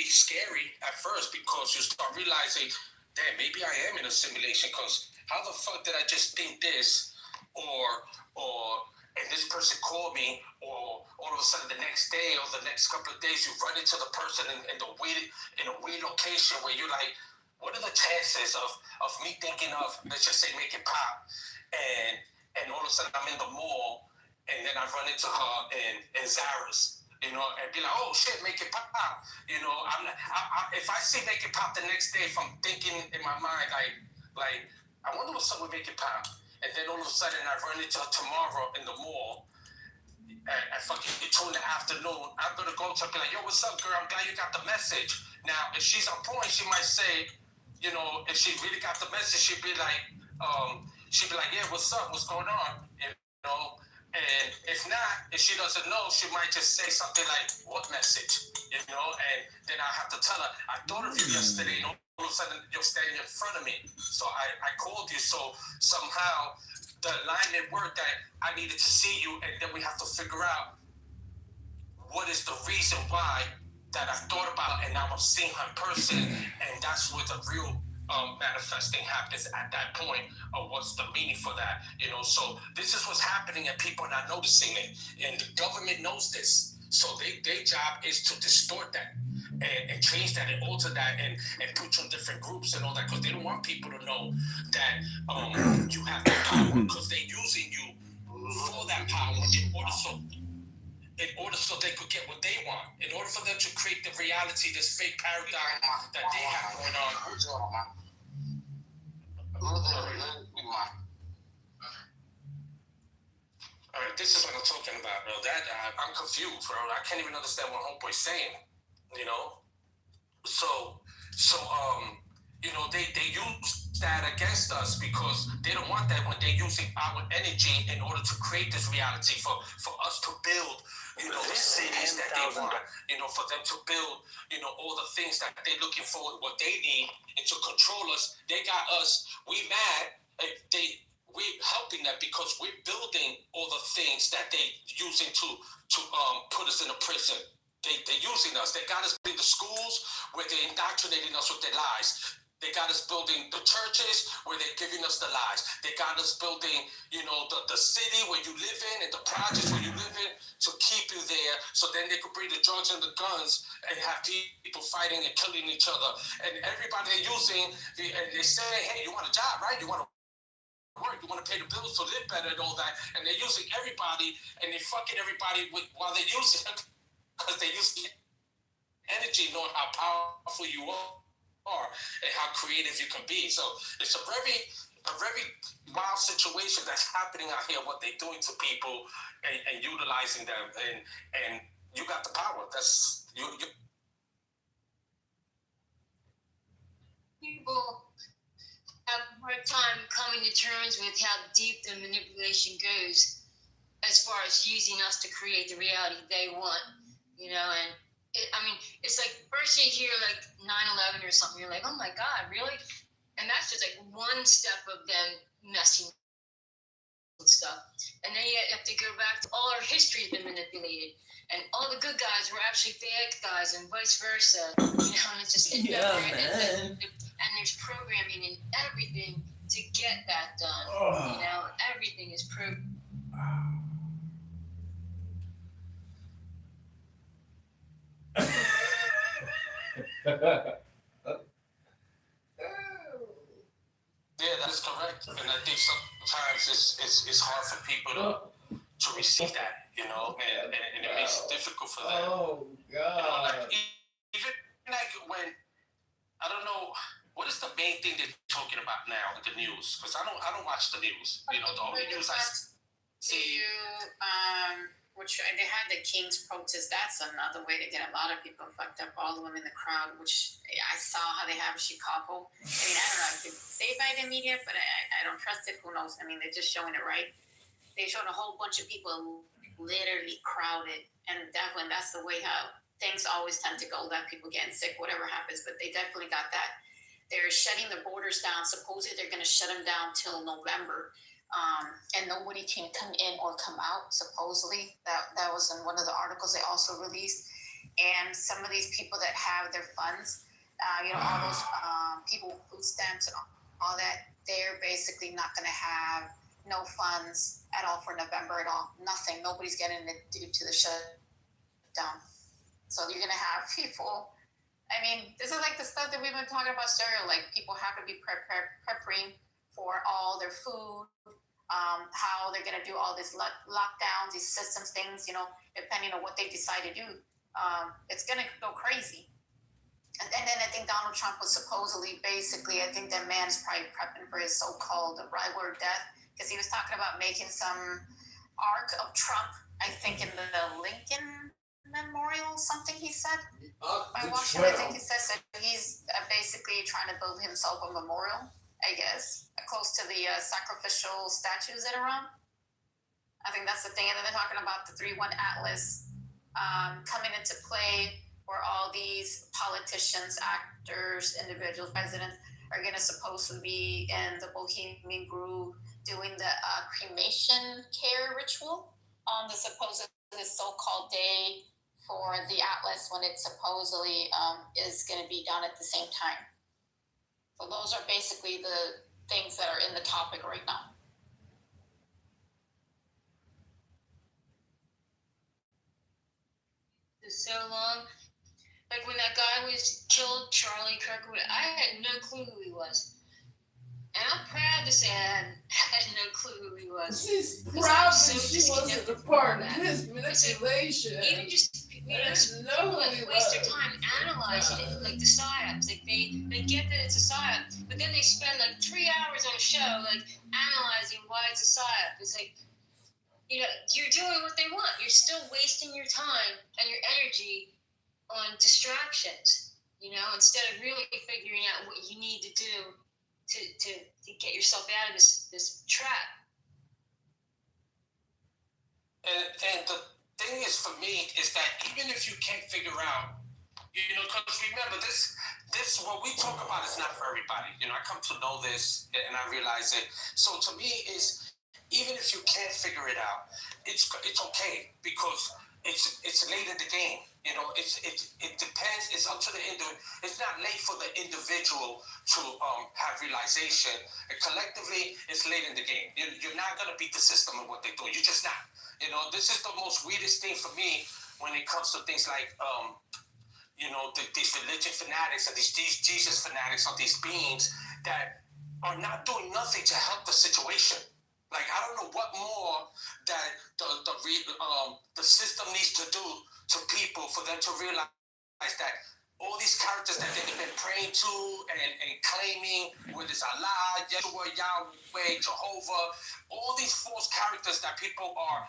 be scary at first because you start realizing, damn, maybe I am in a simulation. Because how the fuck did I just think this, and this person called me, or all of a sudden the next day or the next couple of days you run into the person in a weird location where you're like, what are the chances of me thinking of, let's just say, make it pop, and all of a sudden I'm in the mall, and then I run into her in Zara's, and be like, oh shit, make it pop. If I see make it pop the next day, if I'm thinking in my mind, like, I wonder what's up with make it pop. And then all of a sudden I run into her tomorrow in the mall at fucking 2 in the afternoon. I'm going to go to her and be like, yo, what's up, girl? I'm glad you got the message. Now, if she's on point, she might say, if she really got the message, she'd be like, yeah, what's up? What's going on? And if not, if she doesn't know, she might just say something like, what message? And then I have to tell her, I thought of you yesterday, all of a sudden you're standing in front of me. So I called you. So somehow the alignment worked that I needed to see you, and then we have to figure out what is the reason why that I thought about, and now I'm seeing her in person, and that's where the real manifesting happens at that point of what's the meaning for that, so this is what's happening and people are not noticing it, and the government knows this, so their job is to distort that and change that and alter that and put you in different groups and all that, because they don't want people to know that you have that power, because they're using you for that power in order so they could get what they want, in order for them to create the reality, this fake paradigm that they have going on. All right, this is what I'm talking about, bro. I'm confused, bro. I can't even understand what homeboy's saying, So, they use that against us because they don't want that when they're using our energy in order to create this reality for us to build, the cities that they want, for them to build, all the things that they're looking for, what they need, and to control us. They got us. We mad. We're helping them because we're building all the things that they're using to put us in a prison. They're using us. They got us in the schools where they're indoctrinating us with their lies. They got us building the churches where they're giving us the lies. They got us building, the city where you live in and the projects where you live in to keep you there, so then they could bring the drugs and the guns and have people fighting and killing each other. And everybody they're using, and they say, hey, you want a job, right? You want to work, you want to pay the bills to live better and all that. And they're using everybody, and they're fucking everybody while they're using it, because they're using energy, knowing how powerful you are and how creative you can be. So it's a very wild situation that's happening out here, what they're doing to people and utilizing them, and you got the power. That's you. People have a hard time coming to terms with how deep the manipulation goes as far as using us to create the reality they want, and it's like first you hear like 9/11 or something, you're like, oh my God, really? And that's just like one step of them messing with stuff. And then you have to go back to all our history has been manipulated. And all the good guys were actually bad guys and vice versa. And it's just, and there's programming and everything to get that done. Everything is programmed. Yeah, that is correct, and I think sometimes it's hard for people to receive that, and it makes it difficult for them. Oh God! Even like when I don't know what is the main thing they're talking about now with the news, because I don't watch the news. The only news I see. Which they had the King's protest. That's another way to get a lot of people fucked up. All of them in the crowd, which I saw how they have in Chicago. I don't know. It's say by the media, but I don't trust it. Who knows? They're just showing it right. They showed a whole bunch of people literally crowded, and definitely that's the way how things always tend to go. That people getting sick, whatever happens. But they definitely got that. They're shutting the borders down. Supposedly they're going to shut them down till November. And nobody can come in or come out, supposedly. That was in one of the articles they also released. And some of these people that have their funds, all those people with food stamps and all that, they're basically not going to have no funds at all for November at all. Nothing. Nobody's getting it due to the shutdown. So you're going to have people. I mean, this is like the stuff that we've been talking about earlier. Like, people have to be prepping for all their food, how they're going to do all these lockdowns, these systems things, depending on what they decide to do. It's going to go crazy. And then I think Donald Trump was supposedly, basically, I think that man is probably prepping for his so-called rival death, because he was talking about making some arc of Trump, I think, in the Lincoln Memorial, something he said. By Washington, I think he says. So he's basically trying to build himself a memorial, I guess, close to the sacrificial statues that are around. I think that's the thing. And then they're talking about the 3-1 Atlas coming into play, where all these politicians, actors, individuals, presidents are going to supposedly be in the Bohemian Grove doing the cremation care ritual on the so-called day for the Atlas, when it supposedly is going to be done at the same time. So those are basically the things that are in the topic right now. So long. Like when that guy was killed, Charlie Kirkwood, I had no clue who he was. And I'm proud to say I had no clue who he was. She's proud that she wasn't a part of his manipulation. Even just people waste their time analyzing it, like the psyops. Like they get that it's a psyop, but then they spend like 3 hours on a show like analyzing why it's a psyop. It's like, you're doing what they want. You're still wasting your time and your energy on distractions, instead of really figuring out what you need to do to get yourself out of this trap. And the thing is, for me, is that even if you can't figure out, because remember, this what we talk about is not for everybody. I come to know this and I realize it. So to me, is even if you can't figure it out, it's okay, because it's late in the game. It depends. It's up to the individual. It's not late for the individual to have realization. And collectively, it's late in the game. You're not gonna beat the system and what they do. You're just not. This is the most weirdest thing for me when it comes to things like these religion fanatics and these Jesus fanatics, or these beings that are not doing nothing to help the situation. Like, I don't know what more that the system needs to do to people for them to realize that all these characters that they've been praying to and claiming, whether it's Allah, Yeshua, Yahweh, Jehovah, all these false characters that people are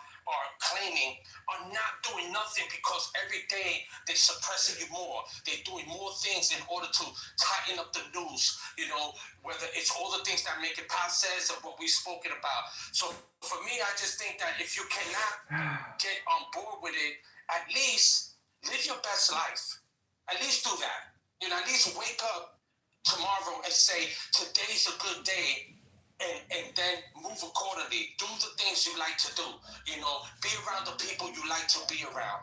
claiming are not doing nothing, because every day they're suppressing you more. They're doing more things in order to tighten up the news, whether it's all the things that make it passes or what we've spoken about. So for me, I just think that if you cannot get on board with it, at least live your best life. At least do that. At least wake up tomorrow and say, today's a good day, and then move accordingly. Do the things you like to do. Be around the people you like to be around.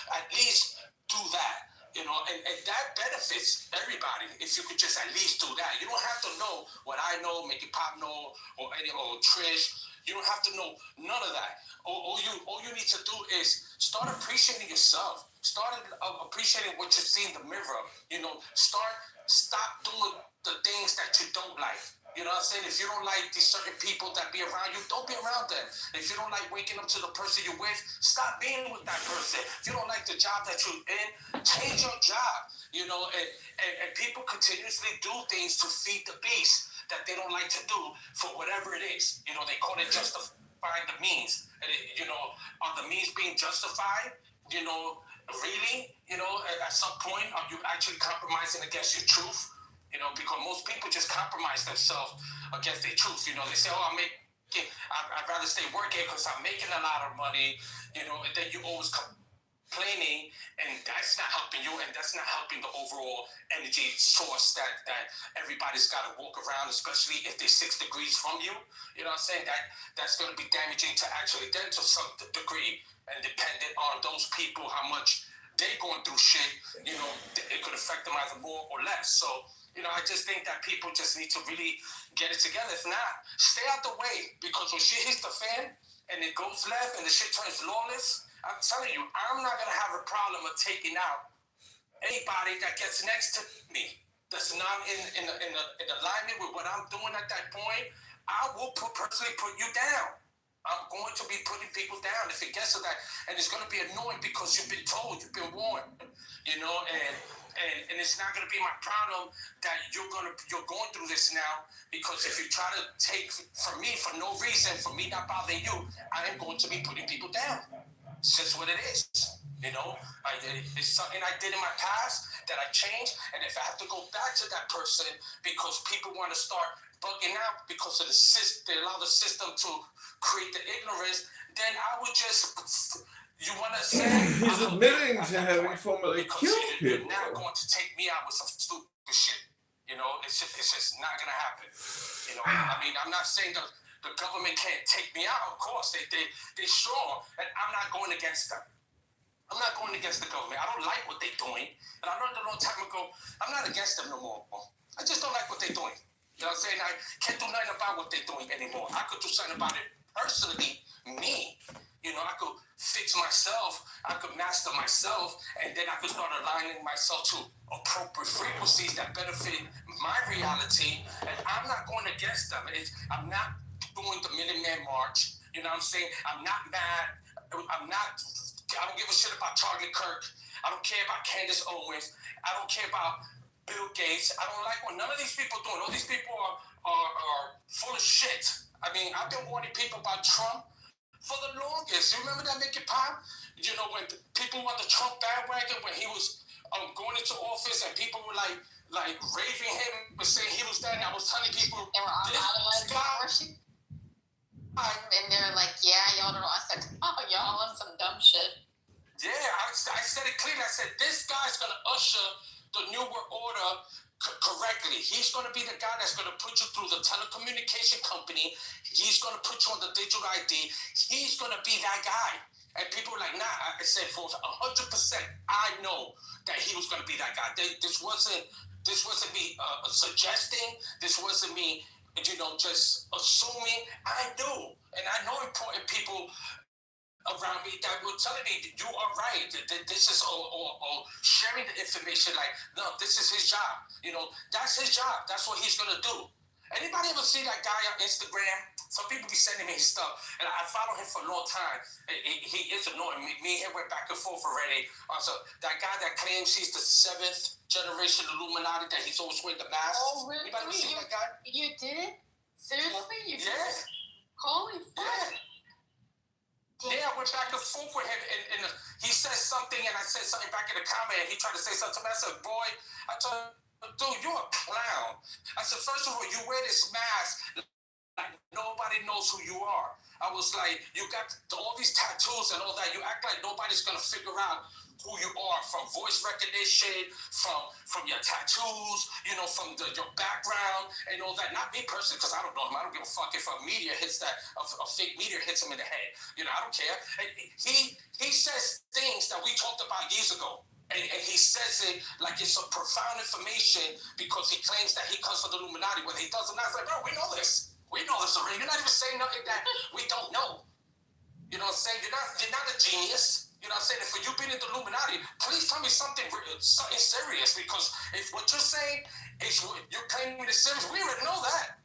At least do that. And that benefits everybody if you could just at least do that. You don't have to know what I know, Make It Pop know, or Trish. You don't have to know none of that. All you need to do is start appreciating yourself. Start appreciating what you see in the mirror. Stop doing the things that you don't like. You know what I'm saying? If you don't like these certain people that be around you, don't be around them. If you don't like waking up to the person you're with, stop being with that person. If you don't like the job that you're in, change your job. And people continuously do things to feed the beast that they don't like to do for whatever it is. They call it justifying the means. And are the means being justified? Really? At some point, are you actually compromising against your truth? Because most people just compromise themselves against their truth. They say, I'd rather stay working because I'm making a lot of money, and then you always complaining, and that's not helping you, and that's not helping the overall energy source that everybody's got to walk around, especially if they're 6 degrees from you. You know what I'm saying? That's going to be damaging to actually them to some degree, and dependent on those people, how much they're going through shit, you know, it could affect them either more or less. So, you know, I just think that people just need to really get it together. If not, stay out the way, because when shit hits the fan and it goes left and the shit turns lawless, I'm telling you, I'm not going to have a problem of taking out anybody that gets next to me that's not in alignment with what I'm doing at that point. I will personally put you down. I'm going to be putting people down if it gets to that, and it's going to be annoying because you've been told, you've been warned, you know, and it's not going to be my problem that you're going through this now, because if you try to take from me for no reason, for me not bothering you, I am going to be putting people down. It's just what it is. You know, it's something I did in my past that I changed, and if I have to go back to that person because people want to start bugging out because of the system, they allow the system to create the ignorance, then I would just, you want to say, he's admitting to having formally killed people. You're not going to take me out with some stupid shit. You know, it's just not going to happen. You know, I mean, I'm not saying that the government can't take me out. Of course, they're strong, and I'm not going against them. I'm not going against the government. I don't like what they're doing. And I learned a long time ago, I'm not against them no more. I just don't like what they're doing. You know what I'm saying? I can't do nothing about what they're doing anymore. I could do something about it personally, me. You know, I could fix myself. I could master myself. And then I could start aligning myself to appropriate frequencies that benefit my reality. And I'm not going against them. I'm not doing the Minuteman March. You know what I'm saying? I'm not mad. I don't give a shit about Charlie Kirk. I don't care about Candace Owens. I don't care about Bill Gates. I don't like what none of these people doing. All these people are full of shit. I mean, I've been warning people about Trump for the longest. You remember that, Mickey Pop? You know, when people were on the Trump bandwagon, when he was going into office and people were like raving him, but saying he was there, and I was telling people, They were idolizing worship. And they're like, yeah, y'all don't know. I said, oh, y'all on some dumb shit. Yeah, I said it clearly. I said, this guy's going to usher the New World Order correctly. He's going to be the guy that's going to put you through the telecommunication company. He's going to put you on the digital ID. He's going to be that guy. And people were like, nah, I said, for 100%, I know that he was going to be that guy. This wasn't me suggesting. This wasn't me, you know, just assuming. I knew. And I know important people around me that were telling me, you are right. This is or sharing the information like, no, this is his job. You know, that's his job. That's what he's going to do. Anybody ever see that guy on Instagram? Some people be sending me his stuff, and I follow him for a long time. He is annoying. Me and him went back and forth already. Also, that guy that claims he's the 7th generation Illuminati, that he's always wearing the mask. Oh, really? Anybody ever seen that guy? You did it? Seriously? You did Yeah. it? Holy fuck. Yeah, I went back and forth with him, and he said something, and I said something back in the comment, and he tried to say something to me. I said, boy, I told him, dude, you're a clown. I said, first of all, you wear this mask like nobody knows who you are. I was like, you got all these tattoos and all that. You act like nobody's going to figure out who you are, from voice recognition, from your tattoos, you know, from your background and all that. Not me personally, because I don't know him. I don't give a fuck if a meteor hits that, a fake meteor hits him in the head. You know, I don't care. And he says things that we talked about years ago. And he says it like it's a profound information because he claims that he comes from the Illuminati when he doesn't. I was like, bro, we know this. We know this already. You're not even saying nothing that we don't know. You know what I'm saying? You're not a genius. You know what I'm saying? If you've been in the Illuminati, please tell me something serious, because if what you're saying is you're claiming it's serious, we already know that.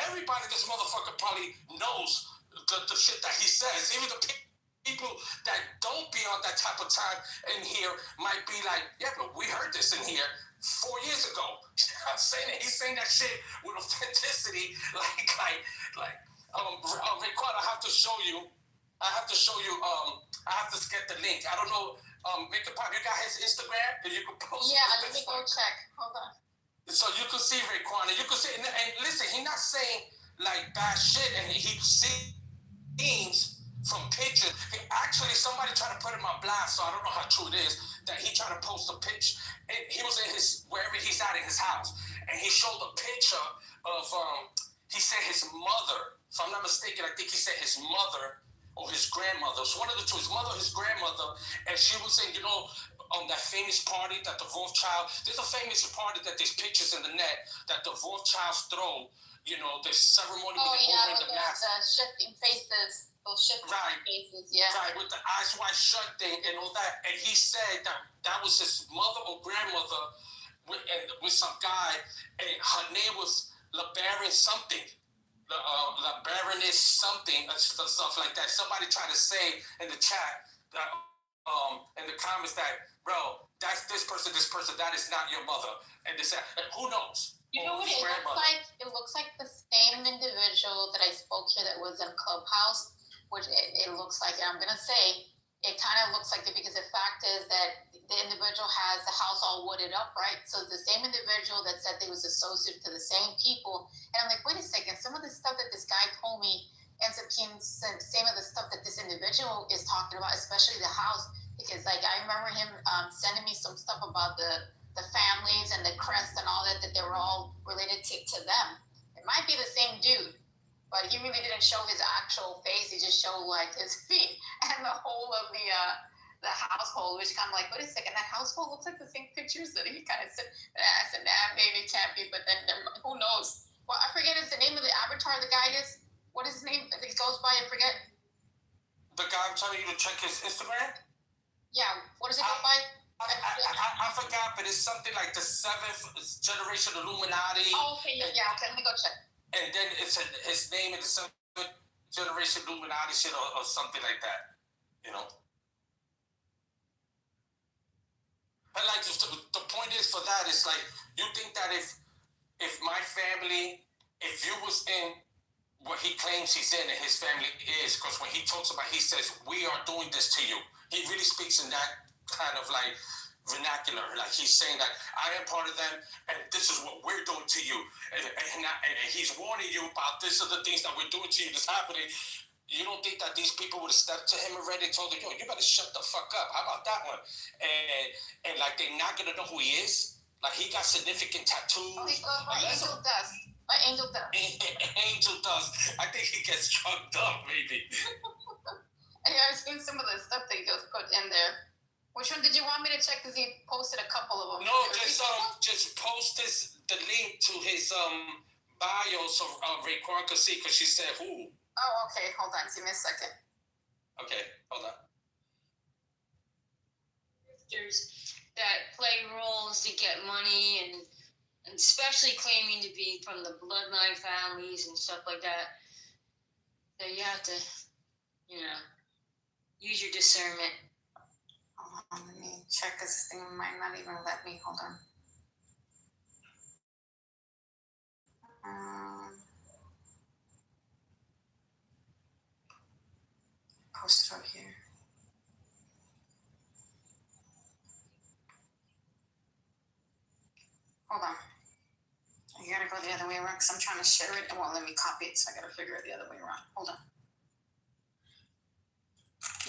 Everybody in this motherfucker probably knows the shit that he says. Even the people that don't be on that type of time in here might be like, yeah, but we heard this in here 4 years ago. I'm saying it. He's saying that shit with authenticity, Raekwon, I have to show you. I have to get the link. I don't know. Make a pop. You got his Instagram, and you can post. Yeah, let me go check. Hold on. So you can see Raekwon, and you can see, and listen, he's not saying like bad shit, and he sees things from pictures. Actually, somebody tried to put him on blast, so I don't know how true it is, that he tried to post a picture. He was in wherever he's at in his house, and he showed a picture of, he said his mother, if I'm not mistaken, I think he said his mother or his grandmother. It's one of the two, his mother or his grandmother. And she was saying, that famous party that the there's a famous party that there's pictures in the net that the Rothschilds throw, the ceremony with the mask. The shifting faces, those shifting faces, yeah. Right, with the eyes wide shut thing and all that. And he said that was his mother or grandmother with some guy, and her name was LeBaron something. The Baroness something, stuff like that. Somebody tried to say in the chat that, in the comments that, bro, that's this person, that is not your mother. And they said, who knows? You know what it looks like? It looks like the same individual that I spoke to that was in Clubhouse, which it looks like, and I'm going to say, it kind of looks like it because the fact is that the individual has the house all wooded up, right? So the same individual that said they was associated to the same people. And I'm like, wait a second, some of the stuff that this guy told me ends up being same of the stuff that this individual is talking about, especially the house. Because like I remember him sending me some stuff about the families and the crest and all that they were all related to them. It might be the same dude, but he really didn't show his actual face. He just showed like his feet and the whole of the household, which kind of like, wait a second, that household looks like the same pictures that he kind of said. I said, nah, maybe it can't be, but then who knows? Well, I forget the name of the avatar the guy is. What is his name? I think it goes by, I forget. The guy I'm telling you to check his Instagram? Yeah, what does it go by? I forgot, but it's something like the 7th generation Illuminati. Oh, okay, yeah, okay, let me go check. And then it's his name in the 7th generation Illuminati shit or something like that, But like the point is for that is like, you think that if my family, if you was in what he claims he's in and his family is, because when he talks about, he says, we are doing this to you. He really speaks in that kind of like vernacular. Like he's saying that I am part of them and this is what we're doing to you. And he's warning you about this are the things that we're doing to you that's happening. You don't think that these people would have stepped to him already and told him, yo, you better shut the fuck up. How about that one? And like they're not going to know who he is. Like he got significant tattoos. My angel does. My angel does. Angel does. I think he gets drugged up, maybe. Yeah, I've seen some of the stuff that he just put in there. Which one did you want me to check? Because he posted a couple of them. No, just post the link to his bio so Raekwon could see, because she said who. Oh, okay. Hold on. Give me a second. Okay, hold on. That play roles to get money and especially claiming to be from the bloodline families and stuff like that. So you have to, use your discernment. Hold on, let me check because this thing might not even let me. Hold on. Post it up here. Hold on. I gotta go the other way around because I'm trying to share it. It won't let me copy it, so I gotta figure it the other way around. Hold on.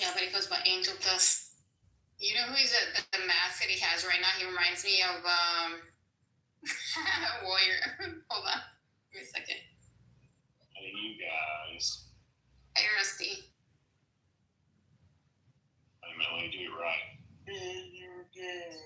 Yeah, but it goes by Angel Dust. You know who's the mask that he has right now? He reminds me of Warrior. Hold on. Give me a second. Hey, you guys. Hey, Rusty. I'm Melanie, do it right. Hey, you guys.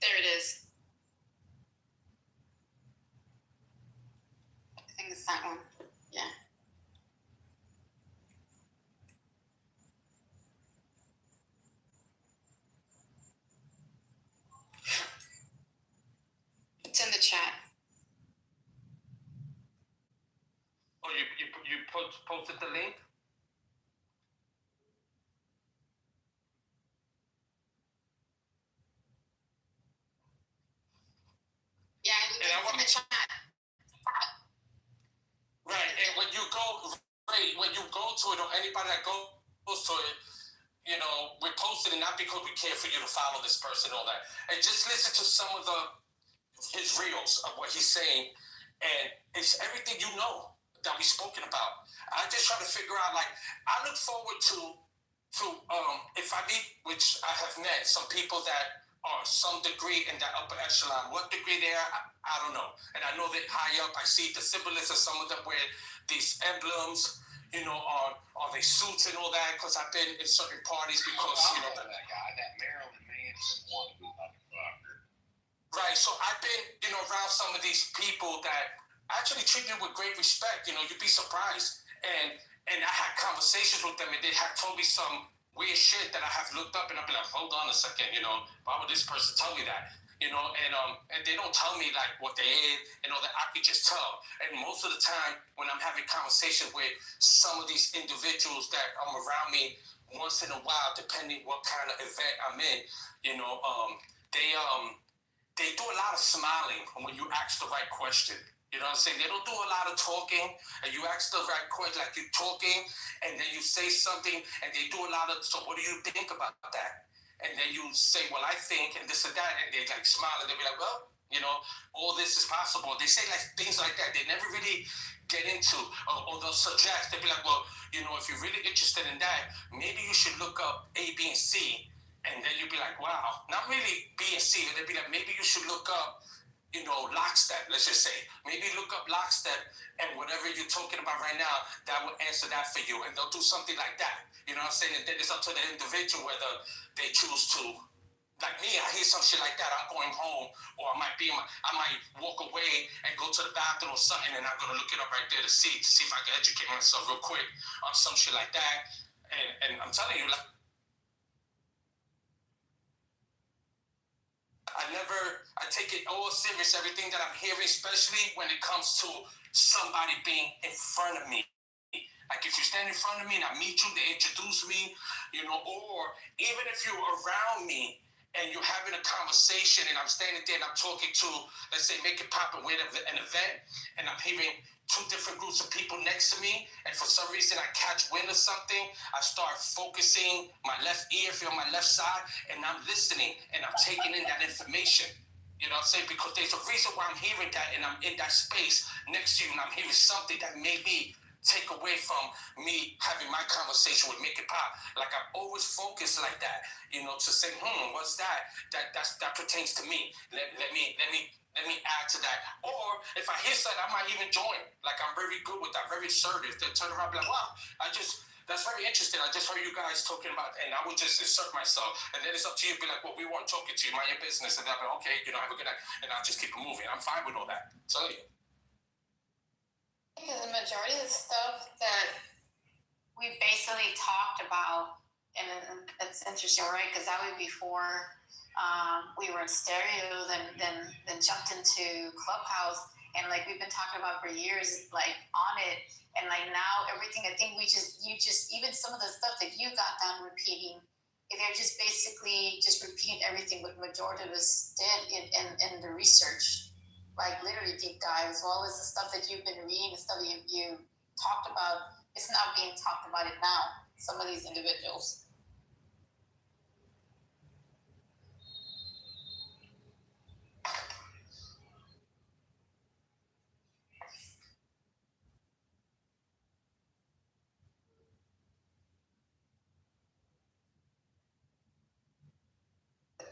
There it is. I think it's that one. Yeah. It's in the chat. Oh, you posted the link? Yeah, it's in the chat. Right, and when you go to it, or anybody that goes to it, we posted it not because we care for you to follow this person and all that. And just listen to some of his reels of what he's saying, and it's everything you know. that we spoken about. I just try to figure out, like, I look forward to if I meet, which I have met some people that are some degree in that upper echelon. What degree they are, I don't know. And I know that high up, I see the symbolism. Some of them wear these emblems, on their suits and all that. Because I've been in certain parties because that guy, that Marilyn Manson wannabe motherfucker. Right. So I've been around some of these people that actually treat me with great respect. You'd be surprised. And I had conversations with them, and they have told me some weird shit that I have looked up, and I'll be like, hold on a second, why would this person tell me that? And they don't tell me like what they is, that I could just tell. And most of the time when I'm having conversations with some of these individuals that around me once in a while, depending what kind of event I'm in, they do a lot of smiling when you ask the right question. You know what I'm saying? They don't do a lot of talking, and you ask the right question, like you're talking, and then you say something, and they do a lot of, so what do you think about that? And then you say, well, I think, and this and that, and they like smile, and they be like, well, all this is possible. They say like things like that. They never really get into, or they'll suggest, they'll be like, well, if you're really interested in that, maybe you should look up A, B, and C, and then you'll be like, wow, not really B and C, but they'll be like, maybe you should look up, lockstep, let's just say. Maybe look up lockstep, and whatever you're talking about right now, that will answer that for you. And they'll do something like that. You know what I'm saying? And then it's up to the individual whether they choose to. Like me, I hear some shit like that. I'm going home, or I might walk away and go to the bathroom or something, and I'm gonna look it up right there to see if I can educate myself real quick on some shit like that. And I'm telling you, like, I take it all serious, everything that I'm hearing, especially when it comes to somebody being in front of me. Like if you stand in front of me and I meet you, they introduce me, or even if you're around me and you're having a conversation and I'm standing there and I'm talking to, let's say, Make It Pop and we're at an event, and I'm hearing two different groups of people next to me, and for some reason I catch wind of something, I start focusing my left ear, feel my left side, and I'm listening and I'm taking in that information. You know what I'm saying? Because there's a reason why I'm hearing that, and I'm in that space next to you, and I'm hearing something that maybe take away from me having my conversation with Make It Pop. Like I'm always focused like that, to say, what's that? That pertains to me. Let me add to that. Or if I hear something, I might even join. Like I'm very good with that, very assertive. They'll turn around and be like, wow, that's very interesting. I just heard you guys talking about, and I would just insert myself. And then it's up to you to be like, well, we weren't talking to you, mind your business. And they'll be like, okay, have a good night. And I'll just keep it moving. I'm fine with all that. Tell you. Because the majority of the stuff that we basically talked about, and it's interesting, right? Because that was before we were in stereo, then jumped into Clubhouse, and like we've been talking about for years, like on it, and like now everything. I think you just even some of the stuff that you got done repeating, they're just basically just repeating everything what majority of us did in the research. Like literally deep dive, as well as the stuff that you've been reading, the stuff that you talked about. It's not being talked about it now. Some of these individuals.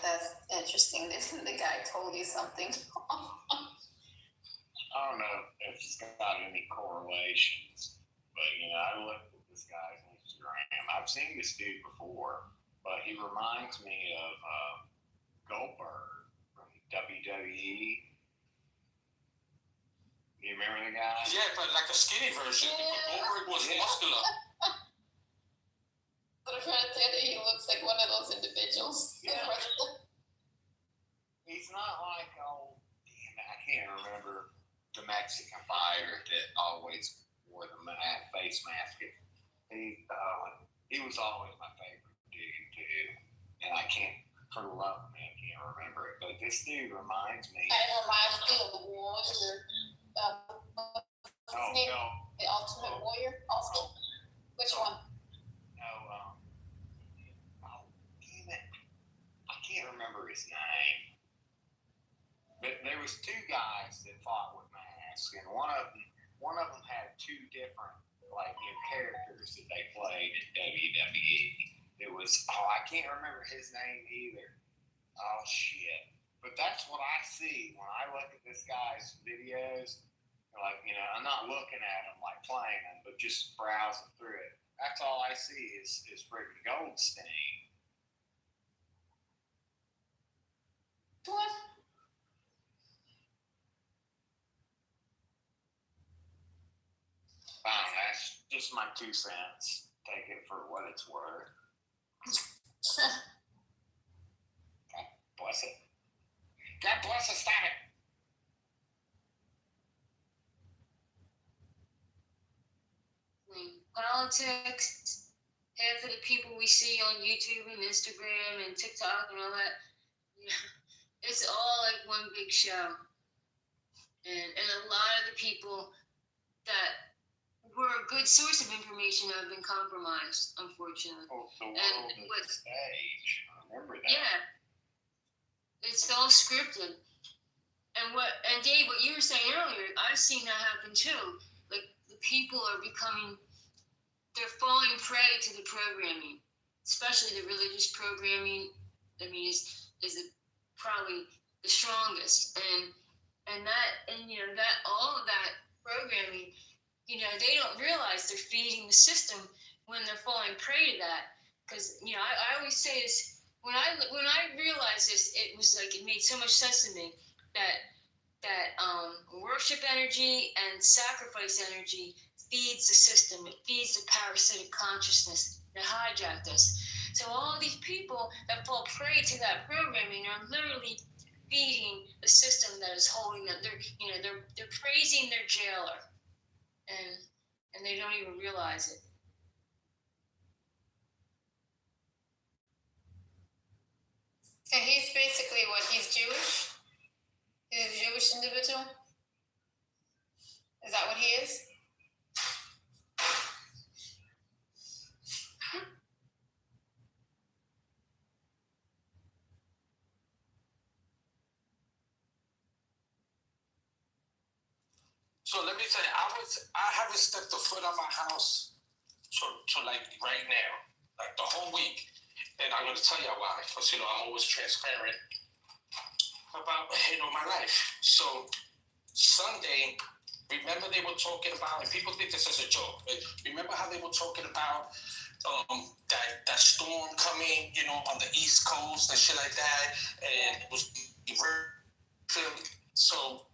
That's interesting. The guy told you something. I don't know if it's got any correlations, but I looked at this guy's Instagram. I've seen this dude before, but he reminds me of Goldberg from WWE. You remember the guy? Yeah, but like a skinny version. Yeah. Goldberg was muscular. But I'm trying to tell you, he looks like one of those individuals. Yeah. He's not like, I can't remember the Mexican fighter that always wore the face mask. He was always my favorite dude too, and I can't, for the love of me, I can't remember it. But this dude reminds me. It reminds me of the Warrior. The Ultimate Warrior. Also, which one? No, damn it, I can't remember his name. But there was two guys that fought with masks, and one of them one of them had two different characters that they played in WWE. It was I can't remember his name either. Oh shit! But that's what I see when I look at this guy's videos. I'm not looking at him like playing them, but just browsing through it. That's all I see is friggin' Goldstein. What? Fine, that's just my 2 cents. Take it for what it's worth. God bless it. God bless it, stop it. Politics, half of the people we see on YouTube and Instagram and TikTok and all that, it's all like one big show. And a lot of the people that were a good source of information have been compromised, unfortunately. Oh, the world is the stage. I remember that. Yeah. It's all scripted. And Dave, what you were saying earlier, I've seen that happen too. Like the people are they're falling prey to the programming, especially the religious programming. I mean, is probably the strongest, and that all of that programming, they don't realize they're feeding the system when they're falling prey to that. Because I always say this when I realized this, it was like it made so much sense to me that worship energy and sacrifice energy feeds the system. It feeds the parasitic consciousness that hijacked us. So all these people that fall prey to that programming are literally feeding the system that is holding them. They're praising their jailer, and they don't even realize it. So he's basically what? He's Jewish? He's a Jewish individual? Is that what he is? So let me tell you, I haven't stepped a foot out of my house to like right now, like the whole week. And I'm going to tell you why, because, I'm always transparent about, my life. So Sunday, remember they were talking about, and people think this is a joke, but remember how they were talking about that storm coming, on the East Coast and shit like that, and it was so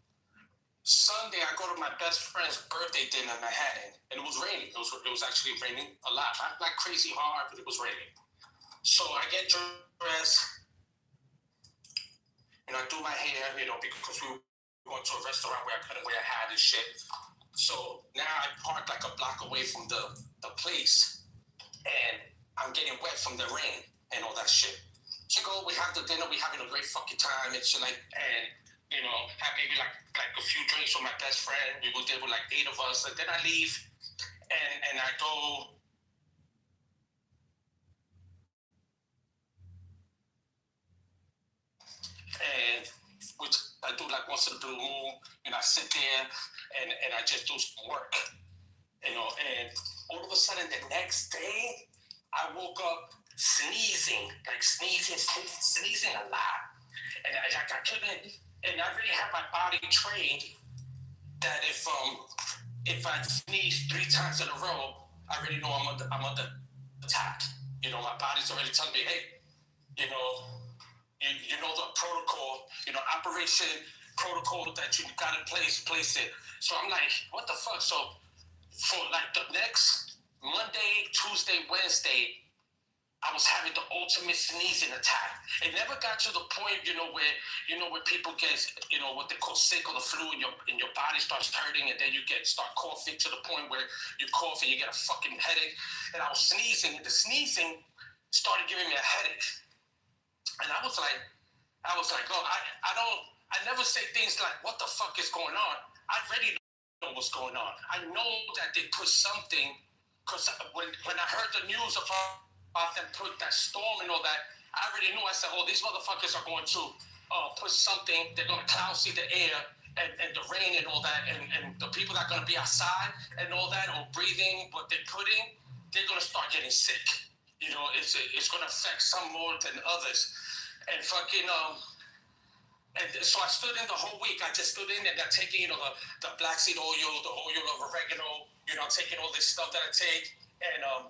Sunday I go to my best friend's birthday dinner in Manhattan, and it was raining. It was actually raining a lot, not crazy hard, but it was raining. So I get dressed, and I do my hair, because we were going to a restaurant where I couldn't wear a hat and shit. So now I parked like a block away from the place, and I'm getting wet from the rain and all that shit. So we have the dinner, we having a great fucking time and shit and have maybe like a few drinks with my best friend. We were there with like 8 of us, and then I leave, and I go. And which I do like once in a blue moon, and I sit there and I just do some work, and all of a sudden the next day I woke up sneezing a lot, and I couldn't, and I really have my body trained that if I sneeze 3 times in a row, I already know I'm under attack. My body's already telling me, hey, you know the protocol, operation protocol that you got in place it. So I'm like, what the fuck? So for like the next Monday, Tuesday, Wednesday, I was having the ultimate sneezing attack. It never got to the point, where people get, what they call sick or the flu, and your body starts hurting, and then you start coughing to the point where you cough and you get a fucking headache. And I was sneezing, and the sneezing started giving me a headache. And I was like, oh, I never say things like, what the fuck is going on? I already know what's going on. I know that they put something, because when I heard the news about them put that storm and all that, I already knew. I said, oh, these motherfuckers are going to put something, they're going to cloud seed the air, and the rain and all that, and the people that are going to be outside and all that, or breathing what they put in, they're going to start getting sick. You know, it's going to affect some more than others. And fucking, and so I stood in the whole week. I just stood in and I'm taking, you know, the black seed oil, the oil of oregano, you know, I'm taking all this stuff that I take. And I,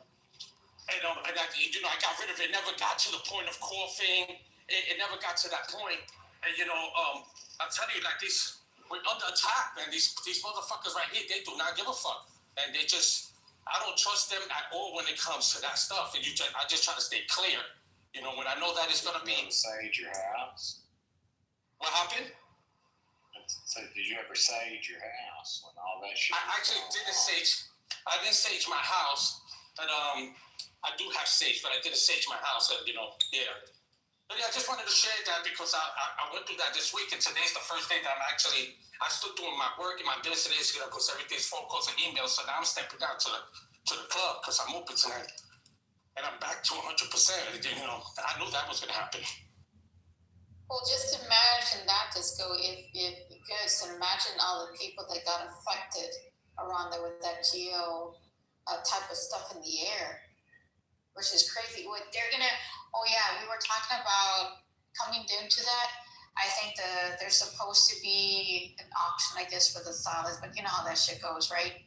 you know, I got rid of it. It never got to the point of coughing. It never got to that point. And, you know, I'm telling you, like, we're under attack, man. These motherfuckers right here, they do not give a fuck. And they just, I don't trust them at all when it comes to that stuff. And I just try to stay clear. You know, when I know that it's going to be. Sage your house? What happened? So did you ever sage your house when all that shit? I actually didn't sage. I didn't sage my house, but I do have sage, but I didn't sage my house. You know, yeah. But yeah, I just wanted to share that because I went through that this week, and today's the first day that I still doing my work and my business, you know, because everything's phone calls and emails. So now I'm stepping out to the club because I'm open tonight, and I'm back to 100%. You know, I knew that was gonna happen. Well, just imagine that, Disco. If just imagine all the people that got affected around there with that geo type of stuff in the air, which is crazy. What they're gonna? Oh yeah, we were talking about coming down to that. I think there's supposed to be an auction, I guess, for the solids, but you know how that shit goes, right?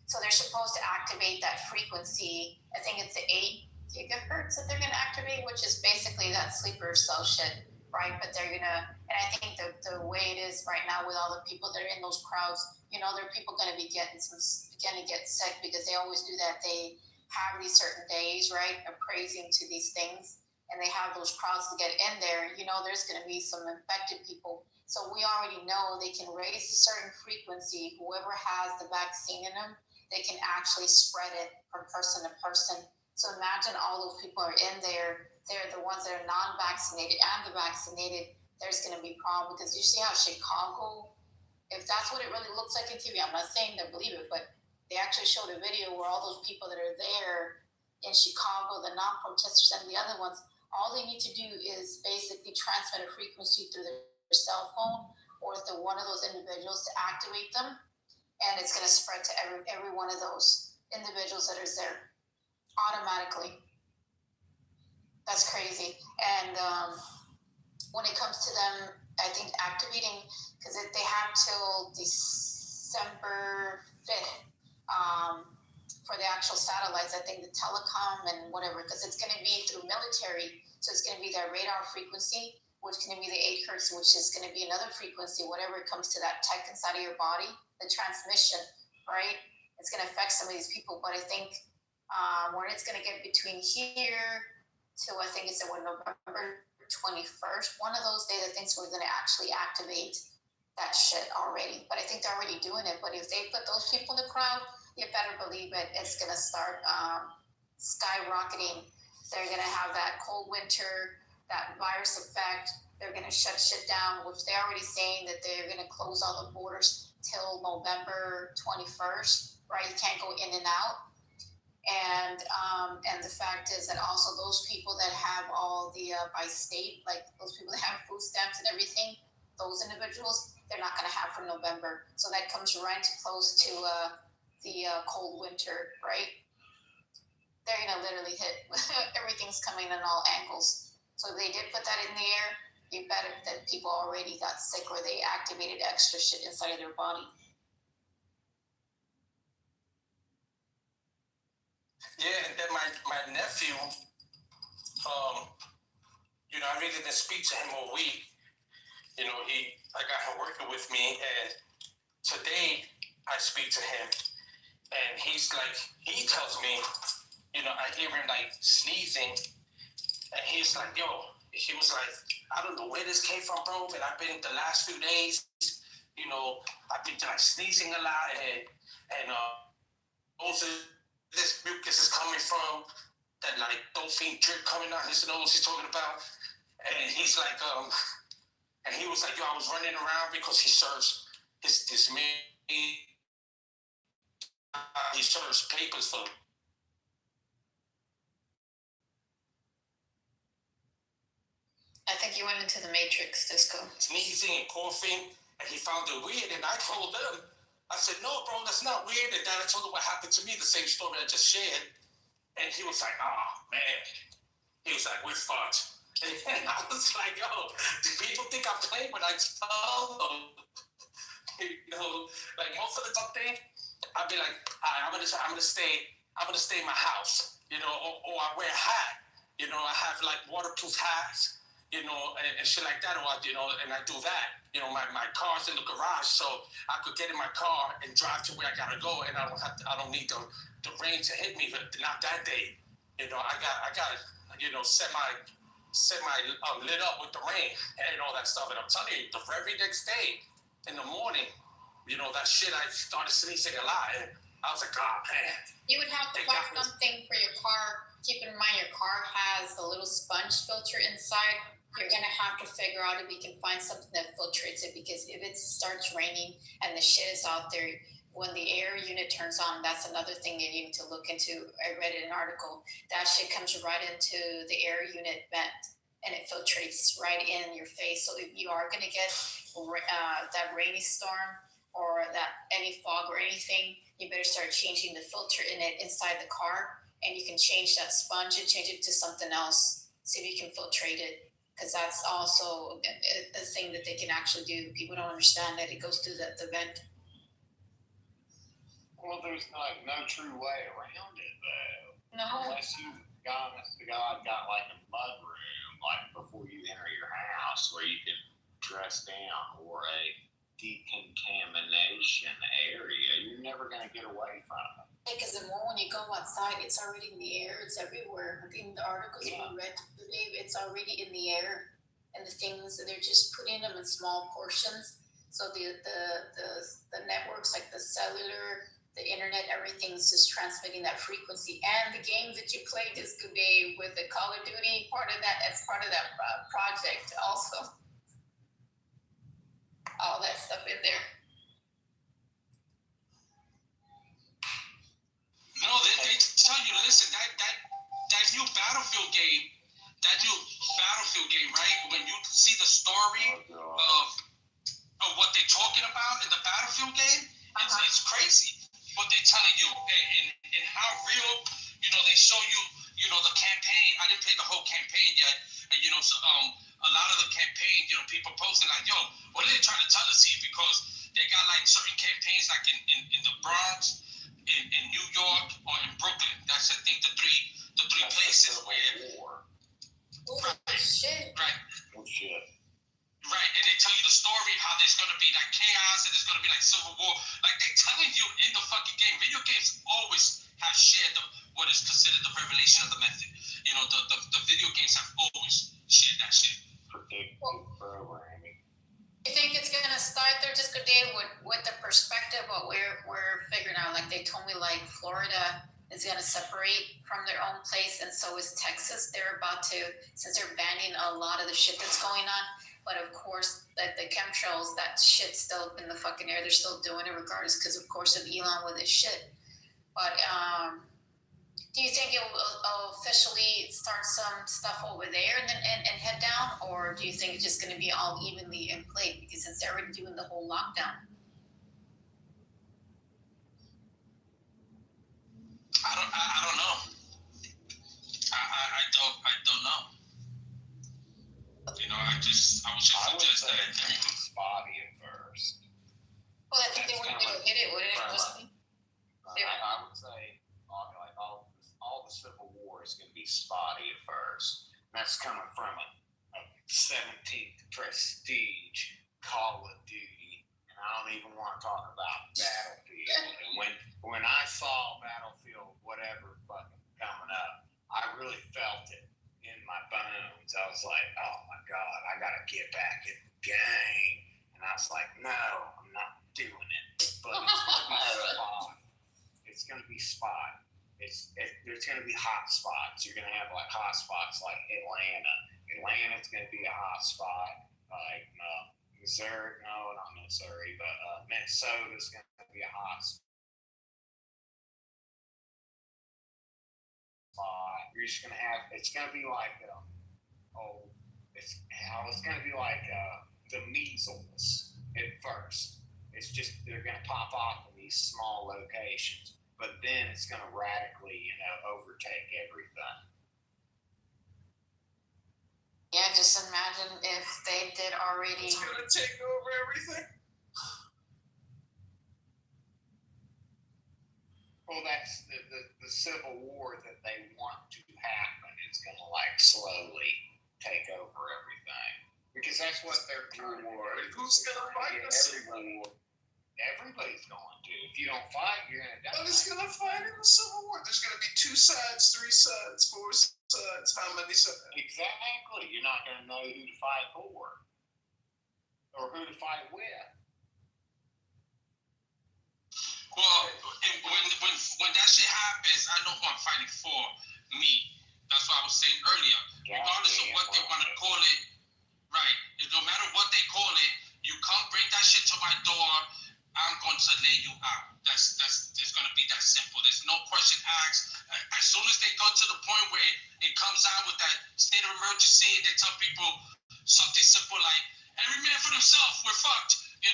So they're supposed to activate that frequency. I think it's the 8 gigahertz that they're gonna activate, which is basically that sleeper cell shit. Right, but they're gonna, and I think the way it is right now with all the people that are in those crowds, you know, there are people gonna be getting get sick because they always do that. They have these certain days, right, of praising to these things, and they have those crowds to get in there. You know, there's gonna be some infected people, so we already know they can raise a certain frequency. Whoever has the vaccine in them, they can actually spread it from person to person. So imagine all those people are in there. They're the ones that are non-vaccinated and the vaccinated. There's going to be a problem because you see how Chicago, if that's what it really looks like in TV, I'm not saying to believe it, but they actually showed a video where all those people that are there in Chicago, the non-protesters and the other ones, all they need to do is basically transmit a frequency through their cell phone or to one of those individuals to activate them, and it's going to spread to every one of those individuals that is there automatically. That's crazy. And when it comes to them, I think activating, because they have till December 5th for the actual satellites, I think the telecom and whatever, because it's going to be through military. So it's going to be that radar frequency, which is going to be the 8 hertz, which is going to be another frequency, whatever it comes to that tech inside of your body, the transmission, right? It's going to affect some of these people. But I think where it's going to get between here to, I think it's November 21st, one of those days, I think we're going to actually activate that shit already. But I think they're already doing it. But if they put those people in the crowd, you better believe it, it's going to start skyrocketing. They're going to have that cold winter, that virus effect. They're going to shut shit down, which they're already saying that they're going to close all the borders till November 21st, right? You can't go in and out. And the fact is that also those people that have all the by state, like those people that have food stamps and everything, those individuals, they're not going to have for November. So that comes right close to the cold winter, right? They're going to literally hit. Everything's coming in all angles. So if they did put that in the air, you bet that people already got sick or they activated extra shit inside of their body. Yeah, and then my nephew, you know, I really didn't speak to him all week. You know, I got him working with me, and today I speak to him, and he's like, he tells me, you know, I hear him like sneezing, and he's like, yo, he was like, I don't know where this came from, bro, but I've been the last few days, you know, I've been like sneezing a lot, and also this mucus is coming from, that like dolphin drip coming out his nose he's talking about. And he's like, and he was like, yo, I was running around because he serves his man, he serves papers for him. I think you went into the matrix, Disco. Sneezing and coughing, and he found it weird. And I told him, I said, no, bro, that's not weird. And then I told him what happened to me, the same story I just shared. And he was like, oh, man. He was like, we're fucked. And I was like, yo, do people think I'm playing when I tell them? You know, like most of the time, I'd be like, I'm gonna stay in my house, you know, or I wear a hat, you know, I have like waterproof hats, you know, and shit like that, or you know, and I do that, you know, my car's in the garage, so I could get in my car and drive to where I gotta go, and I don't need the rain to hit me, but not that day, you know, I got, you know, semi lit up with the rain and all that stuff, and I'm telling you, the very next day in the morning, you know, that shit, I started sneezing a lot, and I was like, oh, man. You would have to buy something for your car. Keep in mind your car has a little sponge filter inside. You're going to have to figure out if you can find something that filtrates it, because if it starts raining and the shit is out there, when the air unit turns on, that's another thing you need to look into. I read in an article, that shit comes right into the air unit vent and it filtrates right in your face. So if you are going to get that rainy storm or that any fog or anything, you better start changing the filter in it inside the car, and you can change that sponge and change it to something else. See if you can filtrate it, because that's also a thing that they can actually do. People don't understand that it goes through the vent. Well, there's no true way around it though. No. Unless you got like a mud room, like before you enter your house, where you can dress down, or a decontamination area, you're never going to get away from it. Because the more when you go outside, it's already in the air. It's everywhere. In the articles we read today, it's already in the air, and the things they're just putting them in small portions. So the networks like the cellular, the internet, everything's just transmitting that frequency. And the games that you played this today with the Call of Duty, part of that, that's part of that project also. All that stuff in there. No, they tell you, listen, that new Battlefield game, right? When you see the story of what they're talking about in the Battlefield game, it's crazy what they're telling you, and how real, you know, they show you, you know, the campaign. I didn't play the whole campaign yet, and you know, so, a lot of the campaign, you know, people posting like, yo, what are they trying to tell us here? Because they got like certain campaigns like in the Bronx, in New York, or in Brooklyn. That's, I think, the three places where. War. Right. Shit. Right. Oh shit. Right, and they tell you the story how there's gonna be like chaos and there's gonna be like civil war. Like they telling you in the fucking game. Video games always have shared what is considered the revelation of the method. You know, the video games have always shared that shit. Predictive programming. You think it's gonna start there just today with the perspective what we're figuring out? Like they told me, like Florida is gonna separate from their own place, and so is Texas. They're about to, since they're banning a lot of the shit that's going on. But of course, the chemtrails, that shit's still up in the fucking air. They're still doing it regardless, because of course of Elon with his shit. But do you think it will officially start some stuff over there and then and head down, or do you think it's just going to be all evenly in play? Because since they're already doing the whole lockdown. I don't know. I don't know. You know, I was just suggest that. It was spotty at first. Well, I think they wouldn't be able to hit it, would it? I would say like all the Civil War is going to be spotty at first. And that's coming from a 17th prestige Call of Duty, and I don't even want to talk about Battlefield. And when I saw Battlefield, whatever fucking coming up, I really felt it in my bones. I was like, oh my God, I gotta get back in the game. And I was like, no, I'm not doing it. But it's gonna be spot. There's gonna be hot spots. You're gonna have like hot spots like Atlanta. Atlanta's gonna be a hot spot. Like Missouri, no, not Missouri, but Minnesota's gonna be a hot spot. You're just gonna have. It's gonna be like it's gonna be like the measles at first. It's just they're going to pop off in these small locations, but then it's going to radically, overtake everything. Yeah, just imagine if they did already. It's gonna take over everything. Well, that's the civil war that they want to happen. It's going to slowly take over everything because that's what they're trying to do. Who's gonna fight the civil war? Everybody's going to. If you don't fight, you're going to die. But it's gonna fight in the civil war. There's gonna be 2 sides, 3 sides, 4 sides. How many sides? Exactly. You're not going to know who to fight for or who to fight with. Well, when that shit happens, I know who I'm fighting for. Me. That's what I was saying earlier. Regardless of what they want to call it, right? No matter what they call it, you come bring that shit to my door, I'm going to lay you out. That's it's going to be that simple. There's no question asked. As soon as they go to the point where it comes out with that state of emergency, and they tell people something simple like every man for themselves, we're fucked. I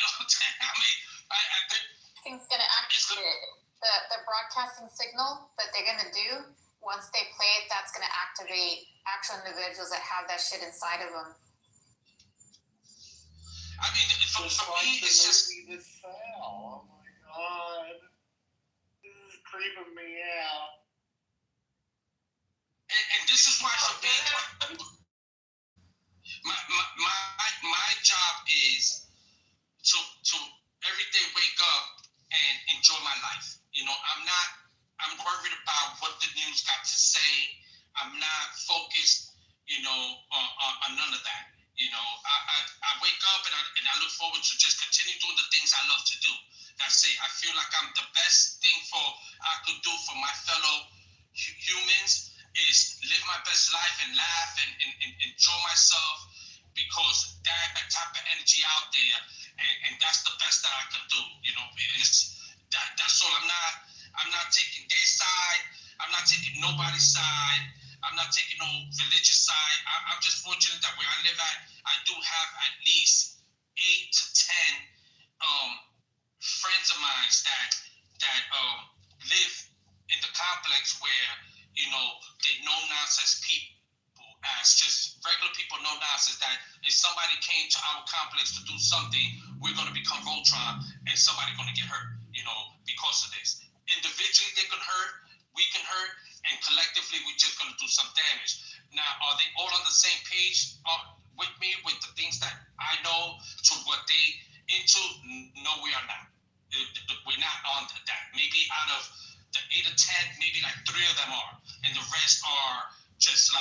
mean, I think Thing's gonna activate the broadcasting signal that they're gonna do. Once they play it, that's gonna activate actual individuals that have that shit inside of them. I mean, for me, it's just. The Cell. Oh my god, this is creeping me out. And this is why for me, my job is to every day wake up and enjoy my life. I'm worried about what the news got to say. I'm not focused, on none of that. I wake up and I look forward to just continue doing the things I love to do. That's it. I feel like I'm the best thing I could do for my fellow humans is live my best life and laugh and enjoy myself because that type of energy out there and that's the best that I could do. That's all. I'm not taking their side. I'm not taking nobody's side. I'm not taking no religious side. I'm just fortunate that where I live at, I do have at least 8 to 10 friends of mine that live in the complex where they no nonsense people, as just regular people no nonsense. That if somebody came to our complex to do something, we're gonna become Voltron and somebody gonna get hurt, because of this. Individually, they can hurt, we can hurt, and collectively, we're just going to do some damage. Now, are they all on the same page with me, with the things that I know to what they into? No, we are not. We're not on that. Maybe out of the 8 or 10, maybe 3 of them are. And the rest are just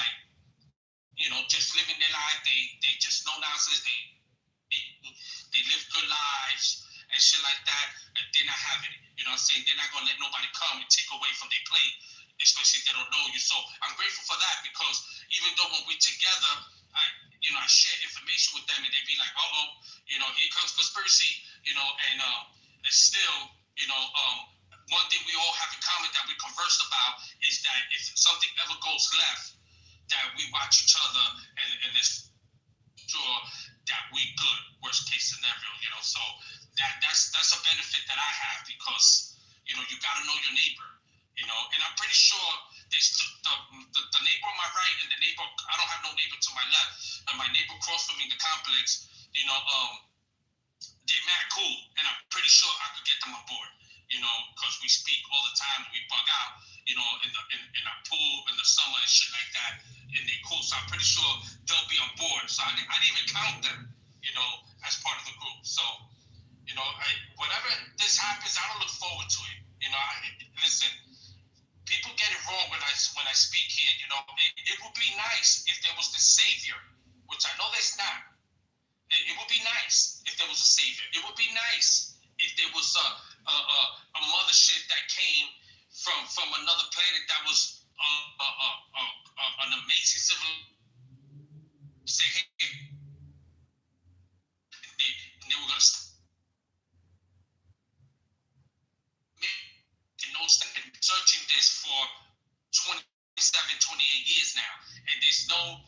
just living their life. They just no nonsense. They live good lives and shit like that. And they're not having it. They're not going to let nobody come and take away from their plate, especially if they don't know you. So I'm grateful for that because even though when we're together, I share information with them and they be like, here comes conspiracy, and still, one thing we all have in common that we conversed about is that if something ever goes left, that we watch each other and it's sure that we good, worst case scenario, so that's a benefit that I have because, you gotta know your neighbor, and I'm pretty sure there's the neighbor on my right and the neighbor, I don't have no neighbor to my left, and my neighbor across from me in the complex, they're mad cool, and I'm pretty sure I could get them on board, because we speak all the time, we bug out, in our pool in the summer and shit like that, and they're cool, so I'm pretty sure they'll be on board, so I didn't even count them, as part of the group, so, whenever this happens, I don't look forward to it, listen, people get it wrong when I speak here, it would be nice if there was the savior, which I know there's not. It would be nice if there was a savior. It would be nice if there was a mothership that came from another planet that was an amazing civil. Say, hey, they were gonna. That have been searching this for 27, 28 years now, and there's no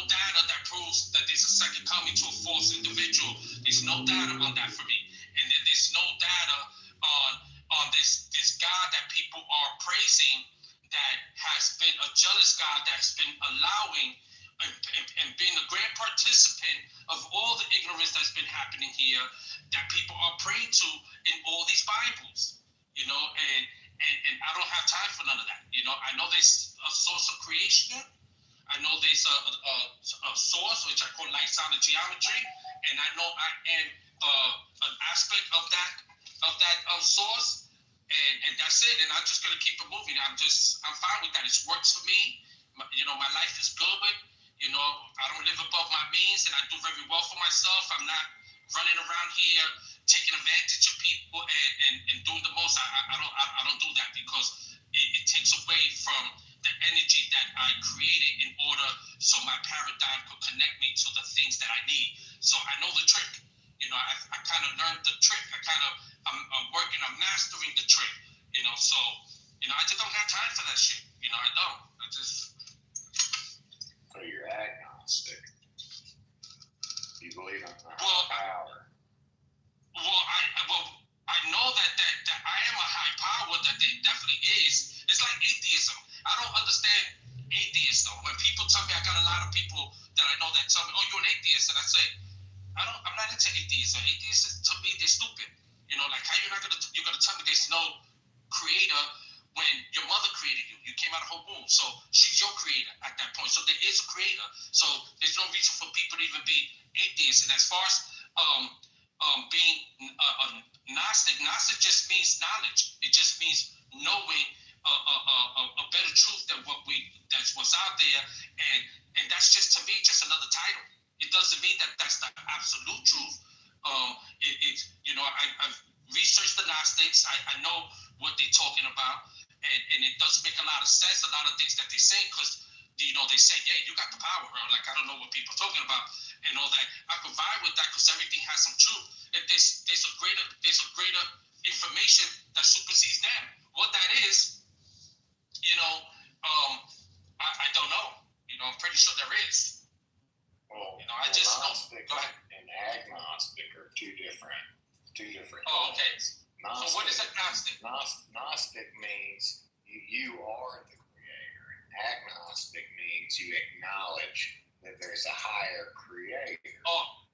data that proves that there's a second coming to a false individual. There's there's no data on that for me, and there's no data on this God that people are praising, that has been a jealous God, that's been allowing and being a great participant of all the ignorance that's been happening here, that people are praying to in all these Bibles, you know, and I don't have time for none of that. You know, I know there's a source of creation. I know there's a source, which I call light, sound, and geometry, and I know I am an aspect of that source, and that's it. And I'm just gonna keep it moving. I'm fine with that. It works for me. You know, my life is good. You know, I don't live above my means, and I do very well for myself. I'm not running around here taking advantage of people and doing the most. I don't do that, because it takes away from the energy that I created in order so my paradigm could connect me to the things that I need. So I know the trick. You know, I kind of learned the trick. I'm working, I'm mastering the trick. You know, so, you know, I just don't have time for that shit. You know, I don't. So you're agnostic. You believe in power. Well, I know that I am a high power, that there definitely is. It's like atheism. I don't understand atheism. When people tell me, I got a lot of people that I know that tell me, "Oh, you're an atheist," and I say, I'm not into atheism. Atheists, to me, they're stupid. You know, like, how you're gonna tell me there's no creator when your mother created you? You came out of her womb, so she's your creator at that point. So there is a creator. So there's no reason for people to even be atheists. And as far as being Gnostic just means knowledge. It just means knowing a better truth than that's what's out there, and that's just, to me, just another title. It doesn't mean that that's the absolute truth. You know, I've researched the Gnostics. I know what they're talking about, and it does make a lot of sense. A lot of things that they say, because, you know, they say, "Yeah, you got the power," bro. Like, I don't know what people are talking about and all that. I provide with that because everything has some truth, and there's a greater information that supersedes them. What that is, you know, I don't know. You know, I'm pretty sure there is. Well, you know, I just Gnostic go ahead. and agnostic are two different. Oh, okay. Gnostic, so what is agnostic? Gnostic means you are the creator. Agnostic means you acknowledge that there's a higher creator. Oh.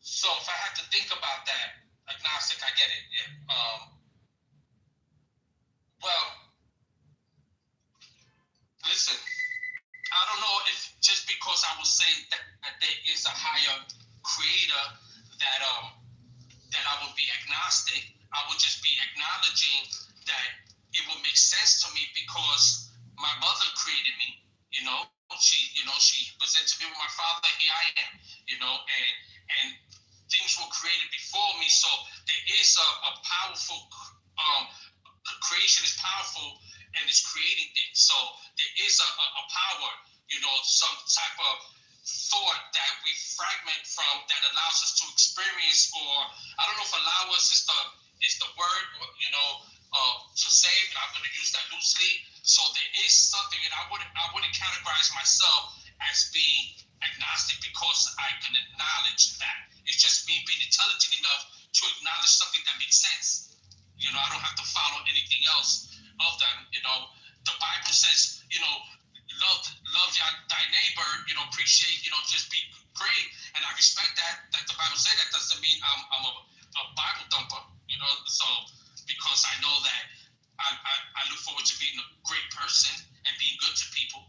So if I have to think about that, agnostic, I get it. Yeah. Well, listen, I don't know if just because I will say that there is a higher creator that I would be agnostic. I would just be acknowledging that it will make sense to me because my mother created me. You know, she presented me with my father. Here I am. You know, and things were created before me. So there is a powerful creation is powerful and it's creating things. So there is a power, you know, some type of thought that we fragment from that allows us to experience, or I don't know if allow us is the word, you know, to say, but I'm going to use that loosely. So there is something, and I wouldn't categorize myself as being agnostic because I can acknowledge that. It's just me being intelligent enough to acknowledge something that makes sense. You know, I don't have to follow anything else of them. You know, the Bible says, you know, love thy neighbor, you know, appreciate, you know, just be great. And I respect that the Bible said. That doesn't mean I'm a Bible thumper, you know, so because I know that I look forward to being a great person and being good to people.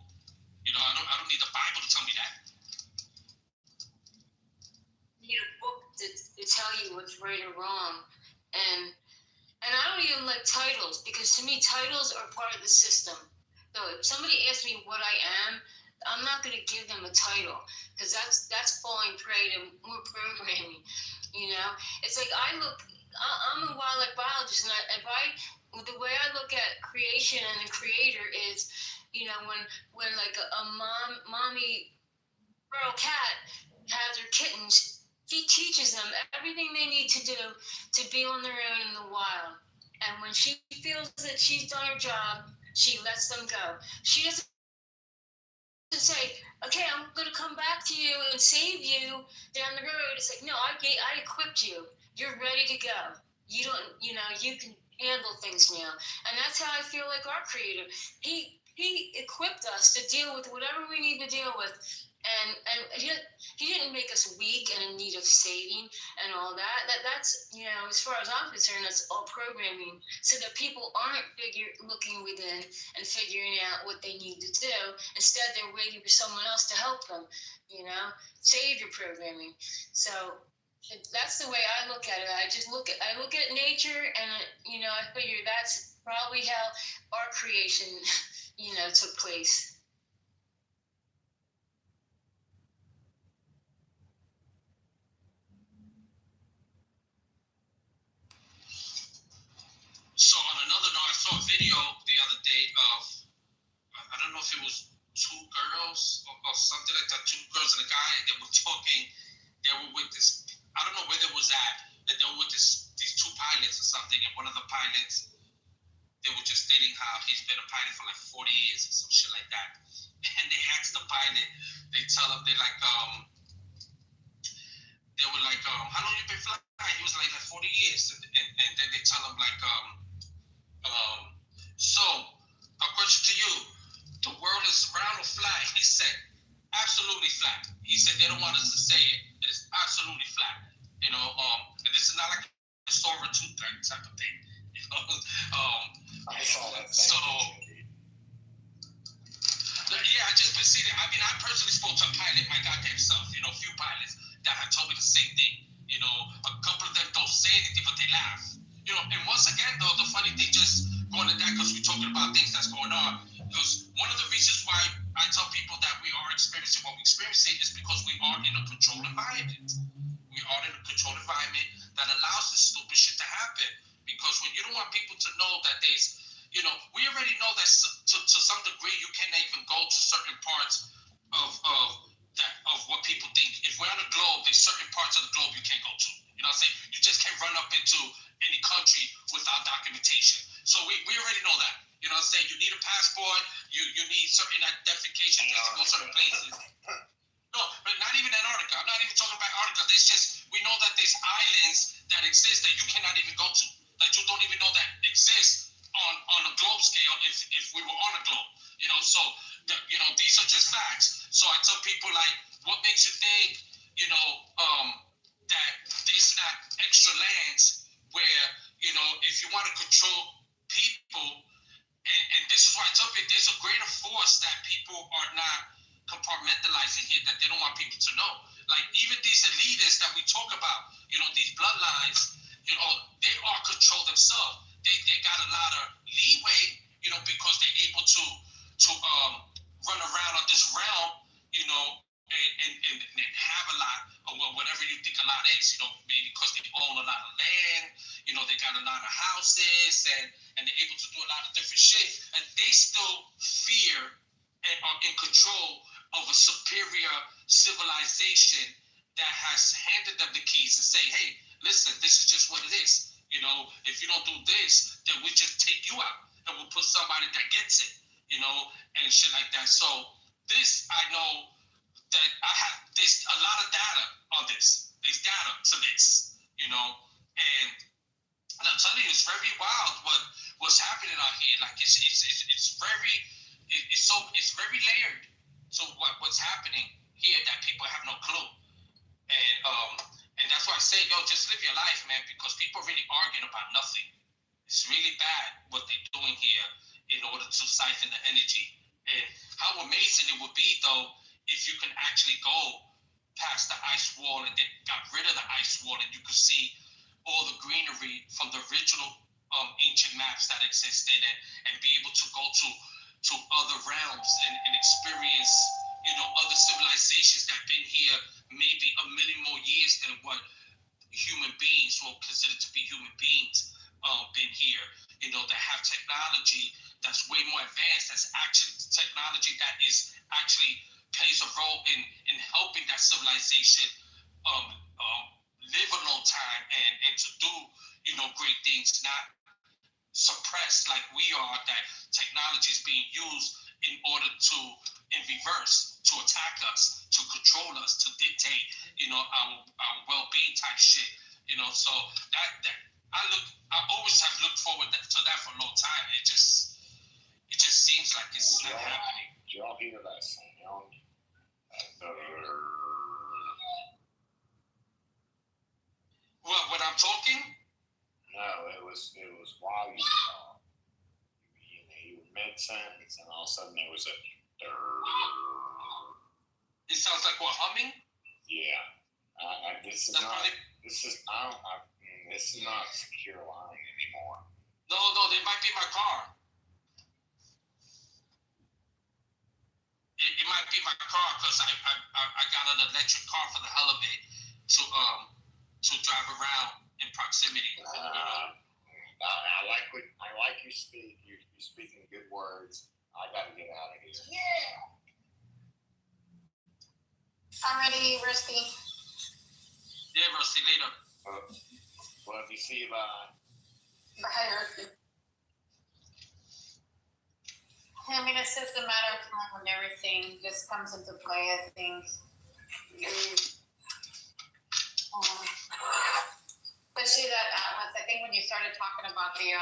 You know, I don't need the Bible to tell me that. You need a book to tell you what's right or wrong. And I don't even like titles, because to me titles are part of the system. So if somebody asks me what I am, I'm not going to give them a title, because that's falling prey to more programming. You know, it's like I'm a wildlife biologist, and the way I look at creation and the creator is, you know, when like a mommy feral cat has her kittens, she teaches them everything they need to do to be on their own in the wild. And when she feels that she's done her job, she lets them go. She doesn't say, okay, I'm going to come back to you and save you down the road. It's like, no, I equipped you. You're ready to go. You don't, you can handle things now. And that's how I feel like our Creator. He equipped us to deal with whatever we need to deal with. And he didn't make us weak and in need of saving and all that. That's as far as I'm concerned, that's all programming, so that people aren't looking within and figuring out what they need to do. Instead, they're waiting for someone else to help them. Save your programming. So that's the way I look at it. I look at nature, and I figure that's probably how our creation, took place. So on another note, I saw a video the other day of, I don't know if it was two girls or something like that, two girls and a guy. They were talking. They were with this. I don't know where they was at. But they were with these two pilots or something. And one of the pilots, they were just stating how he's been a pilot for like 40 years or some shit like that. And they asked the pilot. They tell him they were like, how long you been flying? He was like 40 years. And then they tell him like, so a question to you: the world is round or flat? He said, absolutely flat. He said they don't want us to say it. It's absolutely flat. And this is not like a silver tooth type of thing. I saw that. So yeah, I just been seeing it. I mean, I personally spoke to a pilot my goddamn self. A few pilots that have told me the same thing. A couple of them don't say anything, but they laugh. And once again, though, the funny thing, just going to that, because we're talking about things that's going on, because one of the reasons why I tell people that we are experiencing what we're experiencing is because we are in a controlled environment. We are in a controlled environment that allows this stupid shit to happen. Because when you don't want people to know that there's, we already know that to some degree you can't even go to certain parts of what people think. If we're on a globe, there's certain parts of the globe you can't go to. You know what I'm saying? You just can't run up into any country without documentation. So we already know that. You know what I'm saying? You need a passport, you need certain identification just to go certain places. No, but not even Antarctica. I'm not even talking about Antarctica. There's just, we know that there's islands that exist that you cannot even go to. That you don't even know that exist on a globe scale if we were on a globe. So these are just facts. So I tell people, like, what makes you think, that there's not extra lands where, if you want to control people, and this is why I tell people there's a greater force that people are not compartmentalizing here, that they don't want people to know. Like, even these elitists that we talk about, these bloodlines, they all control themselves. They got a lot of leeway, because they're able to run around on this realm, and have a lot of whatever you think a lot is, maybe because they own a lot of land, they got a lot of houses, and they're able to do a lot of different shit, and they still fear and are in control of a superior civilization that has handed them the keys and say, hey, listen, this is just what it is. If you don't do this, then we just take you out and we'll put somebody that gets it, and shit like that. So this, I know that there's a lot of data on this. There's data to this, and I'm telling you, it's very wild what's happening out here. Like it's very layered. So what's happening here that people have no clue, and that's why I say, yo, just live your life, man, because people are really arguing about nothing. It's really bad what they're doing here in order to siphon the energy. And how amazing it would be, though, if you can actually go past the ice wall and they got rid of the ice wall and you could see all the greenery from the original ancient maps that existed, and be able to go to other realms and experience, other civilizations that have been here maybe a million more years than what human beings will consider to be human beings been here, that have technology that's way more advanced, that's actually technology that is actually plays a role in helping that civilization live a long time and to do, great things, not suppressed like we are, that technology is being used in order to, in reverse, to attack us, to control us, to dictate, our well-being type shit. So that I always have looked forward to that for a long time. It just seems like it's not happening. Did y'all hear that sound? What, when I'm talking? No, it was while you talked. You were mid-sentence, and all of a sudden there was a. It sounds like what, humming? Yeah. This is not a secure line anymore. No, it might be my car. It might be my car because I got an electric car for the hell of it to drive around in proximity. I like your speak. You're speaking good words. I gotta get out of here. Yeah. Alrighty, Rusty. Yeah, Rusty, later. Well, if you see you, bye. Bye, Rusty. I mean, it's just a matter of time when everything just comes into play, I think. Especially that Atlas, I think when you started talking about the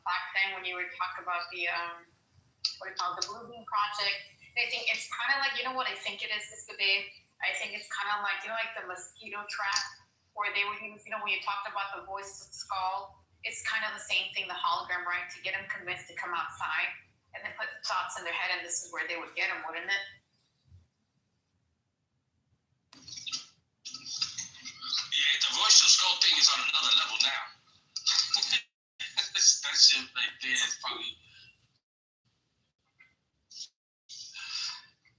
back then, when you were talking about the the Blue Beam Project, I think it's kind of like, you know what I think it is, this Dave? I think it's kind of like, like the mosquito trap, where they would use, when you talked about the voice of the skull, it's kind of the same thing, the hologram, right? To get them convinced to come outside and then put thoughts in their head, and this is where they would get them, wouldn't it? Yeah, the voice of skull thing is on another level now. That shit right there is probably.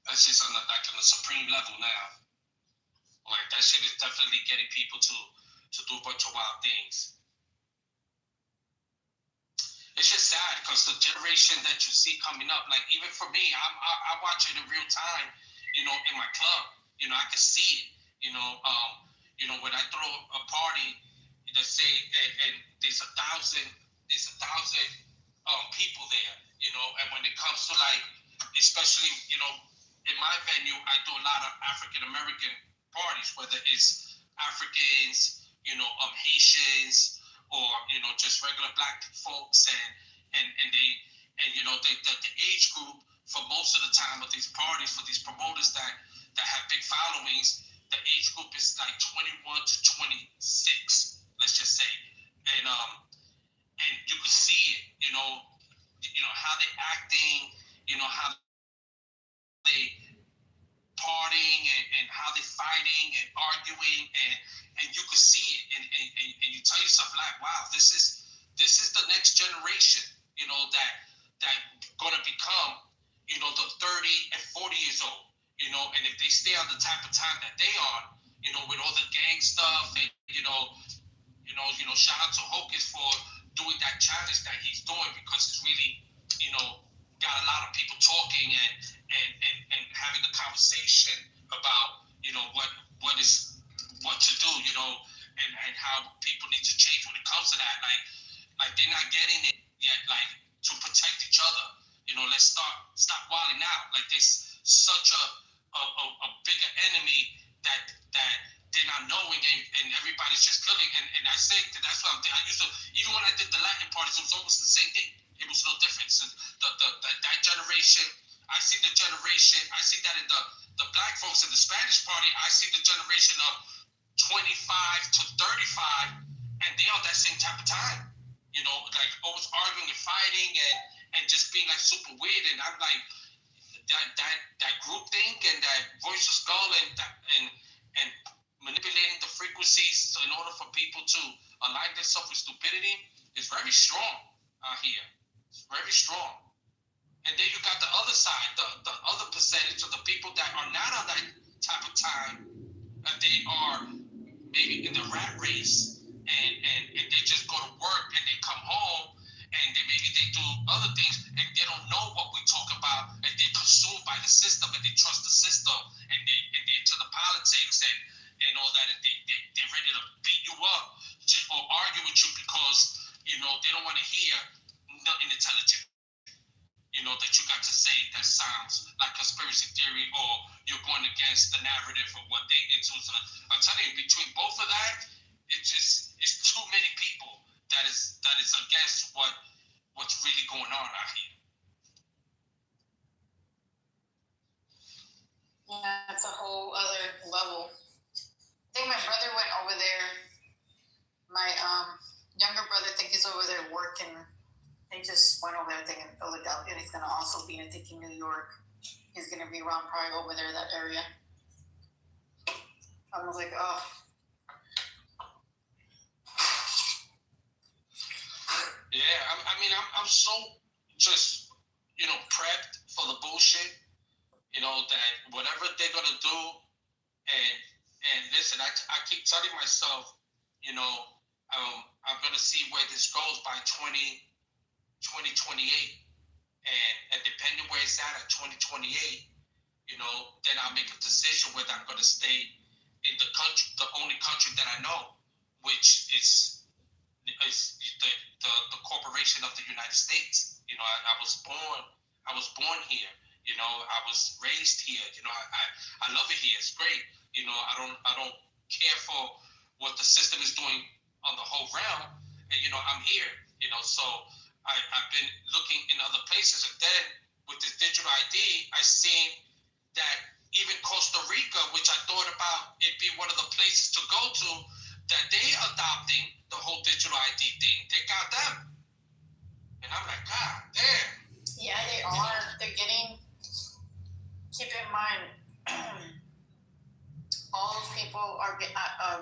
That shit's on the supreme level now. Like, that shit is definitely getting people to do a bunch of wild things. It's just sad because the generation that you see coming up, like even for me, I watch it in real time, in my club. I can see it. When I throw a party, let's say, and there's 1,000 people there, and when it comes to like, especially, in my venue, I do a lot of African American parties, whether it's Africans, Haitians, or just regular black folks, and the age group for most of the time of these parties, for these promoters that have big followings, the age group is like 21 to 26, let's just say, and you can see it, how they acting, how they partying and how they fighting and arguing, and you could see it, and you tell yourself like, wow, this is the next generation, that gonna become, the 30 and 40 years old, and if they stay on the type of time that they are, with all the gang stuff, and shout out to Hocus for doing that challenge that he's doing, because it's really, got a lot of people talking and having a conversation about, what to do, and how people need to change when it comes to that. Like they're not getting it yet, like to protect each other. Let's stop wilding out. Like there's such a bigger enemy that they're not knowing, and everybody's just killing. And I say that's what I used to, even when I did the Latin parties, it was almost the same thing. It was no different. So that generation, I see the generation, I see that in the black folks in the Spanish party, I see the generation of 25 to 35, and they're on that same type of time. Like always arguing and fighting and just being like super weird. And I'm like, that group thing and that voice of skull and manipulating the frequencies in order for people to align themselves with stupidity is very strong out here. It's very strong. And then you got the other side, the other percentage of the people that are not on that type of time, and they are maybe in the rat race, and they just go to work and they come home and maybe they do other things and they don't know what we talk about, and they're consumed by the system and they trust the system, and they're into the politics and all that, and they're ready to beat you up or argue with you because they don't want to hear nothing intelligent. that you got to say that sounds like conspiracy theory, or you're going against the narrative of what they. I'm telling you, between both of that, it's too many people that is against what's really going on out here. Yeah, it's a whole other level. I think my brother went over there. My younger brother, I think he's over there working. He just went over there, I think, in Philadelphia, and he's going to also be, I think, in New York. He's going to be around probably over there, that area. I was like, oh. Yeah, I'm so just, prepped for the bullshit, that whatever they're going to do, and listen, I keep telling myself, I'm going to see where this goes by 2028, and depending where it's at 2028, then I'll make a decision whether I'm going to stay in the country, the only country that I know, which is the corporation of the United States. I was born here. I was raised here. I love it here. It's great. I don't care for what the system is doing on the whole realm, and I'm here. So I've been looking in other places, and then with this digital ID, I seen that even Costa Rica, which I thought about it be one of the places to go to, that they adopting the whole digital ID thing. They got them, and I'm like, God damn. Yeah, they are. They're getting. Keep in mind, all those people are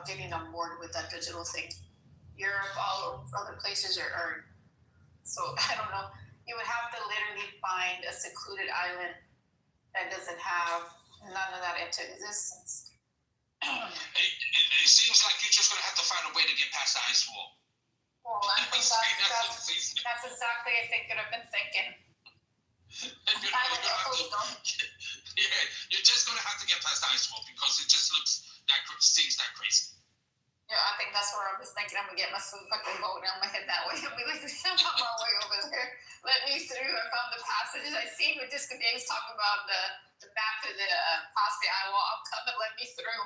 getting on board with that digital thing. Europe, all other places are. So I don't know. You would have to literally find a secluded island that doesn't have none of that into existence. It seems like you're just gonna have to find a way to get past the ice wall. Well, I think that's exactly I think what I've been thinking. You're just gonna have to get past the ice wall because it just seems that crazy. Yeah, I think that's where I was thinking. I'm gonna get my fucking boat and I'm gonna head that way. I'll be like, I'm on my way over there. Let me through. I found the passages. I seen what Disco Dave's talking about the map to the past the eye wall. I'm coming. Let me through.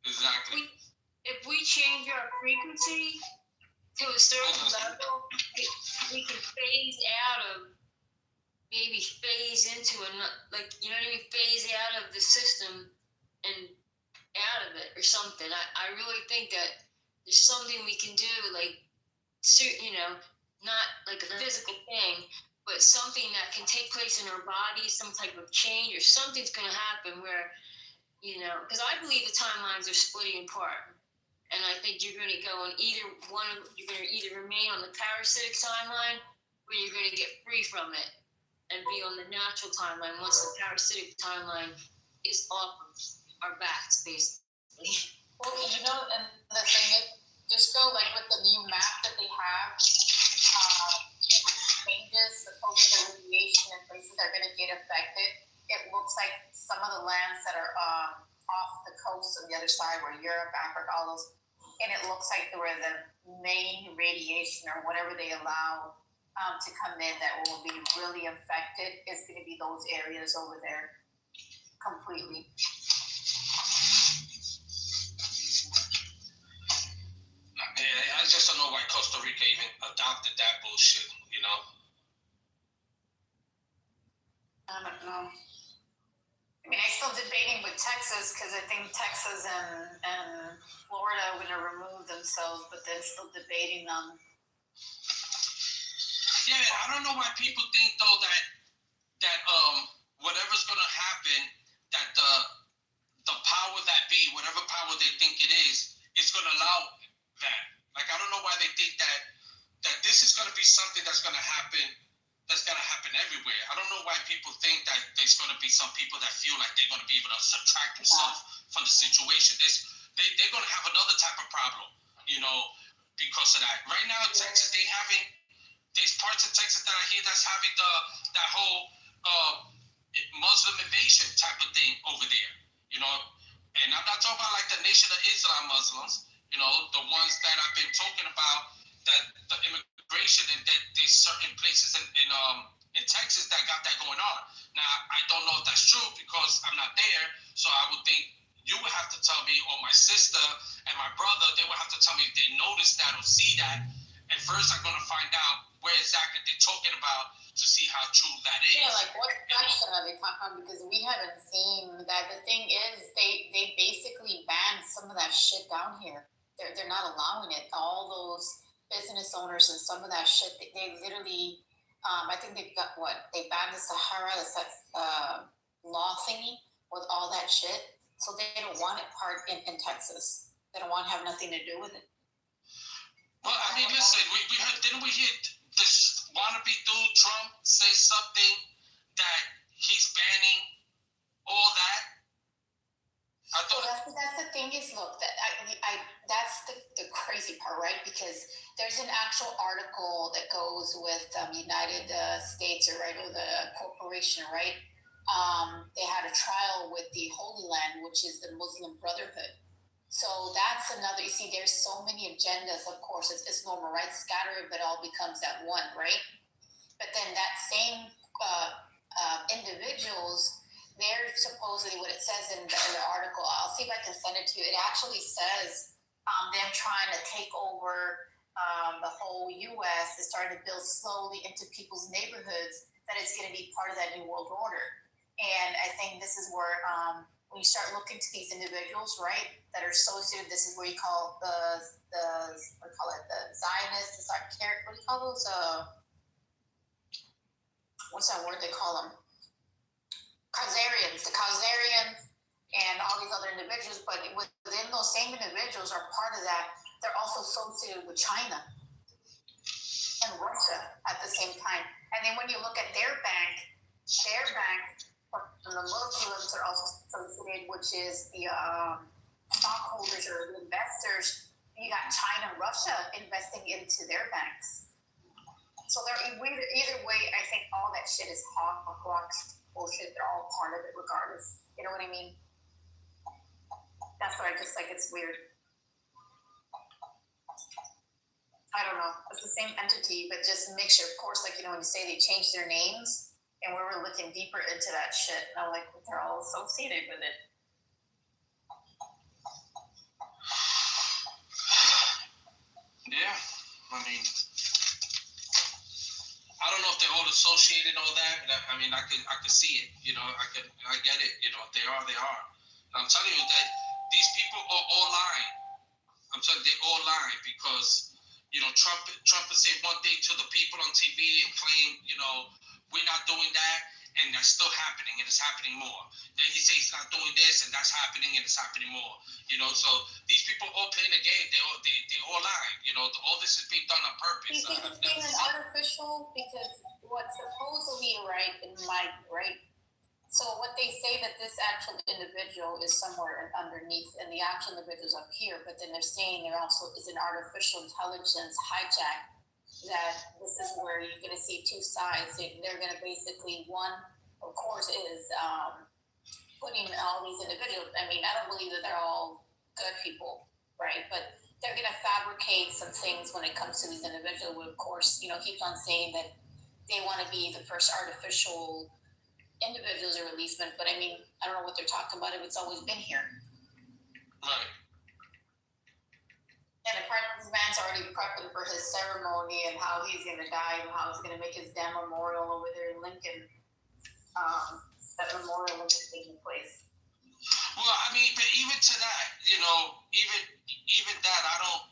Exactly. If we change our frequency to a certain level, we can phase into phase out of the system and out of it or something. I really think that there's something we can do, not like a physical thing, but something that can take place in our body, some type of change or something's going to happen where, because I believe the timelines are splitting apart. And I think you're going to go on you're going to either remain on the parasitic timeline or you're going to get free from it and be on the natural timeline once the parasitic timeline is off of our backs, basically. Well, and the thing is, just go like with the new map that they have, changes, supposed radiation and places that are going to get affected. It looks like some of the lands that are off the coast on the other side, where Europe, Africa, all those, and it looks like where the main radiation or whatever they allow to come in that will be really affected is going to be those areas over there completely. I just don't know why Costa Rica even adopted that bullshit, I don't know. I mean, I'm still debating with Texas because I think Texas and Florida are going to remove themselves, but they're still debating on. Yeah, I don't know why people think though that whatever's going to happen, that the power that be, whatever power they think it is going to allow that. Like, I don't know why they think that this is going to be something that's going to happen everywhere. I don't know why people think that there's going to be some people that feel like they're going to be able to subtract themselves from the situation. They're going to have another type of problem, because of that. Right now in Texas, there's parts of Texas that I hear that's having that whole Muslim invasion type of thing over there, and I'm not talking about like the Nation of Islam Muslims, the ones that I've been talking about, that the immigration, and that there's certain places in Texas that got that going on. Now, I don't know if that's true because I'm not there, so I would think you would have to tell me, or my sister and my brother, they would have to tell me if they notice that or see that. And first, I'm going to find out where exactly they're talking about to see how true that is. Yeah, like what section are they talking about? Because we haven't seen that. The thing is, they basically banned some of that shit down here. They're not allowing it. All those business owners and some of that shit, they literally, I think they've got what? They banned the Sahara, the law thingy with all that shit. So they don't want it part in Texas. They don't want to have nothing to do with it. Well, I mean, listen, we heard, didn't we hear this wannabe dude Trump say something that he's banning all that? I thought. So that's the thing is, look, that that's the crazy part, right? Because there's an actual article that goes with United States, or right, or the corporation, right? They had a trial with the Holy Land, which is the Muslim Brotherhood. So that's another, you see, there's so many agendas, of course, it's normal, right? Scatter, but all becomes that one, right? But then that same individuals, they're supposedly, what it says in the article, I'll see if I can send it to you, it actually says them trying to take over the whole U.S. is starting to build slowly into people's neighborhoods, that it's going to be part of that New World Order. And I think this is where, when you start looking to these individuals, right, that are associated, this is where you call the what do you call it, the Zionists, what do you call those, what's that word they call them? The Khazarians, and all these other individuals, but within those same individuals are part of that, they're also associated with China and Russia at the same time. And then when you look at their bank, and the Muslims are also associated, which is the stockholders or the investors. You got China and Russia investing into their banks. So they're either way, I think all that shit is hogwash bullshit. They're all part of it regardless. You know what I mean? That's what I just like. It's weird. I don't know. It's the same entity, but just a mixture. Of course, like, you know, when you say they changed their names, and we were looking deeper into that shit, and I'm like, they're all associated with it. Yeah, I mean, I don't know if they're all associated and all that. But I mean, I could see it. You know, I get it. You know, if they are, they are. And I'm telling you that these people are all lying. I'm telling you, they're all lying because, you know, Trump is saying one thing to the people on TV and claim, you know, we're not doing that, and that's still happening, and it's happening more. Then he says he's not doing this, and that's happening, and it's happening more. You know, so these people all playing the game. They all lying. You know, all this is being done on purpose. You think it's being artificial because what supposedly right in my right. So what they say that this actual individual is somewhere underneath, and the actual individual is up here, but then they're saying there also is an artificial intelligence hijack. That this is where you're going to see two sides. They're going to basically, one, of course, is putting all these individuals. I mean, I don't believe that they're all good people, right? But they're going to fabricate some things when it comes to these individuals. Of course, you know, keeps on saying that they want to be the first artificial individuals or releasement. But I mean, I don't know what they're talking about if it's always been here. Right. And apparently this man's already prepping for his ceremony and how he's going to die and how he's going to make his damn memorial over there in Lincoln. That memorial is taking place. Well, I mean, but even to that, you know, even that, I don't.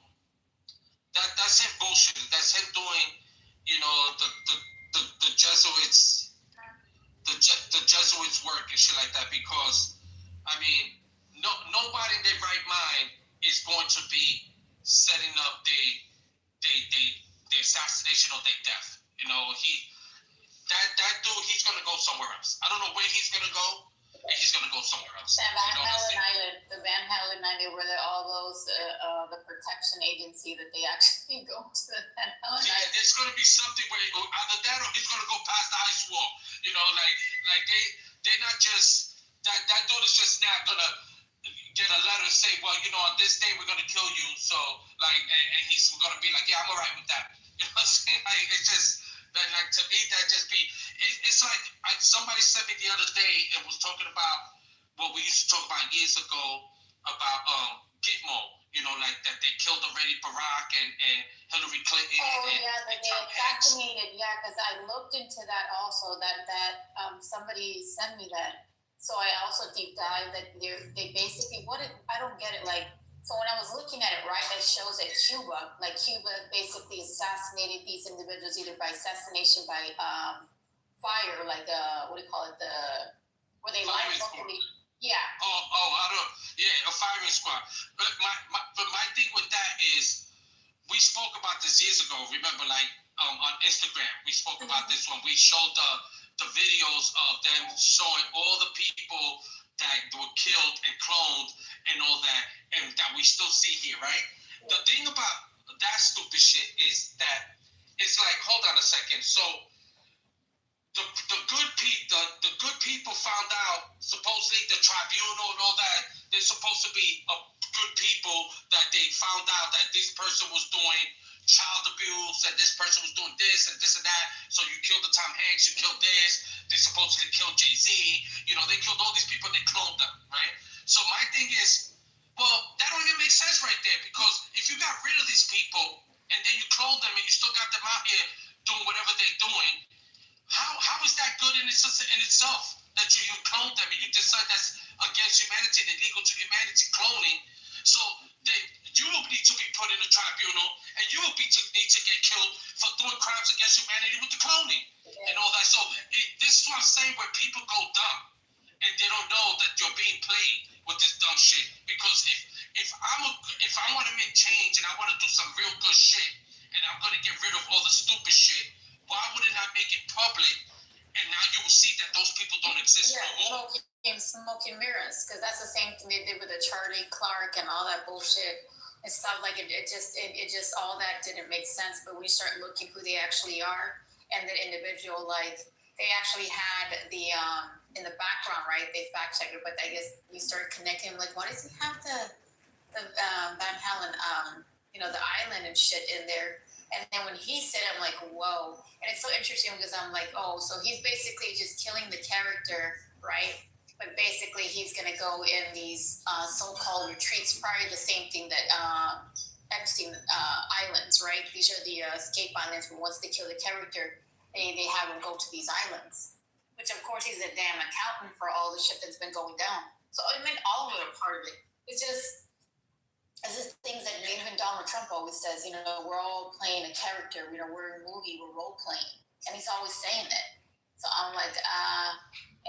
That's him bullshit. That's him doing, you know, the Jesuits, the Jesuits work and shit like that. Because, I mean, nobody in their right mind is going to be setting up the assassination or their death. You know, that dude, he's gonna go somewhere else. I don't know where he's gonna go, and he's gonna go somewhere else. The Van Halen Island, where all those the protection agency that they actually go to the Van Halen Island. Yeah, it's gonna be something where either that or he's gonna go past the ice wall. You know, like they're not just that dude is just not gonna get a letter saying, well, you know, on this day we're gonna kill you. So like, and he's gonna be like, yeah, I'm alright with that. You know what I'm saying? Like, it's just, like to me, that just be, it's like somebody sent me the other day and was talking about what we used to talk about years ago about Gitmo, you know, like that they killed already Barack and Hillary Clinton. Oh and, yeah, and they assassinated. Yeah, because I looked into that also. That somebody sent me that. So I also deep dive that they basically I don't get it. Like, so when I was looking at it, right, that shows that Cuba basically assassinated these individuals either by assassination by fire, like what do you call it, where they light locally. Yeah. I don't. Yeah, a firing squad. But my thing with that is, we spoke about this years ago. Remember, like on Instagram, we spoke about this when we showed the videos of them showing all the people that were killed and cloned and all that, and that we still see here, right? The thing about that stupid shit is that it's like, hold on a second. So the good people found out, supposedly the tribunal and all that, they're supposed to be good people, that they found out that this person was doing child abuse, and this person was doing this and this and that. So you killed the Tom Hanks, you killed this. They supposedly killed Jay-Z. You know, they killed all these people, they cloned them, right? So my thing is, well, that don't even make sense right there, because if you got rid of these people and then you cloned them and you still got them out here doing whatever they're doing, how is that good in itself, that you clone them and you decide that's against humanity, illegal to humanity, cloning? So you will need to be put in a tribunal, and you will need to get killed for doing crimes against humanity with the cloning and all that. So this is what I'm saying, where people go dumb and they don't know that you're being played with this dumb shit. Because if I want to make change and I want to do some real good shit, and I'm going to get rid of all the stupid shit, why wouldn't I make it public? And now you will see that those people don't exist no more. Smoking mirrors, because that's the same thing they did with the Charlie Clark and all that bullshit and stuff. Like it just all that didn't make sense. But when you start looking who they actually are and the individual, like they actually had the in the background, right? They fact checked it, but I guess you start connecting. Like, why does he have the Van Halen, the island and shit in there? And then when he said it, I'm like, whoa. And it's so interesting because I'm like, oh, so he's basically just killing the character, right? But basically he's going to go in these so-called retreats, probably the same thing that Epstein Islands, right? These are the escape islands, but once they kill the character, they have him go to these islands. Which, of course, he's a damn accountant for all the shit that's been going down. So, I mean, all of it are part of it. It's just things that even Donald Trump always says, we're all playing a character, we're in a movie, we're role playing. And he's always saying that. So I'm like,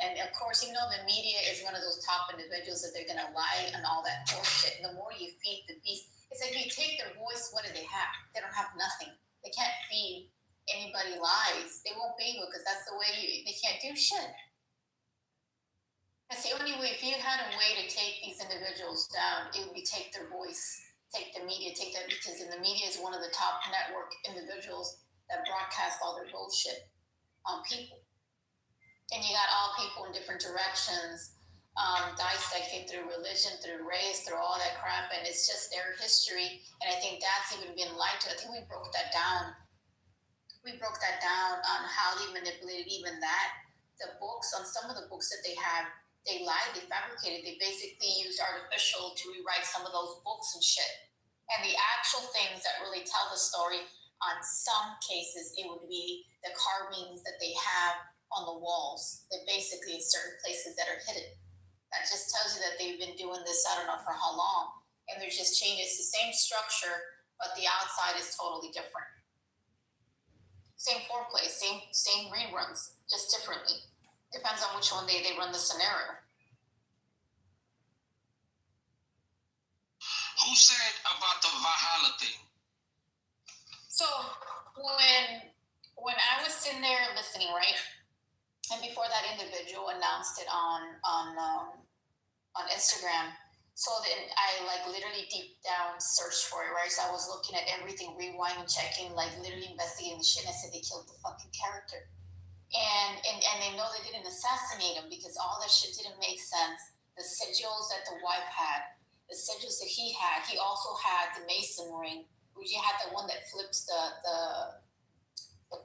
and of course, the media is one of those top individuals that they're going to lie and all that bullshit. And the more you feed the beast, it's like you take their voice, what do they have? They don't have nothing. They can't feed anybody lies. They won't be able, because that's the way they can't do shit. That's the only way. If you had a way to take these individuals down, it would be take their voice, take the media, take that, because the media is one of the top network individuals that broadcast all their bullshit on people. And you got all people in different directions, dissecting through religion, through race, through all that crap, and it's just their history. And I think that's even been lied to. I think we broke that down. We broke that down on how they manipulated even that. The books, on some of the books that they have, they lied, they fabricated, they basically used artificial to rewrite some of those books and shit. And the actual things that really tell the story, on some cases, it would be the carvings that they have on the walls, that basically in certain places that are hidden. That just tells you that they've been doing this, I don't know for how long. And there's just changes, the same structure, but the outside is totally different. Same foreplay, same reruns, just differently. Depends on which one they run the scenario. Who said about the Valhalla thing? So when I was sitting there listening, right, and before that individual announced it on Instagram, so then I literally deep down searched for it, right? So I was looking at everything, rewinding, checking, literally investigating the shit. And I said they killed the fucking character. And they know they didn't assassinate him because all that shit didn't make sense. The sigils that the wife had, the sigils that he had, he also had the Mason ring, which he had the one that flips the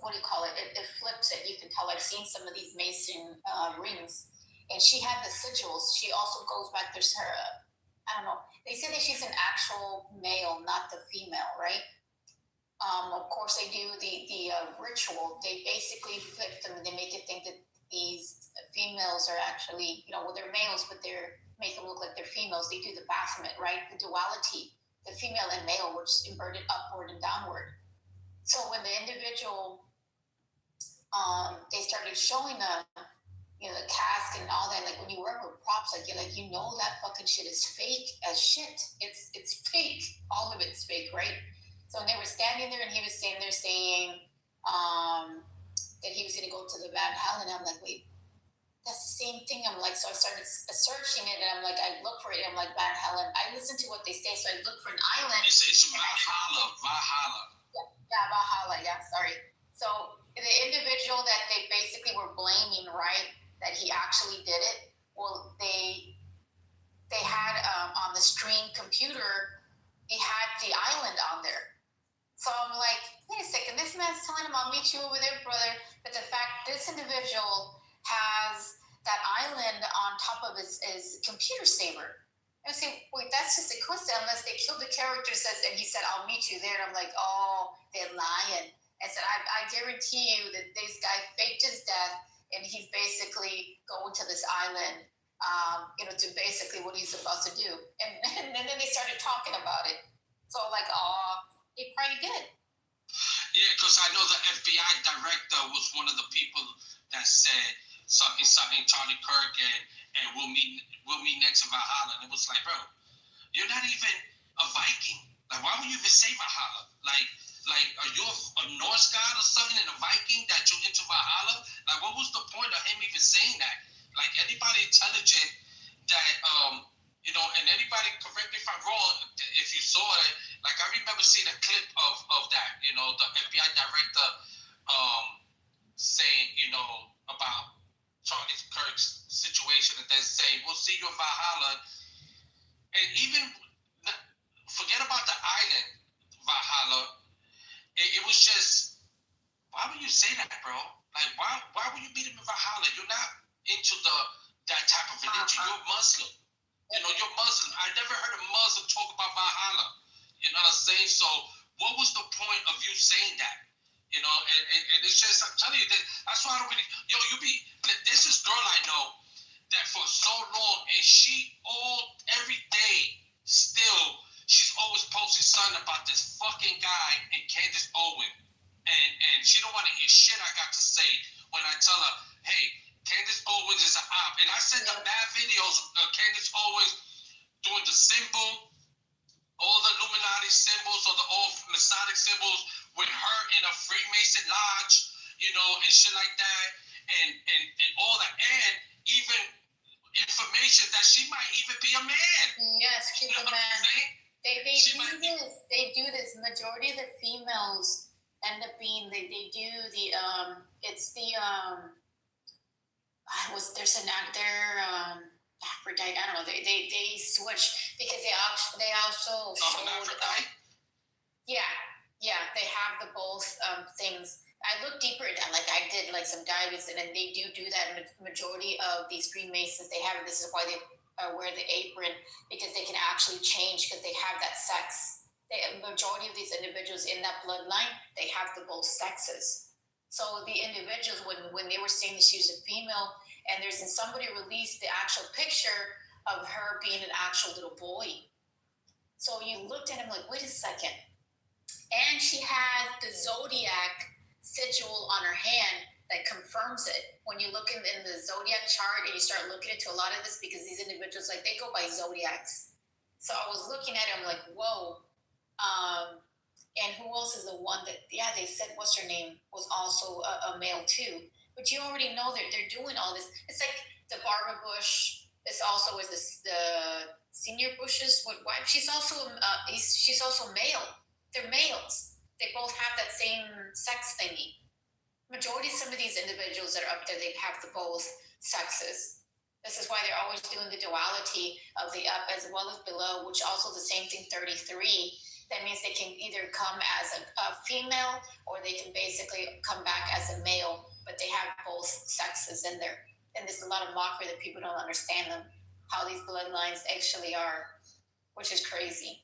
what do you call it? It flips it. You can tell. I've seen some of these Mason rings, and she had the sigils. She also goes back. There's her. I don't know. They say that she's an actual male, not the female, right? Of course, they do the ritual. They basically flip them and they make it think that these females are actually, well, they're males, but they're make them look like they're females. They do the Baphomet, right? The duality, the female and male, which is inverted upward and downward. So when the individual, they started showing them, the cask and all that, like when you work with props, like you're like, that fucking shit is fake as shit. It's fake. All of it's fake, right? So when they were standing there and he was standing there saying that he was going to go to the Van Halen, I'm like, wait, that's the same thing. I'm like, so I started searching it and I'm like, I look for it. I'm like, Van Halen. I listen to what they say, so I look for an island. It's Valhalla. Yeah, Valhalla. Yeah, sorry. So the individual that they basically were blaming, right, that he actually did it. Well, they had on the stream computer, he had the island on there. So I'm like, wait a second, this man's telling him I'll meet you over there, brother. But the fact this individual has that island on top of his computer saver. I say, wait, that's just a coincidence unless they killed the character and he said, I'll meet you there. And I'm like, oh, they're lying. I said, I guarantee you that this guy faked his death and he's basically going to this island, to basically what he's supposed to do. And then they started talking about it. So like, he probably did. Yeah, because I know the FBI director was one of the people that said something, Charlie Kirk, and we'll meet next in Valhalla. And it was like, bro, you're not even a Viking. Like, why would you even say Valhalla? Like, are you a Norse god or something and a Viking that you're into Valhalla? Like, what was the point of him even saying that? Like, anybody intelligent that, and anybody, correct me if I'm wrong, if you saw it, like, I remember seeing a clip of that, the FBI director saying, about Charlie Kirk's situation and then saying, we'll see you in Valhalla. And even, forget about the island, Valhalla. It was just, why would you say that, bro? Like, why would you meet him in Valhalla? You're not into that type of religion. You're Muslim. You're Muslim. I never heard a Muslim talk about Valhalla. You know what I'm saying? So what was the point of you saying that? And it's just, I'm telling you, that's why I don't really, there's this girl I know that for so long, and every day, still, she's always posting something about this fucking guy and Candace Owen. And she don't want to hear shit I got to say when I tell her, hey, Candace Owens is an op. And I sent her mad videos of Candace Owens doing the symbol, all the Illuminati symbols or the old Masonic symbols with her in a Freemason lodge, and shit like that, and all that, and even information that she might even be a man. Yes, she's a man. They do this. Majority of the females end up being they do the there's an actor Aphrodite. I don't know. They switch because they also showed. They have the both things. I looked deeper into that, like I did like some dives, and then they do that. Majority of these Freemasons, they have. This is why they wear the apron, because they can actually change because they have that sex. The majority of these individuals in that bloodline, they have the both sexes. So the individuals, when they were saying that she was a female, and somebody released the actual picture of her being an actual little boy. So you looked at him like, wait a second. And she has the zodiac sigil on her hand that confirms it. When you look in the zodiac chart and you start looking into a lot of this, because these individuals, like, they go by zodiacs. So I was looking at him like, whoa. And who else is the one that, they said, what's her name, was also a male too. But you already know that they're doing all this. It's like the Barbara Bush. This also is the Senior Bush's wife. She's also male. They're males. They both have that same sex thingy. Majority of some of these individuals that are up there, they have the both sexes. This is why they're always doing the duality of the up as well as below, which also the same thing, 33. That means they can either come as a female or they can basically come back as a male, but they have both sexes in there. And there's a lot of mockery that people don't understand them, how these bloodlines actually are, which is crazy.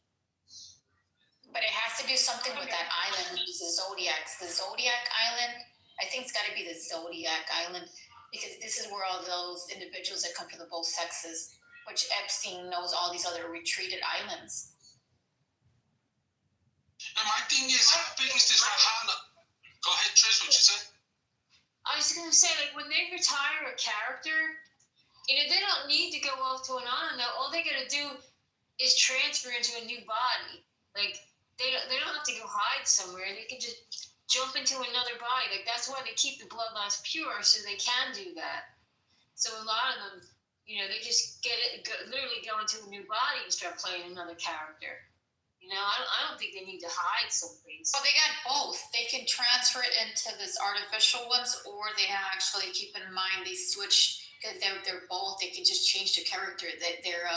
But it has to do something with that island, which is the Zodiac. The Zodiac Island, I think it's got to be the Zodiac Island, because this is where all those individuals that come from the both sexes, which Epstein knows all these other retreated islands. And my thing is, how big is this Ohana? Go ahead, Trish, what you say? I was going to say, like, when they retire a character, you know, they don't need to go off to an island. All they got to do is transfer into a new body. Like, they don't have to go hide somewhere. They can just jump into another body. Like, that's why they keep the bloodlines pure, so they can do that. So a lot of them, you know, they just literally go into a new body and start playing another character. You know, I don't think they need to hide someplace. Well, they got both. They can transfer it into this artificial ones, or they actually keep in mind they switch, because they're both. They can just change the character. They're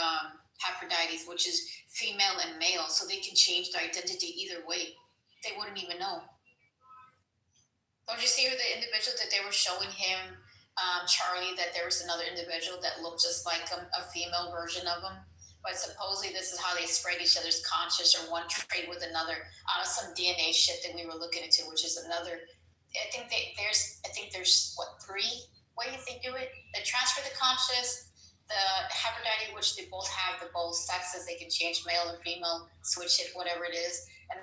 Hermaphrodites, which is female and male, so they can change their identity either way. They wouldn't even know. Don't you see the individual that they were showing him, Charlie, that there was another individual that looked just like a female version of him? But supposedly this is how they spread each other's conscious, or one trade with another out of some DNA shit that we were looking into, which is another. I think there's what, 3 ways they do it. They transfer the conscious, the Hermaphrodite, which they both have the both sexes. They can change male or female, switch it, whatever it is. And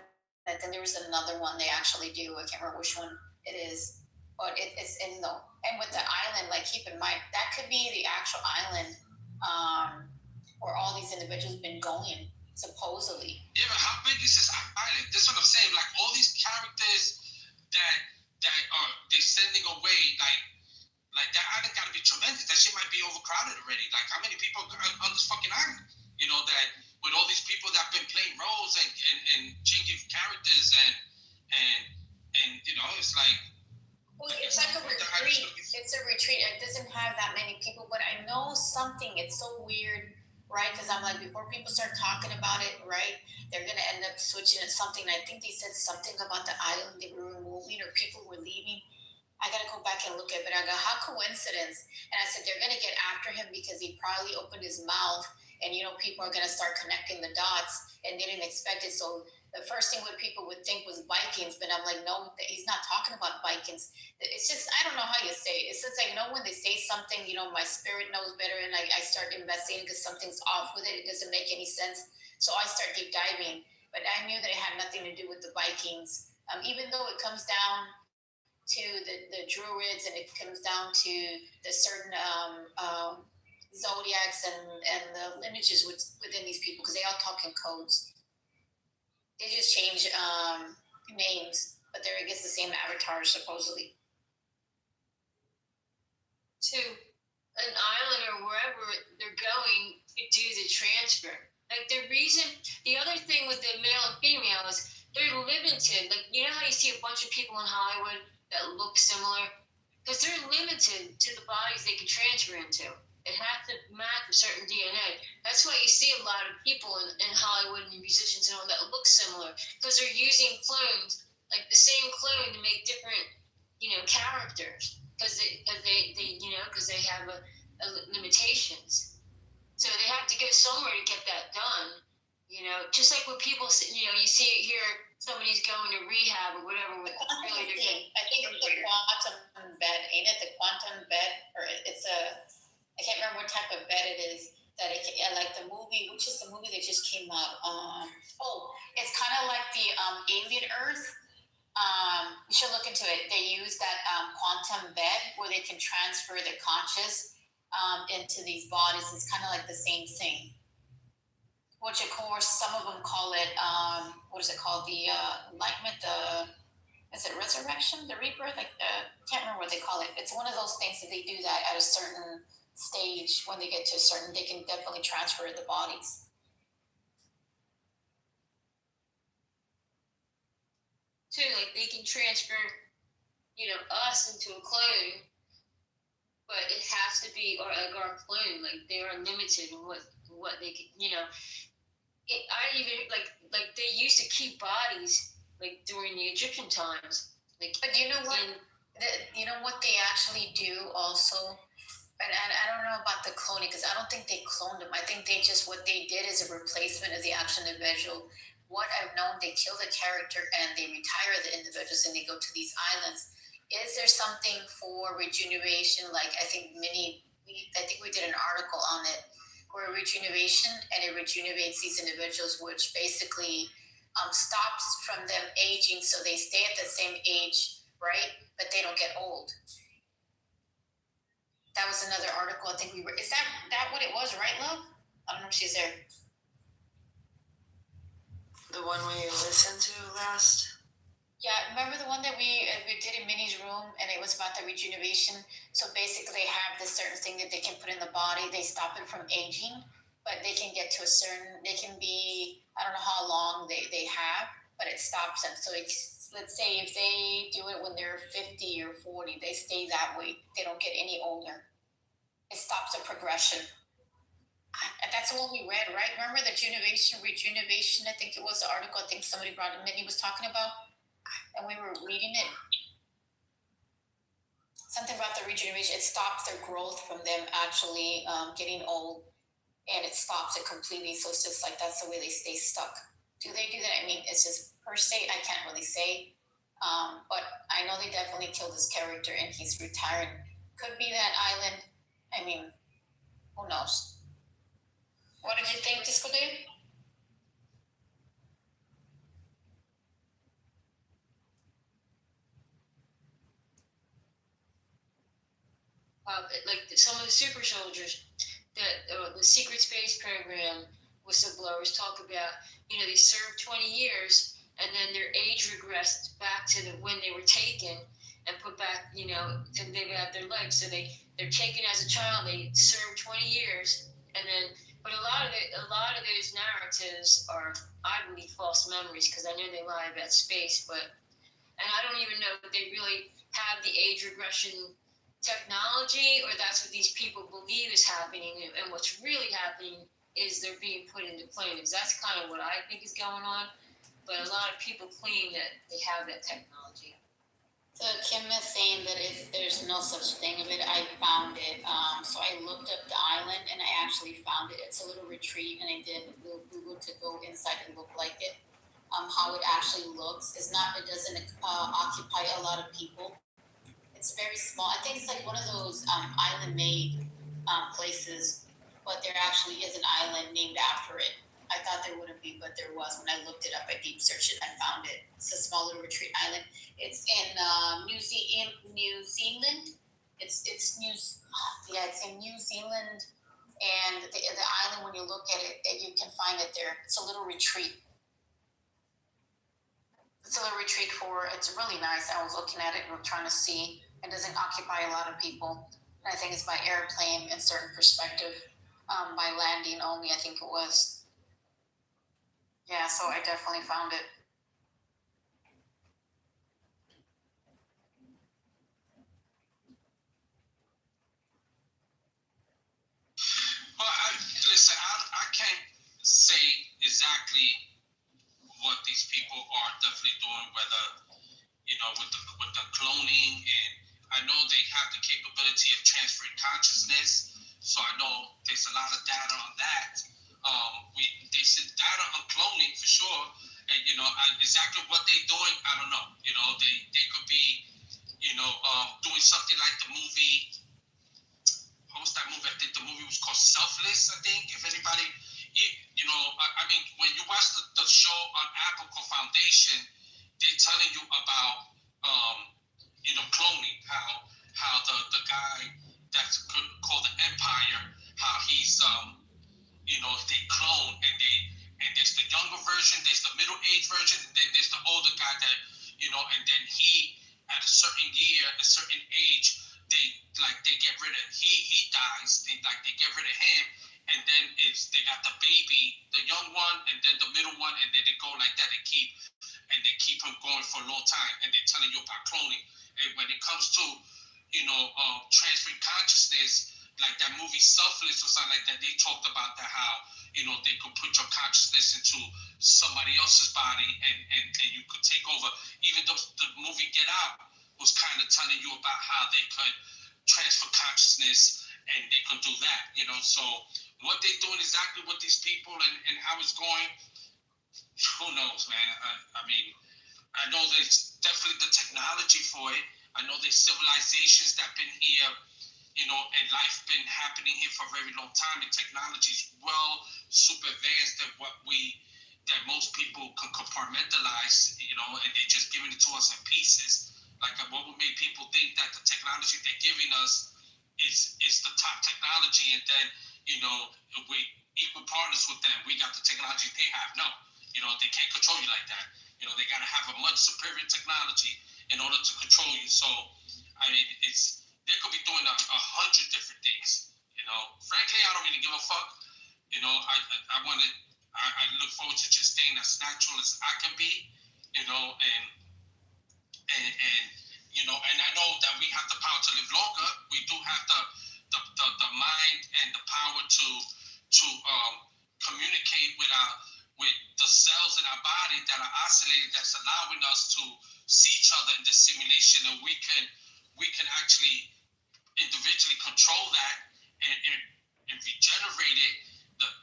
then there was another one they actually do. I can't remember which one it is, but it's in the, and with the island, like, keep in mind that could be the actual island where all these individuals been going, supposedly. Yeah, but how big is this island? That's what I'm saying. Like, all these characters that are they're sending away, like that island got to be tremendous. That shit might be overcrowded already. Like, how many people are on this fucking island? You know, that with all these people that have been playing roles and changing characters and you know, it's like. Well, it's like a retreat. It's a retreat. It doesn't have that many people, but I know something. It's so weird, right? Because I'm like, before people start talking about it, right, they're going to end up switching it something. I think they said something about the island they were removing or people were leaving. I got to go back and look at it. But I go, how coincidence? And I said, they're going to get after him because he probably opened his mouth and, you know, people are going to start connecting the dots and they didn't expect it. So the first thing what people would think was Vikings, but I'm like, no, he's not talking about Vikings. It's just, I don't know how you say it. It's just like, you know, when they say something, you know, my spirit knows better and I start investigating because something's off with it. It doesn't make any sense. So I start deep diving, but I knew that it had nothing to do with the Vikings. Even though it comes down to the Druids and it comes down to the certain zodiacs and the lineages within these people, because they all talk in codes. They just change names, but they're, I guess, the same avatars, supposedly. To an island or wherever they're going to do the transfer. Like, the other thing with the male and female is they're limited. Like, you know how you see a bunch of people in Hollywood that look similar? Because they're limited to the bodies they can transfer into. It has to match a certain DNA. That's why you see a lot of people in Hollywood and musicians and all that look similar, because they're using clones, like the same clone, to make different, you know, characters, because they have limitations. So they have to go somewhere to get that done. You know, just like when people, you know, you see it here, somebody's going to rehab or whatever. I think it's the quantum bed, ain't it? The quantum bed, or it's I can't remember what type of bed it is. That like the movie, which is the movie that just came out. It's kind of like the Alien Earth. You should look into it. They use that quantum bed where they can transfer the conscious into these bodies. It's kind of like the same thing. Which, of course, some of them call it, what is it called? The enlightenment, is it resurrection, the rebirth? I can't remember what they call it. It's one of those things that they do that at a certain stage. When they get to a certain, they can definitely transfer the bodies. Too, like, they can transfer, you know, us into a clone, but it has to be, or like our clone, like, they are limited in what they can, you know. I even like they used to keep bodies like during the Egyptian times. Like, But you know what? in, You know what they actually do also? And I don't know about the cloning because I don't think they cloned them. I think they just, what they did is a replacement of the actual individual. What I've known, they kill the character and they retire the individuals and they go to these islands. Is there something for regeneration? Like I think I think we did an article on it where regeneration, and it regenerates these individuals, which basically stops from them aging, so they stay at the same age, right? But they don't get old. That was another article I think we were. Is that what it was, right, love? I don't know if she's there. The one we listened to last. Yeah, remember the one that we did in Minnie's room, and it was about the regeneration. So basically, they have this certain thing that they can put in the body. They stop it from aging, but they can get to a certain. They can be, I don't know how long they have, but it stops them. So let's say if they do it when they're 50 or 40, they stay that way. They don't get any older. It stops the progression. And that's the one we read, right? Remember the regeneration? I think it was the article. I think somebody brought it. Minnie was talking about, and we were reading it. Something about the regeneration. It stops their growth from them actually getting old, and it stops it completely. So it's just like that's the way they stay stuck. Do they do that? I mean, it's just per se. I can't really say, but I know they definitely killed this character, and he's retired. Could be that island. I mean, who knows? What did you think, Disco Dave? like some of the super soldiers that the secret space program whistleblowers talk about, they served 20 years and then their age regressed back to when they were taken and put back, and they got their legs. So they're taken as a child, they served 20 years, and then, but a lot of those narratives are, I believe, false memories because I know they lie about space, and I don't even know if they really have the age regression technology, or that's what these people believe is happening, and what's really happening is they're being put into planes. That's kind of what I think is going on, but a lot of people claim that they have that technology. So Kim is saying that if there's no such thing of it, I found it. So I looked up the island and I actually found it. It's a little retreat, and I did Google to go inside and look like it. How it actually looks. It's not. It doesn't occupy a lot of people. It's very small. I think it's like one of those island-made places, but there actually is an island named after it. I thought there wouldn't be, but there was. When I looked it up, I deep searched it, I found it. It's a small little retreat island. It's in New Zealand. It's in New Zealand, and the island. When you look at it, you can find it there. It's a little retreat. It's a little retreat it's really nice. I was looking at it and trying to see. It doesn't occupy a lot of people. And I think it's by airplane in certain perspective, by landing only, I think it was. Yeah, so I definitely found it. Well, listen, I can't say exactly what these people are definitely doing, whether, with the cloning, and I know they have the capability of transferring consciousness, so I know there's a lot of data on that. They said data on cloning for sure, and exactly what they're doing, I don't know. They could be, doing something like the movie. What was that movie? I think the movie was called Selfless. I think if anybody, I mean, when you watch the show on Apple Foundation, they're telling you about, cloning, how the guy that's called the Empire, how he's, they clone, and there's the younger version, there's the middle age version, then there's the older guy that, and then he, at a certain year, a certain age, they get rid of, he dies, they get rid of him, and then they got the baby, the young one, and then the middle one, and then they go like that, they keep him going for a long time, and they're telling you about cloning. And when it comes to, transferring consciousness, like that movie Selfless or something like that, they talked about that, how, they could put your consciousness into somebody else's body and you could take over. Even though the movie Get Out was kind of telling you about how they could transfer consciousness and they could do that, So what they're doing exactly with these people and how it's going, who knows, man? I mean, I know there's definitely the technology for it. I know there's civilizations that have been here, and life been happening here for a very long time, and technology is well super advanced than that most people can compartmentalize, and they're just giving it to us in pieces. Like what would make people think that the technology they're giving us is the top technology, and then, we equal partners with them. We got the technology they have. No, they can't control you like that. They got to have a much superior technology in order to control you. So, I mean, they could be doing 100 different things. Frankly, I don't really give a fuck. I look forward to just staying as natural as I can be. And I know that we have the power to live longer. We do have the mind and the power to communicate with the cells in our body that are oscillating, that's allowing us to see each other in this simulation, and we can actually individually control that and regenerate it.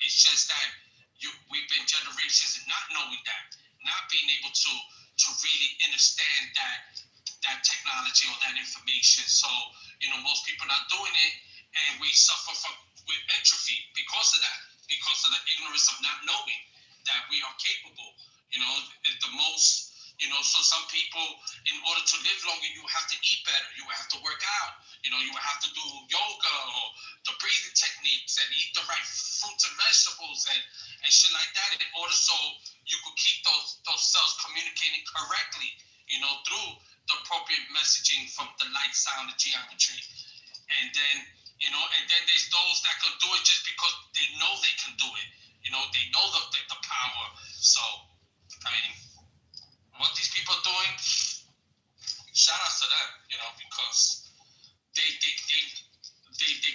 It's just that we've been generations in not knowing that, not being able to really understand that technology or that information. So, most people are not doing it, and we suffer with entropy because of that, because of the ignorance of not knowing that we are capable. The most, so some people, in order to live longer, you have to eat better, you have to work out, you have to do yoga or the breathing techniques and eat the right fruits and vegetables and shit like that in order so you could keep those cells communicating correctly, through the appropriate messaging from the light, sound, and geometry. And then, and then there's those that can do it just because they know they can do it. They know the power. So, I mean, what these people are doing, shout out to them, because they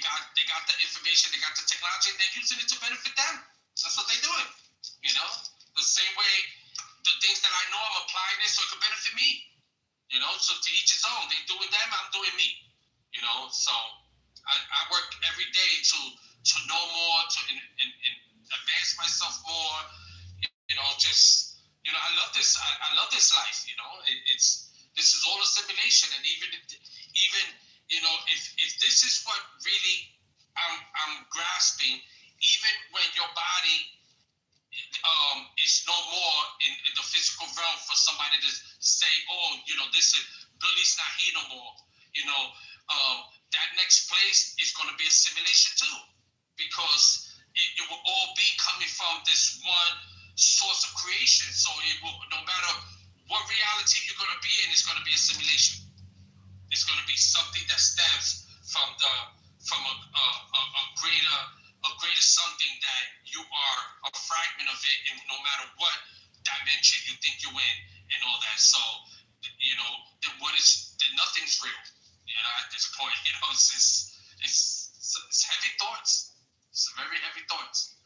got the information, they got the technology, and they're using it to benefit them. That's what they're doing. The same way the things that I know, I'm applying this so it can benefit me. So to each his own. They're doing them, I'm doing me. So I work every day to know more, to advance myself more. I love this. I love this life. This is all a simulation, and even if this is what really I'm grasping, even when your body is no more in the physical realm for somebody to say, oh, this is Billy's not here no more. That next place is going to be a simulation too, because it will all be coming from this one source of creation. So it will, no matter what reality you're going to be in, it's going to be a simulation. It's going to be something that stems from a greater something that you are a fragment of it, and no matter what dimension you think you're in and all that. So, nothing's real. At this point, it's heavy thoughts. It's very heavy thoughts.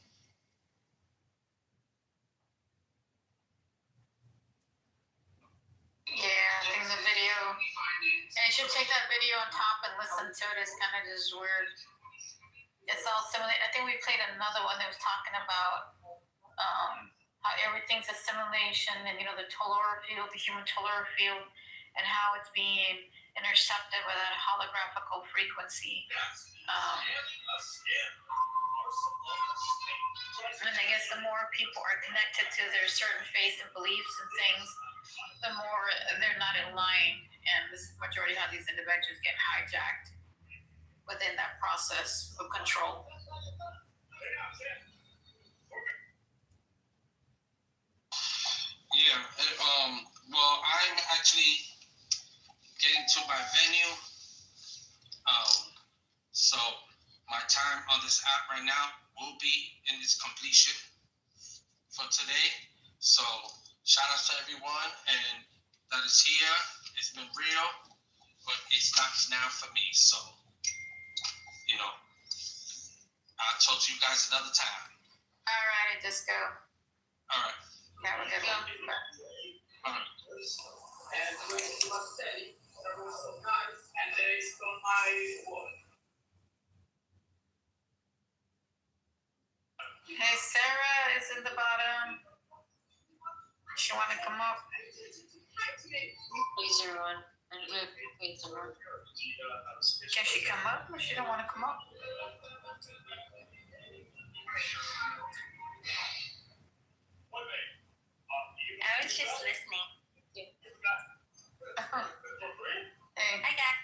Yeah, I think the video, and you should take that video on top and listen to it. It's kind of just weird. It's all similar. I think we played another one that was talking about how everything's a simulation, and the telluric field, the human telluric field, and how it's being intercepted with that holographical frequency. And I guess the more people are connected to their certain faiths and beliefs and things, the more they're not in line, and this majority of how these individuals get hijacked within that process of control. Yeah. Well, I'm actually getting to my venue. So my time on this app right now will be in its completion for today. So shout out to everyone and that is here. It's been real, but it stops now for me. So, I'll talk to you guys another time. All right, just go. All right. Have a good one. Bye. All right. And the way she was steady, that was so nice. And there is on my wall. Hey, Sarah is in the bottom. She want to come up? Please, everyone. I don't know if please, everyone. Can she come up or she don't want to come up? I was just listening. Hey. Hi, Dad.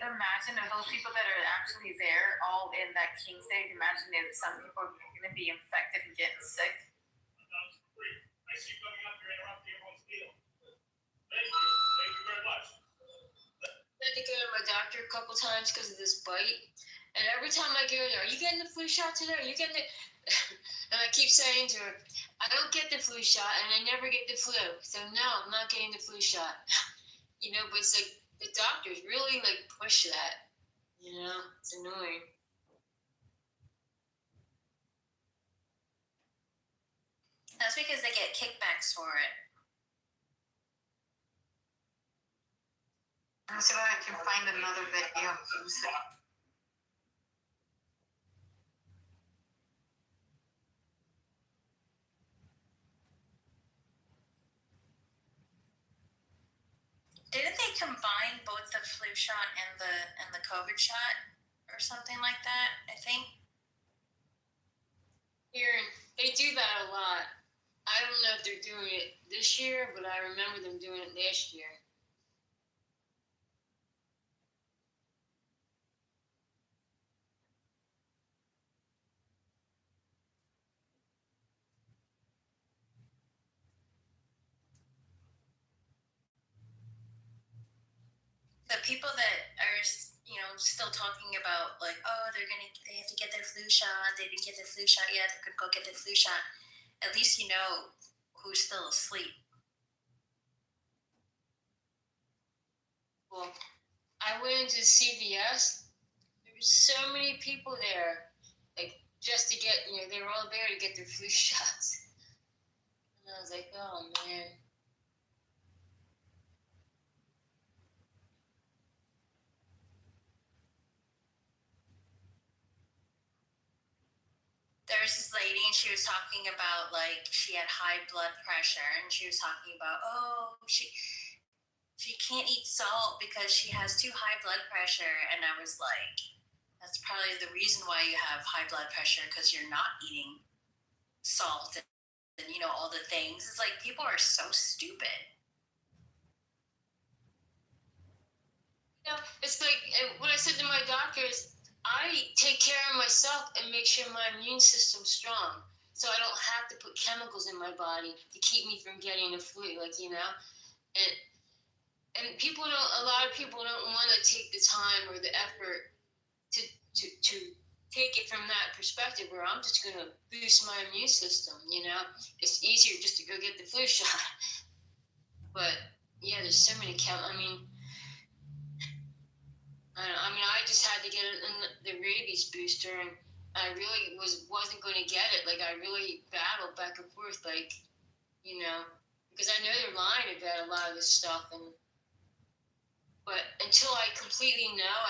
Imagine if those people that are actually there all in that King state, imagine if some people are going to be infected and getting sick. I see you coming up here interrupting everyone's meal. Thank you. Thank you very much. I had to go to my doctor a couple times because of this bite. And every time I go there, are you getting the flu shot today? Are you getting it? And I keep saying to her, I don't get the flu shot and I never get the flu. So no, I'm not getting the flu shot. But it's like the doctors really push that. It's annoying. That's because they get kickbacks for it. Let me see if I can find another video. Didn't they combine both the flu shot and the COVID shot or something like that? I think. Here, they do that a lot. I don't know if they're doing it this year, but I remember them doing it last year. The people that are, still talking about they have to get their flu shot. They didn't get their flu shot yet. They're gonna go get their flu shot. At least you know who's still asleep. Well, I went into CVS. There were so many people there, just to get, they were all there to get their flu shots. And I was like, oh man. There was this lady and she was talking about she had high blood pressure and she was talking about she can't eat salt because she has too high blood pressure, and I was like, that's probably the reason why you have high blood pressure, because you're not eating salt and all the things. It's like people are so stupid. It's like what I said to my doctor is, I take care of myself and make sure my immune system's strong, so I don't have to put chemicals in my body to keep me from getting the flu. And a lot of people don't want to take the time or the effort to take it from that perspective where I'm just going to boost my immune system. It's easier just to go get the flu shot. But yeah, there's so many I just had to get the rabies booster, and I really wasn't going to get it. I really battled back and forth, because I know they're lying about a lot of this stuff, but until I completely know,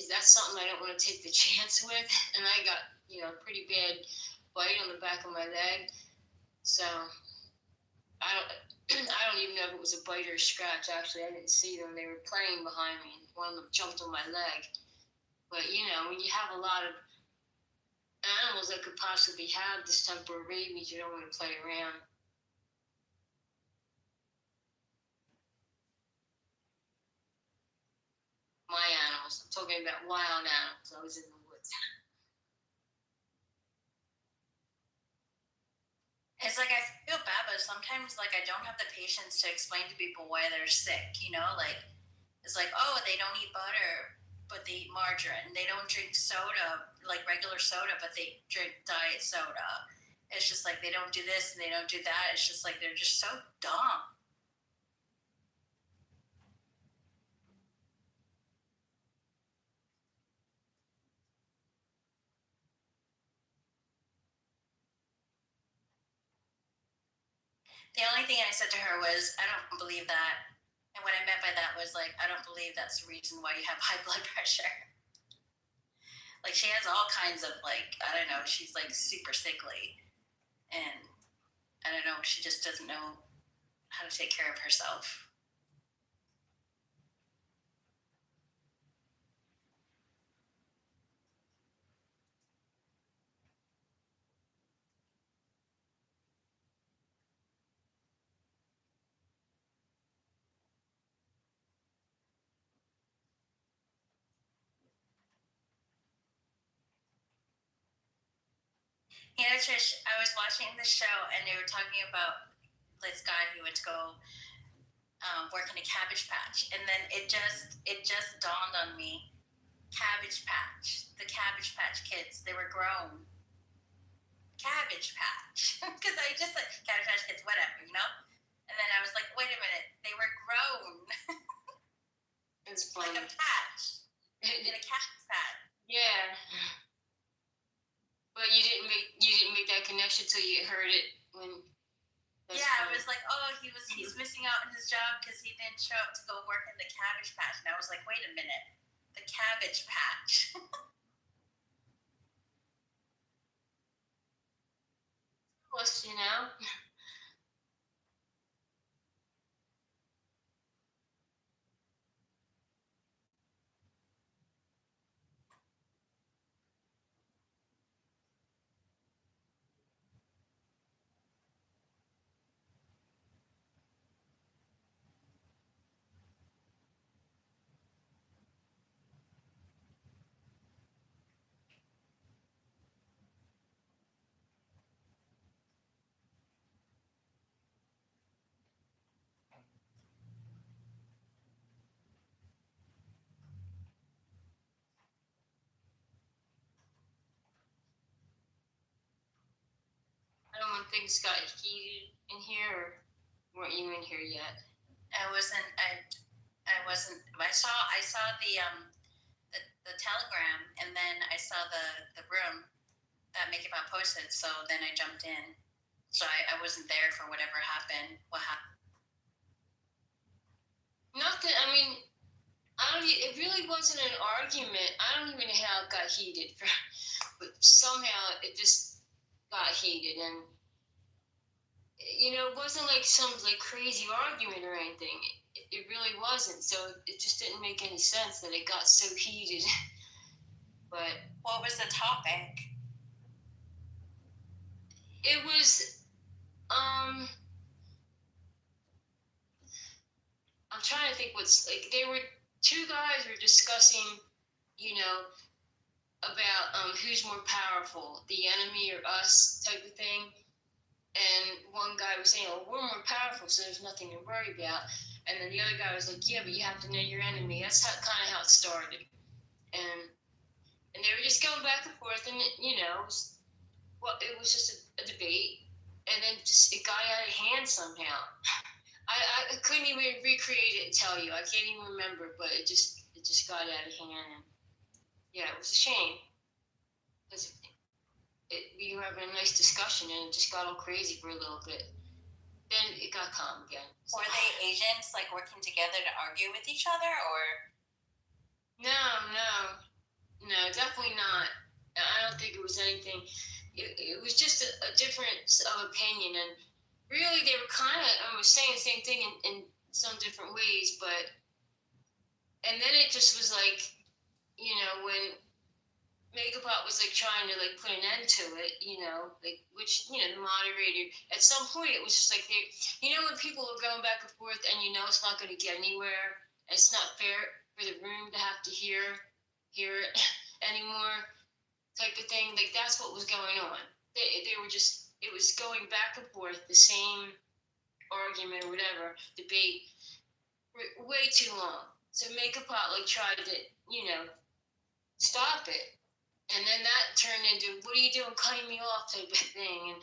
that's something I don't want to take the chance with. And I got pretty bad bite on the back of my leg, so I don't even know if it was a bite or a scratch. Actually, I didn't see them. They were playing behind me, and one of them jumped on my leg. But when you have a lot of animals that could possibly have this type of rabies, you don't want to play around. My animals. I'm talking about wild animals. I was in the woods. It's I feel bad, but sometimes I don't have the patience to explain to people why they're sick. It's they don't eat butter, but they eat margarine. They don't drink soda, regular soda, but they drink diet soda. It's just they don't do this and they don't do that. It's just they're just so dumb. The only thing I said to her was, I don't believe that. And what I meant by that was like, I don't believe that's the reason why you have high blood pressure. Like she has all kinds of like, I don't know, she's like super sickly. And I don't know, she just doesn't know how to take care of herself. You know, Trish, I was watching the show and they were talking about this guy who went to go work in a cabbage patch, and then it just dawned on me, Cabbage Patch, the Cabbage Patch Kids, they were grown. Cabbage Patch, because I just like Cabbage Patch Kids, whatever, you know. And then I was like, wait a minute, they were grown. It's funny. Like a patch in a cabbage patch. Yeah. But you didn't make that connection till you heard it when. Yeah, I was like, oh, he's missing out on his job because he didn't show up to go work in the cabbage patch, and I was like, wait a minute, the cabbage patch. Plus, you know. I don't know when things got heated in here, or weren't you in here yet? I wasn't. I saw the telegram, and then I saw the room that Make It Pop posted. So then I jumped in. So I wasn't there for whatever happened. What happened? Nothing. I mean, it really wasn't an argument. I don't even know how it got heated, but somehow it just got heated, and you know, it wasn't like some like crazy argument or anything. It really wasn't. So it just didn't make any sense that it got so heated. But what was the topic? It was I'm trying to think what's like. They were two guys were discussing, you know, about who's more powerful, the enemy or us, type of thing. And one guy was saying, "Oh, we're more powerful, so there's nothing to worry about." And then the other guy was like, "Yeah, but you have to know your enemy." That's kind of how it started. And they were just going back and forth, and you know, it was just a debate, and then just it got out of hand somehow. I couldn't even recreate it and tell you. I can't even remember, but it just got out of hand, and yeah, it was a shame because we were having a nice discussion, and it just got all crazy for a little bit. Then it got calm again. So. Were they agents like working together to argue with each other, or? No, definitely not. I don't think it was anything. It was just a difference of opinion, and really they were kind of saying the same thing in some different ways, but and then it just was like, you know, when Megapop was like trying to like put an end to it, you know, like which, you know, the moderator at some point it was just like they, you know, when people are going back and forth and you know it's not going to get anywhere, it's not fair for the room to have to hear it anymore, type of thing. Like that's what was going on. They were just, it was going back and forth, the same argument or whatever, debate, way too long. So Megapop like tried to, you know, stop it. And then that turned into, "What are you doing, cutting me off," type of thing. And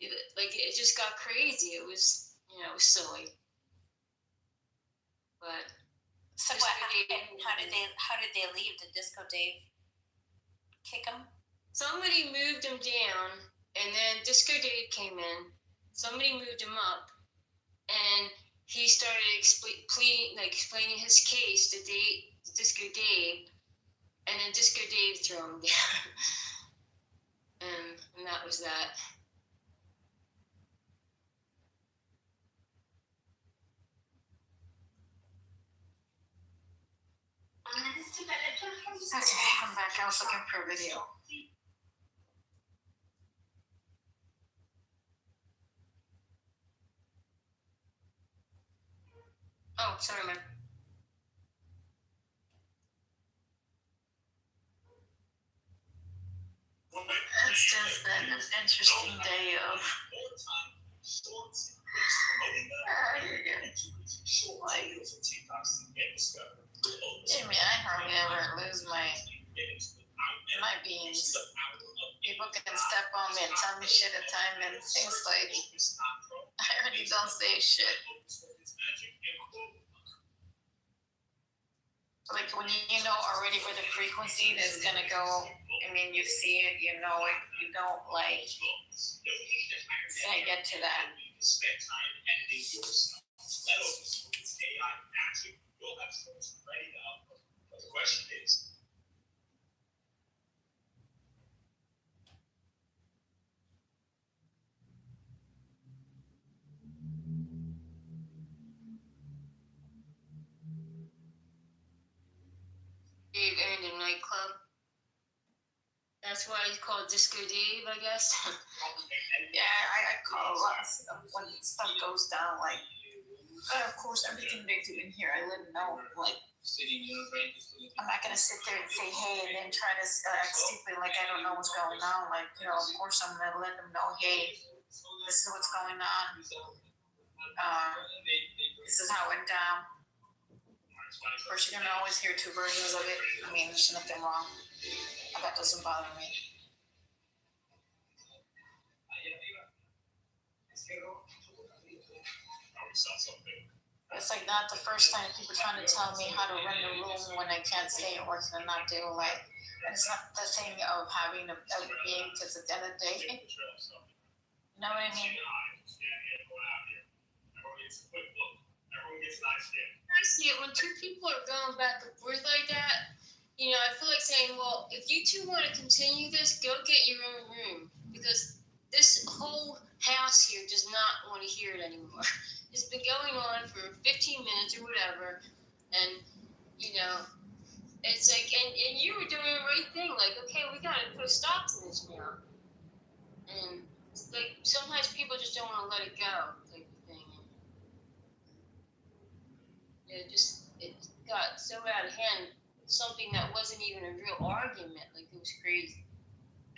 it just got crazy. It was, you know, it was silly. But so what happened? How did they leave? Did Disco Dave kick him? Somebody moved him down, and then Disco Dave came in. Somebody moved him up, and he started explaining his case to Disco Dave, and then Disco Dave threw him down, and that was that. Okay, I'm back. I was looking for a video. Oh, sorry, man. It's just been an interesting day of like, I mean, I hardly ever lose my beans. People can step on me and tell me shit at time, and things like I already don't say shit. Like when you know already where the frequency is gonna go. I mean, you see it, you know it. You don't like say get to that. The question is, Dave owned a nightclub. That's why he's called Disco Dave, I guess. Yeah, I call a lot of stuff when stuff goes down. Like, of course, everything they do in here, I let them know. Like, I'm not gonna sit there and say, hey, and then try to act stupid like I don't know what's going on. Like, you know, of course, I'm gonna let them know, hey, this is what's going on. This is how it went down. Of course, you're gonna always hear two versions of it. I mean, there's nothing wrong. That doesn't bother me. It's like not the first time people trying to tell me how to run the room when I can't say it works and not do. Like, it's not the thing of having a being, because at the end of the day, you know what I mean? I see it when two people are going back and forth like that. You know, I feel like saying, well, if you two want to continue this, go get your own room, because this whole house here does not want to hear it anymore. It's been going on for 15 minutes or whatever, and you know, it's like, and you were doing the right thing. Like, okay, we got to put a stop to this now. And it's like sometimes people just don't want to let it go, type of thing. And it got so out of hand. Something that wasn't even a real argument. Like, it was crazy.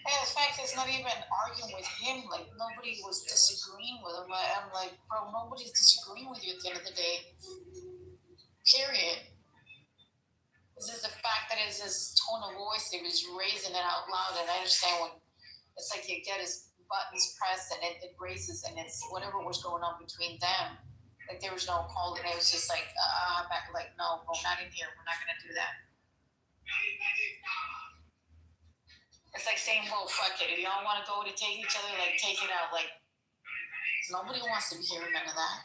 And the fact is, not even arguing with him. Like, nobody was disagreeing with him. I'm like, bro, nobody's disagreeing with you at the end of the day. Period. This is the fact that it's his tone of voice. He was raising it out loud, and I understand when it's like you get his buttons pressed and it raises, and it's whatever was going on between them. Like, there was no call, and it was just like, back, like, no, bro, not in here. We're not gonna do that. It's like saying, well, fuck it. If y'all want to go to take each other, like, take it out. Like, nobody wants to be hearing none of that.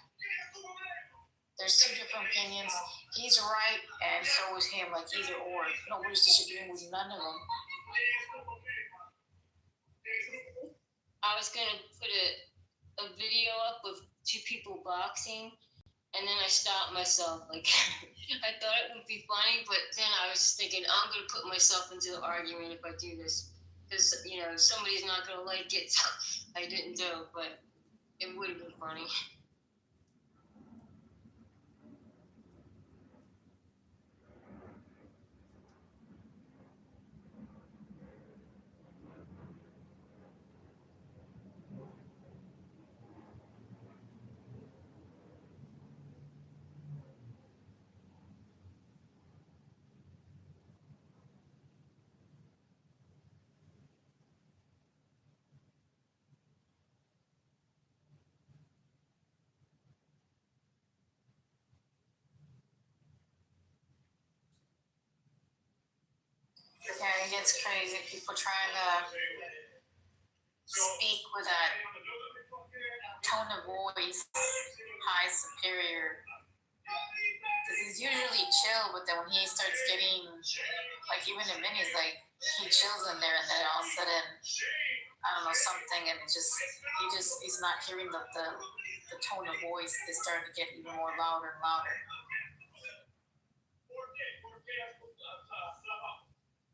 There's two different opinions. He's right, and so is him. Like, either or. Nobody's disagreeing with none of them. I was going to put a video up of two people boxing, and then I stopped myself. Like, I thought it would be funny, but then I was just thinking, I'm going to put myself into the argument if I do this. Because, you know, somebody's not going to like it, so I didn't do it, but it would have been funny. Yeah, it gets crazy. People trying to speak with that tone of voice, high superior. Because he's usually chill, but then when he starts getting, like even in minis, like he chills in there, and then all of a sudden, I don't know, something, and he's not hearing the tone of voice. They start to get even more louder and louder.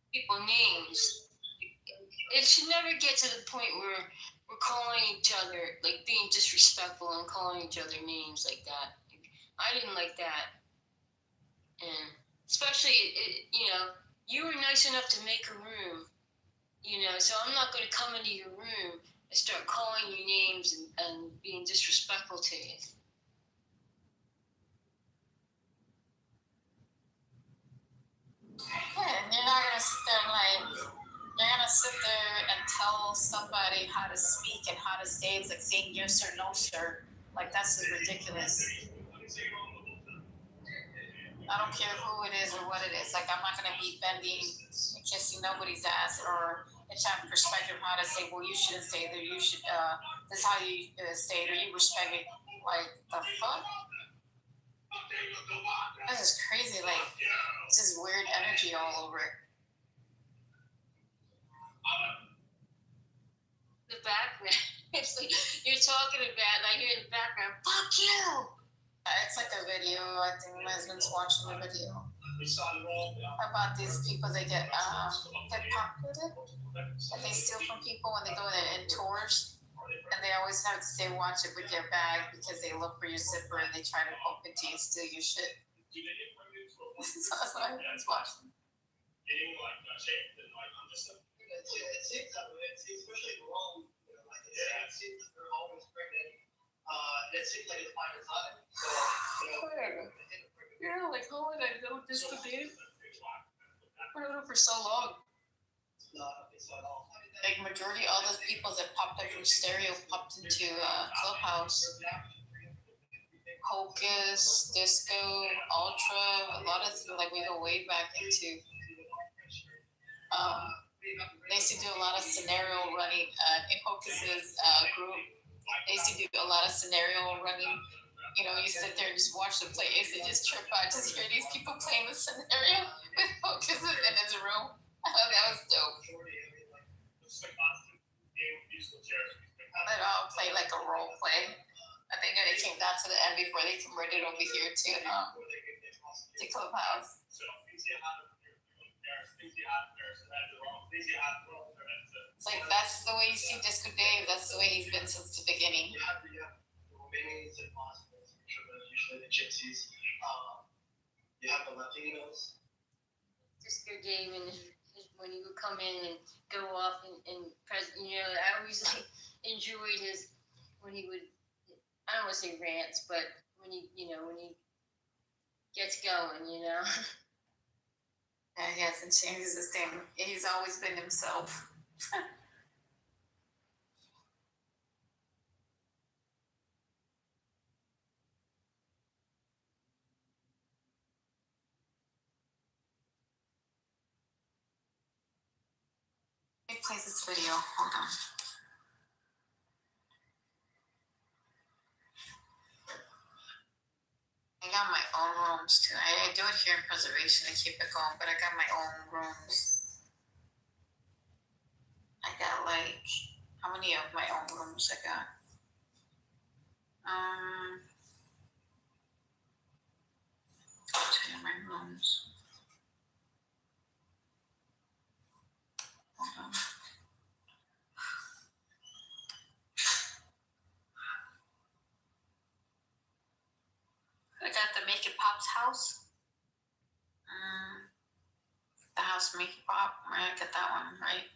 People names. It should never get to the point where we're calling each other, like being disrespectful and calling each other names like that. I didn't like that. And especially, you were nice enough to make a room, so I'm not going to come into your room and start calling you names and being disrespectful to you. Yeah, and you're not gonna sit there and tell somebody how to speak and how to say it's like saying yes or no, sir. Like that's just ridiculous. I don't care who it is or what it is. Like I'm not gonna be bending and kissing nobody's ass or trying to perspective how to say, well, you shouldn't say that. You should. This is how you say it, or you respect it. Like the fuck. This is crazy. Like this is weird energy all over it. The background. It's like you're talking about, and I hear in the background, "Fuck you." It's like a video. I think my husband's watching the video about these people that get pickpocketed, and they steal from people when they go in tours, and they always have to say, "Watch it with your bag," because they look for your zipper and they try to open it to you, steal your shit. So that's what I was watching. It seems that way. It seems especially wrong. Like it seems that they're always pregnant. It seems like it's by design. So, Yeah, like how would I know this would be? I've known it for so long. Like majority all those people that popped up from stereo popped into Clubhouse. Hocus, Disco, Ultra, a lot of like we go way back into. They used to do a lot of scenario running in Hocus's group. They used to do a lot of scenario running. You sit there and just watch them play. I used to just trip out, just hear these people playing the scenario with Hocus in his room. That was dope. They'd all play like a role play. I think they came down to the end before they converted over here to Clubhouse. It's like that's the way you see Disco Dave. That's the way he's been since the beginning. You have the Romanians and Bosnians, usually the Gypsies. You have the Latinos. Disco Dave, and when he would come in and go off and I always enjoyed his when he would. I don't want to say rants, but when he gets going, Yeah, he hasn't changed his thing. He's always been himself. Let me play this video. Hold on. I got my own rooms too. I do it here in preservation to keep it going, but I got my own rooms. I got like, how many of my own rooms I got? Two of my rooms. Hold on. I got the Make It Pop's house. The house Make It Pop. I got that one, right?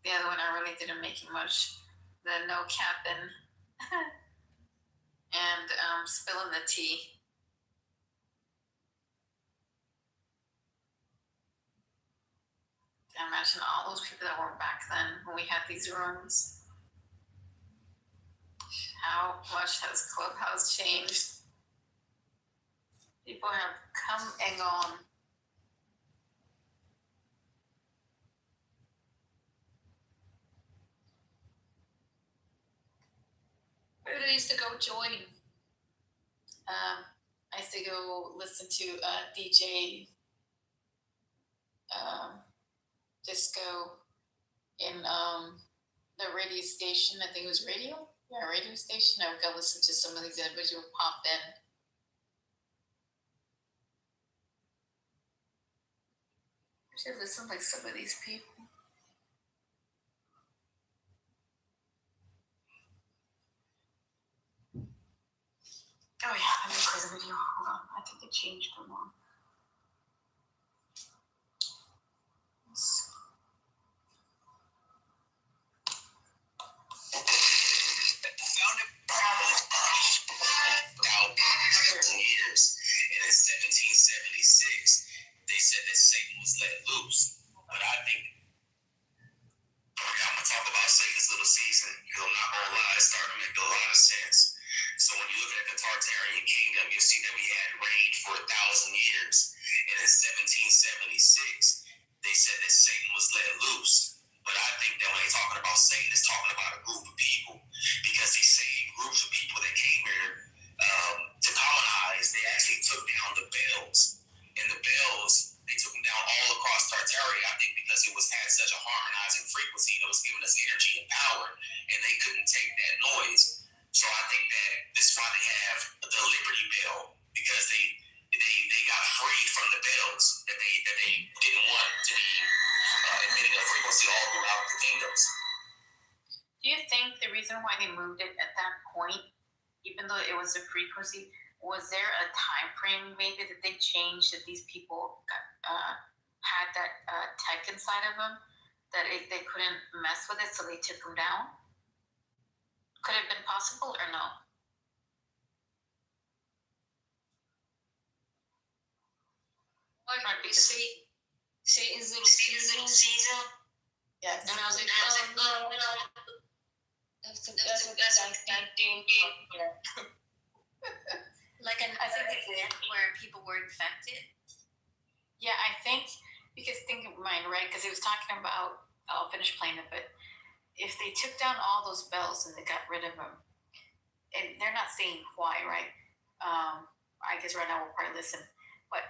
The other one I really didn't make it much. The No Capping and Spilling the Tea. Imagine all those people that were back then when we had these rooms. How much has Clubhouse changed? People have come and gone. Where did I used to go join? I used to go listen to DJ disco in the radio station. I think it was radio. Yeah, radio station. I would go listen to some of these individuals pop in. I should listen like some of these people. Oh yeah, let me play the video. Hold on, I think they changed them on. Founded now 15 years, and in 1776 they said that Satan was let loose. But I think I'm gonna talk about Satan's little season because I'm not gonna lie, it's starting to make a lot of sense. So when you look at the Tartarian kingdom, you see that we had reigned for 1,000 years, and in 1776 they said that Satan was let loose. But I think that when they're talking about Satan, it's talking about a group of people, because these same groups of people that came here to colonize, they actually took down the bells. And the bells, they took them down all across Tartaria, I think because it was had such a harmonizing frequency that was giving us energy and power, and they couldn't take that noise. So I think that this is why they have the Liberty Bell, because they got free from the bells that they didn't want to be emitting a frequency all throughout the kingdoms. Do you think the reason why they moved it at that point, even though it was a frequency, was there a time frame maybe that they changed, that these people had that tech inside of them, that they couldn't mess with it, so they took them down? Could it have been possible or no? Like, Satan's little season. Yeah. And I was like, no. That's Like I think event where people were infected. Yeah, I think, because think of mine, right? Because he was talking about, I'll finish playing it, but if they took down all those bells and they got rid of them, and they're not saying why, right? I guess right now we'll probably listen, but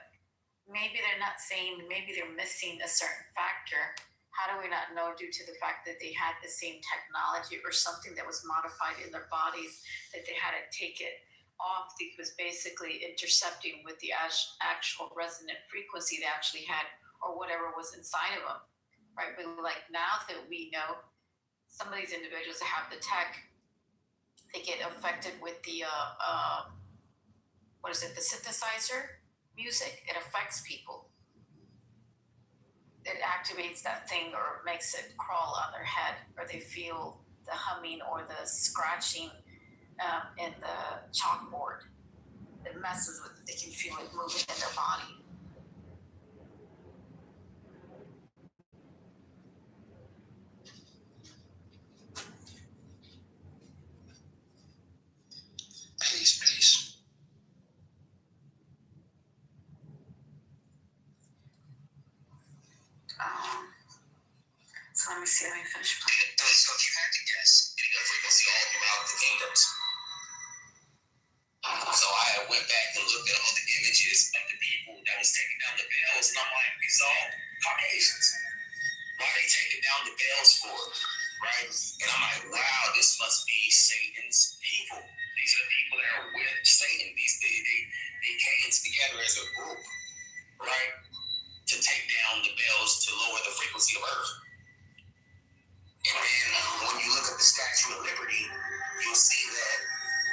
maybe they're not saying, maybe they're missing a certain factor. How do we not know, due to the fact that they had the same technology or something that was modified in their bodies, that they had to take it off? It was basically intercepting with the actual resonant frequency they actually had, or whatever was inside of them, right? But like now that we know, some of these individuals that have the tech, they get affected with the the synthesizer music. It affects people. It activates that thing or makes it crawl on their head, or they feel the humming or the scratching in the chalkboard. It messes with it. They can feel it moving in their body. Peace. So let me see. Let me finish playing. So if you had to guess, getting a frequency all throughout the kingdoms. So I went back and looked at all the images of the people that was taking down the bells, and I'm like, it's all Caucasians. Why are they taking down the bells for? Right? And I'm like, wow, this must be Satan's people. These are the people that are with Satan. They came together as a group, right, to take down the bells to lower the frequency of Earth. And then when you look at the Statue of Liberty, you'll see that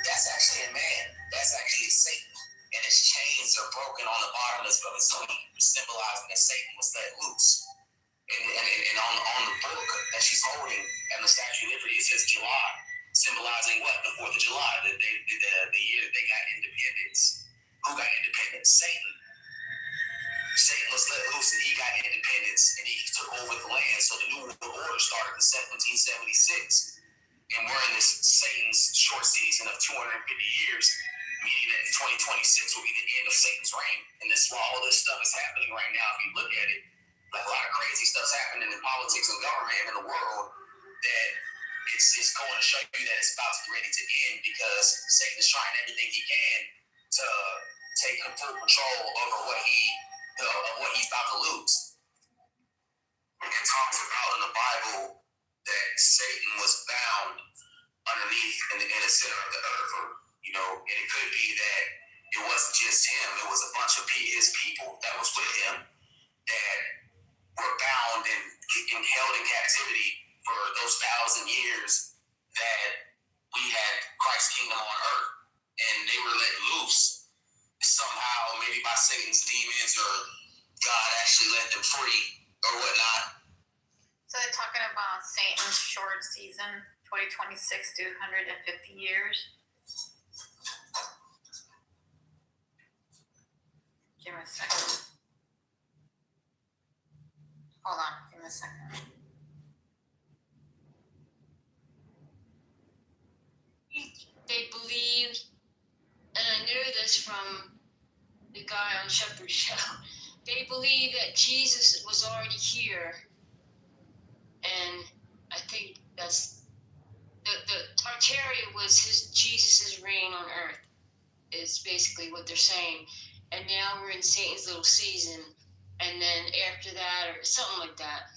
that's actually a man. That's actually Satan. And his chains are broken on the bottom of his sleeve, symbolizing that Satan was let loose. And on the book that she's holding and the Statue of Liberty, it says July, symbolizing what? The 4th of July, the year that they got independence. Who got independence? Satan. Satan was let loose and he got independence and he took over the land. So the New World Order started in 1776. And we're in this Satan's short season of 250 years, meaning that 2026 will be the end of Satan's reign. And this is why all this stuff is happening right now. If you look at it, like a lot of crazy stuff's happening in politics and government and in the world, that it's going to show you that it's about to get ready to end because Satan is trying everything he can to take full control over what he's about to lose. It talks about in the Bible that Satan was bound underneath in the center of the earth, or and it could be that it wasn't just him; it was a bunch of his people that was with him that were bound and held in captivity for those 1,000 years that we had Christ's kingdom on earth, and they were let loose somehow, maybe by Satan's demons, or God actually let them free or whatnot. So they're talking about Satan's short season, 2026 to 150 years. Give me a second. Hold on, give me a second. They believe, and I know this from the guy on Shepherd's Show, they believe that Jesus was already here, and I think that's the Tartaria was Jesus's reign on earth, is basically what they're saying. And now we're in Satan's little season, and then after that, or something like that.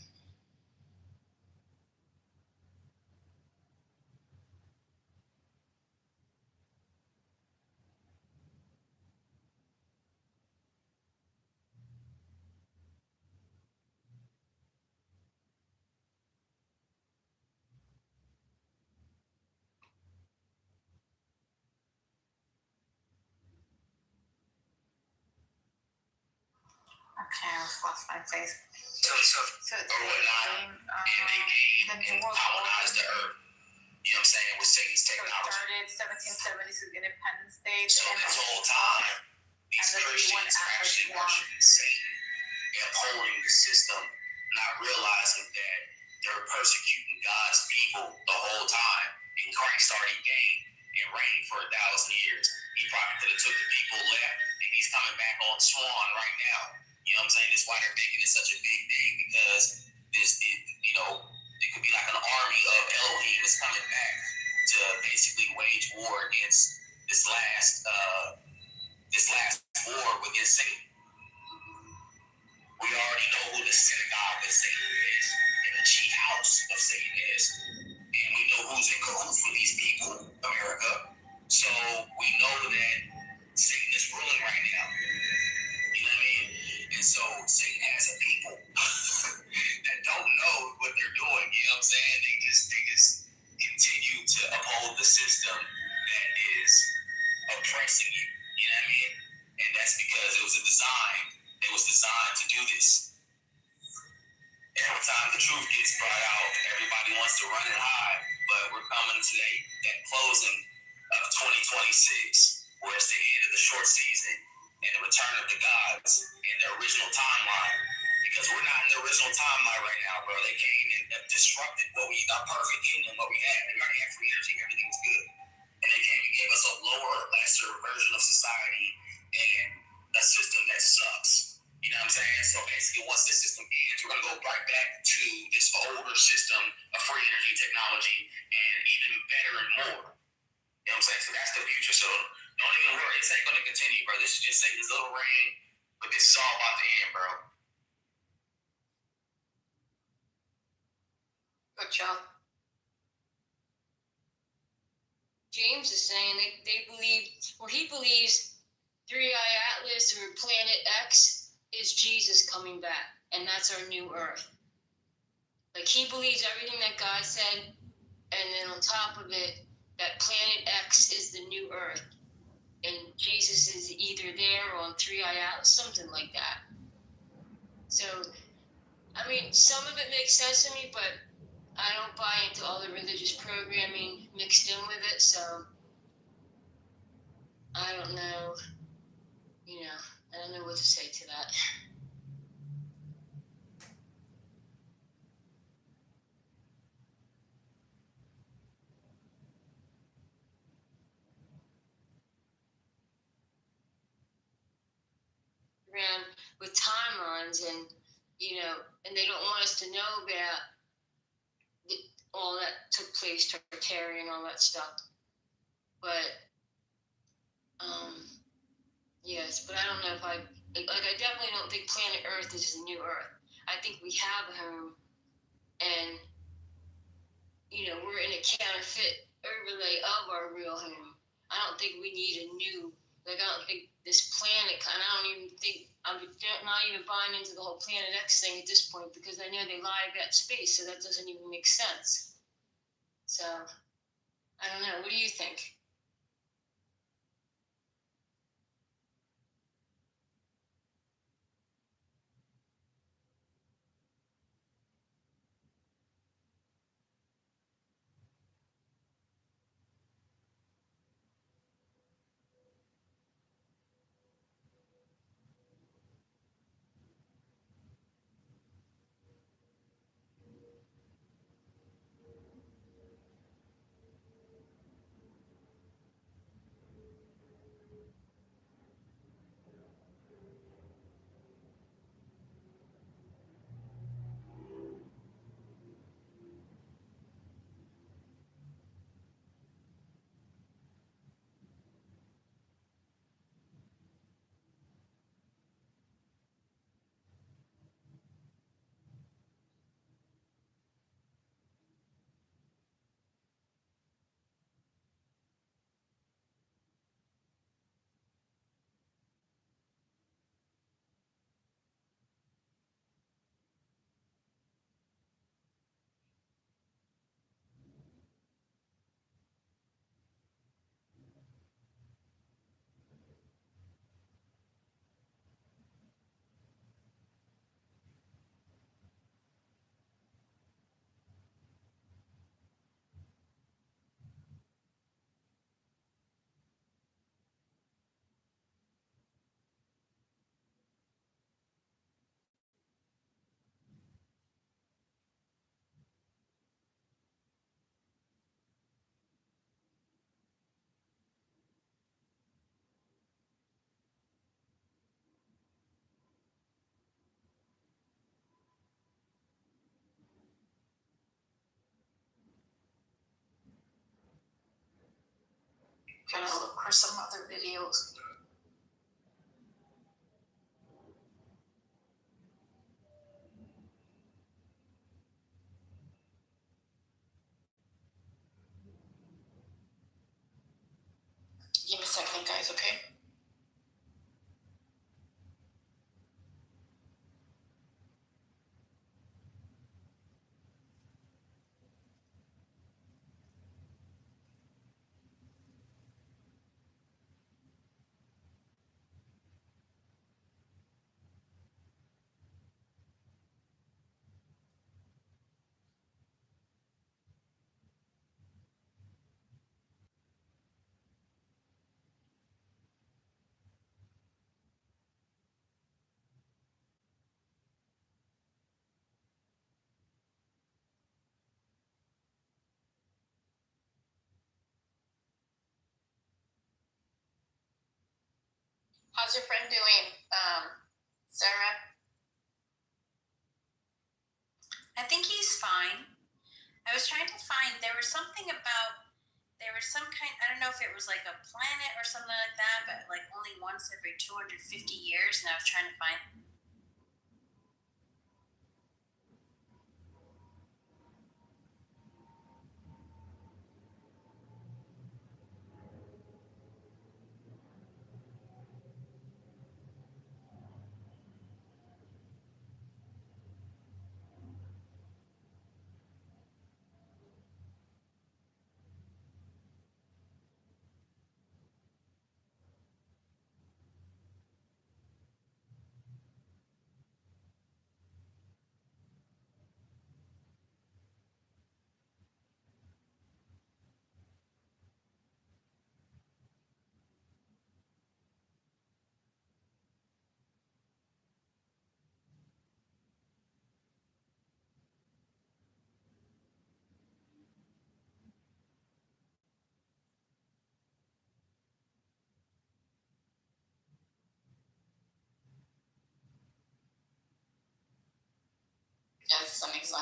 Okay, I just lost my place. So So it's or whatnot, and they came and colonized the earth. You know what I'm saying? With Satan's So it technology. started 1770s with Independence Day. So this whole time, these Christians are actually worshiping Satan and upholding the system, not realizing that they're persecuting God's people the whole time. And Christ already gained and reigned for 1,000 years. He probably could have took the people left, and he's coming back on Swan right now. You know what I'm saying? That's why they're making it such a big day, because it could be like an army of Elohim is coming back to basically wage war against this last war against Satan. We already know who the synagogue of Satan is and the chief house of Satan is, and we know who's in cahoots with these people, America. So we know that Satan is ruling right now. You know what I mean? And so Satan has a people that don't know what they're doing. You know what I'm saying? They just continue to uphold the system that is oppressing you. You know what I mean? And that's because it was designed to do this. Every time the truth gets brought out, everybody wants to run and hide. But we're coming to that closing of 2026, where it's the end of the short season and the return of the gods in the original timeline. Because we're not in the original timeline right now, bro. They came and disrupted what we got, perfect kingdom, what we had. We already had free energy, everything was good. And they came and gave us a lower, lesser version of society and a system that sucks. You know what I'm saying? So basically, once this system ends, we're going to go right back to this older system of free energy technology, and even better and more. You know what I'm saying? So that's the future. So don't even worry. This ain't going to continue, bro. This is just Satan's little reign, but this is all about to end, bro. Good job. James is saying they believe, or he believes, 3i Atlas or Planet X is Jesus coming back, and that's our new Earth. Like, he believes everything that God said, and then on top of it, that Planet X is the new Earth, and Jesus is either there or on 3i Atlas, something like that. So, I mean, some of it makes sense to me, but I don't buy into all the religious programming mixed in with it, so I don't know, I don't know what to say to that. Around with timelines, and and they don't want us to know about all that took place, Tartaria and all that stuff. But yes, but I don't know if I definitely don't think planet Earth is a new Earth. I think we have a home, and we're in a counterfeit overlay of our real home. I don't think we need a new. I don't think this planet. I don't even think I'm not even buying into the whole Planet X thing at this point, because I know they lie about space, so that doesn't even make sense. So I don't know. What do you think? Gonna look for some other videos. Give me a second, guys, okay? How's your friend doing, Sarah? I think he's fine. I was trying to find, there was some kind, I don't know if it was like a planet or something like that, but like only once every 250 years, and I was trying to find.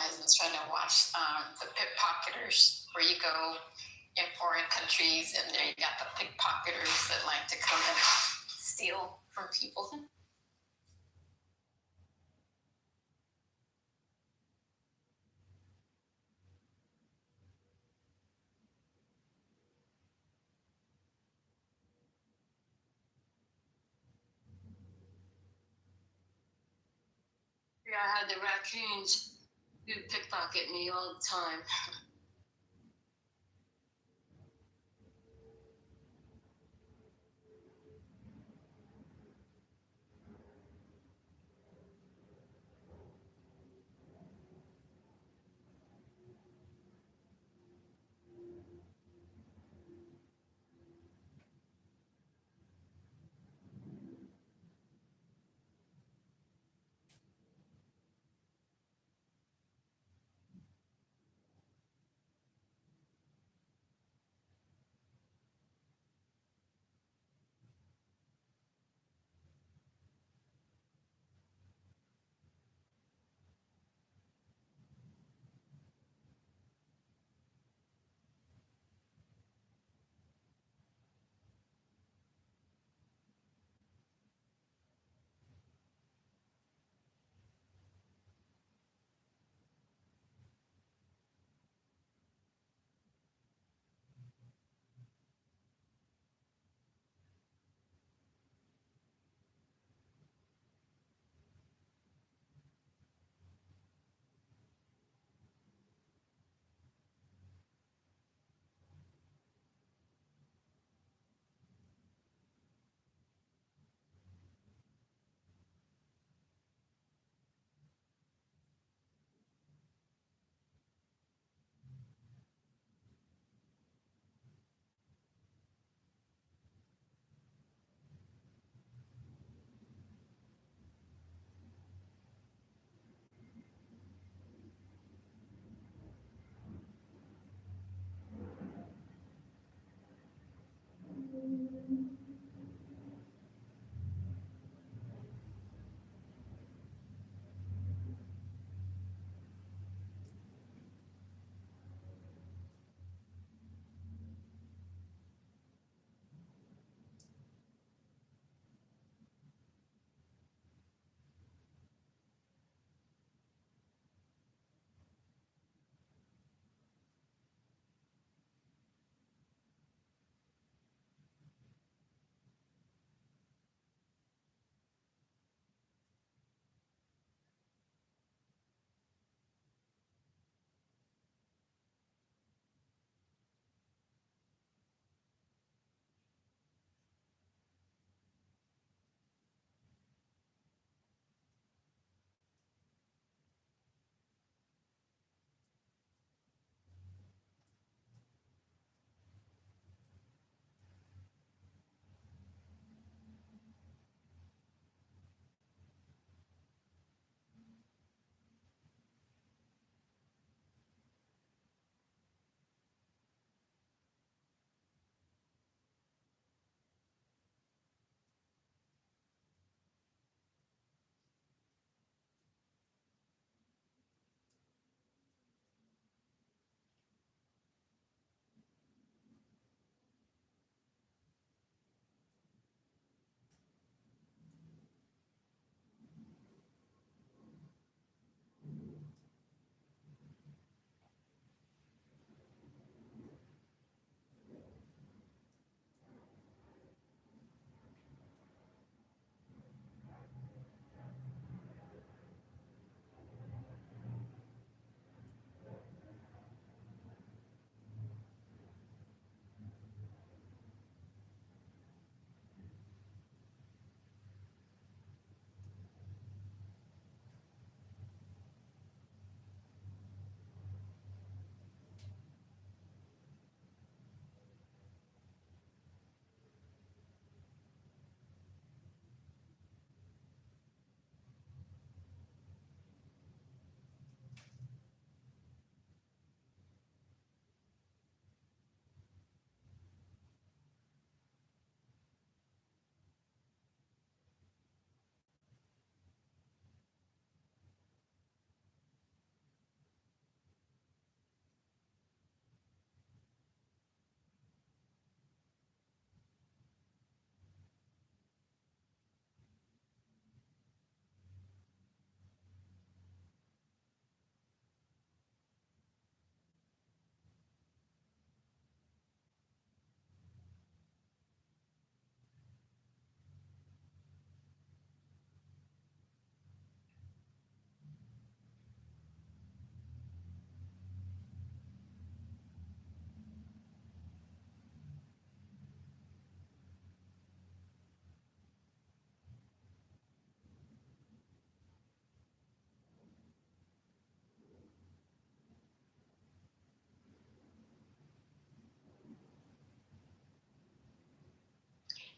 exercise was trying to watch the pickpocketers, where you go in foreign countries and there you got the pickpocketers that like to come and steal from people. Yeah, I had the raccoons who pickpocket me all the time.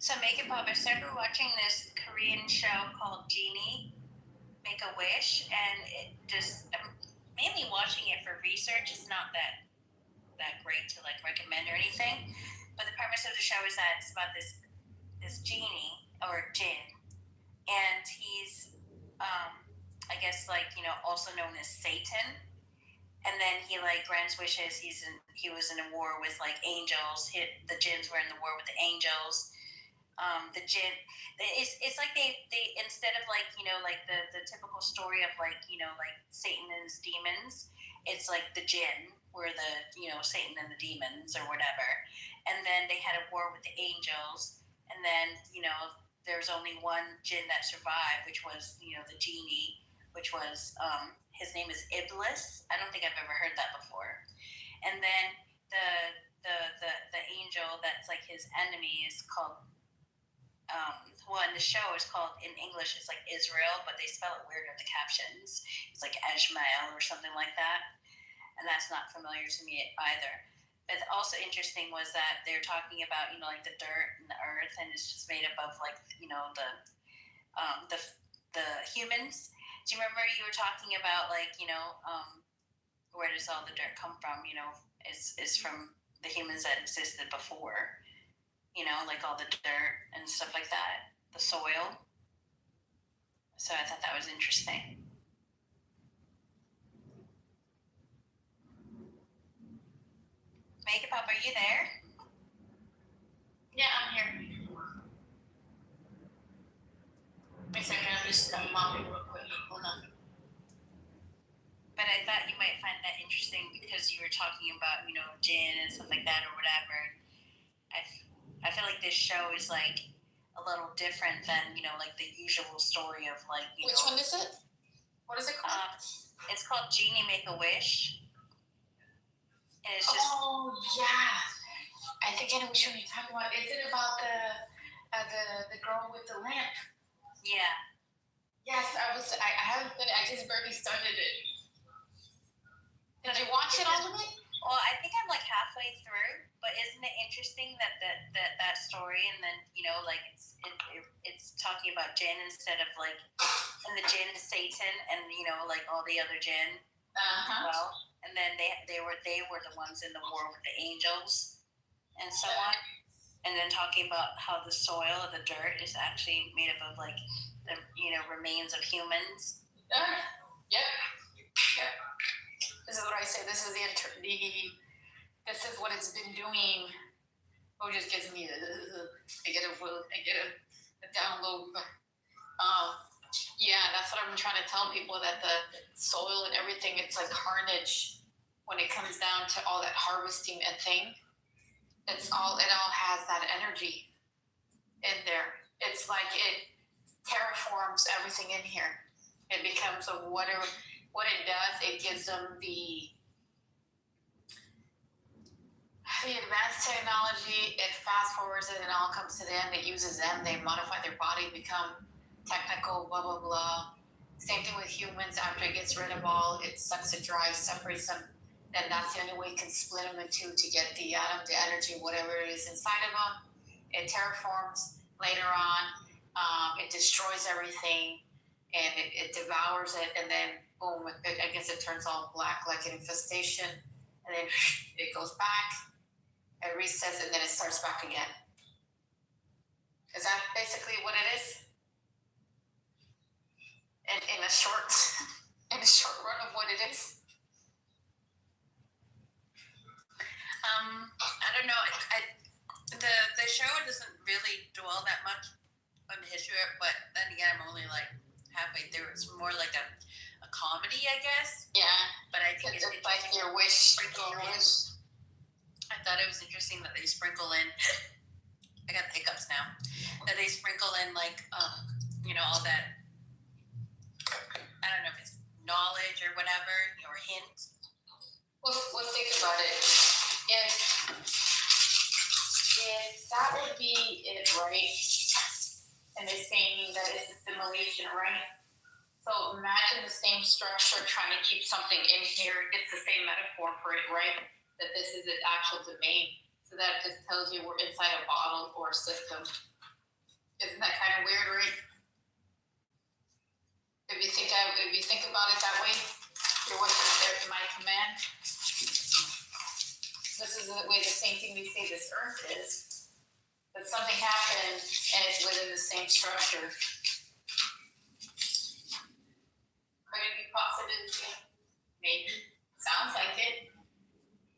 So Make It Pop, I started watching this Korean show called Genie, Make a Wish, and I'm mainly watching it for research. It's not that great to like recommend or anything, but the premise of the show is that it's about this genie or jinn, and he's I guess like also known as Satan. And then he like grants wishes. He was in a war with like angels. The jinns were in the war with the angels. The jinn, it's like they instead of like like the typical story of like like Satan and his demons, it's like the jinn were the Satan and the demons or whatever. And then they had a war with the angels. And then there's only one jinn that survived, which was the genie, which was his name is Iblis. I don't think I've ever heard that before. And then the angel that's like his enemy is called in the show is called, in English it's like Israel, but they spell it weird in the captions. It's like Ishmael or something like that, and that's not familiar to me either. But also interesting was that they're talking about like the dirt and the earth, and it's just made up of like the humans. Do you remember you were talking about like where does all the dirt come from? It's from the humans that existed before. Like all the dirt and stuff like that, the soil. So I thought that was interesting. Make It Pop, are you there? Yeah, I'm here. Wait a second, I'm just mopping real quick. Hold on. But I thought you might find that interesting because you were talking about, gin and stuff like that or whatever. I feel like this show is like a little different than like the usual story of like Which one is it? What is it called? It's called Genie Make a Wish, and it's just yeah, I think I know which one you're talking about. Is it about the girl with the lamp? Yeah. Yes, I haven't been. I just barely started it. Did you watch it all the way? Well, I think I'm like halfway through, but isn't it interesting that story, and then like it's talking about jinn instead of like, and the jinn is Satan, and like all the other jinn. Well, and then they were the ones in the war with the angels, and so on, and then talking about how the soil, the dirt, is actually made up of like the remains of humans. Yep. This is what I say. This is this is what it's been doing. Oh, just gives me I get a download. Yeah, that's what I'm trying to tell people, that the soil and everything, it's like carnage when it comes down to all that harvesting and thing. It all has that energy in there. It's like it terraforms everything in here. It becomes a whatever. What it does, it gives them the advanced technology. It fast forwards it, and all comes to them. It uses them. They modify their body, become technical, blah blah blah. Same thing with humans. After it gets rid of all, it sucks it dry, separates them. Then that's the only way it can split them in two to get the atom, the energy, whatever it is inside of them. It terraforms later on. It destroys everything, and it devours it, and then boom, I guess it turns all black like an infestation, and then it goes back, it resets, and then it starts back again. Is that basically what it is? And in a short run of what it is? I don't know. The show doesn't really dwell that much on the history of it, but then again, I'm only like halfway through. It's more like a comedy, I guess. Yeah. But I think it's like your wish. I thought it was interesting that they sprinkle in. I got the hiccups now. That they sprinkle in like all that. I don't know if it's knowledge or whatever or hints. Well, think about it. If that would be it, right? And they're saying that it's a simulation, right? So imagine the same structure trying to keep something in here. It's the same metaphor for it, right? That this is the actual domain. So that just tells you we're inside a bottle or a system. Isn't that kind of weird, right? If you think about it that way, your wish is there at my command. This is the way the same thing we say this earth is. But something happened and it's within the same structure. Could it be positive? Maybe. Sounds like it.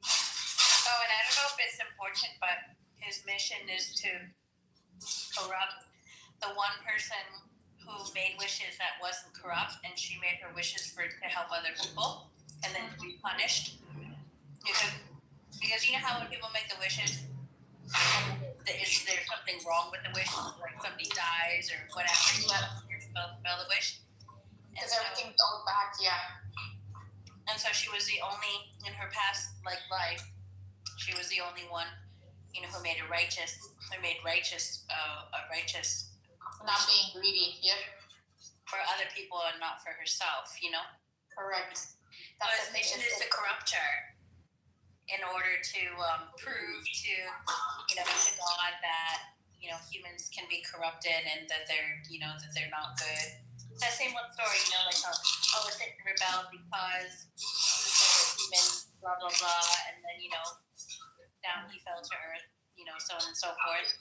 Oh, and I don't know if it's important, but his mission is to corrupt the one person who made wishes that wasn't corrupt, and she made her wishes to help other people, and then to be punished. Because you know how when people make the wishes, there's something wrong with the wish, like somebody dies or whatever, you fulfill the wish. Because everything goes back, yeah. And so she was the only, in her past life, she was the only one, who made a righteous, not being greedy, yep. For other people and not for herself, Correct. So his mission is to corrupt her in order to prove to God that humans can be corrupted and that they're not good. It's that same old story, like how Satan rebelled because humans, blah blah blah, and then down he fell to earth, so on and so forth.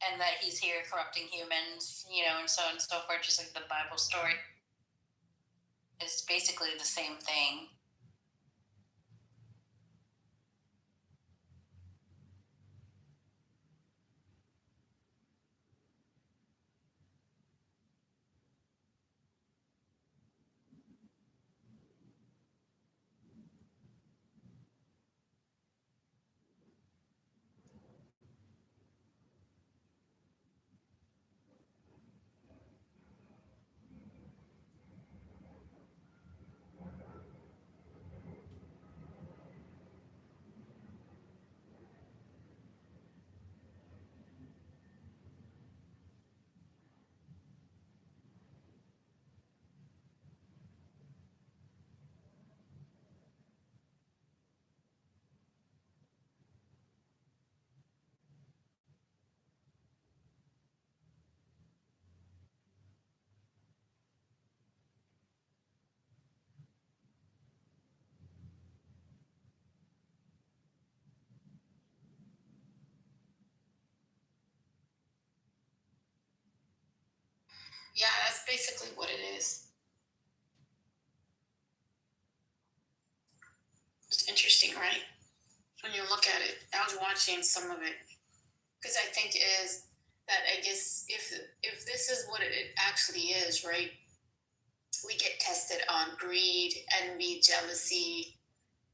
And that he's here corrupting humans, and so on and so forth, just like the Bible story. It's basically the same thing. Yeah, that's basically what it is. It's interesting, right? When you look at it, I was watching some of it because I think is that I guess if this is what it actually is, right? We get tested on greed, envy, jealousy,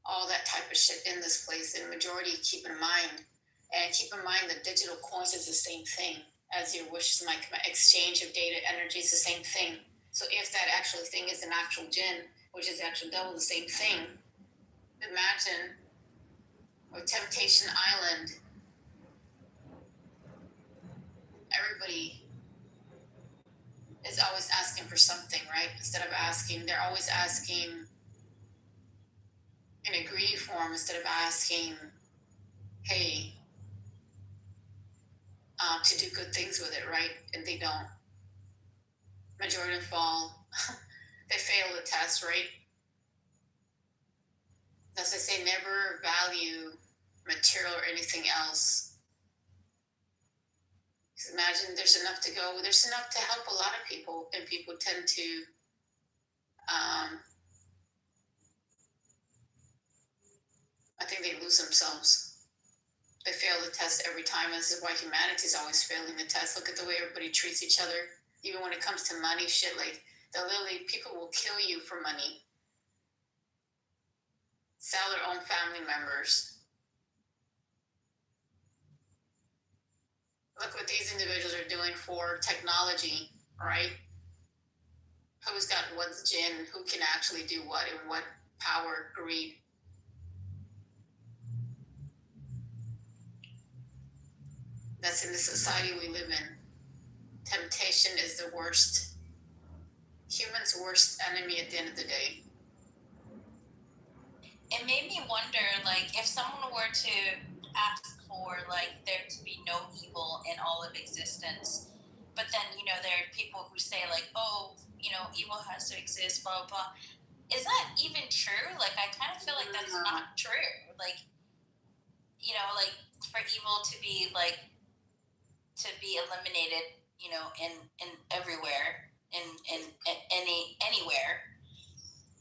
all that type of shit in this place. And majority keep in mind, the digital coins is the same thing as your wishes might exchange of data energy is the same thing. So if that actual thing is an actual jinn, which is the actual devil, the same thing, imagine with Temptation Island, everybody is always asking for something, right? Instead of asking, they're always asking in a greedy form instead of asking, hey, to do good things with it, right? And they don't. Majority fall. They fail the test, right? As I say, never value material or anything else. Because imagine there's enough to go. There's enough to help a lot of people, and people tend to I think they lose themselves. They fail the test every time. This is why humanity is always failing the test. Look at the way everybody treats each other. Even when it comes to money, shit, like, people will kill you for money. Sell their own family members. Look what these individuals are doing for technology, right? Who's got what's gin, who can actually do what, and what power, greed. That's in the society we live in. Temptation is the worst, human's worst enemy at the end of the day. it made me wonder, like, if someone were to ask for, like, there to be no evil in all of existence, but then, you know, there are people who say, like, oh, you know, evil has to exist, blah, blah, blah. Is that even true? Like, I kind of feel like that's not true. Like, you know, like, for evil to be, like, to be eliminated, you know, in everywhere, in anywhere,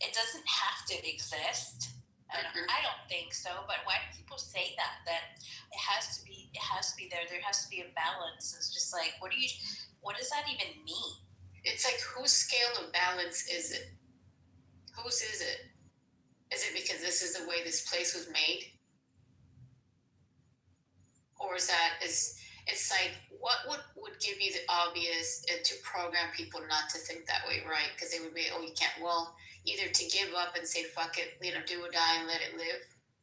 it doesn't have to exist. I don't think so. But why do people say that? That it has to be. It has to be there. There has to be a balance. It's just like, what do you? What does that even mean? It's like, whose scale of balance is it? Whose is it? Is it because this is the way this place was made? Or is that it's like, what would give you the obvious to program people not to think that way, right? Because they would be, oh, you can't. Well, either to give up and say fuck it, you know, do or die and let it live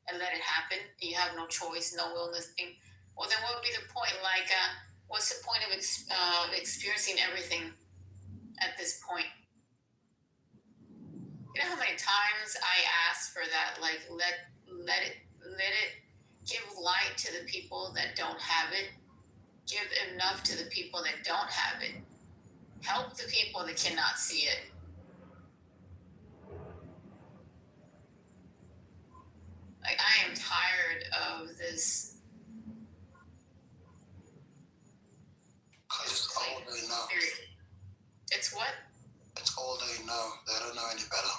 and let it happen. You have no choice, no will, nothing. Well, then what would be the point? Like, what's the point of experiencing everything at this point? You know how many times I asked for that? Like, let it give light to the people that don't have it. Give enough to the people that don't have it. Help the people that cannot see it. Like, I am tired of this. Because it's all they know. It's what? It's all they know. They don't know any better.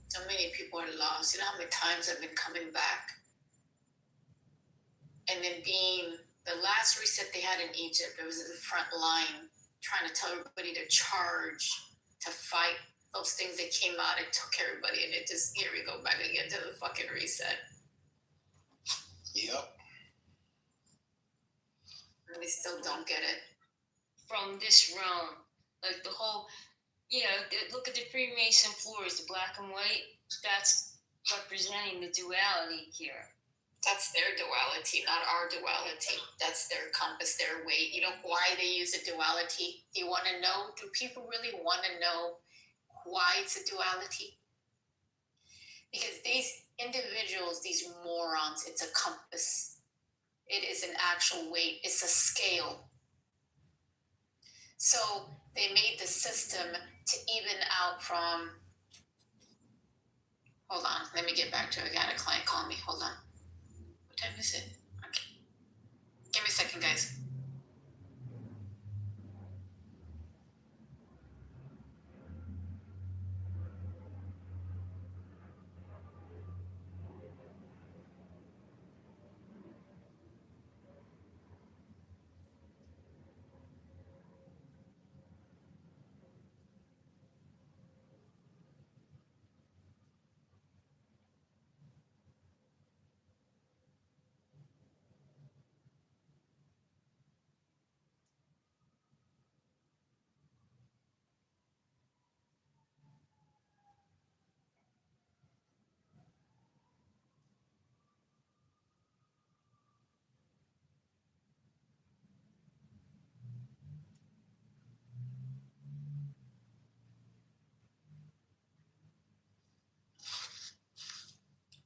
So many people are lost. You know how many times I've been coming back? And then being the last reset they had in Egypt, it was at the front line, trying to tell everybody to charge, to fight those things that came out and took everybody. And it just, here we go back again to the fucking reset. Yep. And we still don't get it. From this realm, like the whole, you know, look at the Freemason floors, the black and white. That's representing the duality here. That's their duality, not our duality. That's their compass, their weight. You know why they use a duality? Do you want to know? Do people really want to know why it's a duality? Because these individuals, these morons, it's a compass. It is an actual weight. It's a scale. So they made the system to even out from. Hold on, let me get back to it. I got a client calling me. Hold on. What time is it? Okay. Give me a second, guys.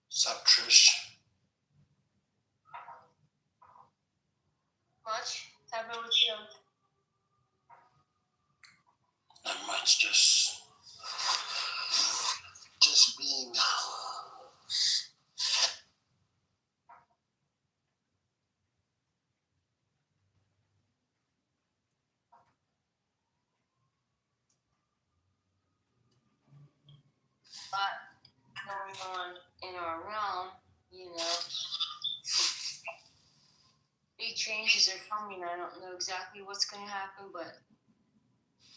Sup, Trish? Much? Have a show. Not much, just being. Going on in our realm, you know, big changes are coming. I don't know exactly what's going to happen, but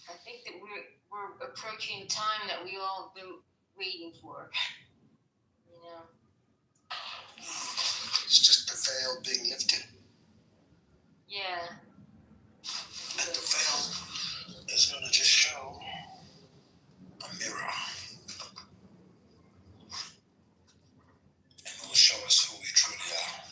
I think that we're approaching the time that we all been waiting for. You know, It's just the veil being lifted. yeah. And the veil is going to just show a mirror. And it will show us who we truly are.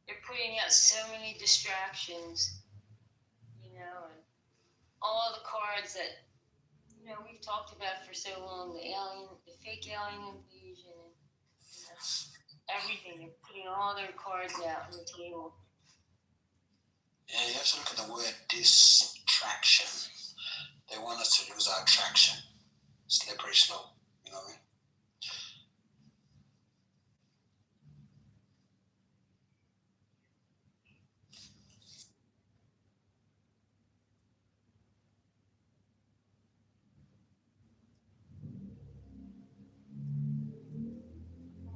they're putting out so many distractions, and all the cards that we've talked about for so long, the fake alien invasion, and everything. They're putting all their cards out on the table. Yeah, you have to look at the word distraction. They want us to lose our traction. Slippery slope, you know what I mean?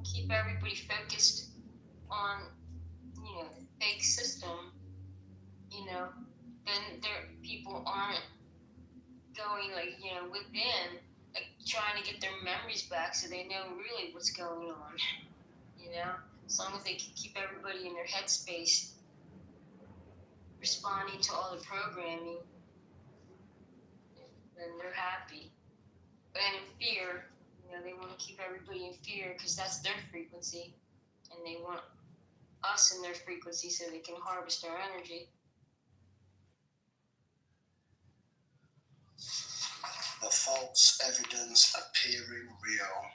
Keep everybody focused on, the fake system, then people aren't going within, trying to get their memories back so they know really what's going on. As long as they can keep everybody in their headspace, responding to all the programming, then they're happy. And in fear, they want to keep everybody in fear because that's their frequency, and they want us in their frequency so they can harvest our energy. The false evidence appearing real.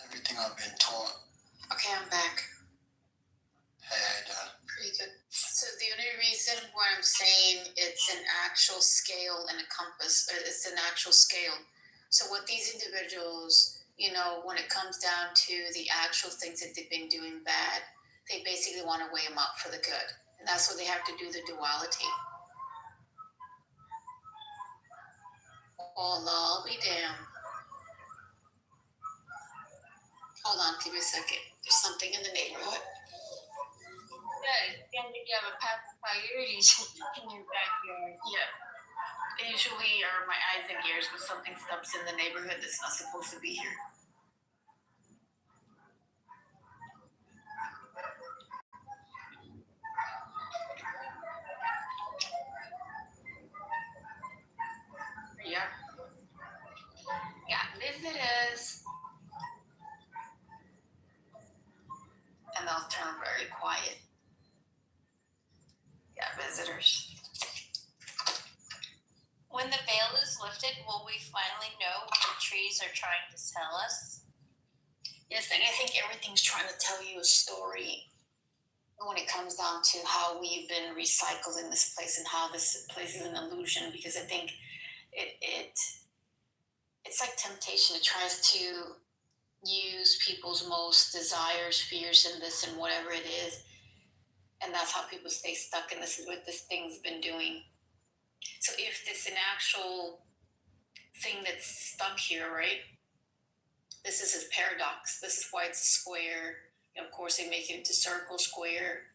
Everything I've been taught. Okay, I'm back. Hey, Pretty good. So the only reason why I'm saying it's an actual scale and a compass, it's an actual scale. So what these individuals, when it comes down to the actual things that they've been doing bad, they basically want to weigh them up for the good. And that's what they have to do, the duality. Oh, I'll be damned. Hold on, give me a second. There's something in the neighborhood. Yeah, it sounds like you have a pack of coyotes in your backyard. Yeah. They usually are my eyes and ears when something stops in the neighborhood that's not supposed to be here. Yeah. Got visitors. And they'll turn very quiet. Got visitors. When the veil is lifted, will we finally know what the trees are trying to tell us? Yes, and I think everything's trying to tell you a story when it comes down to how we've been recycled in this place and how this place is an illusion, because I think it's like temptation. It tries to use people's most desires, fears, and this and whatever it is. And that's how people stay stuck, and this is what this thing's been doing. So if this is an actual thing that's stuck here, right? This is his paradox. This is why it's a square. Of course, they make it into circle, square.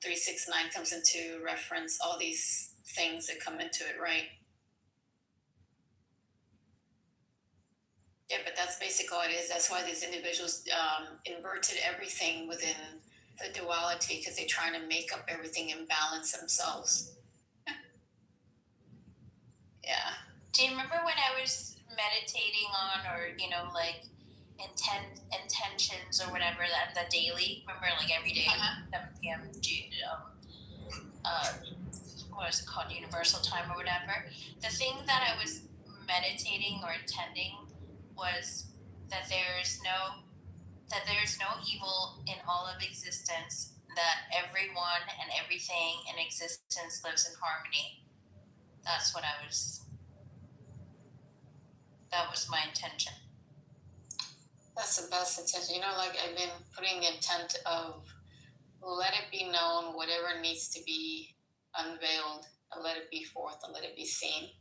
369 comes into reference, all these things that come into it, right? Yeah, but that's basically all it is. That's why these individuals inverted everything within the duality, because they're trying to make up everything and balance themselves. Yeah. Do you remember when I was meditating on, or intentions or whatever, that the daily? Remember, every day at 7 p.m. What is it called? Universal time or whatever. The thing that I was meditating or intending was that there's no evil in all of existence, that everyone and everything in existence lives in harmony. That was my intention. That's the best intention. I've been putting the intent of let it be known, whatever needs to be unveiled, and let it be forth and let it be seen.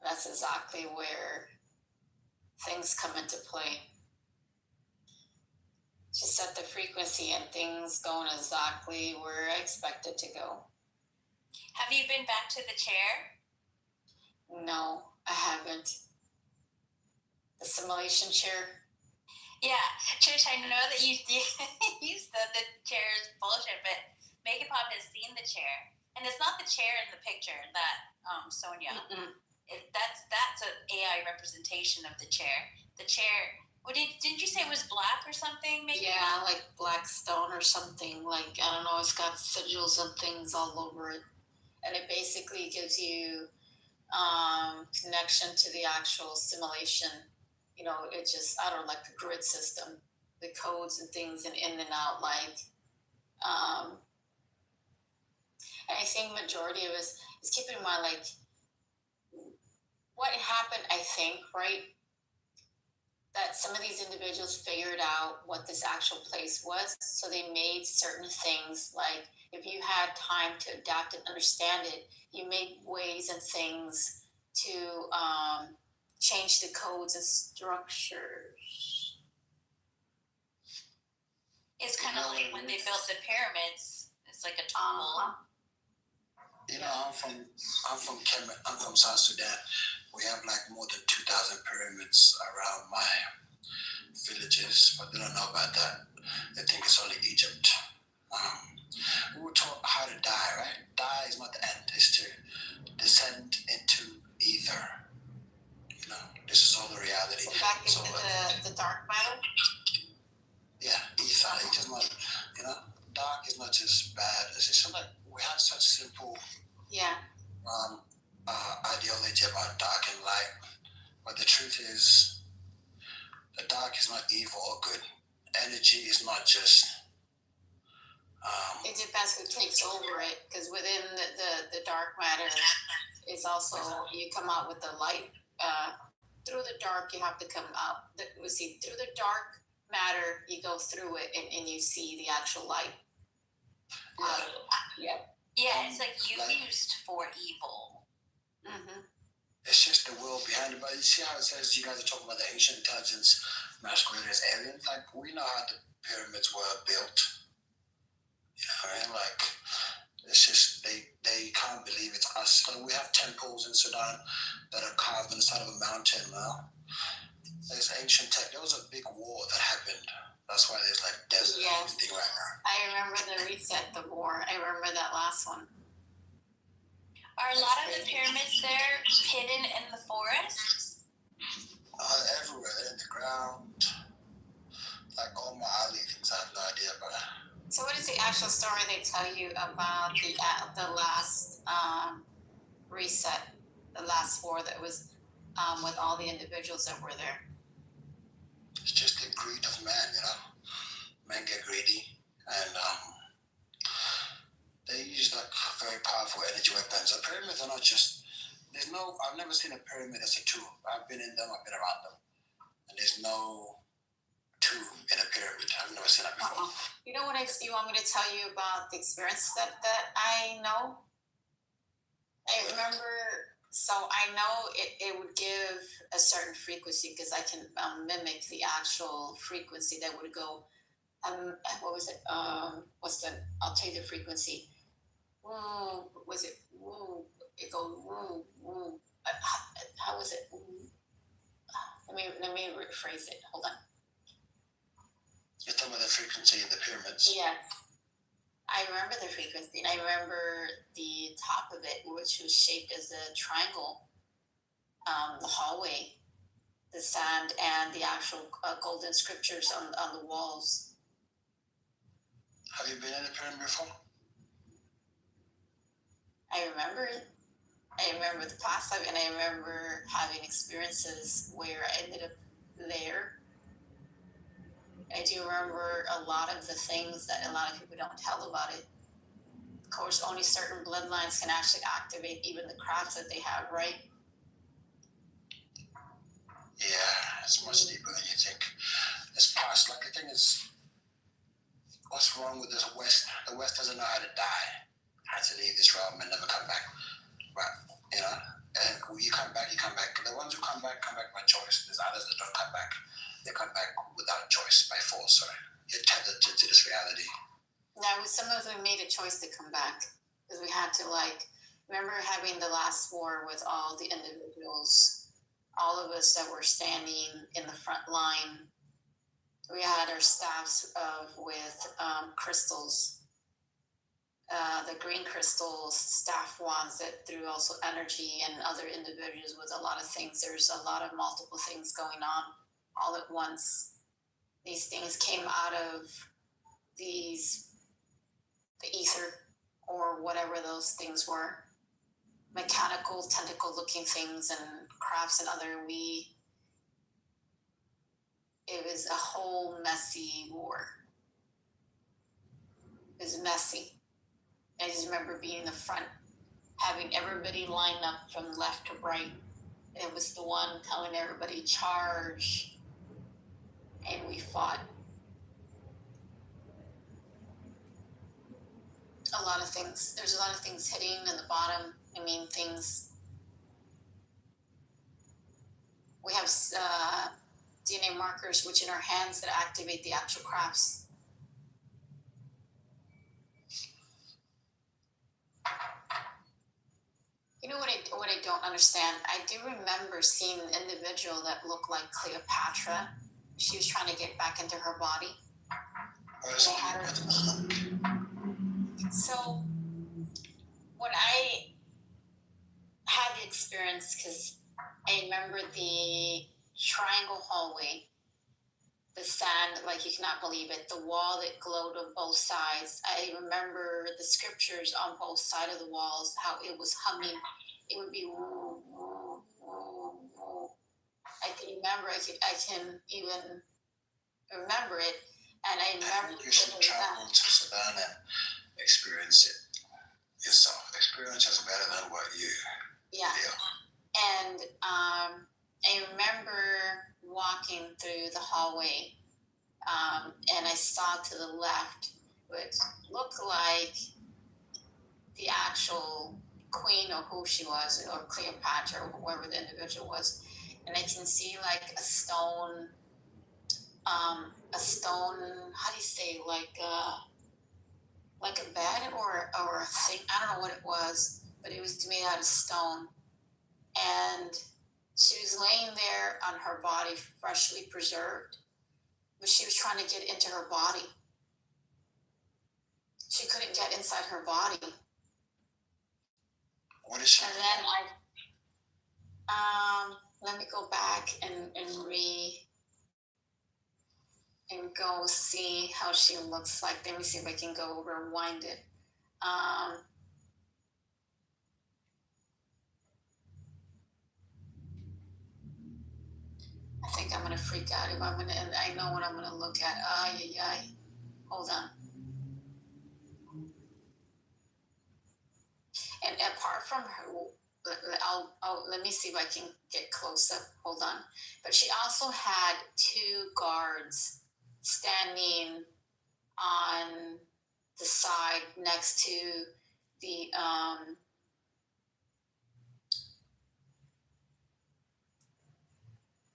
That's exactly where things come into play. Just set the frequency and things going exactly where I expect it to go. Have you been back to the chair? No, I haven't. The simulation chair? Yeah, Trish, I know that you said the chair is bullshit, but Megan Pop has seen the chair. And it's not the chair in the picture that Sonia. Mm-mm. That's an AI representation of the chair. The chair. What didn't you say it was black or something? Maybe. Yeah, like black stone or something. Like I don't know. It's got sigils and things all over it, and it basically gives you connection to the actual simulation. You know, it just I don't know, like the grid system, the codes and things, and in and out. Like, and I think majority of us is keeping in mind like what happened. I think right. That some of these individuals figured out what this actual place was. So they made certain things like if you had time to adapt and understand it, you made ways and things to change the codes and structures. It's kind of like when they built the pyramids. It's like a tool. You know, I'm from South Sudan. We have like more than 2,000 pyramids around my villages, but they don't know about that. They think it's only Egypt. We were taught how to die, right? Die is not the end, it's to descend into ether. You know, this is all the reality. So back into the dark matter? Yeah, ether. It's just not, you know, dark is not just bad. It's just like we have such simple ideology about dark and light, but the truth is the dark is not evil or good. Energy is not just it depends who takes over it, because within the dark matter is also you come out with the light. Through the dark you have to come out. Through the dark matter you go through it and you see the actual light. Yeah, it's like used for evil. Mm-hmm. It's just the will behind it. But you see how it says you guys are talking about the ancient intelligence masquerading as aliens? Like, we know how the pyramids were built. You know what I mean? Like, it's just, they can't believe it's us. So we have temples in Sudan that are carved on the side of a mountain now. There's ancient tech. There was a big war that happened. That's why there's like desert and everything right now. I remember the reset, the war. I remember that last one. Are a lot of the pyramids there hidden in the forests? Everywhere. They're in the ground. Like all my Ali things, I have no idea about it. So what is the actual story they tell you about the last reset, the last war that was with all the individuals that were there? It's just the greed of man, you know. Men get greedy, and they use like very powerful energy weapons. The pyramids are not just. I've never seen a pyramid as a tool. I've been in them. I've been around them, and there's no tool in a pyramid. I've never seen that before. You know what you want me to tell you about the experience that I know? I remember. So I know it would give a certain frequency because I can mimic the actual frequency that would go. What was it? What's the? I'll tell you the frequency. Woo, was it? Woo. It goes woo woo. How was it? Let me rephrase it. Hold on. You're talking about the frequency in the pyramids. Yes. I remember the frequency, and I remember the top of it, which was shaped as a triangle. The hallway, the sand, and the actual golden scriptures on the walls. Have you been in the pyramid before? I remember it. I remember the past life, and I remember having experiences where I ended up there. I do remember a lot of the things that a lot of people don't tell about it. Of course, only certain bloodlines can actually activate even the crafts that they have, right? Yeah, it's much deeper than you think. It's past. Like, the thing is, what's wrong with the West? The West doesn't know how to die. How to leave this realm and never come back. But, you know, and when you come back, you come back. The ones who come back by choice. There's others that don't come back. They come back without choice, by force. Sorry. You're tethered to this reality. Yeah, some of them made a choice to come back because we had to, like, remember having the last war with all the individuals, all of us that were standing in the front line. We had our staffs with crystals, the green crystals, staff wands that threw also energy, and other individuals with a lot of things. There's a lot of multiple things going on all at once. These things came out of the ether, or whatever those things were. Mechanical, tentacle looking things and crafts and other. It was a whole messy war. It was messy. I just remember being in the front, having everybody line up from left to right. It was the one telling everybody, charge. And we fought. A lot of things. There's a lot of things hitting in the bottom. I mean, things. We have DNA markers, which in our hands that activate the actual crafts. You know what I don't understand? I do remember seeing an individual that looked like Cleopatra. She was trying to get back into her body. So when I had the experience, because I remember the triangle hallway, the sand, like you cannot believe it, the wall that glowed on both sides. I remember the scriptures on both sides of the walls, how it was humming. It would be woo, woo, woo, woo. I can remember, I can even remember it. And I remember you should travel to Savannah and experience it yourself. Experience is better than what you feel. And I remember walking through the hallway, and I saw to the left what looked like the actual queen, or who she was, or Cleopatra, or whoever the individual was. And I can see like a stone, how do you say, like a bed or a thing. I don't know what it was, but it was made out of stone. And she was laying there on her body, freshly preserved, but she was trying to get into her body. She couldn't get inside her body. What is she? And then let me go back and go see how she looks like. Let me see if I can go rewind it. I think I'm gonna freak out if I know what I'm gonna look at. Hold on. And apart from her, let me see if I can get close up. Hold on. But she also had two guards standing on the side next to the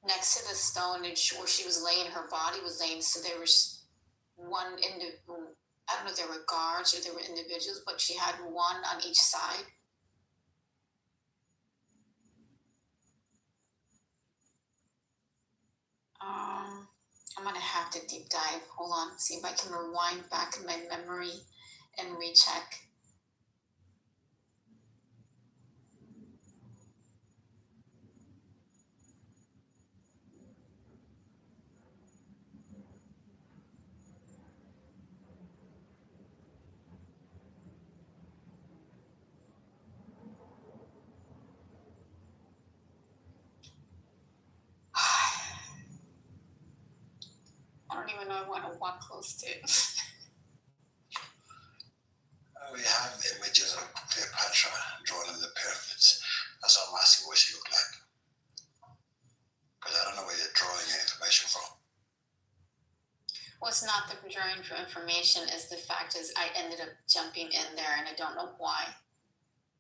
next to the stone where she was laying. Her body was laying. So there was one I don't know if they were guards or they were individuals, but she had one on each side. I'm gonna have to deep dive. Hold on, see if I can rewind back in my memory and recheck. I don't even know if I want to walk close to it. We have images of Cleopatra drawn in the pyramids. That's why I'm asking what she looked like. Because I don't know where you're drawing your information from. What's not the drawing for information is the fact is I ended up jumping in there and I don't know why.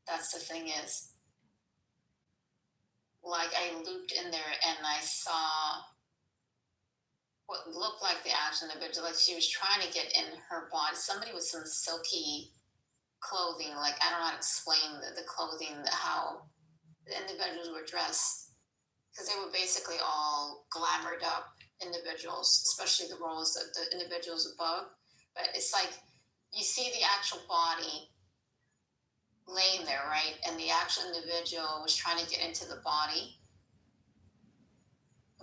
That's the thing is. Like I looped in there and I saw what looked like the actual individual, like she was trying to get in her body. Somebody with some silky clothing, like I don't know how to explain the clothing, how the individuals were dressed, because they were basically all glamored up individuals, especially the roles of the individuals above. But it's like you see the actual body laying there, right? And the actual individual was trying to get into the body.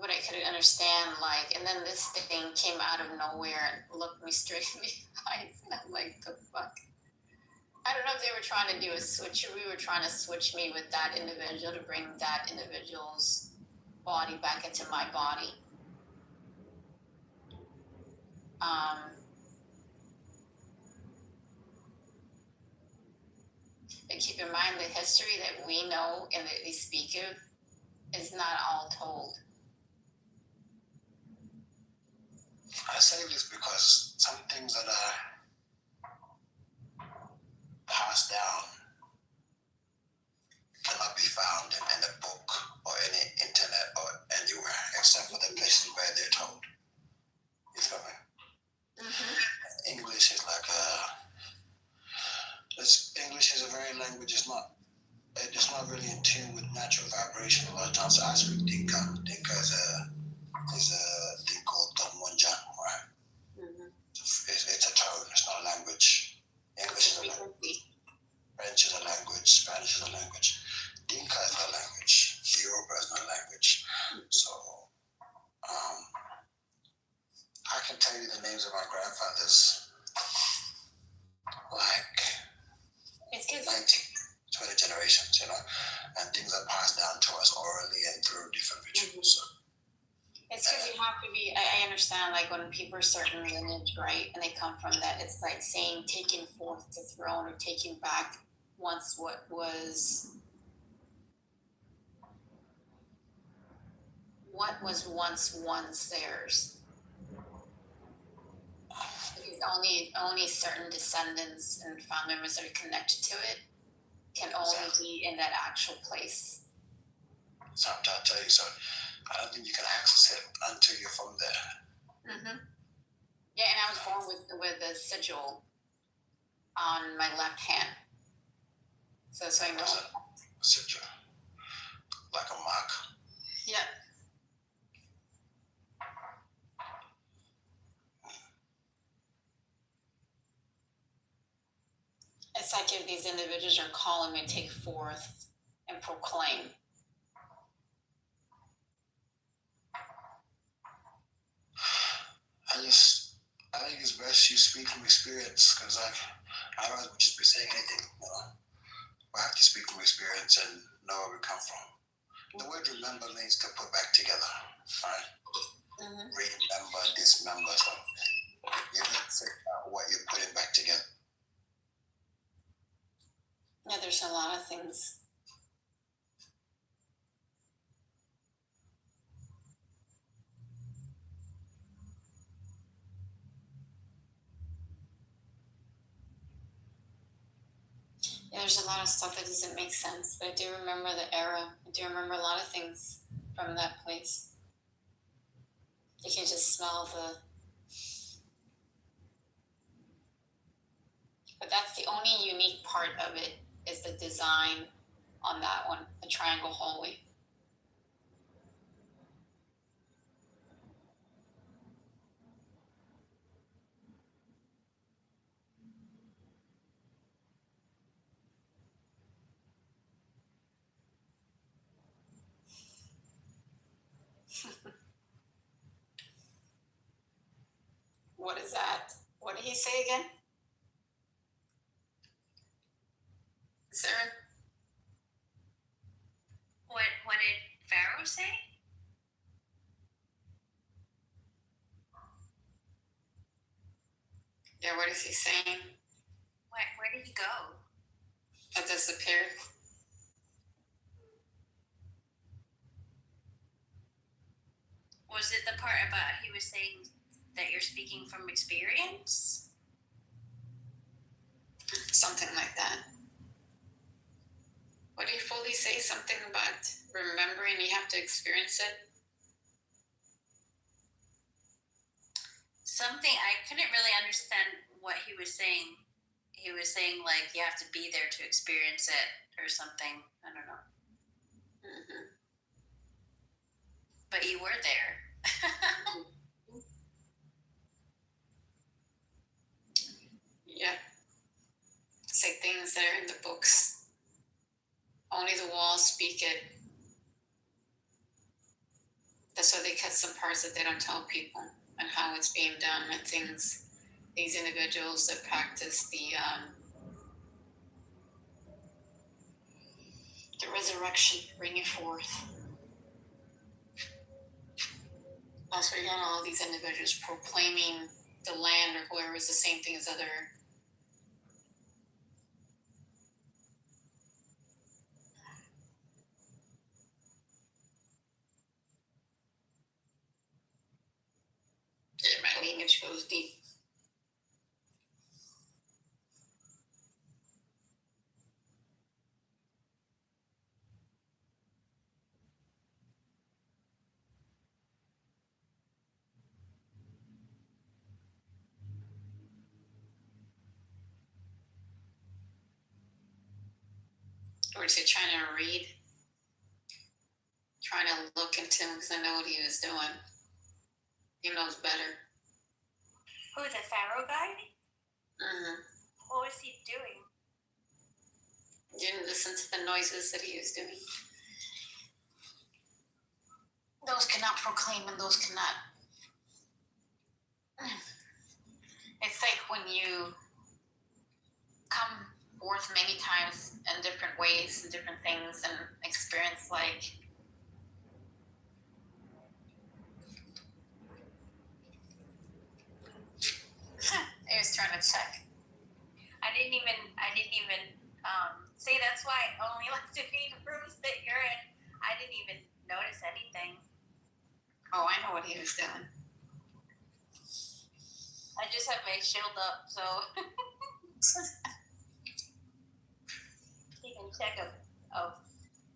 But I couldn't understand, like, and then this thing came out of nowhere and looked me straight in the eyes. And I'm like, the fuck? I don't know if they were trying to do a switch, or we were trying to switch me with that individual to bring that individual's body back into my body. But keep in mind, the history that we know and that they speak of is not all told. I say this because some things that are passed down cannot be found in a book or any internet or anywhere except for the places where they're told. You feel me? Mm-hmm. English is like English is a very language. It's not really in tune with natural vibration. A lot of times I speak Dinka. Dinka is a thing called Tonmonja, right? Mm-hmm. It's a tone. It's not a language. English is a language. French is a language. Spanish is a language. Dinka is not a language. Yoruba is not a language. So, I can tell you the names of my grandfathers, like, it's 'cause 20 generations, you know, and things are passed down to us orally and through different rituals. So. It's because you have to be, I understand, like, when people are certain lineage, right, and they come from that, it's like saying taking forth the throne or taking back once what was once theirs. Because only certain descendants and family members that are connected to it can only be in that actual place. So I'm trying to tell you, so I don't think you can access it until you're from there. Mm-hmm. Yeah, and I was born with a sigil on my left hand. So I know. A sigil? Like a mark? Yep. It's like if these individuals are calling me to take forth and proclaim. I think it's best you speak from experience, because I don't would just be saying anything, you know. We have to speak from experience and know where we come from. The word remember means to put back together, right? Mm-hmm. Remember, dismember, so you need to figure out what you're putting back together. Yeah, there's a lot of things. Yeah, there's a lot of stuff that doesn't make sense, but I do remember the era. I do remember a lot of things from that place. You can just smell but that's the only unique part of it, is the design on that one, the triangle hallway. What is that? What did he say again? Sarah? What did Pharaoh say? Yeah, what is he saying? Where did he go? It disappeared. Was it the part about he was saying that you're speaking from experience? Something like that. What did he fully say? Something about remembering you have to experience it? Something, I couldn't really understand what he was saying. He was saying, like, you have to be there to experience it or something. I don't know. Mm-hmm. But you were there. Yeah. things that are in the books. Only the walls speak it. That's why they cut some parts that they don't tell people and how it's being done and things. These individuals that practice the resurrection, bring it forth. That's where you got all these individuals proclaiming the land or whoever is the same thing as other. My lineage goes deep. Or is he trying to read? Trying to look into him because I know what he was doing. He knows better. Who, the Pharaoh guy? Mm-hmm. What was he doing? Didn't listen to the noises that he was doing. Those cannot proclaim and those cannot. It's like when you come forth many times in different ways and different things and experience like I was trying to check. I didn't even say that's why I only like to be in rooms that you're in. I didn't even notice anything. Oh, I know what he was doing. I just have my shield up, so you can check a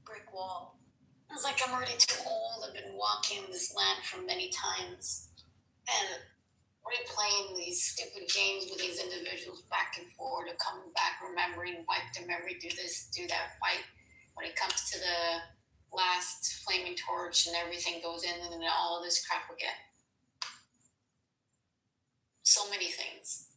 brick wall. I was like, I'm already too old. I've been walking this land for many times. And replaying these stupid games with these individuals back and forward, or coming back, remembering, wipe the memory, do this, do that, fight. When it comes to the last flaming torch and everything goes in and then all this crap again. So many things.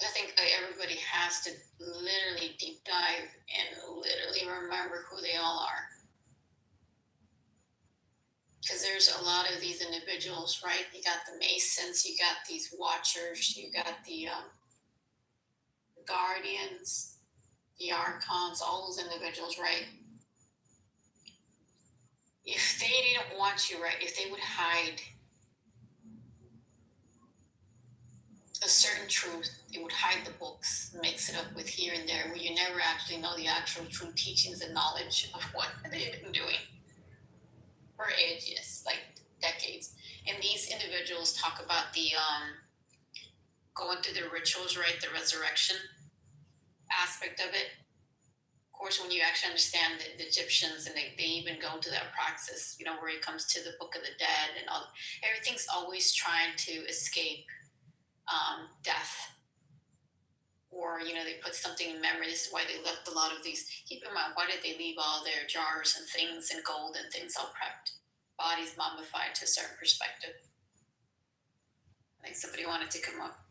I think everybody has to literally deep dive and literally remember who they all are. Because there's a lot of these individuals, right? You got the Masons, you got these Watchers, you got the Guardians, the Archons, all those individuals, right? If they didn't want you, right, if they would hide a certain truth, they would hide the books, mix it up with here and there, where you never actually know the actual true teachings and knowledge of what they've been doing for ages, like decades. And these individuals talk about the going through the rituals, right, the resurrection aspect of it. Of course, when you actually understand the Egyptians, and they even go to that praxis, you know, where it comes to the Book of the Dead and all, everything's always trying to escape death. Or, you know, they put something in memory. This is why they left a lot of these. Keep in mind, why did they leave all their jars and things and gold and things all prepped? Bodies mummified to a certain perspective. I think somebody wanted to come up.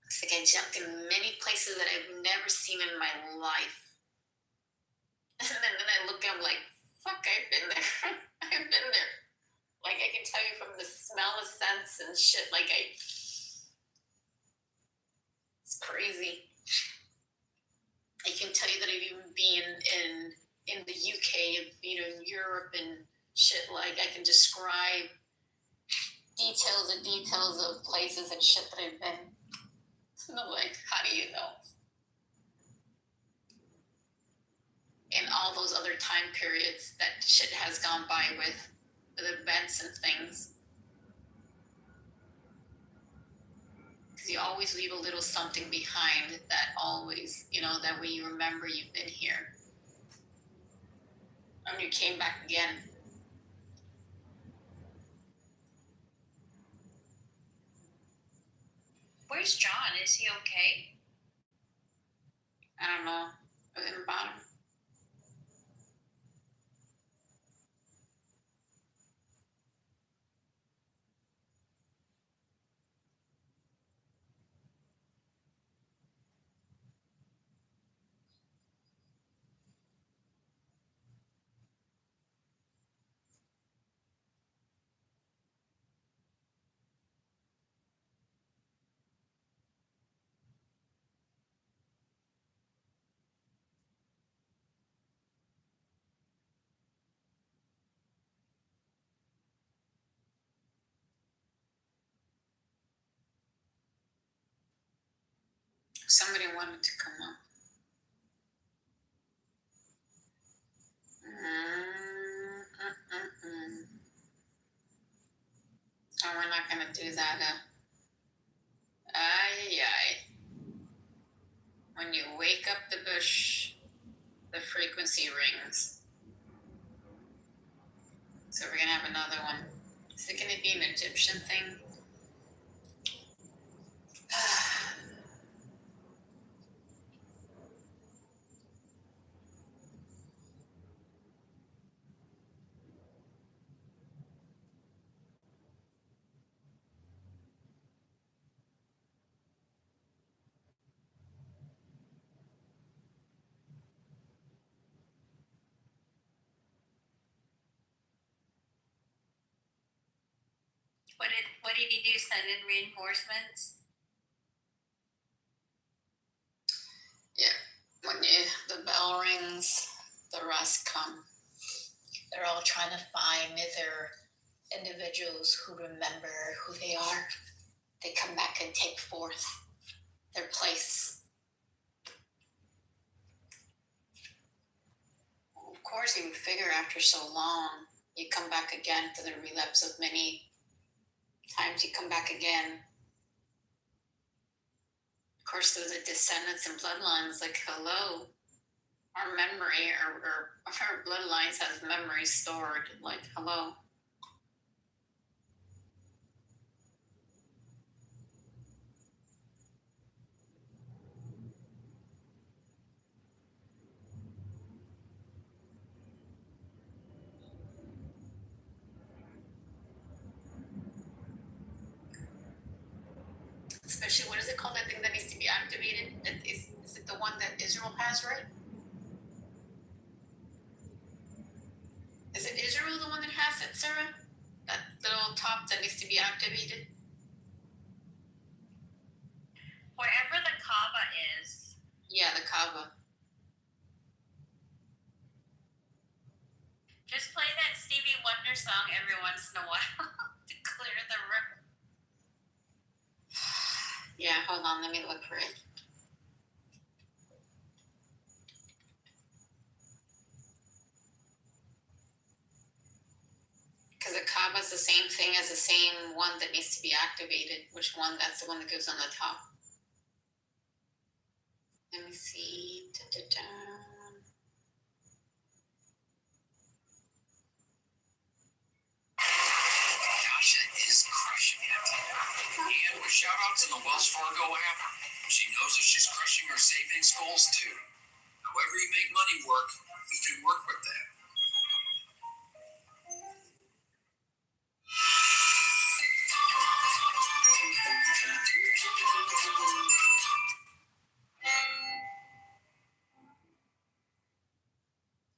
It's like I jumped in many places that I've never seen in my life. And then I look, I'm like, fuck, I've been there. I've been there. Like, I can tell you from the smell of scents and shit, like, it's crazy. I can tell you that I've even been in the UK, you know, in Europe and shit, like, I can describe details and details of places and shit that I've been. And I'm like, how do you know? In all those other time periods that shit has gone by with events and things. Because you always leave a little something behind that always, you know, that way you remember you've been here. And you came back again. Where's John? Is he okay? I don't know. Was in the bottom. Somebody wanted to come up. Oh, we're not going to do that. When you wake up the bush, the frequency rings. So we're going to have another one. Is it going to be an Egyptian thing? What did he do? Send in reinforcements? Yeah. When the bell rings, the rest come. They're all trying to find their individuals who remember who they are. They come back and take forth their place. Of course, you would figure after so long, you come back again to the relapse of many times you come back again. Of course, those are descendants and bloodlines, like, hello, our memory or our bloodlines has memory stored, like, hello. Especially, what is it called, that thing that needs to be activated? Is it the one that Israel has, right? Is it Israel the one that has it, Sarah? That little top that needs to be activated? Wherever the Kaaba is. Yeah, the Kaaba. Just play that Stevie Wonder song every once in a while to clear the room. Yeah, hold on, let me look for it. Because the Kaaba is the same thing as the same one that needs to be activated. Which one? That's the one that goes on the top. Let me see. Tasha is crushing it. And with shout outs in the Wells Fargo app, she knows that she's crushing her savings goals too. However you make money work, you can work with that.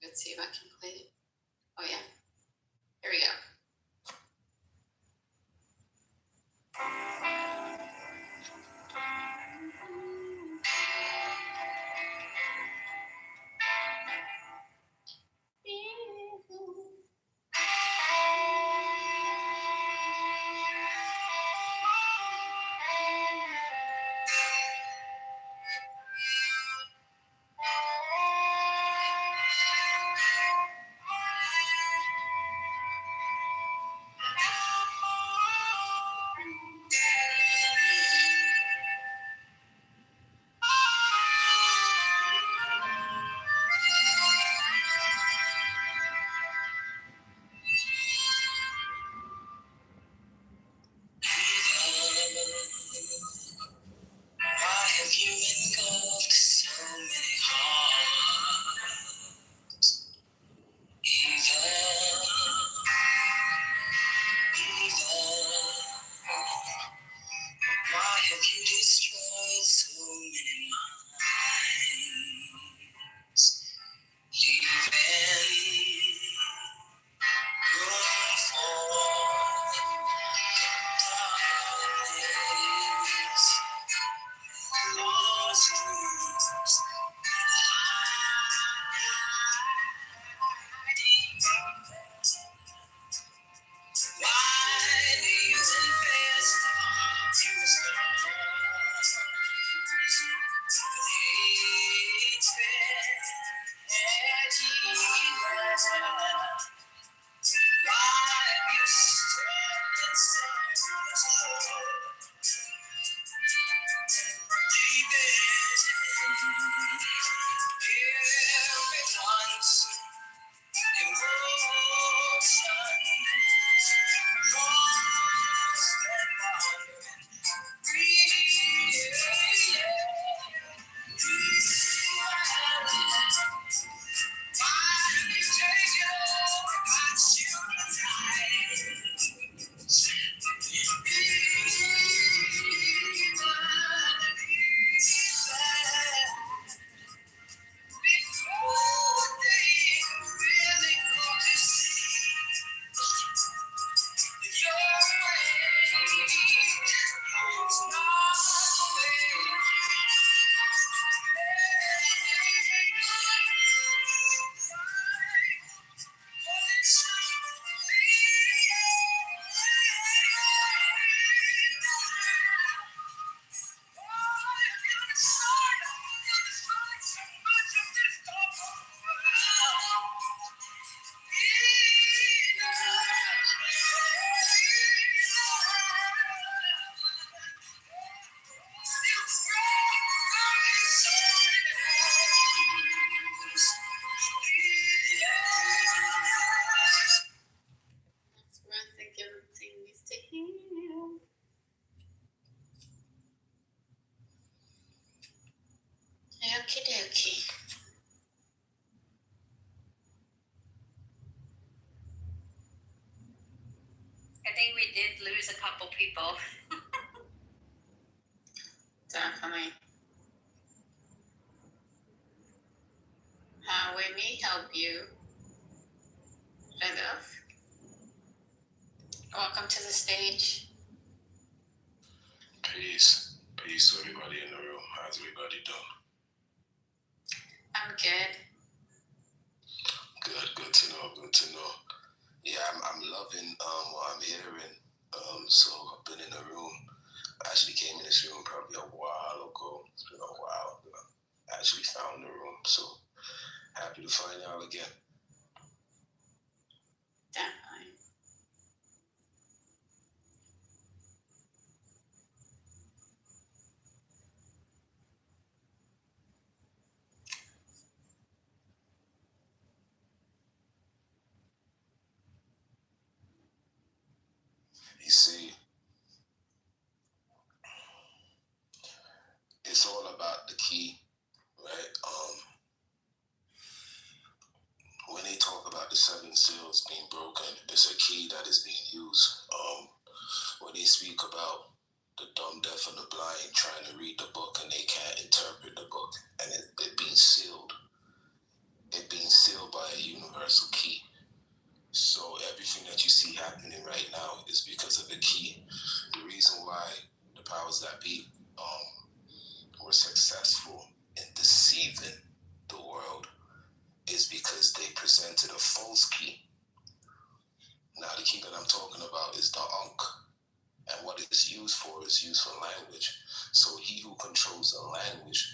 Let's see if I can play it. Oh yeah. Here we go. Everyone's emotion, lost and wandering, free. Why did you take it over my children's eyes? Before they really go to see your way, it's not the way. That's where I think everything needs to heal. Okie dokie. I think we did lose a couple people. Definitely. How we may help you. Rudolph, welcome to the stage. Peace. Peace to everybody in the room. How's everybody doing? I'm good. Good to know. Good to know. Yeah, I'm loving what I'm hearing. So I've been in the room. I actually came in this room probably a while ago. It's been a while. But I actually found the room. So happy to find y'all again. Definitely. You see, it's all about the key, right? When they talk about the 7 seals being broken, it's a key that is being used. When they speak about the dumb, deaf, and the blind trying to read the book and they can't interpret the book, and it being sealed by a universal key. So everything that you see happening right now is because of the key. The reason why the powers that be were successful in deceiving the world is because they presented a false key. Now the key that I'm talking about is the Ankh. And what it's used for is used for language. So he who controls the language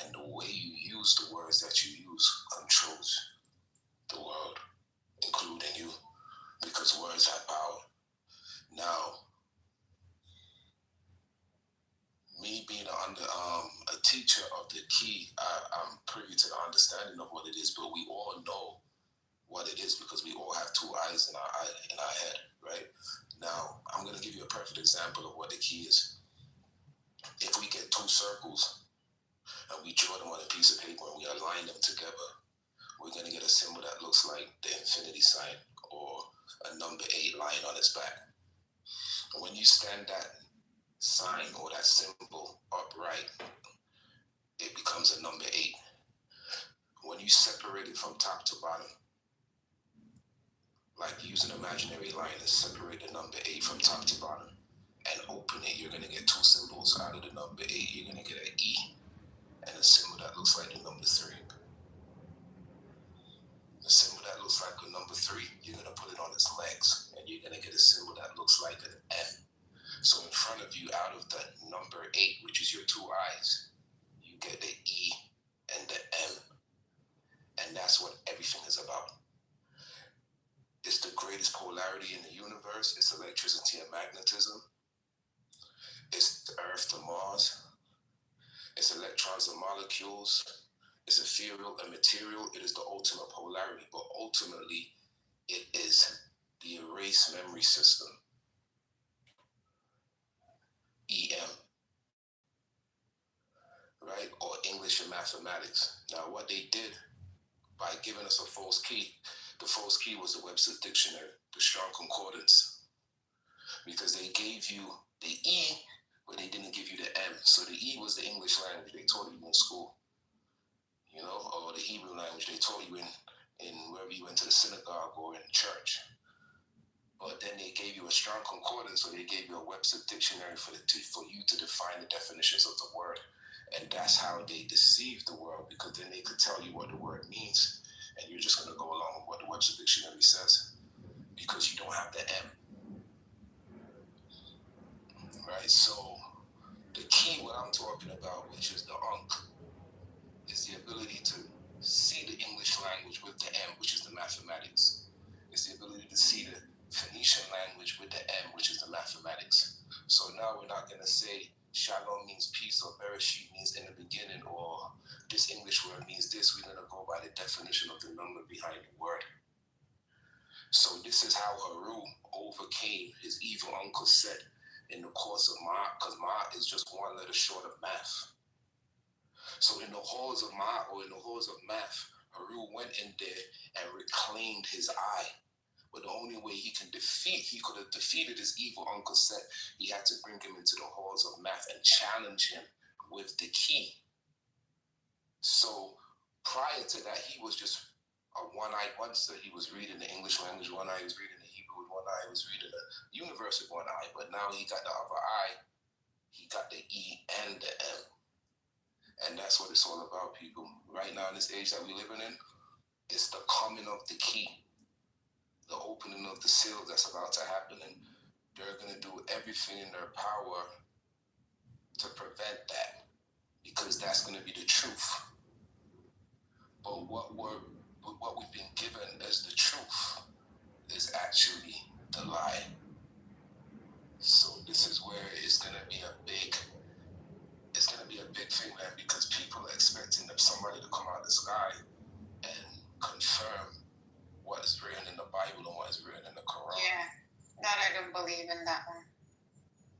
and the way you use the words that you use controls the world, including you, because words have power. Now, me being a teacher of the key, I'm privy to the understanding of what it is, but we all know what it is because we all have 2 eyes in our head, right? Now, I'm going to give you a perfect example of what the key is. If we get 2 circles and we draw them on a piece of paper and we align them together, we're going to get a symbol that looks like the infinity sign or a number 8 lying on its back. And when you stand that sign or that symbol upright, it becomes a number 8. When you separate it from top to bottom, like use an imaginary line and separate the number 8 from top to bottom and open it, you're going to get 2 symbols out of the number 8. You're going to get an E and a symbol that looks like the number 3. The symbol that looks like a number 3, you're going to put it on its legs and you're going to get a symbol that looks like an M. So in front of you, out of the number 8, which is your 2 eyes, you get the E and the M. And that's what everything is about. It's the greatest polarity in the universe. It's electricity and magnetism. It's the Earth to Mars. It's electrons and molecules. It's ethereal and material. It is the ultimate polarity, but ultimately, it is the erased memory system, EM, right? Or English and mathematics. Now, what they did by giving us a false key, the false key was the Webster's Dictionary, the Strong Concordance, because they gave you the E, but they didn't give you the M. So the E was the English language they taught you in school, you know, or the Hebrew language they taught you in wherever you went to the synagogue or in church. But then they gave you a Strong Concordance, so they gave you a Webster Dictionary for you to define the definitions of the word. And that's how they deceived the world, because then they could tell you what the word means, and you're just going to go along with what the Webster Dictionary says, because you don't have the M. Right? So the key, what I'm talking about, which is the Ankh, is the ability to see the English language with the M, which is the mathematics. It's the ability to see the Phoenician language with the M, which is the mathematics. So now we're not going to say Shalom means peace, or Bereshit means in the beginning, or this English word means this. We're going to go by the definition of the number behind the word. So this is how Haru overcame his evil uncle Set in the course of Ma, because Ma is just one letter short of math. So in the halls of Ma, or in the halls of math, Haru went in there and reclaimed his eye. But the only way he could have defeated his evil uncle Set, he had to bring him into the halls of math and challenge him with the key. So prior to that, he was just a one-eyed monster. He was reading the English language, one eye, he was reading the Hebrew with one eye, he was reading the universe with one eye. But now he got the other eye, he got the E and the M. And that's what it's all about, people. Right now, in this age that we're living in, it's the coming of the key, the opening of the seal that's about to happen. And they're going to do everything in their power to prevent that, because that's going to be the truth. But what we've been given as the truth is actually the lie. So this is where it's going to be a big thing, man, because people are expecting somebody to come out of the sky and confirm what is written in the Bible and what is written in the Quran. Yeah, that I don't believe in that one.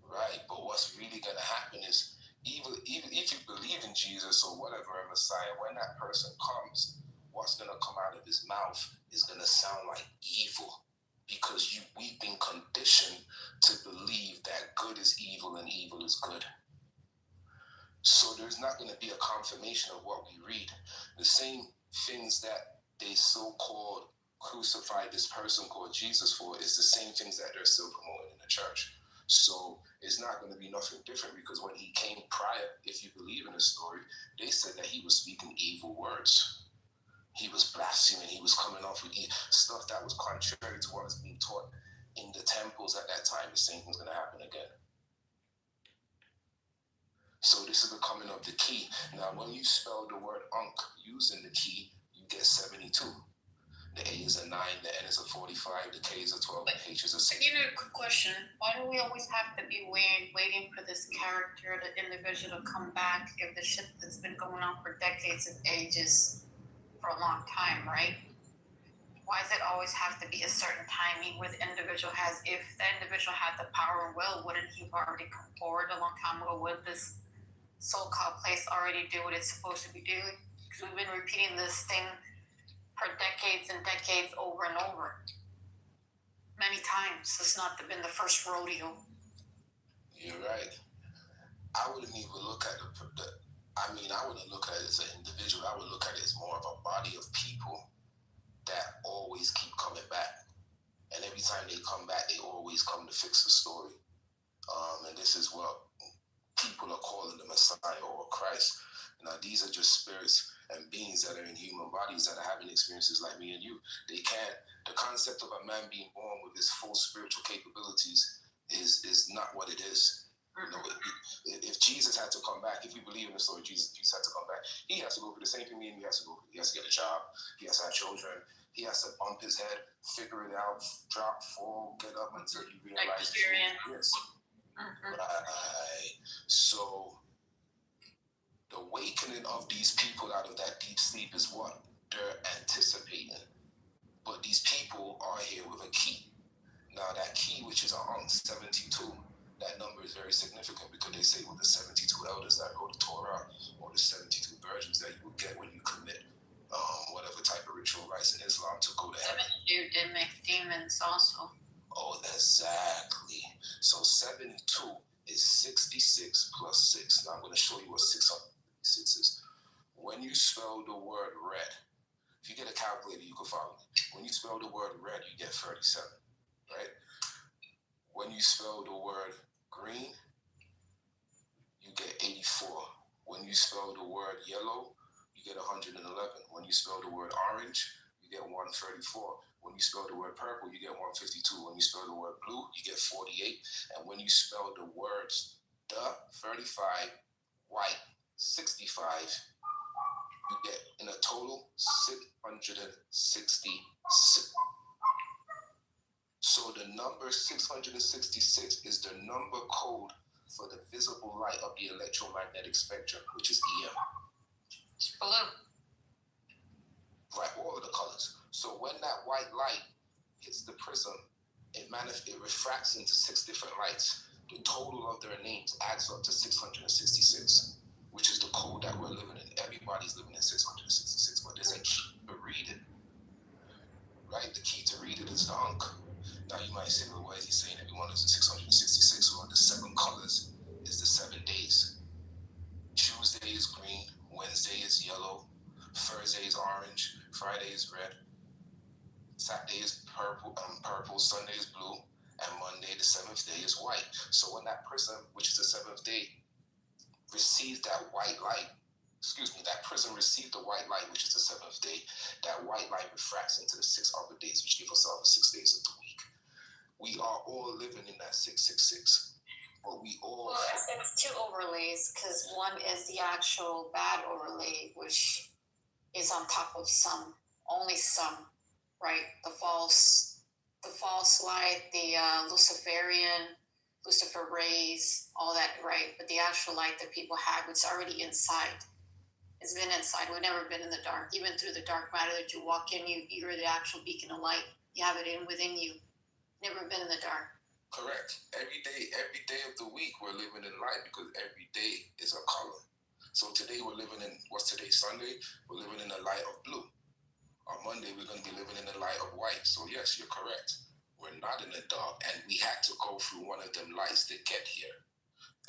Right, but what's really going to happen is, even if you believe in Jesus or whatever, a Messiah, when that person comes, what's going to come out of his mouth is going to sound like evil, because we've been conditioned to believe that good is evil and evil is good. So there's not going to be a confirmation of what we read. The same things that they so-called crucified this person called Jesus for is the same things that they're still promoting in the church. So it's not going to be nothing different, because when he came prior, if you believe in the story, they said that he was speaking evil words. He was blaspheming. He was coming off with stuff that was contrary to what was being taught in the temples at that time. The same thing's going to happen again. So this is the coming of the key. Now, when you spell the word Ankh using the key, you get 72. The A is a 9, the N is a 45, the K is a 12, the H is a 6. Quick question. Why do we always have to be waiting for this character, the individual, to come back if the shit that's been going on for decades and ages for a long time, right? Why does it always have to be a certain timing where the individual has, if the individual had the power and will, wouldn't he have already come forward a long time ago? Would this so-called place already do what it's supposed to be doing? Because we've been repeating this thing for decades and decades, over and over. Many times. It's not been the first rodeo. You're right. I wouldn't even look at I wouldn't look at it as an individual. I would look at it as more of a body of people that always keep coming back. And every time they come back, they always come to fix the story. And this is what people are calling the Messiah or Christ. Now, these are just spirits and beings that are in human bodies that are having experiences like me and you. The concept of a man being born with his full spiritual capabilities is not what it is. You know, if Jesus had to come back, if we believe in the story, Jesus had to come back, he has to go through the same thing me and you has to go through. He has to get a job, he has to have children, he has to bump his head, figure it out, drop, fall, get up until he realizes Experience. Yes. Right. So The awakening of these people out of that deep sleep is what they're anticipating. But these people are here with a key. Now that key, which is on 72, that number is very significant because they say with the 72 elders that wrote the Torah, or the 72 virgins that you will get when you commit whatever type of ritual rites in Islam to go to heaven. 72 demons also. Oh, exactly. So 72 is 66 plus 6. Now I'm going to show you what 666 is. When you spell the word red, if you get a calculator, you can follow me. When you spell the word red, you get 37, right? When you spell the word green, you get 84. When you spell the word yellow, you get 111. When you spell the word orange, you get 134. When you spell the word purple, you get 152. When you spell the word blue, you get 48. And when you spell the words the 35, white 65, you get in a total 666. So the number 666 is the number code for the visible light of the electromagnetic spectrum, which is EM. It's blue. Right, all of the colors. So when that white light hits the prism, it refracts into 6 different lights. The total of their names adds up to 666, which is the code that we're living in. Everybody's living in 666, but there's a key to read it. Right? The key to read it is the Ankh. Now you might say, well, why is he saying everyone is in 666? Well, the 7 colors is the 7 days. Tuesday is green, Wednesday is yellow, Thursday is orange, Friday is red, Saturday is purple, Sunday is blue, and Monday, the 7th day, is white. So when that prism, which is the 7th day, receives that white light, that prism received the white light, which is the 7th day, that white light refracts into the 6 other days, which give us all the 6 days of the week. We are all living in that 666. But we all... Well, it's 2 overlays, because one is the actual bad overlay, which is on top of some, only some, right? The false light, the Lucifer rays, all that, right? But the actual light that people have, it's already inside. It's been inside. We've never been in the dark. Even through the dark matter that you walk in, you're the actual beacon of light. You have it within you. Never been in the dark. Correct. Every day of the week, we're living in light because every day is a color. So today we're living in, what's today, Sunday? We're living in the light of blue. On Monday, we're going to be living in the light of white. So yes, you're correct. We're not in the dark, and we had to go through one of them lights to get here.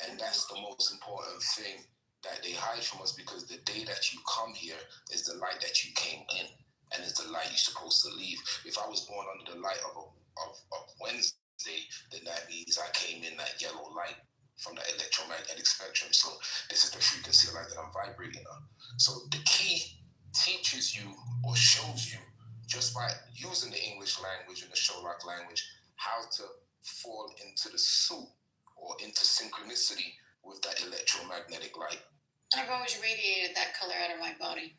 And that's the most important thing that they hide from us, because the day that you come here is the light that you came in, and it's the light you're supposed to leave. If I was born under the light of Wednesday, then that means I came in that yellow light from the electromagnetic spectrum. So this is the frequency of light that I'm vibrating on. So the key teaches you or shows you, just by using the English language and the Sherlock language, how to fall into the soup or into synchronicity with that electromagnetic light. I've always radiated that color out of my body,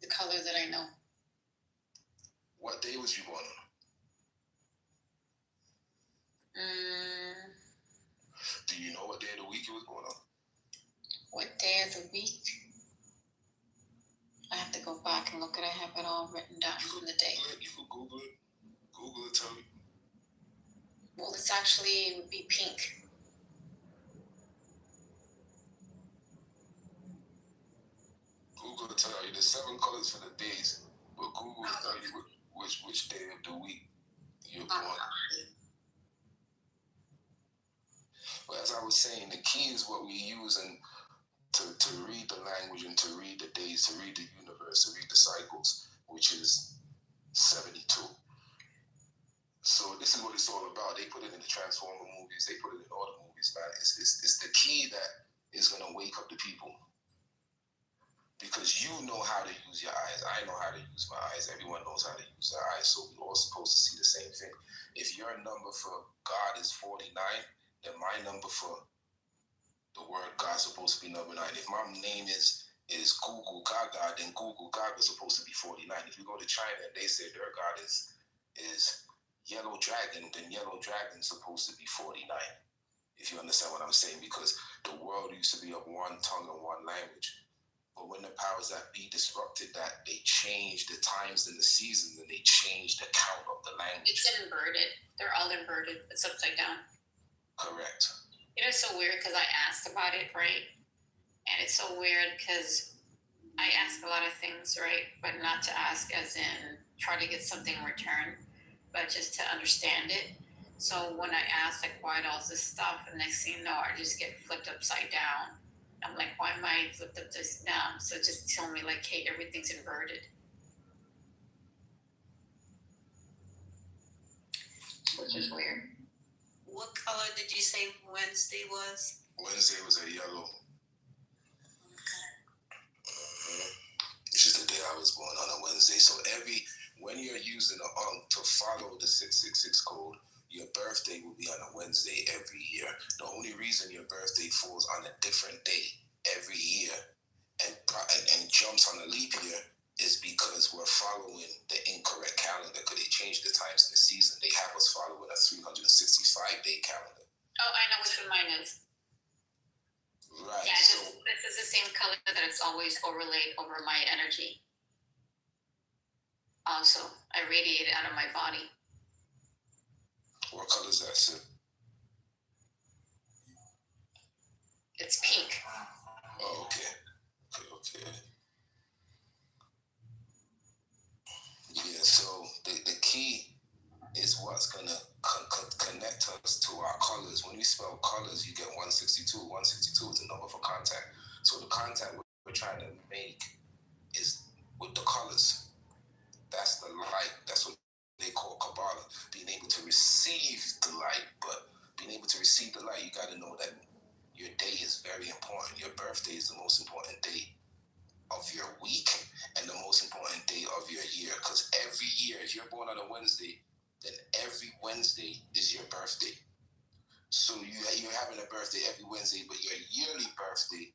the color that I know. What day was you born on? Do you know what day of the week you was born on? What day of the week? I have to go back and look at it. I have it all written down from the day. You could Google it. Google it, tell me. Well, it's actually, it would be pink. Google will tell you there's 7 colors for the days, but Google will tell you which day of the week you're born. But as I was saying, the key is what we use to read the language and to read the days, to read the universe, to read the cycles, which is 72. So this is what it's all about. They put it in the Transformer movies. They put it in all the movies, man. It's the key that is going to wake up the people. Because you know how to use your eyes. I know how to use my eyes. Everyone knows how to use their eyes. So we're all supposed to see the same thing. If your number for God is 49, then my number for the word God is supposed to be number 9. If my name is Google Gaga, then Google Gaga is supposed to be 49. If you go to China and they say their God is Yellow Dragon, then Yellow Dragon is supposed to be 49. If you understand what I'm saying, because the world used to be of one tongue and one language. But when the powers that be disrupted that, they changed the times and the seasons, and they changed the count of the language. It's inverted. They're all inverted. It's upside down. Correct. You know, it's so weird because I asked about it, right? And it's so weird because I ask a lot of things, right? But not to ask as in try to get something in return, but just to understand it. So when I ask, like, why all this stuff, and next thing you know, I just get flipped upside down. I'm like, why am I flipped upside down? So just tell me, like, hey, everything's inverted. Which is weird. What color did you say Wednesday was? Wednesday was a yellow. Which is the day I was born on a Wednesday. So when you're using to follow the 666 code, your birthday will be on a Wednesday every year. The only reason your birthday falls on a different day every year and jumps on a leap year is because we're following the incorrect calendar, because they changed the times in the season. They have us following a 365-day calendar. Oh, I know which one mine is. Right. Yeah, this is the same color that it's always overlaid over my energy. Also, I radiate it out of my body. What color is that, sir? It's pink. Oh, okay. Okay. Yeah, so the key is what's going to connect us to our colors. When we spell colors, you get 162. 162 is the number for contact. So the contact we're trying to make is with the colors. That's the light. That's what they call Kabbalah. Being able to receive the light. But being able to receive the light, you got to know that your day is very important. Your birthday is the most important day of your week and the most important day of your year. Because every year, if you're born on a Wednesday, then every Wednesday is your birthday. So you're having a birthday every Wednesday, but your yearly birthday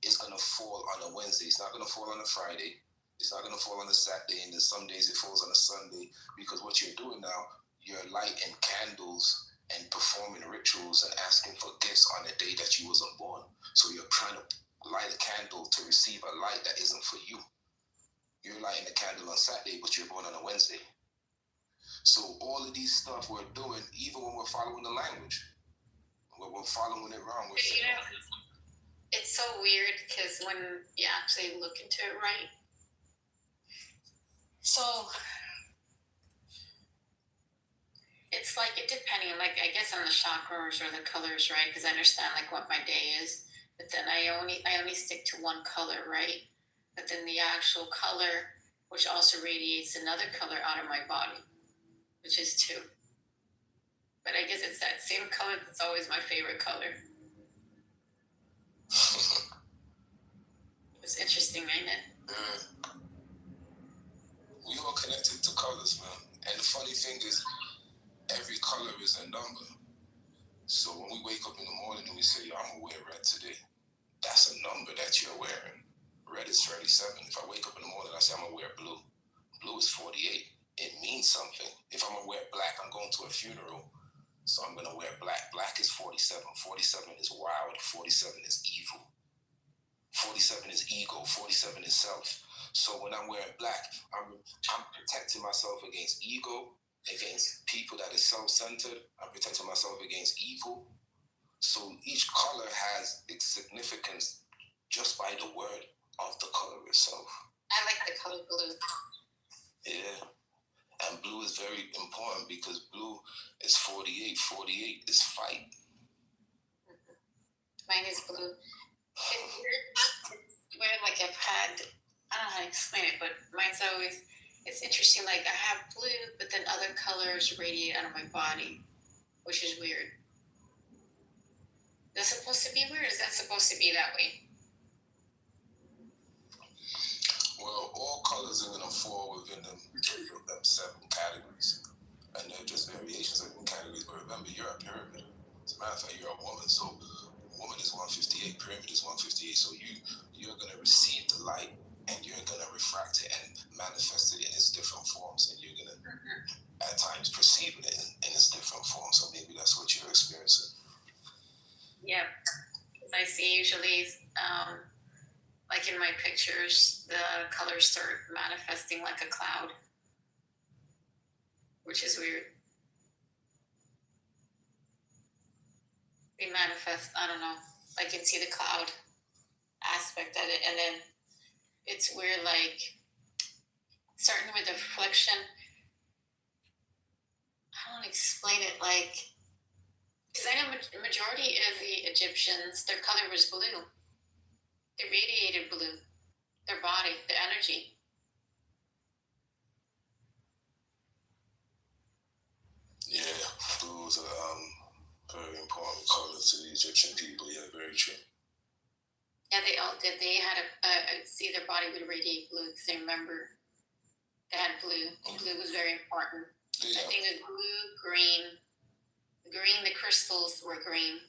is going to fall on a Wednesday. It's not going to fall on a Friday. It's not going to fall on a Saturday, and then some days it falls on a Sunday, because what you're doing now, you're lighting candles and performing rituals and asking for gifts on the day that you wasn't born. So you're trying to light a candle to receive a light that isn't for you. You're lighting a candle on Saturday, but you're born on a Wednesday. So all of these stuff we're doing, even when we're following the language, when we're following it wrong, we're saying, it's so weird because when you actually look into it right, so it's like it depending, like I guess on the chakras or the colors, right? Because I understand like what my day is, but then I only stick to one color, right? But then the actual color, which also radiates another color out of my body, which is 2. But I guess it's that same color that's always my favorite color. It's interesting, ain't it? We all connected to colors, man. And the funny thing is, every color is a number. So when we wake up in the morning and we say, I'm going to wear red today, that's a number that you're wearing. Red is 37. If I wake up in the morning and I say I'm going to wear blue, blue is 48. It means something. If I'm going to wear black, I'm going to a funeral, so I'm going to wear black. Black is 47. 47 is wild. 47 is evil. 47 is ego. 47 is self. So when I'm wearing black, I'm protecting myself against ego, against people that is self-centered. I'm protecting myself against evil. So each color has its significance just by the word of the color itself. I like the color blue. Yeah. And blue is very important because blue is 48. 48 is fight. Mine is blue. It's weird, like I've had, I don't know how to explain it, but mine's always, it's interesting, like I have blue, but then other colors radiate out of my body, which is weird. Is that supposed to be weird, or is that supposed to be that way? Well, all colors are going to fall within them 7 categories. And they're just variations of categories. But remember, you're a pyramid. As a matter of fact, you're a woman. So woman is 158, pyramid is 158. So you're going to receive the light and you're going to refract it and manifest it in its different forms. And you're going to, at times, perceive it in its different forms. So maybe that's what you're experiencing. Yeah. Because I see usually Like in my pictures, the colors start manifesting like a cloud, which is weird. They manifest, I don't know, I can see the cloud aspect of it, and then it's weird, like starting with the reflection. I don't explain it, like, because I know the majority of the Egyptians, their color was blue. They radiated blue, their body, the energy. Yeah, blue is a very important color to the Egyptian people. Yeah, very true. Yeah, they all did. They had see their body would radiate blue because they remember they had blue. Blue was very important. Yeah. I think the blue, green, the crystals were green.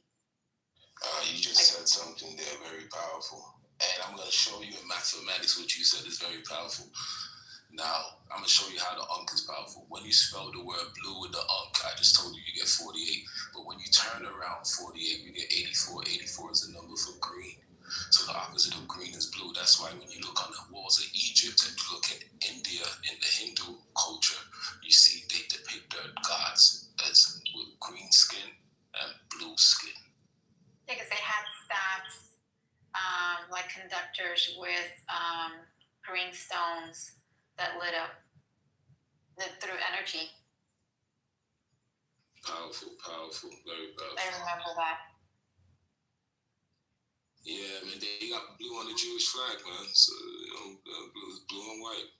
You just said something there very powerful. And I'm going to show you in mathematics what you said is very powerful. Now, I'm going to show you how the Ankh is powerful. When you spell the word blue with the Ankh, I just told you get 48. But when you turn around 48, you get 84. 84 is the number for green. So the opposite of green is blue. That's why when you look on the walls of Egypt and you look at India in the Hindu culture, you see they depict their gods as with green skin and blue skin. Because they had staffs, like conductors with green stones that lit up through energy. Powerful, very powerful. I remember that. Yeah, man, they got blue on the Jewish flag, man. So, blue and white.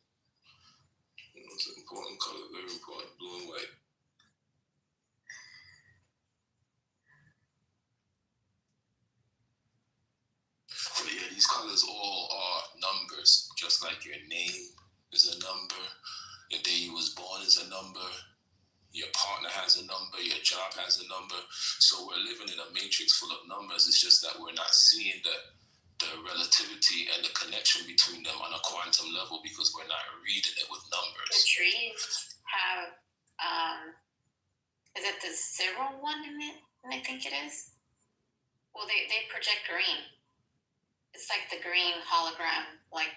It's an important color, very important, blue and white. But yeah, these colors all are numbers, just like your name is a number, your day you was born is a number, your partner has a number, your job has a number. So we're living in a matrix full of numbers. It's just that we're not seeing the relativity and the connection between them on a quantum level because we're not reading it with numbers. The trees have, is it the 01 in it? I think it is. Well, they project green. It's like the green hologram, like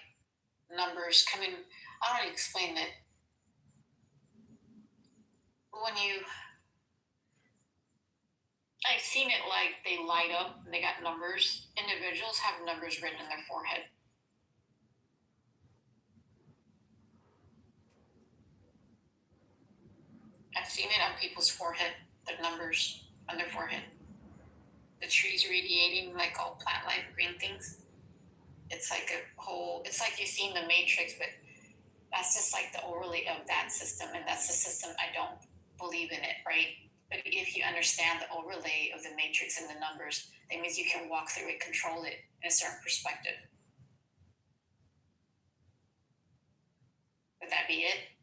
numbers coming. I don't explain it. I've seen it like they light up and they got numbers. Individuals have numbers written in their forehead. I've seen it on people's forehead, the numbers on their forehead. The trees radiating like all plant life, green things. It's like it's like you've seen the Matrix, but that's just like the overlay of that system, and that's the system I don't believe in it, right? But if you understand the overlay of the Matrix and the numbers, that means you can walk through it, control it in a certain perspective. Would that be it?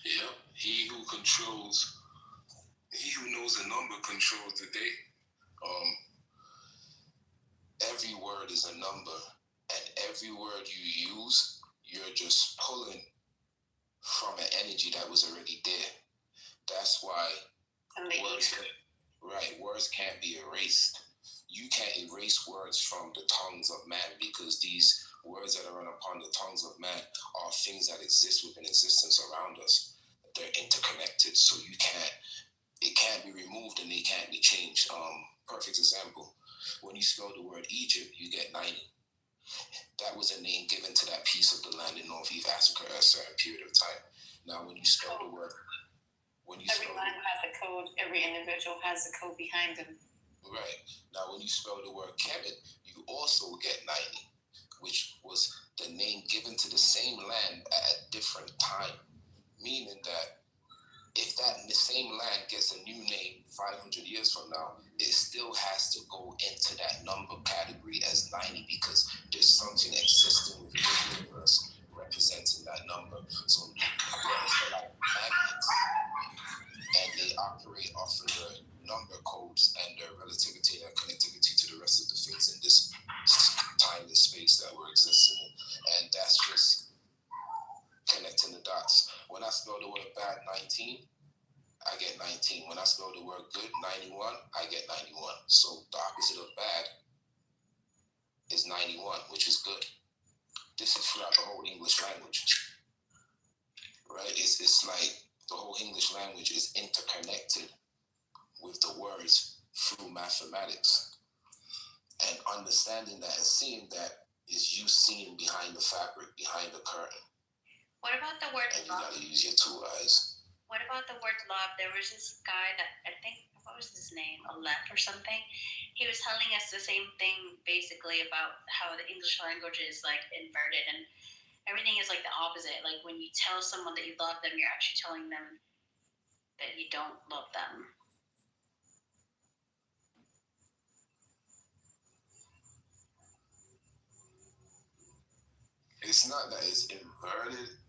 Yeah, he who knows the number controls the day. Every word is a number, and every word you use, you're just pulling from an energy that was already there. That's why words can't be erased. You can't erase words from the tongues of man because these words that are run upon the tongues of man are things that exist within existence around us. They're interconnected, so it can't be removed and they can't be changed. Perfect example. When you spell the word Egypt, you get 90. That was a name given to that piece of the land in Northeast Africa at a certain period of time. Now, when you spell the word... Every land has a code. Every individual has a code behind them. Right. Now, when you spell the word Kemet, you also get 90, which was the name given to the same land at a different time. Meaning that if the same land gets a new name 500 years from now, it still has to go into that number category as 90 because there's something existing within the universe representing that number. So words are like magnets, and they operate off of the number codes and their relativity and connectivity to the rest of the things in this timeless space that we're existing in. And that's just connecting the dots. When I spell the word bad 19, I get 19. When I spell the word good, 91, I get 91. So the opposite of bad is 91, which is good. This is throughout the whole English language, right? It's like the whole English language is interconnected with the words through mathematics. And understanding that and seeing that is you seeing behind the fabric, behind the curtain. What about the word and you love? gotta use your two eyes. What about the word love? There was this guy that I think, what was his name? Aleph or something. He was telling us the same thing basically about how the English language is like inverted and everything is like the opposite. Like when you tell someone that you love them, you're actually telling them that you don't love them. It's not that it's inverted.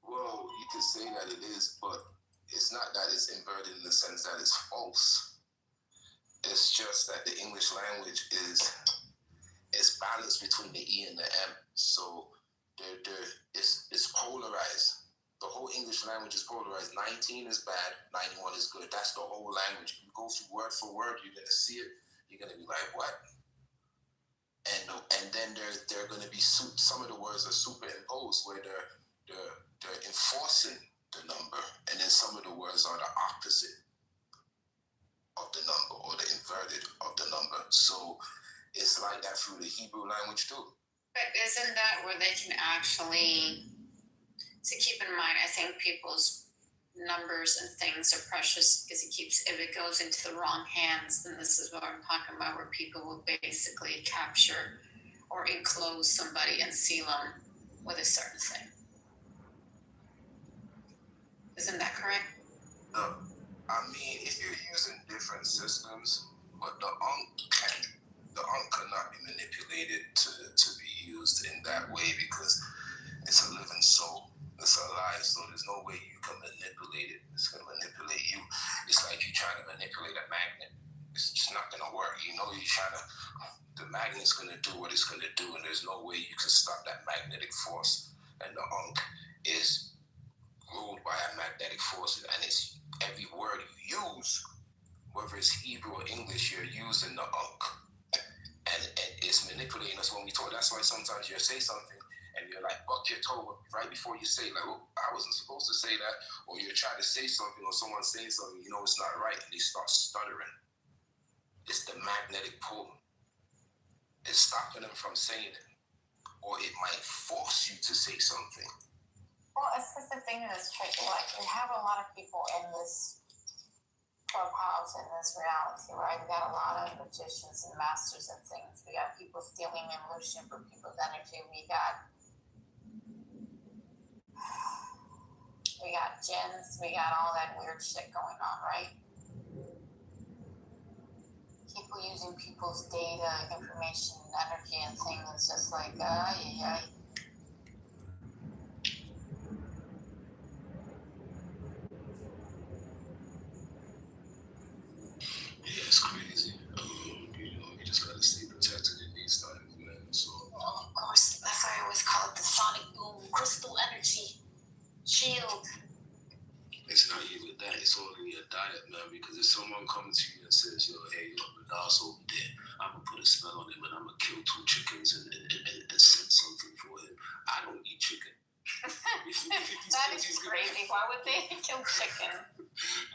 Well, you can say that it is, but it's not that it's inverted in the sense that it's false. It's just that the English language is balanced between the E and the M. So it's polarized. The whole English language is polarized. 19 is bad, 91 is good. That's the whole language. You go through word for word, you're gonna see it. You're gonna be like, what? And then they're gonna be some of the words are superimposed where they're enforcing the number, and then some of the words are the opposite of the number or the inverted of the number. So it's like that through the Hebrew language too. But isn't that where they can actually, to keep in mind, I think people's numbers and things are precious because if it goes into the wrong hands, then this is what I'm talking about, where people will basically capture or enclose somebody and seal them with a certain thing. Isn't that correct? No. I mean, if you're using different systems, but the Ankh cannot be manipulated to be used in that way because it's a living soul. It's alive, so there's no way you can manipulate it. It's going to manipulate you. It's like you're trying to manipulate a magnet. It's just not going to work. You know, the magnet's going to do what it's going to do, and there's no way you can stop that magnetic force. And the Ankh is ruled by a magnetic force, and it's every word you use, whether it's Hebrew or English, you're using the Ankh. And it's manipulating us when we talk. That's why sometimes you'll say something and you're like, buck your toe right before you say, like, oh, I wasn't supposed to say that. Or you're trying to say something or someone's saying something, you know it's not right, and they start stuttering. It's the magnetic pull. It's stopping them from saying it. Or it might force you to say something. Well, it's because the thing is tricky. Like, we have a lot of people in this clubhouse, in this reality, right? We got a lot of magicians and masters and things. We got people stealing illusion for people's energy. We got jinns. We got all that weird shit going on, right? People using people's data, information, energy, and things. It's just like, yeah. Yeah, it's crazy. You just gotta stay protected in these times, man. So, of course, that's why I always call it the sonic boom, crystal energy shield. It's not even that. It's only a diet, man. Because if someone comes to you and says, yo, hey, Nas over there, I'm gonna put a spell on him and I'm gonna kill 2 chickens and send something for him. I don't eat chicken. That is crazy. Why would they kill chicken?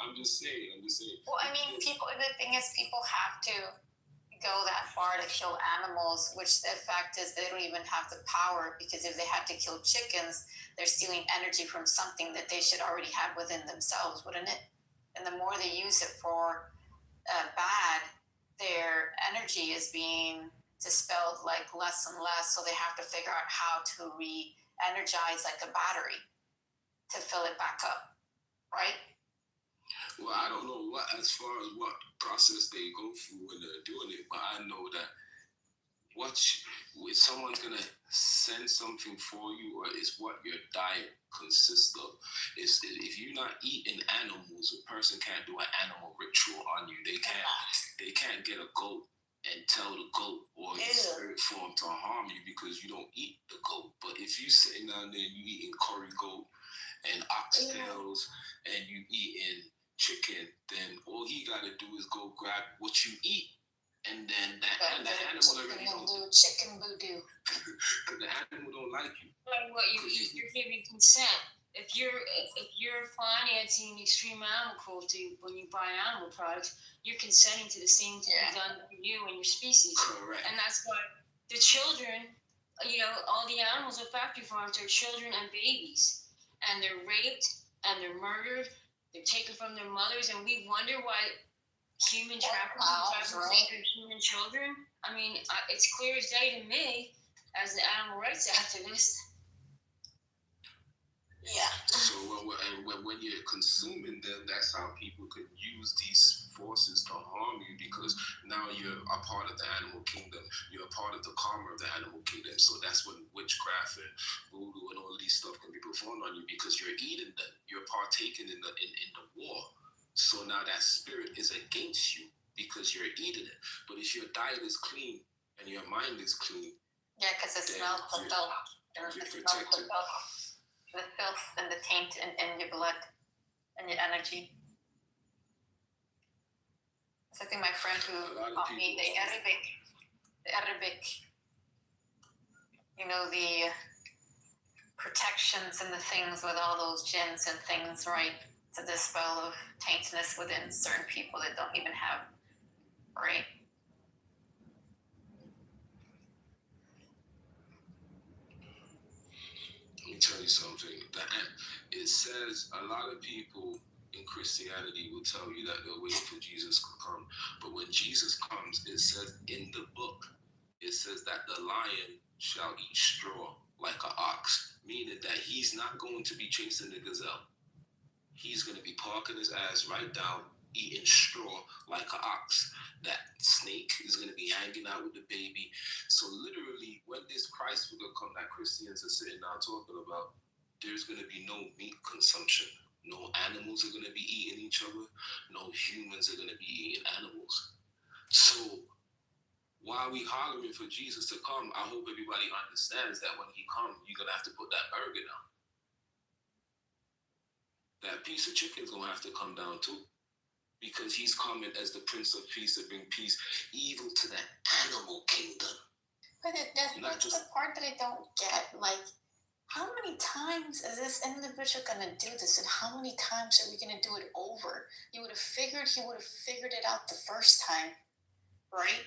I'm just saying. Well, I mean, the thing is, people have to go that far to kill animals, which the fact is they don't even have the power, because if they had to kill chickens, they're stealing energy from something that they should already have within themselves, wouldn't it? And the more they use it for bad, their energy is being dispelled like less and less, so they have to figure out how to re-energize like a battery to fill it back up, right? Well, I don't know as far as what process they go through when they're doing it, but I know that if someone's gonna send something for you, or it's what your diet consists of. If you're not eating animals, a person can't do an animal ritual on you. They can't get a goat and tell the goat or its spirit form to harm you because you don't eat the goat. But if you sitting down there and you eating curry goat and oxtails and you eating chicken, then all he got to do is go grab what you eat. And then the animal already knows. Chicken voodoo. The animal don't like you. But what you're giving consent. If you're financing extreme animal cruelty when you buy animal products, you're consenting to the same thing done to you and your species. Correct. And that's why the children, all the animals at factory farms are children and babies, and they're raped and they're murdered. They're taken from their mothers, and we wonder why human trafficking their human children. I mean, it's clear as day to me as an animal rights activist. Yeah. So when you're consuming them, that's how people could use these forces to harm you, because now you're a part of the animal kingdom. You're a part of the karma of the animal kingdom. So that's when witchcraft and voodoo and all of these stuff can be performed on you, because you're eating them. You're partaking in the war. So now that spirit is against you because you're eating it. But if your diet is clean and your mind is clean, because it smells the filth. You're protected. The filth and the taint in your blood and your energy. So I think my friend who taught me the Arabic, the protections and the things with all those jinns and things, right? To dispel of taintness within certain people that don't even have, right? Let me tell you something. It says a lot of people in Christianity will tell you that they're waiting for Jesus to come. But when Jesus comes, it says in the book, it says that the lion shall eat straw like an ox, meaning that he's not going to be chasing the gazelle. He's going to be parking his ass right down, eating straw like an ox. That snake is going to be hanging out with the baby. So literally, when this Christ will come that Christians are sitting down talking about, there's going to be no meat consumption. No animals are going to be eating each other. No humans are going to be eating animals. So while we hollering for Jesus to come, I hope everybody understands that when he comes, you're going to have to put that burger down. That piece of chicken is going to have to come down too, because he's coming as the Prince of Peace to bring peace, evil to the animal kingdom. But that's the part that I don't get. Like, how many times is this individual going to do this, and how many times are we going to do it over? He would have figured it out the first time, right?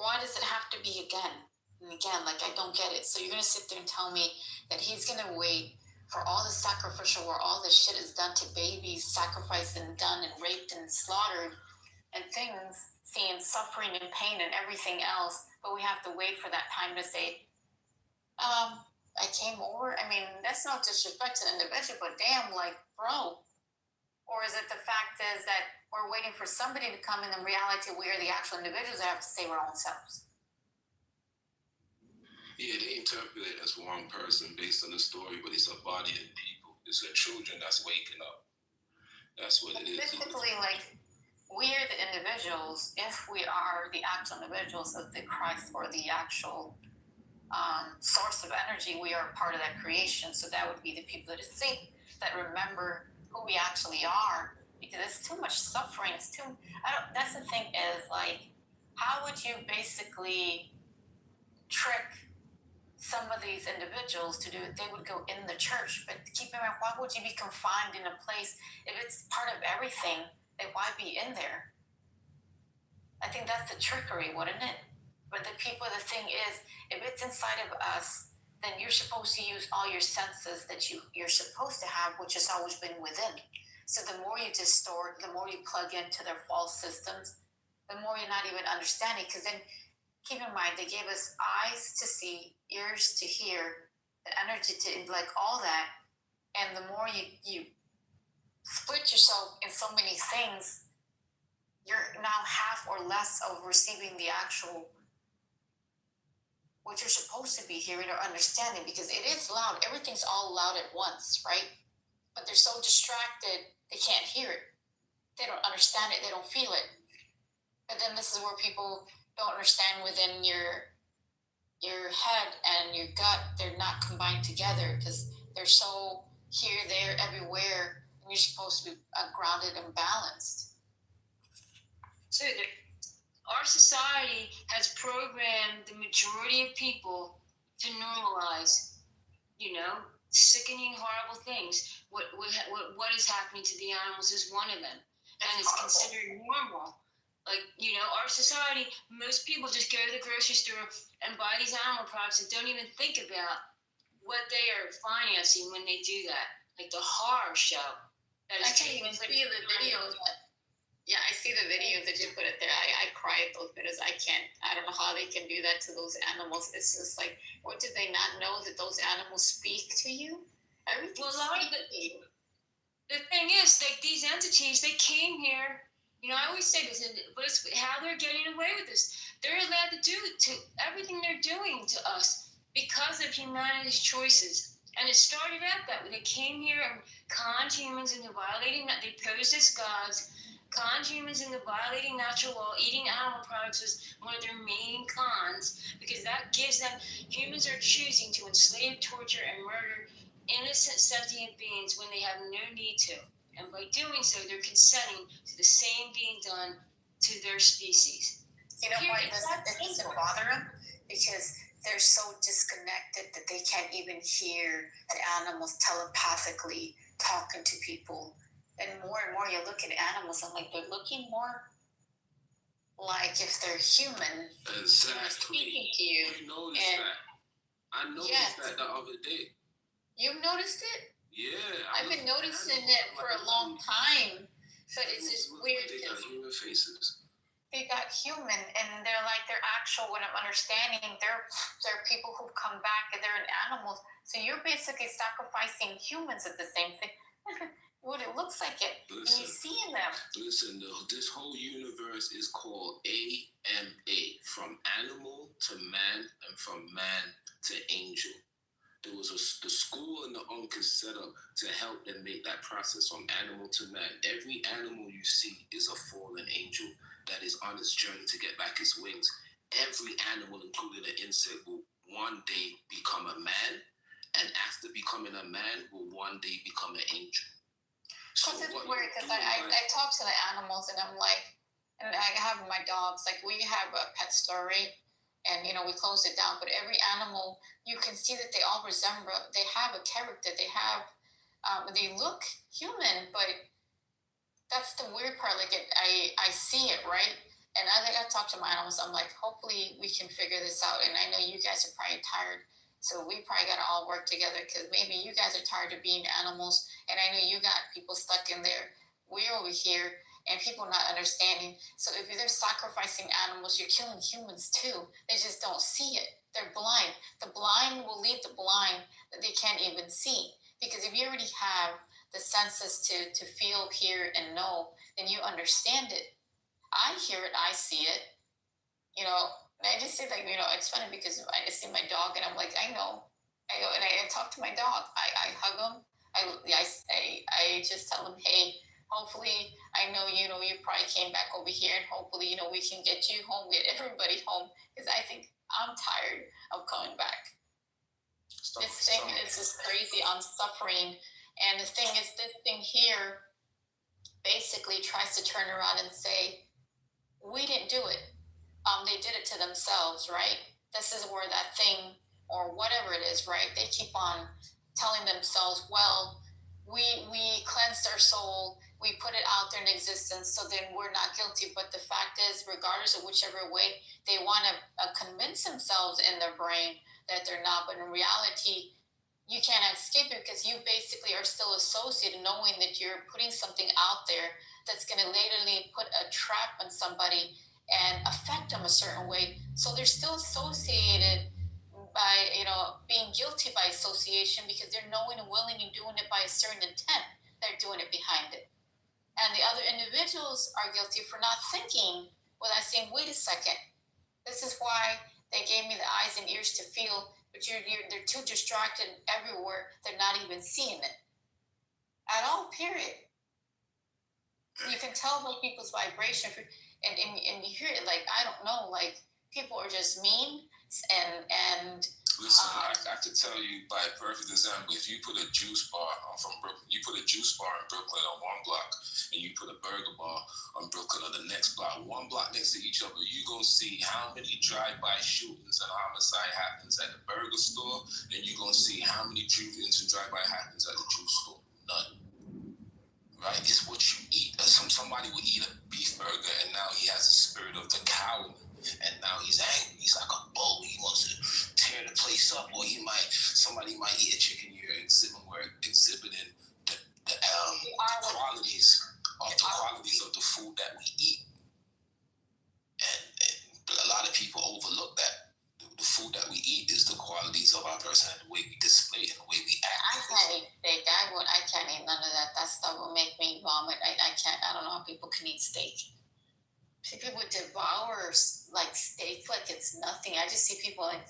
Why does it have to be again and again? Like, I don't get it. So you're going to sit there and tell me that he's going to wait for all the sacrificial where all this shit is done to babies, sacrificed and done and raped and slaughtered and things, seeing suffering and pain and everything else, but we have to wait for that time to say, I came over. I mean, that's no disrespect to the individual, but damn, like, bro. Or is it the fact is that we're waiting for somebody to come, and in reality, we are the actual individuals that have to save our own selves? Yeah, they interpret it as one person based on the story, but it's a body of people. It's the children that's waking up. That's what it is. Basically, like, we are the individuals. If we are the actual individuals of the Christ or the actual source of energy, we are part of that creation. So that would be the people that are asleep, that remember who we actually are. Because it's too much suffering. That's the thing is, like, how would you basically trick some of these individuals to do it? They would go in the church, but keep in mind, why would you be confined in a place if it's part of everything? Then why be in there? I think that's the trickery, wouldn't it? But the thing is, if it's inside of us, then you're supposed to use all your senses that you're supposed to have, which has always been within. So the more you distort, the more you plug into their false systems, the more you're not even understanding. Because then, keep in mind, they gave us eyes to see, ears to hear, the energy to, like, all that. And the more you split yourself in so many things, you're now half or less of receiving the actual, what you're supposed to be hearing or understanding, because it is loud. Everything's all loud at once, right? But they're so distracted, they can't hear it. They don't understand it. They don't feel it. But then this is where people don't understand within your head and your gut. They're not combined together because they're so here, there, everywhere. And You're supposed to be grounded and balanced. So our society has programmed the majority of people to normalize, sickening, horrible things. What is happening to the animals is one of them, and it's considered normal. Like, our society, most people just go to the grocery store and buy these animal products and don't even think about what they are financing when they do that. Like the horror show. I can't even see the videos. Yeah, I see the videos that you put it there. I cry at those videos. I don't know how they can do that to those animals. It's just like, what did they not know that those animals speak to you? Everything. Well, the thing is, like, these entities, they came here. I always say this, but it's how they're getting away with this. They're allowed to do everything they're doing to us because of humanity's choices. And it started out that way. They came here and conned humans into violating that. They posed as gods, conned humans into violating natural law. Eating animal products was one of their main cons because that gives them, humans are choosing to enslave, torture, and murder innocent sentient beings when they have no need to. And by doing so, they're consenting to the same being done to their species. You know why it doesn't bother them? Because they're so disconnected that they can't even hear the animals telepathically talking to people. And more you look at animals, I'm like, they're looking more like if they're human. Exactly. Speaking to you. I noticed that. I noticed that the other day. You've noticed it? Yeah. I've been noticing it for a long time. But it's just weird. They got human faces. They got human, and they're like, they're actual, what I'm understanding, they're people who come back and they're in animals. So you're basically sacrificing humans at the same thing. What it looks like it. Listen, and you see in them. Listen, this whole universe is called AMA, from animal to man and from man to angel. There was the school and the uncles set up to help them make that process from animal to man. Every animal you see is a fallen angel that is on its journey to get back its wings. Every animal, including the insect, will one day become a man, and after becoming a man, will one day become an angel. Because it's weird, because I talk to the animals, and I'm like, and I have my dogs, like we have a pet store, right? And, we closed it down, but every animal, you can see that they all resemble, they have a character, they have, they look human, but that's the weird part, like I see it, right? And I talk to my animals, I'm like, hopefully we can figure this out, and I know you guys are probably tired, so we probably got to all work together, because maybe you guys are tired of being animals, and I know you got people stuck in there, we're over here, and people not understanding. So if they're sacrificing animals, you're killing humans too. They just don't see it. They're blind. The blind will lead the blind that they can't even see. Because if you already have the senses to feel, hear, and know, then you understand it. I hear it, I see it. And I just say, like, it's funny because I just see my dog and I'm like, I know. And I talk to my dog. I hug him. I just tell him, hey, hopefully, I know, you probably came back over here, and hopefully, we can get you home, get everybody home, because I think I'm tired of coming back. This thing is just crazy on suffering, and the thing is, this thing here basically tries to turn around and say, we didn't do it. They did it to themselves, right? This is where that thing, or whatever it is, right? They keep on telling themselves, well, we cleansed our soul, we put it out there in existence, so then we're not guilty. But the fact is, regardless of whichever way, they want to convince themselves in their brain that they're not. But in reality, you can't escape it, because you basically are still associated, knowing that you're putting something out there that's going to laterally put a trap on somebody and affect them a certain way. So they're still associated by, being guilty by association, because they're knowing and willing and doing it by a certain intent. They're doing it behind it. And the other individuals are guilty for not thinking without saying, wait a second, this is why they gave me the eyes and ears to feel, but they're too distracted everywhere, they're not even seeing it. At all, period. You can tell by people's vibration, and you hear it, like, I don't know, like, people are just mean, and Listen, I could tell you by a perfect example, if you put a juice bar, I'm from Brooklyn, you put a juice bar in Brooklyn on one block, and you put a burger bar on Brooklyn on the next block, one block next to each other, you gonna see how many drive-by shootings and homicide happens at the burger store, and you gonna see how many shootings and drive-by happens at the juice store. None. Right? It's what you eat. Somebody would eat a beef burger, and now he has the spirit of the cow, and now he's angry. He's like a bull. He wants to tear the place up, or somebody might eat a chicken. You're exhibiting the qualities of the food that we eat, and a lot of people overlook that. The food that we eat is the qualities of our person and the way we display it and the way we act. I can't eat steak. I can't eat none of that. That stuff will make me vomit. I can't. I don't know how people can eat steak. People would devour like steak like it's nothing. I just see people like,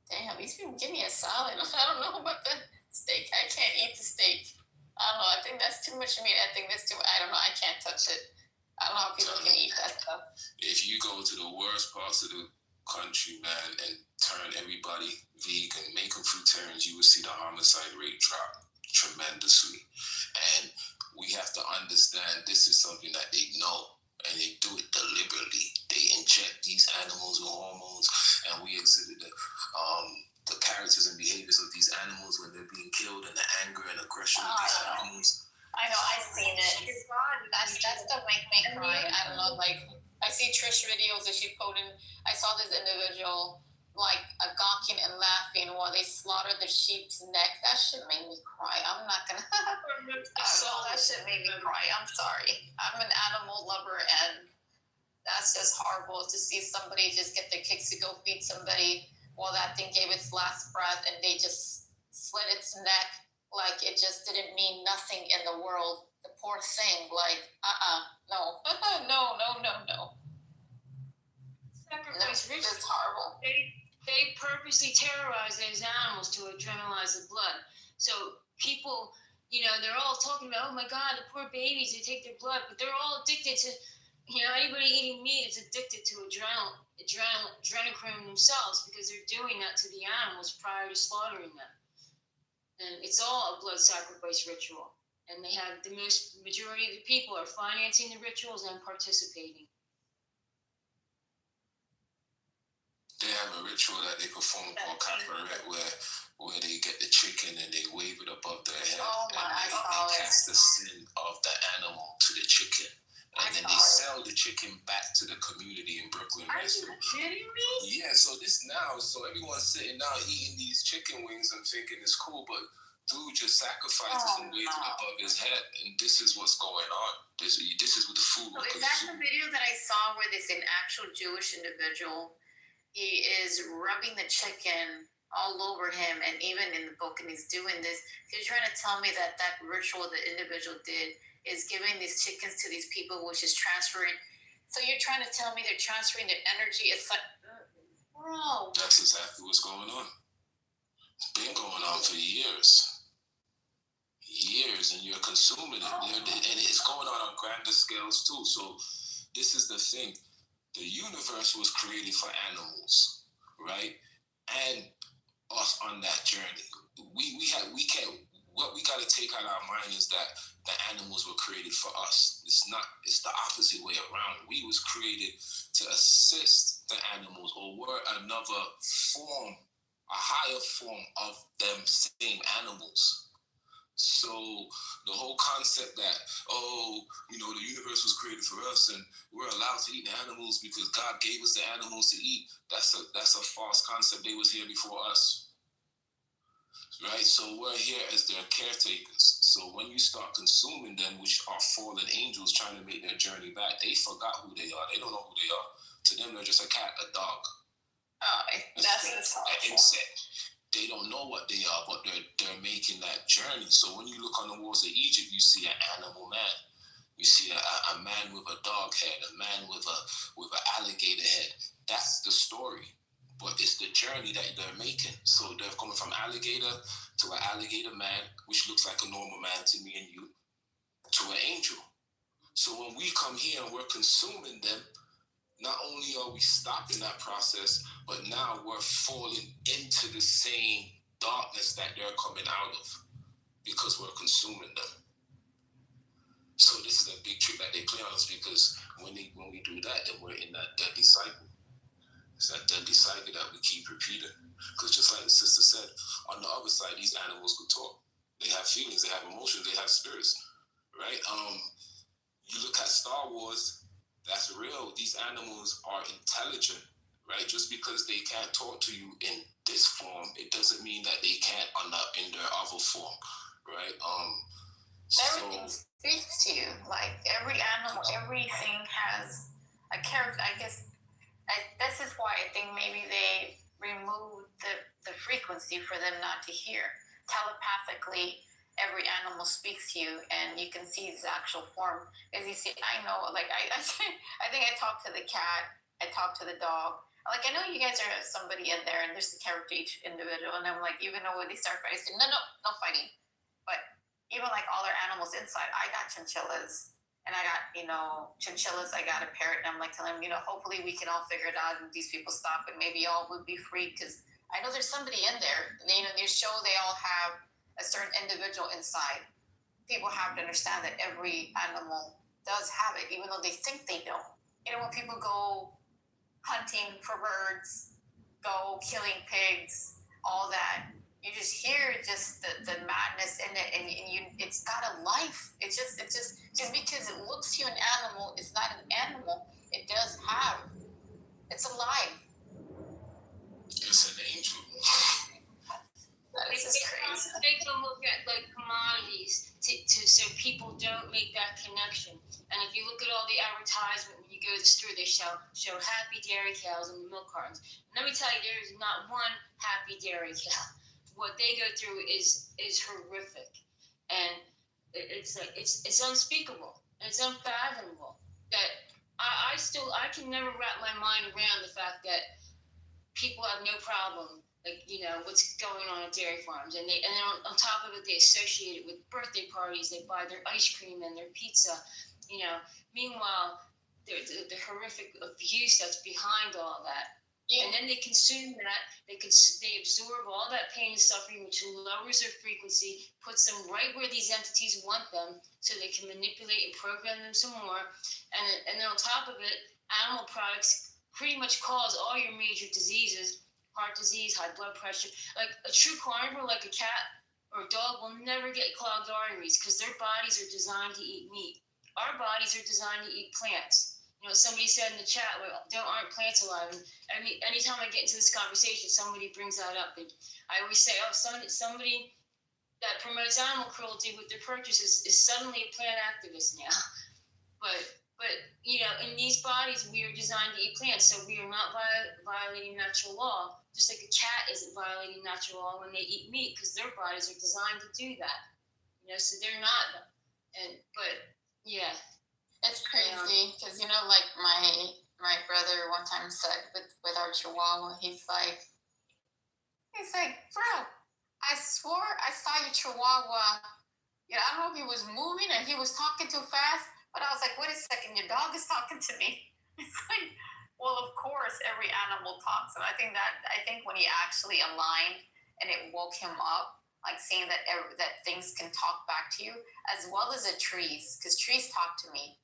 damn, these people give me a salad. I don't know about the steak. I can't eat the steak. I don't know. I think that's too much meat. I think that's too. I don't know. I can't touch it. I don't know how people can eat that stuff. If you go to the worst parts of the country, man, and turn everybody vegan, make them fruitarians, you will see the homicide rate drop tremendously. And we have to understand this is something that they know, and they do it deliberately. They inject these animals with hormones, and we exhibit the characters and behaviors of these animals when they're being killed, and the anger and aggression of these animals. I know, I've seen it. That stuff makes me cry. I don't know, like, I see Trish videos that she posted. I saw this individual, like, gawking and laughing while they slaughtered the sheep's neck. That shit made me cry. I'm not gonna. That shit made me cry. I'm sorry. I'm an animal lover, and that's just horrible to see somebody just get their kicks to go feed somebody while that thing gave its last breath, and they just slit its neck like it just didn't mean nothing in the world. The poor thing, like, no. No. Sacrifice ritual. It's horrible. They purposely terrorize those animals to adrenalize the blood. So people, they're all talking about, oh my God, the poor babies, they take their blood, but they're all addicted to, anybody eating meat is addicted to adrenochrome themselves because they're doing that to the animals prior to slaughtering them. And it's all a blood sacrifice ritual. And they have majority of the people are financing the rituals and participating. They have a ritual that they perform called caporet, where they get the chicken and they wave it above their head, and they cast the sin of the animal to the chicken. And then they sell the chicken back to the community in Brooklyn. Are you kidding me? Yeah, so everyone's sitting down eating these chicken wings and thinking it's cool, but dude just sacrifices and waves it above his head, and this is what's going on. This is what the food will consume. Is that the video that I saw where there's an actual Jewish individual? He is rubbing the chicken all over him, and even in the book, and he's doing this. He's trying to tell me that ritual the individual did is giving these chickens to these people, which is transferring. So you're trying to tell me they're transferring their energy? It's like, bro. That's exactly what's going on. It's been going on for years, and you're consuming it, and it's going on grander scales too. So this is the thing: the universe was created for animals, right? And us on that journey, we can't. What we got to take out of our mind is that the animals were created for us. It's the opposite way around. We was created to assist the animals, or we're another form, a higher form of them same animals. So the whole concept that, the universe was created for us and we're allowed to eat the animals because God gave us the animals to eat, that's a false concept. They was here before us. Right, so we're here as their caretakers. So when you start consuming them, which are fallen angels trying to make their journey back, they forgot who they are. They don't know who they are. To them, they're just a cat, a dog. That's an insect. They don't know what they are, but they're making that journey. So when you look on the walls of Egypt, you see an animal man. You see a man with a dog head, a man with an alligator head. That's the story. But it's the journey that they're making. So they're coming from alligator to an alligator man, which looks like a normal man to me and you, to an angel. So when we come here and we're consuming them, not only are we stopping that process, but now we're falling into the same darkness that they're coming out of because we're consuming them. So this is a big trick that they play on us, because when we do that, then we're in that deadly cycle. It's that deadly cycle that we keep repeating. Because just like the sister said, on the other side, these animals could talk. They have feelings, they have emotions, they have spirits, right? You look at Star Wars, that's real. These animals are intelligent, right? Just because they can't talk to you in this form, it doesn't mean that they can't in their other form, right? Everything speaks to you. Like every animal, everything has a character. I guess this is why I think maybe they removed the frequency for them not to hear. Telepathically, every animal speaks to you, and you can see its actual form. As you see, I know, like I think I talked to the cat, I talked to the dog. Like, I know you guys are somebody in there, and there's the character each individual, and I'm like, even though when they start fighting, I say, no fighting. But even like all our animals inside, I got chinchillas, and I got, chinchillas, I got a parrot, and I'm like telling them, hopefully we can all figure it out, and these people stop, and maybe y'all would be free, because I know there's somebody in there, and they show they all have a certain individual inside. People have to understand that every animal does have it, even though they think they don't. When people go hunting for birds, go killing pigs, all that, you just hear just the madness in it, and it's got a life. It's just because it looks to you an animal, it's not an animal. It does have. It's alive. It's an angel. This is crazy. They can look at like commodities so people don't make that connection. And if you look at all the advertisement when you go to the store, they show happy dairy cows in the milk cartons. And let me tell you, there is not one happy dairy cow. What they go through is horrific, and it's unspeakable. It's unfathomable that I can never wrap my mind around the fact that people have no problem, what's going on at dairy farms, and then on top of it, they associate it with birthday parties. They buy their ice cream and their pizza, Meanwhile, the horrific abuse that's behind all that. Yeah. And then they consume that. They absorb all that pain and suffering, which lowers their frequency, puts them right where these entities want them, so they can manipulate and program them some more. And then on top of it, animal products pretty much cause all your major diseases: heart disease, high blood pressure. Like a true carnivore, like a cat or a dog, will never get clogged arteries because their bodies are designed to eat meat. Our bodies are designed to eat plants. Somebody said in the chat, aren't plants alive? And I mean, anytime I get into this conversation, somebody brings that up. And I always say, somebody that promotes animal cruelty with their purchases is suddenly a plant activist now. But in these bodies, we are designed to eat plants, so we are not violating natural law, just like a cat isn't violating natural law when they eat meat, because their bodies are designed to do that. So they're not. Yeah. It's crazy because like my brother one time said with our Chihuahua, he's like, bro, I swore I saw your Chihuahua. I don't know if he was moving and he was talking too fast, but I was like, wait a second, your dog is talking to me. It's like, well, of course, every animal talks, and I think when he actually aligned and it woke him up, like seeing that things can talk back to you, as well as the trees, because trees talk to me.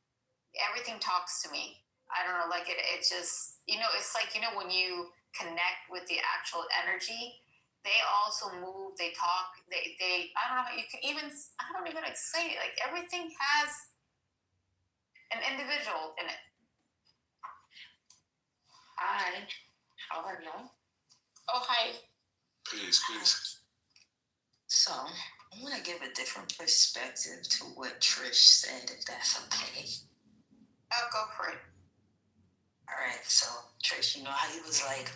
Everything talks to me. I don't know, like it just, it's like, when you connect with the actual energy, they also move, they talk, they I don't know, you can even, I don't even explain it. Like everything has an individual in it. Hi, how are you? Oh, hi. Please. So, I'm going to give a different perspective to what Trish said, if that's okay. I'll go for it. All right, so Trish, how he was like,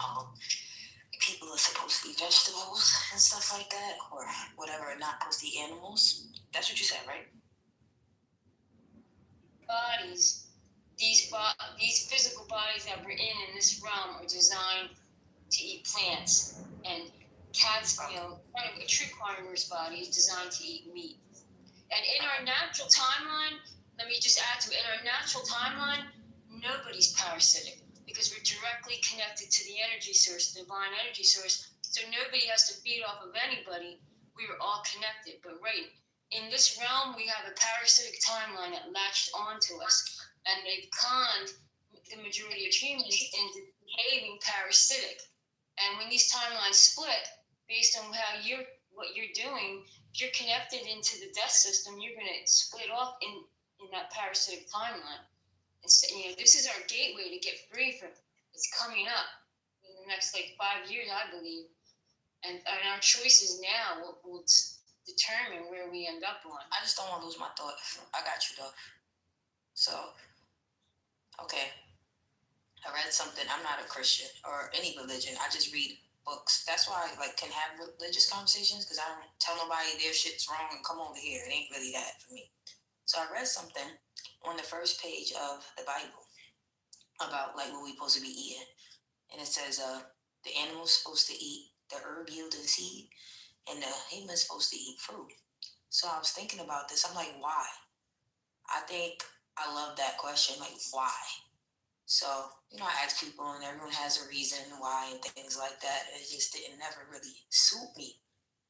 people are supposed to eat vegetables and stuff like that, or whatever, and not supposed to eat animals? That's what you said, right? Bodies, these physical bodies that we're in this realm are designed to eat plants, and cats, a true carnivore's body is designed to eat meat. And in our natural timeline, let me just add to it, in our natural timeline, nobody's parasitic. because we're directly connected to the energy source, the divine energy source. So nobody has to feed off of anybody. We are all connected. But right in this realm, we have a parasitic timeline that latched onto us, and they've conned the majority of humans into behaving parasitic. And when these timelines split, based on what you're doing, if you're connected into the death system, you're going to split off in that parasitic timeline. This is our gateway to get free from it. It's coming up in the next 5 years, I believe, and our choices now will determine where we end up on. I just don't want to lose my thought. I got you though. So, okay, I read something. I'm not a Christian or any religion. I just read books. That's why I can have religious conversations, because I don't tell nobody their shit's wrong and come over here. It ain't really that for me. So I read something on the first page of the Bible about what we supposed to be eating. And it says the animal's supposed to eat the herb yielding seed and the human's supposed to eat fruit. So I was thinking about this. I'm like, why? I think I love that question. Why? So, I ask people and everyone has a reason why and things like that. And it just didn't never really suit me.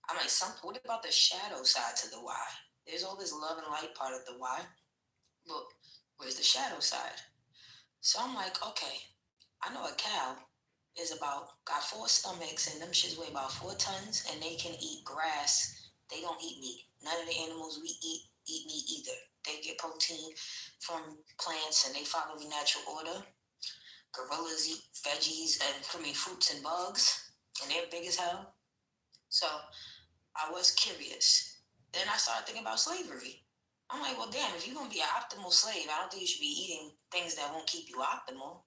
I'm like, what about the shadow side to the why? There's all this love and light part of the why. Look, where's the shadow side? So I'm like, okay, I know a cow got 4 stomachs, and them shits weigh about 4 tons, and they can eat grass. They don't eat meat. None of the animals we eat meat either. They get protein from plants, and they follow the natural order. Gorillas eat veggies and fruits and bugs, and they're big as hell. So I was curious. Then I started thinking about slavery. I'm like, well, damn, if you're going to be an optimal slave, I don't think you should be eating things that won't keep you optimal.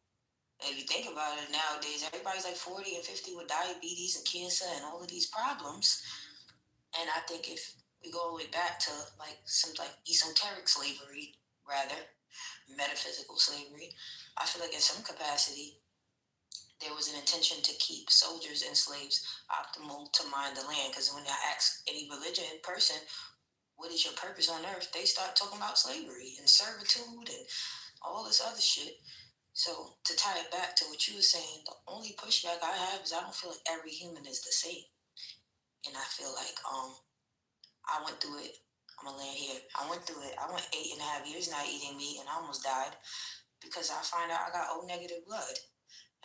And if you think about it nowadays, everybody's 40 and 50 with diabetes and cancer and all of these problems. And I think if we go all the way back to some esoteric slavery, rather, metaphysical slavery, I feel like in some capacity, there was an intention to keep soldiers and slaves optimal to mine the land. Because when I ask any religion person, what is your purpose on earth? They start talking about slavery and servitude and all this other shit. So to tie it back to what you were saying, the only pushback I have is I don't feel like every human is the same. And I feel like I went through it. I'm going to land here. I went through it. I went 8.5 years not eating meat, and I almost died because I find out I got O negative blood.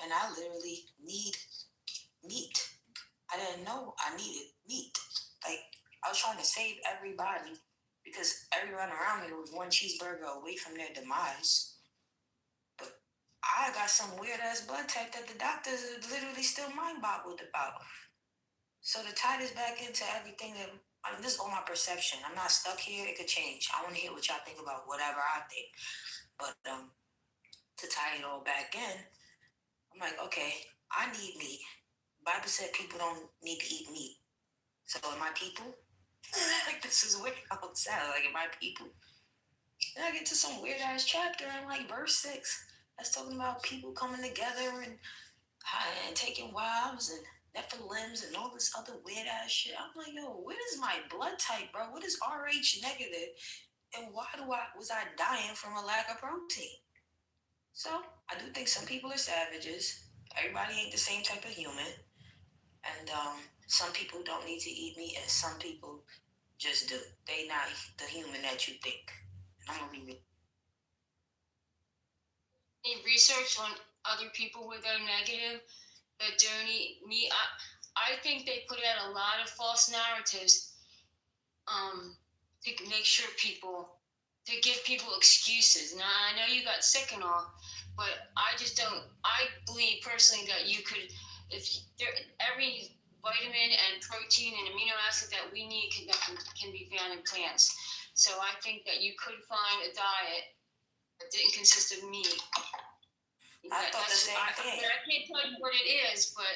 And I literally need meat. I didn't know I needed meat. I was trying to save everybody because everyone around me was 1 cheeseburger away from their demise. But I got some weird-ass blood type that the doctors are literally still mind-boggled about. So to tie this back into everything this is all my perception. I'm not stuck here. It could change. I want to hear what y'all think about whatever I think. But to tie it all back in, I'm like, okay, I need meat. Bible said people don't need to eat meat. So am I people? This is weird. I don't sound am I people? Then I get to some weird ass chapter in verse 6 that's talking about people coming together and taking wives and Nephilims and all this other weird ass shit. I'm like, yo, what is my blood type, bro? What is RH negative? And why was I dying from a lack of protein? So I do think some people are savages. Everybody ain't the same type of human. And some people don't need to eat meat, and some people just do. They not the human that you think. And I'm gonna leave it. Any research on other people with O negative that don't eat meat? I think they put out a lot of false narratives to make sure to give people excuses. Now, I know you got sick and all, but I just don't. I believe personally that you could, every vitamin and protein and amino acid that we need can be found in plants. So I think that you could find a diet that didn't consist of meat. I thought the same thing. I can't tell you what it is, but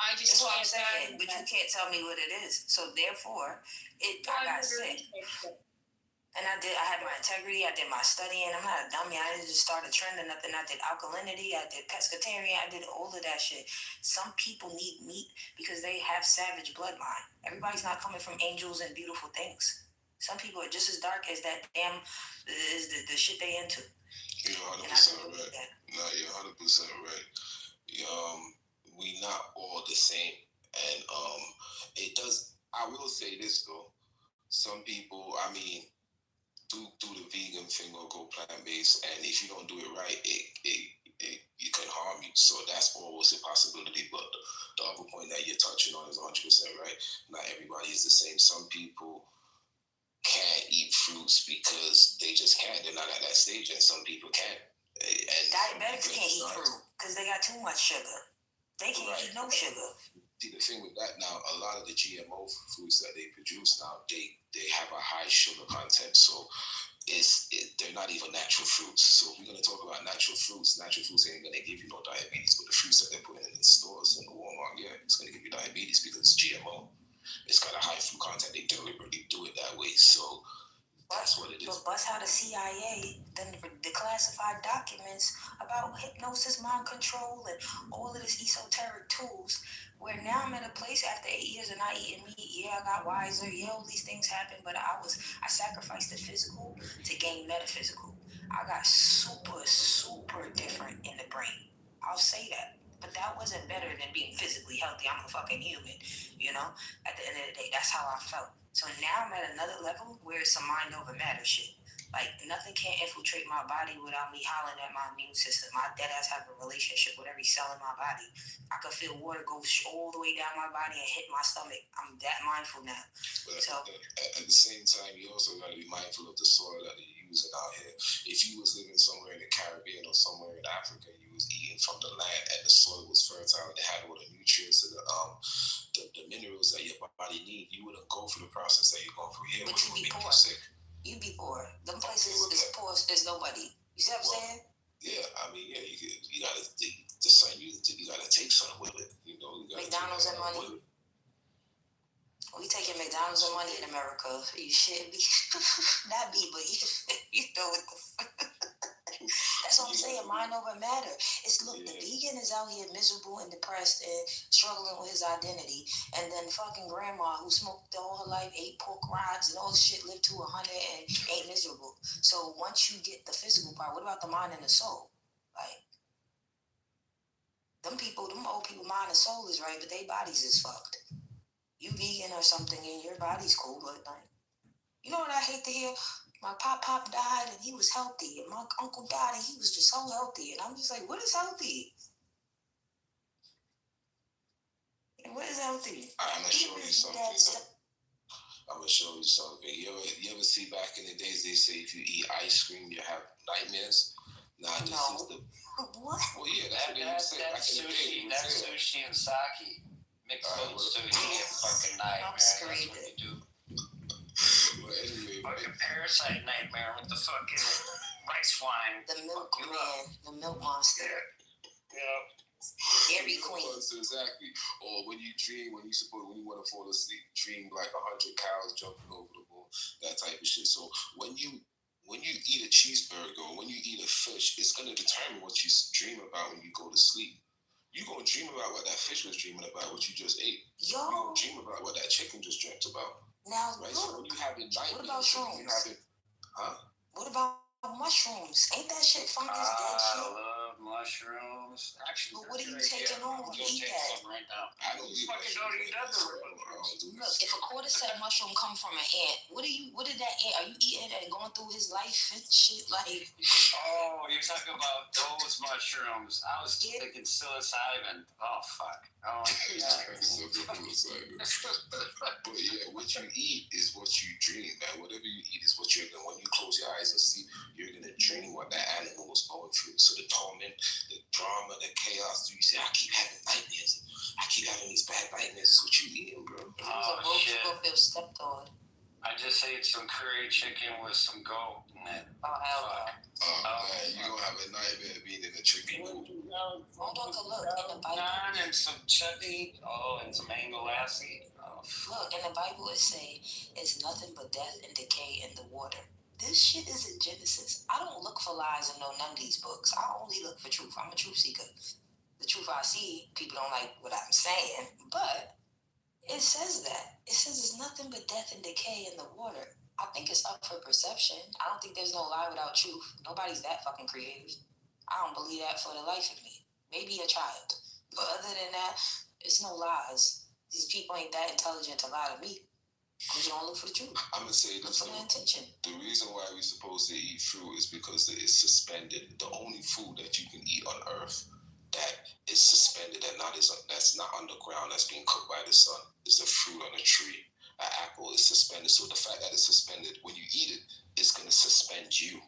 I just That's what I'm saying. But you can't tell me what it is. So therefore, I got sick. And I had my integrity, I did my studying. I'm not a dummy. I didn't just start a trend or nothing. I did alkalinity, I did pescatarian, I did all of that shit. Some people need meat because they have savage bloodline. Everybody's not coming from angels and beautiful things. Some people are just as dark as that damn is the shit they into. You're 100% And I do believe right. that. No, you're 100% right. We not all the same, and it does. I will say this though. Some people, I mean, do the vegan thing or go plant based, and if you don't do it right, it can harm you. So that's always a possibility. But the other point that you're touching on is 100% right. Not everybody is the same. Some people can't eat fruits because they just can't. They're not at that stage, and some people can't. And diabetics can't eat fruit because they got too much sugar. They can't eat no sugar. See, the thing with that now, a lot of the GMO foods that they produce now, they have a high sugar content. So they're not even natural fruits. So if we're going to talk about natural fruits ain't going to give you no diabetes. But the fruits that they're putting in stores and Walmart, yeah, it's going to give you diabetes because it's GMO. It's got a high food content. They deliberately do it that way. So that's what it is. But how the CIA then declassified documents about hypnosis, mind control, and all of this esoteric tools. Where now I'm at a place after 8 years of not eating meat. Yeah, I got wiser. Yeah, all these things happened, but I sacrificed the physical to gain metaphysical. I got super different in the brain. I'll say that. But that wasn't better than being physically healthy. I'm a fucking human, you know? At the end of the day, that's how I felt. So now I'm at another level where it's a mind over matter shit. Like, nothing can infiltrate my body without me hollering at my immune system. I deadass have a relationship with every cell in my body. I can feel water go all the way down my body and hit my stomach. I'm that mindful now. But at the same time, you also got to be mindful of the soil that you're using out here. If you was living somewhere in the Caribbean or somewhere in Africa, you was eating from the land and the soil was fertile and it had all the nutrients and the minerals that your body need, you wouldn't go through the process that you're going through here. But you be poor. You be poor. Them places is poor as nobody. You see what I'm saying? Yeah, I mean, yeah, you gotta decide. You gotta take something with it. You know, McDonald's and money. We taking McDonald's and money in America. You should be. Not me, but you know what the fuck. That's what I'm saying. Mind over matter. Look, the vegan is out here miserable and depressed and struggling with his identity. And then fucking grandma who smoked all her life, ate pork rinds and all this shit, lived to 100 and ain't miserable. So once you get the physical part, what about the mind and the soul? Like, them old people mind and soul is right, but their bodies is fucked. You vegan or something and your body's cool, but like, you know what I hate to hear? My pop died and he was healthy, and my uncle died and he was just so healthy, and I'm just like, what is healthy? What is healthy? I'm gonna show you something. I'm gonna show you something. You ever see back in the days they say if you eat ice cream you have nightmares? Nah, this is the what? Well, yeah, that's what they used to say back in the day. That's sushi and sake. Mixed food, so you get fucking nightmare. That's what you do. Well, anyway, fucking parasite nightmare with the fucking rice wine. The milk man, the milk monster. Yeah. Dairy Queen. Exactly. Or when you want to fall asleep, dream like 100 cows jumping over the wall, that type of shit. So when you eat a cheeseburger or when you eat a fish, it's gonna determine what you dream about when you go to sleep. You're gonna dream about what that fish was dreaming about, what you just ate. You're gonna dream about what that chicken just dreamt about. Now, right? Look, So when you having nightmares, what about shrooms? What about mushrooms? Ain't that shit fungus, dead shit? I love mushrooms. Actually, but what are you taking on when you eat that? Right now. I don't eat mushrooms. Look, if a quarter set of mushroom come from an ant, what did that ant? Are you eating and going through his life and shit like? Oh, you're talking about those mushrooms. I was thinking psilocybin. Oh fuck. Oh yeah. But yeah, what you eat is what you dream, man. Whatever you eat is what you're gonna. When you close your eyes and sleep, you're gonna dream what that animal was going through. So the torment, the drama, the chaos. You say, I keep having nightmares. I keep having these bad nightmares. Is what you eating, bro. Oh shit. You feel stepped on. I just ate some curry chicken with some goat in it. Oh hell no. Man, you gonna have a nightmare being in a chicken coop. Hold on, look in the Bible. Naan and some chutney. Oh, and some mango lassi. Oh, look in the Bible it say it's nothing but death and decay in the water. This shit is in Genesis. I don't look for lies in none of these books. I only look for truth. I'm a truth seeker. The truth I see, people don't like what I'm saying, but it says that. It says it's nothing but death and decay in the water. I think it's up for perception. I don't think there's no lie without truth. Nobody's that fucking creative. I don't believe that for the life of me. Maybe a child. But other than that, it's no lies. These people ain't that intelligent to lie to me. I'm just gonna look for the truth. I'm gonna say this. For the intention. The reason why we're supposed to eat fruit is because it is suspended. The only food that you can eat on earth that is suspended and that's not underground, that's being cooked by the sun, is the fruit on a tree. An apple is suspended. So the fact that it's suspended, when you eat it, it's gonna suspend you.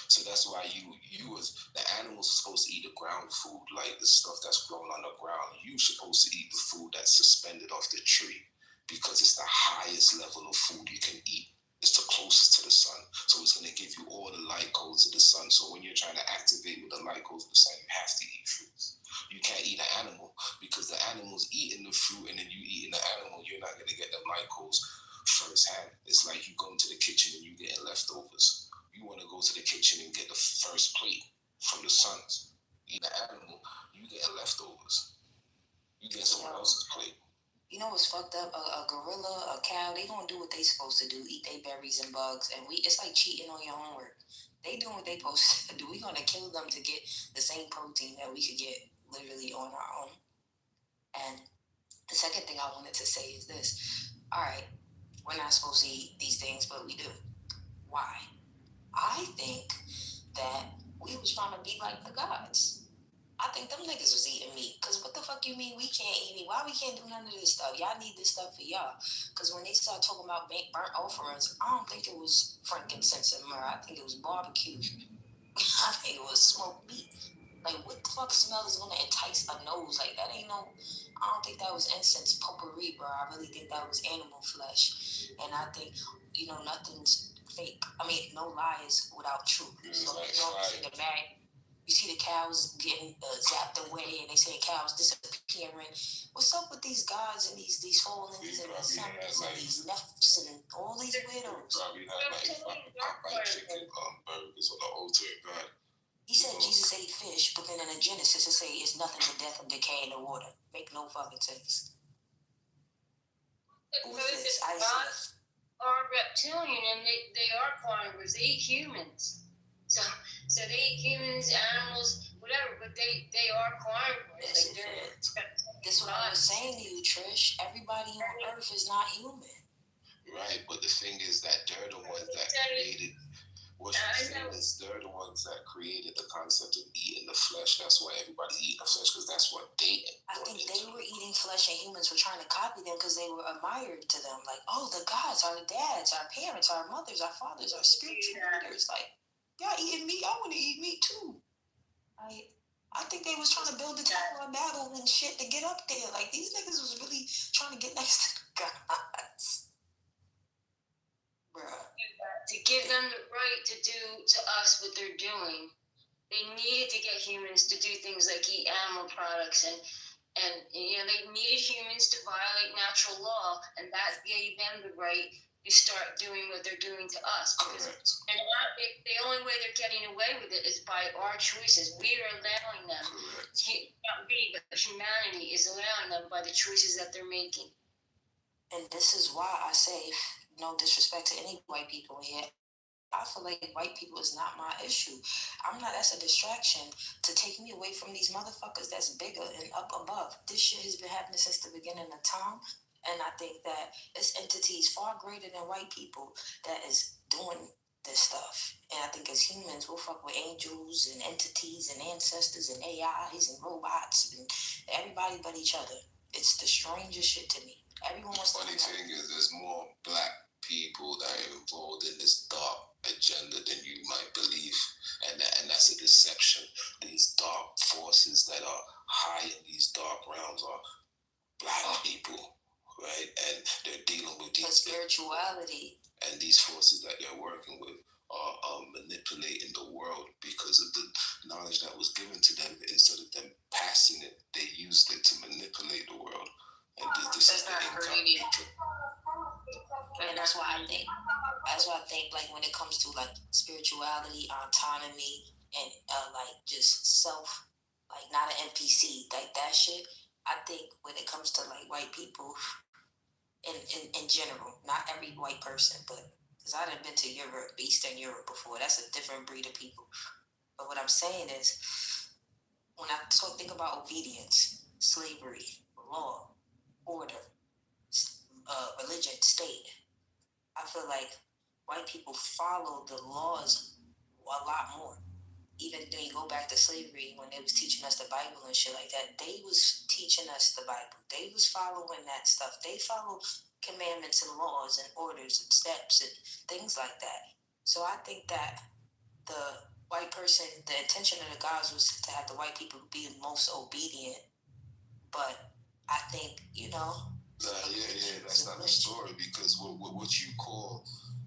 So that's why you as the animals are supposed to eat the ground food, like the stuff that's grown on the ground. You're supposed to eat the food that's suspended off the tree because it's the highest level of food you can eat. It's the closest to the sun. So it's going to give you all the light codes of the sun. So when you're trying to activate with the light codes of the sun, you have to eat fruits. You can't eat an animal because the animal's eating the fruit and then you eating the animal, you're not going to get the light codes firsthand. It's like you go into the kitchen and you getting leftovers. You want to go to the kitchen and get the first plate from the sons. Eat the animal, you getting leftovers. You get someone else's plate. You know what's fucked up? A gorilla, a cow, they gonna do what they supposed to do, eat their berries and bugs, and it's like cheating on your homework. They doing what they supposed to do. We gonna kill them to get the same protein that we could get literally on our own. And the second thing I wanted to say is this. All right, we're not supposed to eat these things, but we do. Why? I think that we was trying to be like the gods. I think them niggas was eating meat. Because what the fuck you mean we can't eat meat? Why we can't do none of this stuff? Y'all need this stuff for y'all. Because when they start talking about burnt offerings, I don't think it was frankincense and myrrh. I think it was barbecue. I think it was smoked meat. Like, what the fuck smell is going to entice a nose? Like, that ain't no... I don't think that was incense potpourri, bro. I really think that was animal flesh. And I think, nothing's fake. I mean, no lie is without truth. So, the mag... You see the cows getting zapped away, and they say cows disappearing. What's up with these gods and these fallings and these suns and these nefts and all these widows? Probably had like Popeye chicken burgers on the altar of God. He said Jesus ate fish, but then in the Genesis it say it's nothing but death and decay in the water. Make no fucking sense. Who is this? Gods are reptilian and they are carnivores. They eat humans. So they eat humans, animals, whatever, but they are carnivores. That's what I was saying to you, Trish. Everybody on Earth is not human. Right, but the thing is that they're the ones that created. What you're saying is they're the ones that created the concept of eating the flesh. That's why everybody eat the flesh, because that's what they. I think they were eating flesh, and humans were trying to copy them because they were admired to them. Like, oh, the gods, our dads, our parents, our mothers, our fathers, our spiritual leaders. Like, y'all eating meat? I want to eat meat too. I think they was trying to build the Tower of Babel and shit to get up there. Like, these niggas was really trying to get next to the gods. Bruh. To give them the right to do to us what they're doing, they needed to get humans to do things like eat animal products and they needed humans to violate natural law, and that gave them the right to start doing what they're doing to us. Correct. And the only way they're getting away with it is by our choices. We are allowing them. Correct. Not we, but humanity is allowing them by the choices that they're making. And this is why I say, no disrespect to any white people here, I feel like white people is not my issue. That's a distraction to take me away from these motherfuckers that's bigger and up above. This shit has been happening since the beginning of time. And I think that this entity is far greater than white people that is doing this stuff. And I think as humans, we'll fuck with angels and entities and ancestors and AIs and robots and everybody but each other. It's the strangest shit to me. Everyone wants to. The funny thing is, there's more black people that are involved in this dark agenda than you might believe, and that's a deception. These dark forces that are high in these dark realms are black people, right? And they're dealing with these spirituality, and these forces that they're working with are manipulating the world because of the knowledge that was given to them. Instead of them passing it, they used it to manipulate the world. And this is the income. And that's why I think, like, when it comes to, like, spirituality, autonomy, and, like, just self, like, not an NPC, like, that shit, I think when it comes to, like, white people, in general, not every white person, but because I done been to Europe, Eastern Europe before. That's a different breed of people. But what I'm saying is, when I think about obedience, slavery, law, order, religion, state, I feel like white people follow the laws a lot more. Even if they go back to slavery, when they was teaching us the Bible and shit like that, they was teaching us the Bible. They was following that stuff. They followed commandments and laws and orders and steps and things like that. So I think that the white person, the intention of the gods was to have the white people be the most obedient. But I think, that's not the story, because what you call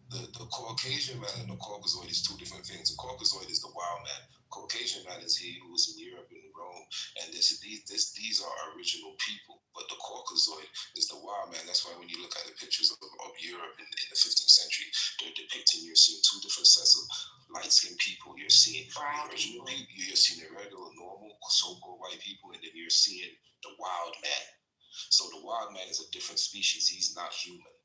the Caucasian man and the Caucasoid is two different things. The Caucasoid is the wild man. Caucasian man is he who was in Europe and Rome, and these are original people. But the Caucasoid is the wild man. That's why when you look at the pictures of Europe in the 15th century, they're depicting, you're seeing two different sets of light-skinned people. You're seeing the original people. You're seeing the regular, normal, so-called white people, and then you're seeing the wild man. So the wild man is a different species. He's not human.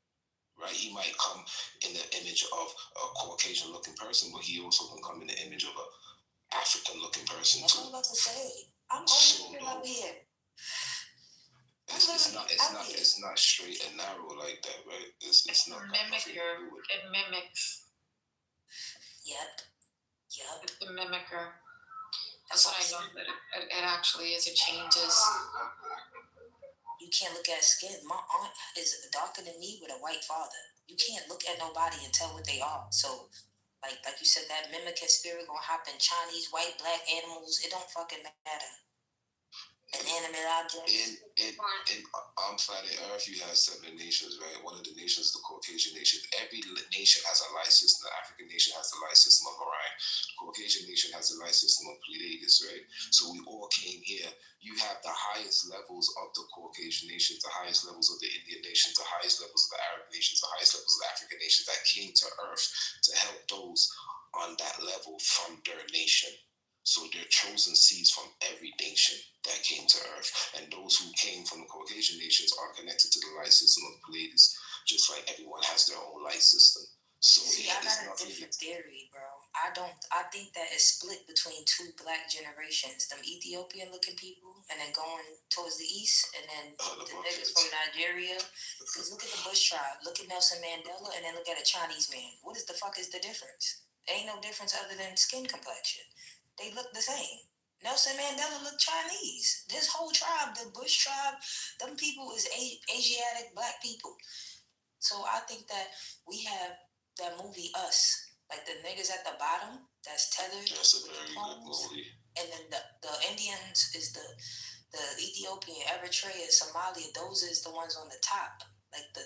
Right, he might come in the image of a Caucasian-looking person, but he also can come in the image of a African-looking person too. That's what I'm about to say. I'm over here. It's not straight and narrow like that, right? It's not mimicker. It mimics. Yep. It's the mimicker. That's what I know. That it actually is. It changes. You can't look at skin. My aunt is darker than me with a white father. You can't look at nobody and tell what they are. So, like you said, that mimicking spirit gonna happen. Chinese, white, black animals. It don't fucking matter. Inanimate objects. On planet Earth, you have 7 nations, right? One of the nations is the Caucasian nation. Every nation has a light system. The African nation has the light system of Orion. The Caucasian nation has the light system of Pleiades, right? So we all came here. You have the highest levels of the Caucasian nations, the highest levels of the Indian nations, the highest levels of the Arab nations, the highest levels of the African nations that came to Earth to help those on that level from their nation. So they're chosen seeds from every nation that came to Earth. And those who came from the Caucasian nations are connected to the light system of Pleiades, just like everyone has their own light system. So see, I got a different theory, bro. I think that it's split between 2 black generations. Them Ethiopian-looking people, and then going towards the east, and then the niggas from Nigeria. Because look at the Bush tribe, look at Nelson Mandela, and then look at a Chinese man. What is the fuck is the difference? There ain't no difference other than skin complexion. They look the same. Nelson Mandela looked Chinese. This whole tribe, the Bush tribe, them people is Asiatic black people. So I think that we have that movie Us. Like the niggas at the bottom, that's tethered. That's a very good movie. And then the Indians is the Ethiopian, Eritrea, Somalia. Those is the ones on the top. Like the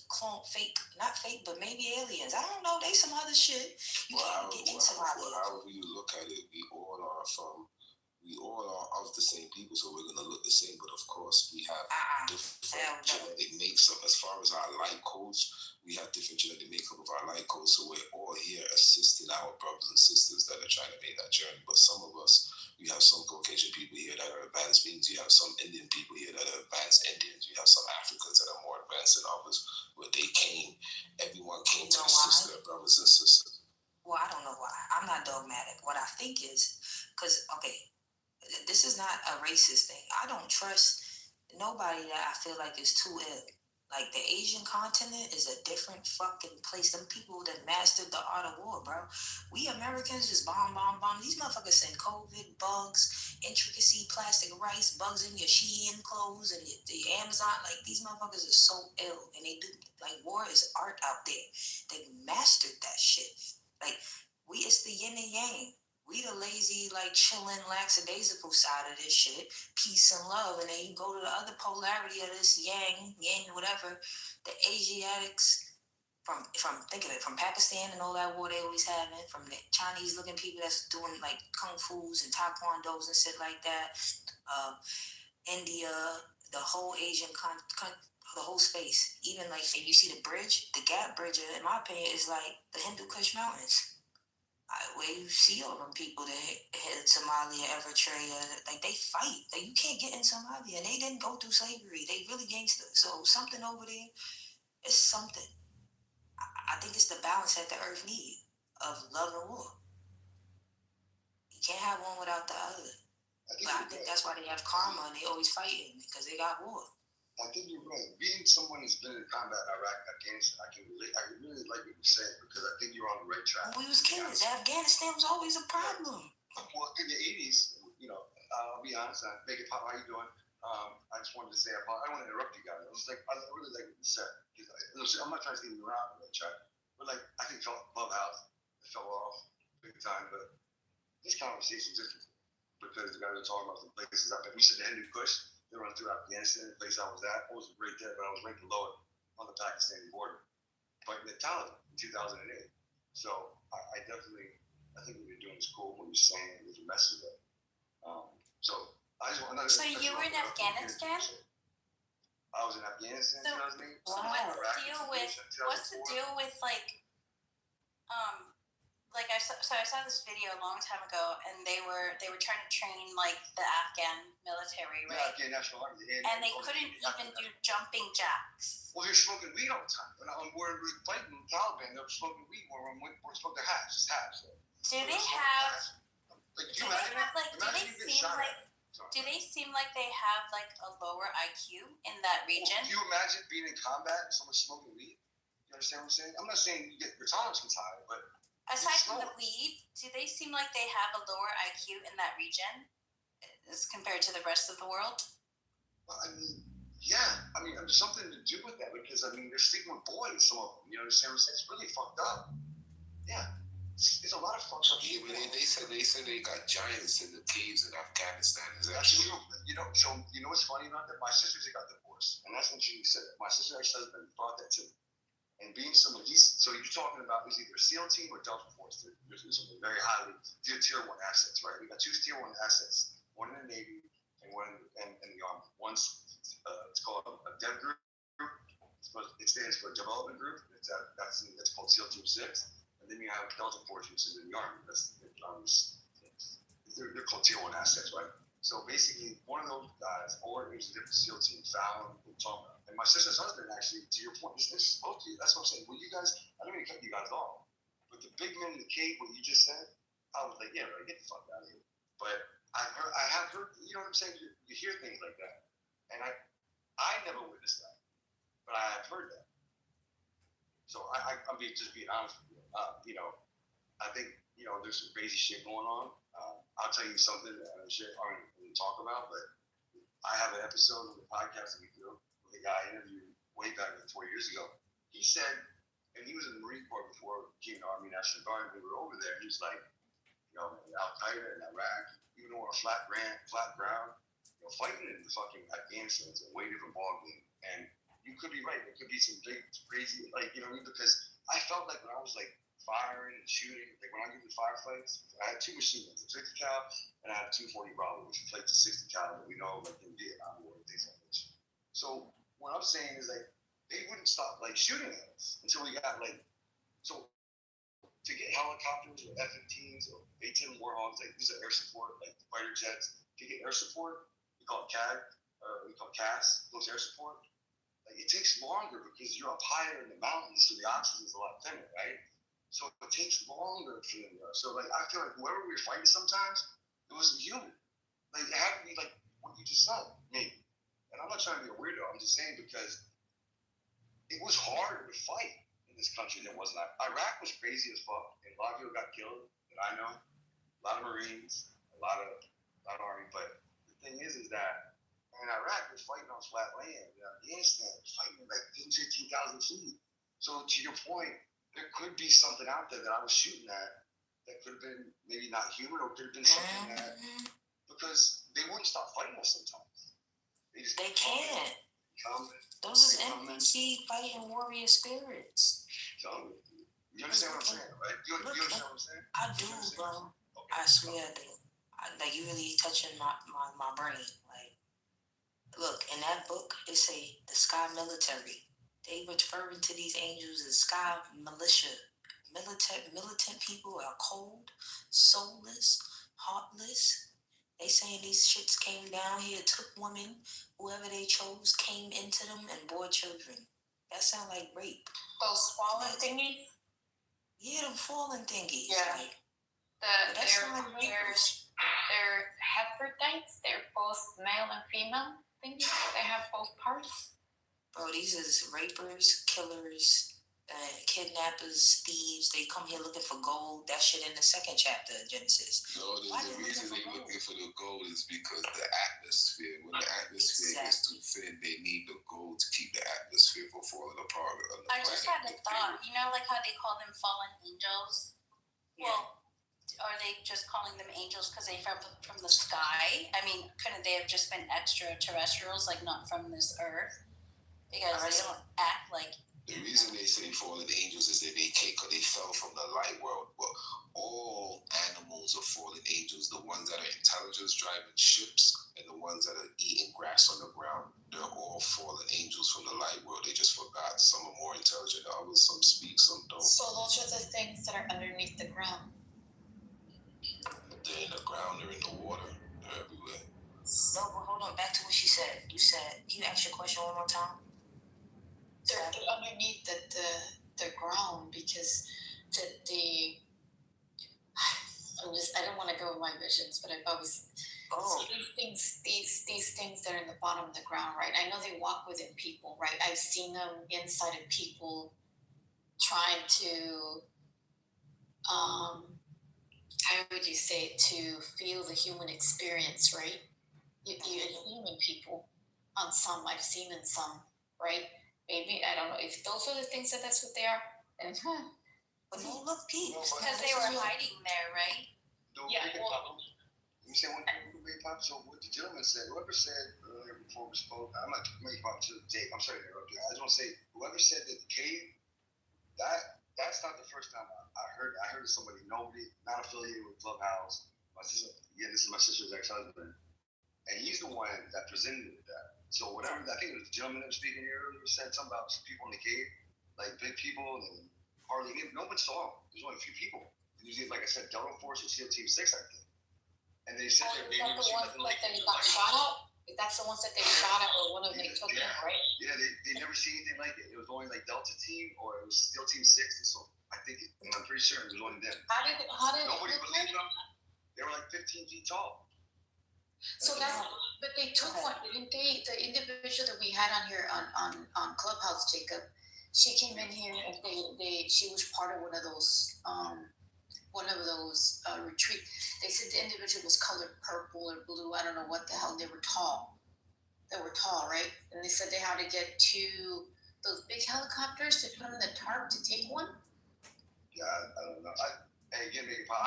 clone, fake, not fake, but maybe aliens. I don't know. They some other shit. You can't get in Somalia. However you look at it, we all are of the same people, so we're gonna look the same. But of course, we have different genetic makeup. As far as our light codes, we have different genetic makeup of our light codes. So we're all here assisting our brothers and sisters that are trying to make that journey. But some of us, you have some Caucasian people here that are advanced beings. You have some Indian people here that are advanced Indians. You have some Africans that are more advanced than others. Where they came, everyone came to assist their brothers and sisters. Well, I don't know why. I'm not dogmatic. What I think is, because, okay, this is not a racist thing. I don't trust nobody that I feel like is too ill. Like the Asian continent is a different fucking place. Them people that mastered the art of war, bro. We Americans just bomb. These motherfuckers send COVID, bugs, intricacy, plastic rice, bugs in your Shein clothes and the Amazon. Like these motherfuckers are so ill, and they do like war is art out there. They mastered that shit. Like it's the yin and yang. We the lazy, like chilling, lackadaisical side of this shit, peace and love, and then you go to the other polarity of this yang, whatever. The Asiatics from think of it, from Pakistan and all that war they always having, from the Chinese looking people that's doing like kung fu's and taekwondos and shit like that. India, the whole Asian the whole space. Even like if you see the bridge, the Gap Bridge, in my opinion, is like the Hindu Kush Mountains. Where you see all them people that hit Somalia, Eritrea, like they fight. Like you can't get in Somalia. They didn't go through slavery. They really gangster. So something over there is something. I think it's the balance that the earth needs of love and war. You can't have one without the other. I think that's why they have karma and they always fighting because they got war. I think you're right. Being someone who's been in combat in Iraq and Afghanistan, I really like what you're saying because I think you're on the right track. When we was kids, Afghanistan was always a problem. Well, in the 80s, I'll be honest, make it pop, how you doing? I just wanted to say, I don't want to interrupt you guys. I really like what you said. I'm not trying to get you around the right track, but like, I think Clubhouse fell off big time, but this conversation is interesting because the guys are talking about the places I've been. We said the Hindu Kush, they run through Afghanistan, the place I was at. I wasn't right there, but I was right below it on the Pakistani border, fighting the Taliban in 2008. So I think what you're doing is cool. What you're saying is a message of it. So I just want to. So you were in Afghanistan? I was in Afghanistan in 2008. So what's the deal with I saw this video a long time ago, and they were trying to train like the Afghan military, right? The Afghan National Army, and they couldn't even do jumping jacks. Well, they're smoking weed all the time. When we're fighting the Taliban, they're smoking weed. We're smoking hash. Do they have? Do they seem like they have like a lower IQ in that region? Well, can you imagine being in combat and someone smoking weed? You understand what I'm saying? I'm not saying you get your tolerance gets higher, but aside from the weed, do they seem like they have a lower IQ in that region as compared to the rest of the world? Well, there's something to do with that because they're sleeping with boys, some of them. You understand what I'm saying? It's really fucked up. Yeah. There's a lot of fucked up people. They said they got giants in the caves in Afghanistan. Is that true? So you know what's funny about that? My sisters got divorced, and that's when she said it. My sister ex-husband thought that too. And being so you're talking about is either SEAL team or Delta Force. There's something very highly tier 1 assets, right? We got 2 tier 1 assets, one in the Navy and one in the Army. One's it's called a Dev group. It stands for Development Group. That's called SEAL Team 6. And then you have Delta Force, which is in the Army. They're called tier 1 assets, right? So basically, one of those guys, or it was a different SEAL team, found what we're talking about. And my sister's husband, actually, to your point, this is both of you. That's what I'm saying. Well, you guys, I don't even cut you guys off. But the big men in the cave, what you just said, I was like, yeah, right, get the fuck out of here. But I have heard, you know what I'm saying? You hear things like that. And I never witnessed that. But I have heard that. So I'm just being honest with you. I think, there's some crazy shit going on. I'll tell you something that I aren't really talk about, but I have an episode of the podcast that we do with a guy I interviewed way back 4 years ago. He said, and he was in the Marine Corps before he came to Army National Guard, and we were over there. He was like, Al Qaeda in Iraq, even though we're on flat ground, fighting in the fucking Afghanistan is a way different ballgame. And you could be right. There could be some big, crazy, because I felt like when I was firing and shooting, when I get in firefights, I had 2 machine guns, a 60 cal and I had a 240 Bravo, which reflects the 60 cal that we know in Vietnam War and things like that. So what I'm saying is they wouldn't stop shooting at us until we got so to get helicopters or F-15s or A-10 Warhogs, these are air support, the fighter jets. To get air support, we call it CAD or we call CAS, those air support. It takes longer because you're up higher in the mountains, so the oxygen is a lot thinner, right? So it takes longer for them. So I feel like whoever we were fighting sometimes, it wasn't human. It had to be what you just said, maybe. And I'm not trying to be a weirdo. I'm just saying because it was harder to fight in this country than it was in Iraq. Iraq was crazy as fuck, and a lot of people got killed that I know. A lot of Marines, a lot of Army. But the thing is that in Iraq, we're fighting on flat land. In Afghanistan, we're fighting 15,000 feet. So to your point, there could be something out there that I was shooting at that could have been maybe not human or could have been something that, because they wouldn't stop fighting us sometimes. They can't. Those is NPC fighting warrior spirits. You understand what I'm saying, right? You understand what I'm saying? I do, bro. Okay. I swear I do. You really touching my brain. Look, in that book, it say the sky military. They referring to these angels as sky militia. Militant people are cold, soulless, heartless. They saying these shits came down here, took women, whoever they chose came into them and bore children. That sound like rape. Those fallen thingies? Yeah, them fallen thingies. Yeah. Like, They're Hermaphrodites. They're both male and female thingies. They have both parts. Bro, these is rapers, killers, kidnappers, thieves. They come here looking for gold. That shit in the second chapter of Genesis. No, the reason they looking for the gold is because the atmosphere. When the atmosphere gets too thin, they need the gold to keep the atmosphere from falling apart. I just had a thought. You know, like how they call them fallen angels? Yeah. Well, are they just calling them angels because they from the sky? I mean, couldn't they have just been extraterrestrials, like not from this earth? Because they don't act like. The reason they say fallen angels is that they fell from the light world. But all animals are fallen angels. The ones that are intelligent driving ships and the ones that are eating grass on the ground, they're all fallen angels from the light world. They just forgot. Some are more intelligent than others. Some speak, some don't. So those are the things that are underneath the ground. They're in the ground. They're in the water. They're everywhere. No, but hold on. Back to what she said. You asked your question one more time? They're underneath the ground because I don't want to go with my visions, but I've always so these things that are in the bottom of the ground, right? I know they walk within people, right? I've seen them inside of people trying to how would you say it, to feel the human experience, right? You human people on some, I've seen in some, right? Maybe, I don't know, if those are the things that's what they are, then But no, look, Pete. Because they were hiding there, right? Yeah, let me say one thing, so what the gentleman said, whoever said earlier before we spoke, I'm not making about to Jake, I'm sorry to interrupt you. I just want to say, whoever said that the cave, that's not the first time I heard somebody, nobody, not affiliated with Clubhouse. My sister, this is my sister's ex-husband, and he's the one that presented that. So whatever, I think it was the gentleman that was speaking here earlier said something about some people in the cave, like big people, and hardly no one saw them. There's only a few people. Usually, like I said, Delta Force or SEAL Team 6, I think. And they said they didn't see nothing like that they got shot at? If that's the ones that they shot at or one of them they took them, right? Yeah, they never see anything like it. It was only like Delta Team or it was SEAL Team 6. And so I think, I'm pretty sure it was only them. How did nobody believed them. They were like 15 feet tall. So but they took one, didn't they? The individual that we had on here on Clubhouse, Jacob, she came in here and she was part of one of those retreat. They said the individual was colored purple or blue. I don't know what the hell. They were tall. Right? And they said they had to get to those big helicopters to put on the tarp to take one. Yeah, I don't know. I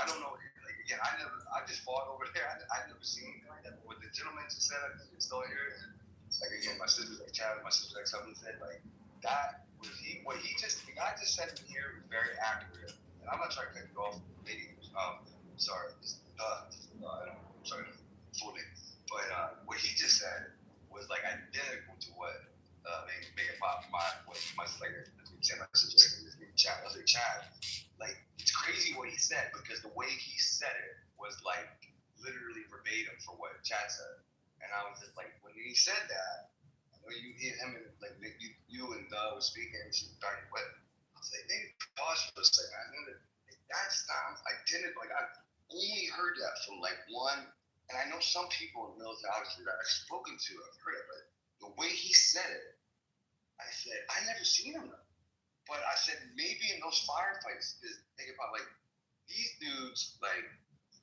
don't know. Like, again, I just fought over there. I never seen anything like that. But what the gentleman just said, I think it's still here. And like again, my sister's ex-husband said like that was the guy just said in here was very accurate. And I'm not trying to cut you off, lady. Sorry, sorry, full name. But what he just said was like identical to what Megan Pop, my sister, Chad. Like it's crazy what he said because the way he said it was like literally verbatim for what Chad said, and I was just like, when he said that, I know you him and like you and was speaking, and she was starting what I was like, maybe pause for a second. I knew that sounds identical. Like I only heard that from like one, and I know some people in the military obviously that I've spoken to, I've heard it, but the way he said it, I said I never seen him though. But I said maybe in those firefights, think about like these dudes, like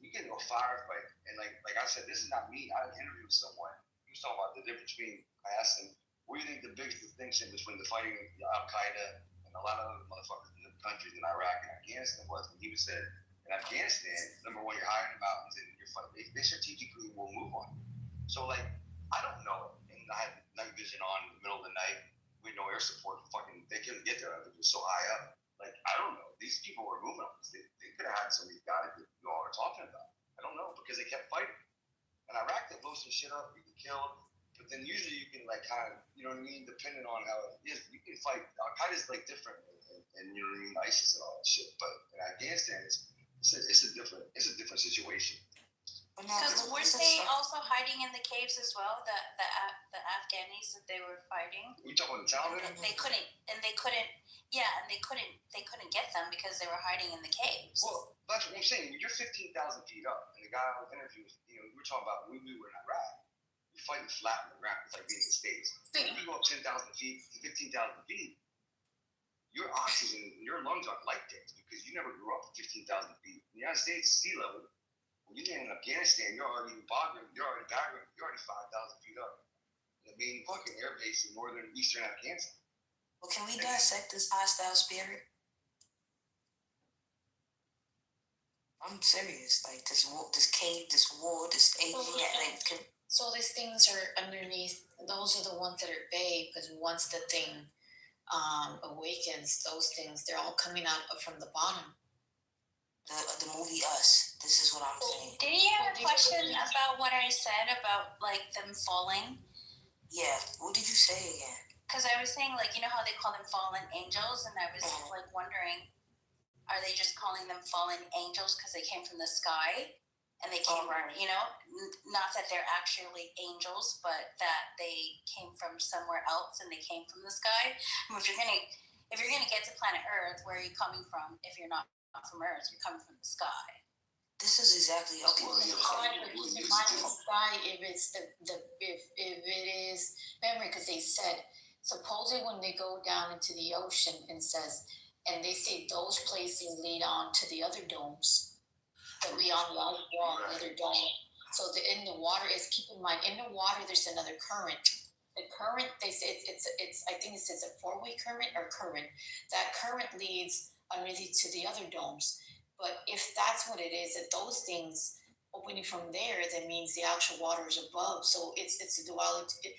you get into a firefight, and like I said, this is not me. I interviewed someone. He was talking about the difference between. I asked him, "What do you think the biggest distinction between the fighting Al Qaeda and a lot of other motherfuckers in the countries in Iraq and Afghanistan was?" And he said, "In Afghanistan, number one, you're high in the mountains, and you're fighting. They strategically will move on. So like I don't know, and I had night vision on in the middle of the night." We no air support. Fucking, they couldn't get there. They were so high up. Like I don't know. These people were moving on us. They could have had some of these guys that you all are talking about. I don't know because they kept fighting. And Iraq, they blow some shit up. You can kill. But then usually you can like kind of, you know what I mean. Depending on how it is, you can fight. Al Qaeda's like different, and you know what I mean. ISIS and all that shit. But in Afghanistan, it's a different situation. Because weren't they also hiding in the caves as well? The Afghanis that they were fighting. We talking about the town? They couldn't get them because they were hiding in the caves. Well, that's what I'm saying. You're 15,000 feet up, and the guy I was interviewing, we were talking about when we were in Iraq. You're fighting flat on the ground. It's like being in the States. When you go up 10,000 feet to 15,000 feet, your oxygen, your lungs aren't like this because you never grew up 15,000 feet. In the United States, sea level. When you land in Afghanistan, you're already 5,000 feet up. The main fucking air base in northern eastern Afghanistan. Well, can we dissect this hostile spirit? I'm serious. Like this cave, this war, this alien. So these things are underneath. Those are the ones that are vague because once the thing awakens, those things they're all coming out from the bottom. The movie Us. This is what I'm saying. Did you have a question about what I said about like them falling? Yeah. What did you say again? Because I was saying, like, you know how they call them fallen angels, and I was like wondering, are they just calling them fallen angels because they came from the sky, and they came, you know, not that they're actually angels, but that they came from somewhere else and they came from the sky. I mean, if you're gonna get to planet Earth, where are you coming from? If you're not from Earth, you're coming from the sky. This is exactly okay. Keep in mind the sky if it's if it is memory because they said supposedly when they go down into the ocean and they say those places lead on to the other domes that beyond the other wall, the other dome. So in the water is keep in mind in the water there's another current. The current they say it's I think it says a 4-way current or current. That current leads underneath to the other domes. But if that's what it is, that those things opening from there, that means the actual water is above. So it's a duality.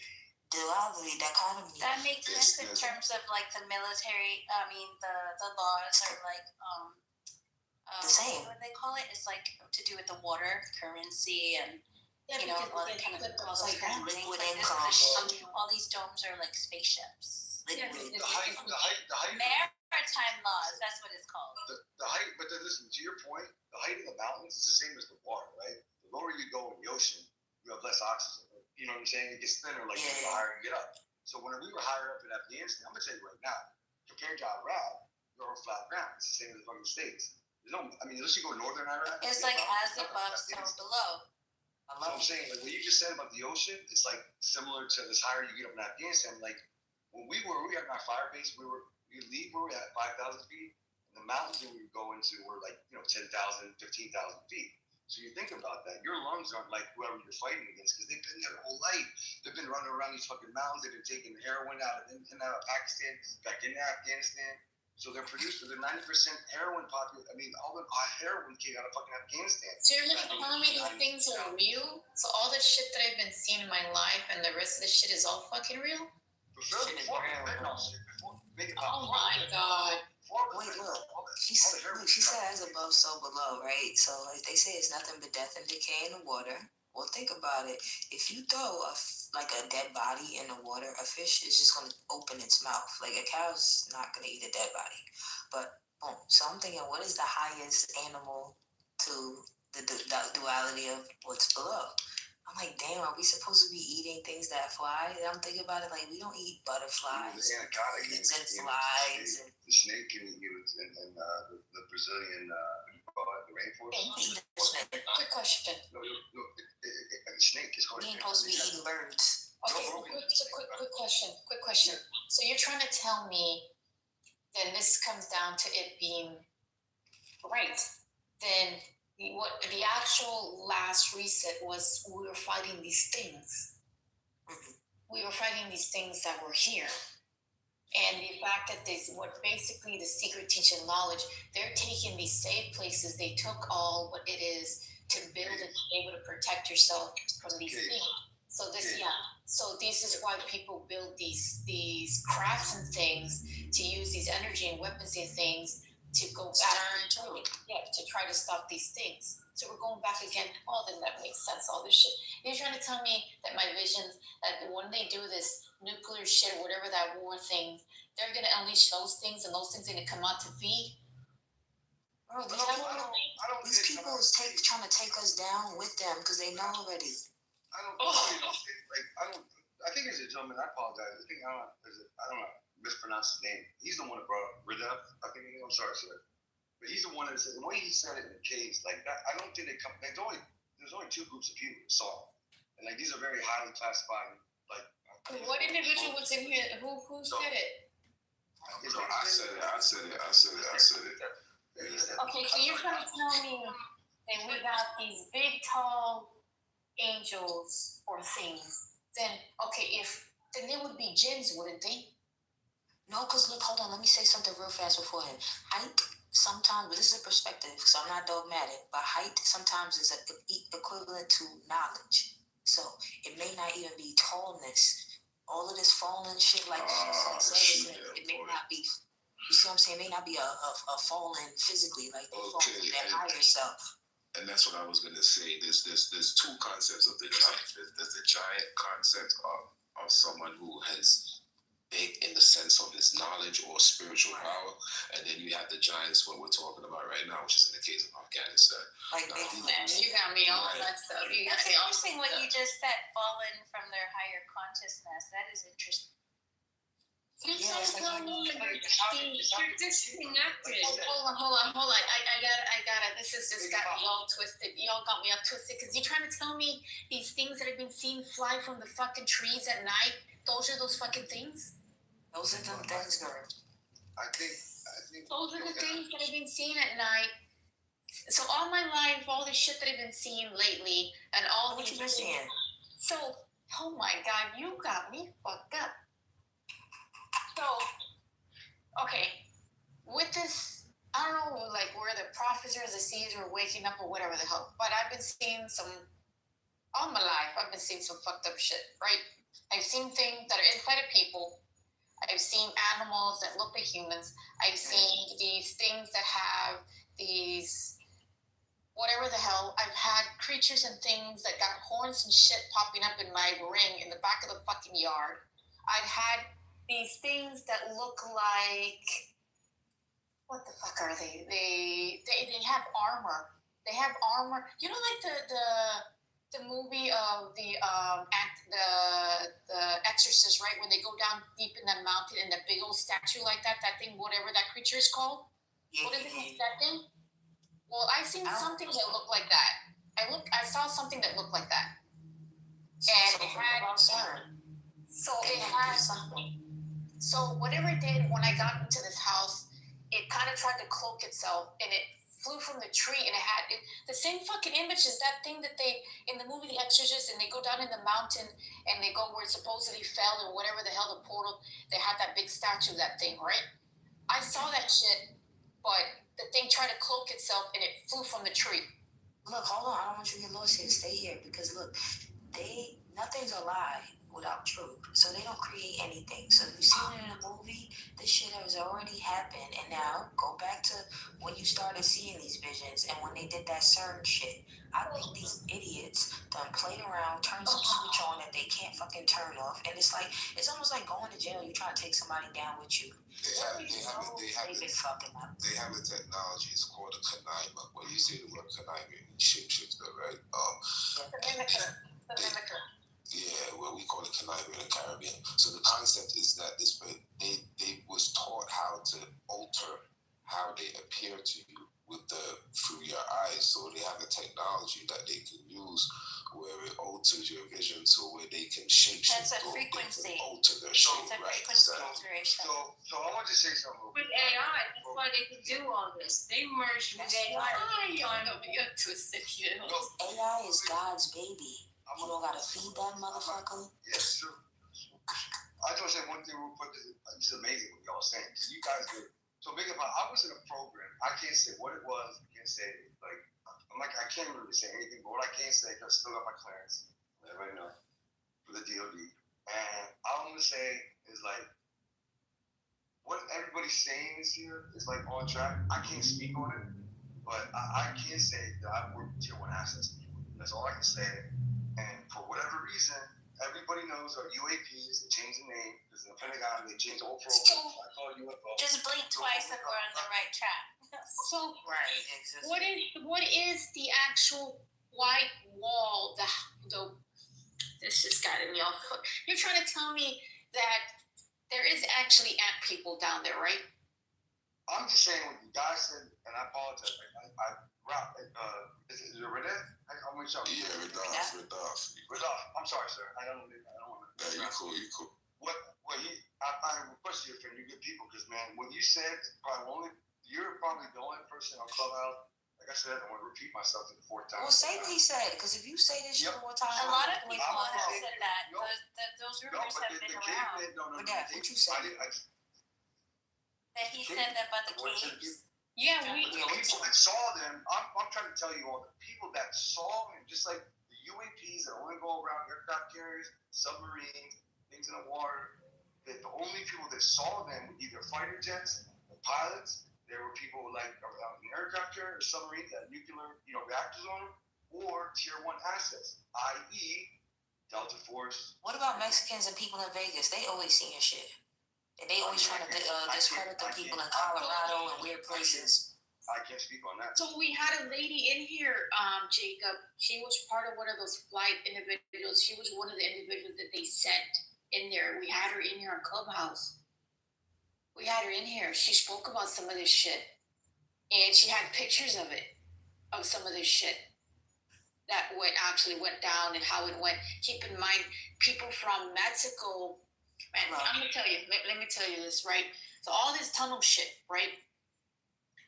Dichotomy. That makes sense in terms of like the military. I mean, the laws are like the same. What do they call it? It's like to do with the water currency and you know all that kind of all those kinds of things. Like all these domes are like spaceships. The height. Maritime laws. That's what it's called. The height, but then listen to your point. The height of the mountains is the same as the water, right? The lower you go in the ocean, you have less oxygen. You know what I'm saying? It gets thinner the higher you get up. So when we were higher up in Afghanistan, I'm gonna tell you right now, compared to Iraq, you're on flat ground. It's the same as the fucking States. There's no, I mean, unless you go northern Iraq. It's like as above, so below. So I'm saying, like what you just said about the ocean, it's like similar to this higher you get up in Afghanistan. Like when we had our fire base, we leave where we at 5,000 feet, and the mountains that we would go into were like 10,000, 15,000 feet. So you think about that, your lungs aren't like whoever you're fighting against because they've been there their whole life. They've been running around these fucking mountains. They've been taking heroin out of Pakistan, back into Afghanistan. So they're 90% heroin population. I mean, all the heroin came out of fucking Afghanistan. So you're really telling me these things are real? So all the shit that I've been seeing in my life and the rest of the shit is all fucking real? Oh my god. Wait, look. She said as above, so below, right? So like they say, it's nothing but death and decay in the water. Well, think about it. If you throw a dead body in the water, a fish is just going to open its mouth. Like a cow's not going to eat a dead body. But boom. So I'm thinking, what is the highest animal to the duality of what's below? I'm like, damn, are we supposed to be eating things that fly? And I'm thinking about it like we don't eat butterflies and flies. The snake can eat you, and the Brazilian the rainforest. Quick question. No, the snake is going to. We're supposed to be eating birds. Okay, quick question. So you're trying to tell me, then this comes down to it being right. Then what the actual last reset was, we were fighting these things. We were fighting these things that were here. And the fact that what basically the secret teaching knowledge, they're taking these safe places, they took all what it is to build and be able to protect yourself from these things. So this is why people build these crafts and things to use these energy and weapons and things to go back to try to stop these things. So we're going back again. Oh, then that makes sense, all this shit. You're trying to tell me that my visions, that when they do this nuclear shit, whatever that war thing, they're going to unleash those things and those things are going to come out to feed? Bro, I don't these people is trying to take us down with them because they know already. I think there's a gentleman. I apologize. I don't know. Mispronounce his name. He's the one that brought up Ridef. I think. I'm sorry, sir. But he's the one that said the way he said it in the case, like that. I don't think they come. There's only two groups of people that saw it, and like these are very highly classified. Like what individual was in here? Who said it? I said it. Okay, so you're trying to tell me that we got these big, tall angels or things? Then they would be jinns, wouldn't they? No, because look, hold on, let me say something real fast beforehand. Height sometimes, but this is a perspective, so I'm not dogmatic, but height sometimes is equivalent to knowledge. So it may not even be tallness. All of this falling shit, like it may not be, you see what I'm saying? It may not be a falling physically, like they fall to their higher self. And that's what I was going to say. There's two concepts of the giant. There's the giant concept of someone who has big in the sense of his knowledge or spiritual power, and then you have the giants, what we're talking about right now, which is in the case of Afghanistan. Like you got me all that stuff. That's interesting what you just said, fallen from their higher consciousness. That is interesting. You're trying to tell me you're disconnected. Hold on. I got it. This has just got me all twisted. Y'all got me all twisted because you're trying to tell me these things that have been seen fly from the fucking trees at night. Those are those fucking things. Those are them things, girl. I think. Those are the things that I've been seeing at night. So all my life, all the shit that I've been seeing lately, and all what these you been seeing? So, oh my God, you got me fucked up. So, okay, with this, I don't know, like where the prophets or the seas were waking up or whatever the hell, but I've been seeing all my life, I've been seeing some fucked up shit, right? I've seen things that are inside of people. I've seen animals that look like humans. I've seen these things that have these, whatever the hell. I've had creatures and things that got horns and shit popping up in my ring in the back of the fucking yard. I've had these things that look like, what the fuck are they? They have armor. They have armor. You know, like the movie of the Exorcist, right? When they go down deep in that mountain and that big old statue like that thing, whatever that creature is called. What is it? That thing? Well, I seen something that looked like that. I saw something that looked like that. And it had something. So whatever it did, when I got into this house, it kind of tried to cloak itself, and it flew from the tree, and it had the same fucking image as that thing that they, in the movie The Exorcist, and they go down in the mountain, and they go where it supposedly fell, or whatever the hell, the portal, they had that big statue of that thing, right? I saw that shit, but the thing tried to cloak itself, and it flew from the tree. Look, hold on, I don't want you to get lost here. Stay here, because look, nothing's a lie without truth. So they don't create anything. So you see it in a movie, this shit has already happened. And now go back to when you started seeing these visions and when they did that CERN shit. I think these idiots done played around, turned some switch on that they can't fucking turn off. And it's almost like going to jail. You try to take somebody down with you. They have a technology. It's called a conniver. When you say the word conniver, shapeshifter, right? The mimicker. Yeah, well, we call it conniver in the Caribbean. So the concept is that they was taught how to alter how they appear to you through your eyes. So they have a technology that they can use where it alters your vision, so where they can shapeshift. That's a frequency. Alter their shape, it's a right? frequency alteration. So I want to say something. With AI, that's why they can do all this. They merged with AI. You're twisted here. AI is God's baby. You don't gotta feed that motherfucker. Yes, true. I just want to say one thing real quick. It's amazing what y'all saying. You guys are so big about. I was in a program. I can't say what it was. I can't say I can't really say anything. But what I can say, because I still got my clearance. Everybody know for the DOD. And all I'm gonna say is what everybody's saying this year is on track. I can't speak on it, but I can say that I've worked with Tier 1 assets. That's all I can say. And for whatever reason, everybody knows our UAPs. They changed the name because in the Pentagon they changed the whole program. I call it UFO. Just blink twice if we're on the right track. So Right. Exactly. what is the actual white wall? The this just got me off. You're trying to tell me that there is actually ant people down there, right? I'm just saying what the guy said, and I apologize. Is it Renee? I'm with y'all. Yeah, Radolph. I'm sorry, sir. I don't want to. Yeah, you cool. I request you, friend. You're good people, because man, what you said, you're probably the only person on Clubhouse. Like I said, I don't want to repeat myself for the fourth time. Well, say what he said, because if you say this shit more time, a lot of people have said that. Those rumors have been around. What you said? That he said that about the caves. Yeah, the people that saw them. I'm trying to tell you all the people that saw him, just like the UAPs that only go around aircraft carriers, submarines, things in the water. That the only people that saw them were either fighter jets, the pilots. There were people like around an aircraft carrier or submarine that had nuclear, reactors on them, or tier 1 assets, i.e., Delta Force. What about Mexicans and people in Vegas? They always seeing shit. And they always trying to discredit the people in Colorado and weird places. I can't speak on that. So we had a lady in here, Jacob. She was part of one of those flight individuals. She was one of the individuals that they sent in there. We had her in here on Clubhouse. We had her in here. She spoke about some of this shit. And she had pictures of it, of some of this shit that actually went down and how it went. Keep in mind, people from Mexico, man, I'm going to tell you, let me tell you this, right? So all this tunnel shit, right?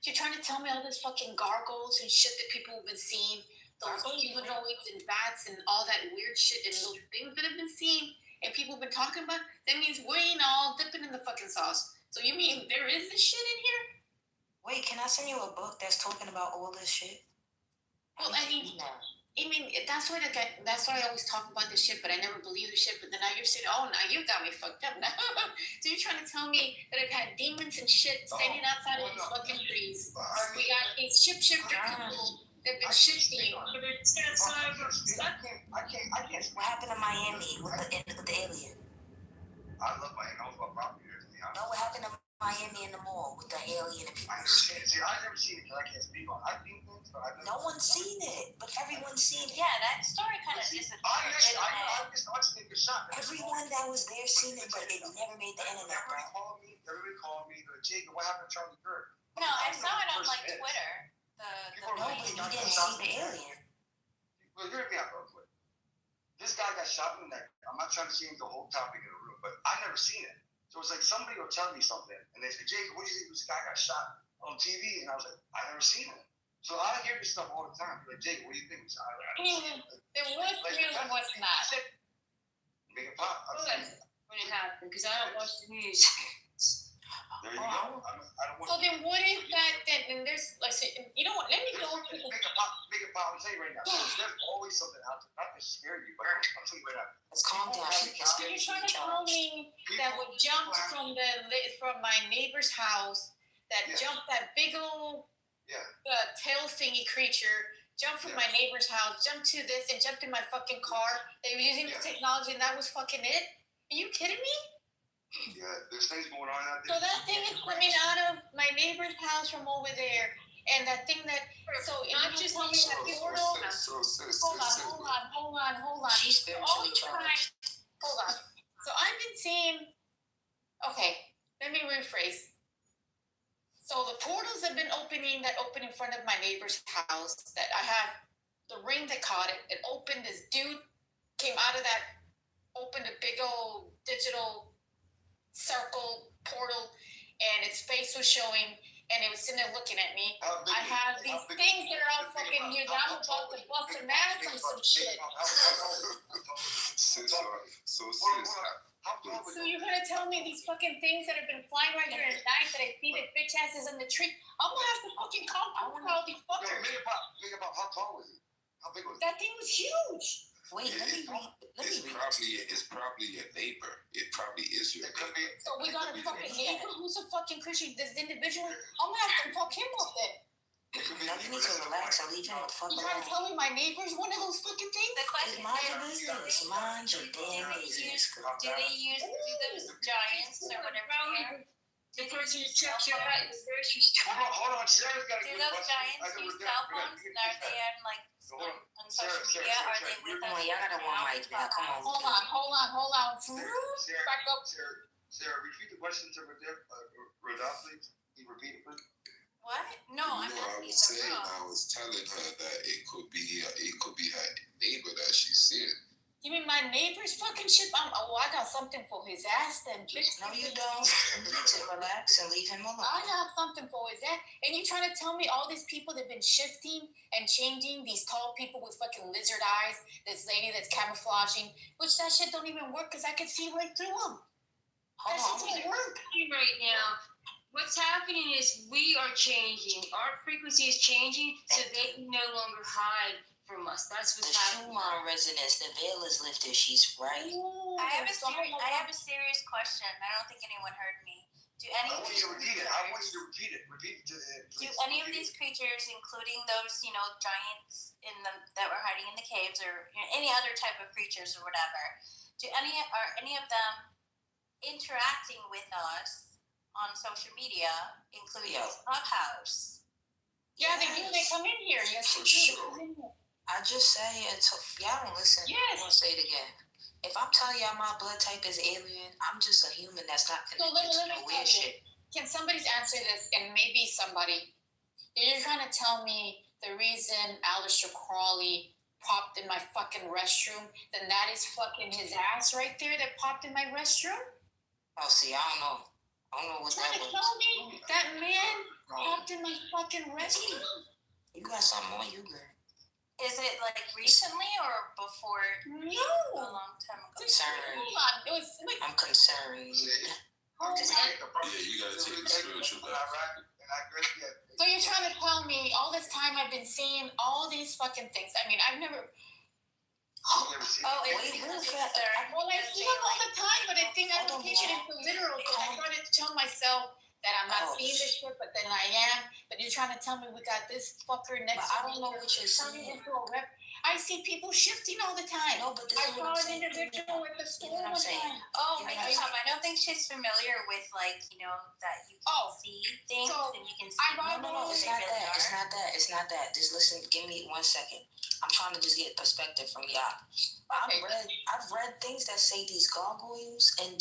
You're trying to tell me all this fucking gargoyles and shit that people have been seeing, those humanoids and bats and all that weird shit and those things that have been seen and people have been talking about, that means we ain't all dipping in the fucking sauce. So you mean there is this shit in here? Wait, can I send you a book that's talking about all this shit? Well, I mean, that's why I always talk about this shit, but I never believe the shit. But then now you're saying, oh, now you got me fucked up now. So you're trying to tell me that I've had demons and shit standing outside of these fucking trees. We got these shifter people that have been shifting. I can't. What happened to Miami with the alien? I love Miami. I was about property there, to be honest. No, what happened to Miami in the mall with the alien and people? I've never seen it because I can't speak on it. I've seen things, but I've never. No one's seen it, but everyone's seen it. Yeah, that story kind of disappeared. I just think it's shot. Everyone that was there seen it, but it never made the internet, bro. Everybody called me. Jacob, what happened to Charlie Kirk? No, I saw it on Twitter. No, but you didn't see the alien. Well, hear me out real quick. This guy got shot in the neck. I'm not trying to change the whole topic in the room, but I've never seen it. So it's like somebody will tell me something, and they say, Jacob, what do you think this guy got shot on TV? And I was like, I've never seen it. So I hear this stuff all the time. Like, Jacob, what do you think? There was real and what's not. Make it pop. When it happened, because I don't watch the news. There you go. I don't want So then what is that then? And there's, like, you know what, let me go to the... Make it pop. I'll tell you right now. There's always something out there. Not to scare you, but I'll tell you right now. Let's calm down. So you're trying to tell me that what jumped from my neighbor's house, that jumped that big old tail thingy creature, jumped from my neighbor's house, jumped to this, and jumped in my fucking car. They were using the technology, and that was fucking it? Are you kidding me? Yeah, there's things going on out there. So that thing is coming out of my neighbor's house from over there. And that thing that, so if you just tell me that portal, hold on. She's spiritually charged. Hold on. So I've been seeing, okay, let me rephrase. So the portals have been opening, that open in front of my neighbor's house, that I have the ring that caught it. It opened, this dude came out of that, opened a big old digital circle portal, and its face was showing, and it was sitting there looking at me. I have these things that are all fucking here that I'm about to bust an ass on some shit. So you're gonna tell me these fucking things that have been flying right here at night that I see that bitch asses in the tree? I'm gonna have to fucking call all these fuckers. How tall was he? How big was he? That thing was huge. Wait, It's probably your neighbor. It probably is your neighbor. So we got a fucking neighbor who's a fucking Christian. This individual, I'm gonna have to fuck him up then. Now you need to relax and leave him the fuck alone. You trying to tell me my neighbor's one of those fucking things? The question mind your business. Mind your damn business. Do they use those giants or whatever? The person who checks you out at the grocery store. Hold on. Sarah's got a Do good those question. giants use cell phones? And are they on social media? Are they with us? Come on, y'all gotta one mic now. Come on. Hold on. Back up. Sarah, repeat the question to Rodolphe, please. Can you repeat it, please? What? No, I'm I asking was saying, the I was telling her that it could be her neighbor that she's seeing. You mean my neighbor's fucking shit? I got something for his ass then, bitch. No, you don't. You need to relax and leave him alone. I got something for his ass. And you trying to tell me all these people that have been shifting and changing, these tall people with fucking lizard eyes, this lady that's camouflaging, which that shit don't even work because I can see right through them. That shit don't work. Right now, what's happening is we are changing. Our frequency is changing, so they can no longer hide from us. That's what's happening. The Schumann resonance, the veil is lifted. She's right. Ooh, I have a serious question. I don't think anyone heard me. I want you to repeat it. Repeat it to the. Do any of these creatures, including those, giants that were hiding in the caves, or any other type of creatures or whatever, are any of them interacting with us on social media, including Clubhouse? Yeah, they do. They come in here. Yes, for sure. I just say until y'all don't listen. Yes. I'm gonna say it again. If I'm telling y'all my blood type is alien, I'm just a human that's not connected to no weird shit. Can somebody answer this? And maybe somebody. You're trying to tell me the reason Aleister Crowley popped in my fucking restroom, then that is fucking his ass right there that popped in my restroom? Oh, see, I don't know what that was. Tell me that man popped in my fucking restroom. You got something on you, girl. Is it like recently or before? No. A long time ago. Concerned. Hold on. It was like, I'm concerned. Yeah, you gotta take the spiritual back. so you're trying to tell me all this time I've been seeing all these fucking things. I mean, I've never. Oh, it's Well, I see them all the time, but I think I don't take it into literal. So I try to tell myself that I'm not seeing this shit, but then I am. But you're trying to tell me we got this fucker next to me. I don't know what you're saying. I see people shifting all the time. No, but this I is what saw I'm an saying. individual at the store one time. Oh, I don't think she's familiar with that you can see things and you can see. No, it's not that. It's not that. Just listen. Give me 1 second. I'm trying to just get perspective from y'all. I've read things that say these gargoyles and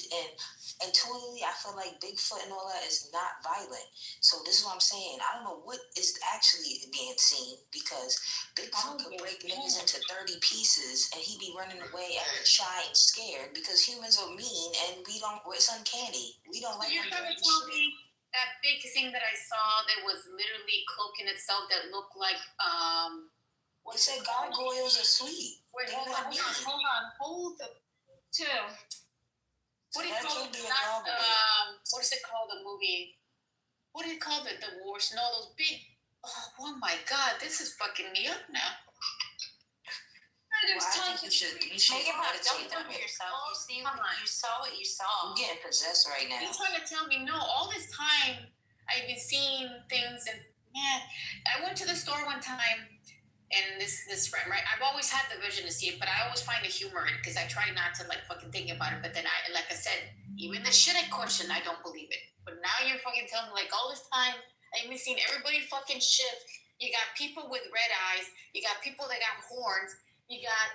intuitively I feel like Bigfoot and all that is not violent. So this is what I'm saying. I don't know what is actually being seen because Bigfoot could break niggas into 30 pieces and he be running away acting shy and scared because humans are mean and it's uncanny. We don't like. You're trying to tell me that big thing that I saw that was literally cloaking itself that looked like They said gargoyles are sweet. Wait, hold on. Hold the two. What do you call it? What is it called? The movie? What do you call it? The wars? No, those big. Oh my God! This is fucking me up now. I think you should Make it up. Don't meditate on put it. yourself. You saw what you saw. I'm getting possessed right now. You're trying to tell me no? All this time I've been seeing things, and man, I went to the store one time. And this friend, right? I've always had the vision to see it, but I always find the humor in it because I try not to fucking think about it. But then like I said, even the shit I question, I don't believe it. But now you're fucking telling me all this time, I've been seeing everybody fucking shift. You got people with red eyes. You got people that got horns. You got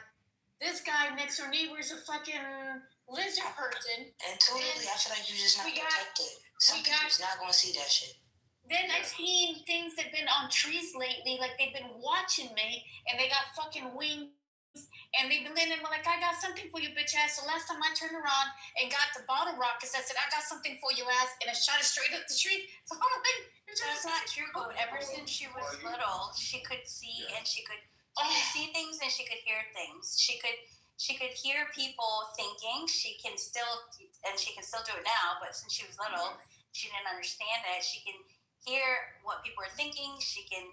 this guy next door neighbor is a fucking lizard person. And totally, I feel like you're just not protected. Some people's not gonna see that shit. Then I've seen things that have been on trees lately, like they've been watching me, and they got fucking wings, and they've been letting me like, I got something for you, bitch ass. So last time I turned around and got the bottle rockets, I said, I got something for you ass, and I shot it straight up the tree. So I'm like, that's not true. Ever since she was little, she could see and she could see things and she could hear things. She could hear people thinking. She can still do it now, but since she was little, she didn't understand it. She can hear what people are thinking. She can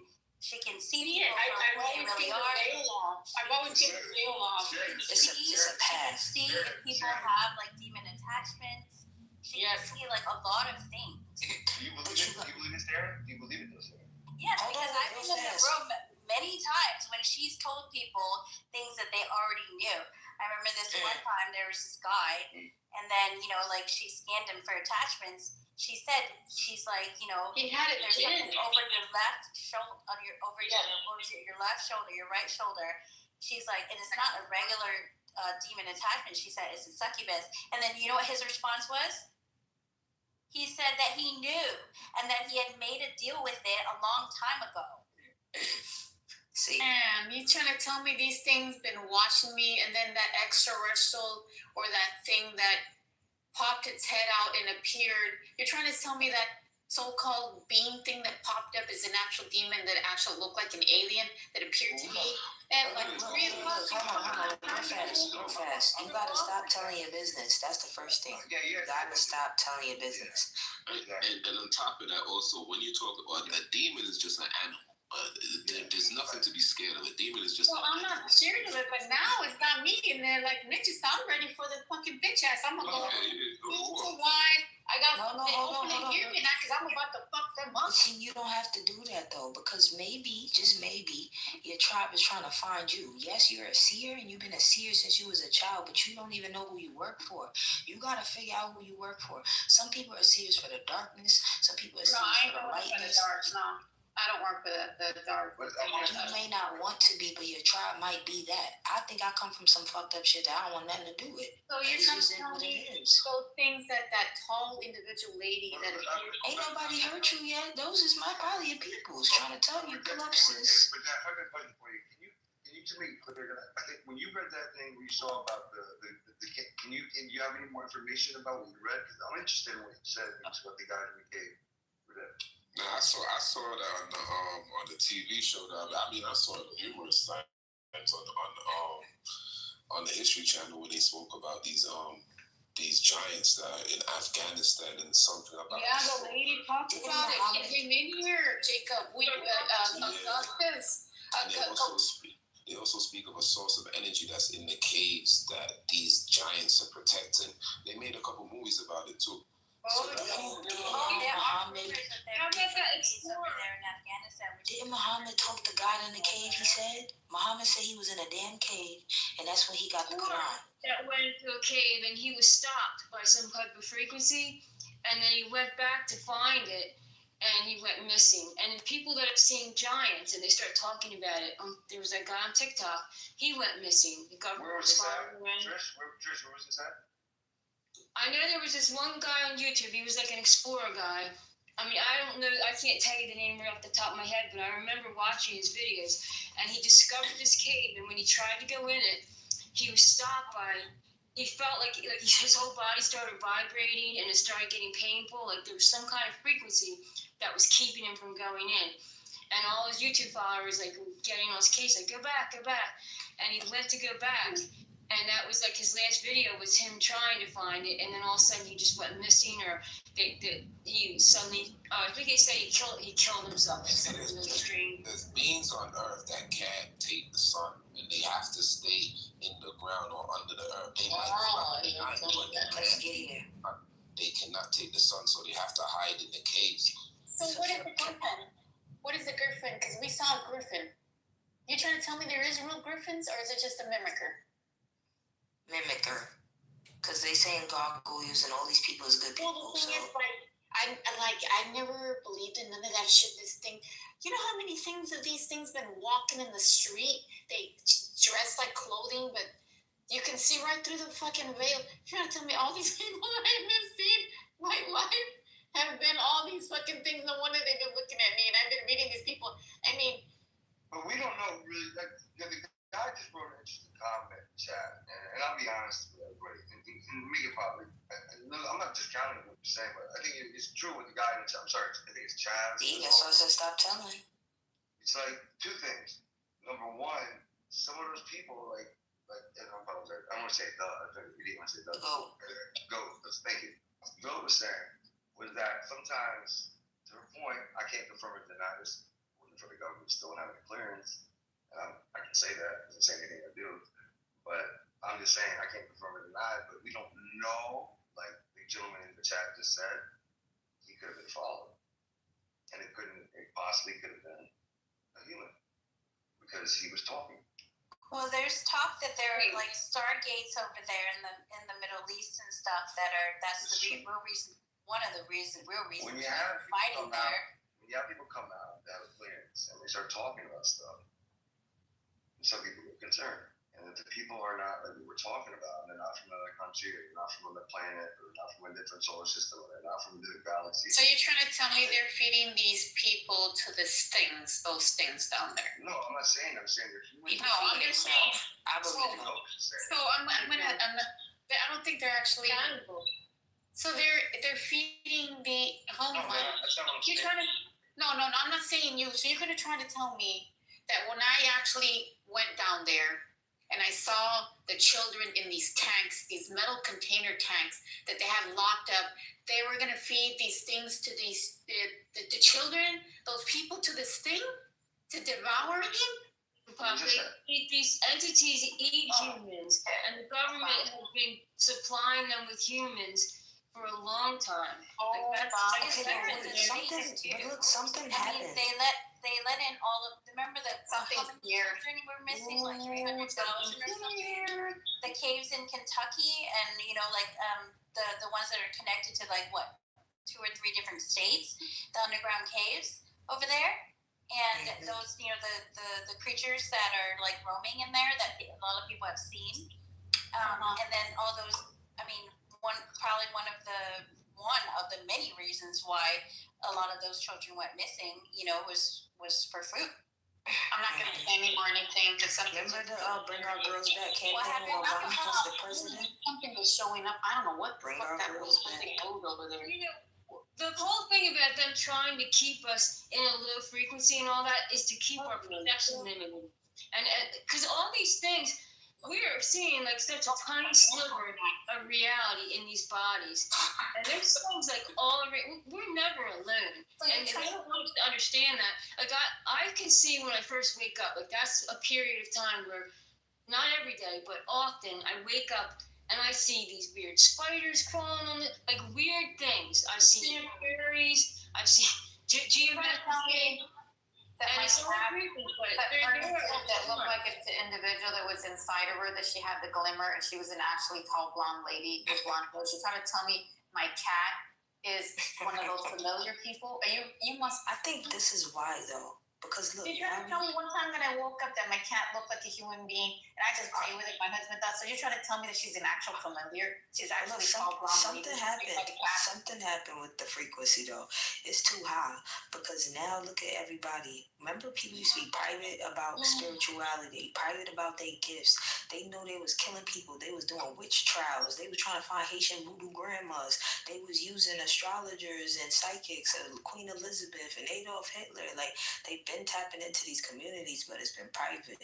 see people from what they really are. I've always seen the veil off. It's a path. She can see if people have demon attachments. She can see a lot of things. Do you believe it, Sarah? Do you believe it, though, Sarah? Yes, because I've been in the room many times when she's told people things that they already knew. I remember this one time there was this guy, and then like she scanned him for attachments. She said she's like he had it there's something over your left shoulder your left shoulder, your right shoulder. She's like, and it's not a regular demon attachment. She said it's a succubus. And then you know what his response was? He said that he knew and that he had made a deal with it a long time ago. See, man, you trying to tell me these things been watching me, and then that extraterrestrial or that thing that popped its head out and appeared. You're trying to tell me that so-called being thing that popped up is an actual demon that actually looked like an alien that appeared to me? And like, really? Hold on, real fast. You gotta stop telling your business. That's the first thing. You gotta stop telling your business. And on top of that, also, when you talk about a demon, is just an animal. There's nothing to be scared of. A demon is just. Well, I'm not scared of it, but now it's got me in there like, Mitches, I'm ready for the fucking bitch ass. I'm gonna go too wide. I got hopefully hear me now because I'm about to fuck them up. See, you don't have to do that though, because maybe, just maybe, your tribe is trying to find you. Yes, you're a seer and you've been a seer since you was a child, but you don't even know who you work for. You gotta figure out who you work for. Some people are seers for the darkness. Some people are seers for the lightness. I don't work for the dark. You may not want to be, but your tribe might be that. I think I come from some fucked up shit that I don't want nothing to do with. So you're trying to tell me those things that tall individual lady that ain't nobody hurt you yet. Those is probably your peoples trying to tell you collapses. But now, I got a question for you. Can you just make clear? I think when you read that thing we saw about the can you have any more information about what you read? Because I'm interested in what you said. It's what the guy in the cave read. Now I saw that on the TV show. I saw it numerous times on the History Channel when they spoke about these giants that are in Afghanistan and something about. Yeah, the lady talked about it. She came in here, Jacob. Augustus. They also speak of a source of energy that's in the caves that these giants are protecting. They made a couple movies about it too. Didn't Muhammad talk to God in the cave, he said? Muhammad said he was in a damn cave, and that's when he got the Quran. That went into a cave, and he was stopped by some type of frequency, and then he went back to find it, and he went missing. And then people that have seen giants, and they start talking about it. There was that guy on TikTok, he went missing. The government was following him. Trish, where was this at? I know there was this one guy on YouTube. He was like an explorer guy. I mean, I don't know. I can't tell you the name right off the top of my head, but I remember watching his videos. And he discovered this cave, and when he tried to go in it, he was stopped by. He felt like his whole body started vibrating, and it started getting painful. Like there was some kind of frequency that was keeping him from going in. And all his YouTube followers getting on his case, go back. And he went to go back. And that was like his last video was him trying to find it, and then all of a sudden he just went missing, or he suddenly, I think they say he killed himself. There's beings on Earth that can't take the sun, and they have to stay in the ground or under the earth. They might go out at night, but they cannot take the sun, so they have to hide in the caves. So what is the griffin? What is the griffin? Because we saw a griffin. You trying to tell me there is real griffins, or is it just a mimicker? Mimicker, because they saying gargoyles and all these people is good people. Well, the thing is, I never believed in none of that shit. This thing, you know how many things of these things been walking in the street? They dress like clothing, but you can see right through the fucking veil. You're trying to tell me all these people that I've been seeing my life have been all these fucking things? No wonder they've been looking at me, and I've been meeting these people. I mean, but we don't know really. The guy just wrote an interesting comment in chat, and I'll be honest with everybody. And me, probably, I'm not discounting what you're saying, but I think it's true with the guy in the chat. I'm sorry, I think it's Chaz. Yeah, so I said stop telling. It's like two things. Number one, some of those people, and I apologize, I want to say I didn't want to say Go. Thank you. Go was saying was that sometimes, to her point, I can't confirm or deny this. Working for the government, still not having a clearance. I can say that because it's the same thing I do, but I'm just saying I can't confirm or deny it. But we don't know, like the gentleman in the chat just said, he could have been followed, and it possibly could have been a human because he was talking. Well, there's talk that there are like stargates over there in the Middle East and stuff that's the real reason. One of the real reasons When you have we're fighting there. When you have people come out that have clearance and they start talking about stuff, some people get concerned. And if the people are not like we were talking about, and they're not from another country, or they're not from another planet, or not from a different solar system, or they're not from a different galaxy. So you're trying to tell me they're feeding these people to those things down there? No, I'm not saying. I'm saying they're human. No, I'm just saying. I believe no. So I'm gonna. I don't think they're actually. So they're feeding the home. No, that's not what I'm You're saying. trying to. No, I'm not saying you. So you're gonna try to tell me that when I actually went down there and I saw the children in these tanks, these metal container tanks that they have locked up, they were gonna feed these things to the children, those people, to this thing to devour them. These entities eat humans, and the government has been supplying them with humans for a long time. Something happened. They let in all of. Remember that something here. Children were missing, like 300,000 or something. The caves in Kentucky, and the ones that are connected to like what 2 or 3 different states, the underground caves over there, and those the creatures that are like roaming in there that a lot of people have seen, and then all those. I mean, one of the many reasons why a lot of those children went missing, was for food. I'm not going to say anymore anything because remember the Bring Our Girls Back campaign when Obama was the president? Something was showing up. I don't know what Bring Our Girls Back over there. The whole thing about them trying to keep us in a low frequency and all that is to keep our perception limited. And because all these things, we are seeing like such a tiny sliver of reality in these bodies. And there's things like all around. We're never alone. And they don't want us to understand that. Like I can see when I first wake up, like that's a period of time where, not every day, but often I wake up and I see these weird spiders crawling on it, like weird things. I see fairies. I see geometry. That looked like it's the individual that was inside of her, that she had the glimmer, and she was an actually tall blonde lady with blonde hair. She's trying to tell me my cat is one of those familiar people. You must. I think this is why though. Because look, you're trying to tell me one time that I woke up that my cat looked like a human being, and I just played with it. My husband thought, so you're trying to tell me that she's an actual familiar? She's actually something happened. Something happened with the frequency though. It's too high because now look at everybody. Remember, people used to be private about spirituality, private about their gifts. They knew they was killing people. They was doing witch trials. They was trying to find Haitian voodoo grandmas. They was using astrologers and psychics, Queen Elizabeth and Adolf Hitler. Like they've been tapping into these communities, but it's been private.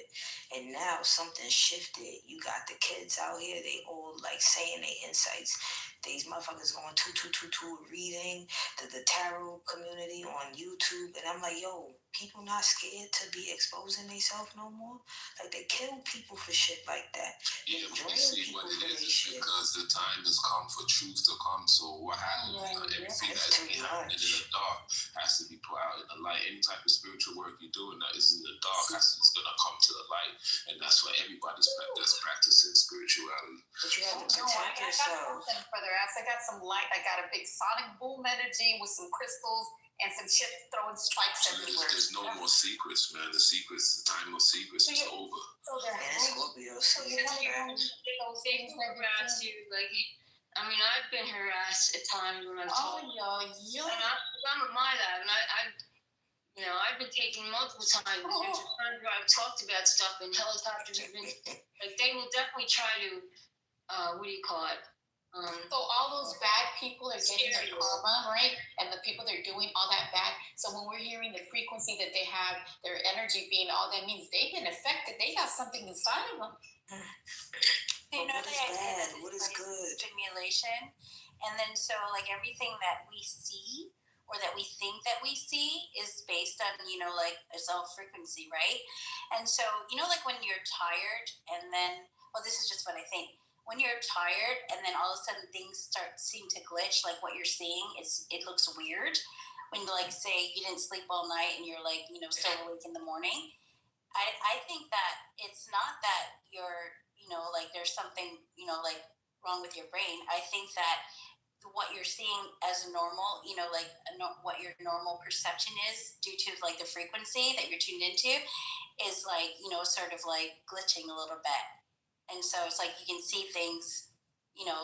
And now something shifted. You got the kids out here. They all like saying their insights. These motherfuckers going 2 reading the tarot community on YouTube, and I'm like, yo, people not scared to be exposing themselves no more. Like they kill people for shit like that. Yeah, but you see what it is because the time has come for truth to come. So what happens? Everything that's behind in the dark has to be put out in the light. Any type of spiritual work you're doing that is in the dark is gonna come to the light, and that's why everybody's that's practicing spirituality. But you have to protect yourself. I got some light. I got a big sonic boom energy with some crystals and some shit throwing spikes everywhere. There's no more secrets, man. The time of secrets is over. So they're like, I mean, I've been harassed at times when I've talked. I'm at my lab, and I've been taken multiple times. There's times where I've talked about stuff, and helicopters have been like, they will definitely try to, what do you call it? So all those bad people are getting their karma, right? And the people that are doing all that bad. So when we're hearing the frequency that they have, their energy being all that means they've been affected. They got something inside of them. They know the idea that what is good? Stimulation, and then so like everything that we see or that we think that we see is based on like a self frequency, right? And so like when you're tired, and then this is just what I think. When you're tired and then all of a sudden things seem to glitch, like what you're seeing, it looks weird. When like say you didn't sleep all night and you're like still awake in the morning, I think that it's not that you're, like there's something, like wrong with your brain. I think that what you're seeing as normal, like what your normal perception is due to like the frequency that you're tuned into is like, sort of like glitching a little bit. And so it's like you can see things,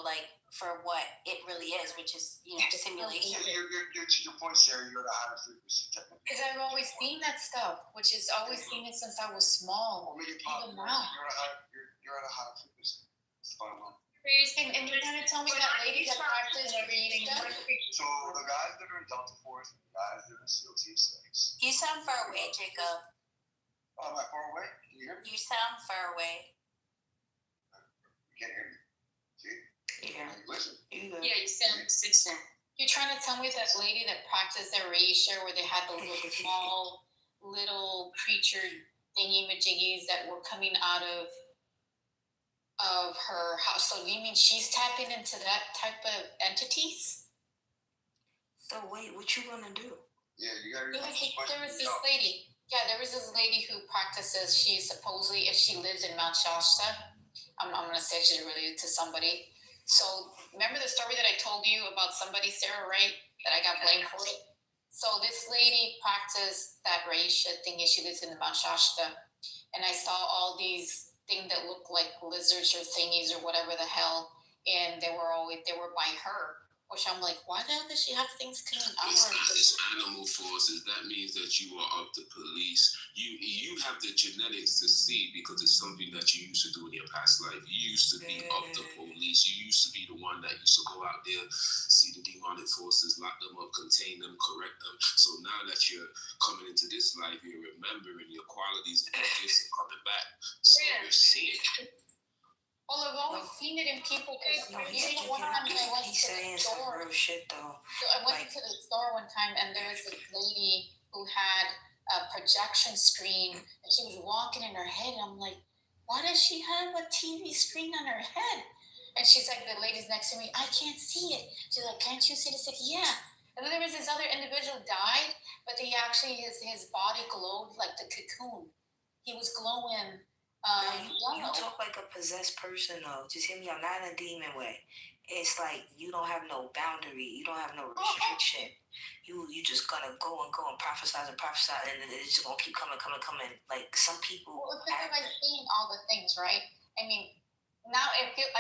like for what it really is, which is, simulation. You're to your point, Sarah, you're at a higher frequency technically. Because I've always seen that stuff, which is always seen it since I was small. Even now. You're at a higher frequency. It's fun, man. And you're trying to tell me that ladies that practice reading. So the guys that are in Delta Force, the guys that are in SEAL Team 6. You sound far away, Jacob. Oh, am I far away? Can you hear me? You sound far away. You can't hear me. See? Yeah. Listen. Yeah, you sound consistent. You're trying to tell me that lady that practiced their Reisha where they had the little small little creature thingy-majiggies that were coming out of her house. So you mean she's tapping into that type of entities? So wait, what you gonna do? Yeah, you gotta. There was this lady. Yeah, there was this lady who practices. She supposedly, if she lives in Mount Shasta, I'm gonna say she's related to somebody. So remember the story that I told you about somebody, Sarah, right? That I got blamed for it. So this lady practiced that Reisha thingy. She lives in the Mount Shasta, and I saw all these things that looked like lizards or thingies or whatever the hell, and they were by her. Which I'm like, why the hell does she have things coming out? It's animal forces. That means that you are of the police. You have the genetics to see because it's something that you used to do in your past life. You used to be of the police. You used to be the one that used to go out there, see the demonic forces, lock them up, contain them, correct them. So now that you're coming into this life, you're remembering your qualities and your gifts are coming back. So you're seeing it. Well, I've always seen it in people. No, he's saying some real shit though. So I went into the store one time, and there was this lady who had a projection screen, and she was walking in her head. And I'm like, why does she have a TV screen on her head? And she's like, the lady's next to me, I can't see it. She's like, can't you see it? I said, yeah. And then there was this other individual died, but he actually his body glowed like the cocoon. He was glowing. You talk like a possessed person though. Just hear me out, not in a demon way. It's like you don't have no boundary, you don't have no restriction. You just gonna go and prophesy and then it's just gonna keep coming. Like some people. Well, it's because I'm seeing all the things, right? I mean, now I feel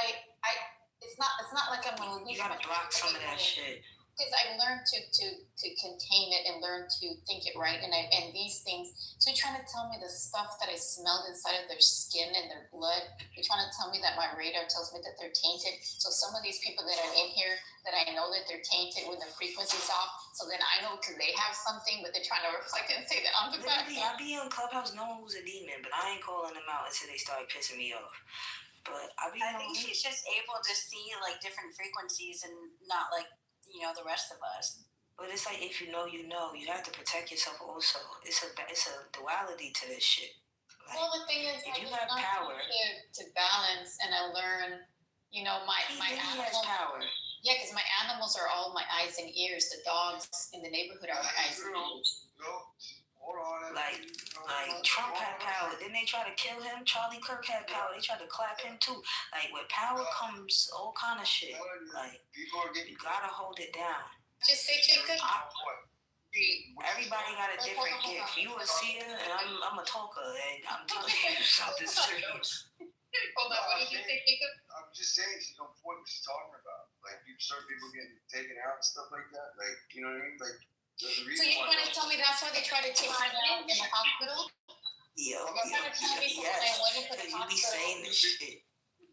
it's not like I'm gonna lose. You gotta block some of that shit. Because I learned to contain it and learn to think it right, and these things. So you're trying to tell me the stuff that I smelled inside of their skin and their blood. You're trying to tell me that my radar tells me that they're tainted. So some of these people that are in here, that I know that they're tainted when the frequency's off. So then I know because they have something, but they're trying to reflect and say that I'm the bad. I be on Clubhouse knowing who's a demon, but I ain't calling them out until they start pissing me off. But I think she's just able to see like different frequencies and not like the rest of us. But it's like if you know, you have to protect yourself also. It's a duality to this shit. Like, well, the thing is, if you have power to balance, and I learn, my animals has power. Yeah, because my animals are all my eyes and ears. The dogs in the neighborhood are my eyes and ears. Like Trump had power. Didn't they try to kill him? Charlie Kirk had power. They tried to clap him too. Like with power comes all kind of shit. Like you gotta hold it down. Just say Jacob. Everybody got a different gift. You a seer and I'm a talker, and I'm telling you something serious. Hold on, what did you say, Jacob? I'm just saying she's on point what she's talking about. Like certain people getting taken out and stuff like that. Like you know what I mean? Like. So you're going to tell me that's why they try to take me out in the hospital? Yes. You be saying this shit.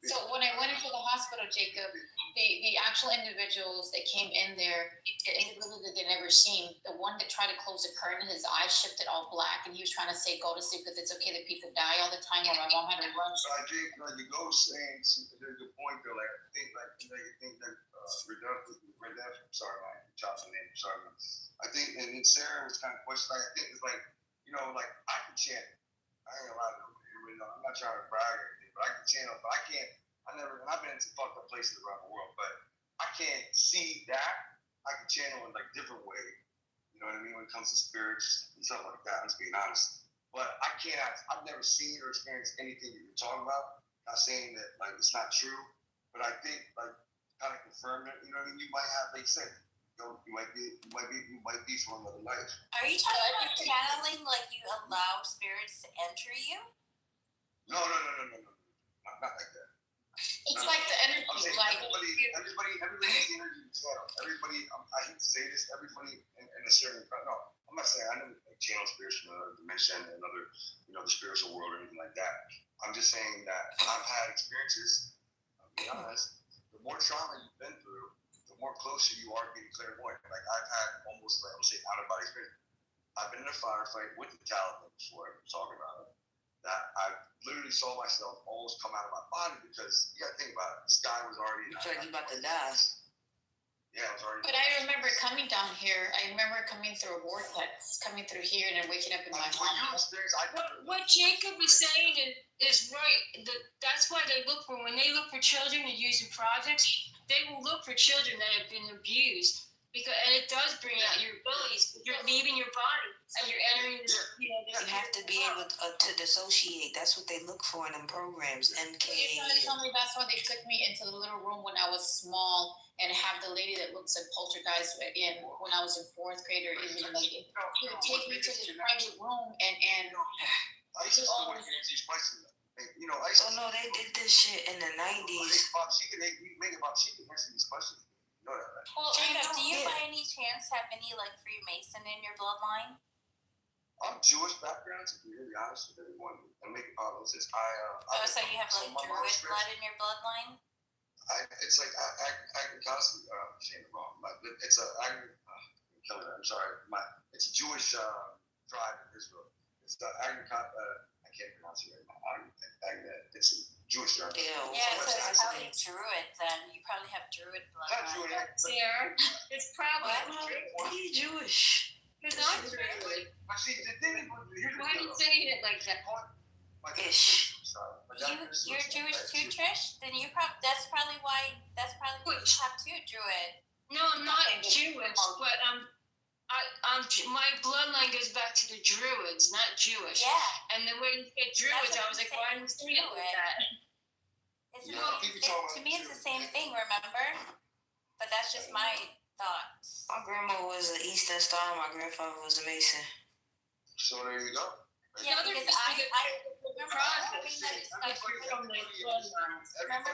So when I went into the hospital, Jacob, the actual individuals that came in there, individuals that they never seen, the one that tried to close the curtain, his eyes shifted all black, and he was trying to say, go to sleep because it's okay that people die all the time, or my mom had to run. So I think, like the ghost saying, there's a point though, like I think that redemption, sorry, man, chopped the name, sorry, man. I think, and then Sarah was kind of questioning, like, I think it's like, like I can chant. I ain't gonna lie to you, I'm not trying to brag or anything, but I can channel, but I can't. And I've been to fucked up places around the world, but I can't see that. I can channel in like different ways. You know what I mean? When it comes to spirits and stuff like that. I'm just being honest. But I can't. I've never seen or experienced anything that you're talking about. Not saying that like it's not true, but I think like kind of confirm it. You know what I mean? You might have, like said, you might be for another life. Are you talking about channeling, like you allow spirits to enter you? No. Not like that. It's like the energy, like everybody has the energy to channel. Everybody, I hate to say this, everybody in a certain. No, I'm not saying I never channel spirits from another dimension, another, the spiritual world or anything like that. I'm just saying that I've had experiences. I'll be honest. The more trauma you've been through, the more closer you are to being clairvoyant. Like I've had almost, like, I would say, out of body experience. I've been in a firefight with the Taliban before. I'm talking about it. That I literally saw myself almost come out of my body because you got to think about it. This guy was already. You feel like you about to die. Yeah, I was already. But I remember coming down here. I remember coming through a vortex, coming through here, and then waking up in my home. What Jacob is saying is right. That's why they look for, when they look for children to use in projects, they will look for children that have been abused. And it does bring out your abilities. You're leaving your body and you're entering this. You have to be able to dissociate. That's what they look for in them programs. MK. You're trying to tell me that's why they took me into the little room when I was small and have the lady that looks at poltergeist in when I was in fourth grade or even like it would take me to this private room and I used to want to answer these questions. No, they did this shit in the 90s. She can answer these questions. You know that, right? Well, Jacob, do you by any chance have any like Freemason in your bloodline? I'm Jewish background, to be really honest with everyone. And make apologies. So you have like Druid blood in your bloodline? It's like I'm constantly saying it wrong. It's a I'm sorry. It's a Jewish tribe in Israel. It's the I can't pronounce it right now. It's a Jewish tribe. Yeah, so it's probably Druid then. You probably have Druid blood. Not Druid. It's probably He's Jewish. It's not Druid. Why are you saying it like that? Ish. You're Jewish too, Trish? Then that's probably why you have two Druid. No, I'm not Jewish, but my bloodline goes back to the Druids, not Jewish. Yeah. And the way you said Druids, I was like, why are you saying it like that? To me, it's the same thing, remember? But that's just my thoughts. My grandma was an Eastern Star. My grandfather was a Mason. So there you go. Yeah, because I remember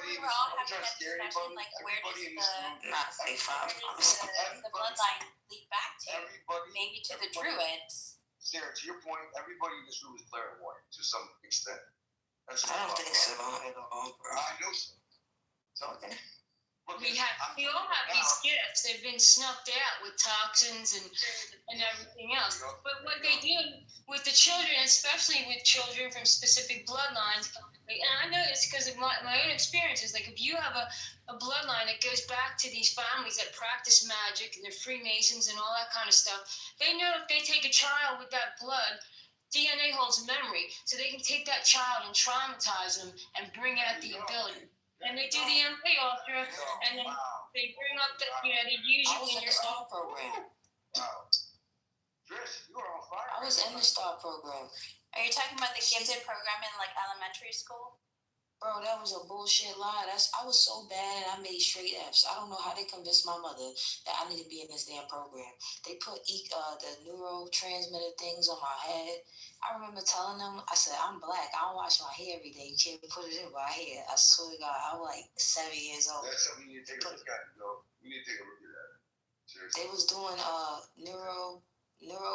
we were all having that discussion, like where does the bloodline lead back to? Maybe to the Druids. Sarah, to your point, everybody in this room is clairvoyant to some extent. I don't think so at all. I know so. Okay. We all have these gifts. They've been snuffed out with toxins and everything else. But what they do with the children, especially with children from specific bloodlines, and I know it's because of my own experiences. Like if you have a bloodline that goes back to these families that practice magic and they're Freemasons and all that kind of stuff, they know if they take a child with that blood, DNA holds memory, so they can take that child and traumatize them and bring out the ability. And they do the MK Ultra, and then they bring up they use you in your STAR program. Wow. Trish, you are on fire. I was in the STAR program. Are you talking about the gifted program in like elementary school? Bro, that was a bullshit lie. I was so bad and I made straight F's. I don't know how they convinced my mother that I need to be in this damn program. They put the neurotransmitter things on my head. I remember telling them, I said, I'm black. I don't wash my hair every day. You can't put it in my hair. I swear to God, I was like 7 years old. That's something you need to take a look at, though. You need to take a look at that. Seriously. They was doing neuro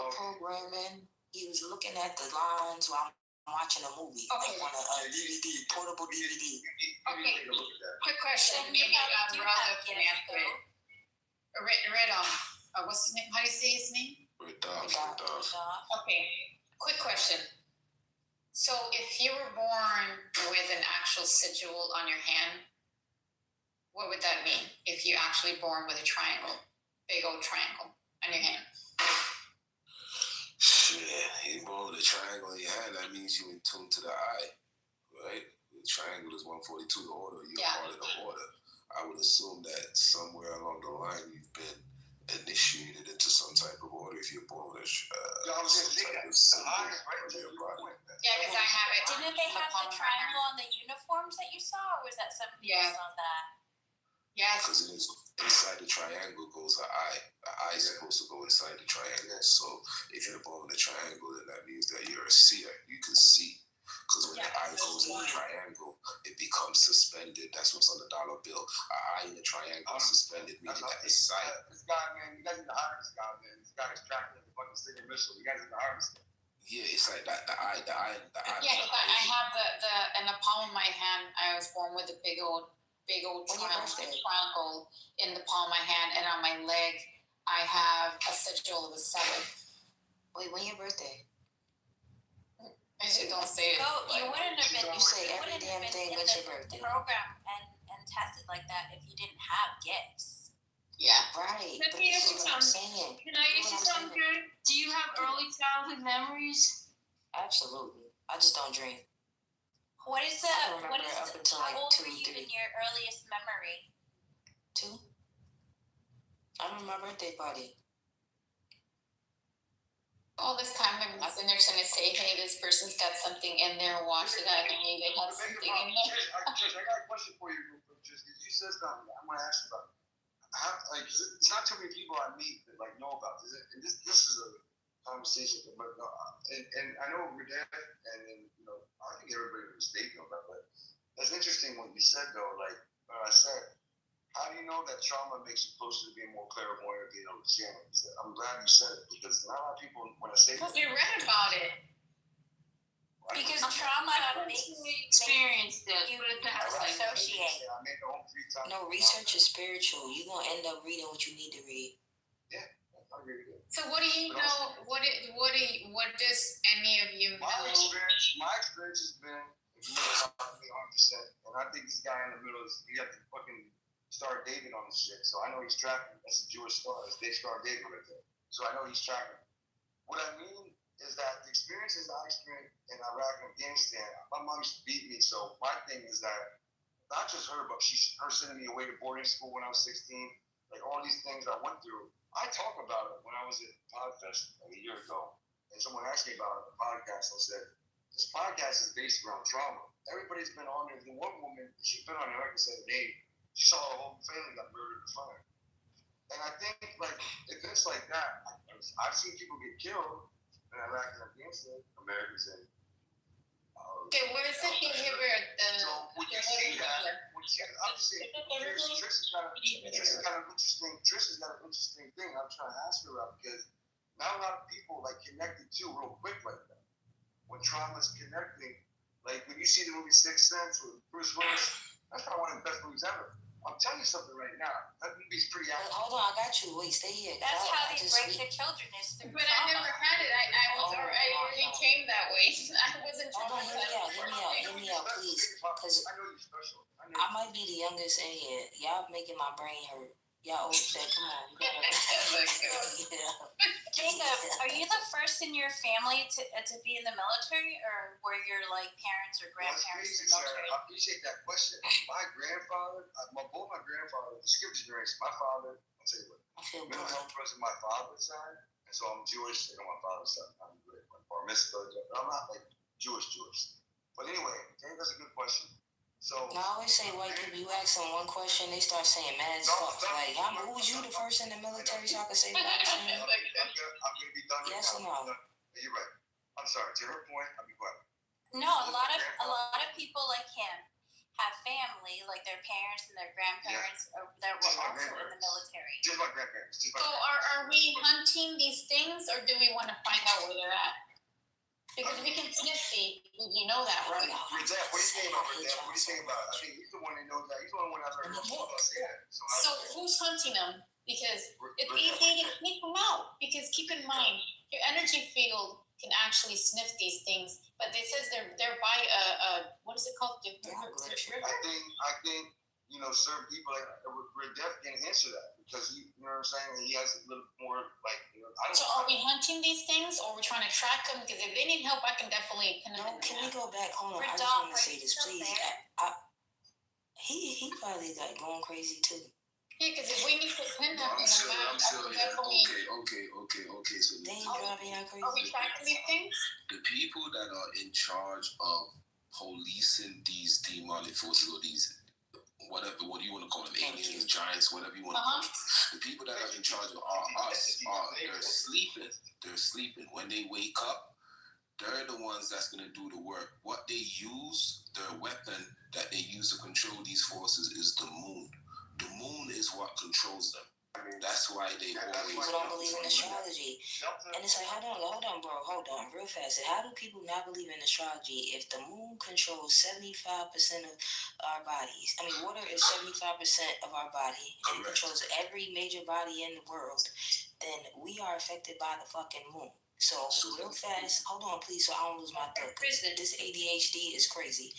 programming. He was looking at the lines while I'm watching a movie. Okay. Like on a DVD, portable DVD. Okay. Quick question. Maybe Ralph can answer it. Red what's his name? How do you say his name? Rudolph. Okay. Quick question. So if you were born with an actual sigil on your hand, what would that mean? If you're actually born with a triangle, big old triangle on your hand? Shit, you born with a triangle in your hand, that means you in tune to the eye, right? The triangle is 142, the order, you're part of the order. I would assume that somewhere along the line you've been initiated into some type of order if you're born with Yeah, I was some gonna say type that. of symbol The eyes, right? on To your your body. point. Yeah, because I have it. Didn't they on the have palm the of my hand. triangle on the uniforms that you saw, or was that somebody else on that? Yes. Because it is inside the triangle goes an eye. The eye is supposed to go inside the triangle. So if you're born with a triangle, then that means that you're a seer. You can see. Because when the eye goes in the triangle, it becomes suspended. That's what's on the dollar bill. An eye in the triangle is suspended, meaning that it's sight. This guy, man, you guys need to hire this guy, man. This guy is tracking the fucking Stinger missile. You guys need to hire this guy. Yeah, it's like that. The eye. Yeah, because I have the in the palm of my hand. I was born with a big old triangle in the palm of my hand, and on my leg, I have a sigil of a 7. Wait, when your birthday? I just don't say it. Go. You wouldn't have been. You say you every wouldn't damn have been thing in with the your birthday. program and tested like that if you didn't have gifts. Yeah. Right. Let But me this ask is you what I'm something. saying. Can I ask you something, Karen? Do you have early childhood memories? Absolutely. I just don't drink. What is I don't the? remember What is? up until How like old 2, were you 3. in your earliest memory? 2? I remember my birthday party. All this time I'm sitting there trying to say, hey, this person's got something in there, wash it out, and maybe they have something in there. Trish, I got a question for you, real quick, Trish. You said something. I'm gonna ask you about it. It's not too many people I meet that like know about this. And this is a conversation, but no, and I know we're dead, and then I think everybody in the state knows about it. But that's interesting what you said though. Like I said, how do you know that trauma makes you closer to being more clairvoyant or being able to channel? I'm glad you said it because not a lot of people, when I say Because we read about it. Because trauma makes Experienced it. you I associate. made the whole 3 times. No, research is spiritual. You're going to end up reading what you need to read. Yeah, I agree with you. So what do you know? What does any of you know? My experience has been, if you know, 100%, and I think this guy in the middle is, he got the fucking Star David on the shit, so I know he's tracking. That's a Jewish star. It's Dave Star David right there. So I know he's tracking. What I mean is that the experiences I experienced in Iraq and Afghanistan, my mom used to beat me, so my thing is that not just her, but her sending me away to boarding school when I was 16, like all these things I went through. I talk about it when I was at Podfest like a year ago, and someone asked me about it on the podcast, and I said, this podcast is based around trauma. Everybody's been on there. The one woman, she's been on there, like I said, she saw her whole family got murdered in front of her. And I think, like, if it's like that, I've seen people get killed in Iraq and Afghanistan, Americans and Okay, where's the behavior? So when you see that, I'm saying, Trish has got an interesting thing I'm trying to ask her about, because not a lot of people like connected to real quick like that. When trauma's connecting, like when you see the movie Sixth Sense with Bruce Willis, that's probably one of the best movies ever. I'm telling you something right now. That movie's pretty out. Hold on, I got you. Wait, stay here. That's how they break the children is through But I never had it. I already came that way. I wasn't Hold on, hear me out, please. Because I know you're special. I might be the youngest in here. Y'all making my brain hurt. Y'all old shit, come on. Jacob, are you the first in your family to be in the military, or were your like parents or grandparents in the military? I appreciate that question. My grandfather, both my grandfathers, skip generation. My father, I'll tell you what, mental health was on my father's side, and so I'm Jewish and on my father's side. I'm good. My bar mitzvah, but I'm not like Jewish. But anyway, that's a good question. So I always say white people, you ask them one question, they start saying mad stuff. Like, who was you the first in the military so I could say what I was saying? I'm going to be done. Yes or no? You're right. I'm sorry. To her point, I'll be quiet. No, a lot of people like him have family, like their parents and their grandparents that were also in the military. Just my grandparents. So are we hunting these things, or do we want to find out where they're at? Because we can sniff these. You know that, right? What do you think about it? What do you think about it? I think he's the one that knows that. He's the only one I've heard say that. So who's hunting them? Because it's easy to keep them out. Because keep in mind, your energy field can actually sniff these things, but it says they're by a what is it called? I think certain people like Def can answer that because you know what I'm saying. He has a little more like. So are we hunting these things, or are we trying to track them? Because if they need help, I can definitely. No, can we go back? Hold on, I just want to say this, please. He probably like going crazy too. Yeah, because if we need to pin them in a map, I'm still here. definitely. Okay. So They ain't driving y'all crazy. Are we tracking these things? the people that are in charge of policing these demonic forces or these whatever, what do you want to call them, aliens, giants, whatever you want to call them, the people that are in charge of they're sleeping. They're sleeping. When they wake up, they're the ones that's going to do the work. What they use, their weapon that they use to control these forces is the moon. The moon is what controls them. That's why they always People don't believe in astrology. And it's like, hold on, bro. Hold on, real fast. How do people not believe in astrology if the moon controls 75% of our bodies? I mean, water is 75% of our body. And it controls every major body in the world. Then we are affected by the fucking moon. So real fast, hold on, please, so I don't lose my thought. This ADHD is crazy.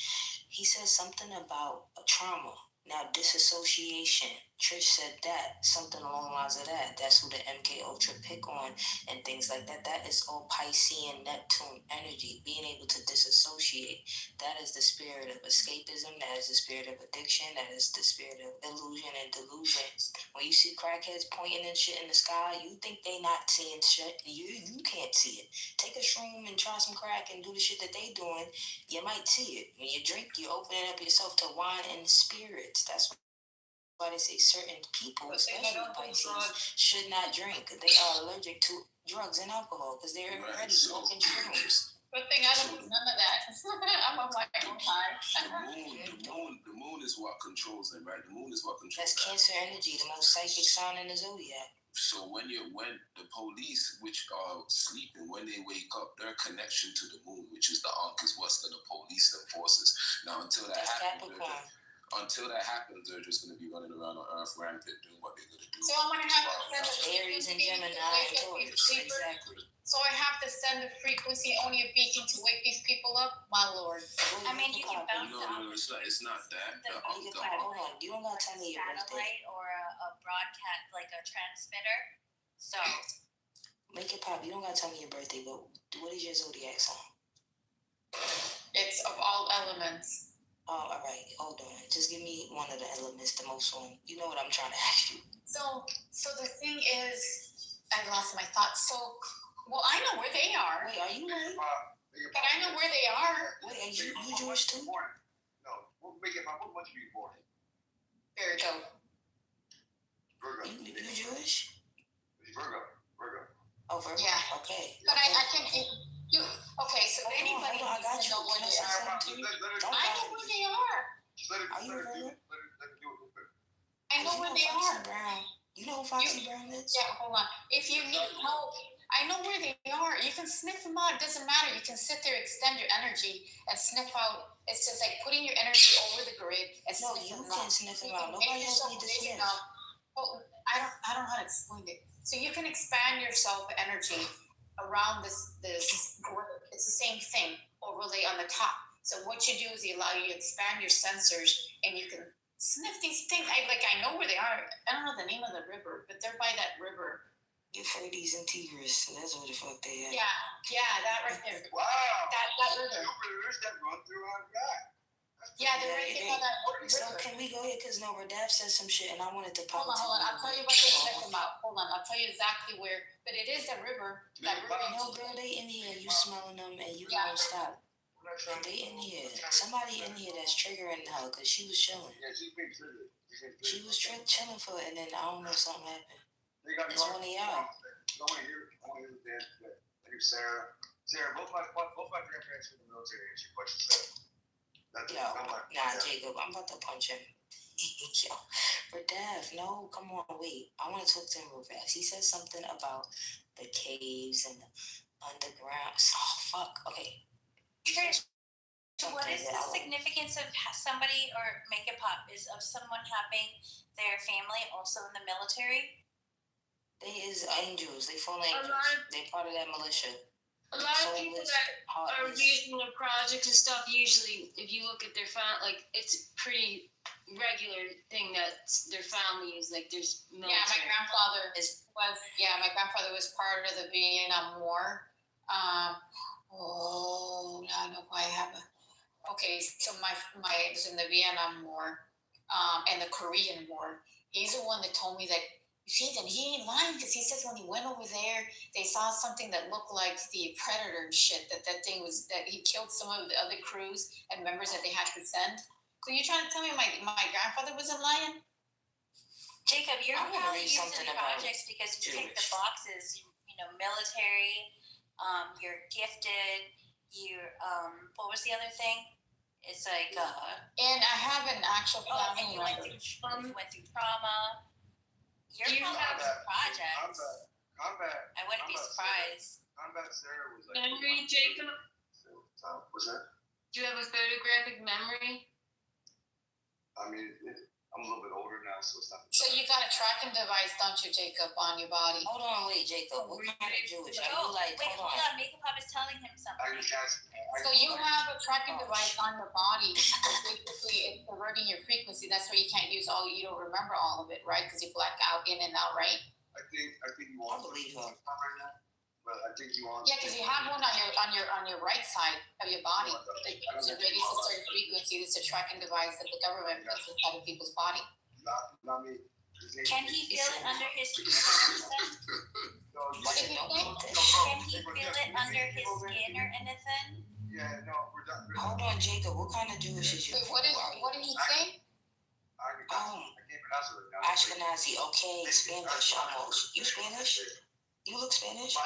He says something about a trauma. Now, disassociation. Trish said that, something along the lines of that. That's who the MK Ultra pick on and things like that. That is all Piscean Neptune energy, being able to disassociate. That is the spirit of escapism. That is the spirit of addiction. That is the spirit of illusion and delusion. When you see crackheads pointing and shit in the sky, you think they not seeing shit. You can't see it. Take a shroom and try some crack and do the shit that they doing. You might see it. When you drink, you open it up yourself to wine and spirits. That's why they say certain people, especially Pisces, should not drink. They are allergic to drugs and alcohol because they're already smoking shrooms. Good thing I don't do none of that. I'm on my own high. The moon is what controls them, right? The moon is what controls. That's Cancer energy, the most psychic sign in the zodiac. So when the police, which are sleeping, when they wake up, their connection to the moon, which is the Ankh, is what's going to police them forces. Now, until that happens, they're just going to be running around on Earth rampant, doing what they're going to do. So I'm going to have to send the Aries and Gemini and Taurus. Exactly. So I have to send the frequency only a beacon to wake these people up? My lord. I mean, you can bounce No, it's not that. Hold on. You don't got to tell me your birthday. Or a broadcast, like a transmitter. So make it pop. You don't got to tell me your birthday, but what is your zodiac sign? It's of all elements. Oh, all right. Hold on. Just give me one of the elements, the most one. You know what I'm trying to ask you. So the thing is, I lost my thoughts. So, well, I know where they are. Wait, are you right? But I know where they are. Wait, are you Jewish too? No, what month were you born? Virgo. You Jewish? Virgo. Oh, Virgo. Yeah. Okay. But I think you. Okay, so anybody I got you. know where they are. I know where they are. Are you Virgo? I know where they are. Brown. You know who Foxy Brown is? Yeah, hold on. If you need help, I know where they are. You can sniff them out. It doesn't matter. You can sit there, extend your energy, and sniff out. It's just like putting your energy over the grid and sniff them out. No, you can't sniff them out. Nobody else needs to sniff. Well, I don't know how to explain it. So you can expand yourself energy around this. It's the same thing, overlay on the top. So what you do is you allow you to expand your sensors, and you can sniff these things. I know where they are. I don't know the name of the river, but they're by that river. Euphrates and Tigris. That's where the fuck they at. Yeah, that right there. Wow. That river. There's that run through our guy. Yeah, they're right there by that river. So can we go here? Because no, Radaf said some shit, and I wanted to pop. Hold on. I'll tell you about they sniff them out. Hold on. I'll tell you exactly where. But it is that river. That river. No, girl, they in here. You smelling them, and you won't stop. And they in here. Somebody in here that's triggering her because she was chilling. Yeah, she's being triggered. She was chilling for it, and then I don't know, something happened. It's one of y'all. I want to hear the dance. I hear Sarah. Both my grandparents were in the military. Answer your question, Sarah. Nah, Jacob, I'm about to punch him. Yo, Radaf, no, come on, wait. I want to talk to him real fast. He said something about the caves and the underground. Oh, fuck. Okay. What is the significance of somebody, or make it pop, is of someone having their family also in the military? They is angels. They fallen angels. They're part of that militia. A lot of people that are using the projects and stuff, usually, if you look at their family, like, it's a pretty regular thing that their family is, like, there's military. Yeah, my grandfather was part of the Vietnam War. I don't know why I have okay, so my was in the Vietnam War, and the Korean War. He's the one that told me that. See, then he ain't lying because he says when he went over there, they saw something that looked like the Predator and shit. That thing was that he killed some of the other crews and members that they had to send. So you trying to tell me my grandfather wasn't lying? Jacob, you're probably used to the projects because you take the boxes. You know, military. You're gifted. You're what was the other thing? It's like and I have an actual family. And you went through trauma. You're probably some projects. Combat. I wouldn't be surprised. Combat Sarah was like. Memory, Jacob? What's that? Do you have a photographic memory? I mean, I'm a little bit older now, so it's not. So you got a tracking device, don't you, Jacob, on your body? Hold on, wait, Jacob. What kind of Jewish? Are you like, hold on. Makeup Pop is telling him something. So you have a tracking device on your body. Basically, it's diverting your frequency. That's why you can't use all. You don't remember all of it, right? Because you black out in and out, right? I think you want. I believe her. But I think you want. Yeah, because you have one on your right side of your body. It's a radius a certain frequency. It's a tracking device that the government puts inside of people's body. Not me. Can he feel it under his skin? What did you think? Can he feel it under his skin or anything? Yeah, no, we're done. Hold on, Jacob. What kind of Jewish is you? Wait, what did he say? Ashkenazi. Okay, Spanish almost. You Spanish? You look Spanish?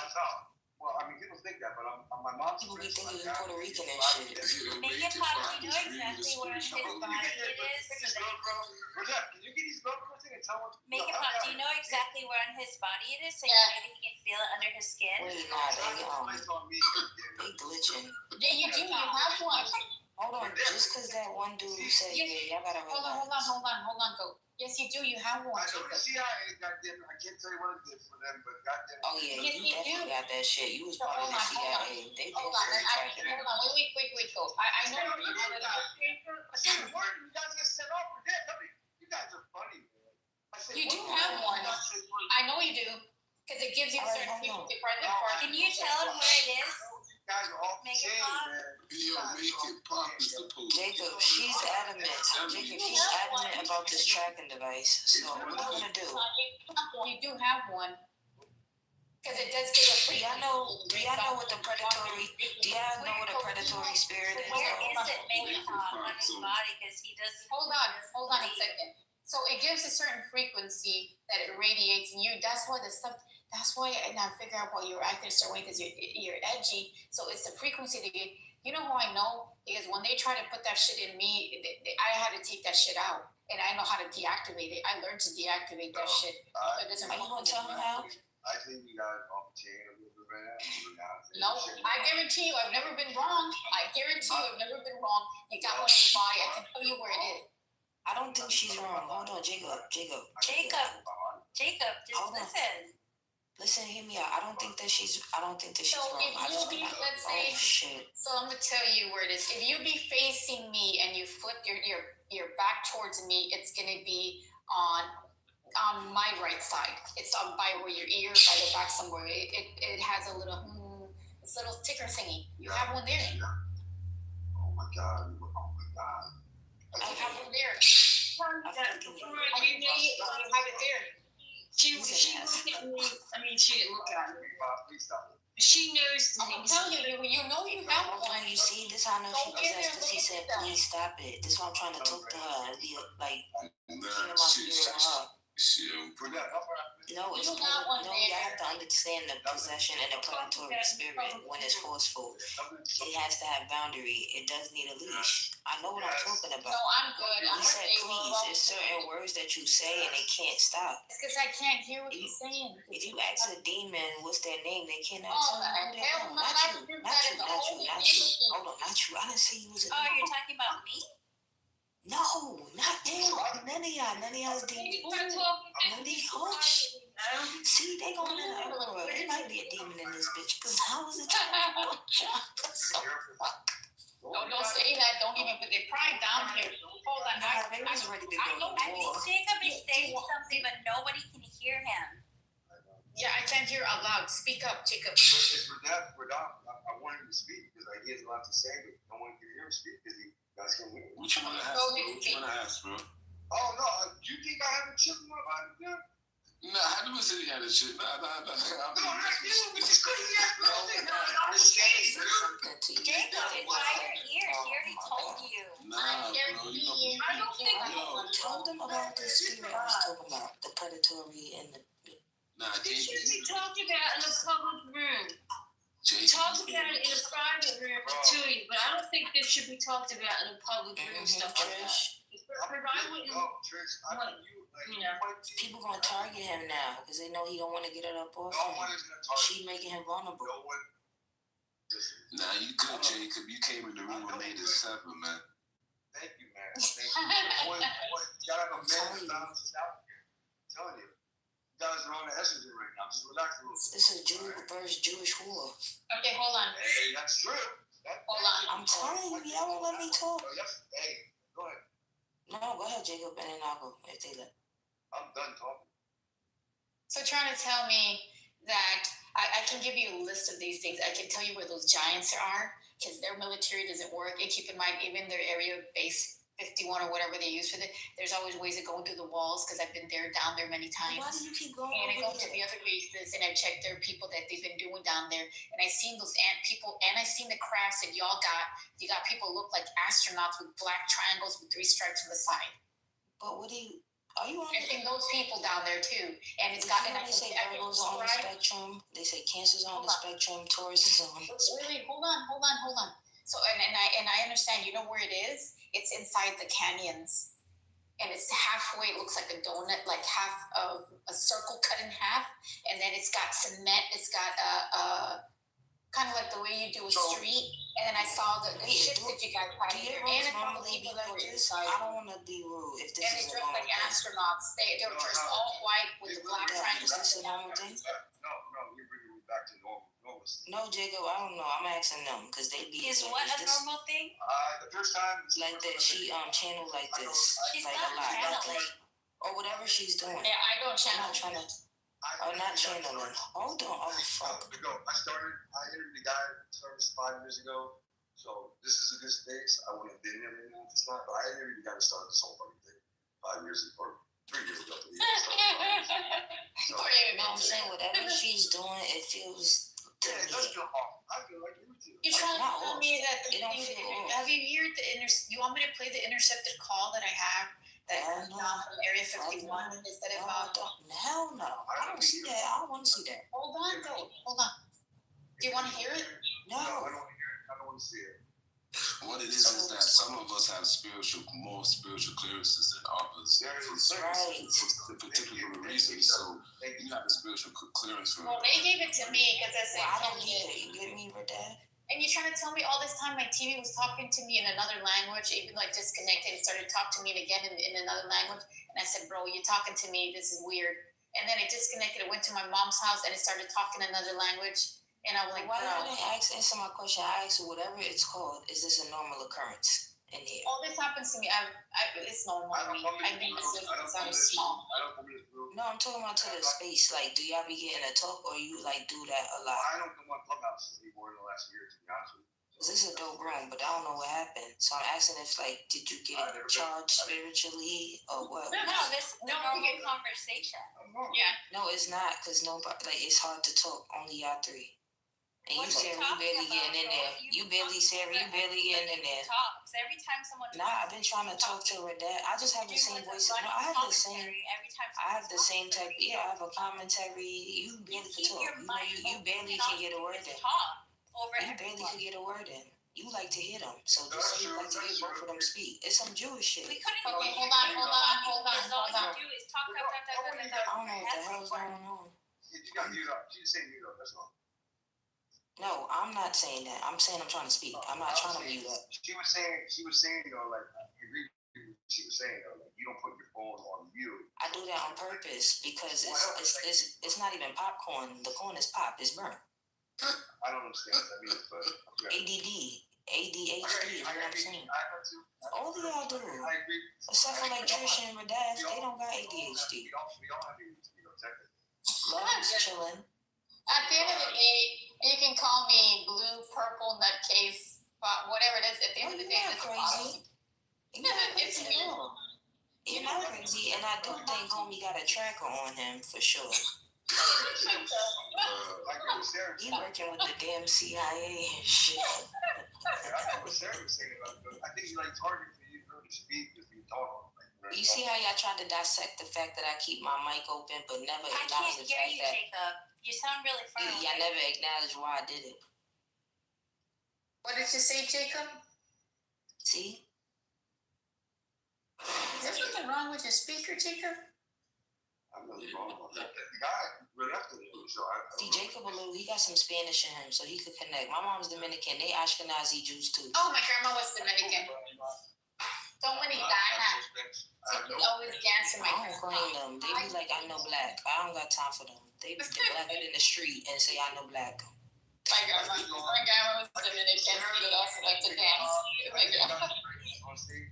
Well, I mean, people think that, but my mom's. People be thinking you're Puerto Rican and shit. Make it pop. Do you know exactly where in his body it is? Can you get these GoPros and tell them? Make it pop. Do you know exactly where in his body it is, so maybe he can feel it under his skin? Wait, nah, they glitching. Yeah, you do. You have one. Hold on, just because that one dude said, yeah, y'all gotta relax. Hold on, go. Yes, you do. You have one. I know the CIA, goddamn. I can't tell you what it did for them, but goddamn. Oh yeah, yes, you definitely got that shit. You was part of the CIA. They hold on. Wait, go. I know you have it. I said the word, you guys get set off for that. You guys are funny, man. You do have one. I know you do, because it gives you certain frequency. Can you tell him where it is? Make it pop. Make it pop is the pool. Jacob, she's adamant. She's adamant about this tracking device. So what are you gonna do? You do have one. Because it does give a frequency. Do y'all know what the predatory spirit is? Where is it making pop on his body? Because he doesn't. Hold on a second. So it gives a certain frequency that it radiates in you. That's why and I figure out why you're acting a certain way, because you're edgy. So it's the frequency that you know how I know? Because when they try to put that shit in me, I had to take that shit out. And I know how to deactivate it. I learned to deactivate that shit. So it doesn't. Are you gonna tell him how? I think you got off the chain a little bit right No, now. I guarantee you I've never been wrong. You got one in your body. I can tell you where it is. I don't think she's wrong. Hold on, Jacob, just listen. Listen, hear me out. I don't think that she's wrong. I just be like, say, shit. So I'm gonna tell you where it is. If you be facing me and you flip your back towards me, it's gonna be on my right side. It's on by where your ear, by the back somewhere. It has a little ticker thingy. You have one there. Oh my god. I have one there. I can tell you have it there. She looked at me. I mean, she didn't look at me. She knows the I'm telling you, you know you have one. You see, this how I know she possessed this. He said, please stop it. This is why I'm trying to talk to her and be like, no, it's no, you have to understand the possession and the predatory spirit when it's forceful. It has to have boundary. It does need a leash. I know what I'm talking about. No, I'm good. He said, please. There's certain words that you say and it can't stop. It's because I can't hear what you're saying. If you ask a demon what's their name, they cannot tell you. Not you. Hold on, not you. I didn't say you was a demon. Oh, you're talking about me? No, not them. None of y'all's demons. None of y'all. See, they going in the other. There might be a demon in this bitch. Because how was it? Don't say that. Don't even put their pride down here. Hold on. They was ready to go. I think Jacob is saying something, but nobody can hear him. Yeah, I can't hear out loud. Speak up, Jacob. If we're deaf, we're dumb. I want him to speak because he has a lot to say, but no one can hear him speak because he guys can't hear him. What you want to ask, bro? Oh no, you think I have a chip in my body, dude? Nah, I never said he had a chip. Nah. No, I do. With this crazy ass music. I'm ashamed, dude. Jacob, it's by your ears. He already told you. Nah, bro. You know, I don't think Told them about the spirit I was talking about, the predatory and the. nah, this should be talked about in a public room. Talk about it in a private room to you, but I don't think this should be talked about in a public room stuff like that. Because I wouldn't, People gonna target him now because they know he don't want to get it up off him. She making him vulnerable. Nah, you good, Jacob. You came in the room and made it seven, man. Thank you, man. Thank you. Gotta have a man balance is out here. I'm telling you. You guys are on the estrogen right now. Just relax a little bit. This is Jew versus Jewish war. okay, hold on. Hey, that's true. Hold on. I'm telling you, y'all won't let me talk. Hey, go ahead. No, go ahead, Jacob, and then I'll go if they let. I'm done talking. So trying to tell me that I can give you a list of these things. I can tell you where those giants are because their military doesn't work. And keep in mind, even their area base 51 or whatever they use for it, there's always ways of going through the walls because I've been down there many times. Why do you keep going? And I go to the other bases and I check their people that they've been doing down there. And I seen those ant people and I seen the crafts that y'all got. You got people look like astronauts with black triangles with 3 stripes on the side. But what do you? Are you on? I think those people down there too. And it's got. And I they say Virgo's on the spectrum. They say Cancer's on the spectrum. Taurus is on the spectrum. Wait, hold on. So and I understand. You know where it is? It's inside the canyons, and it's halfway. It looks like a donut, like half of a circle cut in half, and then it's got cement. It's got kind of like the way you do a street. And then I saw the ships that you guys had here, and a couple people that were inside. I don't want to be rude. If this and they is dressed like astronauts. They were dressed all white with the black triangles. Is this a normal thing? No, you're bringing me back to normal. No, Jacob, I don't know. I'm asking them because they be. Is what a normal thing? The first time. Like that, she channel like this, she's like not a lot, channeling. or whatever she's doing. Yeah, I don't channel. I'm not trying to. Oh, not channeling. Hold on. Oh, fuck. I interviewed the guy service 5 years ago. So this is a good space. I wouldn't have been there maybe if it's not, but I interviewed the guy that started this whole fucking thing 5 years ago, or 3 years ago. I'm saying whatever she's doing, it feels. Yeah, it does feel awful. I feel like you too. You're trying to tell me that the thing have you heard the you want me to play the intercepted call that I have that comes down from Area 51 instead of Hell no. I don't see that. I don't want to see that. Hold on. Do you want to hear it? No, I don't want to hear it. I don't want to see it. What it is that some of us have more spiritual clearances than others for particular reasons. So you have a spiritual clearance for. Well, they gave it to me because I said, I don't need it. You get me, Dad? And you're trying to tell me all this time my TV was talking to me in another language, even like disconnected, it started talking to me again in another language. And I said, bro, you're talking to me. This is weird. And then it disconnected. It went to my mom's house and it started talking another language. And I was like, why didn't they answer my question? I asked you, whatever it's called, is this a normal occurrence in here? All this happens to me. It's normal to me. I think it's small. No, I'm talking about to the space. Like, do y'all be getting a talk or you like do that a lot? I don't come on Clubhouse anymore in the last year, to be honest with you. This is a dope room, but I don't know what happened. So I'm asking if, like, did you get charged spiritually or what? No, this is a normal conversation. Yeah. No, it's not, because nobody, like, it's hard to talk. Only y'all three. And you, Sarah, you barely getting in there. You barely getting in there. Talks every time someone. Nah, I've been trying to talk to her dad. I just have the same voice. No, I have the same. I have the same type. Yeah, I have a commentary. You barely can talk. You barely can get a word in. You barely can get a word in. You like to hear them, so just say you like to hear both of them speak. It's some Jewish shit. We couldn't. Okay, hold on. All you do is talk. I don't know what the hell's going on. You got mute up. You say mute up. That's all. No, I'm not saying that. I'm saying I'm trying to speak. I'm not trying to mute up. She was saying, though, like, I agree with what she was saying, though, like, you don't put your phone on mute. I do that on purpose because it's not even popcorn. The corn is popped. It's burnt. I don't understand what that means, but ADD, ADHD is what I'm saying. All of y'all do. I agree. Except for like Trisha and Radesh, they don't got ADHD. We all have ADHD, technically. Love is chilling. At the end of the day, you can call me blue, purple, nutcase, whatever it is. At the end of the day, it's crazy. it's me. You're not crazy, and I do think homie got a tracker on him for sure. He working with the damn CIA and shit. I know what Sarah was saying about it. I think he like targeted for you to speak if you talk. You see how y'all tried to dissect the fact that I keep my mic open, but never I acknowledge can't the hear fact you, that Jacob. You sound really far away. y'all never acknowledge why I did it. What did you say, Jacob? See? Is there something wrong with your speaker, Jacob? I'm really wrong about that. The guy left it, so See, Jacob Alou, he got some Spanish in him, so he could connect. My mom's Dominican. They Ashkenazi Jews, too. Oh, my grandma was Dominican. So many Ghana. She always dance in my I don't claim them. They be like, I know black. I don't got time for them. They black in the street and say, I know black. My grandma was Dominican. She also liked to dance.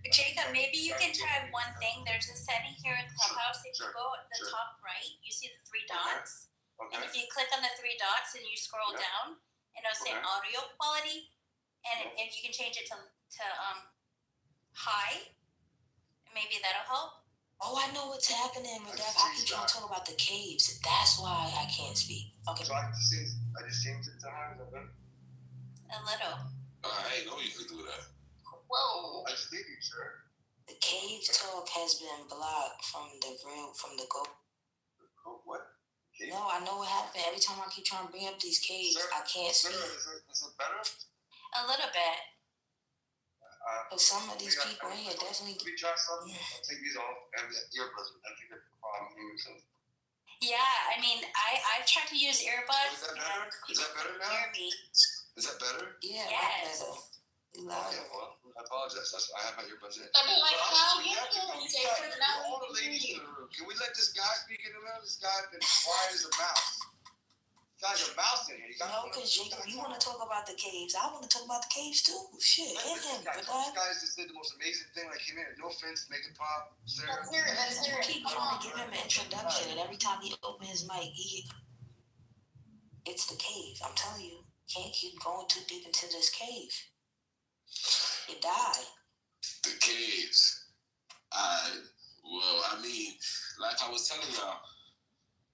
Jacob, maybe you can try one thing. There's a setting here in Clubhouse. If you go at the top right, you see the three dots. And if you click on the three dots and you scroll down, and it'll say audio quality, and if you can change it to high, maybe that'll help. Oh, I know what's happening with that. I keep trying to talk about the caves. That's why I can't speak. Okay. So I just changed it to high. A little. I didn't know you could do that. Whoa. I just think you, sir. The cave talk has been blocked from the go. What? No, I know what happened. Every time I keep trying to bring up these caves, I can't speak. Is it better? A little bit. But some of these people in here definitely. Let me try something. I'll take these off. And the earbuds. I think that's the problem here. Yeah, I mean, I've tried to use earbuds. Is that better? Is that better now? Hear me. Is that better? Yeah, yes. Louder. Okay, well, I apologize. I have my earbuds in. I mean, like, how you doing, Jacob? All the ladies in the room. Can we let this guy speak in the middle? This guy has been quiet as a mouse. This guy's a mouse in here. No, because Jacob, you want to talk about the caves. I want to talk about the caves too. Shit, hit him. These guys just did the most amazing thing. Like, came in. No offense, make it pop. Sarah. Let's hear it. Let's hear You it. keep trying to give him an introduction, and every time he opens his mic, it's the cave. I'm telling you, can't keep going too deep into this cave. You die. The caves. Well, I mean, like I was telling y'all,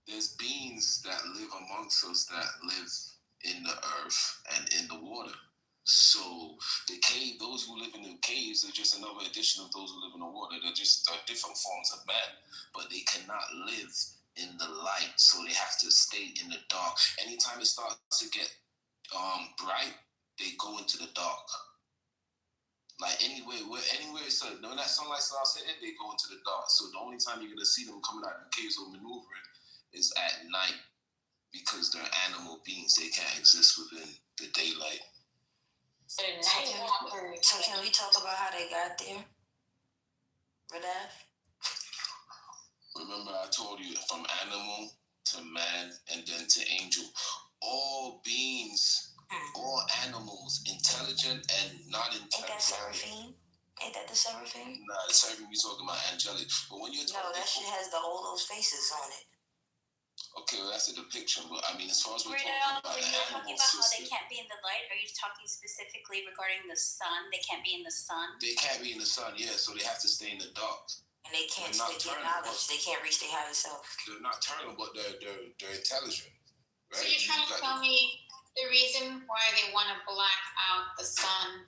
there's beings that live amongst us that live in the earth and in the water. So the cave, those who live in the caves are just another addition of those who live in the water. They're different forms of man, but they cannot live in the light, so they have to stay in the dark. Anytime it starts to get bright, they go into the dark. Like anywhere so when that sunlight starts hitting, they go into the dark. So the only time you're gonna see them coming out of the caves or maneuvering is at night, because they're animal beings. They can't exist within the daylight. So can we talk about how they got there? Radaf? Remember I told you, from animal to man and then to angel. All beings, all animals, intelligent and not intelligent. Ain't that seraphim? Ain't that the seraphim? Nah, the seraphim you talking about angelic. But when you're talking, no, that shit has all those faces on it. Okay, well that's a depiction. But I mean, as far as we're talking about when the you're animal talking about how system, they can't be in the light, are you talking specifically regarding the sun? They can't be in the sun? They can't be in the sun, yeah, so they have to stay in the dark. And they can't get knowledge. They can't reach their higher self. They're nocturnal, but they're intelligent. Right? So you're trying to tell me the reason why they want to black out the sun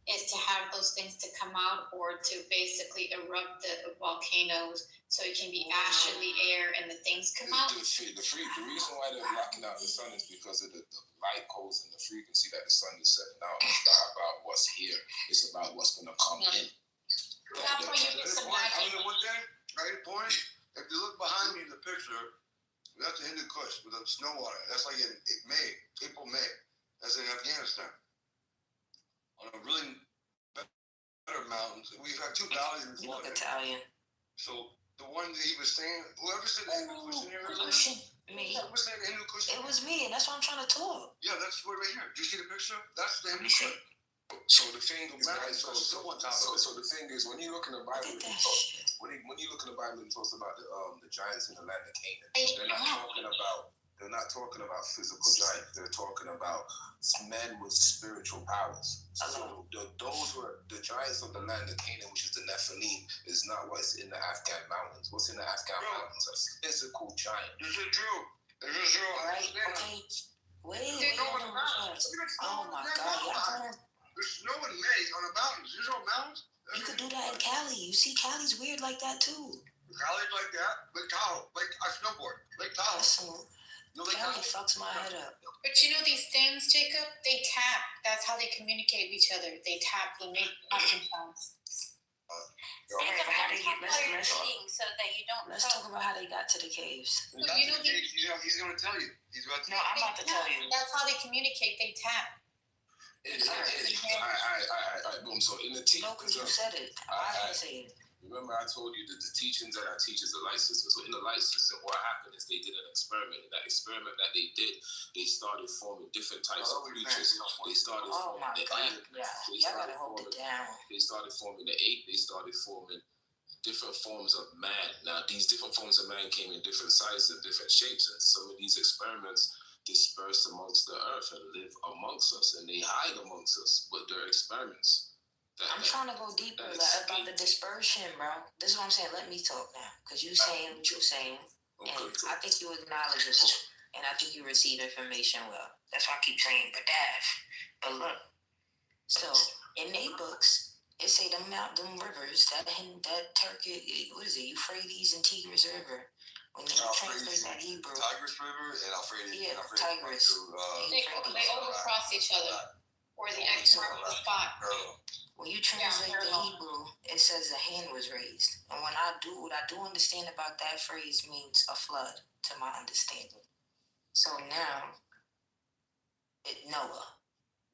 is to have those things to come out, or to basically erupt the volcanoes so it can be ash in the air and the things come out? The reason why they're blocking out the sun is because of the light codes and the frequency that the sun is setting out. It's not about what's here. It's about what's going to come in. That's why you get some one thing, right? Point. If you look behind me in the picture, that's the Hindu Kush with the snow water. That's like in April, May. That's in Afghanistan. On a really better mountains. We've had two valleys in Florida. Italian. So the one that he was saying, whoever said the Hindu Kush in here, me. Who said the Hindu Kush? It was me, and that's why I'm trying to talk. Yeah, that's right here. Do you see the picture? That's the Hindu Kush. So the thing is, so the thing is, when you look in the Bible, when you look in the Bible, it talks about the giants in the land of Canaan. They're not talking about They're not talking about physical giants. They're talking about men with spiritual powers. So those were the giants of the land of Canaan, which is the Nephilim, is not what's in the Afghan mountains. What's in the Afghan mountains are physical giants. This is true. This is true. All right, okay. Wait. Oh my God, y'all. There's snow in May on the mountains. There's no mountains. You could do that in Cali. You see, Cali's weird like that too. Cali's like that. Lake Tahoe. I snowboard. Lake Tahoe. Cali fucks my head up. But you know these things, Jacob? They tap. That's how they communicate with each other. They tap. They make tapping sounds. Let's talk about how they got to the caves. So you know he's going to tell you. No, I'm about to tell you. That's how they communicate. They tap. Boom. So in the teachings, no, because you said it. I didn't say it. Remember, I told you that the teachings that I teach is a light system. So in the light system, what happened is they did an experiment. In that experiment that they did, they started forming different types of creatures. They started forming the ape. They started forming the ape. They started forming different forms of man. Now, these different forms of man came in different sizes and different shapes. And some of these experiments disperse amongst the earth and live amongst us. And they hide amongst us, but they're experiments. I'm trying to go deeper about the dispersion, bro. This is what I'm saying. Let me talk now, because you saying what you're saying, and I think you acknowledgeable, and I think you receive information well. That's why I keep saying, but look. So in their books, it say them rivers, that Turkey, what is it, Euphrates and Tigris River. When you translate that Hebrew, Tigris River and Euphrates. Yeah, Tigris. They overcross each other, or the X mark the spot. When you translate the Hebrew, it says a hand was raised. And what I do understand about that phrase means a flood, to my understanding. So now, Noah.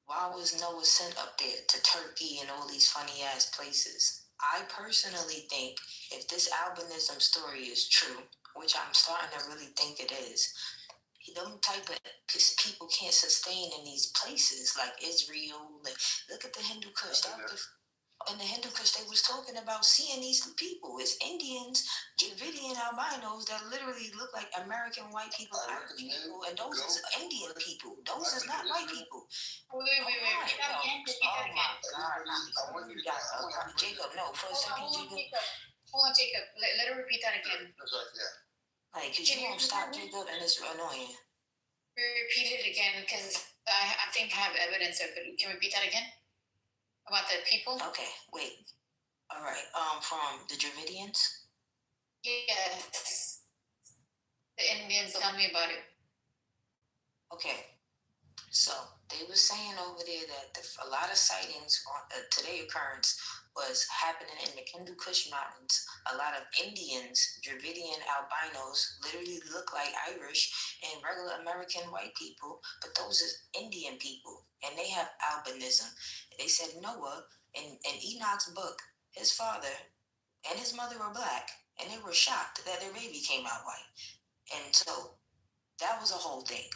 Why was Noah sent up there to Turkey and all these funny ass places? I personally think if this albinism story is true, which I'm starting to really think it is, them type of people can't sustain in these places like Israel. Like, look at the Hindu Kush. In the Hindu Kush, they was talking about seeing these people. It's Indians, Dravidian albinos that literally look like American white people, Irish people, and those is Indian people. Those is not white people. Wait. Oh my God. Jacob, no, for a second, Jacob. Hold on, Jacob. Let her repeat that again. Like, cause you won't stop, Jacob, and it's annoying. Repeat it again, because I think I have evidence of it. Can you repeat that again? About the people? Okay, wait. All right. From the Dravidians? Yes. The Indians, tell me about it. Okay. So they were saying over there that a lot of sightings on today occurrence was happening in the Hindu Kush Mountains. A lot of Indians, Dravidian albinos, literally look like Irish and regular American white people, but those is Indian people, and they have albinism. They said Noah, in Enoch's book, his father and his mother were black, and they were shocked that their baby came out white. And so that was a whole thing.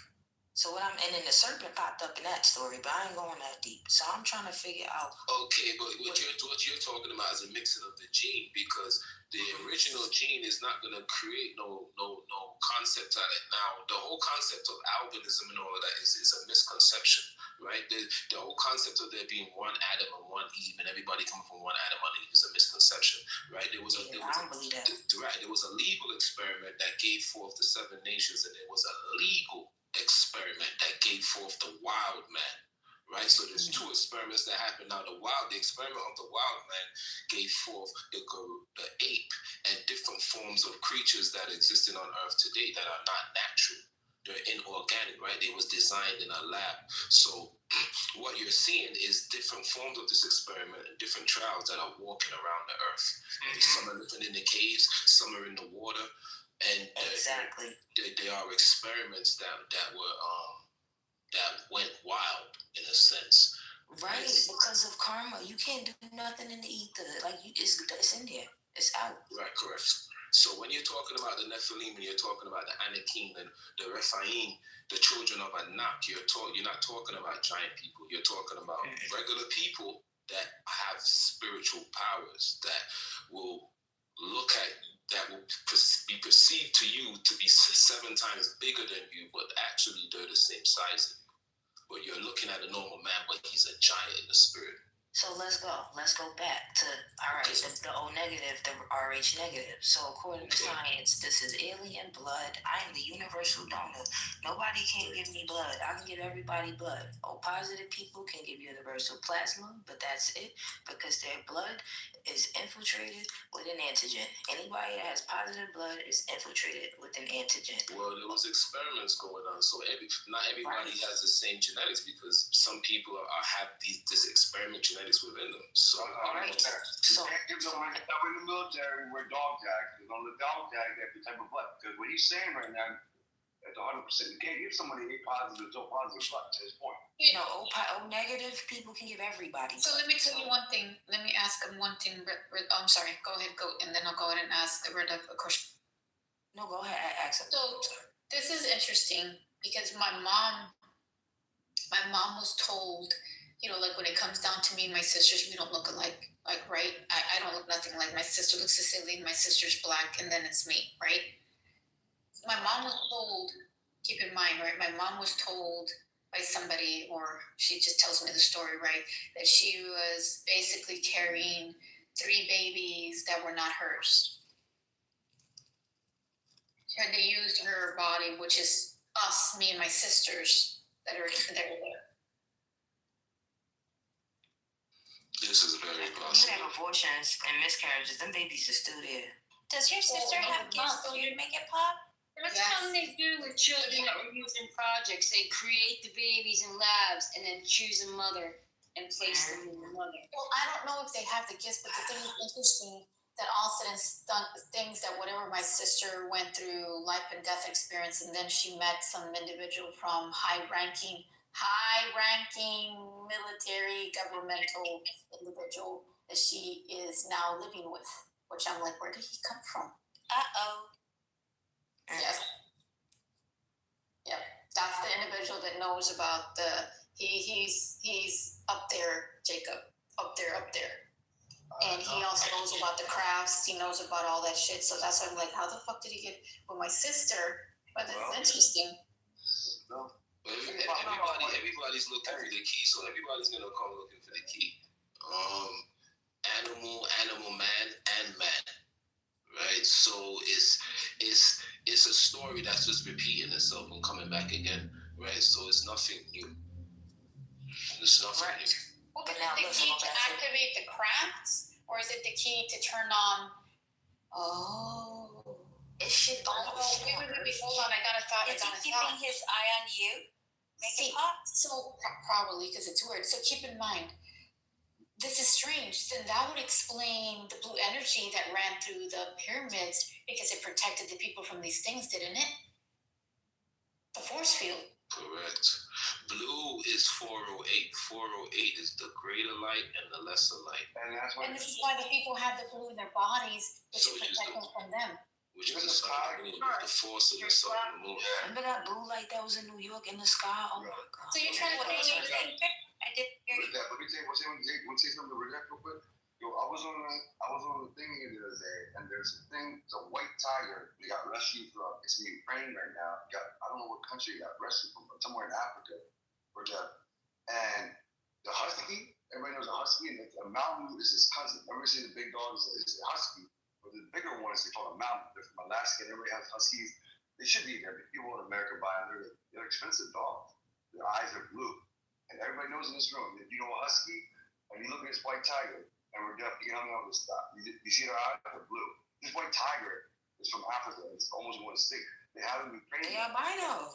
So and then the serpent popped up in that story, but I ain't going that deep. So I'm trying to figure out. Okay, but what you're talking about is a mixing of the gene, because the original gene is not going to create no concept out of it. Now, the whole concept of albinism and all of that is a misconception, right? The whole concept of there being one Adam and one Eve and everybody coming from one Adam and Eve is a misconception, right? There was a legal experiment that gave forth the 7 nations, and there was a legal experiment that gave forth the wild man, right? So there's 2 experiments that happened. Now the experiment of the wild man gave forth the ape and different forms of creatures that existed on earth today that are not natural. They're inorganic, right? They was designed in a lab. So what you're seeing is different forms of this experiment and different trials that are walking around the earth. Some are living in the caves, some are in the water. And exactly, there are experiments that went wild in a sense, right? Because of karma, you can't do nothing in the ether. Like it's in there, it's out. Right, correct. So when you're talking about the Nephilim and you're talking about the Anakim and the Rephaim, the children of Anak, you're not talking about giant people. You're talking about regular people that have spiritual powers that will look at that will be perceived to you to be 7 times bigger than you, but actually they're the same size. But you're looking at a normal man, but he's a giant in the spirit. So let's go back to, all right, the O negative, the RH negative. So according to science, this is alien blood. I am the universal donor. Nobody can give me blood. I can give everybody blood. O positive people can give universal plasma, but that's it, because their blood is infiltrated with an antigen. Anybody that has positive blood is infiltrated with an antigen. Well, there was experiments going on, so not everybody has the same genetics, because some people have this experiment genetics within them. So, right. So if we're in the military, we're dog tags. Because on the dog tag, they have the type of blood. Because what he's saying right now, it's 100%. You can't give somebody A positive to O positive blood, to his point. No, O negative people can give everybody. So let me tell you one thing. Let me ask him one thing. I'm sorry. Go ahead, and then I'll go ahead and ask Red a question. No, go ahead, ask him. So this is interesting because my mom was told, you know, like when it comes down to me and my sisters, we don't look alike. Like, right? I don't look nothing like my sister looks Sicilian, my sister's black, and then it's me, right? My mom was told, keep in mind, right? My mom was told by somebody, or she just tells me the story, right? That she was basically carrying 3 babies that were not hers. And they used her body, which is us, me and my sisters that were there. This is very possible. You have abortions and miscarriages, them babies are still there. Does your sister have kids so you make it pop? That's something they do with children that were used in projects. They create the babies in labs and then choose a mother and place them in the mother. Well, I don't know if they have the gifts, but the thing is interesting that all said and done things that whatever my sister went through, life and death experience, and then she met some individual from high-ranking military governmental individual that she is now living with, which I'm like, where did he come from? Yes. Yep. That's the individual that knows about he's up there, Jacob. Up there. And he also knows about the crafts. He knows about all that shit. So that's why I'm like, how the fuck did he get with my sister? But that's interesting. Everybody's looking for the key, so everybody's gonna come looking for the key. Animal, man, and man. Right? So it's a story that's just repeating itself and coming back again. Right? So it's nothing new. It's nothing new. Well, but is the key to activate the crafts, or is it the key to turn on? Oh, it's shit on the wait, hold on. I got a thought. Is he keeping his eye on you? See, so probably because it's weird. So keep in mind, this is strange. Then that would explain the blue energy that ran through the pyramids because it protected the people from these things, didn't it? The force field. Correct. Blue is 408. 408 is the greater light and the lesser light. And this is why the people have the blue in their bodies, which is protecting from them. Which is the sun and the moon, the force of the sun and the moon. Remember that blue light that was in New York in the sky? Oh my God. So you're trying to I didn't hear you. Let me say something to Reject real quick. Yo, I was on the thing here the other day, and there's a white tiger. They got rescued from. It's in Ukraine right now. I don't know what country it got rescued from, but somewhere in Africa. And the husky. Everybody knows a husky, and a mountain is his cousin. Everybody see the big dog is a husky, but the bigger one is they call a mountain. They're from Alaska. And everybody has huskies. They should be there. People in America buy them. They're expensive dogs. Their eyes are blue, and everybody knows in this room. If you know a husky, and you look at this white tiger. And we're definitely young on this stuff. You see their eyes are blue. This white tiger is from Africa. It's almost going to stick. They haven't been trained. They albino.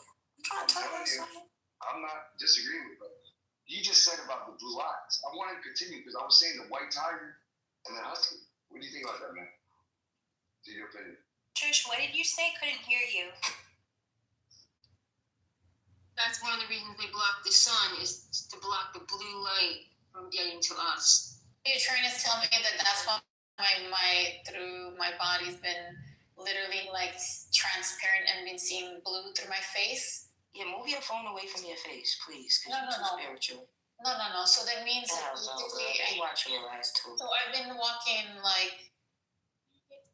I'm trying to tell you. I'm not disagreeing with it. You just said about the blue eyes. I wanted to continue because I was saying the white tiger and the husky. What do you think about that, man? To your opinion. Trish, what did you say? Couldn't hear you. That's one of the reasons they block the sun is to block the blue light from getting to us. You're trying to tell me that's why through my body's been literally like transparent and been seeing blue through my face? Yeah, move your phone away from your face, please, because No. you're too spiritual. No. So that means I watch your eyes too. So I've been walking like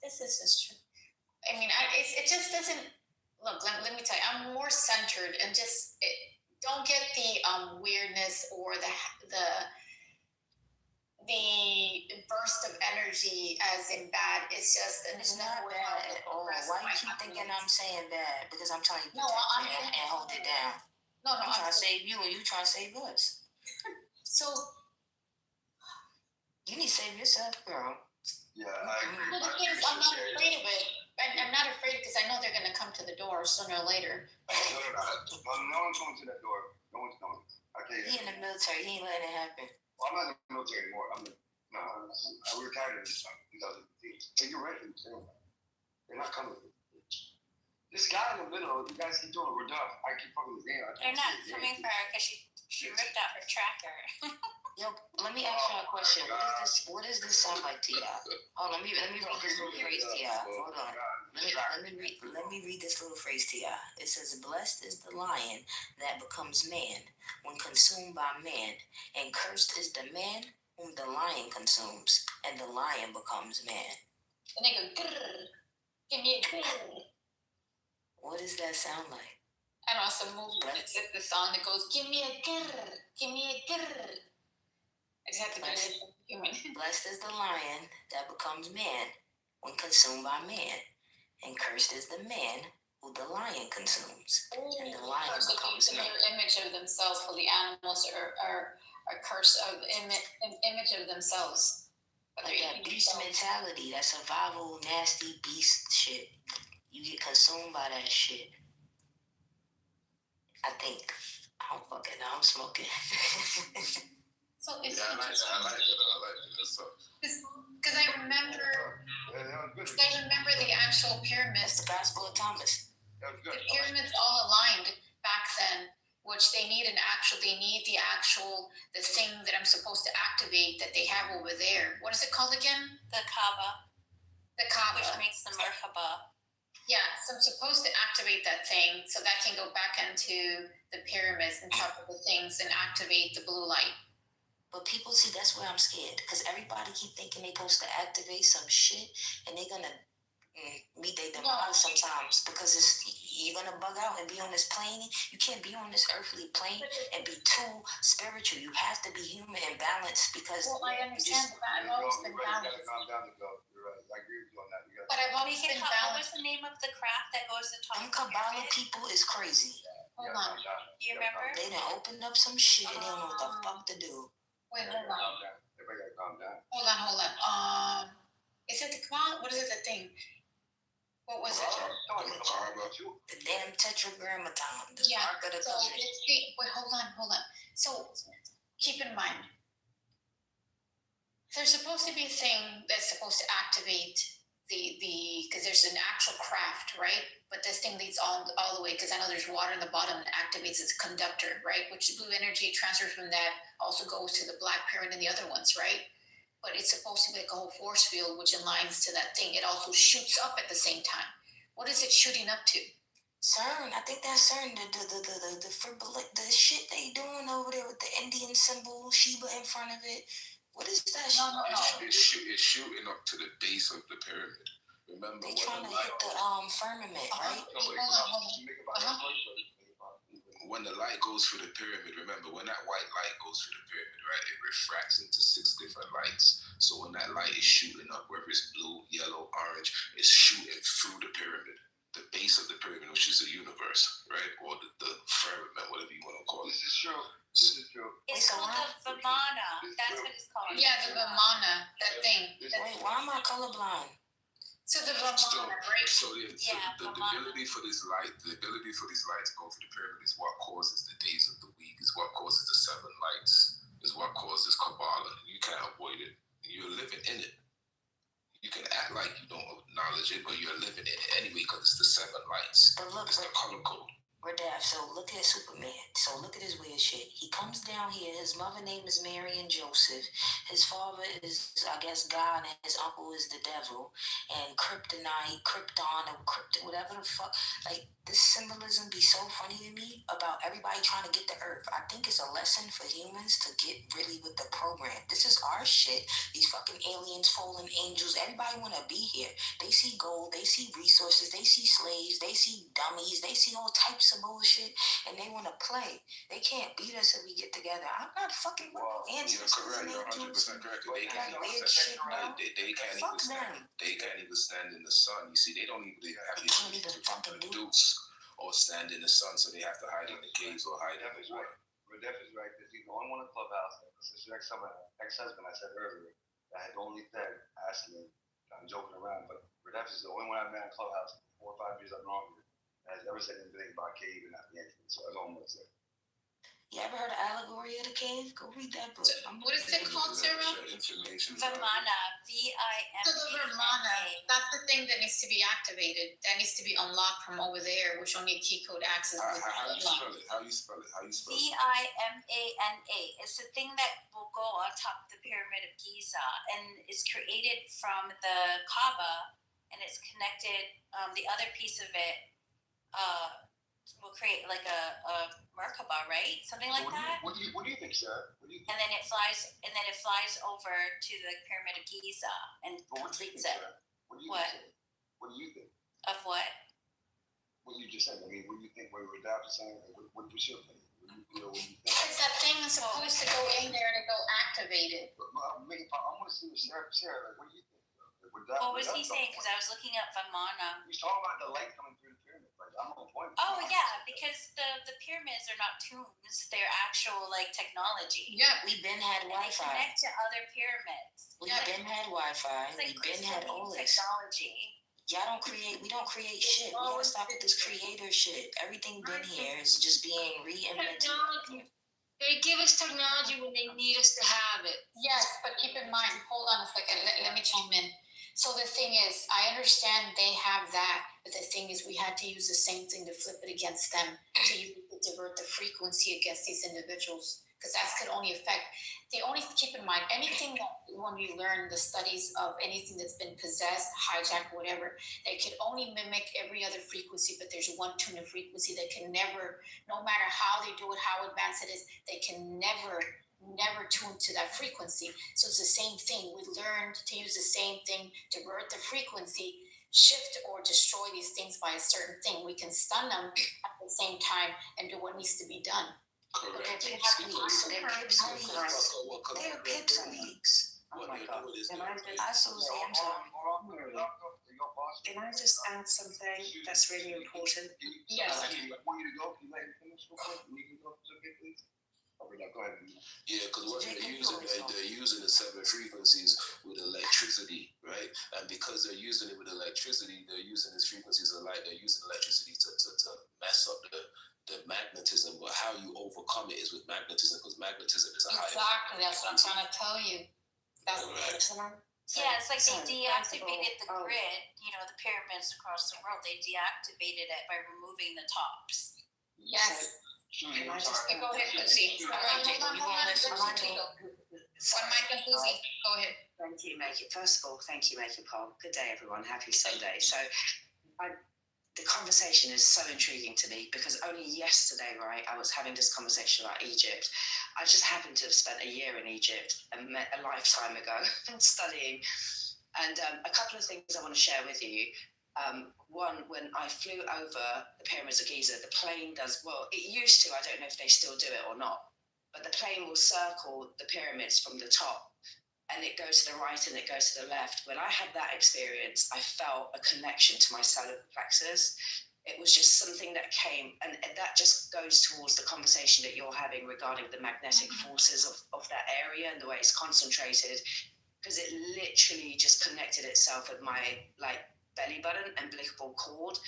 this is just true. I mean, it just doesn't look. Let me tell you, I'm more centered and just don't get the weirdness or the burst of energy as in bad. It's just It's not bad at all. Why you keep thinking I'm saying bad? Because I'm telling you, no, I'm and hold it down. No, I'm trying to save you, and you trying to save us. So you need to save yourself, girl. Yeah, I agree. But the thing is, I'm not afraid of it. I'm not afraid because I know they're going to come to the door sooner or later. No one's going to that door. No one's coming. Okay. He in the military. He ain't letting it happen. Well, I'm not in the military anymore. I retired in 2015. But you're right. They're not coming. This guy in the middle, you guys keep doing it. We're done. I keep fucking his name. They're not coming for her because she ripped out her tracker. Yo, let me ask you a question. What does this sound like to y'all? Oh, let me read this little phrase to y'all. Hold on. Let me read this little phrase to y'all. It says, "Blessed is the lion that becomes man when consumed by man, and cursed is the man whom the lion consumes, and the lion becomes man." And they go, grrr, give me a grrr. What does that sound like? And also it's the song that goes, give me a grrr, give me a grrr. I just have to be human. Blessed is the lion that becomes man when consumed by man, and cursed is the man who the lion consumes, and the lion becomes man. Their image of themselves, for the animals are cursed of image of themselves. Like that beast mentality, that survival, nasty beast shit. You get consumed by that shit. I think. I don't fucking know. I'm smoking. So it's I like it. Because I remember the actual pyramids. The Gospel of Thomas. The pyramids all aligned back then, which they need the thing that I'm supposed to activate that they have over there. What is it called again? The Kaaba. The Kaaba. Which makes the merkaba. Yeah, so I'm supposed to activate that thing so that can go back into the pyramids and top of the things and activate the blue light. But people, see, that's where I'm scared. Because everybody keep thinking they're supposed to activate some shit and they're going to meet their demise sometimes. Because you're going to bug out and be on this plane. You can't be on this earthly plane and be too spiritual. You have to be human and balanced because... Well, I understand that. I've always been balanced. You're right. I agree with you on that. But I've always been balanced. What was the name of the craft that goes to top? Them Kabbalah people is crazy. Hold on. Do you remember? They done opened up some shit and they don't know what the fuck to do. Wait, hold on. Everybody gotta calm down. Hold on. Is it the Kabbalah? What is it, the thing? What was it? The damn tetragrammaton. The Yeah. Ark of the So wait, hold on. So keep in mind, there's supposed to be a thing that's supposed to activate because there's an actual craft, right? But this thing leads all the way, because I know there's water in the bottom that activates its conductor, right? Which blue energy transfers from that also goes to the black pyramid and the other ones, right? But it's supposed to be like a whole force field which aligns to that thing. It also shoots up at the same time. What is it shooting up to? CERN, I think that's CERN. The shit they doing over there with the Indian symbol, Sheba in front of it. What is that? No. It's shooting up to the base of the pyramid. Remember, they trying to hit the firmament, right? When the light goes through the pyramid, remember, when that white light goes through the pyramid, right, it refracts into 6 different lights. So when that light is shooting up, whether it's blue, yellow, orange, it's shooting through the pyramid, the base of the pyramid, which is the universe, right, or the firmament, whatever you want to call it. This is true. It's called the Vimana. That's what it's called. Yeah, the Vimana, that thing. Wait, why am I colorblind? So the Vimana, right? So the ability for these lights to go through the pyramid is what causes the days of the week, is what causes the 7 lights, is what causes Kabbalah. You can't avoid it. You're living in it. You can act like you don't acknowledge it, but you're living in it anyway because it's the 7 lights. But look, it's the color code. Radaf, so look at Superman. So look at his weird shit. He comes down here. His mother name is Mary and Joseph. His father is, I guess, God, and his uncle is the devil. And Kryptonite, Krypton, or whatever the fuck. Like, this symbolism be so funny to me about everybody trying to get the earth. I think it's a lesson for humans to get really with the program. This is our shit. These fucking aliens, fallen angels, everybody want to be here. They see gold, they see resources, they see slaves, they see dummies, they see all types of bullshit, and they want to play. They can't beat us if we get together. I'm not fucking with no ancestors. You're correct. You're 100% correct. They can't even stand in the sun. You see, they don't even have the ability to produce or stand in the sun, so they have to hide in the caves or hide in the water. Radef is right. He's the only one in the clubhouse. This is ex-husband I said earlier. I had only said, asking him, I'm joking around, but Radef is the only one I've met in clubhouse for 4 or 5 years I've known him. Has ever said anything about cave and not the entrance. So that's all I'm gonna say. You ever heard of Allegory of the Cave? Go read that book. What is it called, Sarah? Vimana, V-I-M-A-N-A. So the Vimana, that's the thing that needs to be activated. That needs to be unlocked from over there, which only a key code access. How you spell it? V-I-M-A-N-A. It's the thing that will go on top of the Pyramid of Giza, and it's created from the Kaaba, and it's connected. The other piece of it will create like a Merkaba, right? Something like that. What do you think, Sarah? And then it flies over to the Pyramid of Giza and completes it. What do you think? Of what? What you just said. I mean, what do you think? What we're adapting saying? What was your opinion? Because that thing is supposed to go in there to go activate it. I want to see what Sarah, what do you think? What was he saying? Because I was looking up Vimana. He's talking about the light coming through the pyramid. Like, I'm on point. Oh yeah, because the pyramids are not tombs; they're actual like technology. Yeah, we've been had Wi-Fi. They connect to other pyramids. We've been had Wi-Fi. We've been had all this technology. We don't create shit. We gotta stop with this creator shit. Everything been here is just being reinvented. They give us technology when they need us to have it. Yes, but keep in mind, hold on a second, let me chime in. So the thing is, I understand they have that, but the thing is we had to use the same thing to flip it against them, to divert the frequency against these individuals, because that could only affect, keep in mind, anything that when you learn the studies of anything that's been possessed, hijacked, whatever, they could only mimic every other frequency, but there's one tune of frequency that can never, no matter how they do it, how advanced it is, they can never tune to that frequency. So it's the same thing. We learned to use the same thing to divert the frequency, shift or destroy these things by a certain thing. We can stun them at the same time and do what needs to be done. Correct. They're pips and leaks. Oh my God. Can I just add something that's really important? Yes. I want you to go. Can you let him finish real quick? Can you go again, please? Go ahead. Yeah, because what they're using the 7 frequencies with electricity, right? And because they're using it with electricity, they're using these frequencies of light. They're using electricity to mess up the magnetism. But how you overcome it is with magnetism, because magnetism is a high. Exactly, that's what I'm trying to tell you. That's right. Yeah, it's like they deactivated the grid, the pyramids across the world. They deactivated it by removing the tops. Yes. Can I just go ahead, Lucy? Go ahead. Go ahead. Thank you, Make It. First of all, thank you, Make It Pop. Good day, everyone. Happy Sunday. So, the conversation is so intriguing to me because only yesterday, right, I was having this conversation about Egypt. I just happened to have spent a year in Egypt and met a lifetime ago studying. And a couple of things I want to share with you. One, when I flew over the pyramids of Giza, the plane it used to, I don't know if they still do it or not, but the plane will circle the pyramids from the top and it goes to the right and it goes to the left. When I had that experience, I felt a connection to my solar plexus. It was just something that came, and that just goes towards the conversation that you're having regarding the magnetic forces of that area and the way it's concentrated, because it literally just connected itself with my belly button, umbilical cord,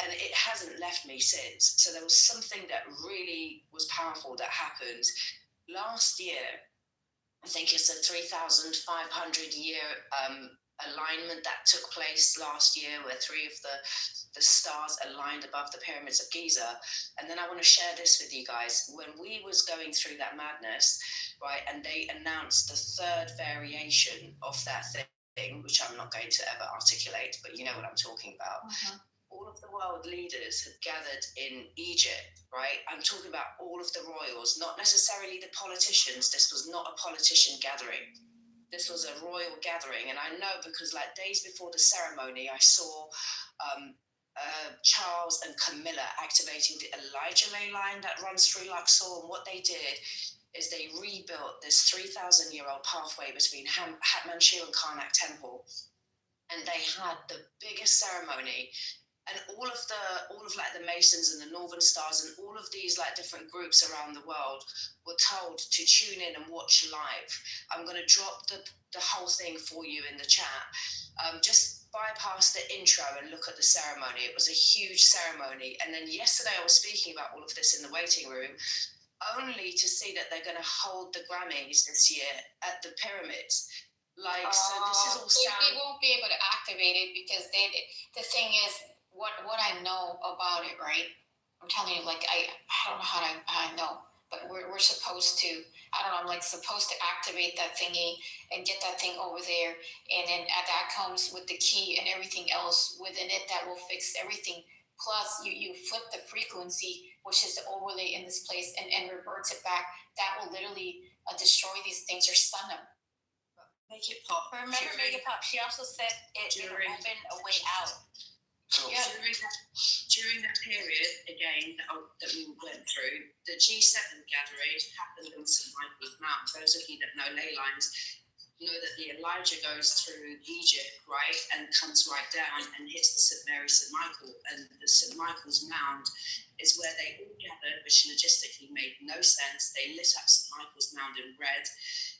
and it hasn't left me since. So there was something that really was powerful that happened last year. I think it's a 3,500 year alignment that took place last year where 3 of the stars aligned above the pyramids of Giza. And then I want to share this with you guys. When we was going through that madness, right, and they announced the 3rd variation of that thing, which I'm not going to ever articulate, but you know what I'm talking about. All of the world leaders had gathered in Egypt, right? I'm talking about all of the royals, not necessarily the politicians. This was not a politician gathering. This was a royal gathering. And I know because like days before the ceremony, I saw Charles and Camilla activating the Elijah ley line that runs through Luxor. And what they did is they rebuilt this 3,000-year-old pathway between Hatmanshu and Karnak Temple. And they had the biggest ceremony. And all of like the Masons and the Northern Stars and all of these like different groups around the world were told to tune in and watch live. I'm going to drop the whole thing for you in the chat. Just bypass the intro and look at the ceremony. It was a huge ceremony. And then yesterday I was speaking about all of this in the waiting room, only to see that they're going to hold the Grammys this year at the pyramids. Like, so this is all they won't be able to activate it because the thing is, what I know about it, right? I'm telling you, like I don't know how I know, but we're supposed to. I don't know. I'm like supposed to activate that thingy and get that thing over there, and then that comes with the key and everything else within it that will fix everything. Plus, you flip the frequency, which is the overlay in this place, and reverts it back. That will literally destroy these things or stun them. Make it pop. Remember, make it pop. She also said it'll open a way out. So during that period, again, that we went through, the G7 gathering happened on St. Michael's Mount. Those of you that know ley lines know that the Elijah goes through Egypt, right, and comes right down and hits the St. Mary, St. Michael. And the St. Michael's Mound is where they all gathered, which logistically made no sense. They lit up St. Michael's Mound in red.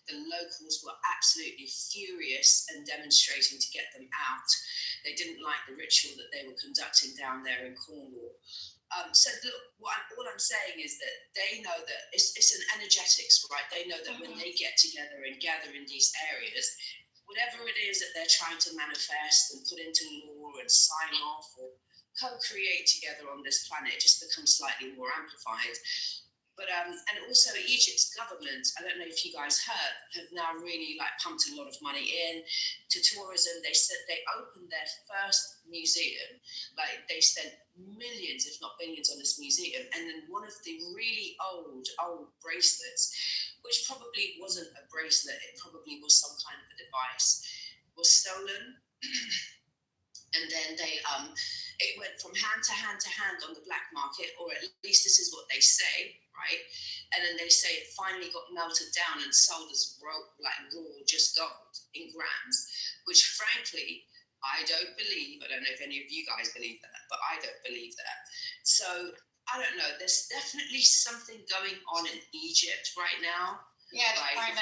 The locals were absolutely furious and demonstrating to get them out. They didn't like the ritual that they were conducting down there in Cornwall. So look, all I'm saying is that they know that it's an energetics, right? They know that when they get together and gather in these areas, whatever it is that they're trying to manifest and put into law and sign off or co-create together on this planet, it just becomes slightly more amplified. But and also Egypt's government, I don't know if you guys heard, have now really like pumped a lot of money in to tourism. They said they opened their first museum, like they spent millions, if not billions, on this museum. And then one of the really old bracelets, which probably wasn't a bracelet, it probably was some kind of a device, was stolen. And then it went from hand to hand to hand on the black market, or at least this is what they say, right? And then they say it finally got melted down and sold as raw, just gold in grams, which frankly, I don't believe. I don't know if any of you guys believe that, but I don't believe that. So I don't know. There's definitely something going on in Egypt right now. Yeah, I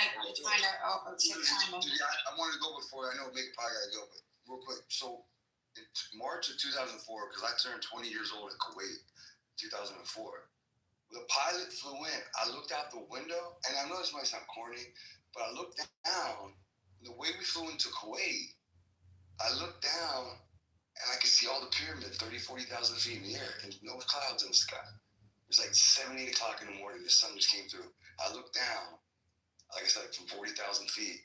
wanted to go before. I know Big Pie got to go, but real quick. So in March of 2004, because I turned 20 years old in Kuwait, 2004. The pilot flew in. I looked out the window, and I know this might sound corny, but I looked down. The way we flew into Kuwait, I looked down, and I could see all the pyramids, 30,000, 40,000 feet in the air, and no clouds in the sky. It was like 7, 8 o'clock in the morning. The sun just came through. I looked down, like I said, from 40,000 feet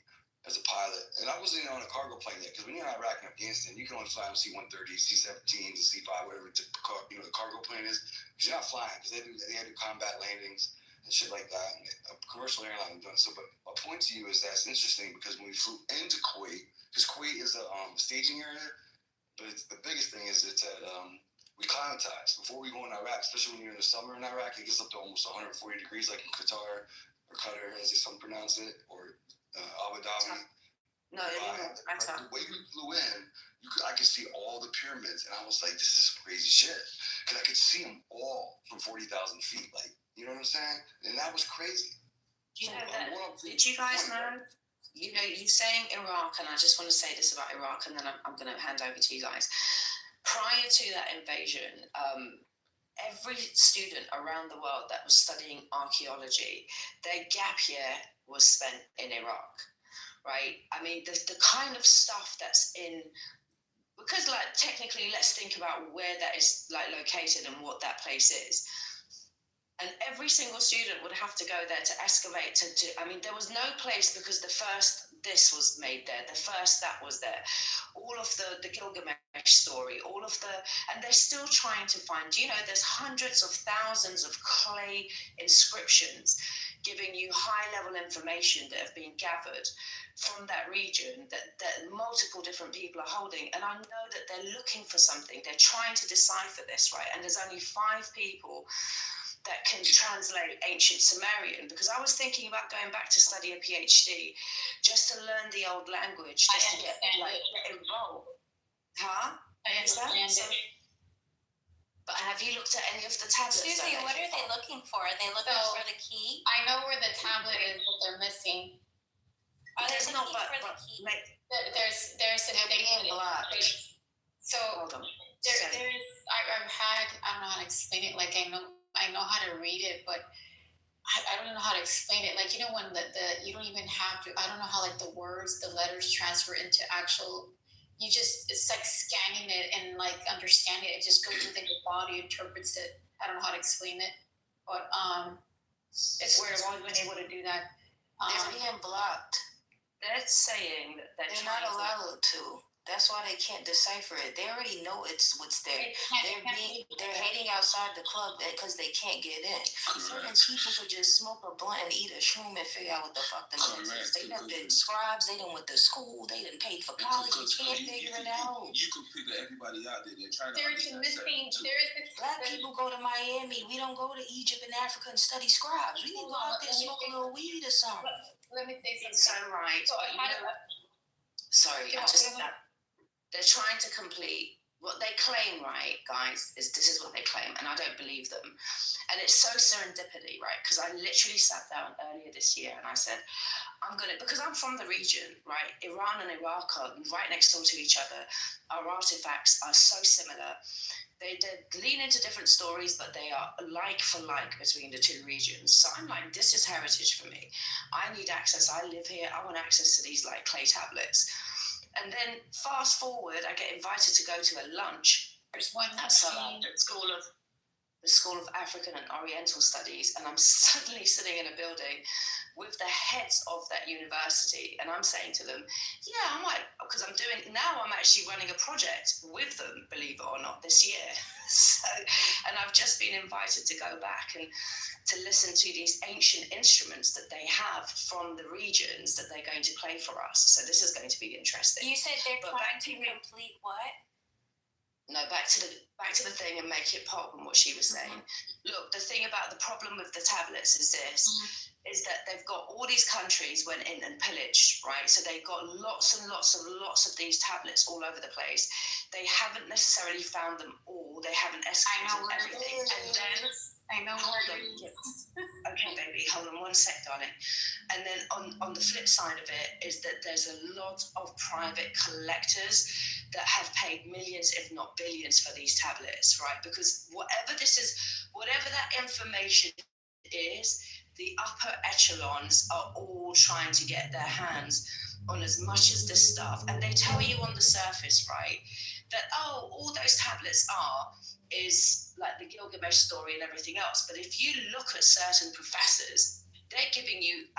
as a pilot. And I wasn't on a cargo plane yet, because when you're in Iraq and Afghanistan, you can only fly on C-130s, C-17s, C-5, whatever the cargo plane is. Because you're not flying, because they had to do combat landings and shit like that. And a commercial airline done so. But my point to you is that it's interesting, because when we flew into Kuwait, because Kuwait is the staging area, but the biggest thing is it's at we climatize before we go in Iraq, especially when you're in the summer in Iraq. It gets up to almost 140 degrees, like in Qatar or Qatar, as some pronounce it, or Abu Dhabi. No, the way we flew in, I could see all the pyramids, and I was like, "This is crazy shit," because I could see them all from 40,000 feet. Like, you know what I'm saying? And that was crazy. You know that? Did you guys know? You know, you're saying Iraq, and I just want to say this about Iraq, and then I'm going to hand over to you guys. Prior to that invasion, every student around the world that was studying archaeology, their gap year was spent in Iraq. right? I mean, the kind of stuff that's in, because like technically, let's think about where that is like located and what that place is. And every single student would have to go there to excavate. I mean, there was no place because the first this was made there, the first that was there. All of the Gilgamesh story, all of the, and they're still trying to find, there's hundreds of thousands of clay inscriptions giving you high level information that have been gathered from that region that multiple different people are holding. And I know that they're looking for something. They're trying to decipher this, right? And there's only 5 people that can translate ancient Sumerian, because I was thinking about going back to study a PhD just to learn the old language, just to get involved. Huh? I understand it. But have you looked at any of the tablets? Susie, what are they looking for? Are they looking for the key? I know where the tablet is, but they're missing. Are they There's looking not, for the key? There's a They're thing being blocked. So Hold on. there's I've had, I don't know how to explain it. Like I know how to read it, but I don't know how to explain it. Like, when the you don't even have to, I don't know how like the words, the letters transfer into actual, it's like scanning it and like understanding it. It just goes within your body, interprets it. I don't know how to explain it, but it's weird. I've always been able to do that. They're being blocked. They're saying that they're not allowed to. That's why they can't decipher it. They already know what's there. They're hating outside the club because they can't get in. Certain people could just smoke a blunt and eat a shroom and figure out what the fuck the is. They done been scribes. They done went to school. They done paid for college. They can't figure it out. You can figure everybody out there. They're trying to Black people go to Miami. We don't go to Egypt and Africa and study scribes. We need to go out there and smoke a little weed or something. Let me say something. It's so right. Sorry, they're trying to complete what they claim, right, guys, this is what they claim, and I don't believe them. And it's so serendipity, right? Because I literally sat down earlier this year and I said, because I'm from the region, right? Iran and Iraq are right next door to each other. Our artifacts are so similar. They lean into different stories, but they are like for like between the two regions. So I'm like, this is heritage for me. I need access. I live here. I want access to these like clay tablets. And then fast forward, I get invited to go to a lunch at the School of African and Oriental Studies, and I'm suddenly sitting in a building with the heads of that university, and I'm saying to them, yeah, because I'm actually running a project with them, believe it or not, this year. And I've just been invited to go back and to listen to these ancient instruments that they have from the regions that they're going to play for us. So this is going to be interesting. You said they're trying to complete what? No, back to the thing and make it pop and what she was saying. Look, the thing about the problem with the tablets is this, is that they've got all these countries went in and pillaged, right? So they've got lots and lots of these tablets all over the place. They haven't necessarily found them all. They haven't excavated everything. And then okay, baby, hold on one sec, darling. And then on the flip side of it is that there's a lot of private collectors that have paid millions, if not billions, for these tablets, right? Because whatever that information is, the upper echelons are all trying to get their hands on as much as this stuff. And they tell you on the surface, right, that, all those tablets is like the Gilgamesh story and everything else. But if you look at certain professors, they're giving you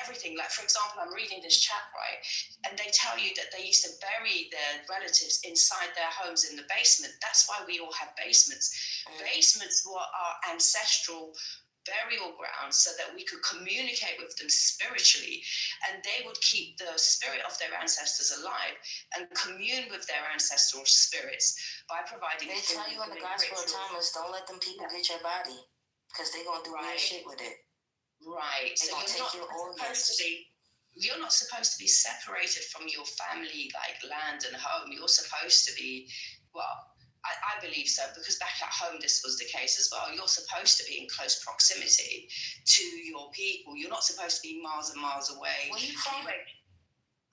everything. Like, for example, I'm reading this chat, right? And they tell you that they used to bury their relatives inside their homes in the basement. That's why we all have basements. Basements were our ancestral burial grounds so that we could communicate with them spiritually, and they would keep the spirit of their ancestors alive and commune with their ancestral spirits by providing. They tell you in the Gospel of Thomas, don't let them people get your body because they're going to do weird shit with it. Right. They're going to take your organs. You're not supposed to be separated from your family, like land and home. You're supposed to be, I believe so, because back at home this was the case as well. You're supposed to be in close proximity to your people. You're not supposed to be miles and miles away. Where are you from?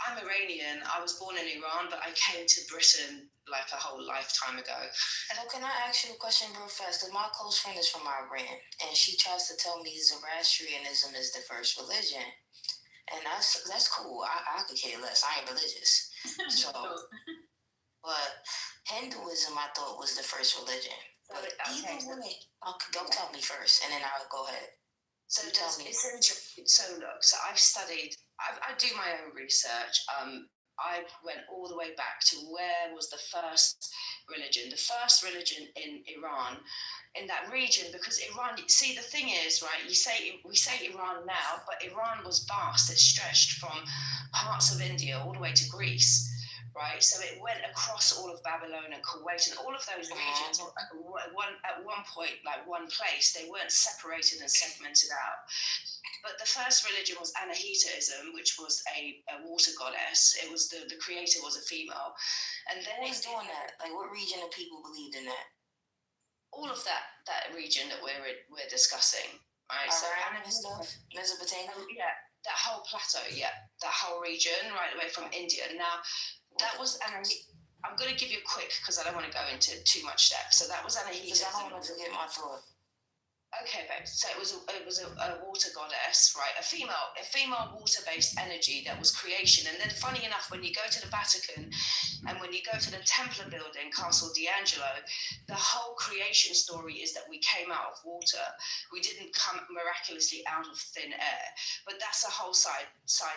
I'm Iranian. I was born in Iran, but I came to Britain like a whole lifetime ago. Well, can I ask you a question real fast? Because my close friend is from Iran, and she tries to tell me Zoroastrianism is the first religion. And that's cool. I could care less. I ain't religious. So, but Hinduism, I thought, was the first religion. But either way, don't tell me first, and then I'll go ahead. So it's interesting. So look, so I've studied. I do my own research. I went all the way back to where was the first religion. The first religion in Iran, in that region, because Iran. See, the thing is, right? We say Iran now, but Iran was vast. It stretched from parts of India all the way to Greece. Right, so it went across all of Babylon and Kuwait and all of those regions. At one point, like one place, they weren't separated and segmented out. But the first religion was Anahitaism, which was a water goddess. It was the creator was a female, and then who was doing that? Like, what region of people believed in that? All of that region that we're discussing, right? Iran and stuff, Mesopotamia. Yeah, that whole plateau. Yeah, that whole region, right away from India. Now. That was I'm going to give you a quick because I don't want to go into too much depth. So that was Anahita. I don't want to forget my thought. Okay, babe. So it was a water goddess, right? A female water-based energy that was creation. And then, funny enough, when you go to the Vatican and when you go to the Templar building, Castle D'Angelo, the whole creation story is that we came out of water. We didn't come miraculously out of thin air. But that's a whole side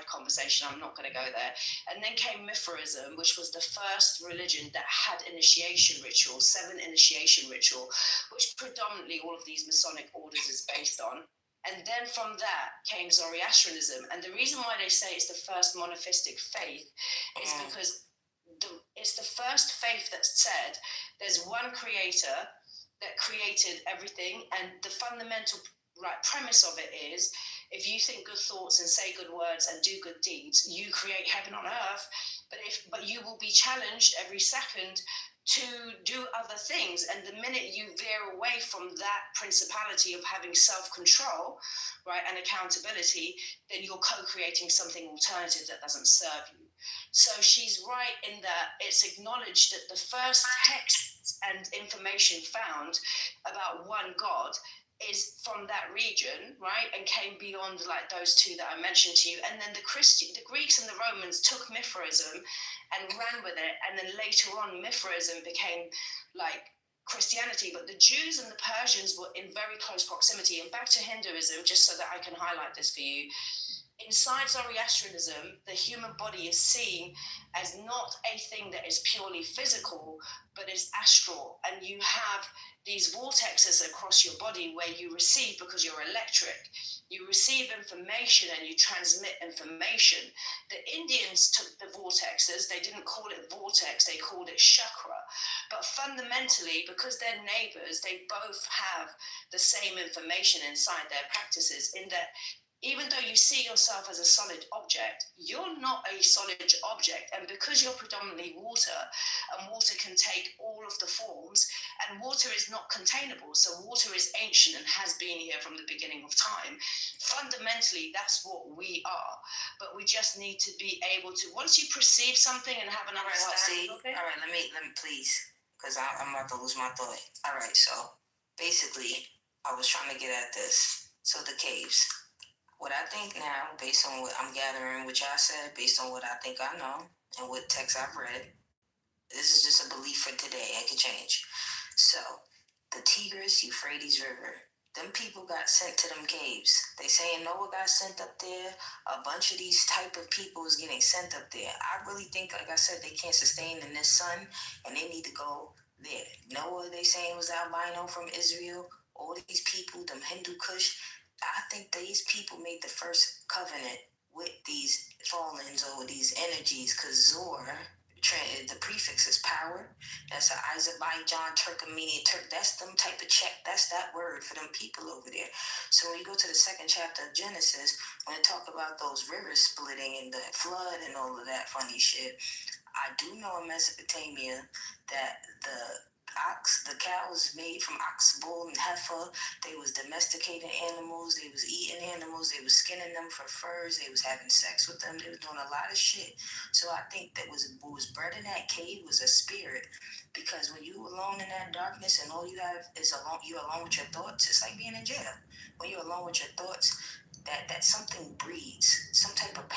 conversation. I'm not going to go there. And then came Mithraism, which was the first religion that had initiation rituals, 7 initiation ritual, which predominantly all of these Masonic orders is based on. And then from that came Zoroastrianism. And the reason why they say it's the first monotheistic faith is because it's the first faith that said there's one creator that created everything, and the fundamental premise of it is if you think good thoughts and say good words and do good deeds, you create heaven on earth. But you will be challenged every second to do other things. And the minute you veer away from that principality of having self-control, right, and accountability, then you're co-creating something alternative that doesn't serve you. So she's right in that it's acknowledged that the first texts and information found about one God is from that region, right, and came beyond like those two that I mentioned to you. And then the Greeks and the Romans took Mithraism and ran with it, and then later on Mithraism became like Christianity. But the Jews and the Persians were in very close proximity. And back to Hinduism, just so that I can highlight this for you. Inside Zoroastrianism, the human body is seen as not a thing that is purely physical, but is astral. And you have these vortexes across your body where you receive, because you're electric, you receive information and you transmit information. The Indians took the vortexes, they didn't call it vortex, they called it chakra. But fundamentally, because they're neighbors, they both have the same information inside their practices, in that even though you see yourself as a solid object, you're not a solid object. And because you're predominantly water, and water can take all of the forms, and water is not containable. So water is ancient and has been here from the beginning of time. Fundamentally, that's what we are. But we just need to be able to, once you perceive something and have an understanding of it. All right, let me please, because I'm about to lose my thought. All right, so basically, I was trying to get at this. So the caves. What I think now, based on what I'm gathering, what y'all said, based on what I think I know, and what texts I've read, this is just a belief for today. It could change. So, the Tigris-Euphrates River, them people got sent to them caves. They saying Noah got sent up there. A bunch of these type of people is getting sent up there. I really think, like I said, they can't sustain in this sun, and they need to go there. Noah, they saying, was albino from Israel. All these people, them Hindu Kush, I think these people made the first covenant with these fallens or these energies, because Zor, the prefix is power. That's an Azerbaijan, Turkmenian, that's them type of check. That's that word for them people over there. So when you go to the 2nd chapter of Genesis, when it talk about those rivers splitting and the flood and all of that funny shit, I do know in Mesopotamia that the cows made from ox, bull, and heifer. They was domesticating animals. They was eating animals. They was skinning them for furs. They was having sex with them. They was doing a lot of shit. So I think that what was bred in that cave was a spirit. Because when you alone in that darkness and all you have is you alone with your thoughts, it's like being in jail. When you're alone with your thoughts, that something breeds, some type of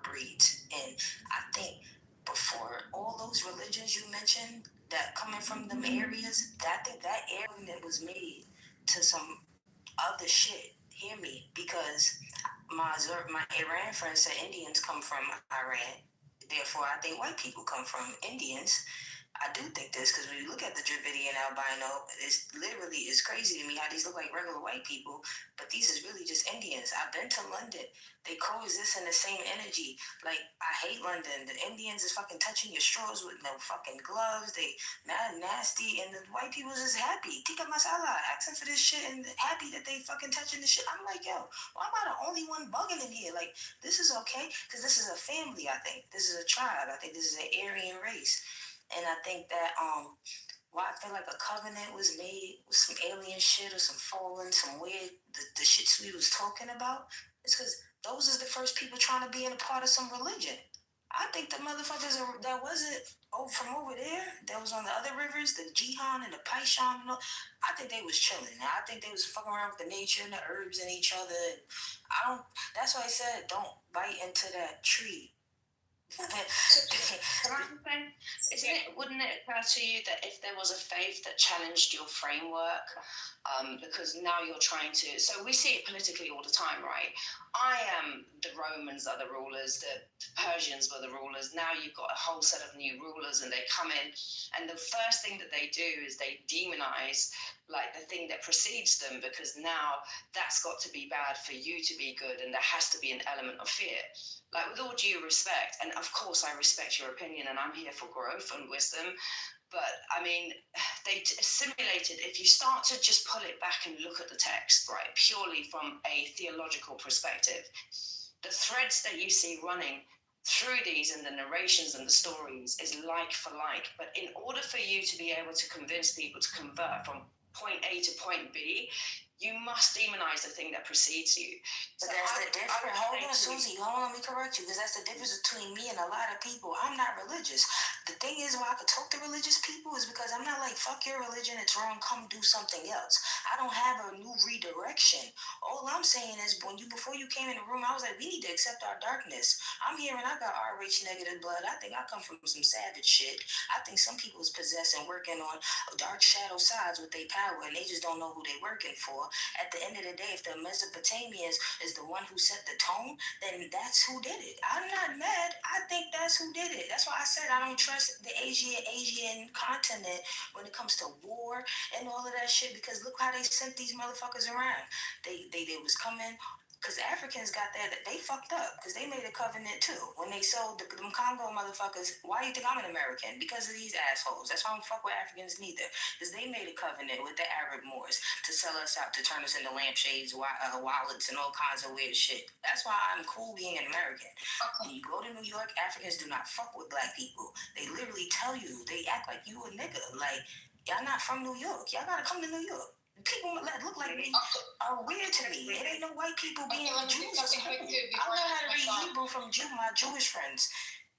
breeds. And I think before all those religions you mentioned that coming from them areas, I think that area was made to some other shit. Hear me, because my Iran friend said Indians come from Iran. Therefore, I think white people come from Indians. I do think this because when you look at the Dravidian albino, it's crazy to me how these look like regular white people, but these is really just Indians. I've been to London. They coexist in the same energy. Like, I hate London. The Indians is fucking touching your straws with no fucking gloves. They mad nasty, and the white people is just happy. Tikka masala, asking for this shit and happy that they fucking touching the shit. I'm like, yo, why am I the only one bugging in here? Like, this is okay because this is a family. I think this is a tribe. I think this is an Aryan race. And I think that why I feel like a covenant was made with some alien shit or some fallen, some weird the shits we was talking about, is because those is the first people trying to be in a part of some religion. I think the motherfuckers that wasn't from over there, that was on the other rivers, the Jihan and the Paishan and all, I think they was chilling. I think they was fucking around with the nature and the herbs and each other. That's why I said don't bite into that tree. Wouldn't it occur to you that if there was a faith that challenged your framework, because now you're trying to, so we see it politically all the time, right? The Romans are the rulers, the Persians were the rulers. Now you've got a whole set of new rulers and they come in, and the first thing that they do is they demonize like the thing that precedes them, because now that's got to be bad for you to be good, and there has to be an element of fear. Like, with all due respect, and of course I respect your opinion and I'm here for growth and wisdom, but I mean, they simulated, if you start to just pull it back and look at the text, right, purely from a theological perspective, the threads that you see running through these and the narrations and the stories is like for like. But in order for you to be able to convince people to convert from point A to point B, you must demonize the thing that precedes you. But that's the difference. Hold on, Susie. Hold on, let me correct you, because that's the difference between me and a lot of people. I'm not religious. The thing is, why I could talk to religious people is because I'm not like, fuck your religion, it's wrong, come do something else. I don't have a new redirection. All I'm saying is, before you came in the room, I was like, we need to accept our darkness. I'm here and I got RH negative blood. I think I come from some savage shit. I think some people is possessed and working on dark shadow sides with their power, and they just don't know who they're working for. At the end of the day, if the Mesopotamians is the one who set the tone, then that's who did it. I'm not mad. I think that's who did it. That's why I said I don't trust the Asian continent when it comes to war and all of that shit, because look how they sent these motherfuckers around. They was coming. Because Africans got that, they fucked up, because they made a covenant too. When they sold them Congo motherfuckers, why do you think I'm an American? Because of these assholes. That's why I don't fuck with Africans neither. Because they made a covenant with the Arab Moors to sell us out, to turn us into lampshades, wallets, and all kinds of weird shit. That's why I'm cool being an American. When you go to New York, Africans do not fuck with black people. They literally tell you, they act like you a nigga. Like, y'all not from New York. Y'all gotta come to New York. People that look like me are weird to me. It ain't no white people being Jews. I learned how to read Hebrew from my Jewish friends.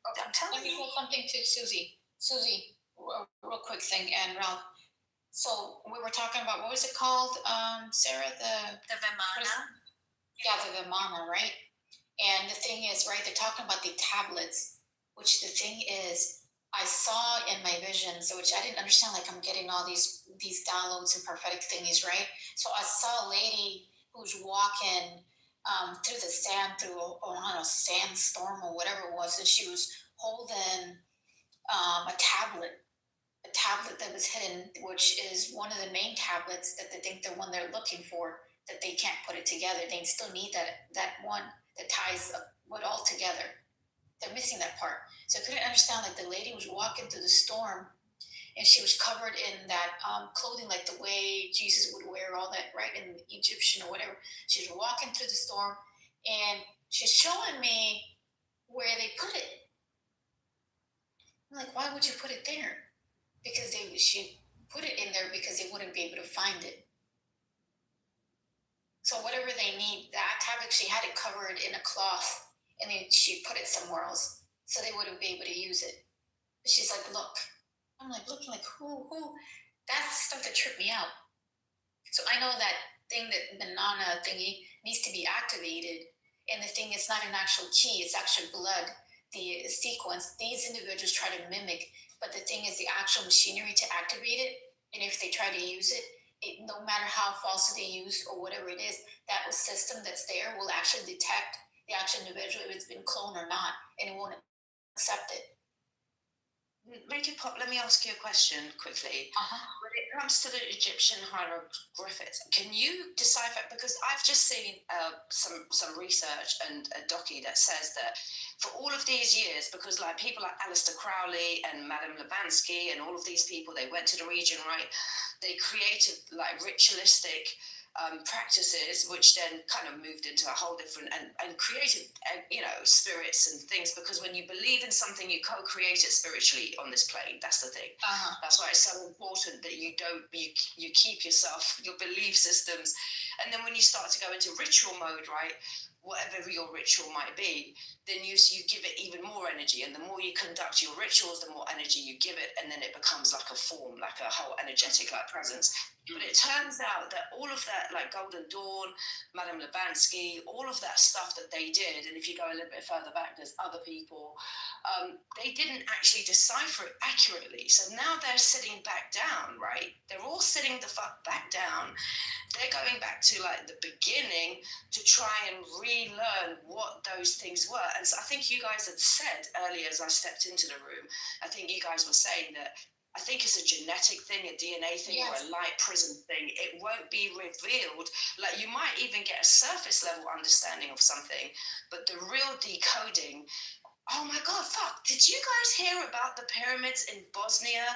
I'm telling you. Let me say something to Susie. Susie, real quick thing, and Ralph. So we were talking about, what was it called, Sarah? The Vimana. Yeah, the Vimana, right? And the thing is, right, they're talking about the tablets, which the thing is, I saw in my visions, which I didn't understand, like I'm getting all these downloads and prophetic thingies, right? So I saw a lady who's walking through the sand, through a sandstorm or whatever it was, and she was holding a tablet that was hidden, which is one of the main tablets that they think the one they're looking for, that they can't put it together. They still need that one that ties it all together. They're missing that part. So I couldn't understand, like the lady was walking through the storm and she was covered in that clothing, like the way Jesus would wear, all that, right, in Egyptian or whatever. She's walking through the storm and she's showing me where they put it. I'm like, why would you put it there? Because she put it in there because they wouldn't be able to find it. So whatever they need, that tablet, she had it covered in a cloth, and then she put it somewhere else, so they wouldn't be able to use it. But she's like, look. I'm like, looking like, who? That's the stuff that tripped me out. So I know that thing, that banana thingy, needs to be activated. And the thing is not an actual key, it's actual blood, the sequence. These individuals try to mimic, but the thing is the actual machinery to activate it, and if they try to use it, no matter how false they use or whatever it is, that system that's there will actually detect the actual individual if it's been cloned or not, and it won't accept it. Make it pop. Let me ask you a question quickly. When it comes to the Egyptian hieroglyphics, can you decipher? Because I've just seen some research and a docu that says that for all of these years, because like people like Aleister Crowley and Madame Blavatsky and all of these people, they went to the region, right? They created like ritualistic practices, which then kind of moved into a whole different and created, spirits and things. Because when you believe in something, you co-create it spiritually on this plane. That's the thing. That's why it's so important that you keep yourself, your belief systems, and then when you start to go into ritual mode, right? Whatever your ritual might be, then you give it even more energy, and the more you conduct your rituals, the more energy you give it, and then it becomes like a form, like a whole energetic like presence. But it turns out that all of that, like Golden Dawn, Madame Blavatsky, all of that stuff that they did, and if you go a little bit further back, there's other people, they didn't actually decipher it accurately. So now they're sitting back down, right? They're all sitting the fuck back down. They're going back to like the beginning to try and relearn what those things were. And so I think you guys had said earlier as I stepped into the room, I think you guys were saying that I think it's a genetic thing, a DNA thing, yes, or a light prism thing. It won't be revealed. Like you might even get a surface level understanding of something, but the real decoding. Oh my God, fuck. Did you guys hear about the pyramids in Bosnia?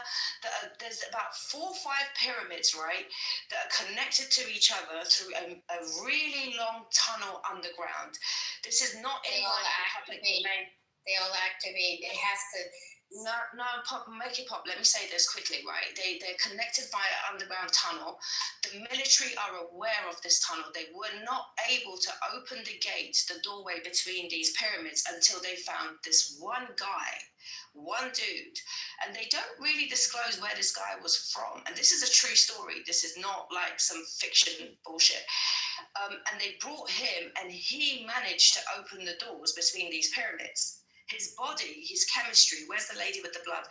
There's about 4 or 5 pyramids, right, that are connected to each other through a really long tunnel underground. This is not in like the public domain. They all activate. It has to. No, pop, make it pop. Let me say this quickly, right? They're connected by an underground tunnel. The military are aware of this tunnel. They were not able to open the gate, the doorway between these pyramids until they found this one guy, one dude. And they don't really disclose where this guy was from. And this is a true story. This is not like some fiction bullshit. And they brought him, and he managed to open the doors between these pyramids. His body, his chemistry, where's the lady with the blood?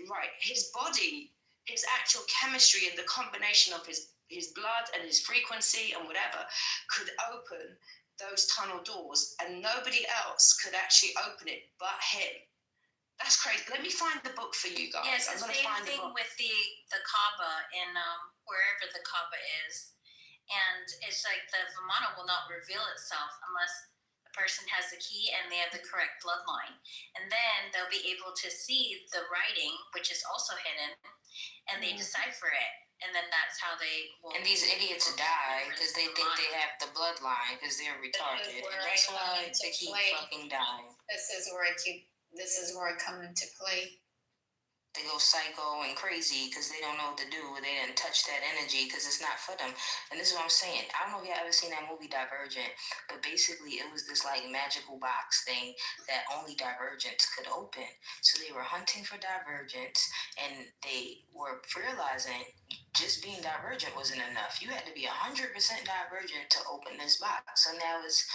Right, his body, his actual chemistry and the combination of his blood and his frequency and whatever could open those tunnel doors, and nobody else could actually open it but him. That's crazy. Let me find the book for you guys. Yeah, it's the same thing with the Kaaba in wherever the Kaaba is. And it's like the Vimana will not reveal itself unless person has the key and they have the correct bloodline, and then they'll be able to see the writing, which is also hidden, and they decipher it, and then that's how they will. And these idiots die because they think they have the bloodline because they're retarded, and that's why they keep fucking dying. This is where it comes into play. They go psycho and crazy because they don't know what to do. They didn't touch that energy because it's not for them. And this is what I'm saying. I don't know if y'all ever seen that movie Divergent, but basically it was this like magical box thing that only Divergents could open. So they were hunting for Divergents, and they were realizing just being Divergent wasn't enough. You had to be 100% Divergent to open this box. So now it's,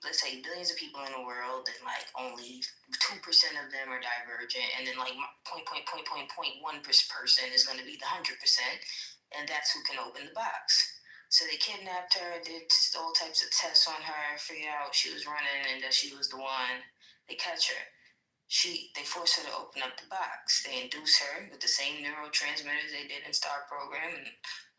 let's say, billions of people in the world, and like only 2% of them are divergent, and then like 0.1% is going to be the 100%, and that's who can open the box. So they kidnapped her, did all types of tests on her, figured out she was running and that she was the one. They catch her. They force her to open up the box. They induce her with the same neurotransmitters they did in Star Program and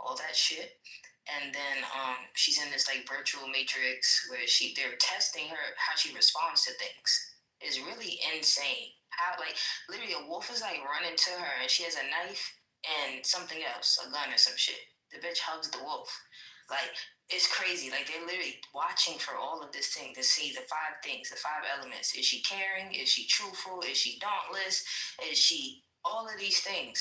all that shit. And then she's in this like virtual matrix where they're testing her how she responds to things. It's really insane. How like literally a wolf is like running to her and she has a knife and something else, a gun or some shit. The bitch hugs the wolf. Like it's crazy. Like they're literally watching for all of this thing to see the 5 things, the 5 elements. Is she caring? Is she truthful? Is she dauntless? Is she all of these things?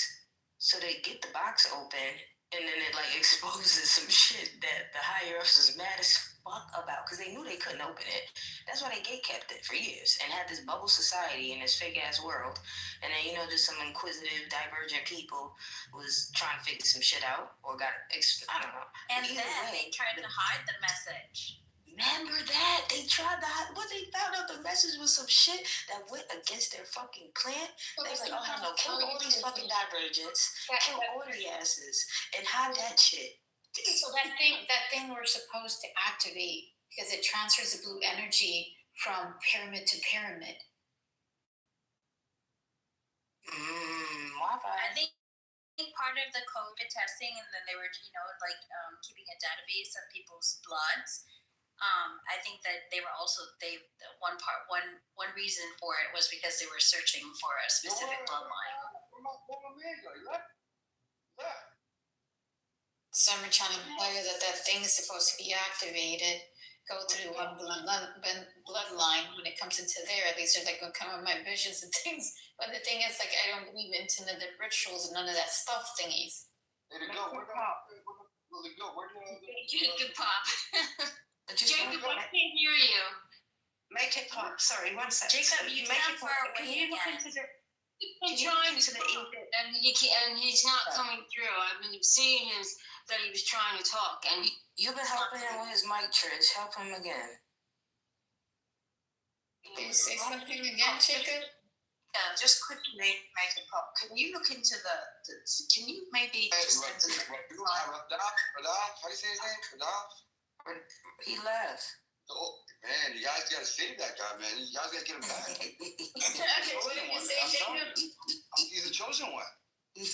So they get the box open. And then it like exposes some shit that the higher ups was mad as fuck about because they knew they couldn't open it. That's why they gatekept it for years and had this bubble society in this fake ass world. And then just some inquisitive, divergent people was trying to figure some shit out or I don't know. And then they tried to hide the message. Remember that? They tried to hide, they found out the message was some shit that went against their fucking plan. They was like, oh, hell no, kill all these fucking divergents, kill all the asses, and hide that shit. So that thing we're supposed to activate because it transfers the blue energy from pyramid to pyramid. I think part of the COVID testing, and then they were, keeping a database of people's bloods. I think that they were also one reason for it was because they were searching for a specific bloodline. Some are trying to imply that thing is supposed to be activated, go through one bloodline. When it comes into there, these are like going to come with my visions and things. But the thing is, like, I don't believe into none of the rituals and none of that stuff thingies. There you go. Where they go? Jacob pop. Jacob, I can't hear you. Make it pop. Sorry, one second. Jacob, you sound far away. Can you look into the? I'm trying to and he's not coming through. I've been seeing that he was trying to talk, and you've been helping him with his mic, Trish. Help him again. Can you say something again, Jacob? Just quickly make it pop. Can you look into the can you maybe just how do you say his name? He left. Oh, man, you guys gotta save that guy, man. You guys gotta get him back. He's the chosen one. What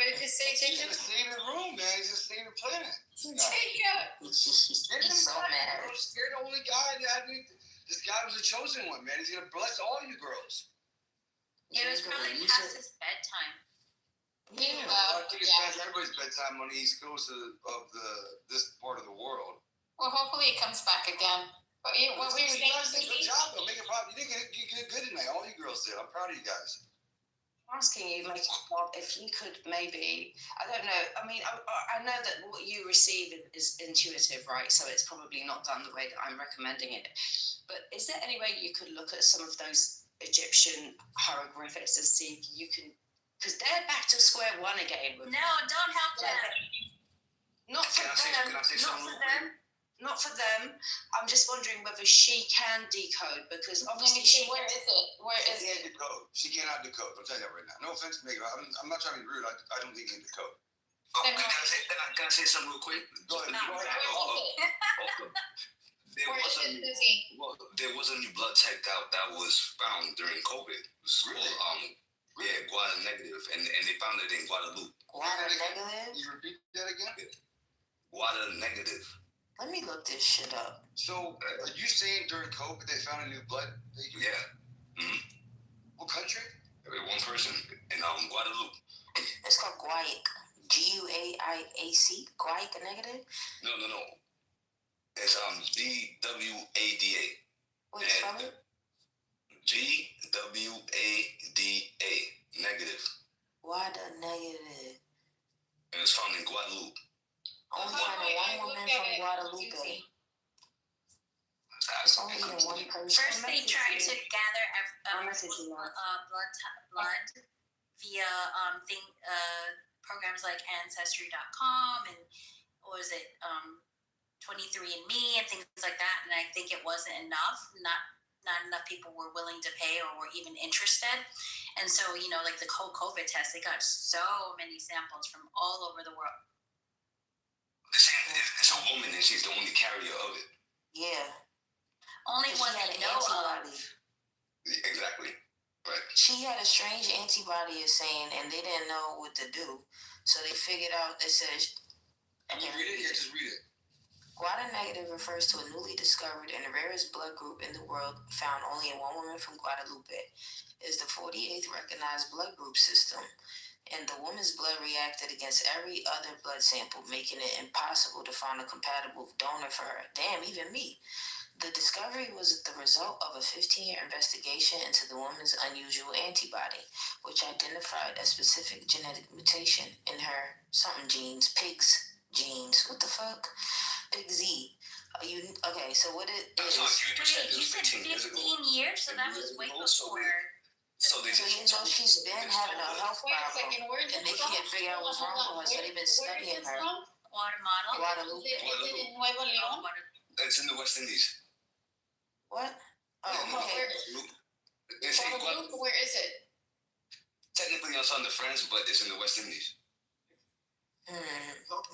did you say, Jacob? He's just saving the room, man. He's just saving the planet. Jacob! He's so mad. You're the only guy that this guy was the chosen one, man. He's gonna bless all you girls. It was probably past his bedtime. Yeah, I think it's past everybody's bedtime on the East Coast of this part of the world. Well, hopefully it comes back again. But what we were saying was good job, though. Make it pop. You did good tonight. All you girls did. I'm proud of you guys. I'm asking you, Make It Pop, if you could maybe, I don't know. I mean, I know that what you receive is intuitive, right? So it's probably not done the way that I'm recommending it. But is there any way you could look at some of those Egyptian hieroglyphics and see if you can, because they're back to square one again. No, don't help them. Not for them. Not for them. I'm just wondering whether she can decode, because obviously where is it? She can't decode. She cannot decode. I'll tell you that right now. No offense to Megan. I'm not trying to be rude. I don't think she can decode. Oh, can I say something real quick? Go ahead. There was a new blood type that was found during COVID. Really? Yeah, Guada negative, and they found it in Guadalupe. Guada negative? You repeat that again? Guada negative. Let me look this shit up. So, are you saying during COVID they found a new blood? Yeah. Mm-hmm. What country? One person in Guadalupe. It's called Guaic. Guaiac. Guaic negative? No. It's GWADA. Wait, spell it? GWADA negative. Guada negative. And it's found in Guadalupe. Only finding one woman from Guadalupe. It's only one person. First, they tried to gather blood via programs like Ancestry.com and what was it, 23andMe and things like that. And I think it wasn't enough. Not enough people were willing to pay or were even interested. And so, like the whole COVID test, they got so many samples from all over the world. It's a woman and she's the only carrier of it. Yeah. Only one they know of. Exactly. Right. She had a strange antibody, is saying, and they didn't know what to do. So they figured out, it says... Can you read it? Yeah, just read it. Guada negative refers to a newly discovered and the rarest blood group in the world, found only in one woman from Guadalupe. It is the 48th recognized blood group system, and the woman's blood reacted against every other blood sample, making it impossible to find a compatible donor for her. Damn, even me. The discovery was the result of a 15-year investigation into the woman's unusual antibody, which identified a specific genetic mutation in her something genes, pigs genes. What the fuck? Pig Z. Okay, so what it is... You said 15 years, so that was way before... So she's been having a health problem, and they can't figure out what's wrong with her, so they've been studying her. Guatemala. Guadalupe. Is it in Nuevo León? It's in the West Indies. What? Oh, Where is it? Technically, it's on the French, but it's in the West Indies.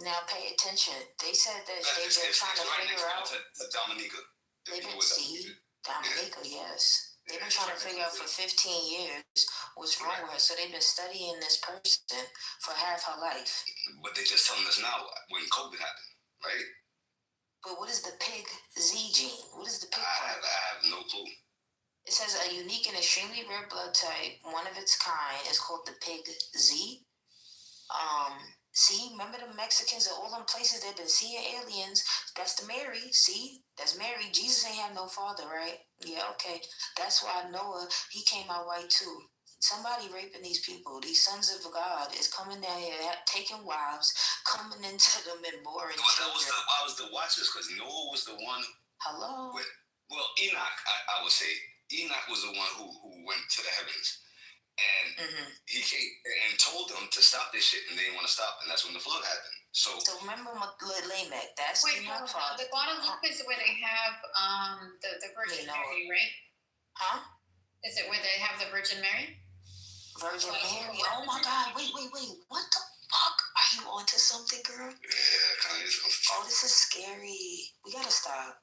Now pay attention. They said that they've been trying to figure out. To Dominica. Dominica, yes. They've been trying to figure out for 15 years what's wrong with her. So they've been studying this person for half her life. But they just telling us now when COVID happened, right? But what is the pig Z gene? What is the pig I have no clue. It says a unique and extremely rare blood type, one of its kind, is called the pig Z. See, remember the Mexicans at all them places they've been seeing aliens? That's the Mary. See, that's Mary. Jesus ain't have no father, right? Yeah, okay. That's why Noah, he came out white too. Somebody raping these people. These sons of God is coming down here, taking wives, coming into them and boring children. I was the watchers because Noah was the one. Hello. Well, Enoch, I would say Enoch was the one who went to the heavens. And he came and told them to stop this shit, and they didn't want to stop, and that's when the flood happened. So remember Lamech, that's Enoch's father. The Guadalupe is where they have the Virgin Mary, right? Huh? Is it where they have the Virgin Mary? Virgin Mary? Oh my God! Wait! What the fuck? Are you onto something, girl? Yeah, kind of. Oh, this is scary. We gotta stop.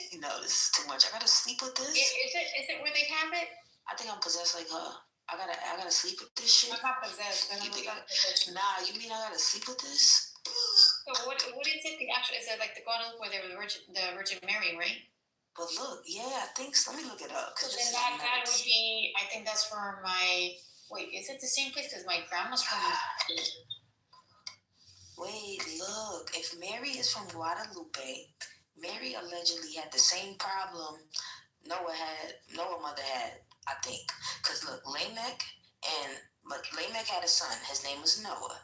You know, this is too much. I gotta sleep with this. Is it where they have it? I think I'm possessed like her. I gotta sleep with this shit. I'm not possessed. You mean I gotta sleep with this? So what is it? Is it like the Guadalupe where they were the Virgin Mary, right? But look, yeah, I think so. Let me look it up. So then that would be. I think that's where my. Wait, is it the same place? Because my grandma's from. Wait, look. If Mary is from Guadalupe, Mary allegedly had the same problem Noah mother had. I think. Because look, Lamech had a son. His name was Noah.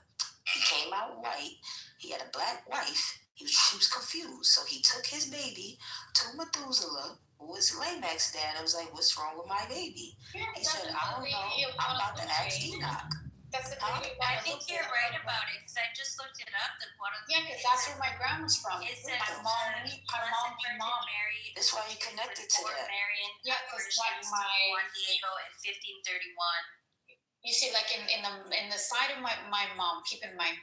He came out white. He had a black wife. He was confused. So he took his baby to Methuselah, who was Lamech's dad, and was like, what's wrong with my baby? Yeah, he said, I don't know. I'm about to ask Enoch. That's the I think you're right about it, because I just looked it up. The Guadalupe. Yeah, because that's where my grandma's from. It says mom. Mary. That's why you connected to that. Marian. Yeah, because like Juan Diego in 1531. You see, like in the side of my mom. Keep in mind,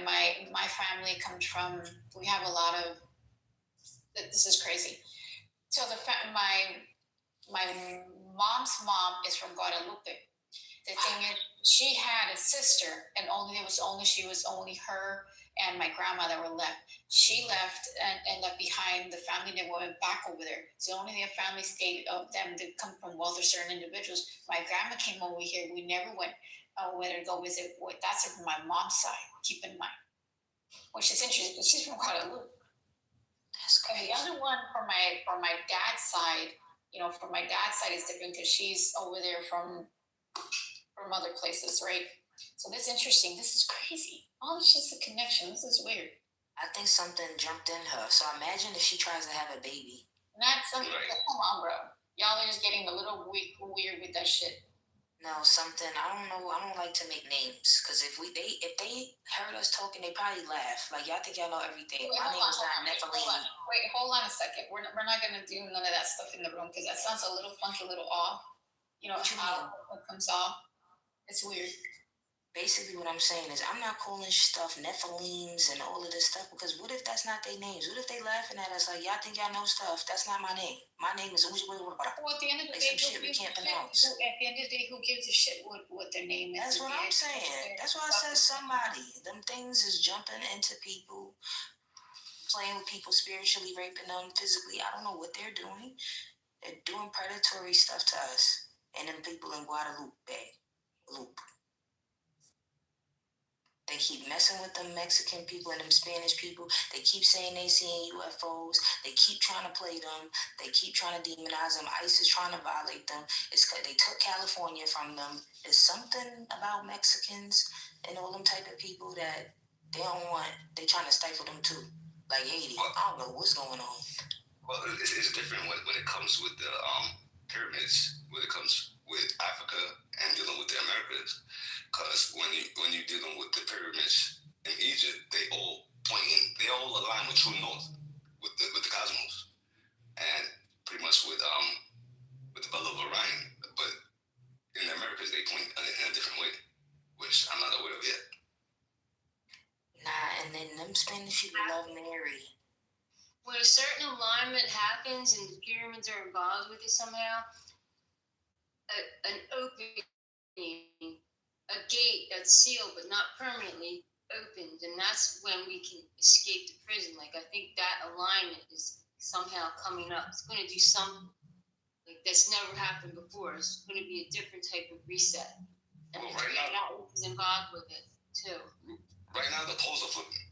my family comes from. We have a lot of. This is crazy. So my mom's mom is from Guadalupe. The thing is, she had a sister, and she was only her and my grandma that were left. She left and left behind the family that went back over there. So only their family stayed of them that come from wealth or certain individuals. My grandma came over here. We never went over to go visit. That's from my mom's side. Keep in mind, which is interesting because she's from Guadalupe. That's crazy. And the other one from my dad's side, from my dad's side is different because she's over there from other places, right? So this is interesting. This is crazy. Oh, it's just a connection. This is weird. I think something jumped in her. So imagine if she tries to have a baby. Not something. Right. Come on, bro. Y'all are just getting a little weird with that shit. No, something. I don't know. I don't like to make names because if they heard us talking, they probably laugh. Like y'all think y'all know everything. My name is not Nephilim. Wait, hold on a second. We're not gonna do none of that stuff in the room because that sounds a little funky, a little off. How it comes off. It's weird. Basically, what I'm saying is I'm not calling stuff Nephilims and all of this stuff because what if that's not their names? What if they laughing at us like, y'all think y'all know stuff? That's not my name. My name is Uji. Well, at the end of the day, some shit we can't pronounce. At the end of the day, who gives a shit what their name is? That's what I'm saying. That's why I said somebody. Them things is jumping into people, playing with people spiritually, raping them physically. I don't know what they're doing. They're doing predatory stuff to us and them people in Guadalupe. Loop. They keep messing with them Mexican people and them Spanish people. They keep saying they seeing UFOs. They keep trying to play them. They keep trying to demonize them. ICE is trying to violate them. It's because they took California from them. There's something about Mexicans and all them type of people that they don't want. They trying to stifle them too. Like Haiti. I don't know what's going on. Well, it's different when it comes with the pyramids, when it comes with Africa and dealing with the Americas. Because when you're dealing with the pyramids in Egypt, they all align with true north. with the cosmos, and pretty much with the bell of Orion. But in the Americas, they point in a different way, which I'm not aware of yet. Nah, and then them Spanish people love Mary. When a certain alignment happens and the pyramids are involved with it somehow, an opening, a gate that's sealed but not permanently opened, and that's when we can escape the prison. Like, I think that alignment is somehow coming up. It's going to do something like that's never happened before. It's going to be a different type of reset. And Well, right now, that is involved with it too. Right now, the poles are flipping.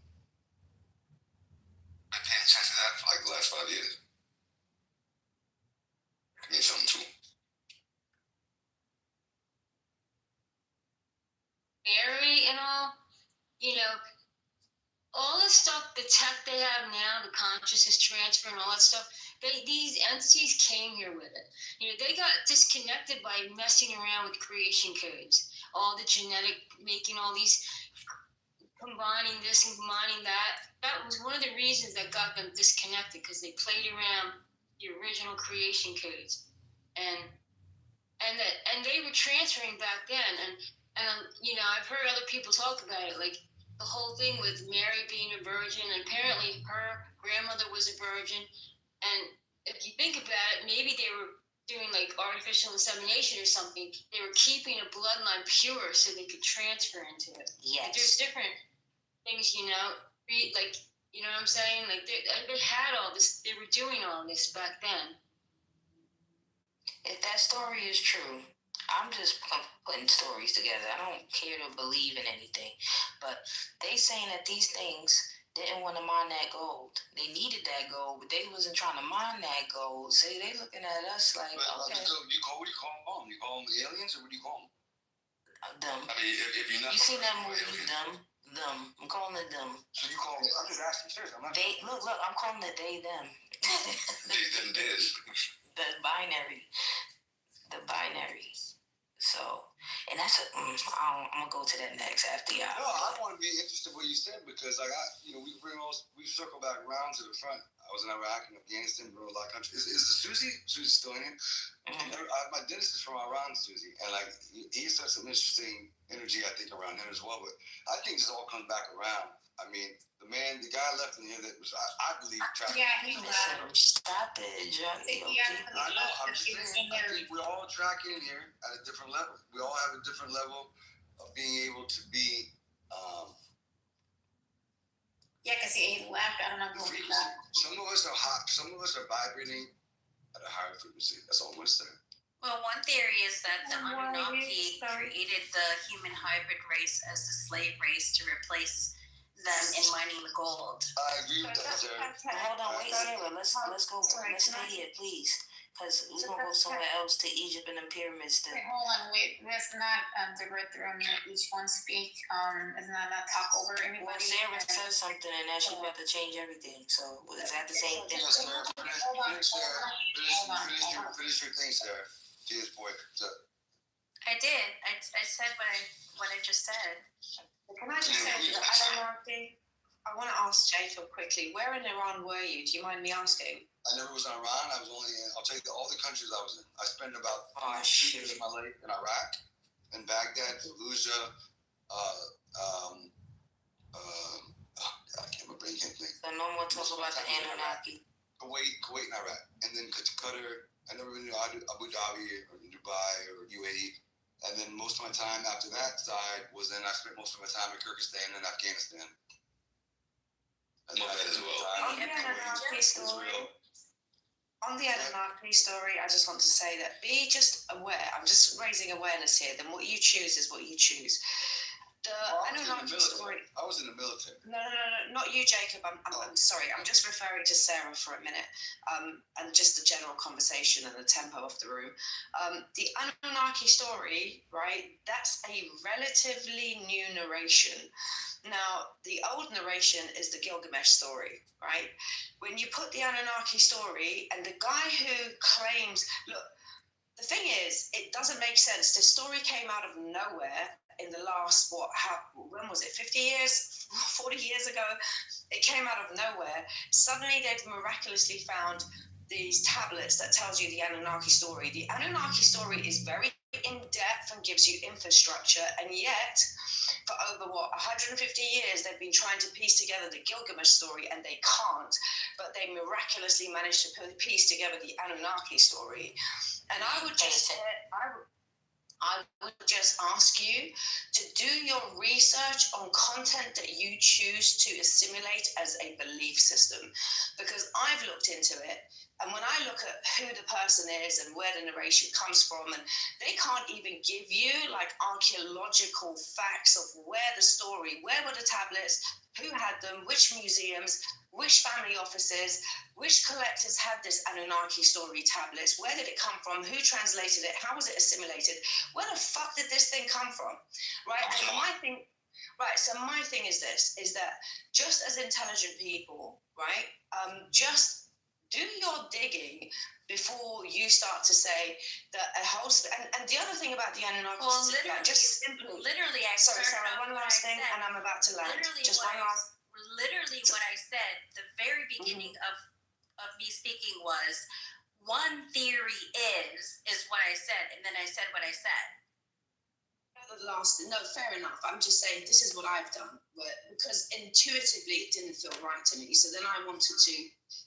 I've been paying attention to that for like the last 5 years. It means something too. Mary and all, all the stuff, the tech they have now, the consciousness transfer and all that stuff, these entities came here with it. They got disconnected by messing around with creation codes, all the genetic, making all these, combining this and combining that. That was one of the reasons that got them disconnected, because they played around the original creation codes, and they were transferring back then. And I've heard other people talk about it, like the whole thing with Mary being a virgin, and apparently her grandmother was a virgin. And if you think about it, maybe they were doing like artificial insemination or something. They were keeping a bloodline pure so they could transfer into it. Yes. Like, there's different things, like, you know what I'm saying? Like, they had all this, they were doing all this back then. If that story is true, I'm just putting stories together. I don't care to believe in anything. But they saying that these things didn't want to mine that gold. They needed that gold, but they wasn't trying to mine that gold. See, they looking at us like, but, okay. What do you call them? You call them aliens, or what do you call them? Them. I mean, if you're not... You seen that movie, Them? I'm calling it them. So you call them... I'm just asking, seriously. I'm not... They, look, I'm calling it they, them. They, them, theirs. The binary. So, and that's I'm gonna go to that next after y'all. No, I want to be interested in what you said, because I got, we circle back around to the front. I was in Iraq and Afghanistan, a lot of countries. Is the Susie still in here? Mm-hmm. My dentist is from Iran, Susie, and like he said some interesting energy, I think, around him as well. But I think this all comes back around. I mean, the guy left in here that was, I believe, trapped. Yeah, he left. Stop it, Johnny. I know, I'm just saying, I think we're all tracking in here at a different level. We all have a different level of being able to be, yeah, because he left. I don't know who he left. Some of us are hot, some of us are vibrating at a higher frequency. That's all I'm going to say. Well, one theory is that the Anunnaki created the human hybrid race as the slave race to replace them in mining the gold. I agree with that, Sarah. Hold on, wait, Sarah. Let's go. Let's stay here, please, because we're gonna go somewhere else to Egypt and the pyramids. Hold on, wait. Let's not divert through each one speak. Let's not talk over anybody. Well, Sarah said something, and now she's about to change everything. So is that the same thing? Yes, Sarah. Finish your thing, Sarah. To his point. I did. I said what I just said. Can I just say that Anunnaki? I want to ask Jacob quickly. Where in Iran were you? Do you mind me asking? I never was in Iran. I was only in, I'll tell you all the countries I was in. I spent about 2 years of my life in Iraq, in Baghdad, Fallujah, I can't remember anything. So no more talk about the Anunnaki. Kuwait and Iraq. And then Qatar. I never been to Abu Dhabi or Dubai or UAE. And then most of my time after that side was I spent most of my time in Kyrgyzstan and Afghanistan. And then that as well. On the Anunnaki story, I just want to say that be just aware. I'm just raising awareness here. Then what you choose is what you choose. I was in the military. No, not you, Jacob. I'm sorry. I'm just referring to Sarah for a minute, and just the general conversation and the tempo of the room. The Anunnaki story, right? That's a relatively new narration. Now, the old narration is the Gilgamesh story, right? When you put the Anunnaki story, and the guy who claims, look, the thing is, it doesn't make sense. The story came out of nowhere in the last, when was it, 50 years, 40 years ago? It came out of nowhere. Suddenly they've miraculously found these tablets that tells you the Anunnaki story. The Anunnaki story is very in-depth and gives you infrastructure, and yet for over 150 years they've been trying to piece together the Gilgamesh story, and they can't, but they miraculously managed to piece together the Anunnaki story. And I would just ask you to do your research on content that you choose to assimilate as a belief system, because I've looked into it, and when I look at who the person is and where the narration comes from, and they can't even give you like archaeological facts of where the story, where were the tablets, who had them, which museums, which family offices, which collectors had this Anunnaki story tablets, where did it come from, who translated it, how was it assimilated, where the fuck did this thing come from, right? And my thing is this, is that just as intelligent people, right, just do your digging before you start to say that a whole... And the other thing about the Anunnaki... Well, literally, I sorry, one last thing, and I'm about to land. Literally what I said, the very beginning of me speaking was, one theory is what I said, and then I said what I said. No, fair enough. I'm just saying this is what I've done, because intuitively it didn't feel right to me. So then I wanted to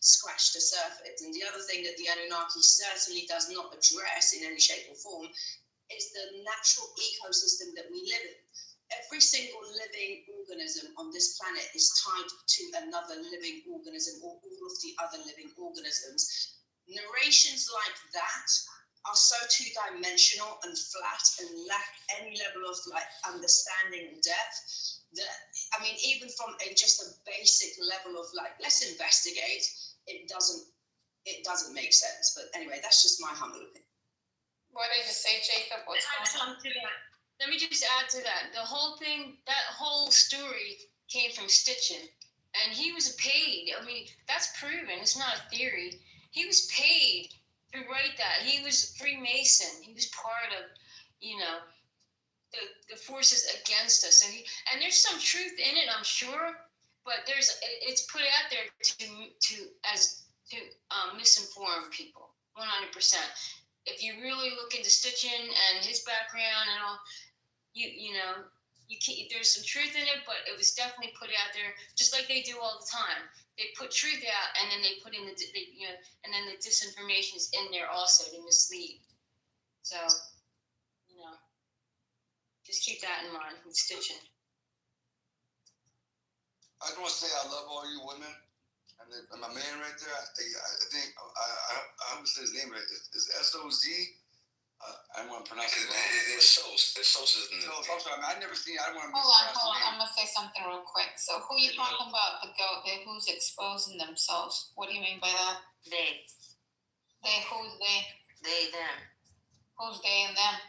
scratch the surface. And the other thing that the Anunnaki certainly does not address in any shape or form is the natural ecosystem that we live in. Every single living organism on this planet is tied to another living organism, or all of the other living organisms. Narrations like that are so two-dimensional and flat and lack any level of like understanding and depth that, I mean, even from just a basic level of like, let's investigate, it doesn't make sense. But anyway, that's just my humble opinion. What did you say, Jacob? Let me just add to that. The whole thing, that whole story came from Stitchin, and he was paid. I mean, that's proven. It's not a theory. He was paid to write that. He was Freemason. He was part of, the forces against us. And there's some truth in it, I'm sure, but it's put out there to misinform people, 100%. If you really look into Stitchin and his background and all, there's some truth in it, but it was definitely put out there, just like they do all the time. They put truth out, and then they put in and then the disinformation is in there also to mislead. So, just keep that in mind with Stitching. I just want to say I love all you women, and my man right there. I think I would say his name right. Is SOZ. I don't want to pronounce it wrong. It's Sos. It's Sos is the name. I'm sorry. I never seen. I don't want to mispronounce Hold on. I'm gonna say something real quick. So, who are you talking about? The goat? Who's exposing themselves? What do you mean by that? They. Who's they? They, them. Who's they and them?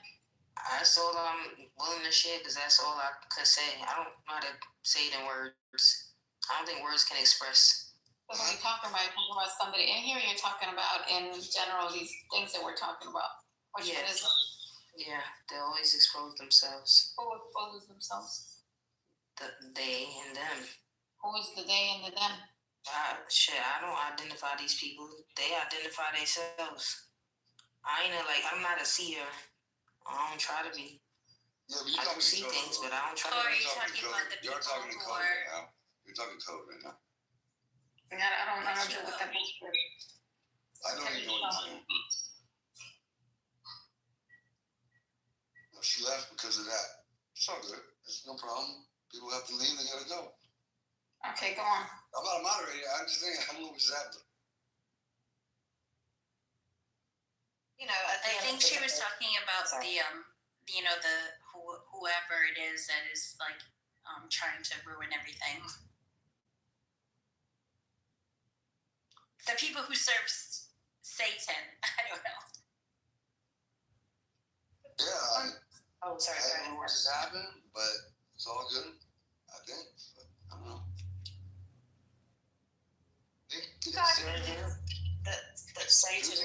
That's all I'm willing to share, because that's all I could say. I don't know how to say it in words. I don't think words can express. So, when you're talking about somebody in here, you're talking about in general these things that we're talking about. Which one is it? Yeah, they always expose themselves. Who exposes themselves? They and them. Who is the they and the them? I don't identify these people. They identify themselves. I'm not a seer. I don't try to be. Yeah, but I can see things, but I don't try to be. Are you talking about the people who are... You're talking code right now. I don't know what that means. I know you know what I'm saying. She left because of that. It's all good. It's no problem. People have to leave. They gotta go. Okay, go on. I'm not a moderator. I'm just thinking. I don't know what's happening. I think she was talking about whoever it is that is like trying to ruin everything. The people who serve Satan. I don't know. Yeah. Sorry. I don't know what's happened, but it's all good. I think. But I don't know. You guys believe that Satan?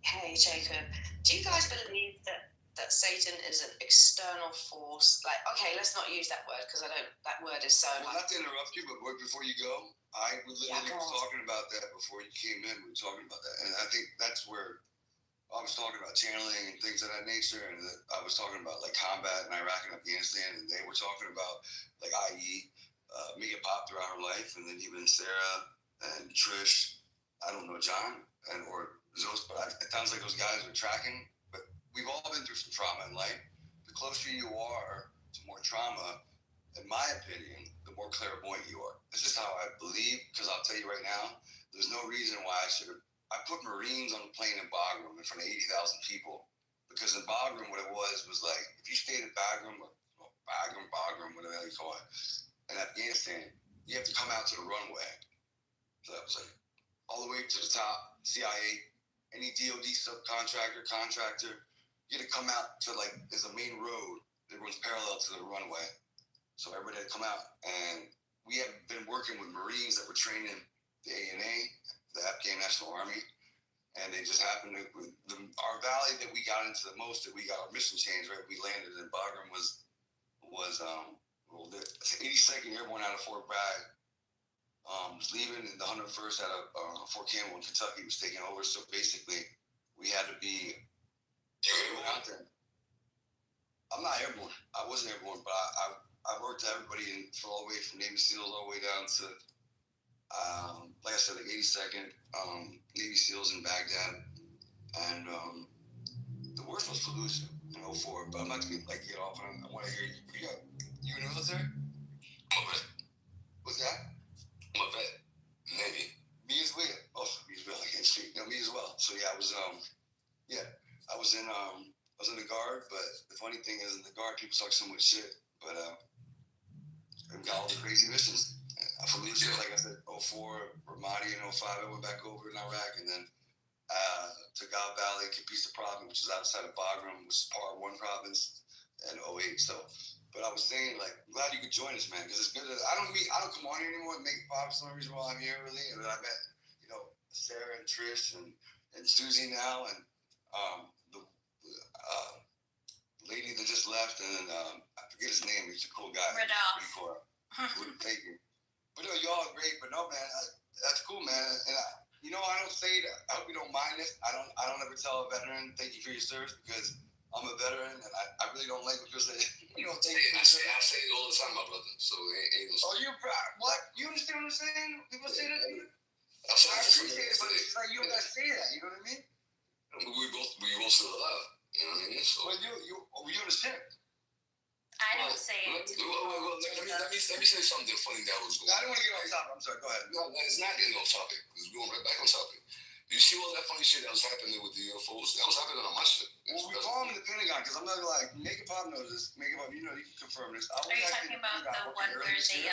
Hey, Jacob. Do you guys believe that that Satan is an external force? Like, okay, let's not use that word because that word is so. Well, not to interrupt you, but before you go, I literally was talking about that before you came in. We were talking about that, and I think that's where I was talking about channeling and things of that nature, and I was talking about like combat in Iraq and Afghanistan, and they were talking about like i.e. Mega Pop throughout her life, and then even Sarah and Trish. I don't know John or Zos, but it sounds like those guys are tracking. But we've all been through some trauma in life. The closer you are to more trauma, in my opinion, the more clairvoyant you are. This is how I believe, because I'll tell you right now, there's no reason why I put Marines on the plane in Bagram in front of 80,000 people, because in Bagram, what it was like, if you stayed at Bagram, whatever the hell you call it, in Afghanistan, you have to come out to the runway. So that was like all the way to the top, CIA, any DOD subcontractor, contractor, you had to come out to like, there's a main road that runs parallel to the runway. So everybody had to come out, and we have been working with Marines that were training the ANA, the Afghan National Army, and they just happened to, our valley that we got into the most, that we got our mission change, right? We landed in Bagram was the 82nd Airborne out of Fort Bragg, was leaving, and the 101st out of Fort Campbell in Kentucky was taking over. So basically, we had to be out there. I'm not airborne. I wasn't airborne, but I worked everybody for all the way from Navy SEALs all the way down to, like I said, like 82nd Navy SEALs in Baghdad, and the worst was Fallujah in 04. But I'm not gonna get off on. I want to hear you. You in the military? I'm a vet. What's that? I'm a vet. Navy. Me as well. Oh, me as well. I can't speak. No, me as well. So yeah, I was in the Guard. But the funny thing is, in the Guard, people talk so much shit. But we got all the crazy missions. Fallujah, like I said, 04, Ramadi in 05. I went back over in Iraq, and then to Gal Valley, Kapisa province, which is outside of Bagram, which is part 1 province, and 08. So, but I was saying, like, I'm glad you could join us, man, because it's good. I don't come on here anymore and make pop. Some reason why I'm here, really. And I met, Sarah and Trish and Susie now, and the lady that just left, and I forget his name. He's a cool guy. Radolph. Thank you. But y'all are great. But no, man, that's cool, man. And I don't say that. I hope you don't mind this. I don't ever tell a veteran thank you for your service, because I'm a veteran, and I really don't like when people say, thank you. I say it all the time, my brother. So ain't no. Oh, you're proud. What? You understand what I'm saying? People say that to you? I appreciate it, but it's like you don't gotta say that. You know what I mean? We both still alive. You know what I mean? So. Well, you understand. I don't say it. Well, let me say something funny that was going on. I don't want to get off topic. I'm sorry. Go ahead. No, it's not getting off topic. It's going right back on topic. You see all that funny shit that was happening with the UFOs? That was happening on my shit. Well, we call them the Pentagon, because I'm not like, Mega Pop knows this. Mega Pop, you can confirm this. Are you talking about the one where they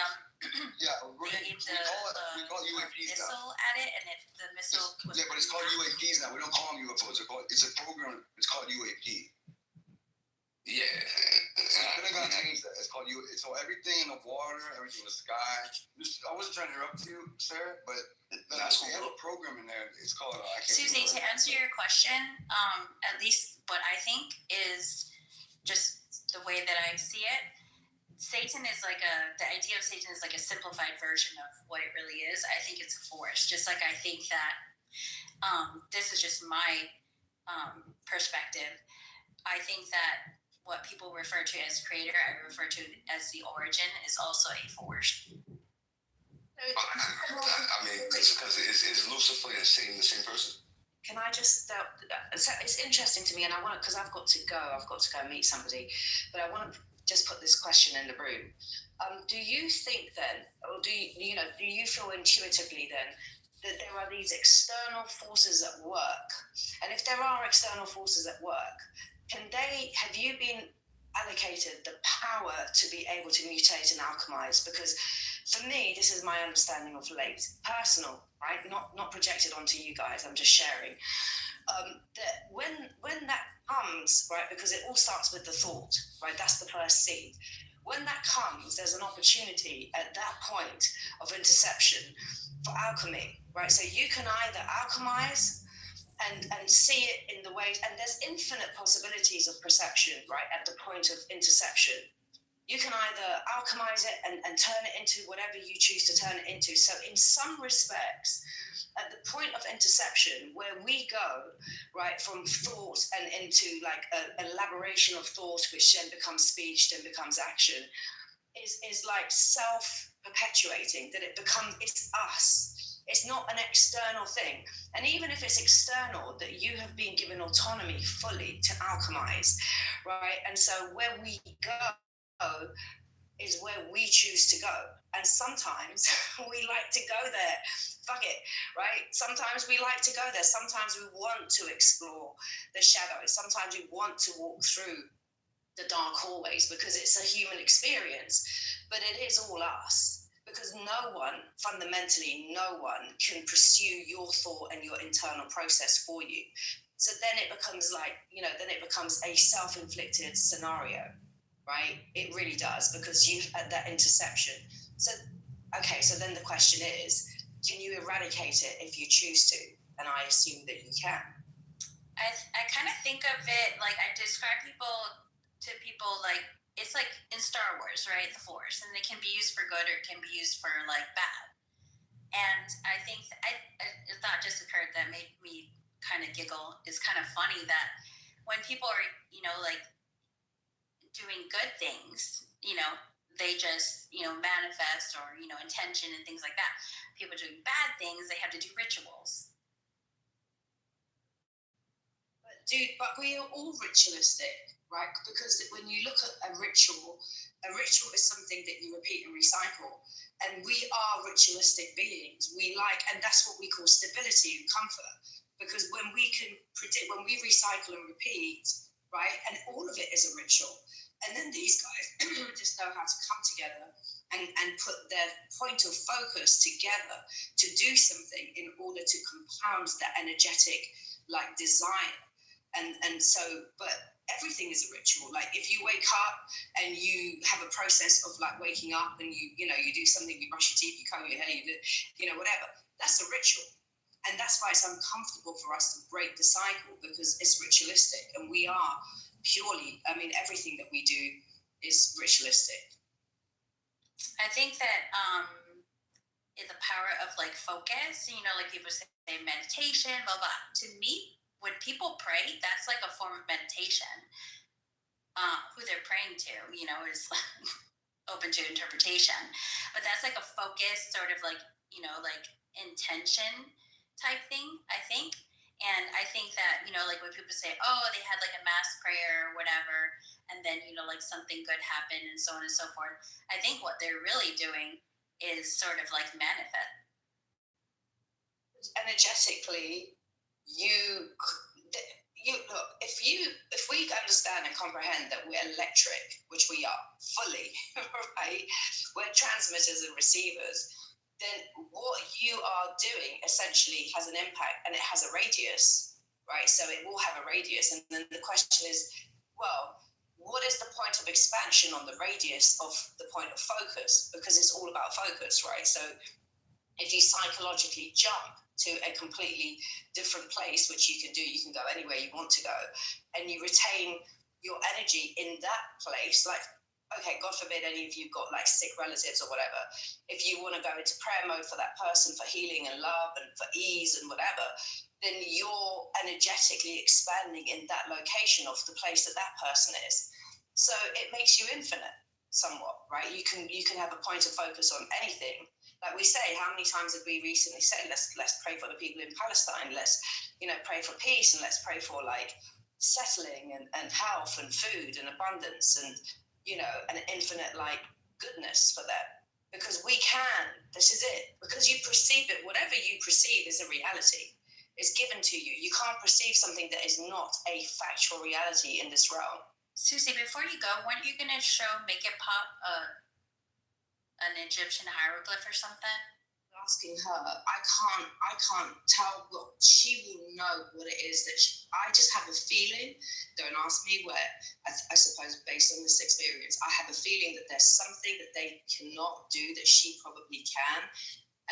yeah, we call it UAPs missile now. at it, and the missile was but it's called UAPs now. We don't call them UFOs. It's a program. It's called UAP. Yeah. The Pentagon changed that. It's called UAP. So everything in the water, everything in the sky. I wasn't trying to interrupt you, Sarah, but they have a program in there. It's called. Susie, to answer your question, at least what I think is just the way that I see it. Satan is the idea of Satan is like a simplified version of what it really is. I think it's a force. Just like I think that this is just my perspective. I think that what people refer to as creator, I refer to as the origin, is also a force. I mean, because is Lucifer and Satan the same person? Can I just? It's interesting to me, and I want to, because I've got to go and meet somebody, but I want to just put this question in the room. Do you think then, or do you feel intuitively then that there are these external forces at work? And if there are external forces at work, have you been allocated the power to be able to mutate and alchemize? Because for me, this is my understanding of late, personal, right? Not projected onto you guys. I'm just sharing. That when that comes, right, because it all starts with the thought, right? That's the first seed. When that comes, there's an opportunity at that point of interception for alchemy, right? So you can either alchemize and see it in the ways, and there's infinite possibilities of perception, right, at the point of interception. You can either alchemize it and turn it into whatever you choose to turn it into. So in some respects, at the point of interception, where we go, right, from thought and into like an elaboration of thought, which then becomes speech, then becomes action, is like self-perpetuating, that it's us. It's not an external thing. And even if it's external, that you have been given autonomy fully to alchemize, right? And so where we go is where we choose to go. And sometimes we like to go there. Fuck it, right? Sometimes we like to go there. Sometimes we want to explore the shadows. Sometimes we want to walk through the dark hallways because it's a human experience. But it is all us. Because no one, fundamentally, no one can pursue your thought and your internal process for you. So then it becomes like, then it becomes a self-inflicted scenario. Right? It really does, because you at that interception. So, okay, so then the question is, can you eradicate it if you choose to? And I assume that you can. I kind of think of it like I describe people like it's like in Star Wars, right? The Force, and it can be used for good or it can be used for like bad. And I think a thought just occurred that made me kind of giggle. It's kind of funny that when people are, like doing good things, they just, manifest or, intention and things like that. People doing bad things, they have to do rituals. But we are all ritualistic, right? Because when you look at a ritual is something that you repeat and recycle. And we are ritualistic beings. And that's what we call stability and comfort. Because when we can predict, when we recycle and repeat, right? And all of it is a ritual. And then these guys just know how to come together and put their point of focus together to do something in order to compound that energetic like desire. And so, but everything is a ritual. Like if you wake up and you have a process of like waking up and you do something, you brush your teeth, you comb your hair, you do, whatever, that's a ritual. And that's why it's uncomfortable for us to break the cycle, because it's ritualistic and we are purely, everything that we do is ritualistic. I think that in the power of like focus, like people say meditation, blah, blah. To me, when people pray, that's like a form of meditation. Who they're praying to, is open to interpretation. But that's like a focus sort of like, like intention type thing, I think. And I think that, like when people say, oh, they had like a mass prayer or whatever, and then, like something good happened and so on and so forth. I think what they're really doing is sort of like manifest. Energetically, you look, if we understand and comprehend that we're electric, which we are fully, right? We're transmitters and receivers. Then what you are doing essentially has an impact and it has a radius, right? So it will have a radius. And then the question is, well, what is the point of expansion on the radius of the point of focus? Because it's all about focus, right? So if you psychologically jump to a completely different place, which you can do, you can go anywhere you want to go, and you retain your energy in that place, like, okay, God forbid any of you got like sick relatives or whatever. If you want to go into prayer mode for that person, for healing and love and for ease and whatever, then you're energetically expanding in that location of the place that that person is. So it makes you infinite somewhat, right? You can have a point of focus on anything. Like we say, how many times have we recently said, let's pray for the people in Palestine, let's, pray for peace, and let's pray for like settling and health and food and abundance and, an infinite like goodness for them. Because we can, this is it, because you perceive it, whatever you perceive is a reality. It's given to you. You can't perceive something that is not a factual reality in this realm. Susie, before you go, weren't you going to make it pop an Egyptian hieroglyph or something? Asking her, I can't tell what she will know what it is that I just have a feeling. Don't ask me where. I suppose based on this experience, I have a feeling that there's something that they cannot do that she probably can.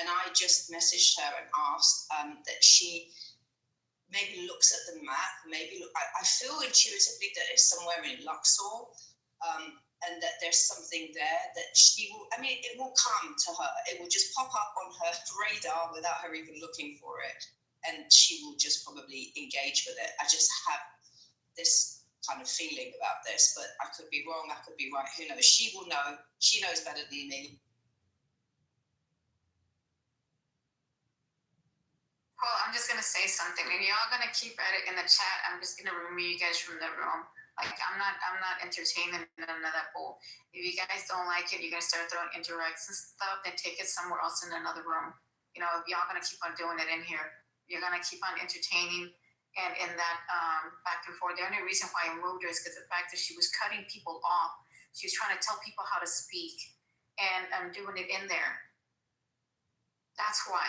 And I just messaged her and asked that maybe looks at the map, I feel intuitively that it's somewhere in Luxor, and that there's something there that she will, it will come to her. It will just pop up on her radar without her even looking for it. And she will just probably engage with it. I just have this kind of feeling about this, but I could be wrong, I could be right, who knows? She will know. She knows better than me. Well, I'm just gonna say something. If y'all gonna keep at it in the chat, I'm just gonna remove you guys from the room. Like I'm not entertaining none of that bull. If you guys don't like it, you're gonna start throwing interacts and stuff, then take it somewhere else in another room. You know, if y'all gonna keep on doing it in here, you're gonna keep on entertaining and in that back and forth. The only reason why I moved her is because the fact that she was cutting people off. She was trying to tell people how to speak, and I'm doing it in there. That's why.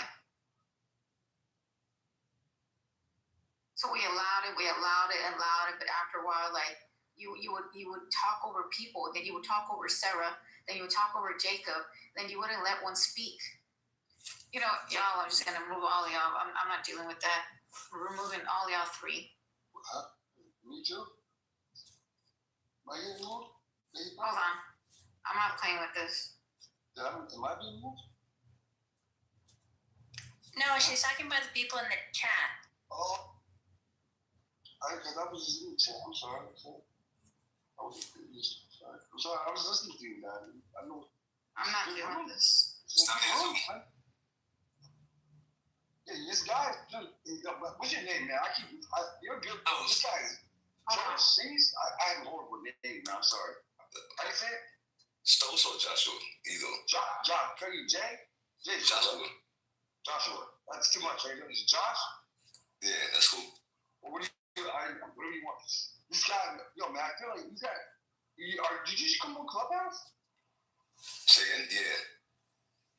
So we allowed it, but after a while, like you would talk over people, then you would talk over Sarah, then you would talk over Jacob, then you wouldn't let one speak. You know, y'all, I'm just gonna remove all y'all. I'm not dealing with that. We're removing all y'all three. Me too. Am I getting moved? Hold on. I'm not playing with this. Am I being moved? No, she's talking about the people in the chat. Oh. Because I was just in the chat. I'm sorry. I was listening to you, man. I know. I'm not doing this. Yeah, this guy, what's your name, man? You're good. This guy is Josh. I have a horrible name, man. I'm sorry. How do you say it? Stokes or Joshua? Either. Josh. Can you Jay? Joshua. Joshua. That's too much, right? Is it Josh? Yeah, that's cool. Well, what do you want? This guy, yo, man, I feel like you got. Did you just come on Clubhouse? Saying, yeah.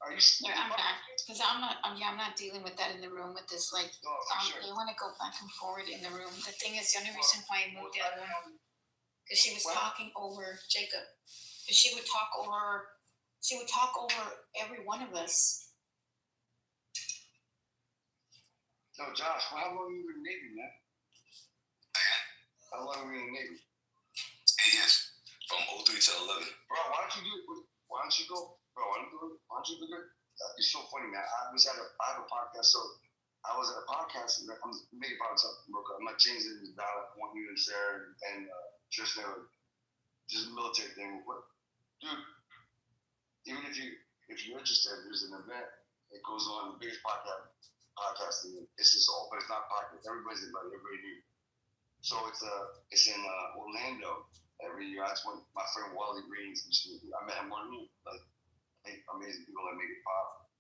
Are you? Yeah, I'm back because I'm not dealing with that in the room with this. Like, sure. They want to go back and forward in the room. The thing is, the only reason why I moved the other one because she was talking over Jacob. Because she would talk over every one of us. No, Josh, how long have you been in the Navy, man? How long have you been in the Navy? 8 years. From 03 to 11. Bro, why don't you do it? It's so funny, man. I have a podcast, so I was at a podcast, and I'm maybe about something real quick. I'm not changing the dial. I want you and Sarah and Tristan, just a military thing. But, dude, even if you're interested, there's an event that goes on, the biggest podcasting. It's just all, but it's not podcast. Everybody's invited. Everybody new. So it's in Orlando every year. That's when my friend Wally Greens. I met him one year. Like amazing people that make it pop.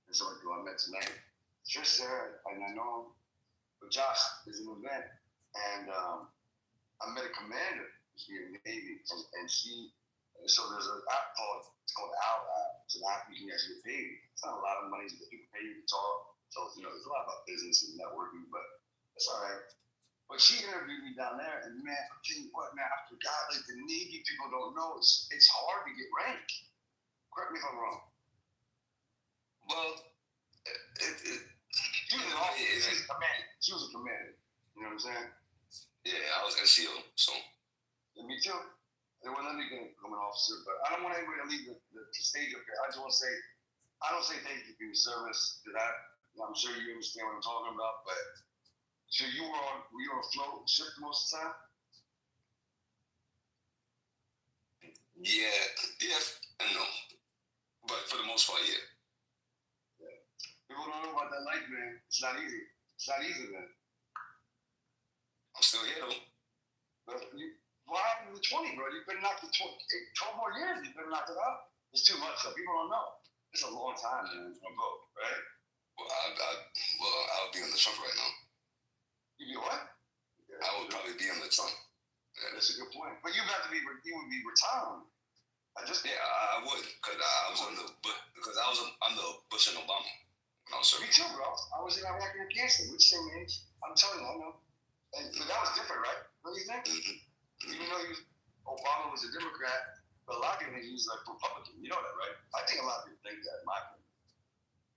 And so I met tonight. Trish there, and I know him. But Josh is an event, and I met a commander who's in the Navy, and so there's an app it's called Owl App. It's an app you can actually get paid. It's not a lot of money, but people pay you to talk. So there's a lot about business and networking, but it's all right. But she interviewed me down there, and man, I tell you what, man, I forgot. Like the Navy people don't know, it's hard to get rank. Correct me if I'm wrong. Well, she was a commander. You know what I'm saying? Yeah, I was NCO, so. Yeah, me too. There wasn't anything become an officer, but I don't want anybody to leave the stage up here. I just want to say, I don't say thank you for your service, because I'm sure you understand what I'm talking about, but so were you on a float ship most of the time? Yeah, and no. But for the most part, yeah. People don't know about that life, man. It's not easy. It's not easy, man. I'm still here, though. But what happened to the 20, bro? You better knock the 12 more years. You better knock it out. It's too much, so people don't know. It's a long time, man, to vote, right? Well, I'll be in the trunk right now. You be what? I would probably be in the trunk. Yeah, that's a good point. But you would be retiring. I would, because I was under Bush and Obama when I was serving. Me too, bro. I was in Iraq and Afghanistan. We're the same age. I'm telling you, I know. But that was different, right? What do you think? Mm-hmm. Even though Obama was a Democrat, but a lot of people think he was like Republican. You know that, right? I think a lot of people think that, in my opinion.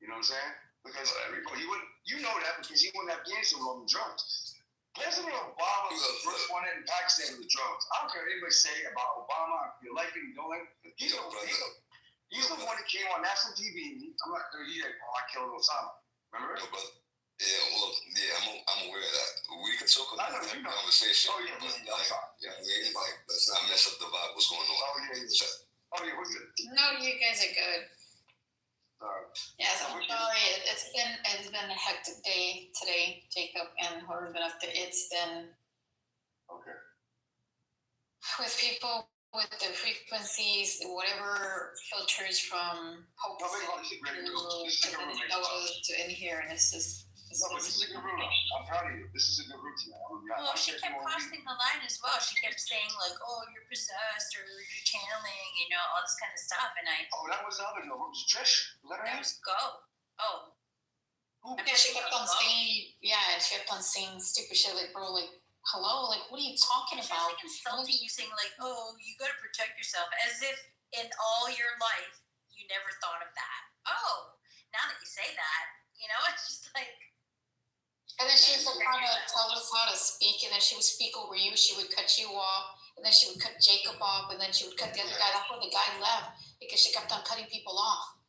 You know what I'm saying? Because he wouldn't. You know that because he wouldn't have Afghanistan on the drones. President Obama was the first one in Pakistan with the drones. I don't care what anybody say about Obama. If you like him, you don't like him. He's the one that came on national TV. I'm not going to eat it. Oh, I killed Osama. Remember? No, but I'm aware of that. We can talk about that conversation. Oh yeah, let's not mess up the vibe. What's going on? Oh yeah, what's it? No, you guys are good. Sorry. Yes, I'm sorry. It's been a hectic day today, Jacob, and whoever's been up there. It's been okay with people with the frequencies, whatever filters from hope to in here, and it's just. But this is a good room. I'm proud of you. This is a good room tonight. Well, she kept crossing the line as well. She kept saying like, "Oh, you're possessed," or "You're channeling," all this kind of stuff. And that was the other girl. What was Trish? Was that her name? That was Go. Oh. Yeah, she kept on saying. Yeah, she kept on saying stupid shit like, "Bro, like, hello, like, what are you talking about?" She was like insulting you, saying like, "Oh, you got to protect yourself," as if in all your life you never thought of that. Oh, now that you say that, it's just like. And then she was like trying to tell us how to speak, and then she would speak over you. She would cut you off, and then she would cut Jacob off, and then she would cut the other guy. That's where the guy left because she kept on cutting people off.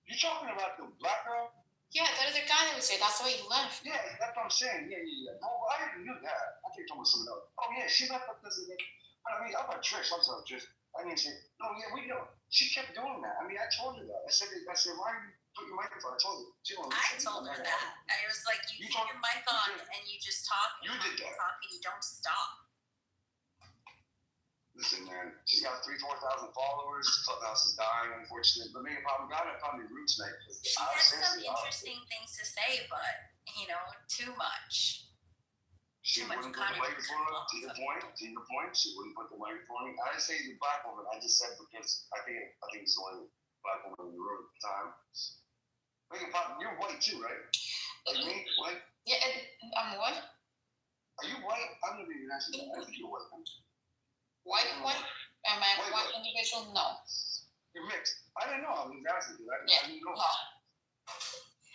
You talking about the black girl? Yeah, the other guy that was there. That's why he left. Yeah, that's what I'm saying. Yeah. Oh, I didn't know that. I think talking about someone else. Oh yeah, she left because of the. I mean, I'm about Trish. I'm sorry, Trish. I didn't say. No, yeah, we know. She kept doing that. I mean, I told her that. I said, why are you? Put your microphone. I told her. I told her that. I was like, you keep your mic on and you just talk and talk and you don't stop. Listen, man, she's got 4,000 followers. Clubhouse is dying, unfortunately. But maybe I'm glad I found the roots, mate. She has some interesting things to say, but too much. She wouldn't put the microphone to your point. She wouldn't put the microphone. I didn't say the black woman. I just said because I think it's the only black woman in the room at the time. You're white too, right? Like me, white? Yeah, I'm what? Are you white? I'm not even asking that. I think you're white. White? Am I a white individual? No. You're mixed. I didn't know. I was asking you. I didn't know. No.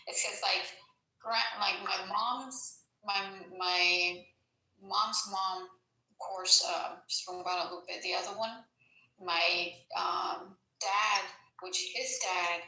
It's just like my mom's mom, of course, just from about a little bit. The other one, my dad, which his dad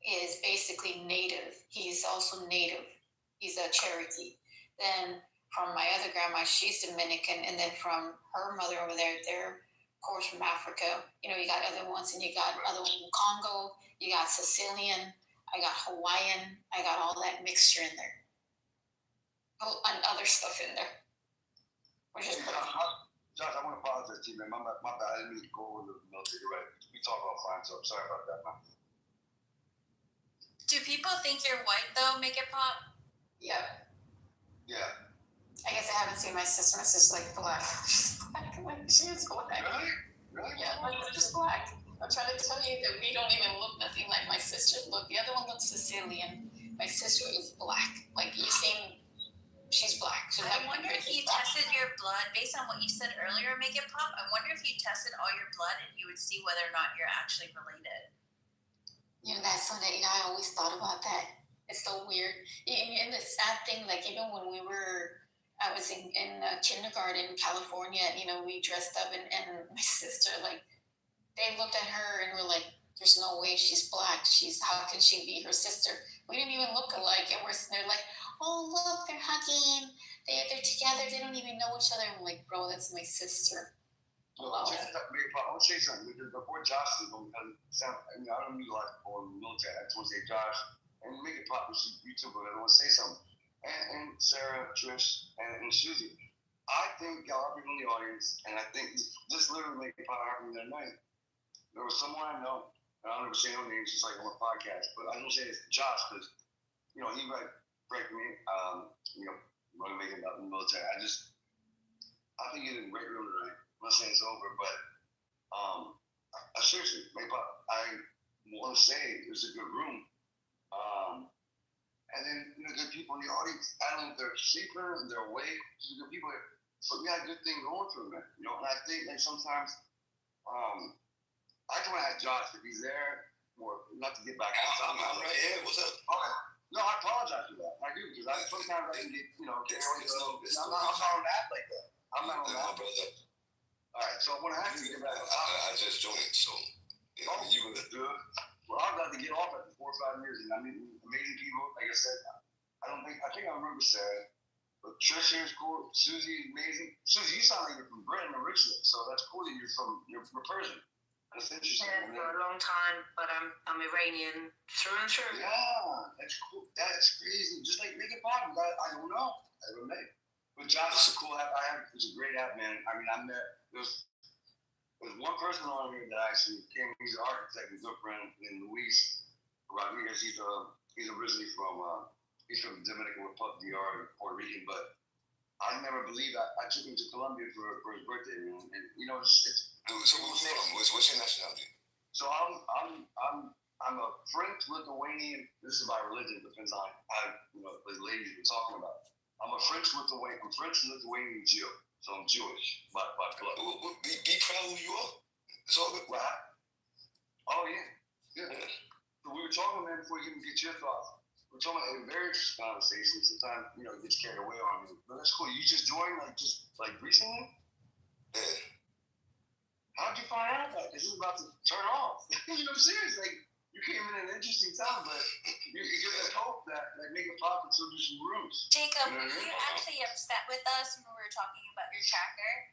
is basically native. He's also native. He's a Cherokee. Then from my other grandma, she's Dominican. And then from her mother over there, they're, of course, from Africa. You got other ones, and you got other ones from Congo. You got Sicilian. I got Hawaiian. I got all that mixture in there. Oh, and other stuff in there. Josh, I want to apologize to you, man. My bad. I didn't mean to go over the military, right? We talk offline, so I'm sorry about that, man. Do people think you're white, though, Make It Pop? Yep. Yeah. I guess I haven't seen my sister. My sister's like black. She's black. She is black. Really? Yeah, my sister's black. I'm trying to tell you that we don't even look nothing like my sister. Look, the other one looks Sicilian. My sister is black. Like, you seen, she's black. She's I wonder if you tested your blood, based on what you said earlier, Make It Pop, I wonder if you tested all your blood and you would see whether or not you're actually related. That's something that, I always thought about that. It's so weird. And the sad thing, like, even when I was in kindergarten in California, we dressed up, and my sister, like, they looked at her and were like, there's no way she's black. How can she be her sister? We didn't even look alike. And they're like, oh, look, they're hugging. They're together. They don't even know each other. I'm like, bro, that's my sister. Well, I want to say something. Before Josh is on, I don't meet a lot of people in the military. I just want to say Josh and Make It Pop, which is YouTuber. I want to say something. And Sarah, Trish, and Susie. I think y'all are people in the audience, and I think this literally Make It Pop happened that night. There was someone I know, and I'll never say no names, just like on a podcast, but I don't say it's Josh because, he break me, want to make it about the military. I think you're in a great room tonight. I'm not saying it's over, but I seriously, I want to say it was a good room. And then, good people in the audience. I don't know if they're sleeping, if they're awake. Good people, but we had a good thing going for them, And I think that sometimes, I just want to ask Josh if he's there. more, not to get back. I'm right here. What's up? Okay. No, I apologize for that. I do, because sometimes I can get, I'm not on that like that. I'm not on that. Brother. All right, so I want to ask you about. I just joined, so you good. Good. Well, I'm about to get off after 4 or 5 years, and I meet amazing people. Like I said, I think I remember saying, but Trisha is cool. Susie is amazing. Susie, you sound like you're from Britain originally, so that's cool that you're Persian. That's interesting. Yeah, for a long time, but I'm Iranian through and through. Yeah, that's cool. That's crazy. Just like making problems. I don't know. I don't know. But Josh is a cool app. It's a great app, man. I mean, I met there's one person on here that actually came. He's an architect, a good friend, in Luis Rodriguez. He's originally from the Dominican Republic, DR, Puerto Rican, but I never believed I took him to Colombia for his birthday, man. And it's so where you from? What's your nationality? So I'm a French Lithuanian. This is by religion. Depends on the lady you're talking about. I'm a French Lithuanian Jew. So I'm Jewish by blood. Be proud of who you are. It's all good. What? Oh yeah. So we were talking, man, before you even get your thoughts. We're talking about a very interesting conversation. Sometimes it gets carried away on me, but that's cool. You just joined like recently. Yeah. How'd you find out about this? This is about to turn off. I'm serious. Like, you came in at an interesting time, but you give us hope that make a pop and still do some rooms. Jacob, were you actually upset with us when we were talking about your tracker?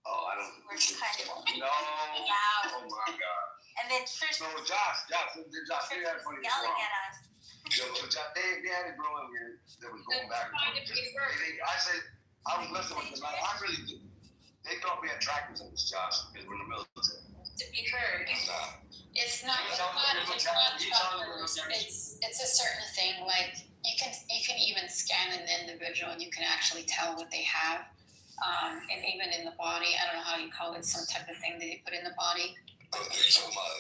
Oh, I don't. We're kind of no. Yeah. Oh my God. And then Trish. So Josh, they had funny yelling at us. So Josh, they had a girl in here that was going back and forth. I said, I was listening with them. I really did. They thought we had trackers in this, Josh, because we're in the military. To be heard. Nah. It's not trackers. It's a certain thing. Like you can even scan an individual and you can actually tell what they have. And even in the body, I don't know how you call it, some type of thing that they put in the body. You're talking about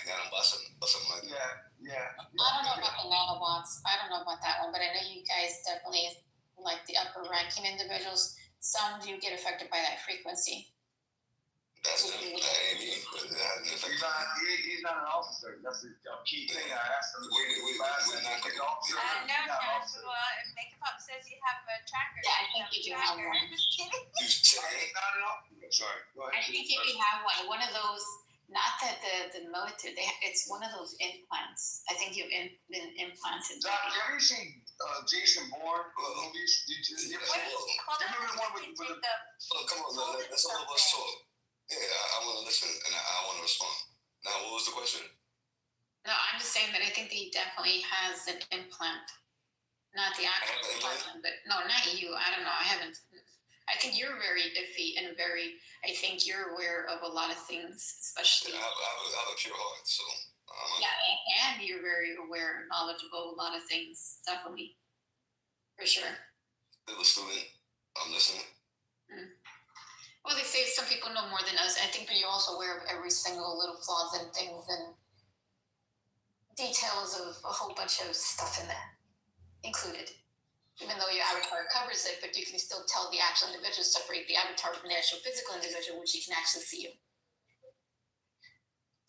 nanobots or something like that? Yeah. I don't know about the nanobots. I don't know about that one, but I know you guys definitely, like the upper ranking individuals, some do get affected by that frequency. That's not me. He's not an officer. That's the key thing I asked him. No, Makeup Pop says you have a tracker. Yeah, I think you do have one. I'm just kidding. Sorry. Go ahead. I think if you have one of those, not that the military, it's one of those implants. I think you've been implanted. Doc, have you seen Jason Bourne movies? You remember the one with the... Oh, come on, let's all of us talk. Yeah, I want to listen and I want to respond. Now, what was the question? No, I'm just saying that I think that he definitely has an implant. Not the actual implant, but no, not you. I don't know. I think you're very iffy and I think you're aware of a lot of things, especially. Yeah, I have a pure heart, so. Yeah, and you're very aware and knowledgeable of a lot of things, definitely. For sure. Still a student. I'm listening. Well, they say some people know more than us. I think you're also aware of every single little flaws and things and details of a whole bunch of stuff in there, included. Even though your avatar covers it, but you can still tell the actual individual, separate the avatar from the actual physical individual, which you can actually see you.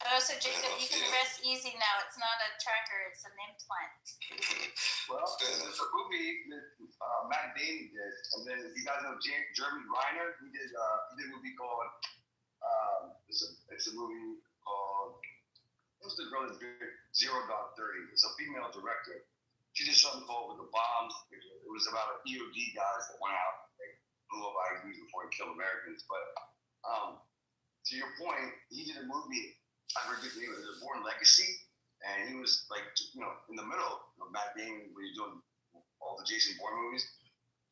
So Jacob, you can rest easy now. It's not a tracker, it's an implant. Well, there's a movie that Matt Damon did, and then you guys know Jeremy Reiner. He did a movie called it's a movie called what's the girl that did 0.30? It's a female director. She did something called With the Bombs. It was about EOD guys that went out, they blew up IEDs before they killed Americans. But to your point, he did a movie. I forget the name. It was Born Legacy, and he was like, in the middle of Matt Damon when he's doing all the Jason Bourne movies.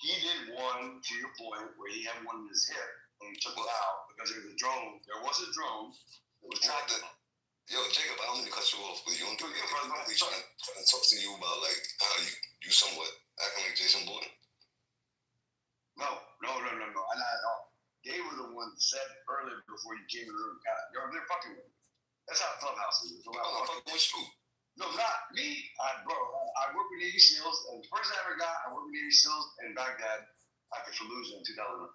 He did one, to your point, where he had one in his hip, and he took it out because there was a drone. There was a drone that was tracking him. Yo, Jacob, I don't mean to cut you off, but you don't think I'm trying to talk to you about like how you somewhat acting like Jason Bourne. No, not at all. They were the ones that said earlier before you came in the room, they're fucking with me. That's how Clubhouse is. I'm fucking with you. No, not me. Bro, I worked with Navy SEALs, and the first I ever got, I worked with Navy SEALs in Baghdad after Fallujah in 2004.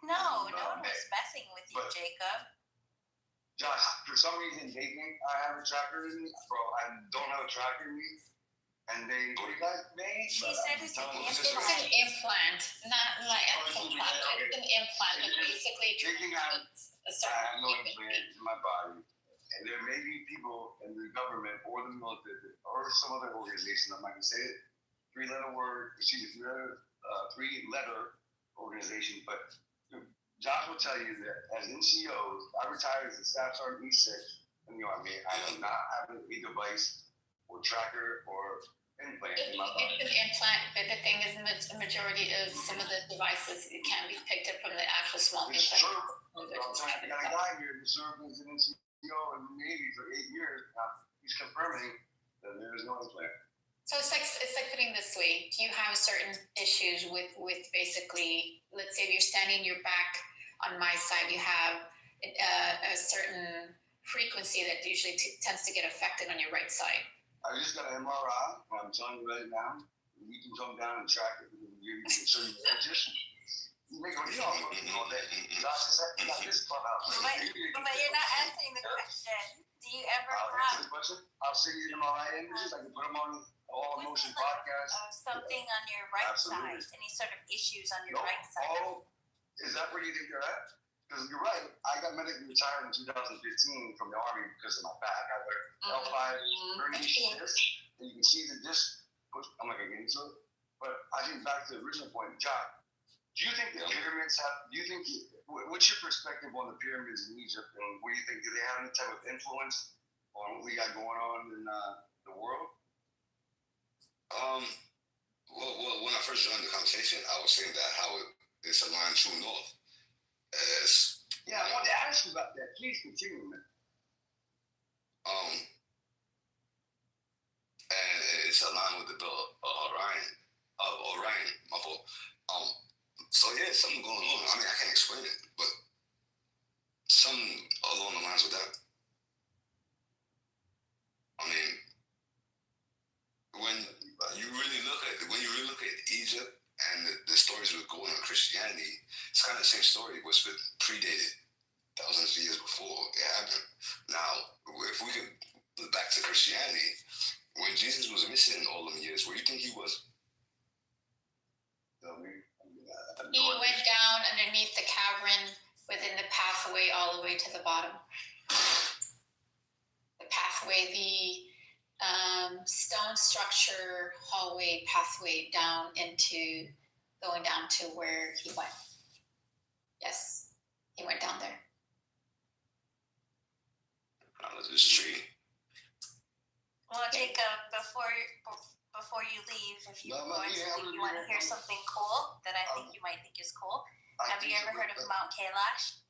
No one was messing with you, Jacob. Josh, for some reason they think I have a tracker in me, bro. I don't have a tracker in me. And they, what do you guys mean? She said it's an It's an implant, not like a implant. It's an implant that basically transmits a I certain have no frequency. implant in my body. And there may be people in the government or the military or some other organization, I'm not going to say it, three-letter organization, but Josh will tell you that as NCOs, I retired as a Staff Sergeant E6 in the Army. I am not having a device or tracker or implant in my body. It's an implant, but the thing is, the majority of some of the devices it can be picked up from the actual small It's implant. true. I got a guy here who served as an NCO in the Navy for 8 years. Now he's confirming that there is no implant. So it's like putting it this way. Do you have certain issues with basically, let's say if you're standing your back on my side, you have a certain frequency that usually tends to get affected on your right side. I just got an MRI. I'm telling you right now, we can come down and track it. You can show you the edges. You make a deal all day. Josh is at this clubhouse. But you're not answering the question. Do you ever have the question? I'll send you the MRI images. I can put them on All Motion Podcast. Something on your right Absolutely. side? Any sort of issues on your Nope. right side? Oh, is that where you think they're at? Because you're right. I got medically retired in 2015 from the Army because of my back. I wear L5 herniation disc, and you can see the disc. I'm not going to get into it. But I think back to the original point, John, do you think the pyramids have, what's your perspective on the pyramids in Egypt? And what do you think? Do they have any type of influence on what we got going on in the world? Well, when I first joined the conversation, I was saying that how it's aligned true north. Yeah, I wanted to ask you about that. Please continue, man. And it's aligned with the belt of Orion, my fault. So yeah, something going on. I mean, I can't explain it, but something along the lines of that. I mean, when you really look at Egypt and the stories with going on Christianity, it's kind of the same story, which was predated thousands of years before it happened. Now, if we could look back to Christianity, when Jesus was missing all them years, where do you think he was? He went down underneath the cavern within the pathway all the way to the bottom. The pathway, the stone structure hallway pathway going down to where he went. Yes, he went down there. Out of this tree. Well, Jacob, before you leave, if you want to hear something cool that I think you might think is cool, have you ever heard of Mount Kailash?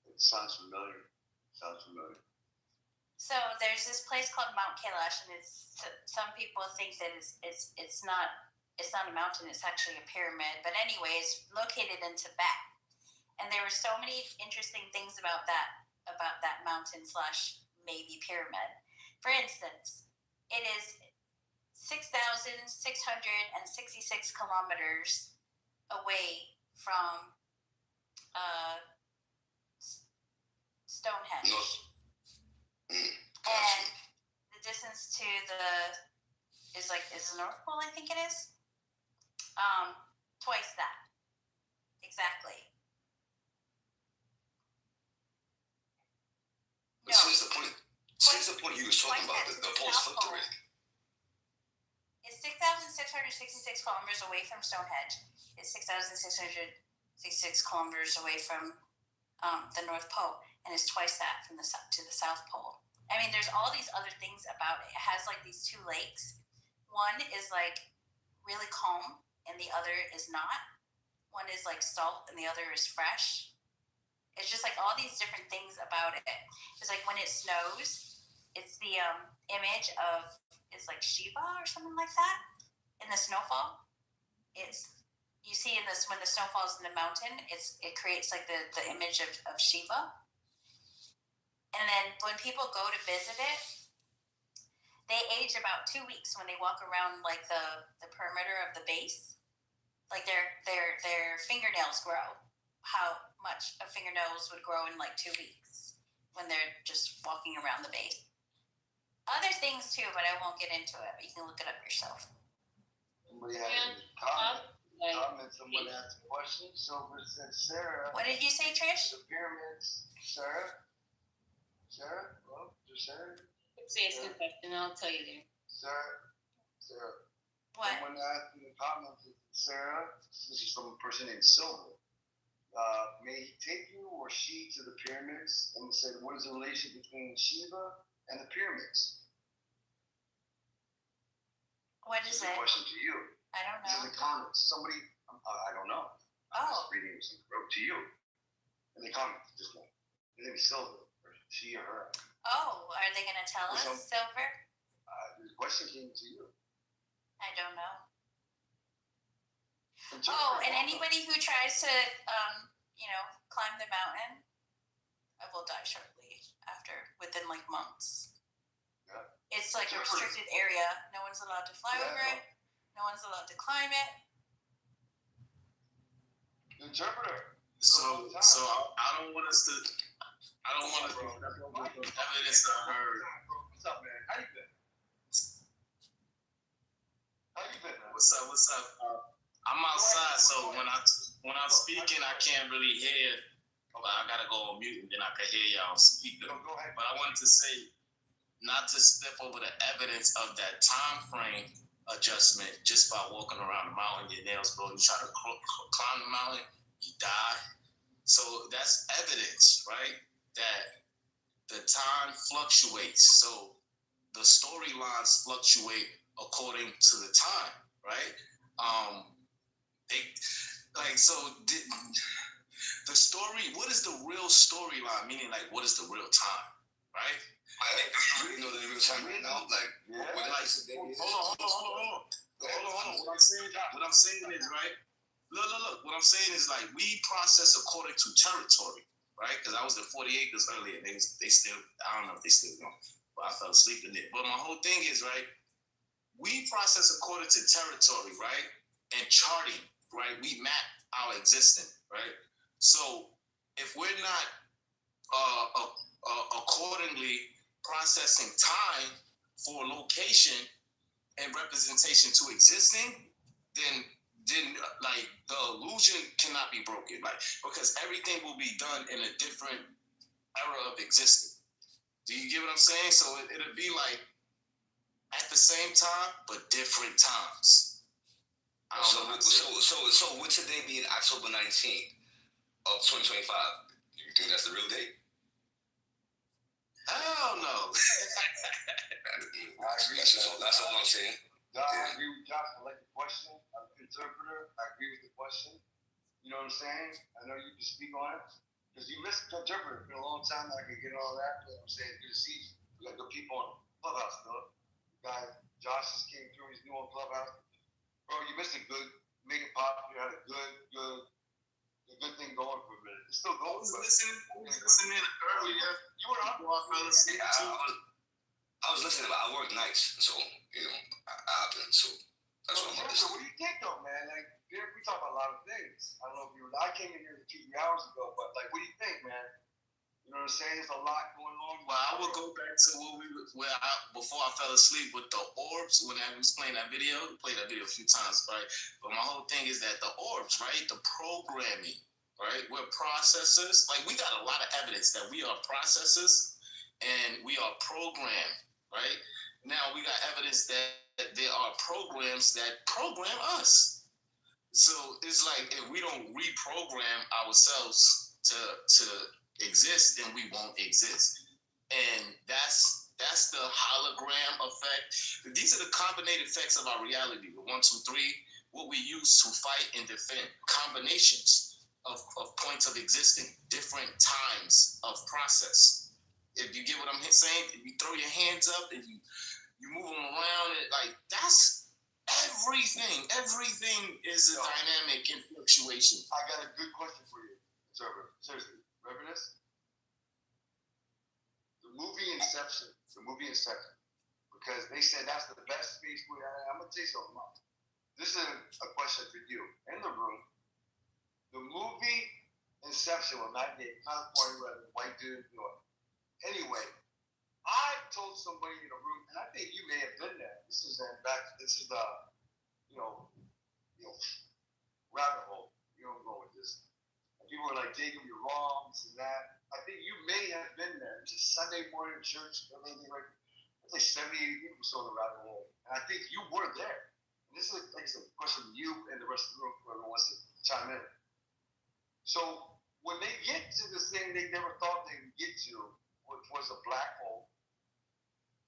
It sounds familiar. So there's this place called Mount Kailash, and some people think that it's not a mountain; it's actually a pyramid. But anyway, it's located in Tibet, and there were so many interesting things about that mountain / maybe pyramid. For instance, it is 6,666 kilometers away from Stonehenge. And the distance to is the North Pole, I think it is. Twice that. Exactly. But since the point you was talking about, the pole's flipped already. It's 6,666 kilometers away from Stonehenge. It's 6,666 kilometers away from the North Pole, and it's twice that from to the South Pole. I mean, there's all these other things about it. It has like these two lakes. One is like really calm, and the other is not. One is like salt, and the other is fresh. It's just like all these different things about it. It's like when it snows, it's the image of it's like Shiva or something like that in the snowfall. You see in this when the snow falls in the mountain, it creates like the image of Shiva. And then when people go to visit it, they age about 2 weeks when they walk around like the perimeter of the base. Like their fingernails grow. How much a fingernails would grow in like 2 weeks. when they're just walking around the bay. Other things too, but I won't get into it. You can look it up yourself. Somebody had a comment. Someone asked a question. Silver said, Sarah. What did you say, Trish? The pyramids. Sarah? Hello? Just Sarah? Say a question, I'll tell you there. Sarah. What? Someone asked in the comments, Sarah, this is from a person named Silver. May he take you or she to the pyramids? And said, what is the relation between Shiva and the pyramids? What is it? Question to you. I don't know. In the comments, somebody, I don't know. I'm just reading some wrote to you. In the comments, just one. His name is Silver, or she or her. Oh, are they going to tell us, Silver? The question came to you. I don't know. And anybody who tries to, climb the mountain, will die shortly after, within like months. Yeah. It's like a restricted area. No one's allowed to fly over it. No one's allowed to climb it. Interpreter. So I don't want us to. I don't want to step over the evidence I heard. What's up, man? How you been? Man? What's up? I'm outside, so when I'm speaking, I can't really hear. But I gotta go on mute, and then I can hear y'all speak. But I wanted to say, not to step over the evidence of that time frame adjustment just by walking around the mountain. Your nails blow. You try to climb the mountain, you die. So that's evidence, right? That the time fluctuates. So the storylines fluctuate according to the time, right? The story, what is the real storyline? Meaning, like, what is the real time, right? Do you really know the real time right now? Like, what hold on. What I'm saying is, right? Look. What I'm saying is, like, we process according to territory, right? Because I was at 40 acres earlier. They still, I don't know if they still going, but I fell asleep in it. But my whole thing is, right? We process according to territory, right? And charting, right? We map our existence, right? So if we're not accordingly processing time for location and representation to existing, then like the illusion cannot be broken, like, because everything will be done in a different era of existing. Do you get what I'm saying? So it'll be like at the same time, but different times. So would today be October 19th of 2025? You think that's the real date? Hell no. That's all I'm saying. I agree with Josh. I like the question. I'm an interpreter. I agree with the question. You know what I'm saying? I know you can speak on it. Because you listen to interpreter. It's been a long time that I can get all that. You know what I'm saying? Good to see you. We got good people on Clubhouse, though. Guy Josh just came through. He's new on Clubhouse. Bro, you missed a good, make it pop. You had a good thing going for a minute. It's still going. I was listening earlier. You were on. I was listening, but I work nights, so I happen. So that's what I'm listening. What do you think, though, man? Like, we talk about a lot of things. I don't know if you were. I came in here 2-3 hours ago, but like, what do you think, man? You know what I'm saying? There's a lot going on. Well, I will go back to before I fell asleep with the orbs when I was playing that video. Played that video a few times, right? But my whole thing is that the orbs, right? The programming, right? We're processors. Like, we got a lot of evidence that we are processors and we are programmed, right? Now we got evidence that there are programs that program us. So it's like, if we don't reprogram ourselves to exist, then we won't exist. And that's the hologram effect. These are the combined effects of our reality. The 1, 2, 3, what we use to fight and defend. Combinations of points of existing, different times of process. If you get what I'm saying, if you throw your hands up and you move them around, like, that's everything. Everything is a dynamic and fluctuation. I got a good question for you, Server. Seriously, remember this? The movie Inception, because they said that's the best space movie. I'm going to tell you something. This is a question for you in the room. The movie Inception with Matt Damon, California, white dude, Anyway, I told somebody in a room, and I think you may have been there. This is the rabbit hole. You don't go with this. And people were like, Jacob, you're wrong, this and that. I think you may have been there. It's just Sunday morning church, everything like, it's like 70, 80 people saw the rabbit hole. And I think you were there. And this is like a question to you and the rest of the room, whoever wants to chime in. So when they get to this thing they never thought they would get to, which was a black hole,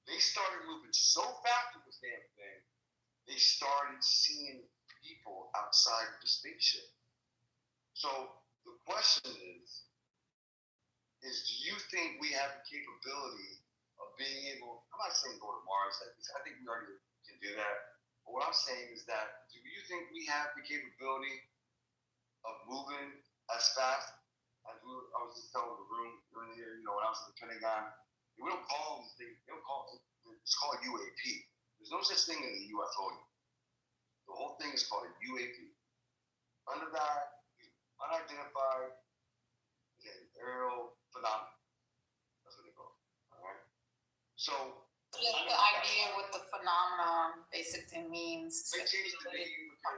they started moving so fast with this damn thing, they started seeing people outside of the spaceship. So the question is do you think we have the capability of being able, I'm not saying go to Mars, I think we already can do that. But what I'm saying is that, do you think we have the capability of moving as fast as I was just telling the room earlier, when I was in the Pentagon, we don't call them things, it's called UAP. There's no such thing as a UFO. The whole thing is called a UAP. Unidentified aerial phenomenon. That's what they call it. All right. So the idea what the phenomenon basically means. They changed the name because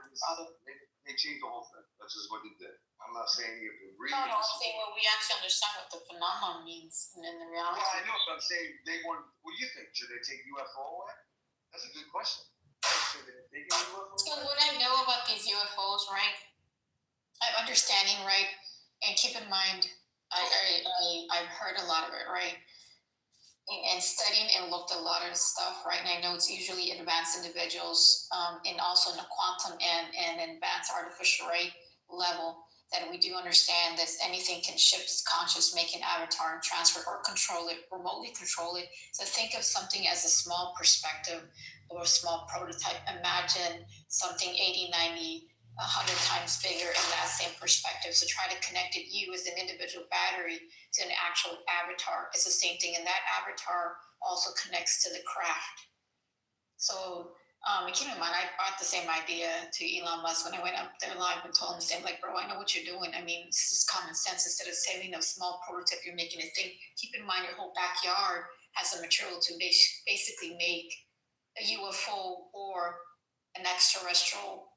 they changed the whole thing. That's just what they did. I'm not saying you have to read. No, I'm saying we actually understand what the phenomenon means in the reality. Well, I know, but I'm saying they want. What do you think? Should they take UFO away? That's a good question. Should they take UFO away? So what I know about these UFOs, right? I'm understanding, right, and keep in mind, I've heard a lot of it, right, and studying and looked at a lot of stuff, right, and I know it's usually advanced individuals, and also in the quantum and advanced artificial rate level, that we do understand that anything can shift its conscious, make an avatar, and transfer or control it, remotely control it. So think of something as a small perspective or a small prototype. Imagine something 80, 90, 100 times bigger in that same perspective. So try to connect it, you as an individual battery, to an actual avatar. It's the same thing, and that avatar also connects to the craft. So keep in mind, I brought the same idea to Elon Musk when I went up there live and told him the same, like, bro, I know what you're doing. I mean, it's just common sense. Instead of saving a small prototype, you're making a thing. Keep in mind, your whole backyard has the material to basically make a UFO or an extraterrestrial,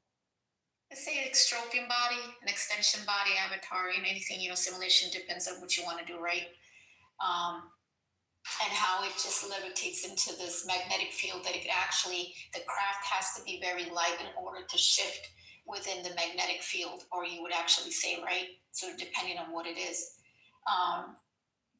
let's say, extropian body, an extension body, avatar, and anything, simulation depends on what you want to do, right? And how it just levitates into this magnetic field that it could actually, the craft has to be very light in order to shift within the magnetic field, or you would actually say, right? So depending on what it is.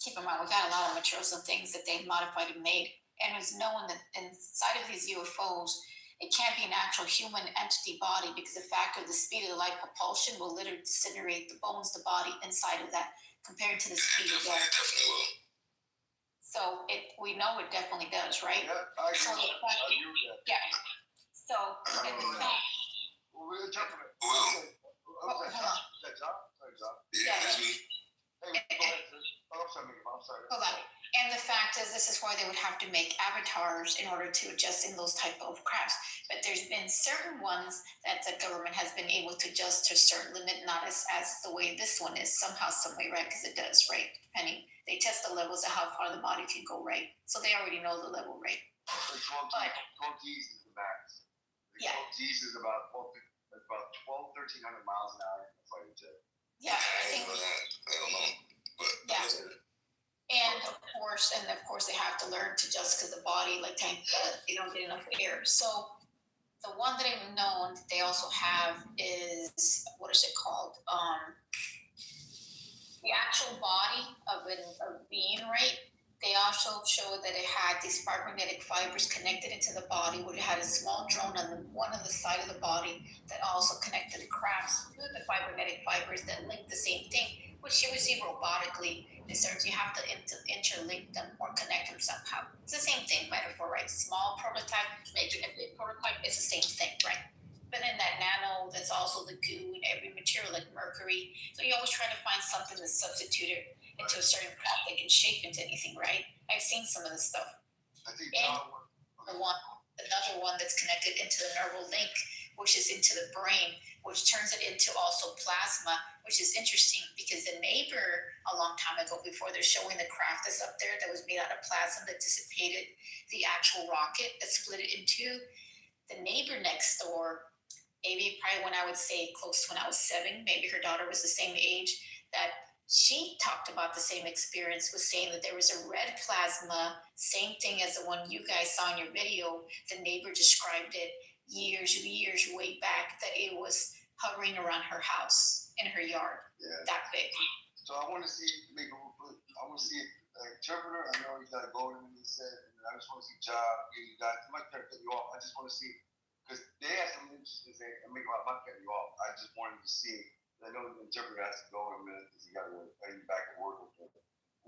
Keep in mind, we got a lot of materials and things that they modified and made. And it's known that inside of these UFOs, it can't be an actual human entity body, because the fact of the speed of the light propulsion will literally disintegrate the bones, the body inside of that, compared to the speed of light. Definitely will. So we know it definitely does, right? Yeah, I agree with that. Yeah. So, and the fact. We're jumping it. Hold on. That job? Yeah. Hey, go ahead, sis. I'm sorry. Hold on. And the fact is, this is why they would have to make avatars in order to adjust in those type of crafts. But there's been certain ones that the government has been able to adjust to a certain limit, not as the way this one is, somehow, some way, right? Because it does, right? Depending. They test the levels of how far the body can go, right? So they already know the level, right? 12 G's is the max. 12 G's is about 1,200, 1,300 miles an hour in a fighter jet. Yeah, I think. I don't know. But yeah. And of course, they have to learn to adjust, because the body, like tank, they don't get enough air. So the one that I've known that they also have is, what is it called? The actual body of a being, right? They also showed that it had these fibromagnetic fibers connected into the body, where it had a small drone on one of the side of the body that also connected the crafts to the fibromagnetic fibers that link the same thing, which you would see robotically. You have to interlink them or connect them somehow. It's the same thing, metaphor, right? Small prototype, making a big prototype, it's the same thing, right? But in that nano, that's also the goo in every material, like mercury. So you always try to find something that's substituted into a certain craft that can shape into anything, right? I've seen some of this stuff. I think another one that's connected into the neural link, which is into the brain, which turns it into also plasma, which is interesting because the neighbor a long time ago, before they're showing the craft that's up there that was made out of plasma that dissipated the actual rocket that split it in two, the neighbor next door, maybe probably when I would say close to when I was 7, maybe her daughter was the same age, that she talked about the same experience, was saying that there was a red plasma, same thing as the one you guys saw in your video. The neighbor described it years way back, that it was hovering around her house in her yard, that big. So I want to see, I want to see an interpreter. I know he's got to go in and he said, and I just want to see job, you guys. I'm not trying to cut you off. I just want to see, because they have some interesting things. I'm not cutting you off. I just wanted to see. I know the interpreter has to go in a minute because he got to be back at work. I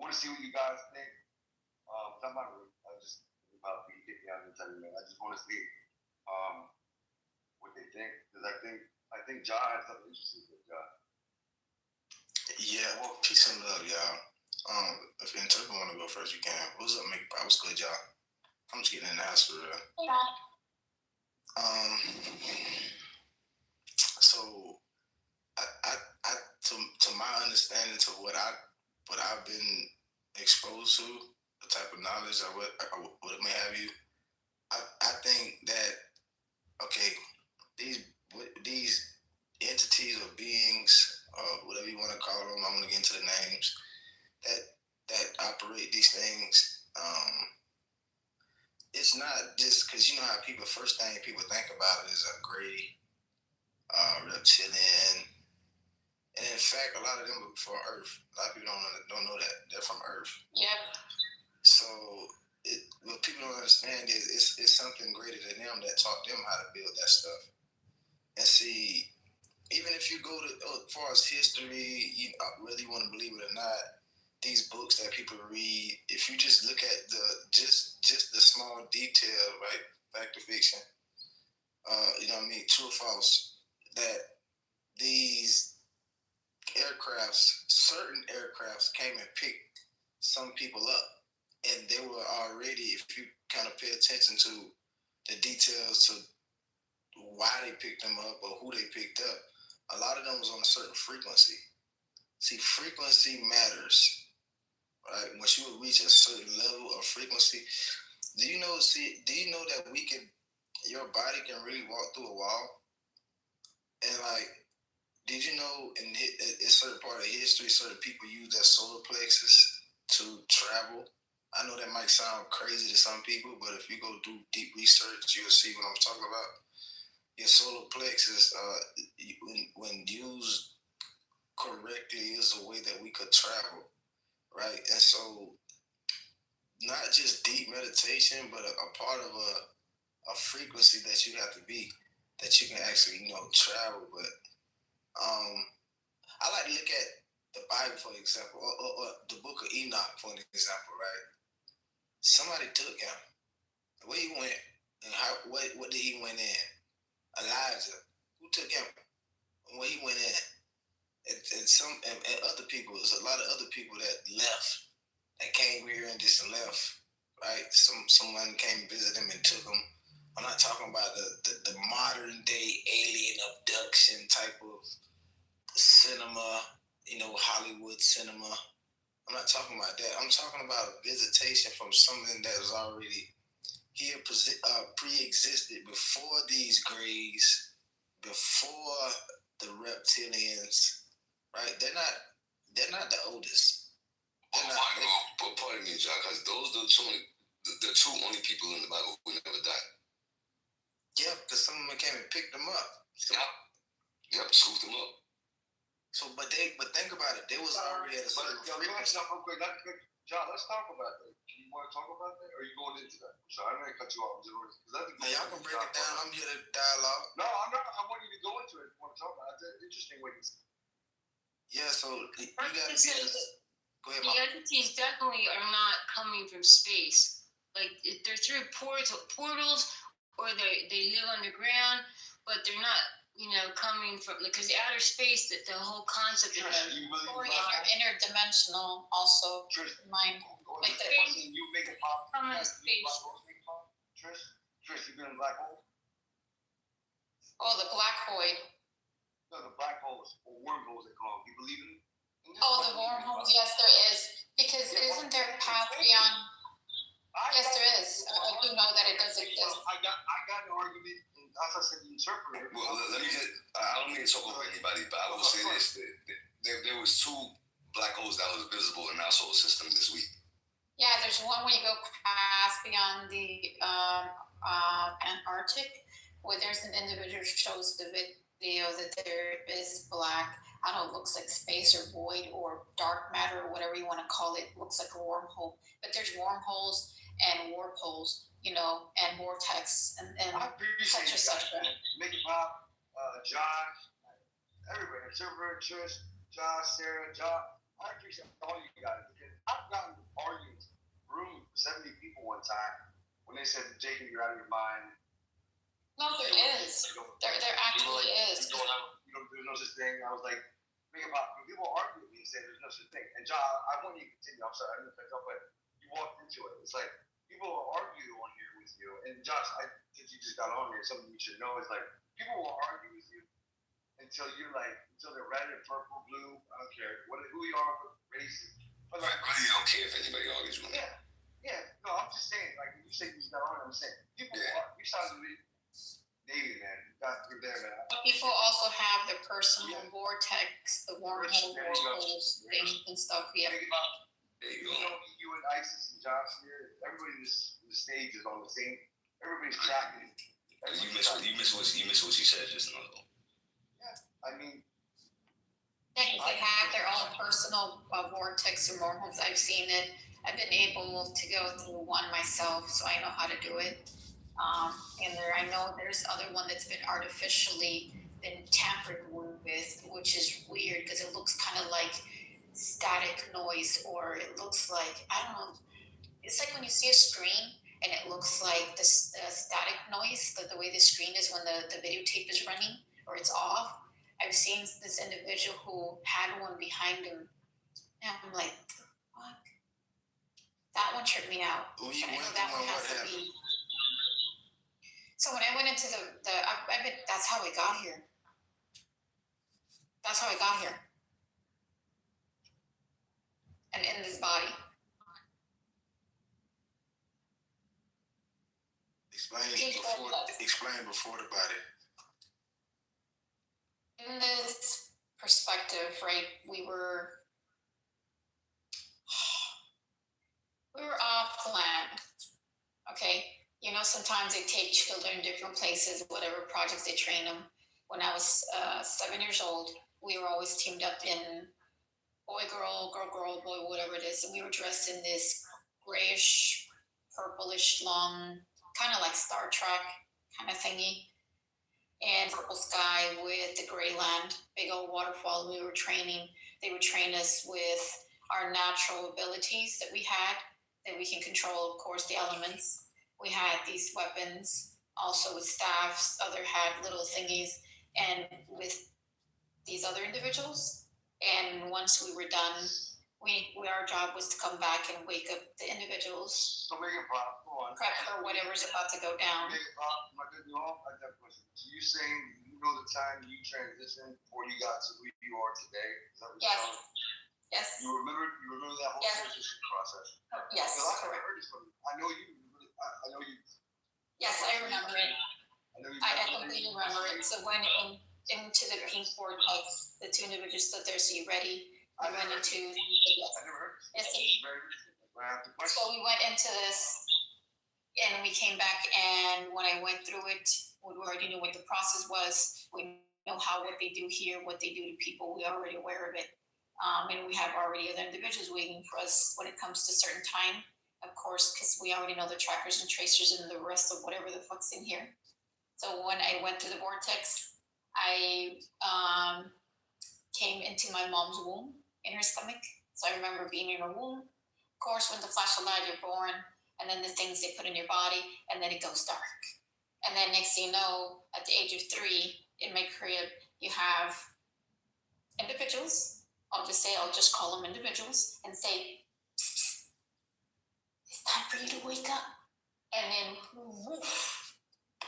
want to see what you guys think. I'm not really, I just about to get me out and tell you, man. I just want to see what they think, because I think John has something interesting with John. Yeah, well, peace and love, y'all. If the interpreter want to go first, you can. What's up, Mick? What's good, y'all? I'm just getting in the house for real. So to my understanding, to what I've been exposed to, the type of knowledge or what it may have you, I think that these entities or beings, whatever you want to call them, I'm gonna get into the names that operate these things. It's not just because you know how first thing people think about is a gray reptilian. And in fact, a lot of them are from Earth. A lot of people don't know that they're from Earth. Yep. So what people don't understand is it's something greater than them that taught them how to build that stuff. And see, even if you go to as far as history, whether you want to believe it or not, these books that people read, if you just look at just the small detail, right, fact or fiction, you know what I mean, true or false, that these certain aircrafts came and picked some people up, and they were already, if you kind of pay attention to the details to why they picked them up or who they picked up, a lot of them was on a certain frequency. See, frequency matters, right? Once you reach a certain level of frequency, do you know that your body can really walk through a wall? And like, did you know in a certain part of history, certain people use their solar plexus to travel? I know that might sound crazy to some people, but if you go do deep research, you'll see what I'm talking about. Your solar plexus, when used correctly, is a way that we could travel, right? And so, not just deep meditation, but a part of a frequency that you have to be, that you can actually, travel. But I like to look at the Bible, for example, or the book of Enoch, for an example, right? Somebody took him. Where he went, and what did he went in? Elijah. Who took him? And where he went in? And other people, there's a lot of other people that left, that came here and just left, right? Someone came visit him and took him. I'm not talking about the modern day alien abduction type of cinema, Hollywood cinema. I'm not talking about that. I'm talking about a visitation from something that was already here, pre-existed before these grays, before the reptilians, right? They're not the oldest. Pardon me, John, because those are the two only people in the Bible who never died. Yeah, because someone came and picked them up. Yep, scooped them up. So, but think about it. They was already at a certain frequency. John, let's talk about that. You want to talk about that, or are you going into that? So I'm going to cut you off. Y'all can break it down. I'm here to dialogue. No, I'm not. I want you to go into it. If you want to talk about it. That's interesting what you said. Yeah, so you got to be go ahead, the entities definitely are not coming from space. Like, they're through portals, or they live underground, but they're not, coming from, because the outer space, the whole concept of or interdimensional also. Mind. Like the space, you make it pop. From space. Trish, you been in a black hole? Oh, the black void. No, the black holes or wormholes they call them. You believe in? Oh, the wormholes. Yes, there is. Because isn't there a path beyond? Yes, there is. I do know that it does exist. I got an argument, and as I said, the interpreter. Well, let me just. I don't mean to talk over anybody, but I will say this: there was 2 black holes that was visible in our solar system this week. Yeah, there's one when you go past beyond the Antarctic, where there's an individual who shows the video that there is black. I don't know, it looks like space or void or dark matter or whatever you want to call it. It looks like a wormhole. But there's wormholes and warp holes, you know, and vortex and such or such. Mickey Pop, Josh, everybody, Silver, Trish, Josh, Sarah, Josh. I appreciate all you guys because I've gotten arguments, room 70 people one time when they said, Jacob, you're out of your mind. No, there is. There actually is. There's no such thing. I was like, think about when people argue with me and say there's no such thing. And John, I want you to continue. I'm sorry, I didn't pick up, but you walked into it. It's like people will argue on here with you. And Josh, since you just got on here, something you should know is like people will argue with you until they're red or purple, blue. I don't care who you are, what race. But I really don't care if anybody argues with me. Yeah. No, I'm just saying. Like when you say you just got on, I'm saying people are. You sound really Navy, man. You're there, man. People also have the personal vortex, the wormhole wormholes, things and stuff. Yeah. Think about, you and Isis and Josh here. Everybody in the stage is on the same. Everybody's tracking. You miss what she said just now. Yeah, I mean. Yeah, they have their own personal vortex or wormholes. I've seen it. I've been able to go through one myself, so I know how to do it. And I know there's other one that's been artificially been tampered with, which is weird because it looks kind of like static noise, or it looks like, I don't know, it's like when you see a screen and it looks like the static noise, the way the screen is when the videotape is running or it's off. I've seen this individual who had one behind him, and I'm like, what? That one tripped me out. When you I went know that one has to be. So when I went into that's how I got here. That's how I got here. And in this body. Explain before the body. In this perspective, right, we were off plan. Okay. You know, sometimes they take children different places, whatever projects they train them. When I was 7 years old, we were always teamed up in boy, girl, boy, whatever it is. And we were dressed in this grayish, purplish, long, kind of like Star Trek kind of thingy. And purple sky with the gray land, big old waterfall. We were training. They would train us with our natural abilities that we had, that we can control, of course, the elements. We had these weapons, also with staffs. Other had little thingies, and with these other individuals. And once we were done, our job was to come back and wake up the individuals. So make it pop. Go on. Prep for whatever's about to go down. Make it pop. Am I good to off? I got a question. So you saying you know the time you transitioned before you got to who you are today? Is that what yes. You're saying? Yes. You remember that whole transition process? Yes. I heard this from you. I know you. I know you. Yes, I remember it. I completely remember it. So when into the pink vortex, the 2 individuals stood there. So you ready? We went into. Yes. I never heard. Yes. So we went into this, and we came back. And when I went through it, we already knew what the process was. We know what they do here, what they do to people. We're already aware of it. And we have already other individuals waiting for us when it comes to certain time, of course, because we already know the trackers and tracers and the rest of whatever the fuck's in here. So when I went through the vortex, I came into my mom's womb in her stomach. So I remember being in her womb. Of course, when the flash of light, you're born, and then the things they put in your body, and then it goes dark. And then next thing you know, at the age of 3, in my crib, you have individuals. I'll just call them individuals and say, it's time for you to wake up. And then woof,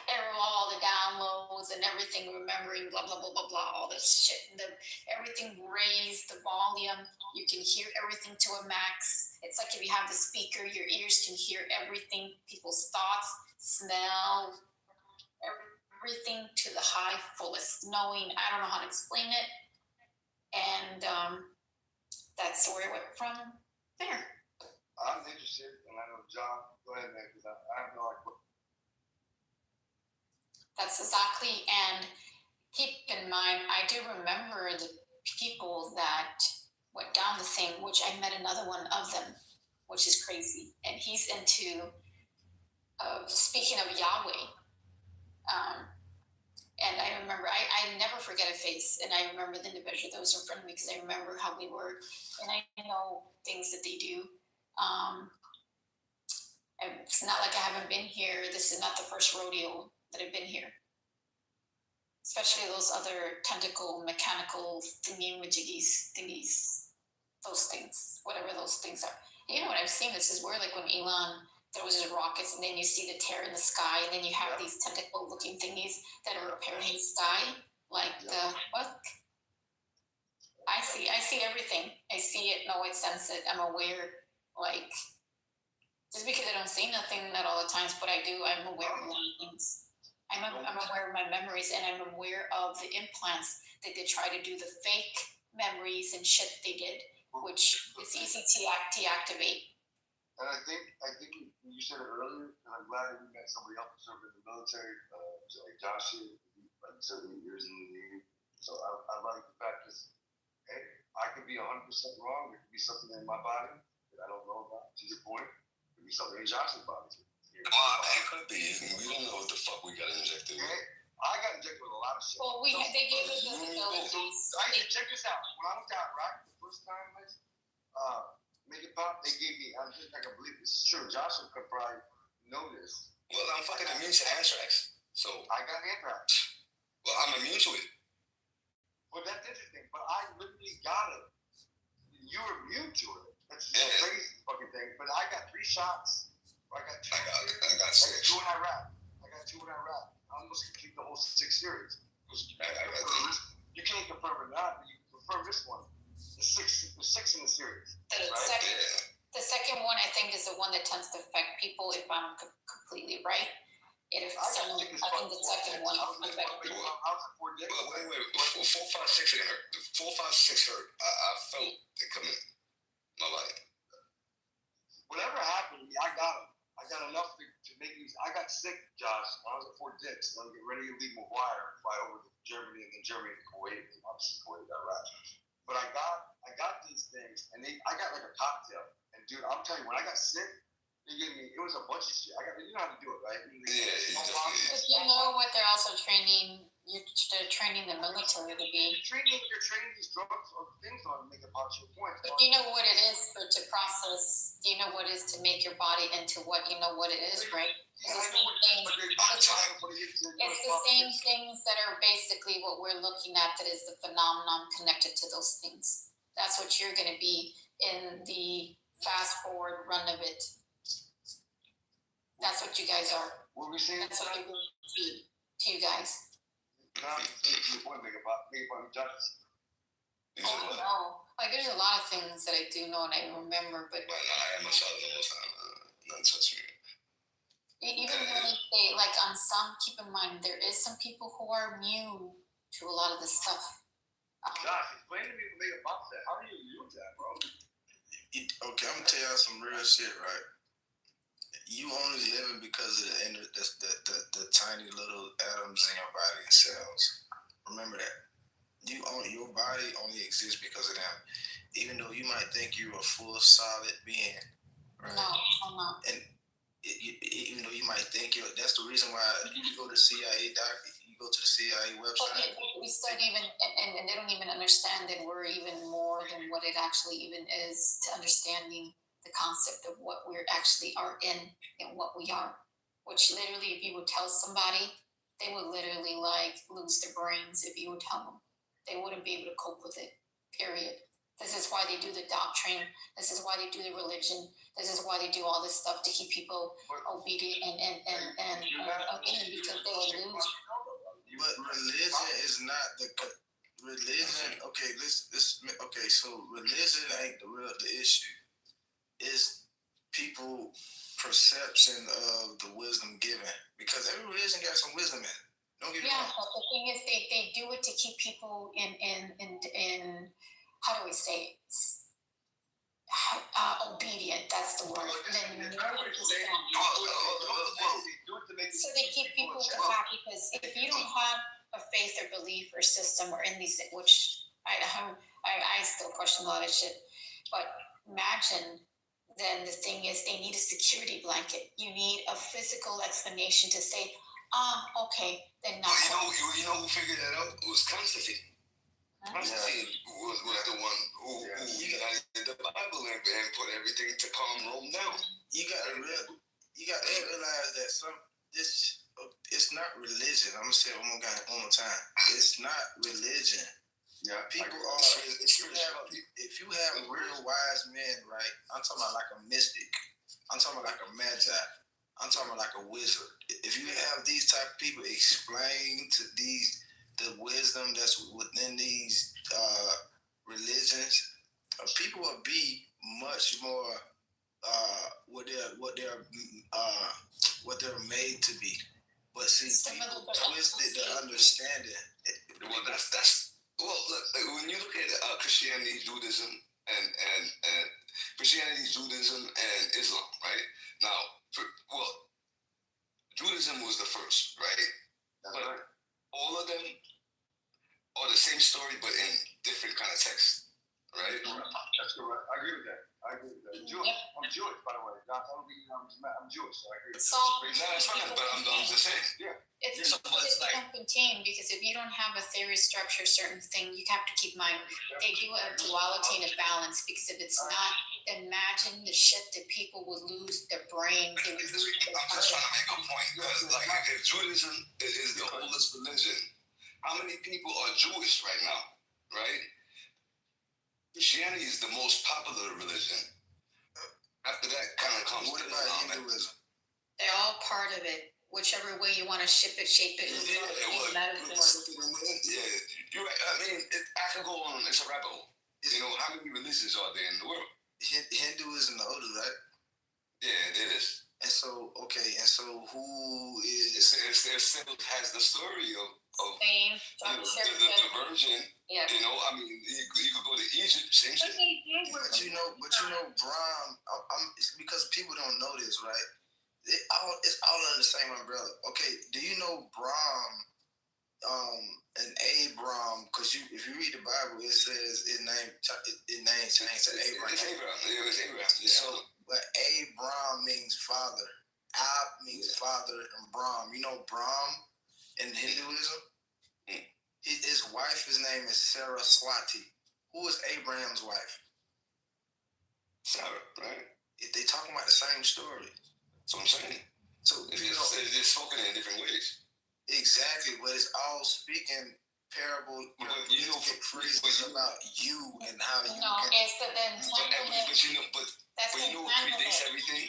everyone all the downloads and everything, remembering blah blah blah blah blah, all this shit. Everything raised, the volume, you can hear everything to a max. It's like if you have the speaker, your ears can hear everything, people's thoughts, smell, everything to the high fullest. Knowing, I don't know how to explain it, and that's where it went from there. I'm interested, and I know John. Go ahead, man, because I have no idea. That's exactly, and keep in mind, I do remember the people that went down the thing, which I met another one of them, which is crazy, and he's into speaking of Yahweh. And I remember, I never forget a face, and I remember the individual that was in front of me because I remember how we were, and I know things that they do. It's not like I haven't been here. This is not the first rodeo that I've been here. Especially those other tentacle, mechanical thingies, those things, whatever those things are. You know what I've seen? This is where, like, when Elon throws his rockets, and then you see the tear in the sky, and then you have these tentacle-looking thingies that are appearing in the sky. Like, what? I see everything. I see it, know it, sense it. I'm aware, like, just because I don't see nothing at all the times, but I do, I'm aware of a lot of things. I'm aware of my memories, and I'm aware of the implants that they try to do, the fake memories and shit they did, which it's easy to deactivate. And I think you said it earlier, and I'm glad that we met somebody else who served in the military, like Josh did, like 7 years in the Navy. So I like the fact that, hey, I could be 100% wrong. There could be something in my body that I don't know about. To your point, there could be something in Josh's body. It could be. We don't know what the fuck we got injected with. I got injected with a lot of shit. Well, they gave us the abilities. Check this out. When I was out, right, the first time, make it pop, they gave me, I think I can believe this is true. Joshua could probably know this. Well, I'm fucking immune to anthrax. So I got anthrax. Well, I'm immune to it. Well, that's interesting. But I literally got it. You were immune to it. That's just a crazy fucking thing. But I got 3 shots. I got 2. I got 6. 2 in Iraq. I almost complete the whole 6 series. You can't confirm it not, but you can confirm this one. The six in the series. The second one, I think, is the one that tends to affect people, if I'm completely right. I think the second one will affect people. Wait. 4, 5, 6 it hurt. 4, 5, 6 hurt. I felt it come in my body. Whatever happened to me, I got them. I got enough to make these. I got sick, Josh, when I was at Fort Dix. I'm getting ready to leave McGuire, fly over to Germany, and then Germany to Kuwait. And obviously, Kuwait got right. But I got these things, and I got like a cocktail. And dude, I'm telling you, when I got sick, they gave me. It was a bunch of shit. You know how to do it, right? But you know what? They're also training. They're training the military to be. You're training these drugs or things on to make it pop your point. But do you know what it is to process? Do you know what it is to make your body into what you know what it is, right? It's the same things that are basically what we're looking at. That is the phenomenon connected to those things. That's what you're going to be in the fast forward run of it. That's what you guys are. That's what you're going to be to you guys. Oh no! Like there's a lot of things that I do know and I remember, but I am myself the whole time. Not touch me. Even when they like on some, keep in mind there is some people who are immune to a lot of the stuff. Josh, explain to me what make a box that. How are you immune to that, bro? Okay, I'm gonna tell y'all some real shit, right? You only living because of the tiny little atoms in your body and cells. Remember that. Your body only exists because of them. Even though you might think you're a full solid being, right? No, I'm not. And even though you might think that's the reason why you go to CIA you go to the CIA website. But we still even, and they don't even understand that we're even more than what it actually even is to understanding the concept of what we actually are in and what we are, which literally, if you would tell somebody, they would literally like lose their brains if you would tell them. They wouldn't be able to cope with it, period. This is why they do the doctrine. This is why they do the religion. This is why they do all this stuff to keep people obedient and obedient, because they will lose. But religion is not the religion. Okay, okay. So religion ain't the issue. It's people perception of the wisdom given, because every religion got some wisdom in it. Don't get me wrong. But the thing is, they do it to keep people in how do we say it? Obedient. That's the word. So they keep people happy, because if you don't have a faith or belief or system or in these, which I still question a lot of shit, but imagine. Then the thing is, they need a security blanket. You need a physical explanation to say, okay, then not. You know who figured that out? It was Constantine. Constantine was the one who united the Bible and put everything to calm Rome down. You got to realize that it's not religion. I'm gonna say it one more time. It's not religion. Yeah, people are. If you have real wise men, right? I'm talking about like a mystic. I'm talking about like a magi. I'm talking about like a wizard. If you have these type of people explain to the wisdom that's within these religions, people will be much more what they're made to be. But see, people twisted the understanding. Well, that's. Well, look, when you look at Christianity, Judaism, and Christianity, Judaism, and Islam, right? Now, Judaism was the first, right? But all of them are the same story, but in different kind of text, right? That's correct. I agree with that. I'm Jewish, by the way. I'm Jewish, so I agree. It's fine, but I'm just saying. Yeah. It's contained, because if you don't have a theory structure, certain thing, you have to keep in mind, they do a duality and a balance, because if it's not, imagine the shit that people would lose their brain. I'm just trying to make a point, because like if Judaism is the oldest religion, how many people are Jewish right now, right? Christianity is the most popular religion. After that kind of comes what about Hinduism? They're all part of it. Whichever way you want to shape it. Yeah, you're right. I mean, I can go on. It's a rabbit hole. You know, how many religions are there in the world? Hinduism the oldest, right? Yeah, it is. And so, who is? It still has the story of the virgin. Yeah. You know, I mean, you could go to Egypt, same shit. But you know, Brahm. Because people don't know this, right? It's all under the same umbrella. Okay, do you know Brahm? And Abram, because if you read the Bible, it says it named changed to Abraham. It's Abraham. It was Abraham. Yeah. So, but Abram means father. Ab means father, and Brahm. You know Brahm in Hinduism? His wife's name is Saraswati. Who is Abraham's wife? Sarah, right? They talking about the same story. That's what I'm saying. So it's spoken in different ways. Exactly, but it's all speaking parable, phrases about you and how you can. It's the entanglement. But you know what predates everything?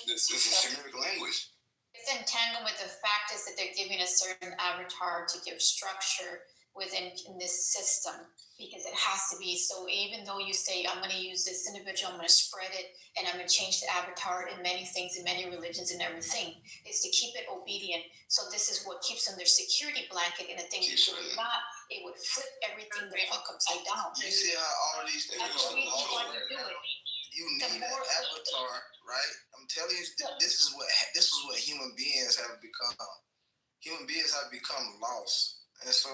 It's a Semitic language. It's entangled with the fact is that they're giving a certain avatar to give structure within this system, because it has to be. So even though you say, I'm going to use this individual, I'm going to spread it, and I'm going to change the avatar in many things, in many religions and everything, is to keep it obedient. So this is what keeps them their security blanket, and the thing is, if not, it would flip everything the fuck upside down. You see how all these things you need an avatar, right? I'm telling you, this is what human beings have become. Human beings have become lost. And so,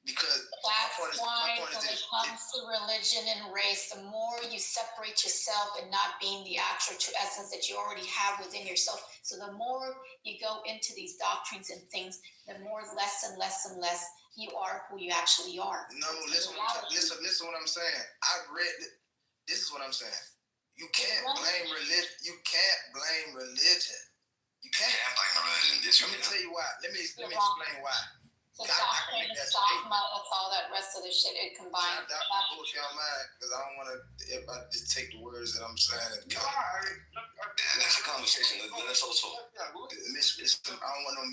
because that's why when it comes to religion and race, the more you separate yourself and not being the actual true essence that you already have within yourself, so the more you go into these doctrines and things, the more less and less and less you are who you actually are. No, listen what I'm saying. I've read it. This is what I'm saying. You can't blame religion. You can't blame religion. You can't blame religion. Let me tell you why. Let me explain why. So doctrine, dogma, that's all that rest of the shit it combined. Bullshit on mine because I don't want to. If I just take the words that I'm saying and that's a conversation. That's also. I don't want no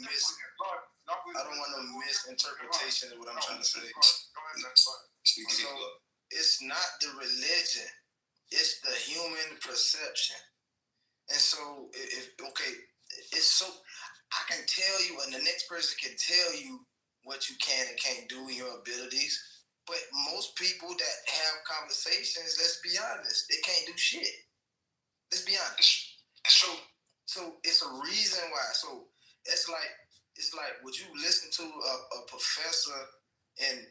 misinterpretation of what I'm trying to say. So it's not the religion; it's the human perception. And so, it's so I can tell you, and the next person can tell you what you can and can't do in your abilities. But most people that have conversations, let's be honest, they can't do shit. Let's be honest. So it's a reason why. So it's like, would you listen to a professor and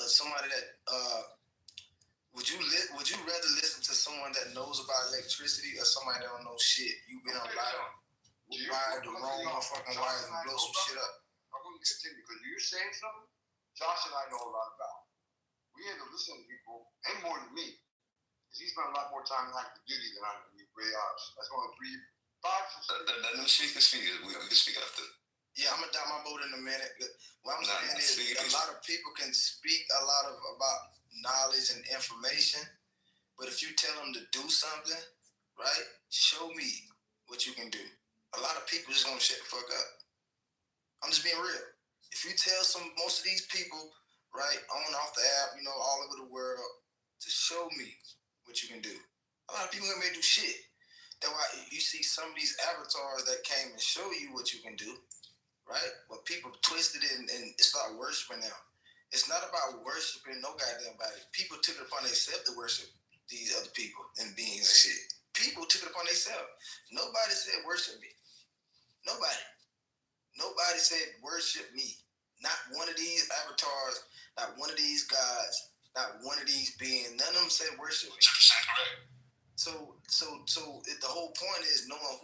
somebody that would you rather listen to someone that knows about electricity or somebody that don't know shit? You been on wire the wrong motherfucking wires and blow some shit up. I'm going to continue because you're saying something Josh and I know a lot about. We had to listen to people, and more than me, because he spent a lot more time in active duty than I do. Really honest. That's only 3, 5. Let them speak. We can speak after. Yeah, I'm gonna down my boat in a minute. What I'm saying is, a lot of people can speak a lot about knowledge and information, but if you tell them to do something, right? Show me what you can do. A lot of people just gonna shut the fuck up. I'm just being real. If you tell most of these people, right, on off the app, all over the world, to show me what you can do, a lot of people ain't gonna do shit. That's why you see some of these avatars that came and show you what you can do, right? But people twisted it and start worshiping them. It's not about worshiping no goddamn body. People took it upon themselves to worship these other people and beings and shit. People took it upon themselves. Nobody said worship me. Nobody said worship me. Not one of these avatars, not one of these gods, not one of these beings. None of them said worship me. So the whole point is knowing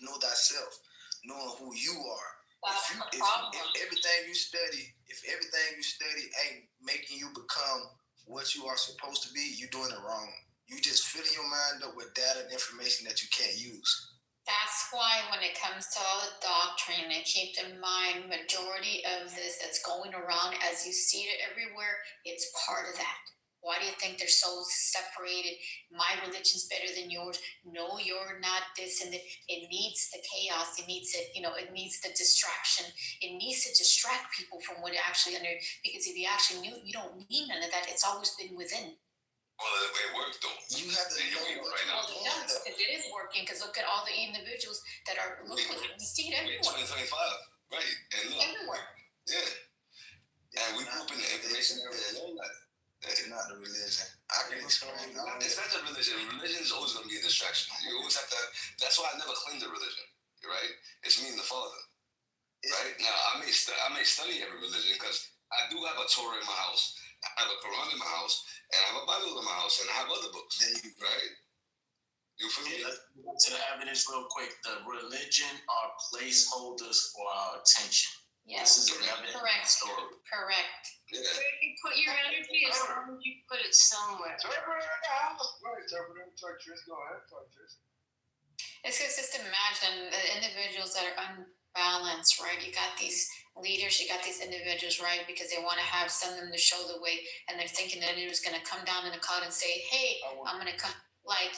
know thyself, knowing who you are. If everything you study ain't making you become what you are supposed to be, you're doing it wrong. You just filling your mind up with data and information that you can't use. That's why when it comes to all the doctrine, and keep in mind, majority of this that's going around, as you see it everywhere, it's part of that. Why do you think they're so separated? My religion's better than yours. No, you're not this and that. It needs the chaos. It needs it. It needs the distraction. It needs to distract people from what actually under. Because if you actually knew, you don't need none of that. It's always been within. Well, it works though. You have to know right now. Well, it does, because it is working. Because look at all the individuals that are looking. You see it everywhere. 2025, right? And look, everywhere. Yeah. And we open the information everywhere. That's not the religion. I can explain. It's not the religion. Religion is always going to be a distraction. You always have to. That's why I never claimed the religion. Right? It's me and the Father. Right? Now I may study every religion because I do have a Torah in my house. I have a Quran in my house, and I have a Bible in my house, and I have other books. Right? You feel me? Let's go to the evidence real quick. The religion are placeholders for our attention. Yes. This is an evidence story. Correct. Yeah. Where you put your energy as long as you put it somewhere. It's just imagine the individuals that are unbalanced, right? You got these leaders, you got these individuals, right? Because they want to send them to show the way, and they're thinking that it was going to come down in a cloud and say, hey, I'm going to come. Like,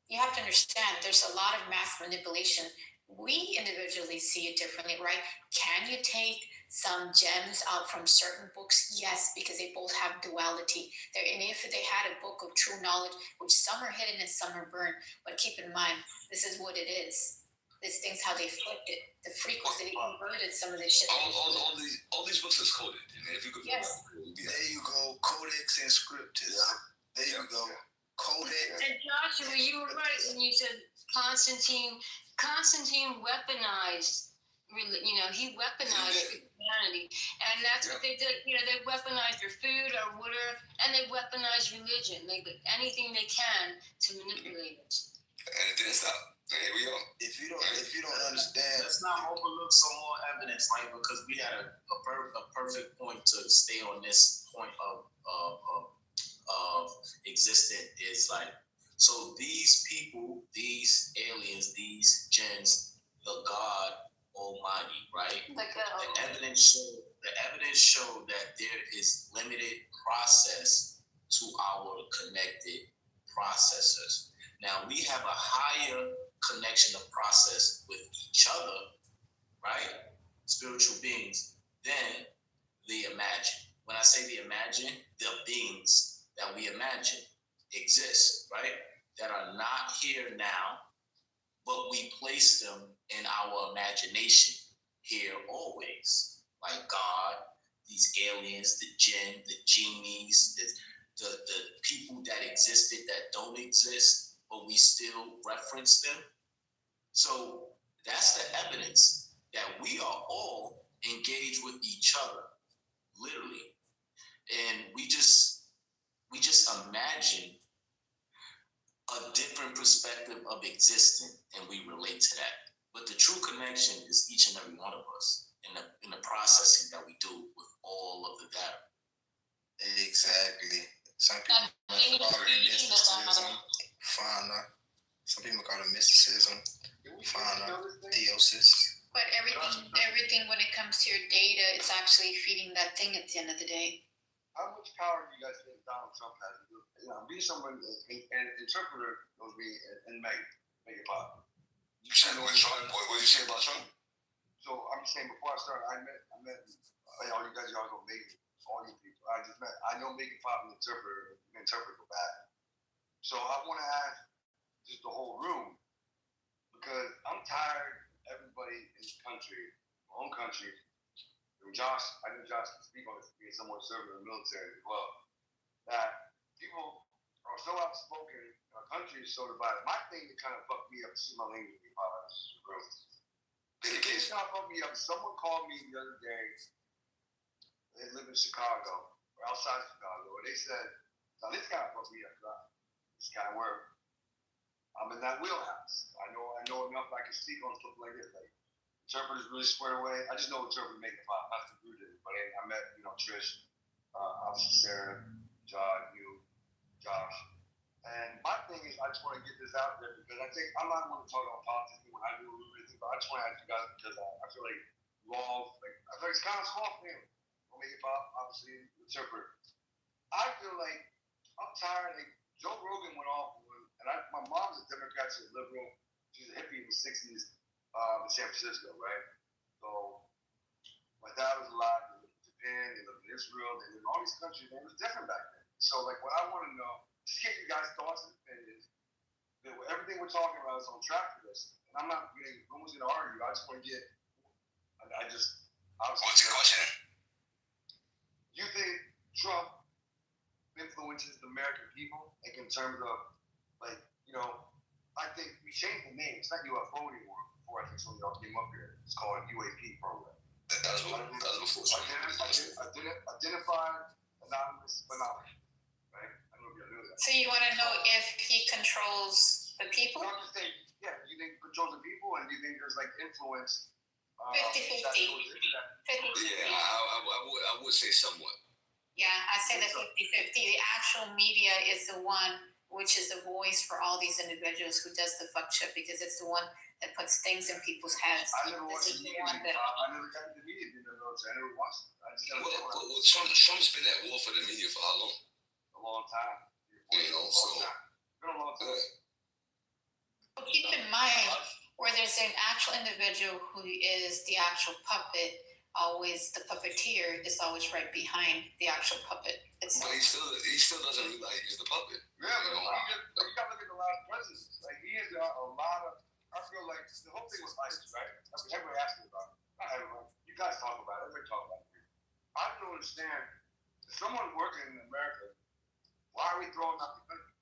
you have to understand, there's a lot of mass manipulation. We individually see it differently, right? Can you take some gems out from certain books? Yes, because they both have duality. And if they had a book of true knowledge, which some are hidden and some are burned, but keep in mind, this is what it is. This thing's how they flipped it. The frequency, they converted some of this shit. All these books is coded. If you could, yes. There you go. Codex and scriptures. There you go. Codex. And Joshua, you were right when you said Constantine weaponized. He weaponized Christianity, and that's what they did. They weaponized your food or whatever, and they weaponized religion. They did anything they can to manipulate it. And it didn't stop. And here we go. If you don't understand, let's not overlook some more evidence, right? Because we had a perfect point to stay on this point of existence is like, so these people, these aliens, these gens, the God Almighty, right? The evidence showed that there is limited process to our connected processors. Now we have a higher connection of process with each other, right? Spiritual beings, than the imagine. When I say the imagine, the beings that we imagine exist, right? That are not here now, but we place them in our imagination here always. Like God, these aliens, the jinn, the genies, the people that existed that don't exist, but we still reference them. So that's the evidence that we are all engaged with each other, literally. And we just imagine a different perspective of existing, and we relate to that. But the true connection is each and every one of us in the processing that we do with all of the data. Exactly. Some people might call it mysticism, fauna. Some people call it mysticism, fauna, theosis. But everything when it comes to your data, it's actually feeding that thing at the end of the day. How much power do you guys think Donald Trump has? Be someone, an interpreter knows me and make it pop. You said what did you say about Trump? So I'm saying before I started, I met all you guys, y'all go Megan, all you people. I know Megan Pop, an interpreter back. So I want to ask just the whole room, because I'm tired of everybody in this country, my own country. And Josh, I know Josh can speak on this, being someone serving in the military as well, that people are so outspoken, our country is so divided. My thing that kind of fucked me up, see my language, it's not fucked me up. Someone called me the other day, they live in Chicago, or outside Chicago, and they said, now this kind of fucked me up, this guy where I'm in that wheelhouse. I know enough I can speak on stuff like this. Like, interpreters really square away. I just know interpreter make it pop. Not the group did, but I met, Trish, obviously Sarah, John, you, Josh. And my thing is, I just want to get this out there because I think I'm not going to talk about politics when I do a little bit, but I just want to ask you guys because I feel like you all, I feel like it's kind of small thing. I'll make it pop, obviously, interpreter. I feel like I'm tired. Like Joe Rogan went off, and my mom's a Democrat, she's a liberal. She's a hippie in the 60s in San Francisco, right? So my dad was alive. They lived in Japan, they lived in Israel, they lived in all these countries, and it was different back then. So, like, what I want to know, just get you guys' thoughts and opinions. That everything we're talking about is on track for this. And I'm not getting, no one's going to argue. I just want to get, What's your question? You think Trump influences the American people, like, in terms of, like, I think we changed the name. It's not UFO anymore. Before I think some of y'all came up here, it's called a UAP program. That was before. Identified anonymous phenomenon, right? I don't know if y'all knew that. So you want to know if he controls the people? I'm just saying, yeah. You think he controls the people, and you think there's like influence? 50-50. Yeah, I would say somewhat. Yeah, I say the 50-50. The actual media is the one which is the voice for all these individuals who does the fuck shit because it's the one that puts things in people's heads. I never watched the media. I never got the media in the military. I never watched it. I just got well, Trump's been at war for the media for how long? A long time. So been a long time. But keep in mind, where there's an actual individual who is the actual puppet, always the puppeteer is always right behind the actual puppet itself. But he still doesn't realize he's the puppet. Yeah, but you gotta look at the last presidents. Like he is a lot of. I feel like the whole thing was ICE, right? Everybody asked me about it. Not everyone. You guys talk about it. Everybody talk about it. I don't understand. If someone working in America, why are we throwing out the country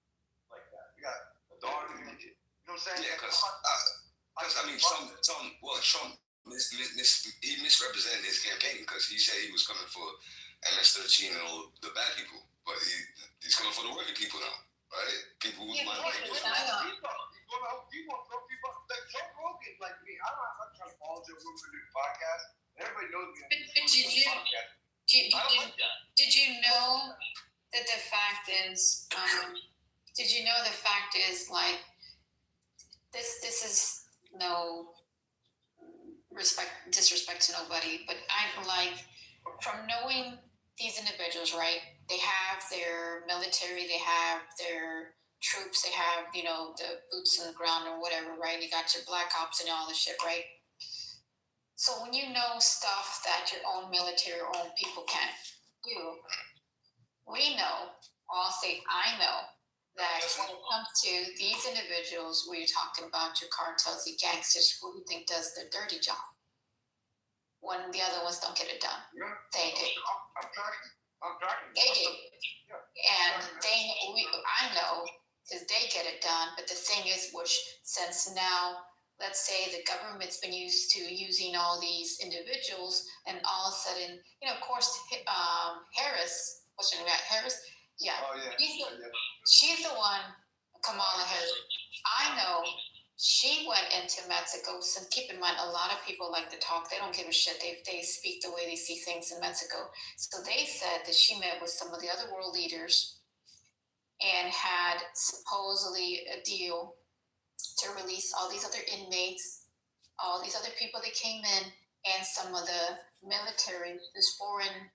like that? We got a daughter. You know what I'm saying? Yeah, because Trump he misrepresented his campaign because he said he was coming for MS-13 and the bad people, but he's coming for the working people now, right? People whose mind like this. He's going to help people, throw people. Like Joe Rogan, like me. I'm not trying to follow Joe Rogan to do the podcast. Everybody knows me. Did you know that the fact is? Did you know the fact is like this is no disrespect to nobody, but I'm like, from knowing these individuals, right? They have their military, they have their troops, they have, you know, the boots on the ground or whatever, right? You got your black ops and all this shit, right? So when you know stuff that your own military or own people can't do, we know, or I'll say I know, that when it comes to these individuals where you're talking about your cartels, your gangsters, who do you think does their dirty job? When the other ones don't get it done. Yeah. They do. I'm tracking. They do. And I know, because they get it done, but the thing is, which since now, let's say the government's been used to using all these individuals, and all of a sudden, you know, of course, Harris, what's her name, Harris? Yeah. Oh, yeah. She's the one, Kamala Harris. I know she went into Mexico. So keep in mind, a lot of people like to talk. They don't give a shit. They speak the way they see things in Mexico. So they said that she met with some of the other world leaders and had supposedly a deal to release all these other inmates, all these other people that came in, and some of the military, this foreign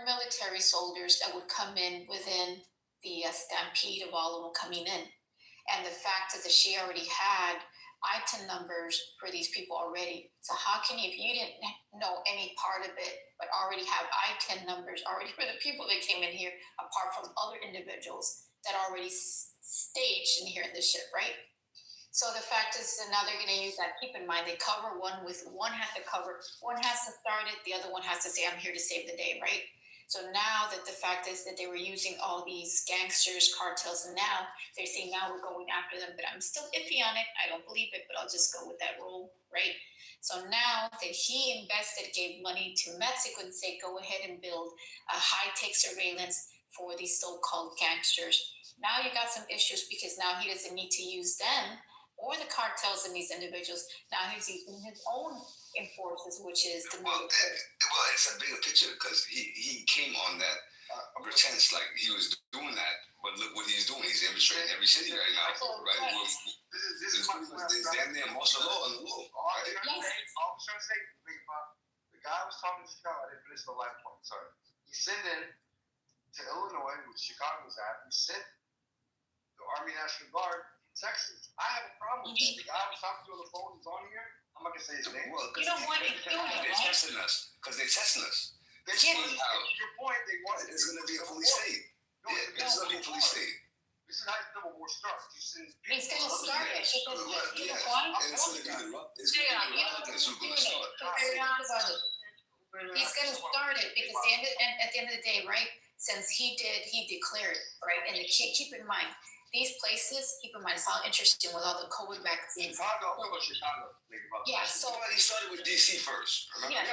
military soldiers that would come in within the stampede of all of them coming in. And the fact is that she already had ITIN numbers for these people already. So how can you, if you didn't know any part of it, but already have ITIN numbers already for the people that came in here, apart from other individuals that already staged in here in this shit, right? So the fact is that now they're going to use that. Keep in mind, they cover one has to start it, the other one has to say, I'm here to save the day, right? So now that the fact is that they were using all these gangsters, cartels, and now they're saying now we're going after them, but I'm still iffy on it. I don't believe it, but I'll just go with that rule, right? So now that he invested, gave money to Mexico and say, go ahead and build a high-tech surveillance for these so-called gangsters. Now you got some issues because now he doesn't need to use them or the cartels and these individuals. Now he's using his own enforcers, which is the military. Well, it's a bigger picture because he came on that pretense like he was doing that, but look what he's doing. He's infiltrating every city right now, right? This is damn near martial law on the law. All I'm trying to say, the guy was talking to Chicago. I didn't finish the last point. Sorry. He sent in to Illinois, which Chicago's at. He sent the Army National Guard in Texas. I have a problem with that. The guy I was talking to on the phone is on here. I'm not gonna say his name. Well, you don't want to do it, they're testing us. Because they're testing us. They see how. Your point. They want. It's gonna be a police state. Yeah, it's gonna be a police state. This is how Civil War starts. You send people. He's gonna start it. It's gonna be the Republicans who are gonna start. He's gonna start it because at the end of the day, right? Since he declared, right? And keep in mind, these places, keep in mind, it's all interesting with all the COVID vaccines. Chicago. Yeah, so he started with DC first. Remember?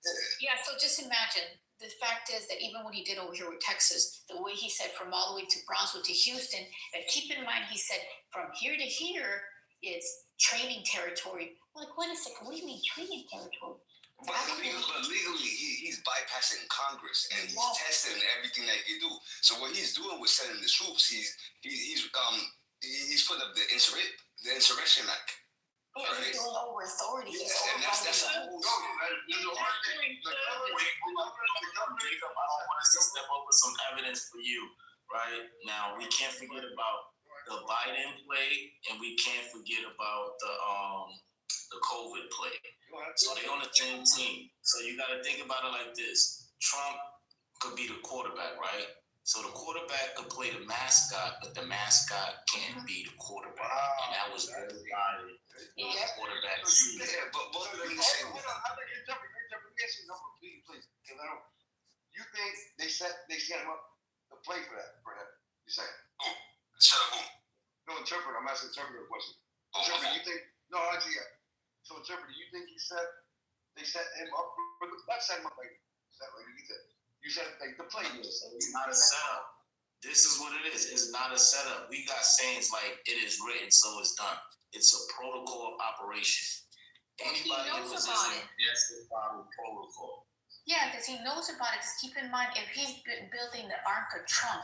So just imagine. The fact is that even when he did over here with Texas, the way he said from all the way to Brownsville to Houston, and keep in mind, he said from here to here, it's training territory. I'm like, wait a second, what do you mean training territory? But legally, he's bypassing Congress and he's testing everything that he do. So what he's doing with sending the troops, he's put up the Insurrection Act. Yeah, he's doing over authority. Yeah, and that's a whole. I don't want us to step over some evidence for you, right? Now we can't forget about the Biden play, and we can't forget about the COVID play. So they're on the same team. So you got to think about it like this: Trump could be the quarterback, right? So the quarterback could play the mascot, but the mascot can't be the quarterback, and that was very divided. Quarterback. Yeah, but both of them the same. Hold on, let me ask you a number, please. Because you think they set him up to play for him? You saying? Who? Set up who? No, interpreter. I'm asking interpreter a question. Interpreter, you think? No, actually, yeah. So interpreter, you think they set him up for not set him up like that? Like you said like the play. It's not a setup. This is what it is. It's not a setup. We got sayings like it is written, so it's done. It's a protocol of operation. Anybody in position has to follow protocol. Yeah, because he knows about it. Just keep in mind, if he's building the Ark of Trump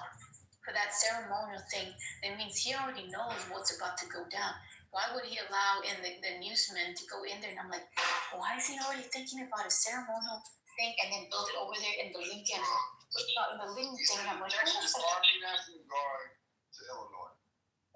for that ceremonial thing, that means he already knows what's about to go down. why would he allow in the newsman to go in there? And I'm like, why is he already thinking about a ceremonial thing and then build it over there in the Lincoln thing? And I'm like, Texas Army National Guard to Illinois,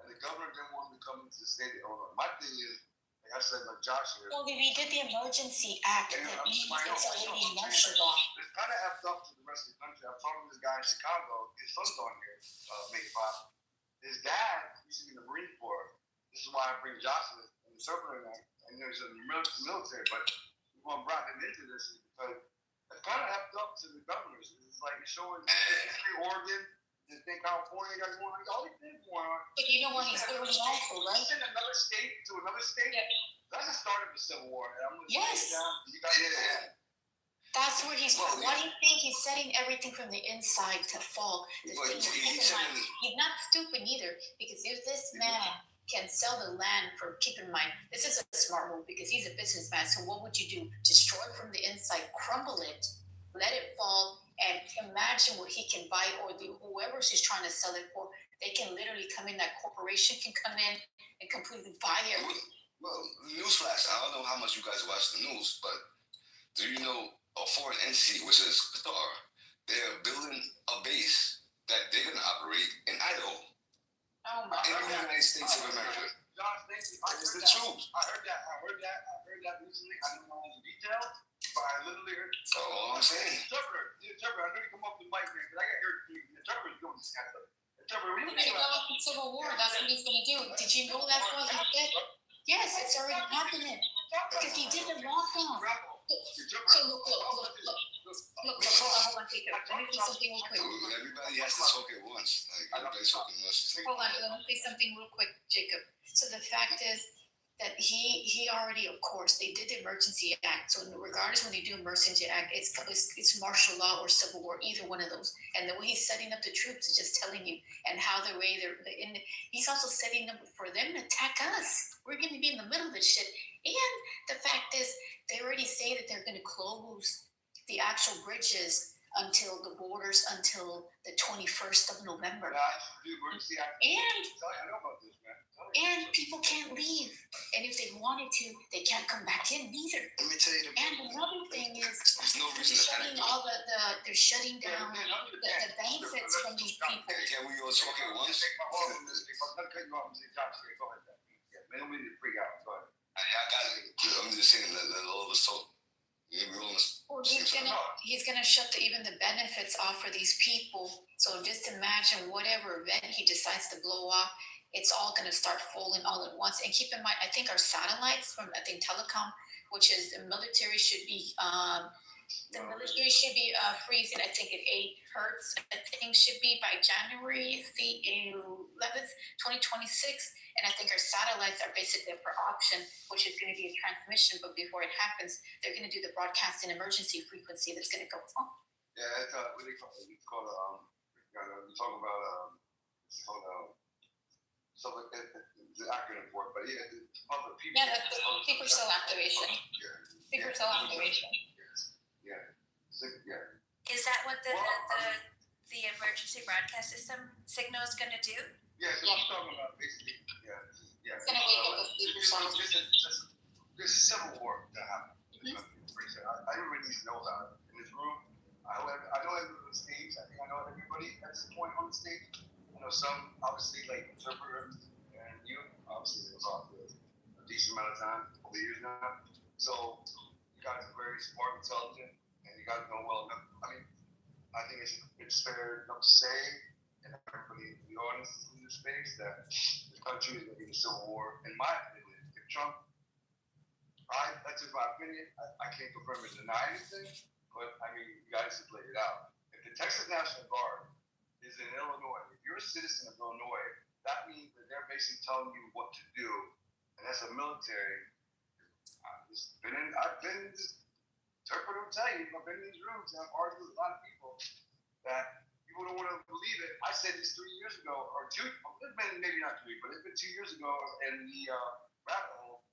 and the governor didn't want him to come into the state of Illinois. My thing is, like I said, like Josh here. Well, if he did the emergency act, that means it's already martial law. It's kind of effed up to the rest of the country. I'm talking to this guy in Chicago. His son's on here, make it pop. His dad used to be in the Marine Corps. This is why I bring Josh and the interpreter and he's in the military. But what brought him into this is because it's kind of effed up to the governors. It's like showing Oregon, you think California got going on. All he did going on. But you know what he's doing also, right? Send another state to another state. Yeah. That's the start of the Civil War. And I'm gonna yes. That's where he's. Why do you think he's setting everything from the inside to fall? He's not stupid either, because if this man can sell the land for, keep in mind, this is a smart move because he's a businessman. So what would you do? Destroy it from the inside, crumble it, let it fall, and imagine what he can buy, or whoever he's trying to sell it for. They can literally come in. That corporation can come in and completely buy it. Well, newsflash. I don't know how much you guys watch the news, but do you know a foreign entity, which is Qatar, they're building a base that they're going to operate in Idaho. Oh my in the United States of America. Josh, thank you. It's the truth. I heard that recently. I don't know all the details, but I literally heard. So all I'm saying. The interpreter, I know you come up with the mic, man, but I got your interpreter's doing this kind of stuff. Interpreter, we're going to go up in Civil War. That's what he's going to do. Did you know that's what he did? Yes, it's already happening. Because he did the lockdown. So look, hold on, Jacob. Let me say something real quick. Everybody has to talk at once. Like, everybody's talking at once. Hold on, let me say something real quick, Jacob. So the fact is that he already, of course, they did the Emergency Act. So regardless when they do Emergency Act, it's martial law or civil war, either one of those. And the way he's setting up the troops is just telling you, and how the way he's also setting up for them to attack us. We're going to be in the middle of this shit. And the fact is, they already say that they're going to close the actual bridges until the borders until the 21st of November. And people can't leave. And if they wanted to, they can't come back in either. Let me tell you and another thing is, there's no reason they're shutting down the benefits from these people. Can we all talk at once? I got it. I'm just saying that all of us talk. Well, he's gonna shut even the benefits off for these people. So just imagine whatever event he decides to blow off, it's all gonna start falling all at once. And keep in mind, I think our satellites from telecom, which is the military, should be freezing. I think at 8 hertz. I think should be by January the 11th, 2026. And I think our satellites are basically up for auction, which is going to be a transmission. But before it happens, they're going to do the broadcasting emergency frequency that's going to go on. Yeah, it's what they call it. It's called we talk about it's called so the acronym for it, but yeah, it's public people. Yeah, that's people cell activation. People cell activation. Yeah. Is that what the emergency broadcast system signal is going to do? Yeah, so I'm talking about basically, It's going to wake up the people cell. There's a civil war that happened. Everybody needs to know about it. In this room, I know everybody on the stage. I think I know everybody at this point on the stage. I know some, obviously, like interpreters, and you, obviously, it was off for a decent amount of time, over the years now. So, you guys are very smart, intelligent, and you guys know well enough. I mean, I think it's fair enough to say, and everybody in the audience in this space, that this country is going to be a civil war. In my opinion, if Trump, that's just my opinion. I can't confirm or deny anything, but I mean, you guys have laid it out. If the Texas National Guard is in Illinois, if you're a citizen of Illinois, that means that they're basically telling you what to do, and that's a military. I've been in this interpreter will tell you, I've been in these rooms and I've argued with a lot of people that people don't want to believe it. I said this 3 years ago, or two, it's been maybe not 3, but it's been 2 years ago in the rabbit hole,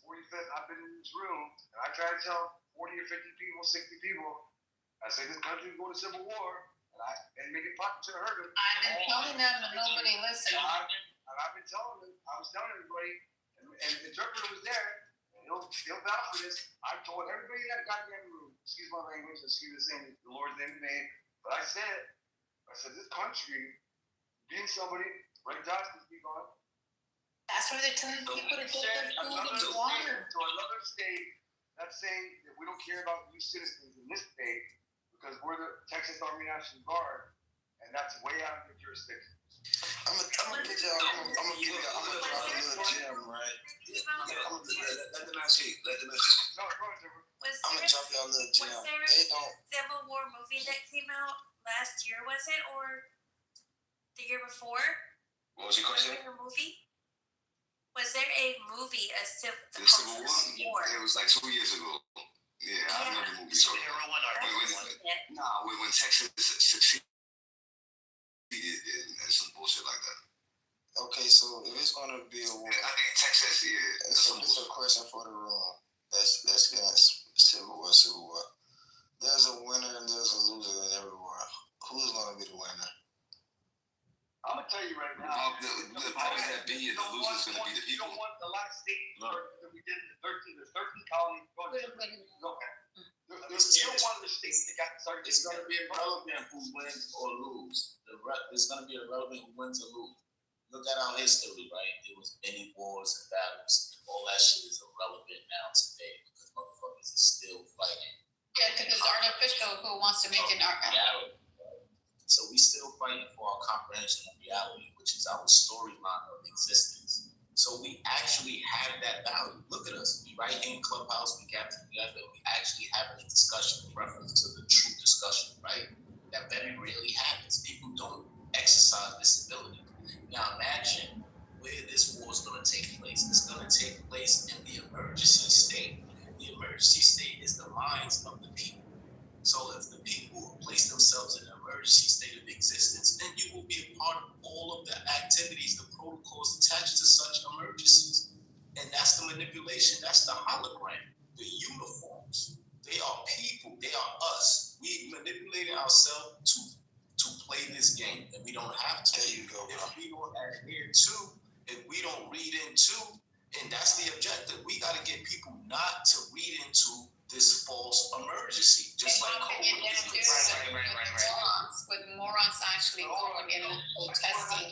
45th, I've been in this room, and I try to tell 40 or 50 people, 60 people, I say this country is going to civil war, and make it pop to hurt them. I've been telling them, but nobody listened. And I've been telling them, I was telling everybody, and And the interpreter was there. And he'll vouch for this. I told everybody in that goddamn room, excuse my language, excuse the same, the Lord's name in vain. But I said, this country, being somebody, right, Josh, can speak on. That's why they're telling people to get their food and water. To another state that's saying that we don't care about you citizens in this state because we're the Texas Army National Guard, and that's way out of your jurisdiction. I'm gonna drop a little gem, right? Let them ask you. No, go ahead, Trevor. I'm gonna drop y'all a little gem. They don't. Civil War movie that came out last year, was it, or the year before? What was your question? Was there a movie? Was there a movie, The Civil War? It was like 2 years ago. Yeah, I remember the movie. So, when Texas succeeded and some bullshit like that. Okay, so if it's gonna be a war, I think Texas, it's a question for the room. That's Civil War. There's a winner and there's a loser in every war. Who's gonna be the winner? I'm gonna tell you right now. The powers that be, and the loser's gonna be the people. You don't want the last state that we did the 13. There's 13 colonies. Okay. You don't want the states that got started. It's gonna be irrelevant who wins or lose. It's gonna be irrelevant who wins or lose. Look at our history, right? There was many wars and battles. All that shit is irrelevant now today because motherfuckers are still fighting. Yeah, because it's artificial. Who wants to make it reality? So we still fighting for our comprehension of reality, which is our storyline of existence. So we actually have that value. Look at us. We right here in Clubhouse, we got together, we actually have a discussion in reference to the true discussion, right? That very rarely happens. People don't exercise this ability. Now imagine where this war is going to take place. It's going to take place in the emergency state. The emergency state is the minds of the people. So if the people place themselves in an emergency state of existence, then you will be a part of all of the activities, the protocols attached to such emergencies. And that's the manipulation, that's the hologram, the uniforms. They are people, they are us. We manipulated ourselves to play this game, and we don't have to. There you go, bro. If we don't adhere to, if we don't read into, and that's the objective. We got to get people not to read into this false emergency, just like COVID. With morons actually going in and protesting.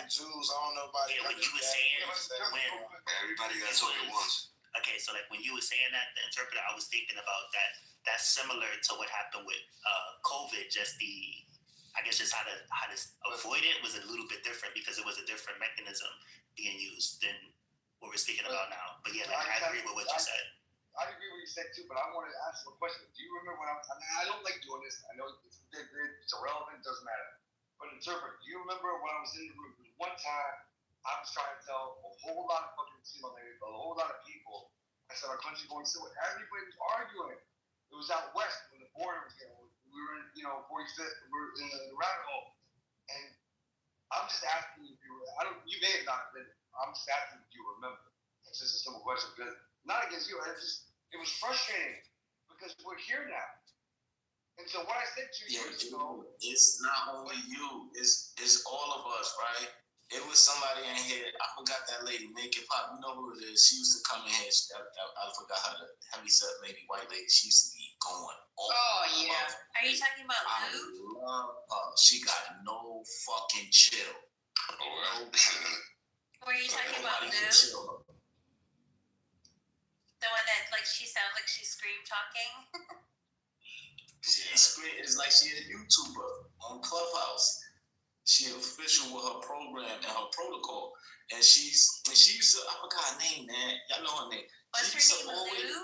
Jews, I don't know about it. When you were saying everybody got talk at once. Okay, so like when you were saying that, the interpreter, I was thinking about that. That's similar to what happened with COVID. Just I guess just how to avoid it was a little bit different because it was a different mechanism being used than what we're speaking about now. But yeah, I agree with what you said. I agree with what you said too, but I wanted to ask you a question. Do you remember when I don't like doing this. I know it's irrelevant, doesn't matter. But interpret. Do you remember when I was in the room? One time I was trying to tell a whole lot of fucking a whole lot of people. I said our country's going civil. Everybody was arguing. It was out west when the border was getting. We were in 45th. We were in the rabbit hole, and I'm just asking you if you. You may have not been. I'm just asking if you remember. It's just a simple question because not against you. It was frustrating because we're here now. And so what I said 2 years ago, it's not only you. It's all of us, right? It was somebody in here. I forgot that lady, Make It Pop. You know who it is? She used to come in here. I forgot her, the heavyset lady, white lady. She used to be going. Oh yeah. Are you talking about Lou? I love her. She got no fucking chill. Were you talking about Lou? The one that she sounds like she's scream talking. It's like she a YouTuber on Clubhouse. She official with her program and her protocol, and she used to. I forgot her name, man. Y'all know her name. What's her name? Lou?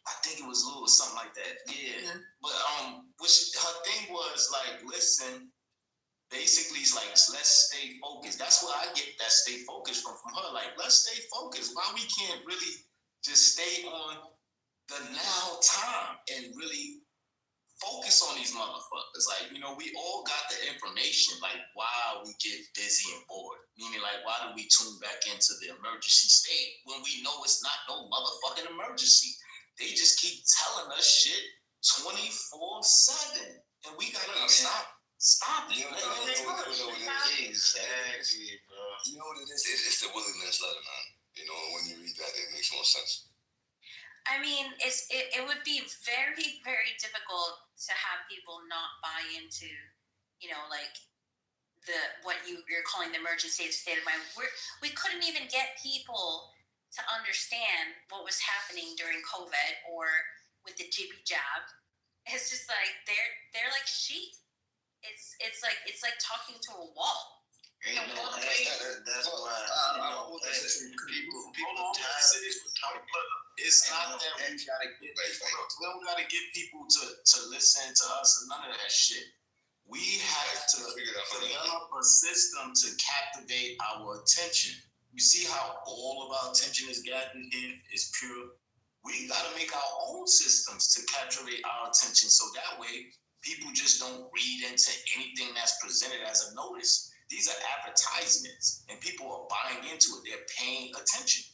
I think it was Lou or something like that. Yeah, but her thing was like, listen. Basically, it's like, let's stay focused. That's where I get that stay focused from her. Like, let's stay focused. Why we can't really just stay on the now time and really focus on these motherfuckers? Like, we all got the information. Like, why we get busy and bored? Meaning, like, why do we tune back into the emergency state when we know it's not no motherfucking emergency? They just keep telling us shit 24/7. And we gotta stop. Stop it. Exactly, bro. You know what it sense. I mean, it would be very, very difficult to have people not buy into, like what you're calling the emergency state of mind. We couldn't even get people to understand what was happening during COVID or with the jibby jab. It's just like they're like sheep. It's like talking to a wall. That's why people tired of talking. It's not that we don't gotta get people to listen to us and none of that shit. We have to develop a system to captivate our attention. You see how all of our attention is gathered here is pure. We gotta make our own systems to captivate our attention, so that way people just don't read into anything that's presented as a notice. These are advertisements, and people are buying into it. They're paying attention.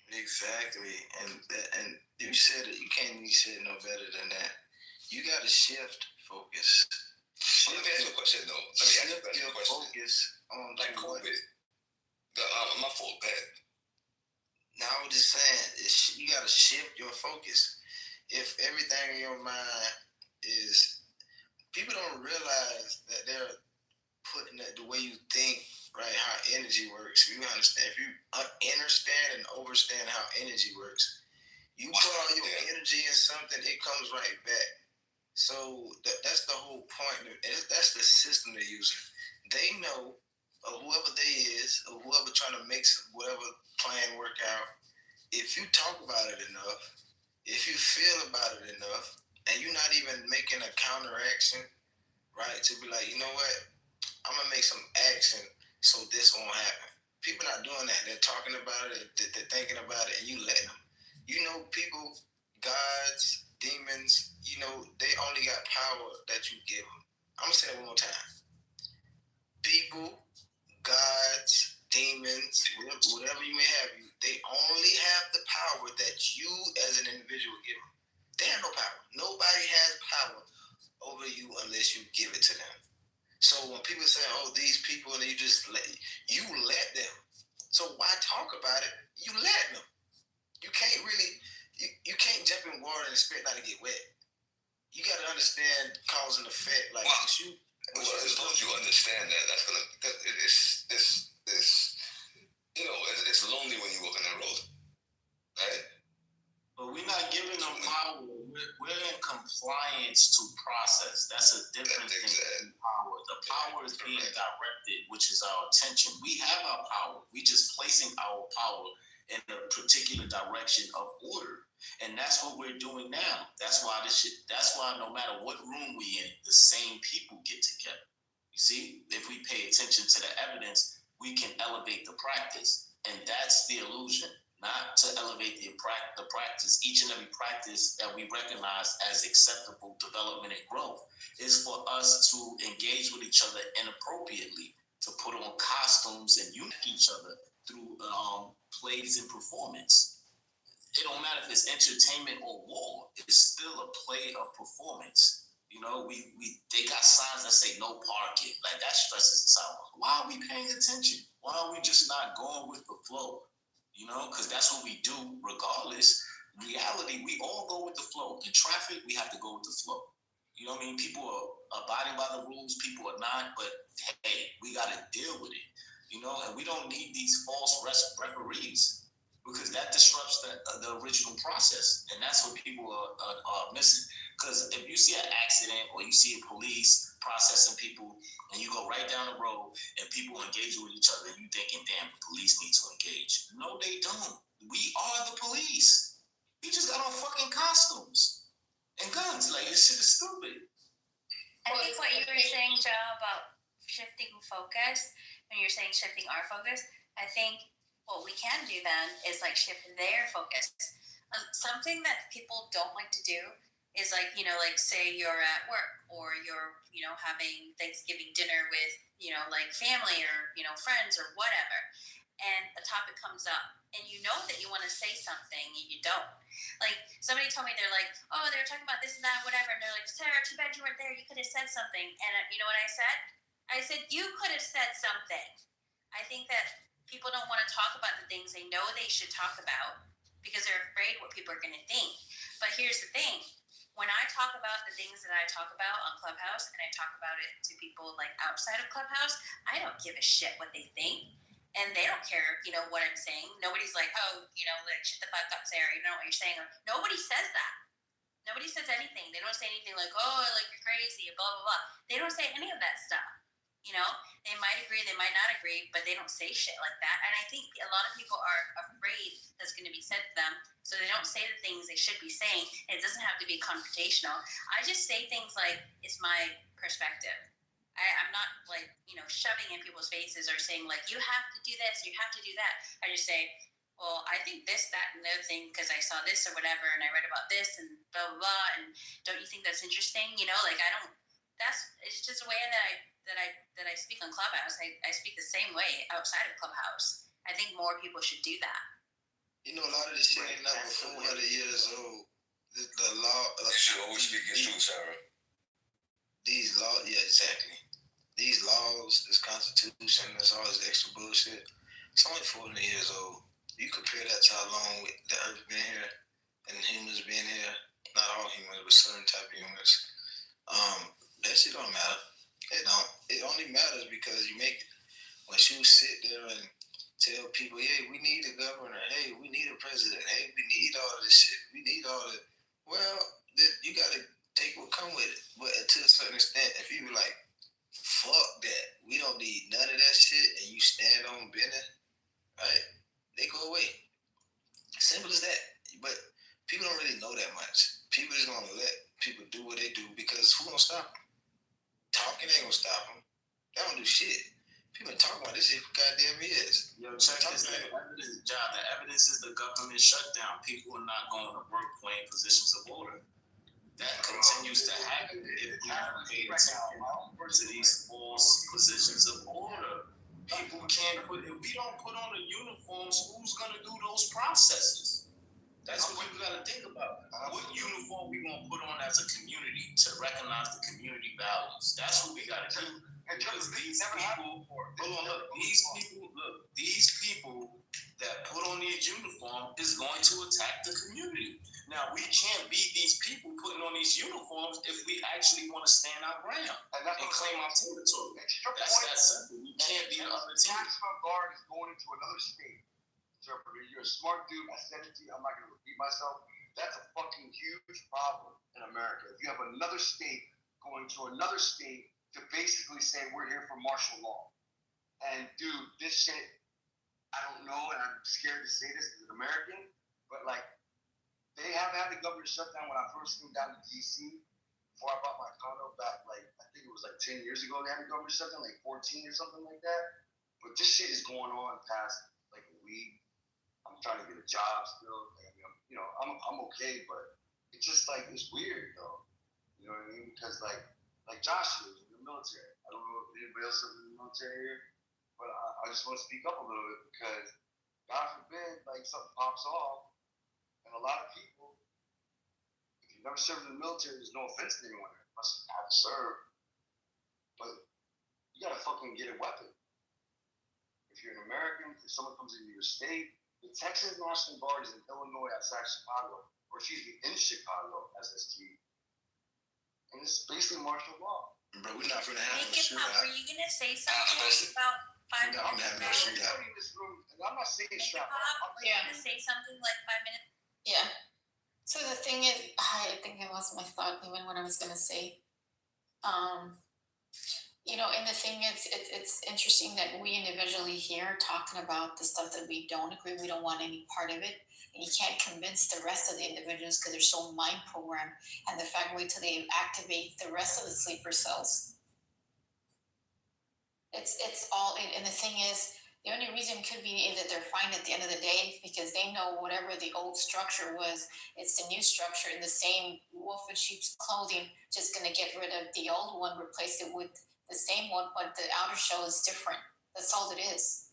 Exactly, and you said it. You can't even say it no better than that. You got to shift focus. Let me ask you a question though. Shift your focus on like COVID. My fault. Go ahead. Now I'm just saying, you got to shift your focus. If everything in your mind is, people don't realize that they're putting that the way you think, right? How energy works. If you understand and understand how energy works, you put all your energy in something, it comes right back. So that's the whole point. That's the system they're using. They know, whoever they is, or whoever trying to make whatever plan work out, if you talk about it enough, if you feel about it enough, and you're not even making a counteraction, right, to be like, you know what, I'm going to make some action so this won't happen. People not doing that. They're talking about it, they're thinking about it, and you let them. You know, people, gods, demons, they only got power that you give them. I'm going to say that one more time. People, gods, demons, whatever you may have, they only have the power that you as an individual give them. They have no power. Nobody has power over you unless you give it to them. So when people say, oh, these people, and you let them. So why talk about it? You let them. You can't really, you can't jump in water and expect not to get wet. You got to understand cause and effect. Like, as long as you understand that, that's gonna. It's lonely when you walk on that road, right? But we're not giving them power. We're in compliance to process. That's a different thing than power. The power is being directed, which is our attention. We have our power. We just placing our power in a particular direction of order. And that's what we're doing now. That's why no matter what room we in, the same people get together. You see, if we pay attention to the evidence, we can elevate the practice. And that's the illusion, not to elevate the practice. Each and every practice that we recognize as acceptable development and growth is for us to engage with each other inappropriately, to put on costumes and unite each other through plays and performance. It don't matter if it's entertainment or war. It's still a play of performance. They got signs that say no parking. Like, that stresses us out. Why are we paying attention? Why are we just not going with the flow? Because that's what we do regardless. Reality, we all go with the flow. In traffic, we have to go with the flow. You know what I mean? People are abiding by the rules, people are not, but hey, we got to deal with it. And we don't need these false referees, because that disrupts the original process. And that's what people are missing. Because if you see an accident or you see a police processing people and you go right down the road and people engage with each other, you thinking, damn, the police need to engage. No, they don't. We are the police. We just got on fucking costumes and guns. Like, this shit is stupid. I think what you were saying, Joe, about shifting focus, when you're saying shifting our focus, I think what we can do then is like shift their focus. Something that people don't like to do is like say you're at work or you're, having Thanksgiving dinner with, like family or, friends or whatever. And a topic comes up and that you want to say something and you don't. Like, somebody told me, they're like, oh, they were talking about this and that, whatever. And they're like, Sarah, too bad you weren't there. You could have said something. And you know what I said? I said, you could have said something. I think that people don't want to talk about the things they know they should talk about because they're afraid what people are going to think. But here's the thing. When I talk about the things that I talk about on Clubhouse and I talk about it to people like outside of Clubhouse, I don't give a shit what they think. And they don't care, you know, what I'm saying. Nobody's like, oh, you know, like, shut the fuck up, Sarah. You know what you're saying. Nobody says that. Nobody says anything. They don't say anything like, oh, like, you're crazy, blah, blah, blah. They don't say any of that stuff. You know, they might agree, they might not agree, but they don't say shit like that. And I think a lot of people are afraid that's going to be said to them, so they don't say the things they should be saying. And it doesn't have to be confrontational. I just say things like, it's my perspective. I'm not like, you know, shoving in people's faces or saying like, you have to do this, you have to do that. I just say, well, I think this, that, and the other thing because I saw this or whatever, and I read about this and blah, blah, blah. And don't you think that's interesting? You know, like it's just a way that I speak on Clubhouse. I speak the same way outside of Clubhouse. I think more people should do that. You know, a lot of this shit ain't not 400 years old. The law. You should always speak your truth, Sarah. These laws, yeah, exactly. These laws, this Constitution, this all this extra bullshit. It's only 400 years old. You compare that to how long the Earth been here and humans been here. Not all humans, but certain type of humans. That shit don't matter. It don't. It only matters because you make when you sit there and tell people, hey, we need a governor. Hey, we need a president. Hey, we need all of this shit. We need all of it. Well, you got to take what come with it. But to a certain extent, if you be like, fuck that, we don't need none of that shit, and you stand on business, right? They go away. Simple as that. But people don't really know that much. People just gonna let people do what they do because who gonna stop them? Talking ain't gonna stop them. They don't do shit. People been talking about this shit for goddamn years. Yo, check this out. Evidence, John. The evidence is the government shutdown. People are not going to work playing positions of order. That continues to happen if we haven't paid attention to these false positions of order. People can't put, if we don't put on the uniforms, who's going to do those processes? That's what we got to think about. What uniform we going to put on as a community to recognize the community values? That's what we got to do. Because these people, these people that put on these uniforms is going to attack the community. Now, we can't beat these people putting on these uniforms if we actually want to stand our ground and claim our territory. That's that simple. We can't beat the other team. National Guard is going into another state. So you're a smart dude. I said it to you. I'm not going to repeat myself. That's a fucking huge problem in America. If you have another state going to another state to basically say we're here for martial law. And dude, this shit, I don't know, and I'm scared to say this as an American, but like, they have had the government shut down when I first moved down to DC. Before I bought my condo back, like, I think it was like 10 years ago, they had the government shut down, like 14 or something like that. But this shit is going on past like a week. I'm trying to get a job still. I mean, I'm okay, but it's just like, it's weird though. You know what I mean? Because like Josh is in the military. I don't know if anybody else is in the military here, but I just want to speak up a little bit because God forbid, like something pops off, and a lot of people, if you've never served in the military, there's no offense to anyone there, unless you have to serve, but you gotta fucking get a weapon. If you're an American, if someone comes into your state, the Texas National Guard is in Illinois outside Chicago, or excuse me, in Chicago, SST. And it's basically martial law. Bro, we're not gonna have no shootout. Were you gonna say something about 5 minutes? I'm not having no shootout. I'm not saying strap up. Were you gonna say something like 5 minutes? Yeah. So the thing is, I think I lost my thought even what I was gonna say. And the thing is, it's interesting that we individually here talking about the stuff that we don't agree, we don't want any part of it, and you can't convince the rest of the individuals because they're so mind programmed, and the fact wait till they activate the rest of the sleeper cells. It's all, and the thing is, the only reason could be that they're fine at the end of the day because they know whatever the old structure was, it's the new structure in the same wolf in sheep's clothing, just going to get rid of the old one, replace it with the same one, but the outer shell is different. That's all it is.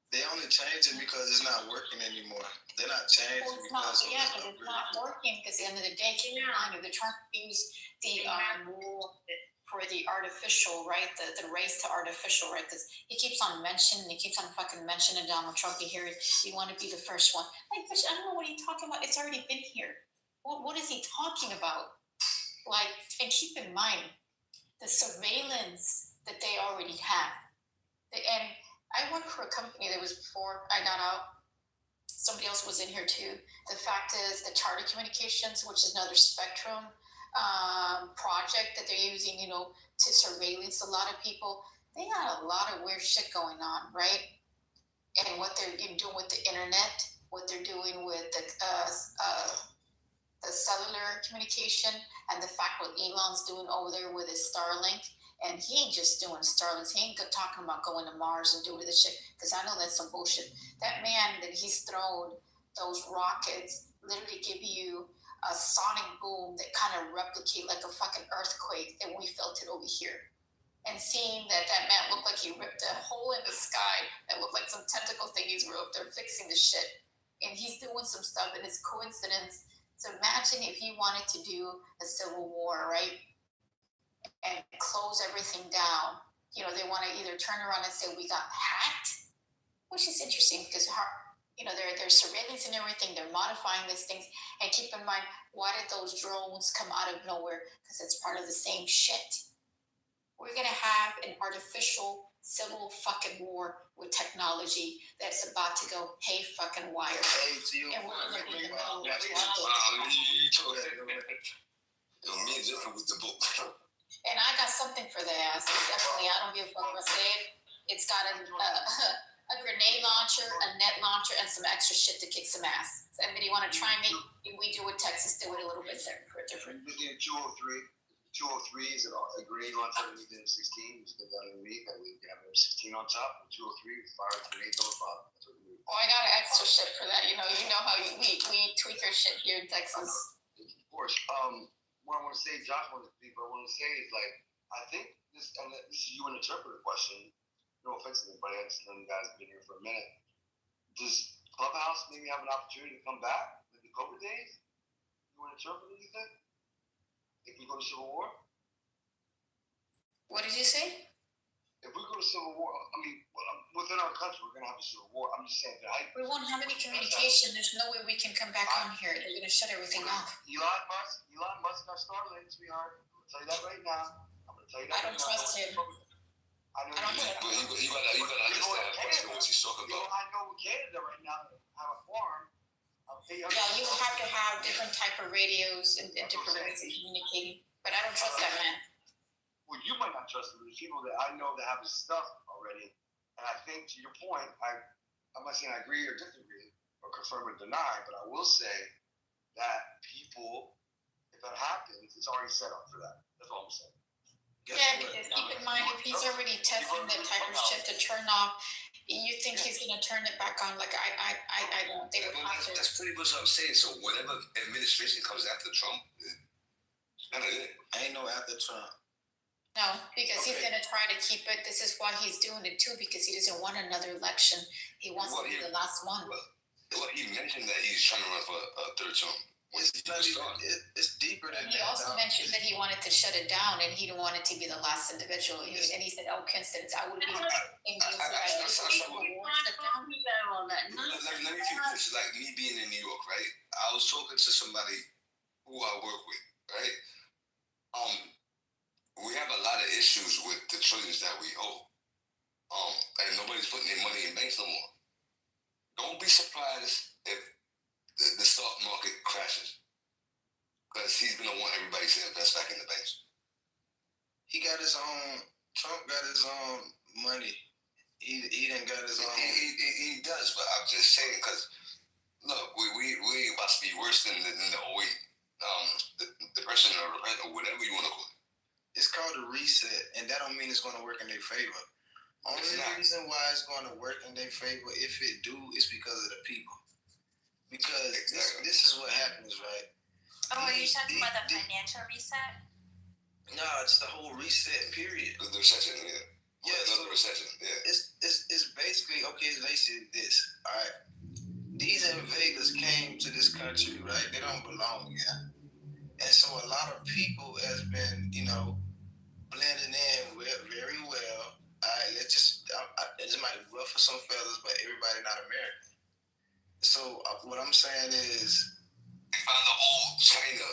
They only change it because it's not working anymore. They're not changing but it's not working because at the end of the day, keep in mind, if they're trying to use the wool for the artificial, right? The race to artificial, right? Because he keeps on fucking mentioning Donald Trump. You hear it, you want to be the first one. Like, bitch, I don't know what you're talking about. It's already been here. What is he talking about? Like, and keep in mind the surveillance that they already have. And I worked for a company that was before I got out. Somebody else was in here too. The fact is, the Charter Communications, which is another Spectrum project that they're using, to surveillance a lot of people. They got a lot of weird shit going on, right? And what they're doing with the internet, what they're doing with the cellular communication, and the fact what Elon's doing over there with his Starlink. And he ain't just doing Starlinks. He ain't talking about going to Mars and doing this shit, because I know that's some bullshit. That man that he's thrown those rockets literally give you a sonic boom that kind of replicate like a fucking earthquake, and we felt it over here. And seeing that man looked like he ripped a hole in the sky that looked like some tentacle thingies were up there fixing the shit. And he's doing some stuff, and it's coincidence. So imagine if he wanted to do a civil war, right? And close everything down. They want to either turn around and say we got hacked, which is interesting because they're surveillance and everything. They're modifying these things. And keep in mind, why did those drones come out of nowhere? Because it's part of the same shit. We're gonna have an artificial civil fucking war with technology that's about to go hey fucking wire. Hey, to you. And we're gonna be in the middle of with the book. And I got something for the ass. Definitely, I don't give a fuck what I say it. It's got a grenade launcher, a net launcher, and some extra shit to kick some ass. So anybody want to try me? We do with Texas, do it a little bit different. 203 is a grenade launcher underneath the M16. Just get down underneath, and we have an M16 on top. And 203 fire grenades on the bottom. That's what we do. Oh, I got an extra shit for that. You know how we tweak our shit here in Texas. Of course. What I want to say, Josh, what I want to say is like, I think this is you an interpreter question. No offense to anybody, I just know you guys have been here for a minute. Does Clubhouse maybe have an opportunity to come back like the COVID days? You want to interpret anything? If we go to civil war? What did you say? If we go to civil war, within our country, we're going to have a civil war. I'm just saying that we won't have any communication. There's no way we can come back on here. They're going to shut everything off. Elon Musk got Starlink, sweetheart. I'm going to tell you that right now. I don't trust him. I don't trust him. You gotta understand what he's talking about. I know Canada right now have a farm. Yeah, you have to have different type of radios and different ways of communicating. But I don't trust that man. Well, you might not trust him. There's people that I know that have his stuff already. And I think, to your point, I'm not saying I agree or disagree or confirm or deny, but I will say that people, if that happens, it's already set up for that. That's all I'm saying. Because keep in mind, if he's already testing that type of shit to turn off, you think he's going to turn it back on? Like, I don't think it would have to. That's pretty much what I'm saying. So whatever administration comes after Trump, ain't no after Trump. No, because he's going to try to keep it. This is why he's doing it too, because he doesn't want another election. He wants to be the last one. Well, he mentioned that he's trying to run for a third term. It's deeper than that. He also mentioned that he wanted to shut it down, and he didn't want it to be the last individual. And he said, "Oh, Kinston, I would be." Let me think this. Like me being in New York, right? I was talking to somebody who I work with, right? We have a lot of issues with the trillions that we owe. And nobody's putting their money in banks no more. Don't be surprised if the stock market crashes, because he's gonna want everybody to invest back in the banks. Trump got his own money. He didn't got his own. He does, but I'm just saying, because look, we about to be worse than the 08 depression or whatever you want to call it. It's called a reset, and that don't mean it's going to work in their favor. Only reason why it's going to work in their favor, if it do, is because of the people. Because this is what happens, right? Oh, are you talking about the financial reset? No, it's the whole reset period. The recession, yeah. Yeah, the recession, yeah. It's basically, okay, they say this, all right? These invaders came to this country, right? They don't belong here. And so a lot of people has been, blend might ruffle some feathers, but everybody not American. So what I'm saying is, they found the whole China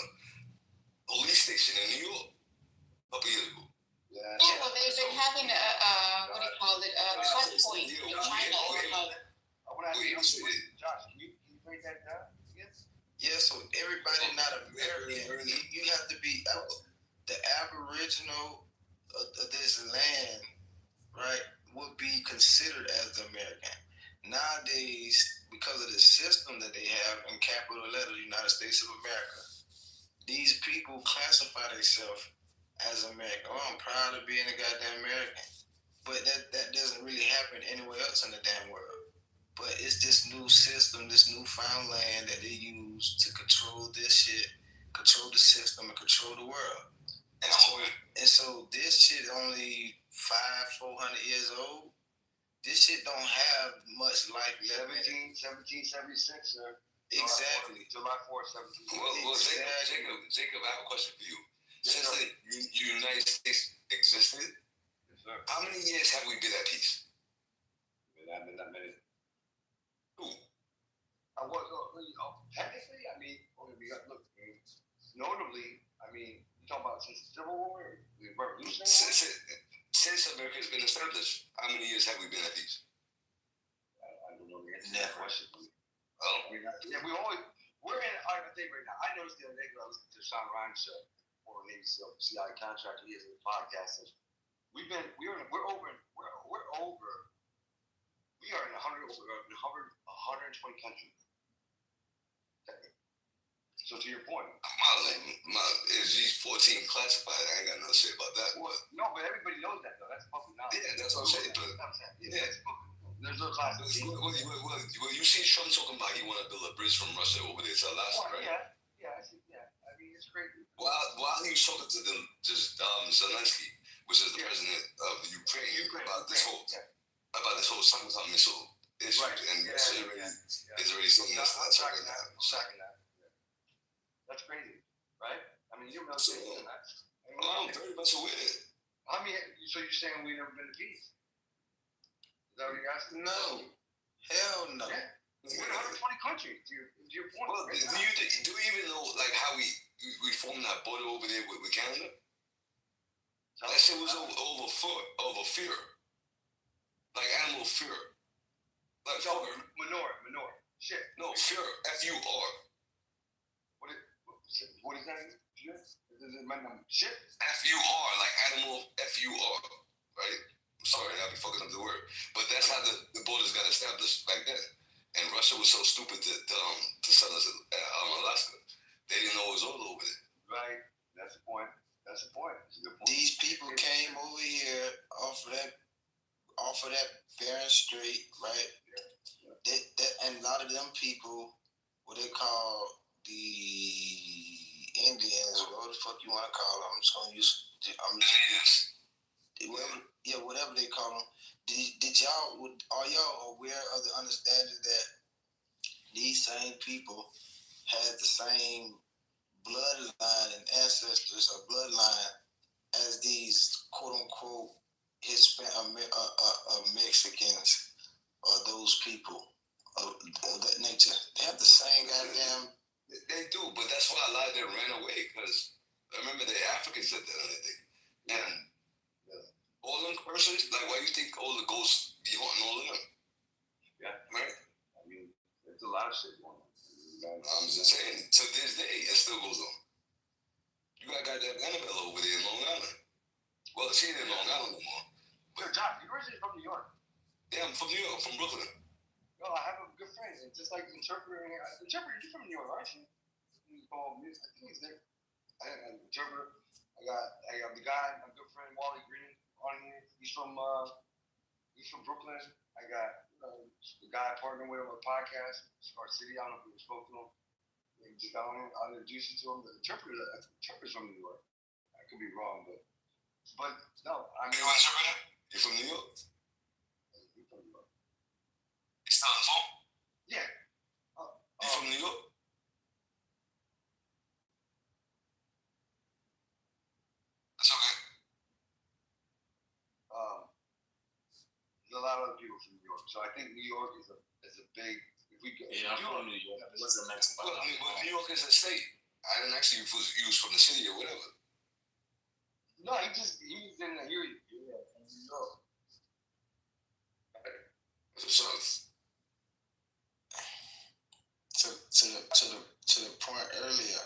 police station in New York a couple years ago. Yeah, well, they've been having what do you call it, a cut point in China. Josh, can you break that down? Yeah, so everybody not American. You have to be the Aboriginal of this land, right, would be considered as the American. Nowadays, because of the system that they have in capital letters, United States of America, these people classify themselves as American. Oh, I'm proud of being a goddamn American. But that doesn't really happen anywhere else in the damn world. But it's this new system, this newfound land that they use to control this shit, control the system, and control the world. And so this shit only 400 years old. This shit don't have much life left. 1776, sir. Exactly. July 4th, 1776. Well, Jacob, I have a question for you. Since the United States existed, how many years have we been at peace? Not many. Who? Technically, I mean, look, notably, I mean, you talking about since the Civil War, the Revolution? Since America has been established, how many years have we been at peace? I don't know the answer to that question. I mean, we're in, I think right now, I noticed the other day when I was listening to Sean Ryan's show, former Navy SEAL, CIA contractor, he is a podcast. We are in 120 countries. So to your point, is these 14 classified? I ain't got nothing to say about that. Well, no, but everybody knows that though. That's public knowledge. Yeah, that's what I'm saying. There's no class. Well, you see Trump talking about he want to build a bridge from Russia over there to Alaska, right? Yeah. I mean, it's crazy. While he was talking to Zelensky, which is the president of Ukraine, about this whole summertime missile issue, and it's already saying that's not tracking that. That's crazy, right? I mean, you're not saying that. I'm very much aware. I mean, so you're saying we've never been to peace? Is that what you're asking? No. Hell no. Yeah. We're in 120 countries. To your point. Well, do you even know like how we formed that border over there with Canada? That shit was over fear. Like animal fear. Like manure. Shit. No, fear. F-U-R. What is that? Shit? F-U-R, like animal F-U-R, right? I'm sorry, I'll be fucking up the word. But that's how the borders got established back then. And Russia was so stupid to sell us Alaska. They didn't know it was all over there. Right. That's the point. That's a good point. These people came over here off of that Bering Strait, right? And a lot of them people, what they call the Indians, whatever the fuck you want to call them, whatever they call them. Are y'all aware of the understanding that these same people had the same bloodline and ancestors or bloodline as these quote unquote Mexicans or those people of that nature? They have the same goddamn. They do, but that's why a lot of them ran away, because I remember the Africans did that other thing. And all them persons, like, why do you think all the ghosts be haunting all of them? Yeah. Right? I mean, there's a lot of shit going on. I'm just saying, to this day, it still goes on. You got goddamn Annabelle over there in Long Island. Well, she ain't in Long Island no more. But John, you're originally from New York. Yeah, I'm from New York, from Brooklyn. No, I have a good friend, and just like the interpreter here. Interpreter, you're from New York, aren't you? He's called music. I think he's there. I have an interpreter. I got the guy, my good friend Wally Green on here. He's from Brooklyn. I got the guy I partnered with on a podcast, Smart City. I don't know if you spoke to him. Just got on here. I'll introduce you to him. The interpreter's from New York. I could be wrong, but no. I mean, you an interpreter? You from New York? You're from New York. You still on the phone? Yeah. You from New York? That's okay. There's a lot of other people from New York, so I think New York is a big. If we go, I'm from New York. It wasn't meant to. Well, New York is a state. I didn't actually use from the city or whatever. No, he's in the here. Yeah, from New York. To the point earlier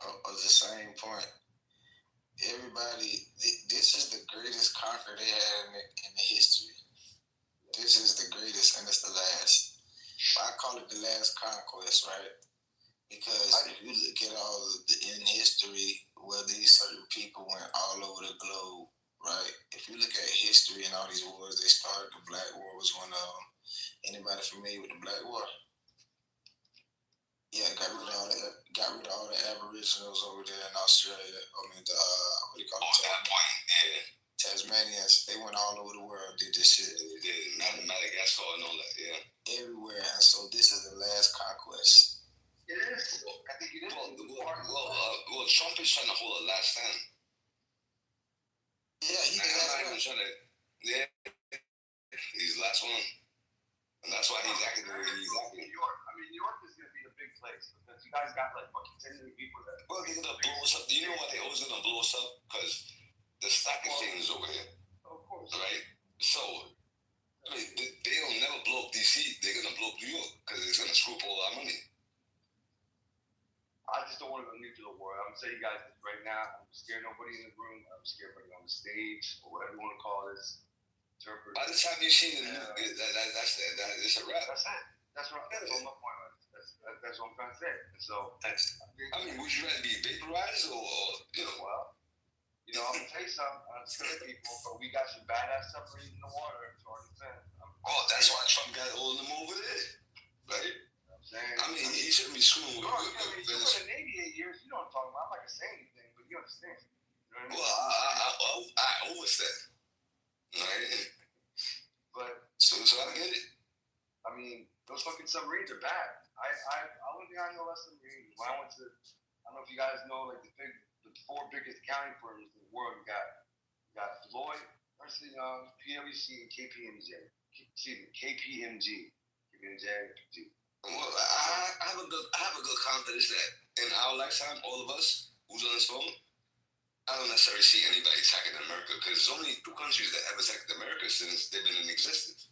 of the same point. Everybody, this is the greatest conquer they had in the history. This is the greatest, and it's the last. I call it the last conquest, right? Because if you look at all in history where these certain people went all over the globe, right? If you look at history and all these wars they started, the Black War was one of them. Anybody familiar with the Black War? Yeah, got rid of all the Aboriginals over there in Australia. I mean, what do you call it? Tasmanians. They went all over the world, did this shit. They did. Madagascar and all that, yeah. Everywhere. And so this is the last conquest. It is. I think it is. Well, Trump is trying to hold a last stand. Yeah, he's the last one. Yeah, he's the last one. And that's why he's acting the way he's acting. New York. I mean, New York is going to be the big place because you guys got like fucking 10 million people there. Well, they're going to blow us up. Do you know why they always going to blow us up? Because the stock exchange is over here. Of course. Right? So, I mean, they'll never blow up DC. They're going to blow up New York because it's going to screw up all our money. I just don't want to go nuclear war. I'm going to tell you guys this right now. I'm scared nobody in the room. I'm scared nobody on the stage or whatever you want to call this. By the time you see the nuke, it's a wrap. That's it. That's what my point was. That's what I'm trying to say. And so, I mean, would you rather be vaporized or you know? Well, you know, I'm gonna tell you something. I'm scared people, but we got some badass submarines in the water. It's already said. Oh, that's why Trump got all of them over there, right? I mean, he shouldn't be screwing with you were in the Navy 8 years. You know what I'm talking about. I'm not gonna say anything, but you understand. You know what I mean? Well, I overstep. Right? But so I get it. I mean, those fucking submarines are bad. Only thing I know about submarines. When I went to, I don't know if you guys know, like the 4 biggest accounting firms in the world. You got Deloitte, Ernst & Young, PwC, and KPMG. Well, I have a good confidence that in our lifetime, all of us who's on this phone, I don't necessarily see anybody attacking America because there's only 2 countries that have attacked America since they've been in existence.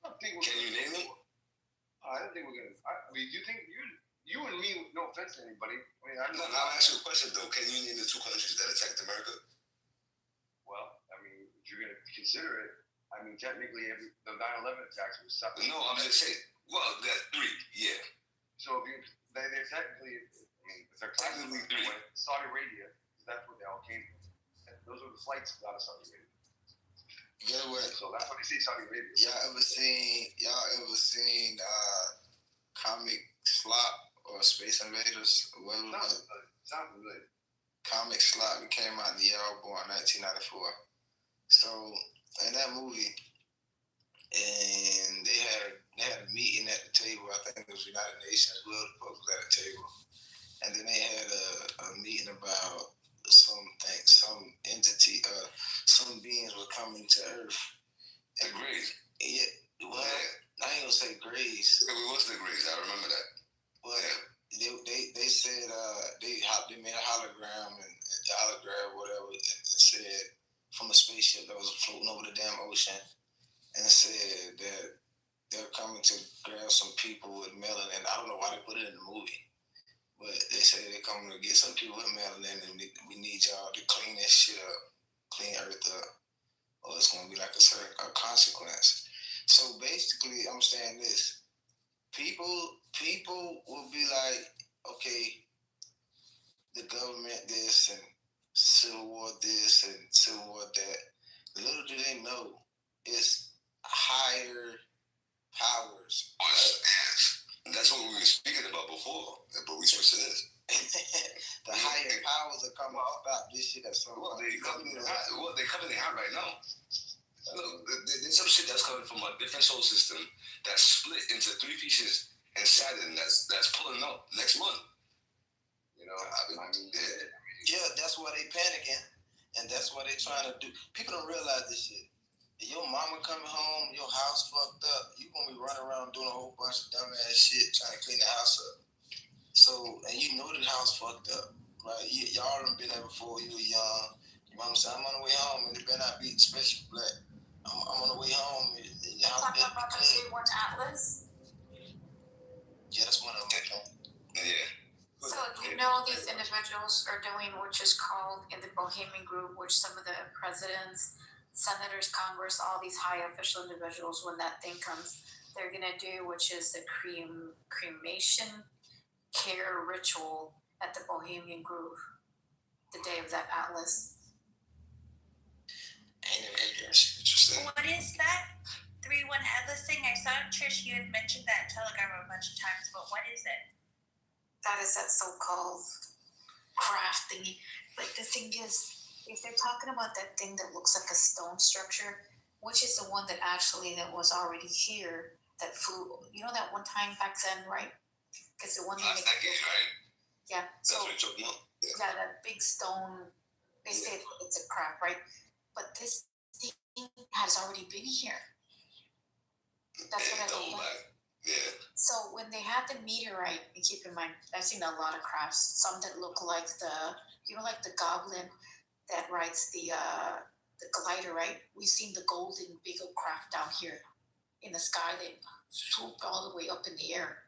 Can you name them? I don't think we're gonna. I mean, you think you and me? No offense to anybody. I mean, I'll ask you a question though. Can you name the 2 countries that attacked America? Well, I mean, if you're gonna consider it, I mean, technically, the 9/11 attacks was something. No, I'm just saying. Well, that's 3. Yeah. So if they're technically, I mean, if they're technically 3. Saudi Arabia. That's where they all came from. And those are the flights out of Saudi Arabia. Yeah, what? So that's what they say Saudi Arabia. Y'all ever seen Comic Slop or Space Invaders? Sounds familiar. Comic Slop, it came out in the year I was born, 1994. So in that movie, and they had a meeting at the table. I think it was United Nations. Will the folks was at the table, and then they had a meeting about some entity, some beings were coming to Earth. The Greys. Yeah. Well, I ain't gonna say Greys. Yeah, it was the Greys. I remember that. Well, they said they made a hologram and the hologram whatever and said from a spaceship that was floating over the damn ocean and said that they're coming to grab some people with melanin. I don't know why they put it in the movie. But they say they're coming to get some people with melanin and we need y'all to clean this shit up, clean Earth up, or it's going to be like a consequence. So basically, I'm saying this. People will be like, okay, the government this and Civil War this and Civil War that. Little do they know, it's higher powers. That's what we were speaking about before, but we switched to this. The higher powers are coming to stop this shit at some point. They're coming out right now. Look, there's some shit that's coming from a different solar system that's split into 3 pieces and Saturn that's pulling up next month. You know, yeah, that's why they panicking, and that's what they're trying to do. People don't realize this shit. your mama coming home, your house fucked up, you gonna be running around doing a whole bunch of dumbass shit trying to clean the house up. So, and you know the house fucked up, right? Y'all done been there before, you were young. Your mama said, I'm on the way home, and it better not be, especially black. I'm on the way home, and your house better be clean. One Atlas. Yeah, that's one of them. Okay. Yeah. So you know these individuals are doing which is called in the Bohemian Group, which some of the presidents, senators, Congress, all these high official individuals, when that thing comes, they're gonna do, which is the cremation care ritual at the Bohemian Grove, the day of that Atlas. Interesting. What is that 3-1 Atlas thing? I saw Trish, you had mentioned that in Telegram a bunch of times, but what is it? That is that so-called craft thingy. Like the thing is, if they're talking about that thing that looks like a stone structure, which is the one that was already here, that flew, you know, that one time back then, right? Because the one last decade, right? Yeah. So, that's what you're talking about. Yeah, that big stone. They say it's a crap, right? But this thing has already been here. That's what I don't like. Yeah. So when they had the meteorite, and keep in mind, I've seen a lot of crafts. Some that look like like the goblin that rides the glider, right? We've seen the golden beagle craft down here in the sky. They swoop all the way up in the air.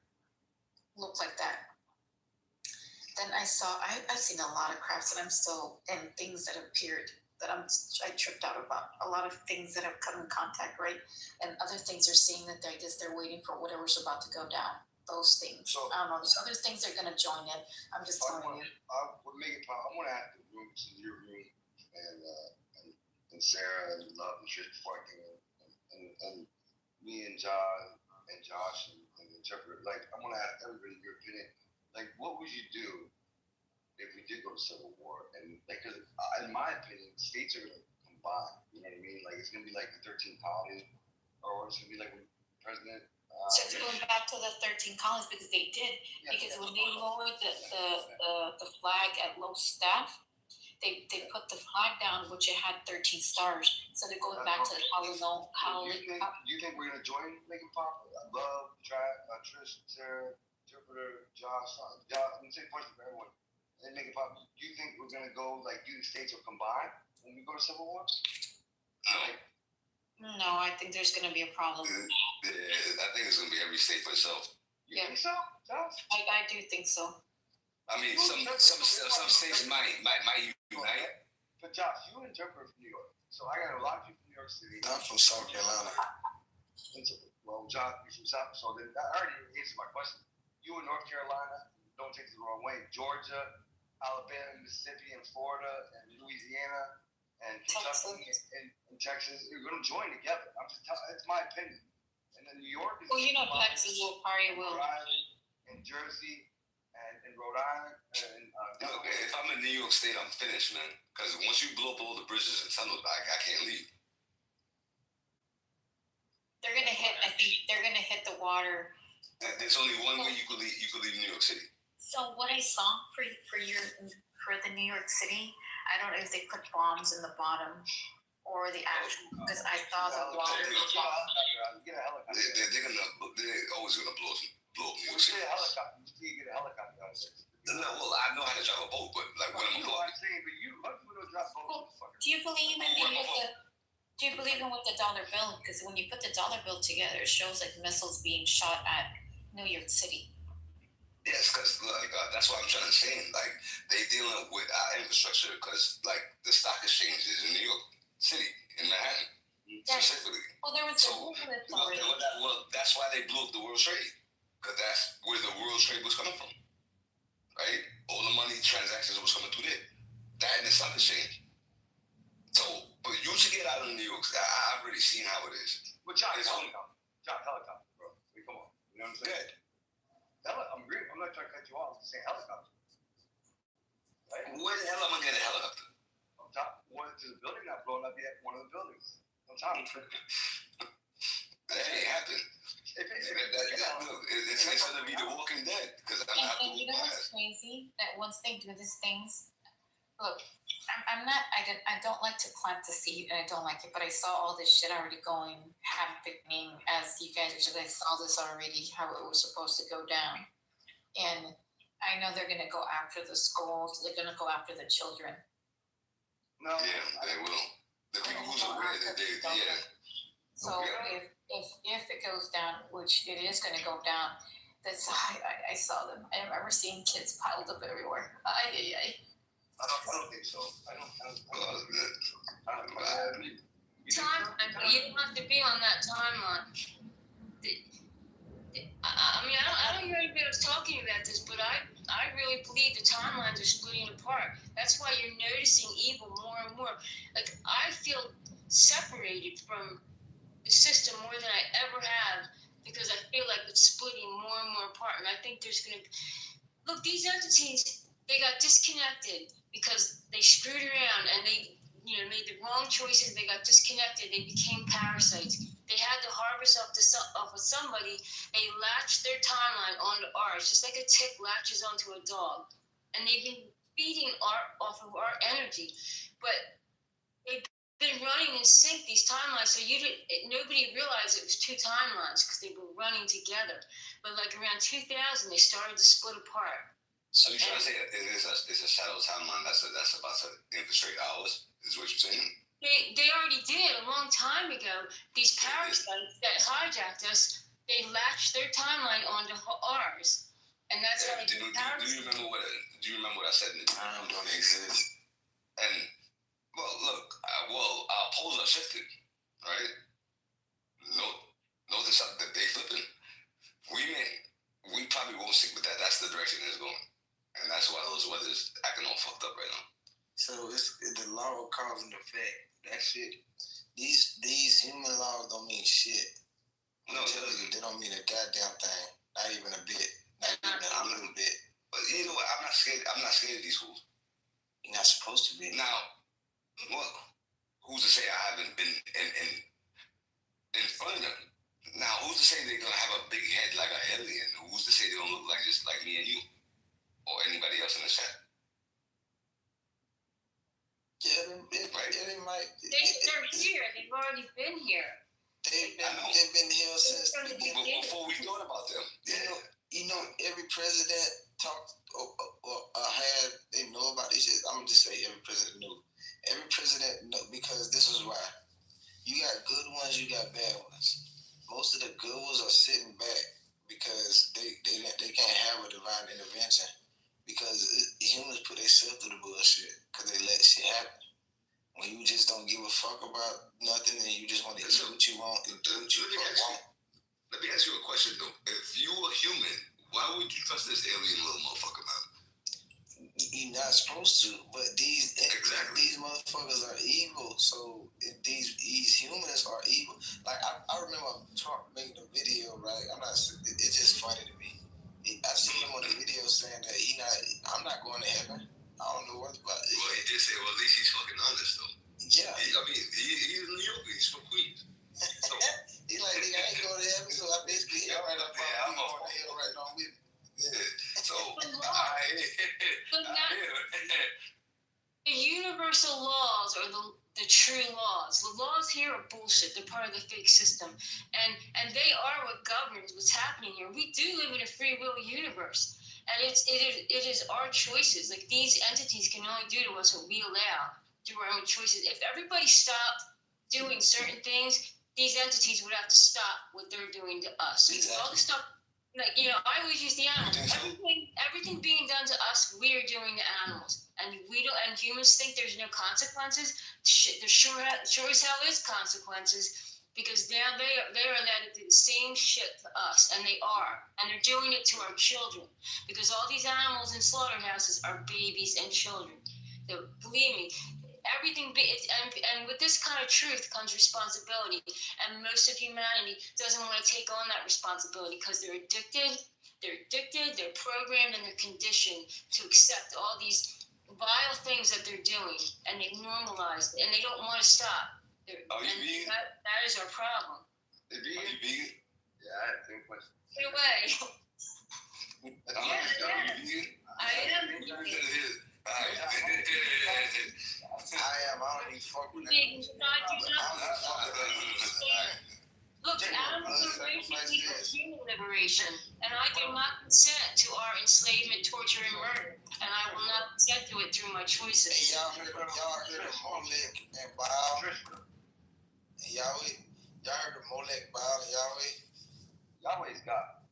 Look like that. Then I've seen a lot of crafts and things that appeared that I tripped out about. A lot of things that have come in contact, right? And other things are seeing that they're waiting for whatever's about to go down. Those things. So, I don't know. There's other things they're going to join in. I'm just telling you. I want to ask the room to your room and Sarah and Love and Trish before I came in, and me and John and Josh and the interpreter. Like, I want to ask everybody your opinion. Like, what would you do if we did go to civil war? And like, cause in my opinion, states are gonna combine. You know what I mean? Like, it's gonna be like the 13 colonies, or it's gonna be like when President. So it's going back to the 13 colonies because they did. Yeah, because when they lowered the flag at low staff, they put the flag down, which it had 13 stars. So they're going back to how we know how. Do you think we're gonna join Lincoln Pop? Love, Trish, Sarah, interpreter, Josh. Let me say a question for everyone. And make it pop. Do you think we're gonna go like you states will combine when we go to civil war? No, I think there's gonna be a problem. I think it's gonna be every state for itself. You think so, Josh? I do think so. I mean, some states might unite. But Josh, you interpret from New York, so I got a lot of people from New York City. I'm from South Carolina. Well, Josh, you're from South, so then that already answers my question. You in North Carolina, don't take it the wrong way. Georgia, Alabama, Mississippi, and Florida, and Louisiana, and Kentucky, and Texas, you're going to join together. I'm just telling. It's my opinion. And then New York is. Well, Texas will probably will. Rhode Island, and Jersey, and Rhode Island, and. Look, if I'm in New York State, I'm finished, man. Because once you blow up all the bridges and tunnels, I can't leave. They're gonna hit. I think they're gonna hit the water. There's only one way you could leave New York City. So what I saw for the New York City, I don't know if they put bombs in the bottom or the actual, because I thought the water. They're always gonna blow up New York City. Get a helicopter. You get a helicopter. No, well, I know how to drive a boat, but like when I'm going. Do you believe in what the dollar bill? Because when you put the dollar bill together, it shows like missiles being shot at New York City. Yes, because like that's what I'm trying to say. Like they dealing with our infrastructure because like the stock exchange is in New York City in Manhattan specifically. Well, there was well, that's why they blew up the World Trade because that's where the World Trade was coming from, right? All the money transactions was coming through there. That and the stock exchange. So, but you should get out of New York. I've already seen how it is. Well, John, helicopter, bro. Come on, you know what I'm saying? I'm not trying to cut you off. I'm just saying helicopter. Right? Where the hell am I getting a helicopter? On top. There's a building not blowing up yet. One of the buildings. On top. That ain't happened. It's going to be The Walking Dead because I'm not. And you know what's crazy? That once they do these things, look, I don't like to plant the seed, and I don't like it, but I saw all this shit already happening as you guys are. I saw this already, how it was supposed to go down, and I know they're gonna go after the schools. They're gonna go after the children. No. Yeah, they will. The people who's aware that yeah. So if it goes down, which it is gonna go down, I saw them. I remember seeing kids piled up everywhere. I don't think so. I don't Timeline, but you don't have to be on that timeline. I mean, I don't hear anybody else talking about this, but I really believe the timelines are splitting apart. That's why you're noticing evil more and more. Like, I feel separated from the system more than I ever have, because I feel like it's splitting more and more apart. And I think there's going to look, these entities, they got disconnected because they screwed around and they made the wrong choices. They got disconnected. They became parasites. They had to harvest off of somebody. They latched their timeline onto ours, just like a tick latches onto a dog. And they've been feeding off of our energy. But they've been running in sync, these timelines, so nobody realized it was two timelines because they were running together. But like around 2000, they started to split apart. So you're trying to say it's a shadow timeline that's about to infiltrate ours? Is what you're saying? They already did a long time ago. These parasites that hijacked us, they latched their timeline onto ours, and that's how they do you remember what I said in the time don't exist? And well, look, our poles are shifted, right? Notice that they flipping. We probably won't stick with that. That's the direction it's going. And that's why those weather's acting all fucked up right now. So it's the law of cause and effect. That shit. These human laws don't mean shit. I'm telling you, they don't mean a goddamn thing. Not even a bit. Not even a little bit. But you know what? I'm not scared of these fools. You're not supposed to be. Now, well, who's to say I haven't been in front of them? Now, who's to say they're gonna have a big head like an alien? Who's to say they don't look like just like me and you? Or anybody else in the chat. Yeah, they might. They're here. They've already been here. They've been here since before we thought about them. Yeah. You know, every president talked or had, they know about this shit. I'm gonna just say every president knew. Every president know, because this is why. You got good ones, you got bad ones. Most of the good ones are sitting back because they can't have a divine intervention. Because humans put themselves through the bullshit because they let shit happen. When you just don't give a fuck about nothing and you just want to eat what you want and do what you want. Let me ask you a question though. If you were human, why would you trust this alien little motherfucker, man? You're not supposed to, but these motherfuckers are evil. So these humans are evil. Like I remember Trump making a video, right? It's just funny to me. I seen him on the video saying that I'm not going to heaven. I don't know what about it. Well, he did say, well, at least he's fucking honest, though. Yeah. He's in New York. He's from Queens. So, he's like, nigga, I ain't going to heaven, so I basically ain't right up I'm going to hell right on with me. Yeah. So, the universal laws are the true laws. The laws here are bullshit. They're part of the fake system. And they are what governs what's happening here. We do live in a free will universe. And it is our choices. Like, these entities can only do to us what we allow through our own choices. If everybody stopped doing certain things, these entities would have to stop what they're doing to us. Exactly. All the stuff, like, I always use the animals. Everything being done to us, we are doing to animals. And and humans think there's no consequences. There sure as hell is consequences, because now they are allowed to do the same shit to us, and they are, and they're doing it to our children, because all these animals in slaughterhouses are babies and children. So believe me, and with this kind of truth comes responsibility, and most of humanity doesn't want to take on that responsibility because they're addicted, they're programmed, and they're conditioned to accept all these vile things that they're doing, and they normalize it, and they don't want to stop. Are you vegan? That is our problem. Are you vegan? Yeah, I had the same question. Get away. Are you vegan? I am vegan. I don't even fuck with that. Look, animal liberation equals human liberation, and I do not consent to our enslavement, torture, and murder, and I will not consent to it through my choices. And y'all heard of Molech and Baal? And Yahweh? Y'all heard of Molech, Baal, and Yahweh? Yahweh's God.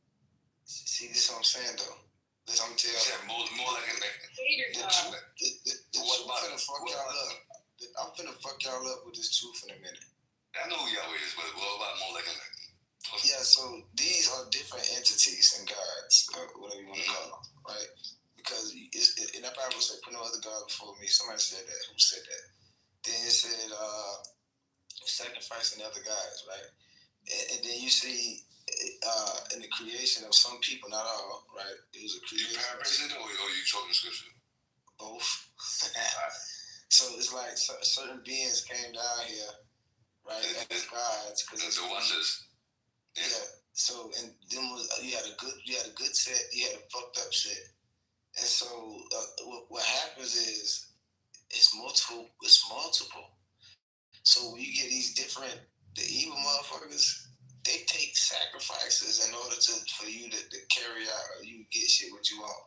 See, this is what I'm saying, though. This I'm telling you. Yeah, Molech and I'm finna fuck y'all up with this truth in a minute. I know who Yahweh is, but what about Molech and Yeah, so these are different entities and gods, or whatever you want to call them, right? Because in that Bible said, put no other God before me. Somebody said that. Who said that? Then it said, sacrificing other gods, right? And then you see in the creation of some people, not all, right? It was a creation. You paraphrasing it or you talking scripture? Both. So it's like certain beings came down here, right, as gods. The watchers. Yeah. So and then you had a good set, you had a fucked up set, and so what happens is it's multiple. So when you get these different, the evil motherfuckers, they take sacrifices in order for you to carry out or you get shit what you want.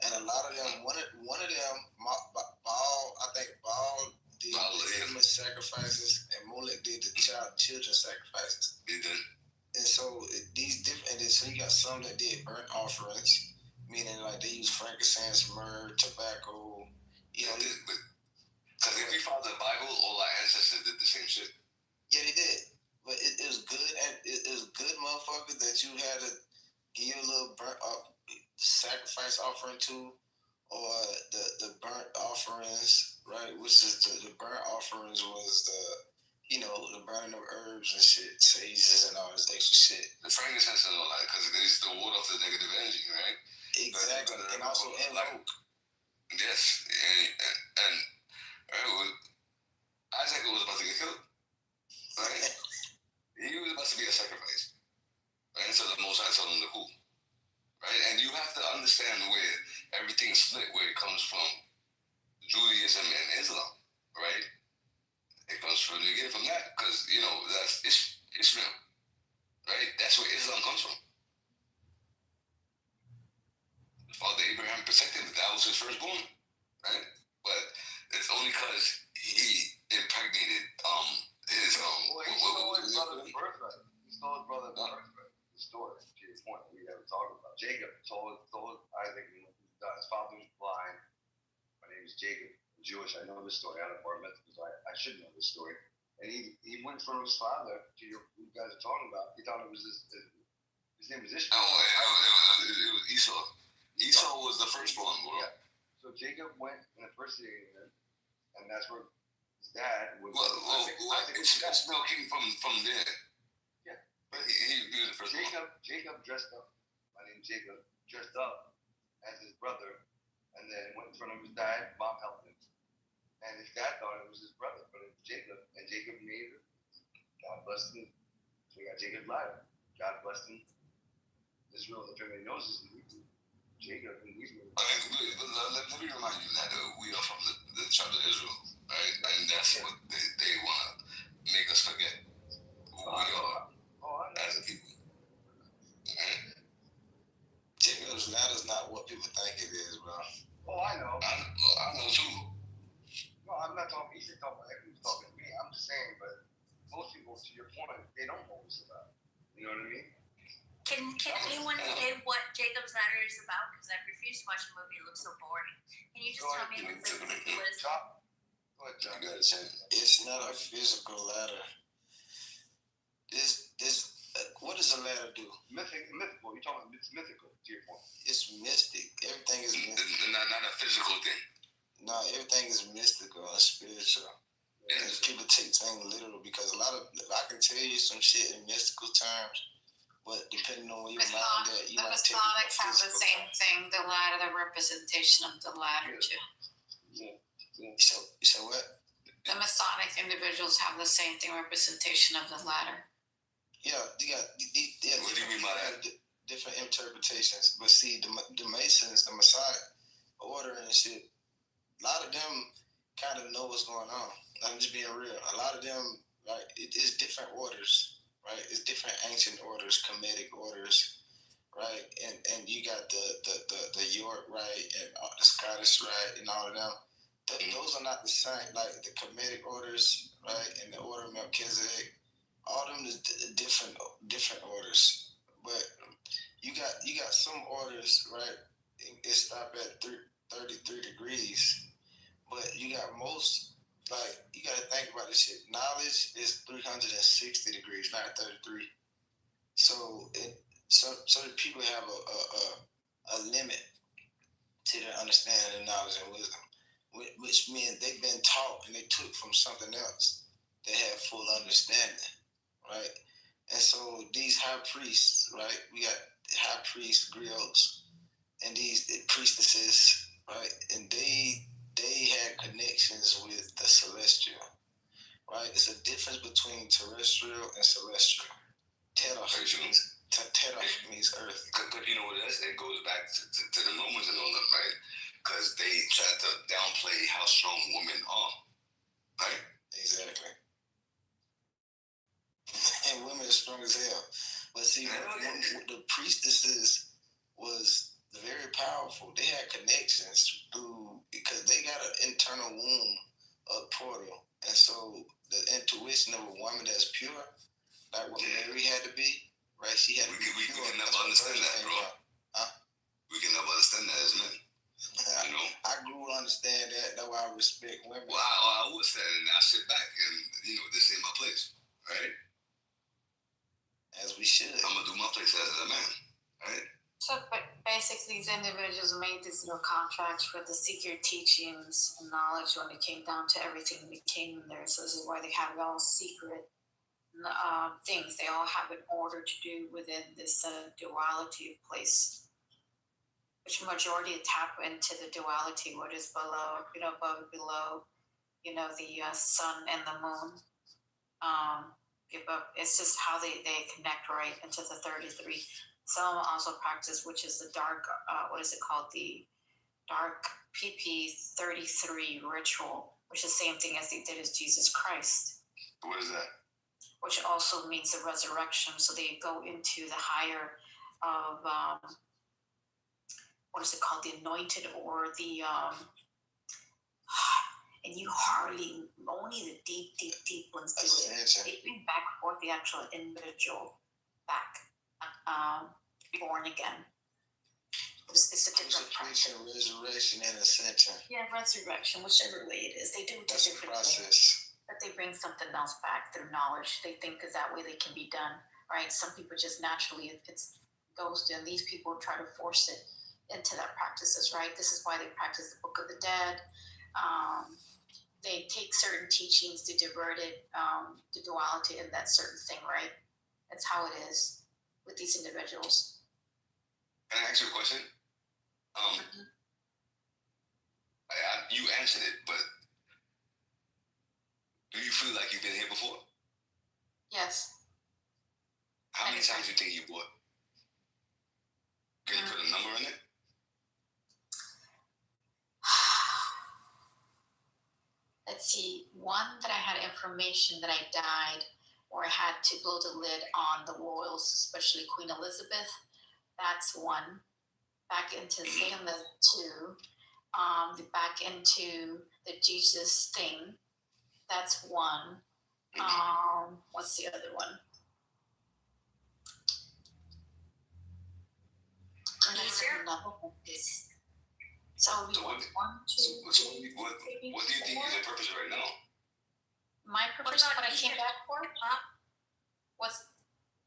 And a lot of them, one of them, Baal, I think Baal did the sacrifices, and Molech did the children sacrifices. He did. And so these different, and then so you got some that did burnt offerings, meaning like they use frankincense, myrrh, tobacco, you know. Because if we follow the Bible, all our ancestors did the same shit. Yeah, they did. But it was good, and it was good, motherfucker, that you had to give a little burnt sacrifice offering to, or the burnt offerings, right? Which is the burnt offerings was the burning of herbs and shit, sages and all this extra shit. The frankincense and all that, because it's the ward off the negative energy, right? Exactly, and also oak. Yes, and Isaac was about to get killed, right? He was about to be a sacrifice, right? So the Most High told him to cool, right? And you have to understand where everything's split, where it comes from Judaism and Islam, right? It comes from that, because that's Ishmael, right? That's where Islam comes from. Father Abraham protected him. That was his firstborn, right? But it's only because he impregnated his He stole his brother's birthright. The story, to your point, we never talked about. Jacob told Isaac, his father was blind. My name is Jacob. I'm Jewish. I know this story. I had a bar mitzvah, so I should know this story. And he went from his father to you guys are talking about. He thought it was his name was Ishmael. It was Esau. Esau was the firstborn, bro. Yeah. So Jacob went and impersonated him, and that's where his dad was. Ishmael came from there. Yeah. But he was the first Jacob dressed up. My name's Jacob. Dressed up as his brother, and then went in front of his dad. Mom helped him, and his dad thought it was his brother, but it was Jacob. And Jacob made it. God blessed him. So we got Jacob's ladder. God blessed him. Israel, if everybody knows this, Jacob and Israel. Let me remind you that we are from the tribe of Israel, right? And that's what they want to make us forget who we are as a people. Right? Jacob's ladder is not what people think it is, bro. Oh, I know. I know too. No, I'm not talking. He's talking about everyone's talking to me. I'm just saying, but most people, to your point, they don't know what it's about. You know what I mean? Can anyone say what Jacob's Ladder is about? Because I refuse to watch the movie. It looks so boring. Can you just tell me what it's about? It's not a physical ladder. What does a ladder do? Mythical. You're talking about it's mythical, to your point. It's mystic. Everything is mystical. Not a physical thing. No, everything is mystical and spiritual. Yeah. And people take things literal because I can tell you some shit in mystical terms, but depending on where your mind at, you might take it. The Masonics have the same thing. The ladder, the representation of the ladder too. Yeah. So what? The Masonic individuals have the same thing, representation of the ladder. Yeah, what do you mean by that? Different interpretations, but see, the Masons, the Masonic order and shit, a lot of them kind of know what's going on. I'm just being real. A lot of them, like, it's different orders, right? It's different ancient orders, Kemetic orders, right? And you got the York, right, and the Scottish, right, and all of them. Those are not the same. Like the Kemetic orders, right, and the order of Melchizedek. All of them is different orders. But you got some orders, right? It stop at 33 degrees, but you got most. Like, you got to think about this shit. Knowledge is 360 degrees, not 33. So the people have a limit to their understanding and knowledge and wisdom, which means they've been taught and they took from something else. They have full understanding, right? And so these high priests, right? We got high priests, griots, and these priestesses, right? And they had connections with the celestial, right? It's a difference between terrestrial and celestial. Terach means earth. Because you know what it is? It goes back to the Romans and all that, right? Because they tried to downplay how strong women are, right? Exactly. And women are strong as hell. But see, the priestesses was very powerful. They had connections through, because they got an internal womb, a portal. And so the intuition of a woman that's pure, like what Mary had to be, right? She had to be pure. We can never understand that, bro. Huh? We can never understand that as men. You know? I grew to understand that. That's why I respect women. Well, I always said it, and I sit back and, you know, this ain't my place, right? As we should. I'm going to do my place as a man, right? So basically, these individuals made these little contracts for the secret teachings and knowledge when it came down to everything that came in there. So this is why they have all secret things. They all have an order to do within this duality of place, which majority tap into the duality, what is below, above, below, the sun and the moon. It's just how they connect right into the 33. Some also practice, which is the dark, what is it called? The dark PP 33 ritual, which is the same thing as they did as Jesus Christ. What is that? Which also means the resurrection. So they go into the higher of, what is it called? The anointed, or the, and you hardly, only the deep ones do it. They bring back forth the actual individual back, born again. It's a different crucifixion, resurrection, and ascension. Yeah, resurrection, whichever way it is. They do it a different process. But they bring something else back, their knowledge. They think because that way they can be done, right? Some people just naturally, it goes to, and these people try to force it into their practices, right? This is why they practice the Book of the Dead. They take certain teachings to divert it, the duality in that certain thing, right? That's how it is with these individuals. Can I ask you a question? You answered it, but do you feel like you've been here before? Yes. How many times do you think you bought? Can you put a number in it? Let's see, one that I had information that I died, or I had to blow the lid on the royals, especially Queen Elizabeth. That's one. Back into Salem, 2. Back into the Jesus thing. That's one. What's the other one? So we want 1, 2, what do you think is your purpose right now? My purpose, what I came back for?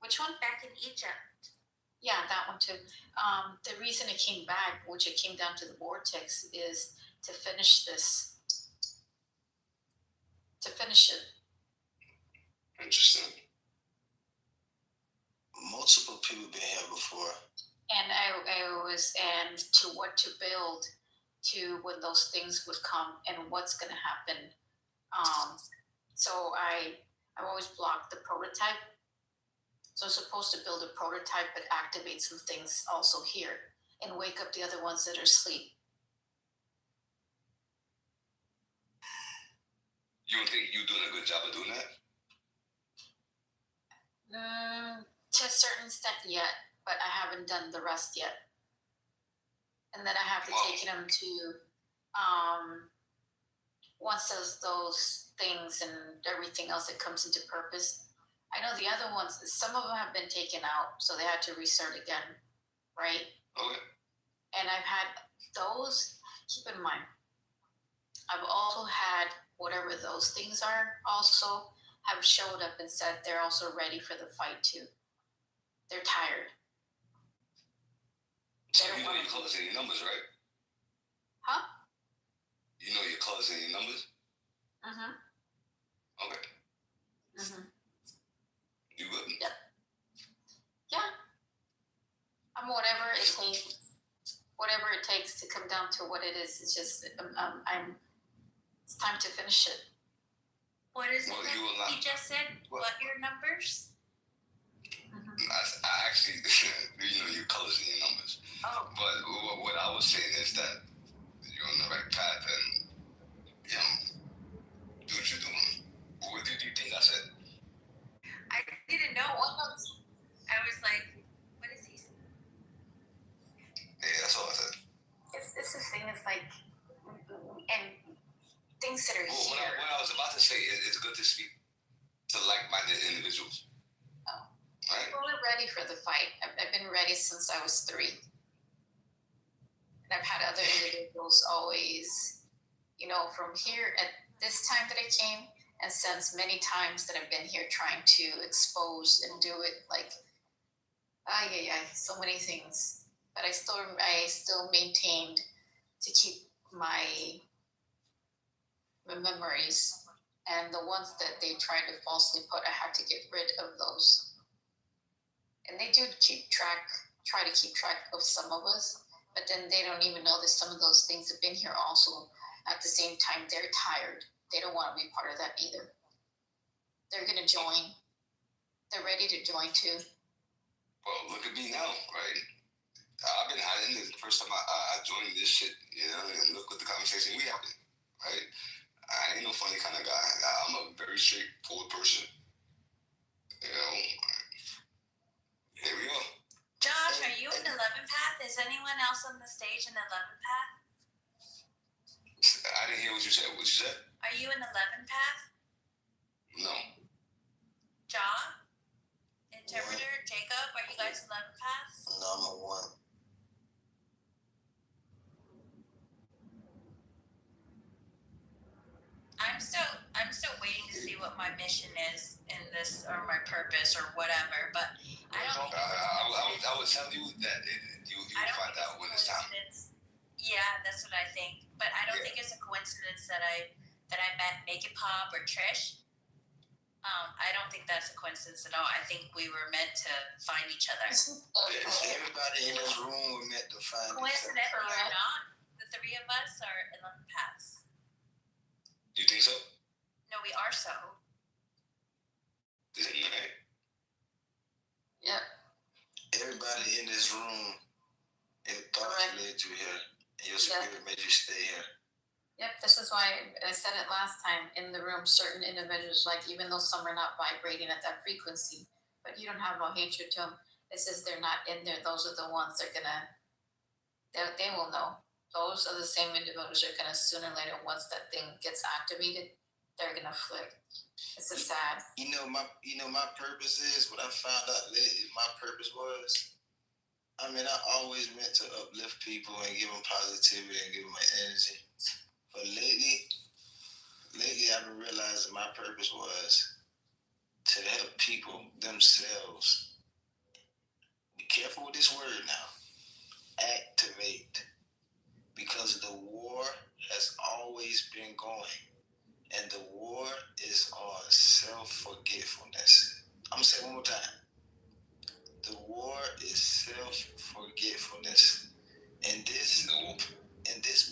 Which one? Back in Egypt. Yeah, that one too. The reason it came back, which it came down to the vortex, is to finish this. To finish it. Interesting. Multiple people been here before. And I was, and to what to build, to when those things would come and what's going to happen. So I've always blocked the prototype. So I'm supposed to build a prototype but activate some things also here and wake up the other ones that are asleep. You don't think you're doing a good job of doing that? To a certain extent yet, but I haven't done the rest yet. And then I have to take them to once those things and everything else that comes into purpose. I know the other ones, some of them have been taken out, so they had to restart again, right? Okay. And I've had those, keep in mind, I've also had whatever those things are also have showed up and said they're also ready for the fight too. They're tired. So you know you're closing your numbers, right? Huh? You know you're closing your numbers? Mm-hmm. Okay. Mm-hmm. You good? Yep. Yeah. I'm whatever it takes to come down to what it is. It's just it's time to finish it. What is it you just said? What your numbers? I actually, you know, you're closing your numbers. Oh. But what I was saying is that you're on the right path and, you know, do what you're doing. What did you think I said? I didn't know. I was like, what is he saying? Yeah, that's all I said. It's the thing, it's like, and things that are here. What I was about to say is it's good to speak to like-minded individuals. Oh. Right? I'm really ready for the fight. I've been ready since I was 3. And I've had other individuals always, you know, from here at this time that I came, and since many times that I've been here trying to expose and do it, like, so many things. But I still maintained to keep my memories, and the ones that they tried to falsely put, I had to get rid of those. And they do try to keep track of some of us, but then they don't even know that some of those things have been here also. At the same time, they're tired. They don't want to be part of that either. They're going to join. They're ready to join too. Well, look at me now, right? I've been hiding this the first time I joined this shit, you know, and look what the conversation we having, right? I ain't no funny kind of guy. I'm a very straightforward person. You know, here we go. Josh, are you in the 11th path? Is anyone else on the stage in the 11th path? I didn't hear what you said. What you said? Are you in the 11th path? No. John? Interpreter? Jacob? Are you guys 11th paths? No, I'm a 1. I'm still waiting to see what my mission is in this, or my purpose, or whatever. But I don't. I would tell you that you find out when it's time. Yeah, that's what I think. But I don't think it's a coincidence that I met Make It Pop or Trish. I don't think that's a coincidence at all. I think we were meant to find each other. Everybody in this room were meant to find each other. Coincidentally or not, the 3 of us are 11 paths. You think so? No, we are so. Is it right? Yep. Everybody in this room, your thoughts led you here, and your spirit made you stay here. Yep, this is why I said it last time in the room. Certain individuals, like, even though some are not vibrating at that frequency, but you don't have no hatred to them. It's just they're not in there. Those are the ones that are they will know. Those are the same individuals that are gonna sooner or later, once that thing gets activated, they're gonna flip. It's a sad. You know my purpose is what I found out lately. My purpose was, I mean, I always meant to uplift people and give them positivity and give them energy. But lately I've been realizing my purpose was to help people themselves. Be careful with this word now. Activate. Because the war has always been going. And the war is on self-forgetfulness. I'm going to say it one more time. The war is self-forgetfulness. And this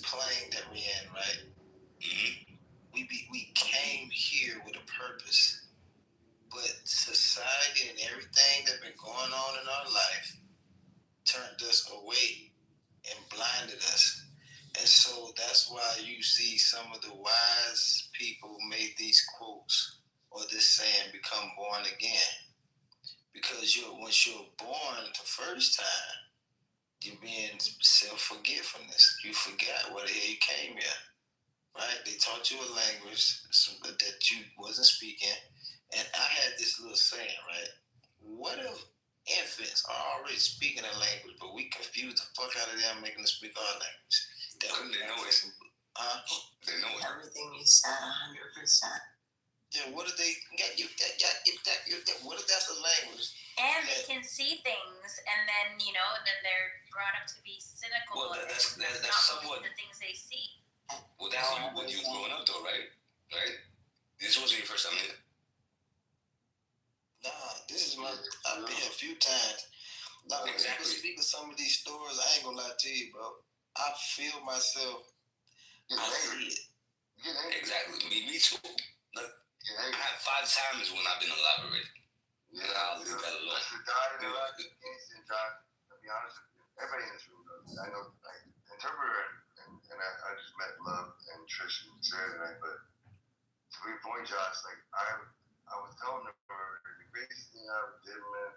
plane that we're in, right? We came here with a purpose. But society and everything that's been going on in our life turned us away and blinded us. And so that's why you see some of the wise people made these quotes or this saying, become born again. Because once you're born the first time, you're being self-forgetfulness. You forgot what the hell you came here. Right? They taught you a language that you wasn't speaking. And I had this little saying, right? What if infants are already speaking a language, but we confuse the fuck out of them, making them speak our language? They know it. They know it. Everything you said, 100%. Yeah, what if they what if that's a language? And they can see things, and then then they're brought up to be cynical. Well, that's not somewhat the things they see. Well, that's when you was growing up, though, right? Right? This wasn't your first time here. Nah, this is I've been here a few times. Now, exactly. Speak of some of these stories, I ain't gonna lie to you, bro. I feel myself. I see it. Exactly. Me too. Look, I had 5 times when I've been alive already. I'll leave that alone. To die in Iraq, Afghanistan, John, to be honest with you, everybody in this room knows. I know, like, Interpreter and I just met Love and Trish and Sarah tonight, but to your point, Josh, like, I was telling them, the greatest thing I ever did, man,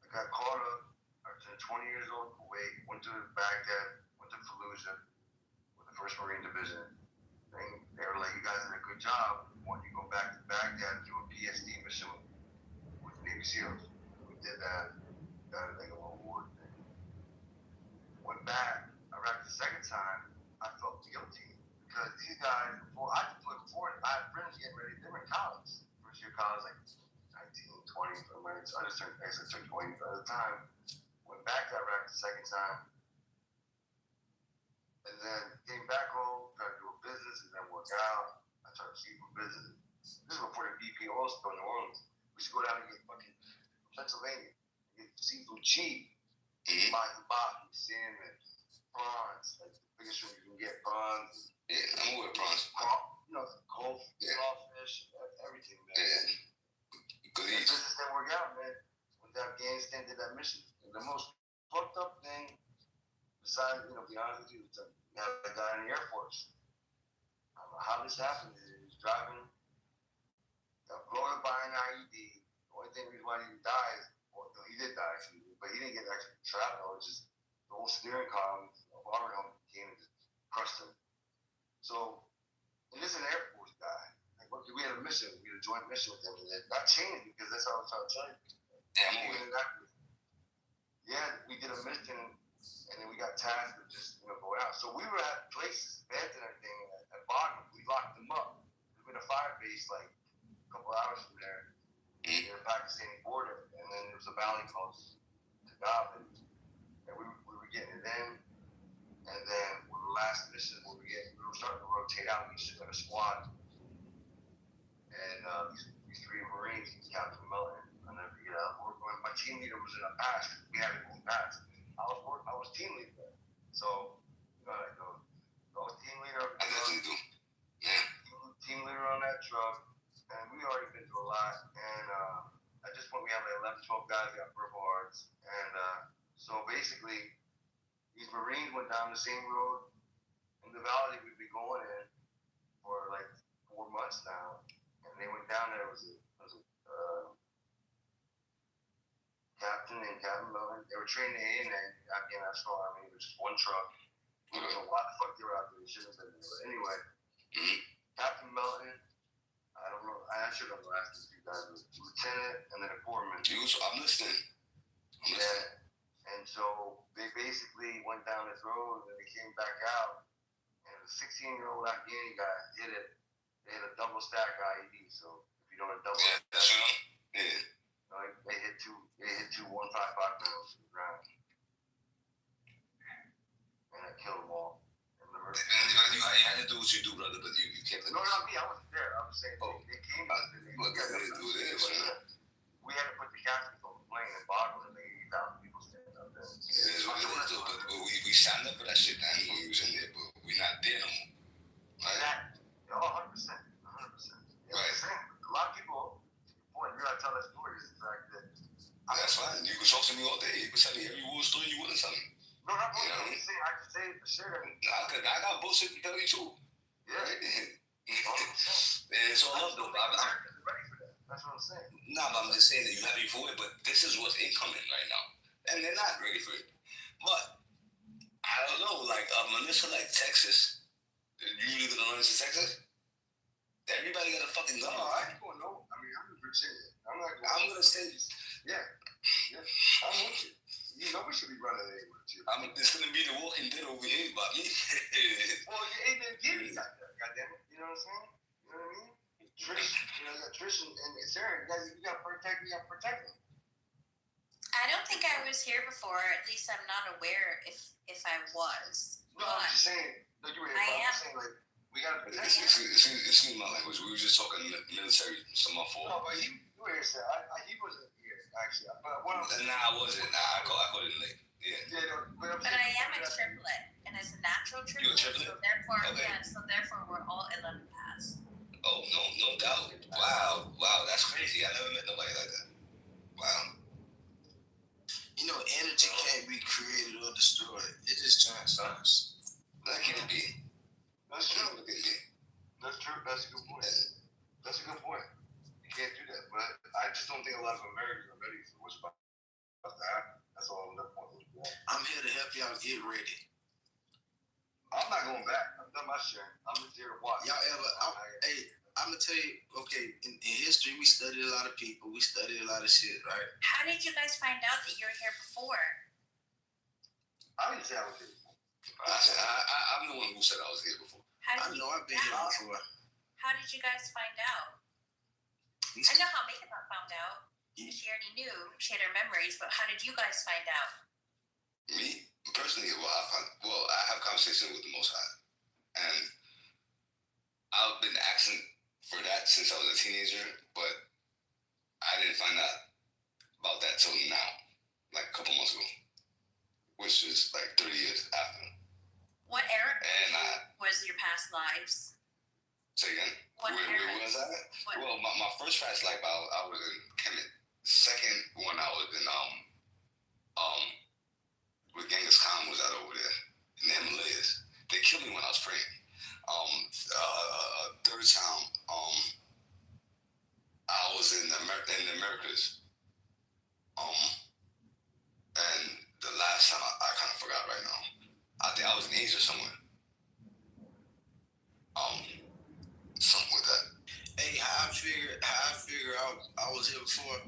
I got caught up. I was 20 years old in Kuwait, went to Baghdad, went to Fallujah with the 1st Marine Division. They were like, you guys did a good job. Why don't you go back to Baghdad and do a PSD mission with Navy SEALs? We did that. Got like a little award thing. Went back. Iraq the second time, I felt guilty because these guys, before I had friends getting ready. They were in college. First year college, like 19, 20. I just turned 20 at the time. Went back to Iraq the second time. And then came back home, tried to do a business, and then work out. I started seafood business. This is before the BP oil spill in New Orleans. We used to go down and get fucking Pennsylvania, get seafood cheap. Buy salmon, prawns, like the biggest one you can get, prawns. Yeah, I'm with prawns. Cold, crawfish, everything, man. Yeah. Good eat. Business didn't work out, man. Went to Afghanistan, did that mission. And the most fucked up thing, besides, to be honest with you, you have a guy in the Air Force. I don't know how this happened. He was driving, got blown up by an IED. The only reason why he died, he did die actually, but he didn't get actually trapped. It was just the whole steering column of our helmet came and just crushed him. So, and this is an Air Force guy. Like, we had a mission, we had a joint mission with him, and that changed because that's how I was trying to tell you. We did a mission, and then we got tasked with just going out. So we were at places, beds and everything at Bagram. We locked them up. We were in a fire base like a couple hours from there, near the Pakistani border, and then there was a valley called Kitover, and we were getting it in. And then with the last mission, we were starting to rotate out. We just got a squad, and these 3 Marines, Captain Melton, I'll never forget. My team leader was in a pass. We had to go fast. I was team leader there. So, I was team leader of the truck. Team leader on that truck. And we already been through a lot. And at this point, we have like 11, 12 guys that got Purple Hearts. And so basically, these Marines went down the same road in the valley we'd been going in for like 4 months now. And they went down there. It was a captain and Captain Melton. They were trained in the Afghan National Army, which is 1 truck. I don't know why the fuck they were out there. They shouldn't have been there. But anyway, Captain Melton, I don't know. I should have asked these guys. It was a lieutenant and then a corpsman. I'm listening. And so they basically went down this road and they came back out. And a 16-year-old Afghani guy hit it. They hit a double stack IED. So if you know what a double stack is. They hit two 155 barrels to the ground. And that killed them all. You had to do what you do, brother, but you kept it. No, not me. I wasn't there. I was saying they came out. We had to put the caskets on the plane and Bagram, and 80,000 people standing out there. It is what it is, though. But we signed up for that shit then when we was in there, but we're not there no more. Right? 100%. 100%. Right. A lot of people, boy, you gotta tell that story is the fact that. That's fine. You can talk to me all day. You can tell me every war story you want to tell me. No, No, not You know? bullshit. I can say it for sure. I got bullshit to tell you too. Yeah. Right? And it's all up though. That's what I'm saying. No, but I'm just saying that you have it for it, but this is what's incoming right now. And they're not ready for it. But I don't know, like Melissa, like Texas, you live in Texas? Everybody got a fucking gun. No, I ain't going no. I mean, I'm in Virginia. I'm gonna say, yeah. I'm with you. You know we should be running anywhere too. It's gonna be the Walking Dead over here, but me. Well, you ain't been getting like that, goddamn it. You know what I'm saying? You know what I mean? Trish, you know, you got Trish and Sarah. You got to protect them. I don't think I was here before. At least I'm not aware if I was. No, I'm just saying. No, you were here. I am. I'm saying, like, we got to protect It's in my language. We were just talking military. Some of my fault. No, but you were here, sir. He wasn't here, actually. But what I'm I wasn't. I called it late. Yeah. But I am a triplet, and as a natural triplet, You're a triplet? so therefore, Okay. so therefore, we're all 11 past. Oh, no doubt. Wow, that's crazy. I never met nobody like that. Wow. You know, energy can't be created or destroyed. It just transfers. That can be. That's true. It can be. That's true. That's a good point. That's a good point. You can't do that. But I just don't think a lot of Americans are ready for what's about to happen. That's all that point was. I'm here to help y'all get ready. I'm not going back. I've done my share. I'm just here to watch. Y'all I'm gonna tell you, okay, in history we studied a lot of people, we studied a lot of shit, right? How did you guys find out that you were here before? I didn't say I was here before. I'm the one who said I was here before. I know I've been here before. How did you guys find out? I know how Makeup found out. She already knew. She had her memories, but how did you guys find out? Me personally, I have conversations with the Most High, and I've been asking for that since I was a teenager, but I didn't find out about that till now, like a couple months ago, which is like 30 years after. What era was your past lives? Say again? What where was I? Well, my first past life, I was in Kemet. Second one, I was in where Genghis Khan was at over there in the Himalayas. They killed me when I was praying. Third time, I was in the Americas. And the last time, I kind of forgot right now. I think I was in Asia somewhere. Something with that. Hey, how I figure out I was here before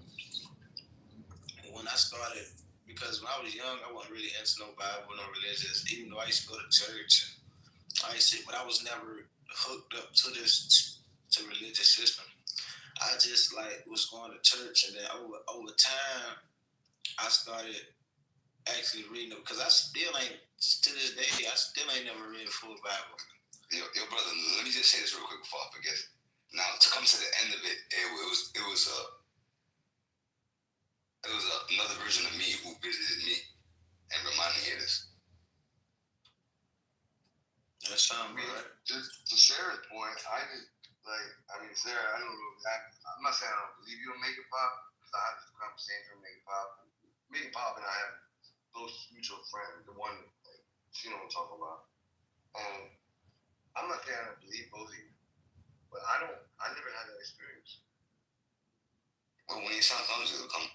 when I started, because when I was young, I wasn't really into no Bible, no religious, even though I used to go to church. But I was never hooked up to religious system. I just was going to church, and then over time, I started actually reading it, because I still ain't never read a full Bible. Yo, brother, let me just say this real quick before I forget. Now, to come to the end of it, it was another version of me who visited me and reminded me of this. That sounds right. To Sarah's point, Sarah, I don't know. I'm not saying I don't believe you in Make It Pop, because I had this conversation with Make It Pop. Make It Pop and I have close mutual friends, the one she know what I'm talking about. And I'm not saying I don't believe both of you, but I never had that experience. Well, when your son comes, it'll come.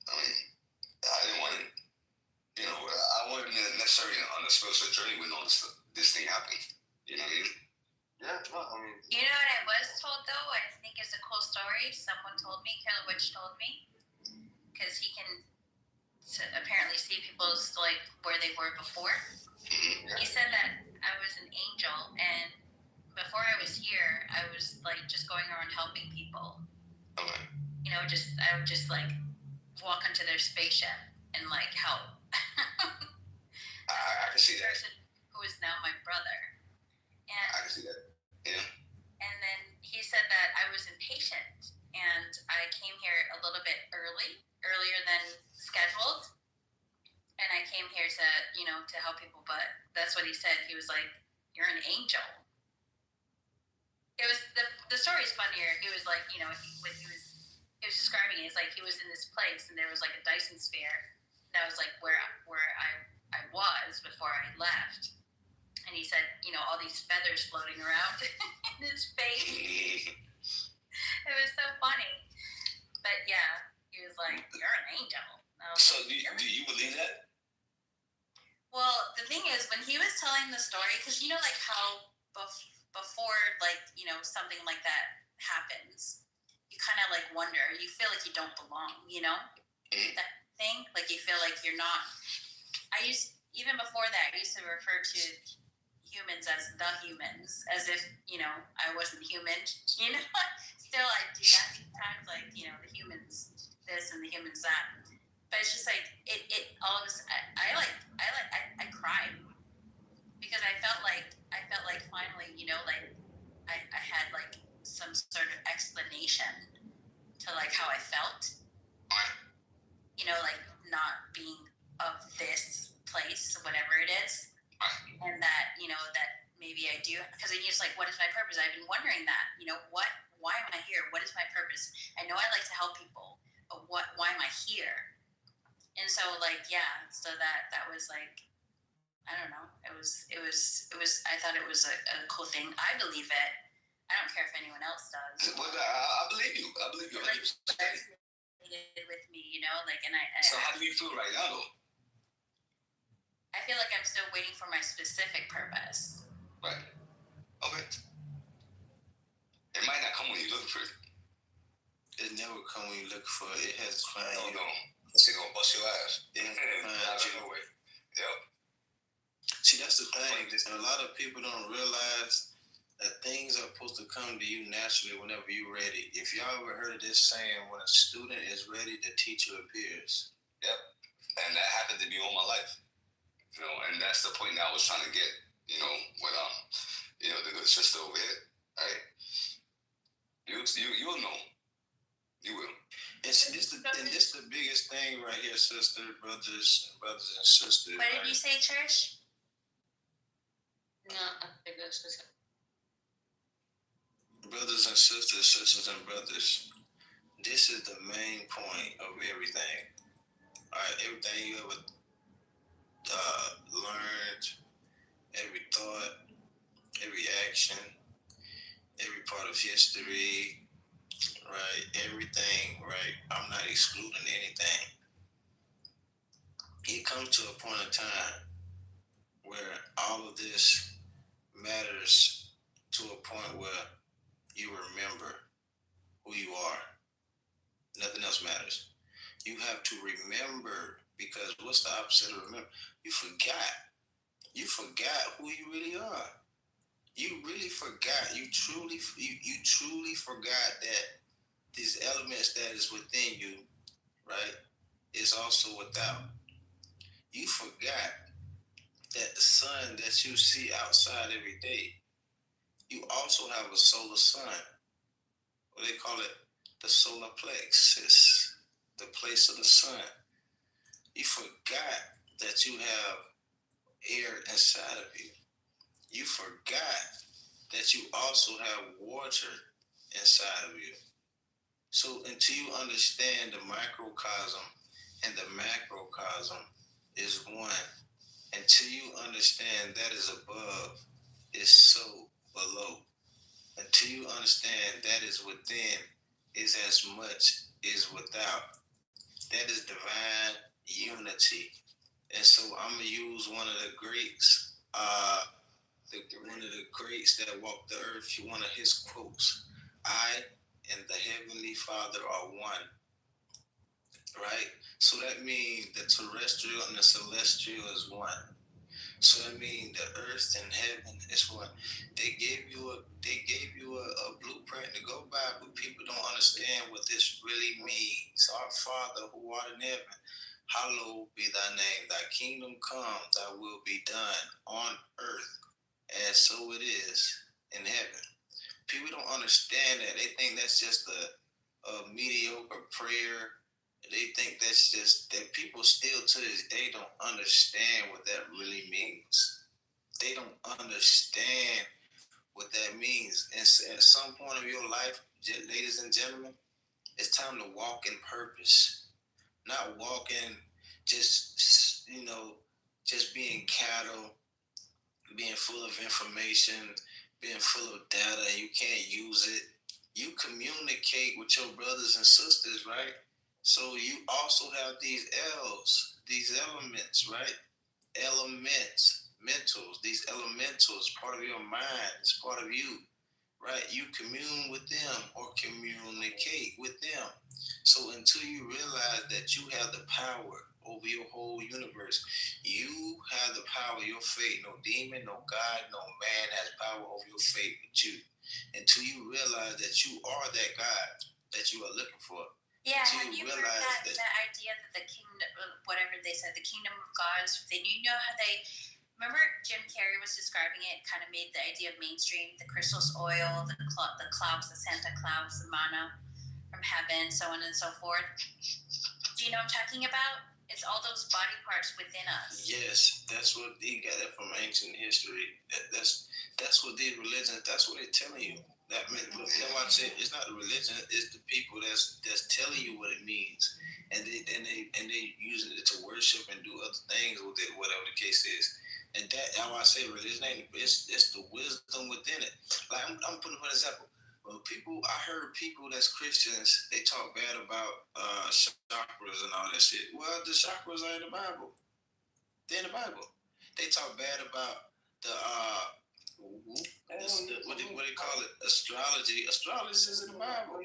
I mean, I didn't want it. You know, I wasn't necessarily on a spiritual journey when all this thing happened. You know what I mean? Yeah, no, I mean. You know what I was told though? I think it's a cool story. Someone told me, Killer Witch told me, because he can apparently see people's where they were before. He said that I was an angel, and before I was here, I was just going around helping people. Okay. You know, I would just walk onto their spaceship and help. I can see that. Person who is now my brother. And I can see that. Yeah. And then he said that I was impatient, and I came here a little bit earlier than scheduled. And I came here to help people, but that's what he said. He was like, "You're an angel." It was the story's funnier. He was like, when he was describing it, it's like he was in this place and there was a Dyson sphere. That was where I was before I left. And he said, you know, all these feathers floating around in his face. It was so funny. But yeah, he was like, "You're an angel." So do you believe that? Well, the thing is, when he was telling the story, because you know, like how before, like, you know, something like that happens, you kind of like wonder. You feel like you don't belong. You know, that thing. Like you feel like you're not. Even before that, I used to refer to humans as the humans, as if, you know, I wasn't human. You know, still I do that sometimes, like, you know, the humans this and the humans that. But it's just like it all of a sudden, I cried because I felt like finally, you know, like I had like some sort of explanation to like how I felt. You know, like not being of this place, whatever it is. And that, you know, that maybe I do, because it's just like, what is my purpose? I've been wondering that, you know, why am I here? What is my purpose? I know I like to help people, but why am I here? And so like, yeah, so that was like, I don't know. I thought it was a cool thing. I believe it. I don't care if anyone else does. Well, I believe you. I believe you. Like, with me, you know, like, and so how do you feel right now, though? I feel like I'm still waiting for my specific purpose. Right. Okay. It might not come when you look for it. It never come when you look for it. It has to find you. No. It's gonna bust your ass. It has to find you. Yep. See, that's the thing. A lot of people don't realize that things are supposed to come to you naturally whenever you're ready. If y'all ever heard of this saying, when a student is ready, the teacher appears. Yep. And that happened to me all my life. You know, and that's the point that I was trying to get, you know, with you know, the good sister over here, right? You'll know. You will. And see, this the biggest thing right here, sister, brothers and sisters. What did you say, Trish? No, I think that's just brothers and sisters and brothers. This is the main point of everything. All right, everything you ever learned, every thought, every action, every part of history, right? Everything, right? I'm not excluding anything. It comes to a point in time where all of this matters to a point where you remember who you are. Nothing else matters. You have to remember, because what's the opposite of remember? You forgot. You forgot who you really are. You really forgot. You truly forgot that these elements that is within you, right, is also without. You forgot that the sun that you see outside every day, you also have a solar sun. What they call it, the solar plexus, the place of the sun. You forgot that you have air inside of you. You forgot that you also have water inside of you. So until you understand the microcosm and the macrocosm is one, until you understand that is above is so below, until you understand that is within is as much is without, that is divine unity. And so I'm going to use one of the greats, one of the greats that walked the earth, one of his quotes. I and the Heavenly Father are one, right? So that means the terrestrial and the celestial is one. So that means the earth and heaven is one. They gave you a blueprint to go by, but people don't understand what this really means. Our Father who art in heaven, hallowed be thy name. Thy kingdom come, thy will be done on earth as so it is in heaven. People don't understand that. They think that's just a mediocre prayer. They think that's just that. People still to this day don't understand what that really means. They don't understand what that means. And at some point of your life, ladies and gentlemen, it's time to walk in purpose. Not walking just, just being cattle, being full of information, being full of data, and you can't use it. You communicate with your brothers and sisters, right? So you also have these L's, these elements, right? Elements, mentals, these elementals, part of your mind, it's part of you, right? You commune with them or communicate with them. So until you realize that you have the power over your whole universe, you have the power, your fate. No demon, no God, no man has power over your fate but you. Until you realize that you are that God that you are looking for. Yeah, Until have you heard realize that idea that the kingdom, whatever they said, the kingdom of God is within you? You know how they, remember Jim Carrey was describing it, kind of made the idea of mainstream, the crystals oil, the clouds, the Santa Claus, the manna from heaven, so on and so forth. Do you know what I'm talking about? It's all those body parts within us. Yes, that's what he got that from ancient history. That's what these religions. That's what they're telling you. That meant, look, that's why I said it's not the religion. It's the people that's telling you what it means, and they using it to worship and do other things with it, whatever the case is. And that's why I say religion ain't. It's the wisdom within it. Like I'm putting for an example. Well, I heard people that's Christians, they talk bad about chakras and all that shit. Well, the chakras are in the Bible. They're in the Bible. They talk bad about the what do they call it? Astrology. Astrology is in the Bible.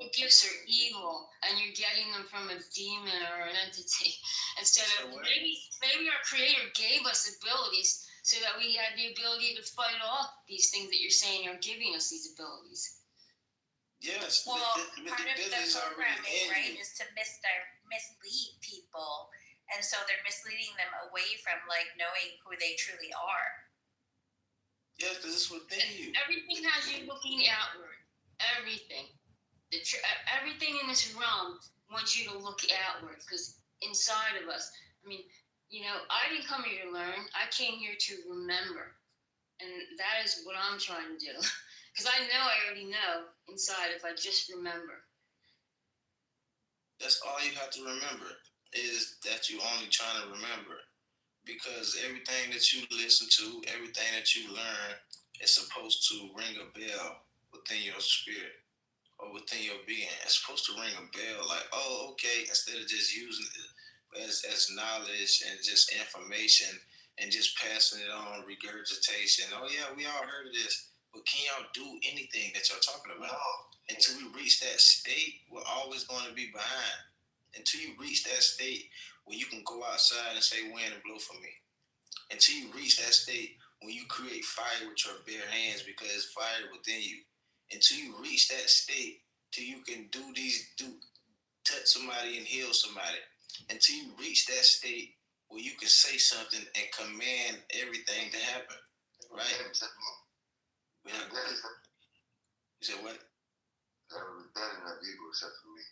The gifts are evil, and you're getting them from a demon or an entity. Instead of maybe our Creator gave us abilities so that we had the ability to fight off these things that you're saying are giving us these abilities. Yes. Well, part of the programming, right, is to mislead people, and so they're misleading them away from like knowing who they truly are. Yes, because it's within you. Everything has you looking outward. Everything. Everything in this realm wants you to look outward, because inside of us, I mean, you know, I didn't come here to learn. I came here to remember. And that is what I'm trying to do. Because I know I already know inside if I just remember. That's all you have to remember, is that you're only trying to remember. Because everything that you listen to, everything that you learn is supposed to ring a bell within your spirit or within your being. It's supposed to ring a bell like, oh, okay, instead of just using it as knowledge and just information and just passing it on, regurgitation. Oh, yeah, we all heard of this. But can y'all do anything that y'all talking about? No. Until we reach that state, we're always going to be behind. Until you reach that state where you can go outside and say, wind and blow for me. Until you reach that state when you create fire with your bare hands because it's fire within you. Until you reach that state till you can touch somebody and heal somebody. Until you reach that state where you can say something and command everything to happen. Right? You said what? That is not legal except for me.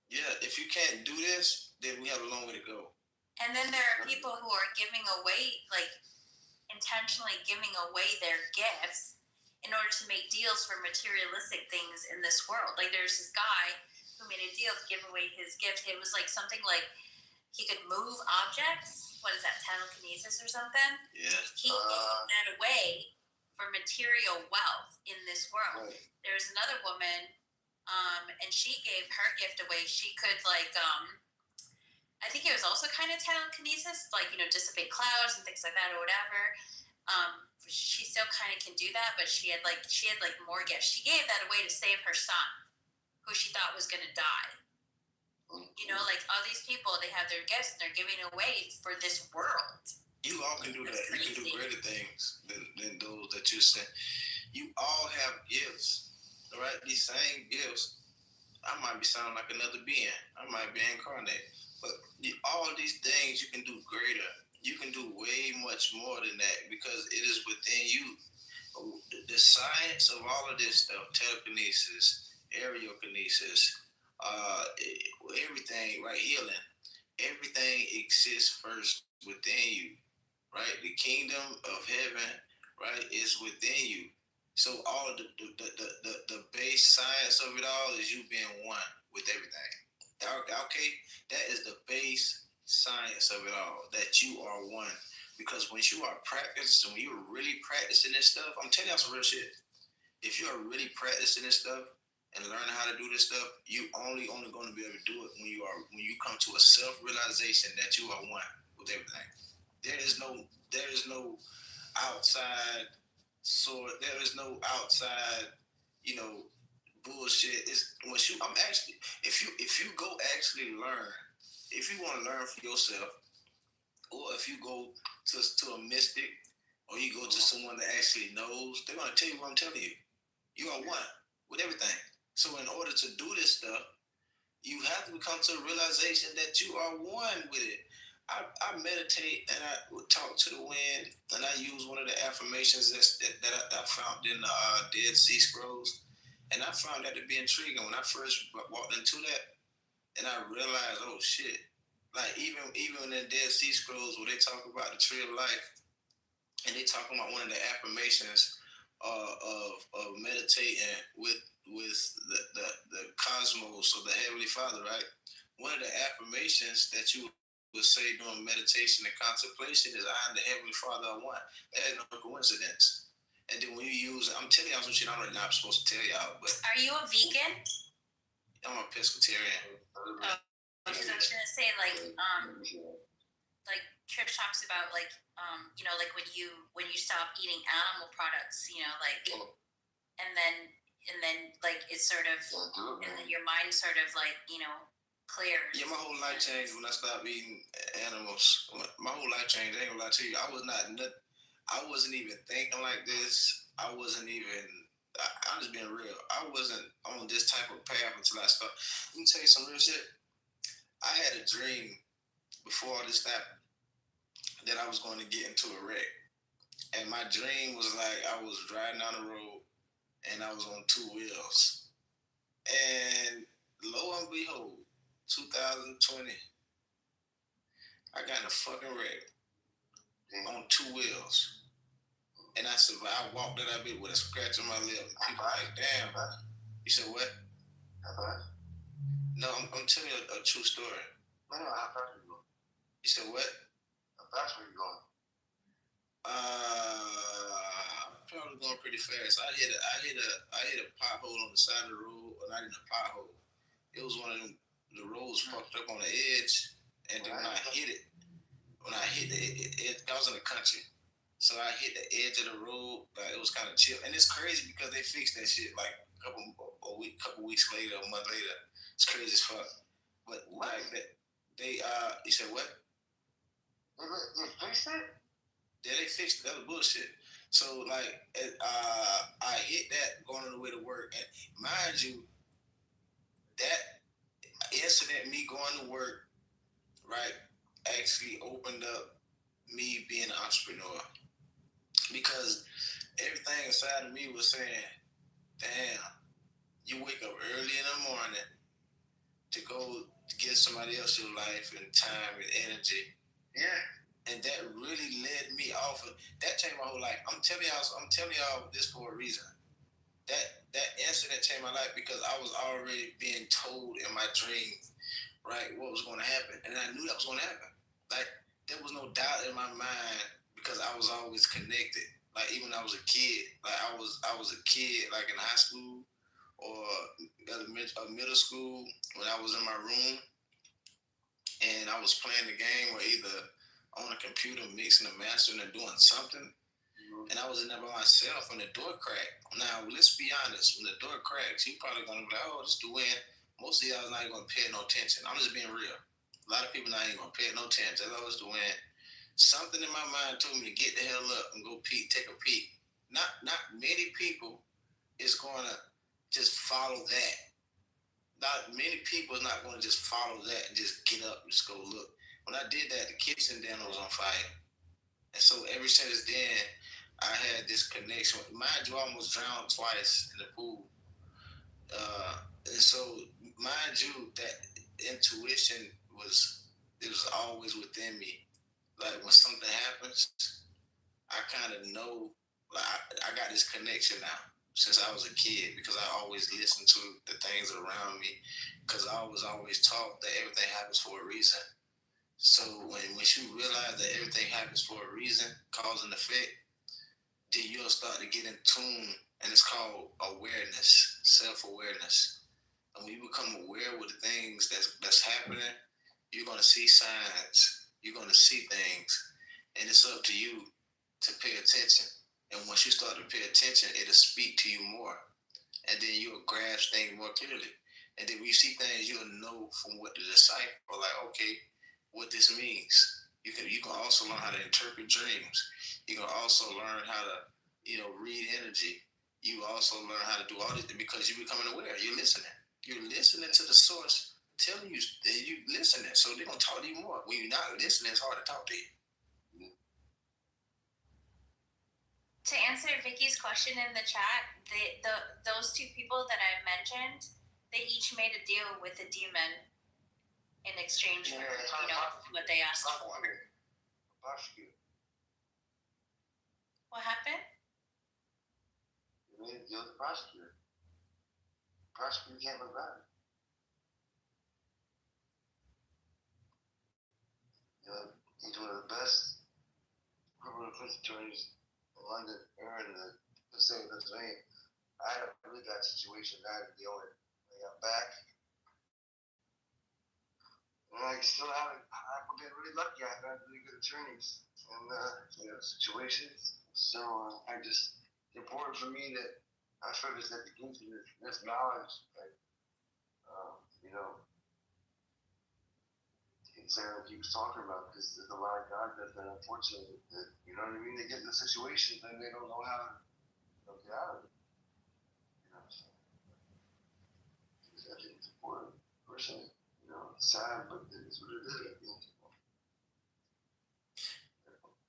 Yeah, if you can't do this, then we have a long way to go. And then there are people who are giving away, like intentionally giving away their gifts in order to make deals for materialistic things in this world. Like there's this guy who made a deal to give away his gift. It was like something like he could move objects. What is that, telekinesis or something? Yeah. He gave that away for material wealth in this world. Right. There's another woman, and she gave her gift away. She could I think it was also kind of telekinesis, like, you know, dissipate clouds and things like that or whatever. She still kind of can do that, but she had more gifts. She gave that away to save her son, who she thought was going to die. You know, like all these people, they have their gifts and they're giving away for this world. You all can do that. You can do greater things than those that you said. You all have gifts, all right? These same gifts. I might be sounding like another being. I might be incarnate. But all these things you can do greater. You can do way much more than that because it is within you. The science of all of this stuff, telekinesis, aerokinesis, everything, right, healing, everything exists first within you, right? The kingdom of heaven, right, is within you. So all of the base science of it all is you being one with everything. Okay, that is the base science of it all, that you are one. Because when you are practicing, when you're really practicing this stuff, I'm telling y'all some real shit. If you are really practicing this stuff and learning how to do this stuff, you only going to be able to do it when you come to a self-realization that you are one with everything. There is no outside sort. There is no outside, bullshit. It's once you. I'm actually. If you go actually learn, if you want to learn for yourself, or if you go to a mystic, or you go to someone that actually knows, they're gonna tell you what I'm telling you. You are one with everything. So in order to do this stuff, you have to come to a realization that you are one with it. I meditate and I talk to the wind, and I use one of the affirmations that I found in the Dead Sea Scrolls, and I found that to be intriguing when I first walked into that, and I realized, oh shit, like even in the Dead Sea Scrolls where they talk about the Tree of Life, and they talk about one of the affirmations of meditating with the cosmos or the Heavenly Father, right? One of the affirmations that you would say during meditation and contemplation is, I and the Heavenly Father are one. That is no coincidence. And then when you use it, I'm telling y'all some shit I'm really not supposed to tell y'all, but Are you a vegan? I'm a pescatarian. Because I was gonna say, like Trish talks about, like when you stop eating animal products, and then like it's sort of, and then your mind sort of clears. Yeah, my whole life changed when I stopped eating animals. My whole life changed. I ain't gonna lie to you. I wasn't even thinking like this. I'm just being real. I wasn't on this type of path until I started. Let me tell you some real shit. I had a dream before all this happened that I was going to get into a wreck. And my dream was like I was driving down the road and I was on two wheels. And lo and behold, 2020, I got in a fucking wreck on two wheels. And I survived. I walked that bit with a scratch on my lip. People are like, damn. You said what? No, I'm telling you a true story. I know how fast you going. You said what? How fast were you going? Probably going pretty fast. I hit a pothole on the side of the road, or not in a pothole. It was one of them. The road was fucked up on the edge, and then when I hit it, I was in the country, so I hit the edge of the road. Like, it was kind of chill, and it's crazy because they fixed that shit like a couple weeks later, a month later. It's crazy as fuck. But like that, they you said what? They fixed it? Yeah, they fixed it. That was bullshit. So like, I hit that going on the way to work, and mind you, that incident, me going to work, right, actually opened up me being an entrepreneur, because everything inside of me was saying, damn, you wake up early in the morning to go to give somebody else your life and time and energy. Yeah. And that really led me off of that. Changed my whole life. I'm telling y'all this for a reason. That incident changed my life because I was already being told in my dream, right, what was going to happen, and I knew that was going to happen. Like, there was no doubt in my mind because I was always connected. Like, even when I was a kid, like I was a kid, like in high school or middle school, when I was in my room and I was playing the game, or either on a computer mixing and mastering and doing something. And I was in there by myself when the door cracked. Now, let's be honest. When the door cracks, you probably going to be like, oh, it's the wind. Most of y'all not even going to pay no attention. I'm just being real. A lot of people not even going to pay no attention. Oh, it's the wind. Something in my mind told me to get the hell up and go take a peek. Not many people is going to just follow that. Not many people is not going to just follow that and just get up and just go look. When I did that, the kitchen down was on fire. And so ever since then, I had this connection. Mind you, I almost drowned twice in the pool. And so, mind you, that intuition was always within me. Like, when something happens, I kind of know, like, I got this connection now since I was a kid, because I always listened to the things around me, because I was always taught that everything happens for a reason. So when you realize that everything happens for a reason, cause and effect, then you'll start to get in tune, and it's called awareness, self-awareness. And when you become aware with the things that's happening, you're gonna see signs, you're gonna see things, and it's up to you to pay attention. And once you start to pay attention, it'll speak to you more, and then you'll grasp things more clearly. And then when you see things, you'll know from what to decipher, like, okay, what this means. You can also learn how to interpret dreams. You can also learn how to, read energy. You also learn how to do all this because you're becoming aware. You're listening. You're listening to the source telling you that you listening. So they're gonna talk to you more. When you're not listening, it's hard to talk to you. To answer Vicky's question in the chat, those two people that I mentioned, they each made a deal with a demon in exchange for what they asked for. What happened? You made a deal with the prosecutor. The prosecutor can't look back. He's one of the best criminal defense attorneys in London or in the state of Pennsylvania. I had a really bad situation. I had to deal with it. I got back. And I still haven't. I've been really lucky. I've had really good attorneys in situations. So it's important for me that I focus at the gift of this knowledge. Sarah keeps talking about, because there's a lot of guys that unfortunately, you know what I mean? They get in the situation and they don't know how to get out of it. So I think it's important. Personally, it's sad, but it's what it is.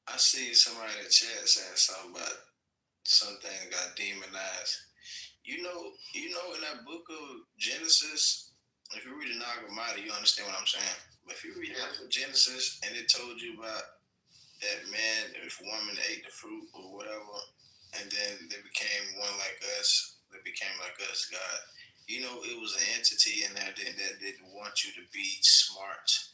I see somebody in the chat saying something about something got demonized. You know, in that book of Genesis, if you read the Nag Hammadi, you understand what I'm saying. But if you read the book of Genesis and it told you about that man, if woman ate the fruit or whatever, and then they became one like us, they became like us, God. It was an entity in there that didn't want you to be smart,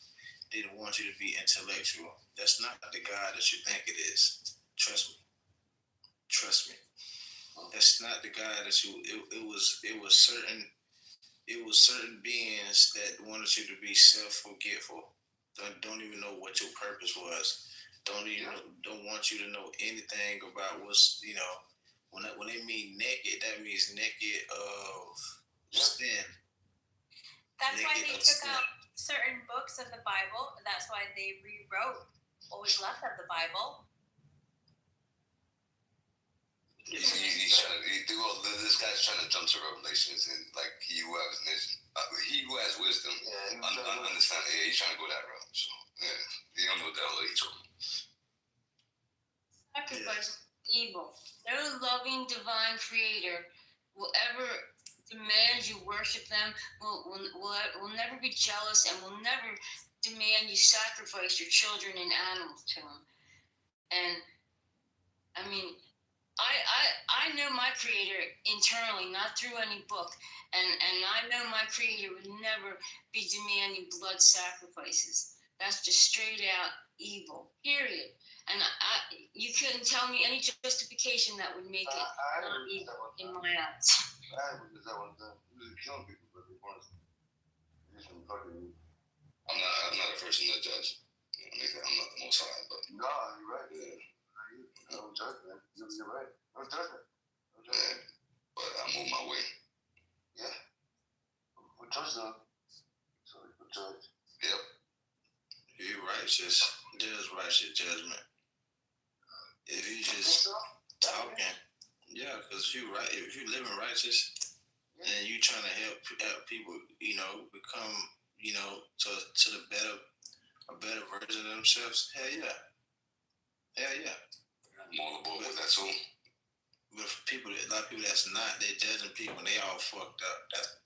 didn't want you to be intellectual. That's not the God that you think it is. Trust me. That's not the God that you. It was certain beings that wanted you to be self-forgetful. Don't even know what your purpose was. Don't want you to know anything about what's, when they mean naked, that means naked of sin. That's why they took out certain books of the Bible. That's why they rewrote what was left of the Bible. This guy's trying to jump to Revelations, and like he who has wisdom, understand. Yeah, he's trying to go that route. So you don't know what the hell he's talking. Sacrifice evil. No loving divine creator will ever demand you worship them. Will never be jealous, and will never demand you sacrifice your children and animals to him. And I mean, I know my creator internally, not through any book, and I know my creator would never be demanding blood sacrifices. That's just straight out evil, period. And you couldn't tell me any justification that would make it not evil in my eyes. I was killing people, but they weren't. I'm not a person to judge. I'm not the most high, but no, you're right. Yeah. No judgment. You're right. No judgment. Yeah, but I move my way. Yeah. We're judged though. So we're judged. Yep. You're righteous. There's righteous judgment. If you just talking, because you're right. If you're living righteous and you trying to help people, become, to the a better version of themselves, hell yeah. I'm all aboard with that too. But for a lot of people that's not, they're judging people and they all fucked up.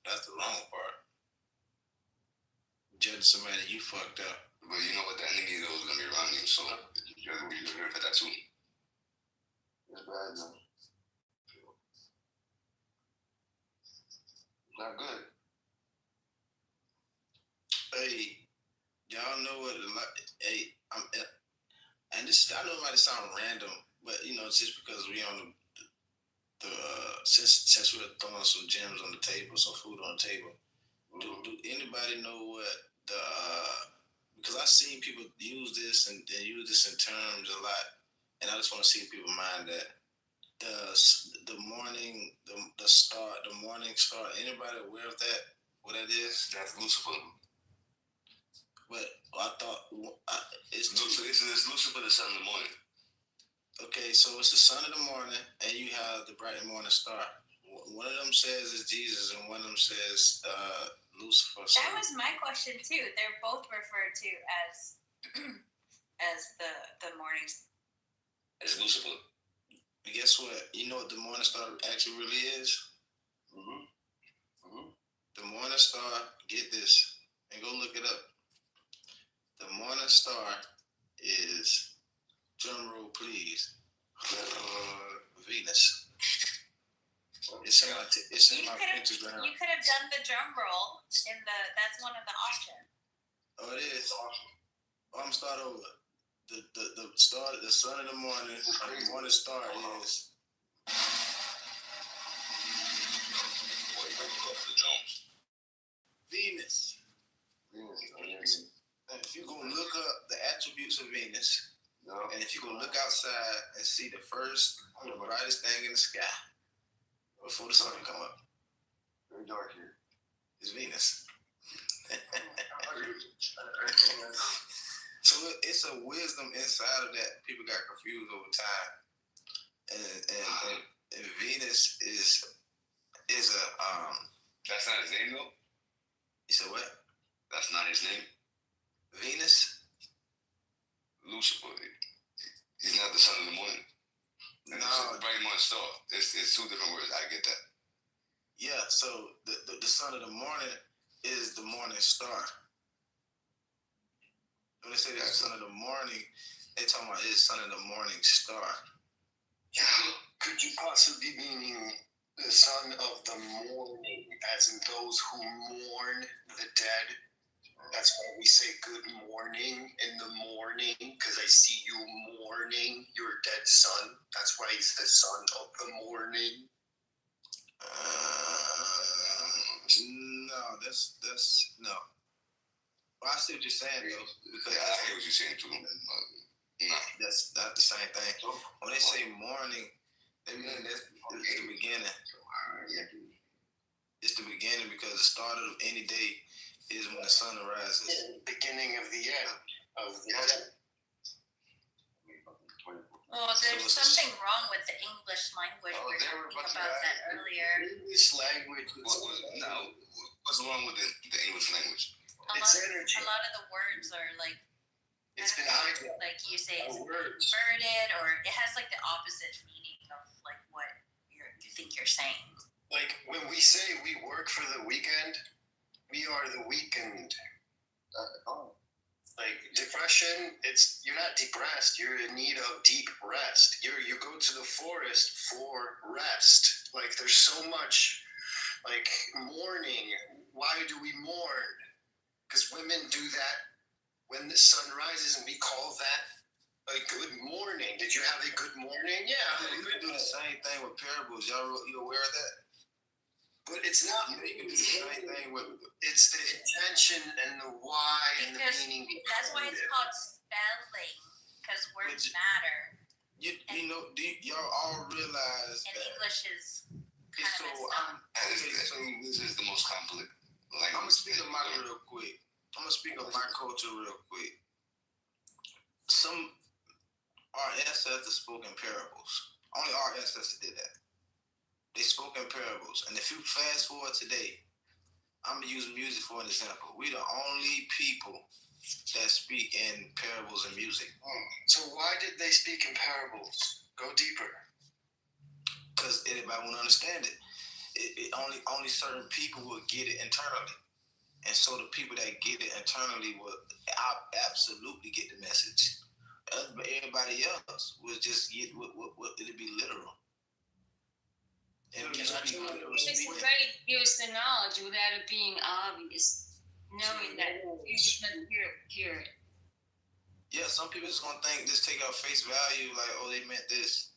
That's the wrong part. Judging somebody you fucked up. But you know what, the enemy is gonna be around you, so you have to be prepared for that too. It's bad, man. Not good. Hey, y'all know know what? Hey, and this I know it might sound random, but it's just because we on the since we're throwing some gems on the table, some food on the table. Do anybody know what the because I've seen people use this and use this in terms a lot, and I just want to see if people mind that the morning star. Anybody aware of that? What that is? That's Lucifer. But I thought it's Lucifer, the sun in the morning. Okay, so it's the sun in the morning, and you have the bright morning star. One of them says it's Jesus, and one of them says Lucifer. So that was my question too. They're both referred to as the mornings. It's Lucifer. But guess what? You know what the morning star actually really is? The morning star. Get this, and go look it up. The morning star is, drum roll please, Venus. It's in my pentagram. You could have done the drum roll that's one of the options. Oh, it is. Oh, I'm start over. The star, the sun in the morning, the morning star is. Venus. And if you go look up the attributes of Venus, and if you go look outside and see the brightest thing in the sky before the sun come up, very dark here. It's Venus. So it's a wisdom inside of that. People got confused over time, and Venus is a That's not his name though. You said what? That's not his name. Venus. Lucifer. He's not the sun of the morning. No, the bright morning star. It's two different words. I get that. Yeah. So the sun of the morning is the morning star. When they say it's the sun of the morning, they talking about it's sun of the morning star. Yeah. Could you possibly be meaning the son of the morning, as in those who mourn the dead? That's why we say good morning in the morning, because I see you mourning your dead son. That's why he's the son of the morning. No, that's no. Well, I see what you're saying though, because I hear what you're saying too. No, that's not the same thing. When they say morning, they mean that's the beginning. It's the beginning because the start of any day is when the sun arises. The beginning of the end of the day. Well, there's something wrong with the English language. We were talking about that earlier. English language. What's wrong with the English language? A lot of the words are like. It's been hijacked. Like you say, it's inverted, or it has like the opposite meaning of like what you think you're saying. Like when we say we work for the weekend, we are the weekend. Like depression, you're not depressed. You're in need of deep rest. You go to the forest for rest. Like there's so much, like mourning. Why do we mourn? Because women do that when the sun rises, and we call that a good morning. Did you have a good morning? Yeah. You can do the same thing with parables. You aware of that? But it's not. You can do the same thing with. It's the intention and the why and the meaning. That's why it's called spelling, because words matter. You know, y'all all realize and that English is kind of so this is the most complex language. I'm gonna speak of my culture real quick. Our ancestors spoke in parables. Only our ancestors did that. They spoke in parables. And if you fast forward today, I'm going to use music for an example. We're the only people that speak in parables and music. So why did they speak in parables? Go deeper. Because anybody won't understand it. Only certain people will get it internally. And so the people that get it internally will absolutely get the message. Everybody else will just get what it'll be literal. It's a way to give us the knowledge without it being obvious, knowing that you should hear it. Yeah, some people just gonna think, just take out face value, like, oh, they meant this.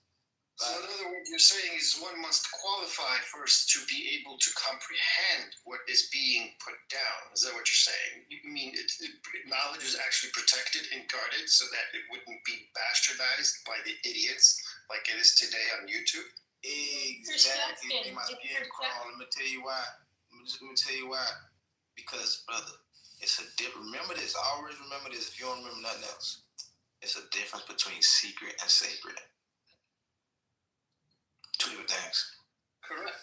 So in other words, you're saying is one must qualify first to be able to comprehend what is being put down. Is that what you're saying? You mean knowledge is actually protected and guarded so that it wouldn't be bastardized by the idiots like it is today on YouTube? Exactly. My skin crawl. Let me tell you why. Let me tell you why. Because, brother, it's a different. Remember this. Always remember this. If you don't remember nothing else, it's a difference between secret and sacred. Two different things. Correct.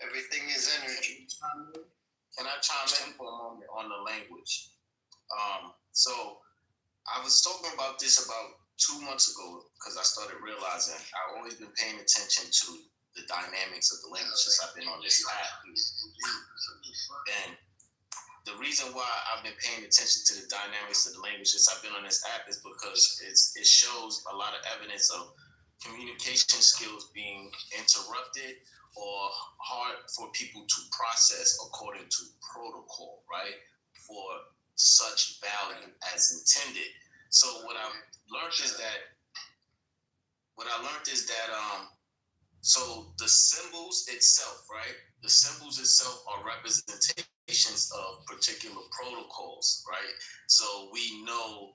Everything is energy. Can I chime in for a moment on the language? So I was talking about this about 2 months ago because I started realizing I've always been paying attention to the dynamics of the language since I've been on this app. And the reason why I've been paying attention to the dynamics of the language since I've been on this app is because it shows a lot of evidence of communication skills being interrupted or hard for people to process according to protocol, right? For such value as intended. So what I learned is that so the symbols itself, right? The symbols itself are representations of particular protocols, right? So we know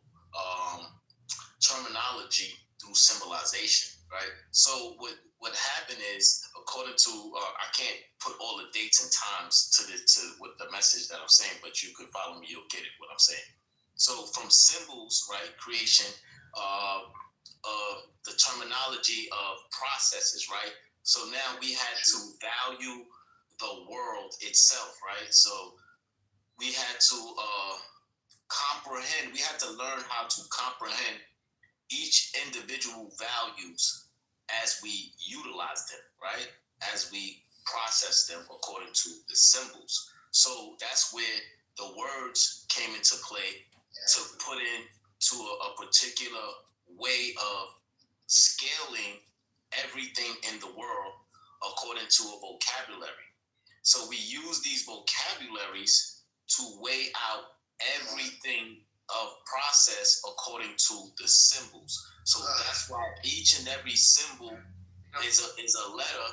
terminology through symbolization, right? So what happened is, according to I can't put all the dates and times to with the message that I'm saying, but you could follow me, you'll get it what I'm saying. So from symbols, right, creation of the terminology of processes, right? So now we had to value the world itself, right? So we had to comprehend, we had to learn how to comprehend each individual values as we utilize them, right? As we process them according to the symbols. So that's where the words came into play to put into a particular way of scaling everything in the world according to a vocabulary. So we use these vocabularies to weigh out everything of process according to the symbols. So that's why each and every symbol is a letter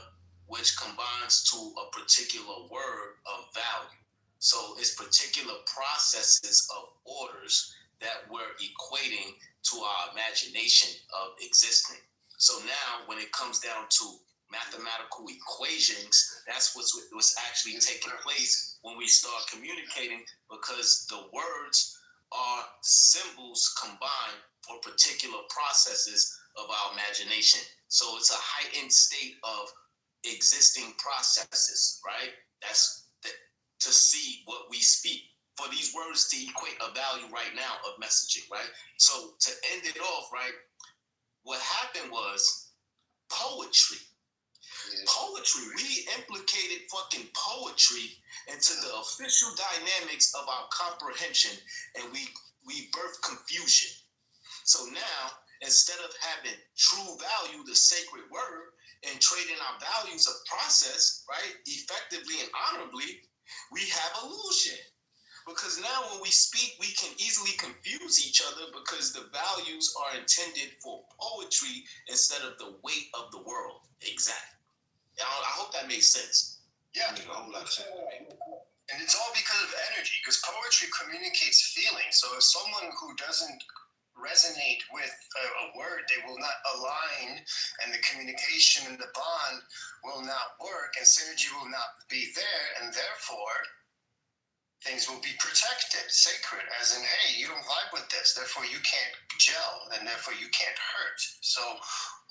which combines to a particular word of value. So it's particular processes of orders that we're equating to our imagination of existing. So now when it comes down to mathematical equations, that's what's actually taking place when we start communicating, because the words are symbols combined for particular processes of our imagination. So it's a heightened state of existing processes, right? That's to see what we speak, for these words to equate a value right now of messaging, right? So to end it off, right, what happened was poetry. Poetry, we implicated fucking poetry into the official dynamics of our comprehension, and we birthed confusion. So now, instead of having true value, the sacred word, and trading our values of process, right, effectively and honorably, we have illusion. Because now when we speak, we can easily confuse each other because the values are intended for poetry instead of the weight of the world. Exactly. I hope that makes sense. Yeah. A whole lot of sense. And it's all because of energy, because poetry communicates feeling. So if someone who doesn't resonate with a word, they will not align, and the communication and the bond will not work, and synergy will not be there, and therefore things will be protected, sacred, as in, hey, you don't vibe with this, therefore you can't gel, and therefore you can't hurt. So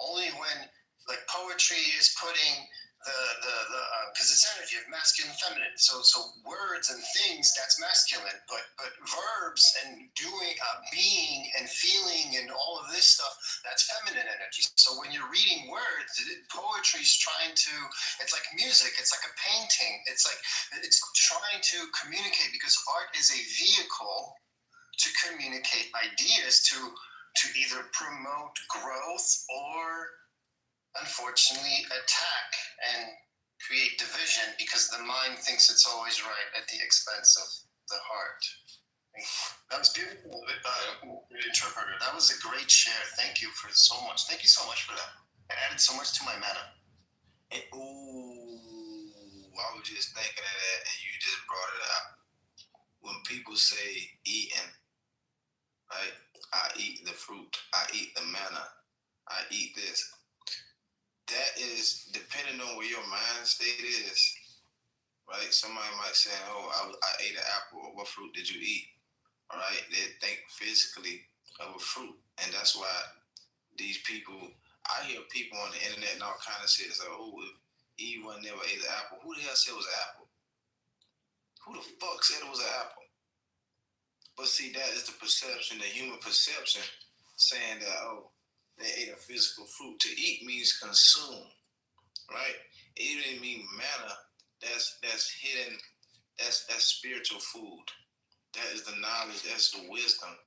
only when, like, poetry is putting because it's energy of masculine and feminine. So words and things, that's masculine, but verbs and doing, being and feeling and all of this stuff, that's feminine energy. So when you're reading words, poetry's trying to, it's like music, it's like a painting, it's trying to communicate, because art is a vehicle to communicate ideas, to either promote growth or, unfortunately, attack and create division, because the mind thinks it's always right at the expense of the heart. That was beautiful, interpreter. That was a great share. Thank you for so much. Thank you so much for that. It added so much to my mana. And, I was just thinking of that, and you just brought it out. When people say eating, right? I eat the fruit. I eat the manna. I eat this. That is depending on where your mind state is, right? Somebody might say, "Oh, I ate an apple." What fruit did you eat? All right, they think physically of a fruit, and that's why these people. I hear people on the internet and all kind of shit. It's like, "Oh, if Eve never ate an apple, who the hell said it was an apple? Who the fuck said it was an apple?" But see, that is the perception, the human perception, saying that, oh, they ate a physical fruit. To eat means consume, right? It even means manna. That's hidden. That's spiritual food. That is the knowledge. That's the wisdom.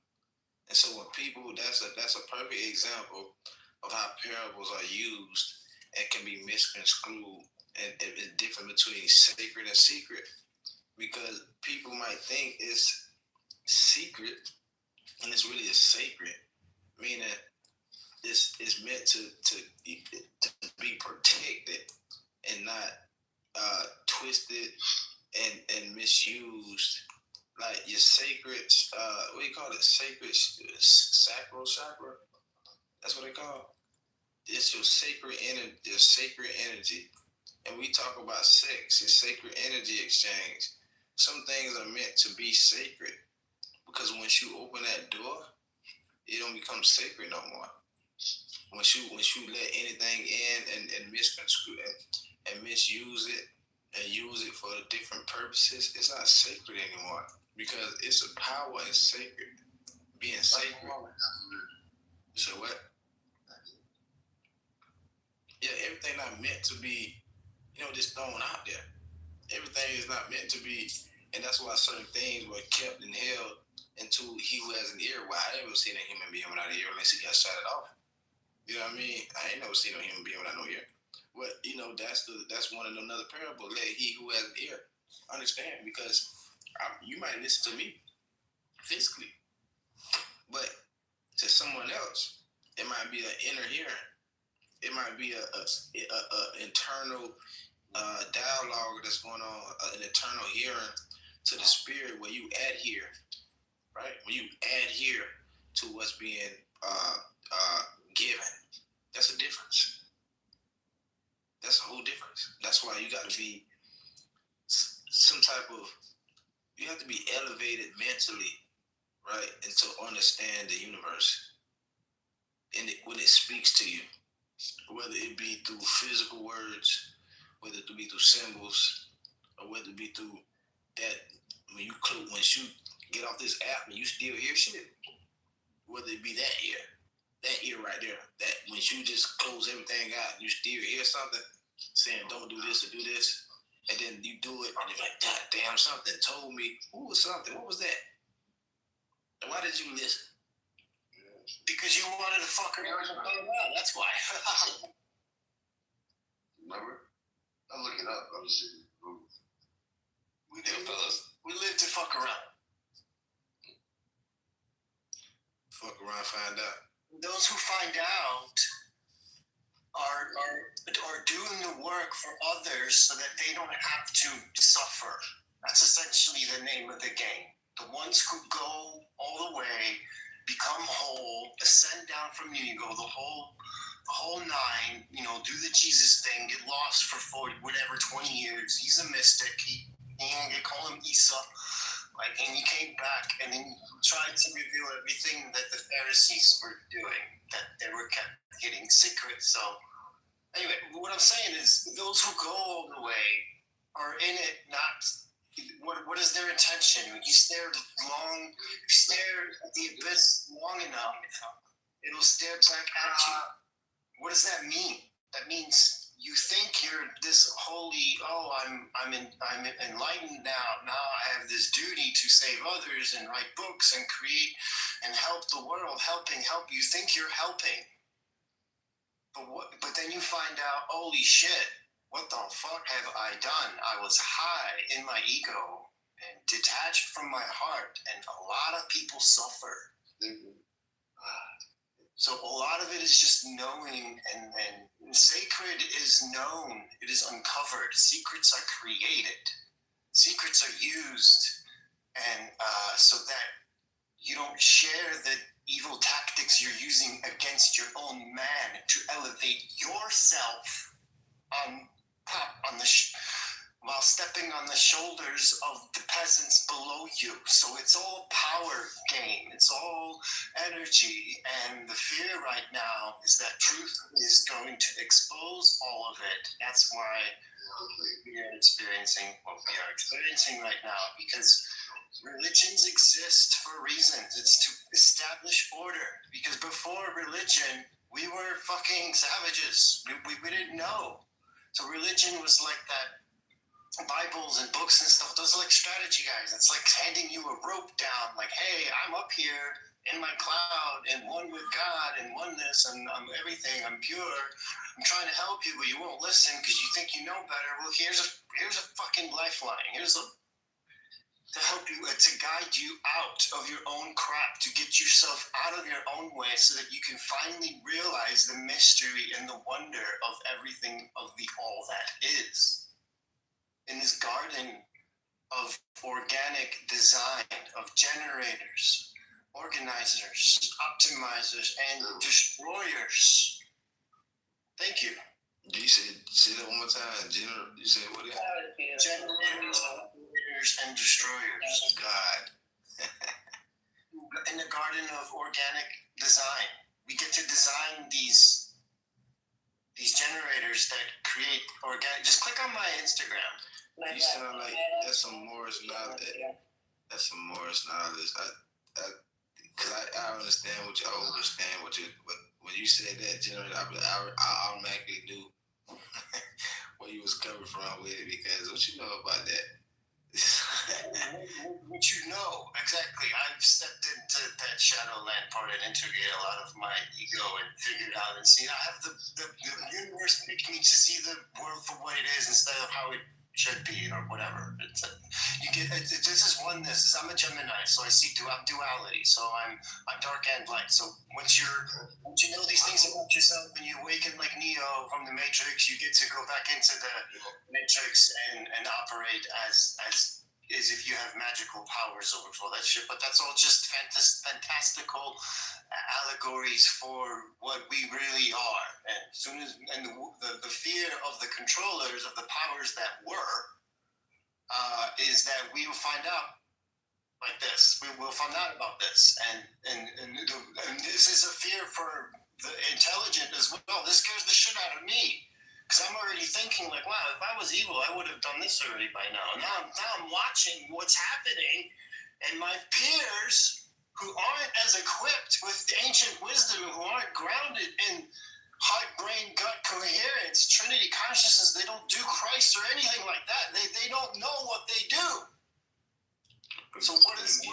And so when people, that's a perfect example of how parables are used and can be misconstrued, and it's different between sacred and secret, because people might think it's secret and it's really a sacred, meaning it's meant to be protected and not twisted and misused. Like your sacred, what do you call it? Sacred, sacral chakra. That's what they call it. It's your sacred energy. Your sacred energy. And we talk about sex. It's sacred energy exchange. Some things are meant to be sacred because once you open that door, it don't become sacred no more. Once you let anything in and misconstrue and misuse it and use it for different purposes, it's not sacred anymore because it's a power in sacred, being sacred. So what? Yeah, everything not meant to be, just thrown out there. Everything is not meant to be, and that's why certain things were kept and held until he who has an ear. Well, I never seen a human being without an ear unless he got shot it off. You know what I mean? I ain't never seen a human being without no ear. But that's one of another parable. Let he who has an ear understand, because you might listen to me physically, but to someone else, it might be an inner hearing. It might be a internal dialogue that's going on, an internal hearing to the spirit where you adhere, right? When you adhere to what's being given, that's a difference. That's a whole difference. That's why you got to be some type of, you have to be elevated mentally, right? And to understand the universe. And when it speaks to you, whether it be through physical words, whether it be through symbols, or whether it be through that, once you get off this app and you still hear shit, whether it be that ear right there, that once you just close everything out, you still hear something saying don't do this or do this, and then you do it, and you're like, God damn, something told me. Who was something? What was that? And why did you listen? Because you wanted to fuck around. That's why. Remember? I'll look it up. I'll just see. We live to fuck around. Fuck around, find out. Those who find out are doing the work for others so that they don't have to suffer. That's essentially the name of the game. The ones who go all the way, become whole, ascend down from ego, the whole nine, do the Jesus thing, get lost for 20 years. He's a mystic. They call him Isa. And he came back and he tried to reveal everything that the Pharisees were doing, that they were kept getting secret. So anyway, what I'm saying is those who go all the way are in it not. What is their intention? When you stare at the abyss long enough, it'll stare back at you. What does that mean? That means you think you're this holy. Oh, I'm enlightened now. Now I have this duty to save others and write books and create and help the world. Help. You think you're helping, but then you find out, holy shit. What the fuck have I done? I was high in my ego, and detached from my heart, and a lot of people suffer. So a lot of it is just knowing, and sacred is known, it is uncovered. Secrets are created, secrets are used, and so that you don't share the evil tactics you're using against your own man to elevate yourself while stepping on the shoulders of the peasants below you. So it's all power game. It's all energy. And the fear right now is that truth is going to expose all of it. That's why we are experiencing what we are experiencing right now, because religions exist for reasons. It's to establish order. Because before religion, we were fucking savages. We didn't know. So religion was like that. Bibles and books and stuff, those are like strategy guys. It's like handing you a rope down, like, hey, I'm up here in my cloud and one with God and oneness and I'm everything, I'm pure. I'm trying to help you, but you won't listen because you think you know better. Well, here's a fucking lifeline. To help you, to guide you out of your own crap, to get yourself out of your own way so that you can finally realize the mystery and the wonder of everything of the all that is. In this garden of organic design, of generators, organizers, optimizers, and destroyers. Thank you. You said, say that one more time. You said what? Generators, operators, and destroyers. God. In the garden of organic design, we get to design these generators that create organic. Just click on my Instagram. You sound like that's some Morris knowledge. That's some Morris knowledge. Because I understand what you. I understand what you. But when you said that generator, I automatically knew where you was coming from with it, because what you know about that. What you know exactly. I've stepped into that Shadowland part and integrated a lot of my ego and figured out and seen. I have the universe making me to see the world for what it is instead of how it should be or whatever. This is oneness. I'm a Gemini, so I see duality. So I'm dark and light. So once you know these things about yourself and you awaken like Neo from the Matrix, you get to go back into the Matrix and operate as if you have magical powers over all that shit. But that's all just fantastical allegories for what we really are. And soon as the fear of the controllers of the powers that were is that we will find out like this. We will find out about this, and this is a fear for the intelligent as well. This scares the shit out of me. Because I'm already thinking like, wow, if I was evil, I would have done this already by now. Now I'm watching what's happening, and my peers who aren't as equipped with the ancient wisdom, who aren't grounded in heart, brain, gut coherence, Trinity consciousness, they don't do Christ or anything like that. They don't know what they do. So what do they say?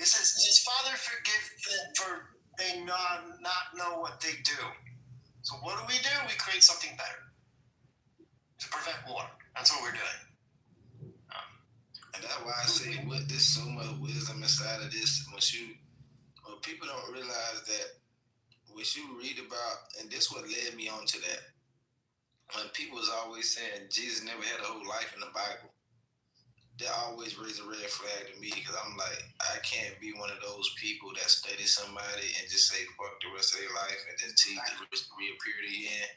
It says, Father, forgive them for they not know what they do. So what do? We create something better to prevent war. That's what we're doing. And that's why I say, with this so much wisdom inside of this, when people don't realize that when you read about, and this what led me on to that, when people was always saying Jesus never had a whole life in the Bible, that always raised a red flag to me, because I'm like, I can't be one of those people that study somebody and just say fuck the rest of their life and then teach to reappear again.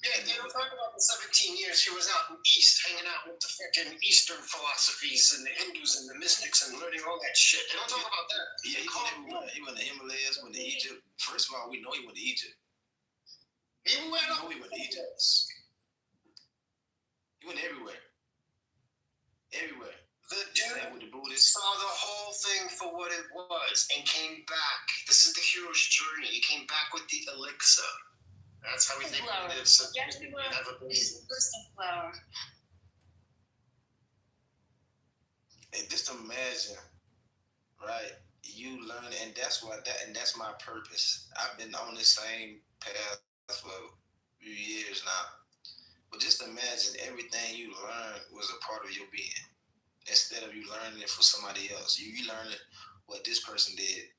Yeah, they were talking about the 17 years he was out in East, hanging out with the fucking Eastern philosophies and the Hindus and the mystics and learning all that shit. They don't talk about that. Yeah, he went everywhere. He went to Himalayas, went to Egypt. First of all, we know he went to Egypt. He went to Egypt. He went everywhere. Everywhere. The dude saw the whole thing for what it was and came back. This is the hero's journey. He came back with the elixir. That's how we think we live. So we have a flower. And just imagine, right? You learn, and that's my purpose. I've been on the same path for a few years now. But just imagine everything you learned was a part of of your being. Instead of you learning it from somebody else, you learning what this person did,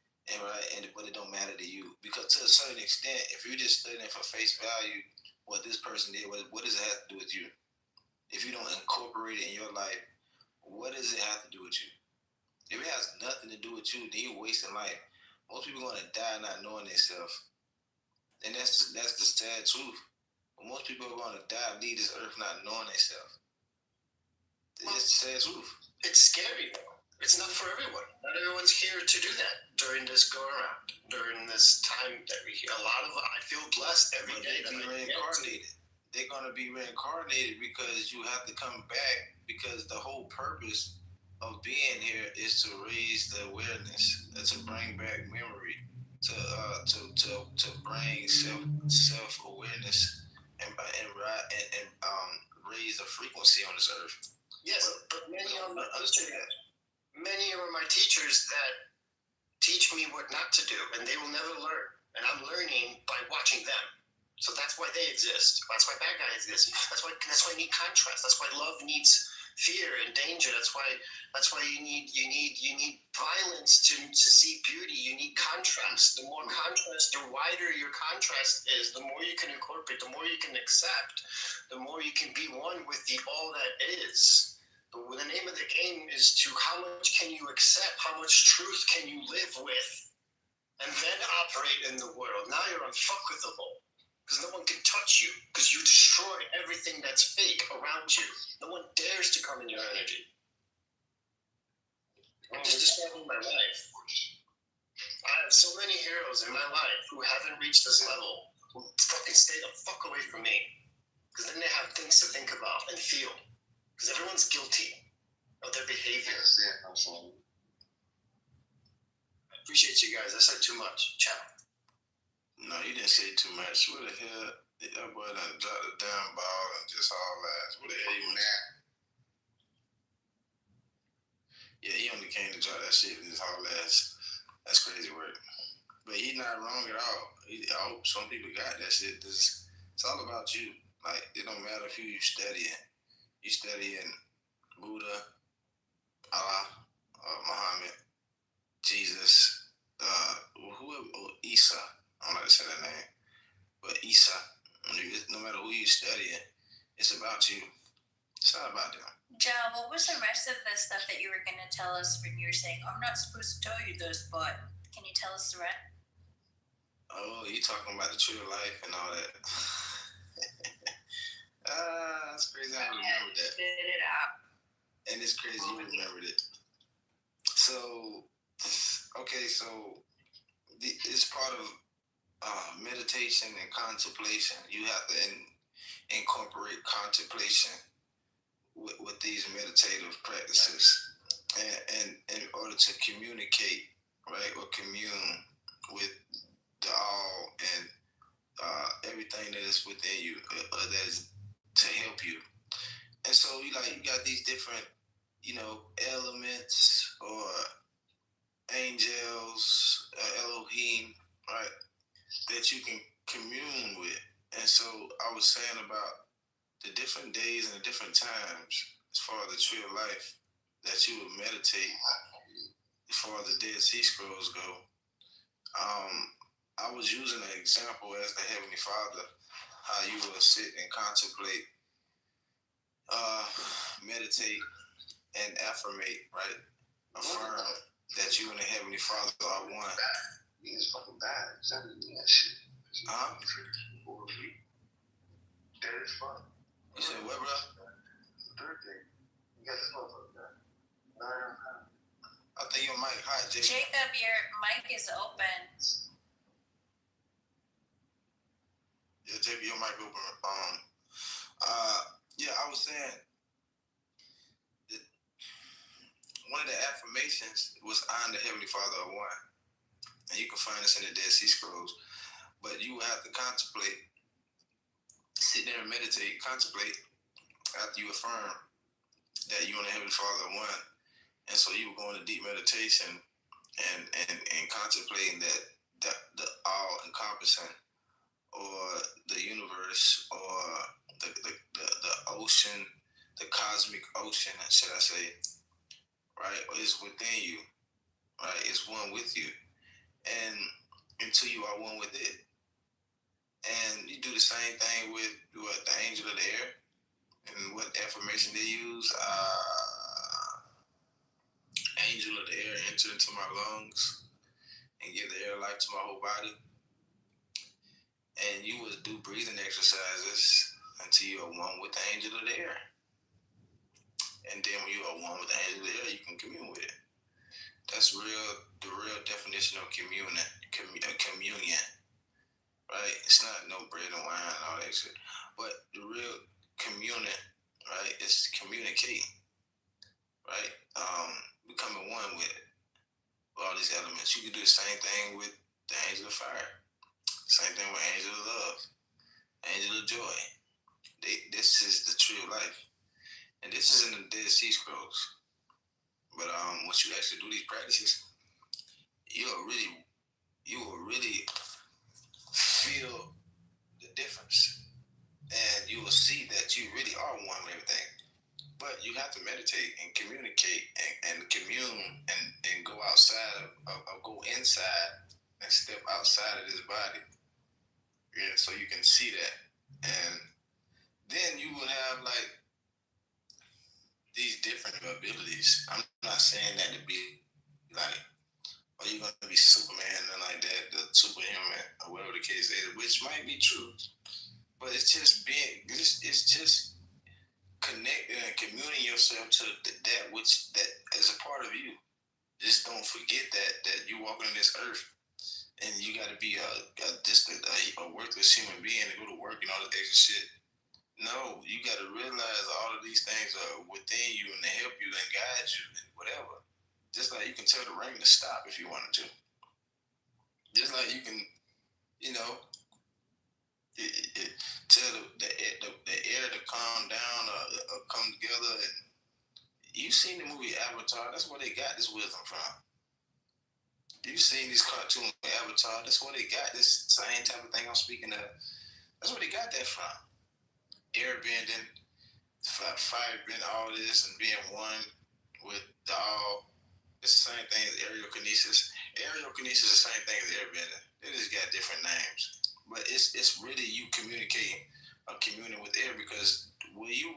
but it don't matter to you. Because to a certain extent, if you're just studying for face value, what this person did, what does it have to do with you? If you don't incorporate it in your life, what does it have to do with you? If it has nothing to do with you, then you're wasting life. Most people are gonna die not knowing themselves, and that's the sad truth. Most people are gonna die, leave this earth not knowing themselves. It's the sad truth. It's scary though. It's not for everyone. Not everyone's here to do that during this go around, during this time that we hear. A lot of I feel blessed every day that I reincarnated. They're gonna be reincarnated because you have to come back, because the whole purpose of being here is to raise the awareness, to bring back memory, to bring self awareness and raise the frequency on this earth. Yes, but many are my teachers that teach me what not to do, and they will never learn. And I'm learning by watching them. So that's why they exist. That's why bad guys exist. That's why you need contrast. That's why love needs fear and danger. That's why you need violence to see beauty. You need contrast. The more contrast, the wider your contrast is, the more you can incorporate, the more you can accept, the more you can be one with the all that is. The name of the game is to how much can you accept, how much truth can you live with, and then operate in the world. Now you're unfuckable. Because no one can touch you, because you destroy everything that's fake around you. No one dares to come in your energy. I'm just describing my life. I have so many heroes in my life who haven't reached this level, who fucking stay the fuck away from me. Because then they have things to think about and feel. Because everyone's guilty of their behavior. I appreciate you guys. I said too much. Ciao. No, you didn't say too much. What the hell? That boy done dropped the damn ball and just all that. What the hell you want? Yeah, he only came to drop that shit and just all that. That's crazy work. But he's not wrong at all. I hope some people got that shit. It's all about you. Like, it don't matter who you studying. You studying Buddha, Allah, Muhammad, Jesus, whoever, Isa. I don't like to say that name. But Isa, no matter who you're studying, it's about you. It's not about them. John, what was the rest of the stuff that you were going to tell us when you were saying, I'm not supposed to tell you this, but can you tell us the rest? Oh, you talking about the true life and all that. That's crazy. I remember that. Spit it out. And it's crazy you remembered it. So, okay, so it's part of meditation and contemplation. You have to incorporate contemplation with these meditative practices, and in order to communicate, right, or commune with the all and everything that is within you, that is to help you. And so you got these different, elements or angels, Elohim, right, that you can commune with. And so I was saying about the different days and the different times as far as the tree of life that you would meditate as far as the Dead Sea Scrolls go. I was using an example as the Heavenly Father, how you will sit and contemplate, meditate, and affirmate, right? Affirm that you and the Heavenly Father are one. It's fucking bad. It's not doing that shit. Huh? That is fun. You said what, bro? The third thing. You got this motherfucker back. I think your mic hot, Jacob. Jacob, your mic is open. Yeah, Jacob, your mic open. Yeah, I was saying that one of the affirmations was I'm the Heavenly Father of one. And you can find this in the Dead Sea Scrolls. But you will have to contemplate, sit there and meditate, contemplate after you affirm that you and the Heavenly Father are one. And so you will go into deep meditation and contemplating that the all-encompassing, or the universe, or the ocean, the cosmic ocean, should I say, right, is within you, right? It's one with you. And until you are one with it. And you do the same thing with what the angel of the air and what affirmation they use. Angel of the air, enter into my lungs and give the air life to my whole body. And you would do breathing exercises until you are one with the angel of the air. And then when you are one with the angel of the air, you can commune with it. That's the real definition of communion, right? It's not no bread and wine and all that shit. But the real communion, right, is communicating, right? Becoming one with it, all these elements. You can do the same thing with the angel of fire. Same thing with angel of love, angel of joy. This is the tree of life. And this is in the Dead Sea Scrolls. But once you actually do these practices, you will really feel the difference. And you will see that you really are one with everything. But you have to meditate and communicate and commune and go outside or go inside and step outside of this body. Yeah, so you can see that. And then you will have like these different abilities. I'm not saying that to be like, are you gonna be Superman and like that, the superhuman, or whatever the case is, which might be true. But it's just connecting and communing yourself to that which that is a part of you. Just don't forget that you walking on this earth and you got to be a worthless human being to go to work and all that extra shit. No, you got to realize all of these things are within you and they help you and guide you and whatever. Just like you can tell the rain to stop if you wanted to. Just like you can, tell the air to calm down or come together. And you've seen the movie Avatar. That's where they got this wisdom from. You've seen these cartoons Avatar. That's where they got this same type of thing I'm speaking of. That's where they got that from. Airbending, fire bending, all this, and being one with the all. It's the same thing as aerial kinesis. Aerial kinesis is the same thing as airbending. They just got different names. But it's really you communicating or communing with air, because will you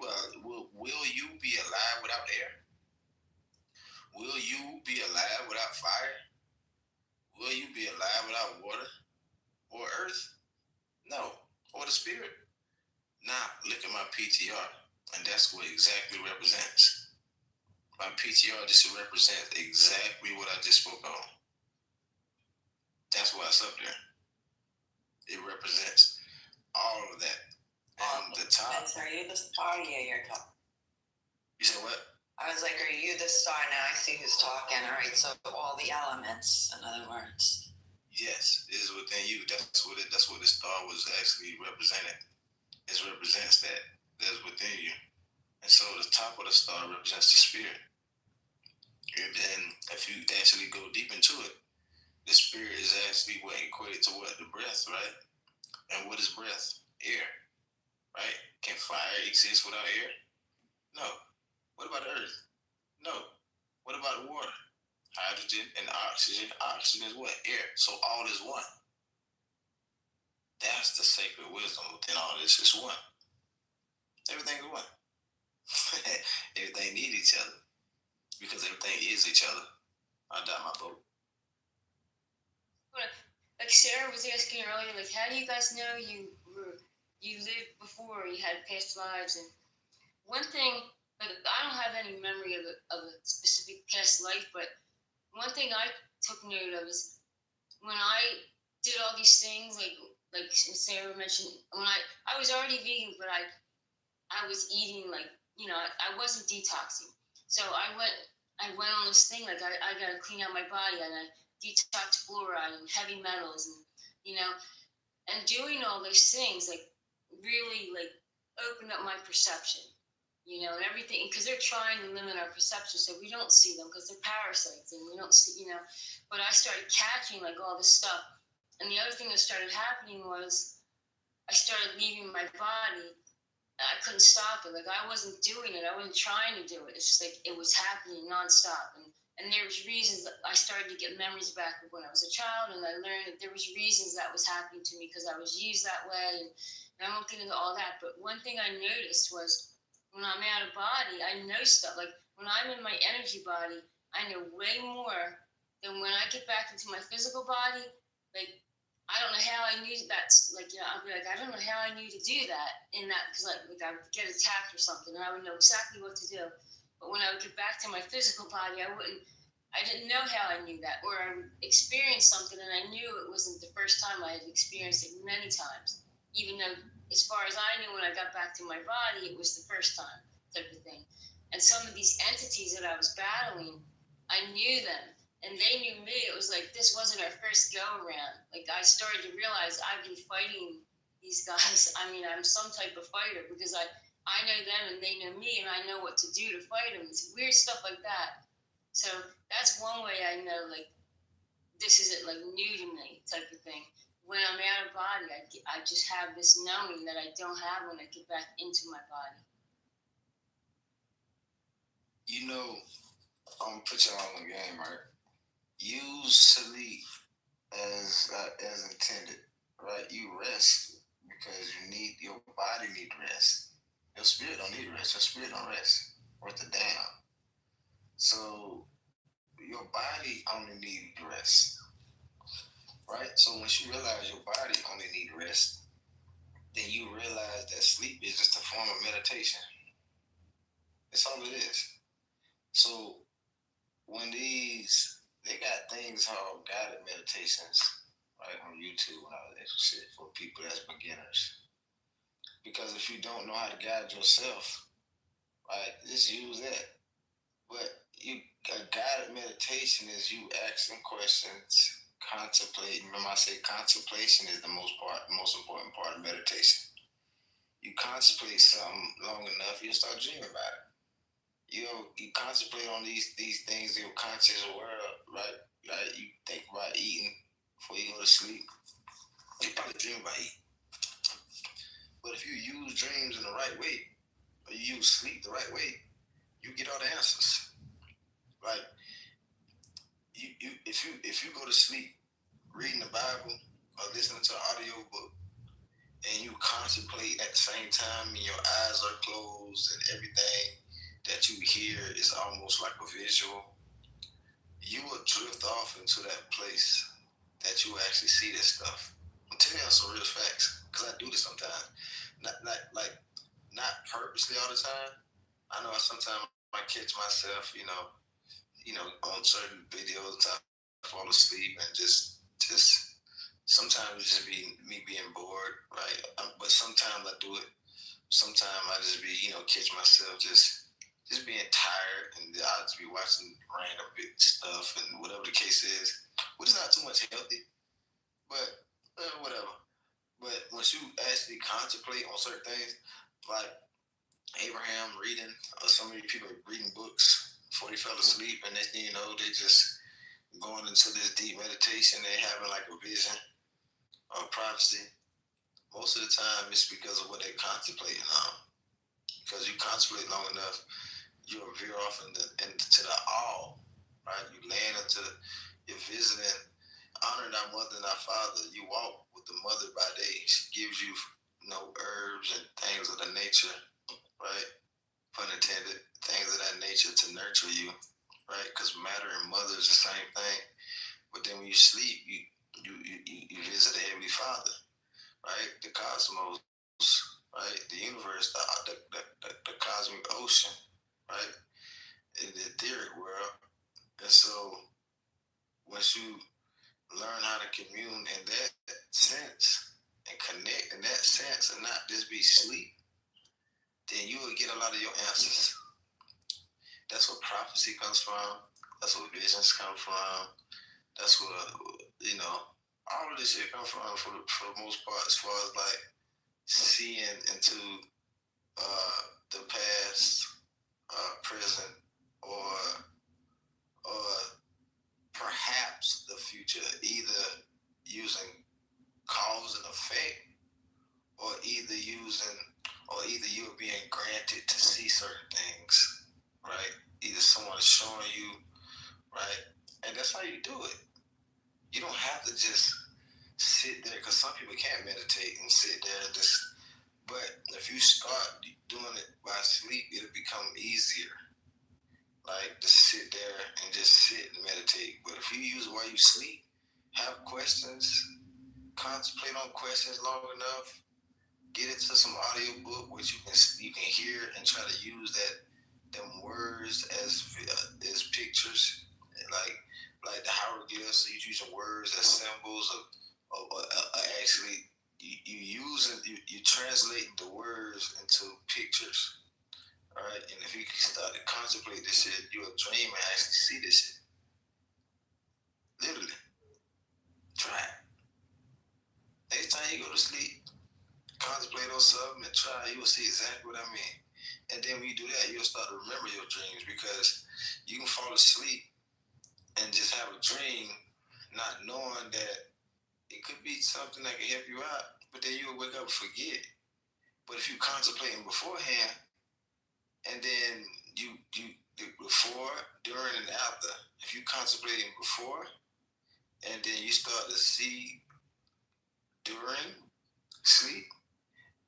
be alive without air? Will you be alive without fire? Will you be alive without water or earth? No. Or the spirit? Now, look at my PTR, and that's what exactly represents. My PTR just represents exactly what I just spoke on. That's why it's up there. It represents all of that. And the top. Are you the star? Yeah, you're talking. You said what? I was like, are you the star? Now I see who's talking. All right, so all the elements, in other words. Yes, it is within you. That's what the star was actually represented. It represents that's within you. And so the top of the star represents the spirit. And then if you actually go deep into it, the spirit is actually what equated to what? The breath, right? And what is breath? Air, right? Can fire exist without air? No. What about the earth? No. What about the water? Hydrogen and oxygen. Oxygen is what? Air. So all is one. That's the sacred wisdom within all this. It's one. Everything is one. Everything needs each other. Because everything is each other. I got my boat. Like Sarah was asking earlier, like, how do you guys know you lived before, you had past lives? And one thing, like, I don't have any memory of a specific past life, but one thing I took note of is when I did all these things, like Sarah mentioned, when I was already vegan, but I was eating, like, I wasn't detoxing. So I went on this thing, like, I got to clean out my body, and I detox fluoride and heavy metals, and and doing all those things, like, really, like, opened up my perception, and everything, because they're trying to limit our perception so we don't see them, because they're parasites and we don't see, but I started catching, like, all this stuff. And the other thing that started happening was I started leaving my body, I couldn't stop it. Like, I wasn't doing it. I wasn't trying to do it. It's just like it was happening nonstop. And there was reasons that I started to get memories back of when I was a child, and I learned that there was reasons that was happening to me because I was used that way. And I won't get into all that. But one thing I noticed was when I'm out of body, I know stuff. Like, when I'm in my energy body, I know way more than when I get back into my physical body. Like, I don't know how I knew that's like, I'll be like, I don't know how I knew to do that in that, because like I would get attacked or something and I would know exactly what to do. But when I would get back to my physical body, I didn't know how I knew that, or I would experience something and I knew it wasn't the first time. I had experienced it many times, even though as far as I knew when I got back to my body, it was the first time type of thing. And some of these entities that I was battling, I knew them. And they knew me. It was like, this wasn't our first go around. Like, I started to realize I've been fighting these guys. I mean, I'm some type of fighter because I know them and they know me, and I know what to do to fight them. It's weird stuff like that. So that's one way I know, like, this isn't like new to me type of thing. When I'm out of body, I just have this knowing that I don't have when I get back into my body. You know, I'm gonna put y'all on the game, right? Use sleep as intended, right? You rest because your body need rest. Your spirit don't need rest. Your spirit don't rest. Worth a damn. So your body only need rest, right? So once you realize your body only need rest, then you realize that sleep is just a form of meditation. That's all it is. So when they got things called guided meditations, right, on YouTube and all that shit for people that's beginners. Because if you don't know how to guide yourself, right, just use that. But a guided meditation is you asking questions, contemplating. Remember, I said contemplation is the most important part of meditation. You contemplate something long enough, you'll start dreaming about it. You contemplate on these things in your conscious world, right? Right? You think about eating before you go to sleep. You probably dream about eating. But if you use dreams in the right way, or you use sleep the right way, you get all the answers. Like if you go to sleep reading the Bible or listening to an audio book, and you contemplate at the same time, and your eyes are closed, and everything that you hear is almost like a visual, you will drift off into that place that you actually see this stuff. I'm telling you some real facts, because I do this sometimes. Not purposely all the time. I know sometimes I catch myself, on certain videos, I fall asleep and just sometimes it just be me being bored, right? But sometimes I do it. Sometimes I just be, catch myself just being tired, and I'll just be watching random big stuff and whatever the case is, which is not too much healthy, but whatever. But once you actually contemplate on certain things, like Abraham reading, or so many people reading books before they fell asleep, and then, they just going into this deep meditation, they having like a vision or prophecy. Most of the time, it's because of what they're contemplating on. Because you contemplate long enough, you'll veer off into the all, right? You land into, you're visiting, honoring our mother and our father. You walk with the mother by day. She gives you, herbs and things of the nature, right? Pun intended, things of that nature to nurture you, right? Because matter and mother is the same thing. But then when you sleep, you visit the Heavenly Father, right? The cosmos, right? The universe, the cosmic ocean, right? In the etheric world. And so once you learn how to commune in that sense and connect in that sense and not just be sleep, then you will get a lot of your answers. That's where prophecy comes from. That's where visions come from. That's where, all of this shit comes from for the most part, as far as like seeing into the past, present, or perhaps the future, either using cause and effect, or either you'll That's how you do it. You don't have to just sit there, because some people can't meditate and sit there and just. But if you start doing it by sleep, it'll become easier. Like to sit there and just sit and meditate. But if you use it while you sleep, have questions, contemplate on questions long enough, get into some audio book which you can hear and try to use them words as pictures, like the hieroglyphs. So you're using words as symbols of actually you translate the words into pictures. All right, and if you can start to contemplate this shit, you'll dream and actually see this shit. Literally, try it. Next time you go to sleep, contemplate on something and try. You will see exactly what I mean. And then when you do that, you'll start to remember your dreams, because you can fall asleep and just have a dream, not knowing that it could be something that can help you out, but then you'll wake up and forget. But if you contemplating beforehand, and then you before, during, and after, if you contemplating before, and then you start to see during sleep,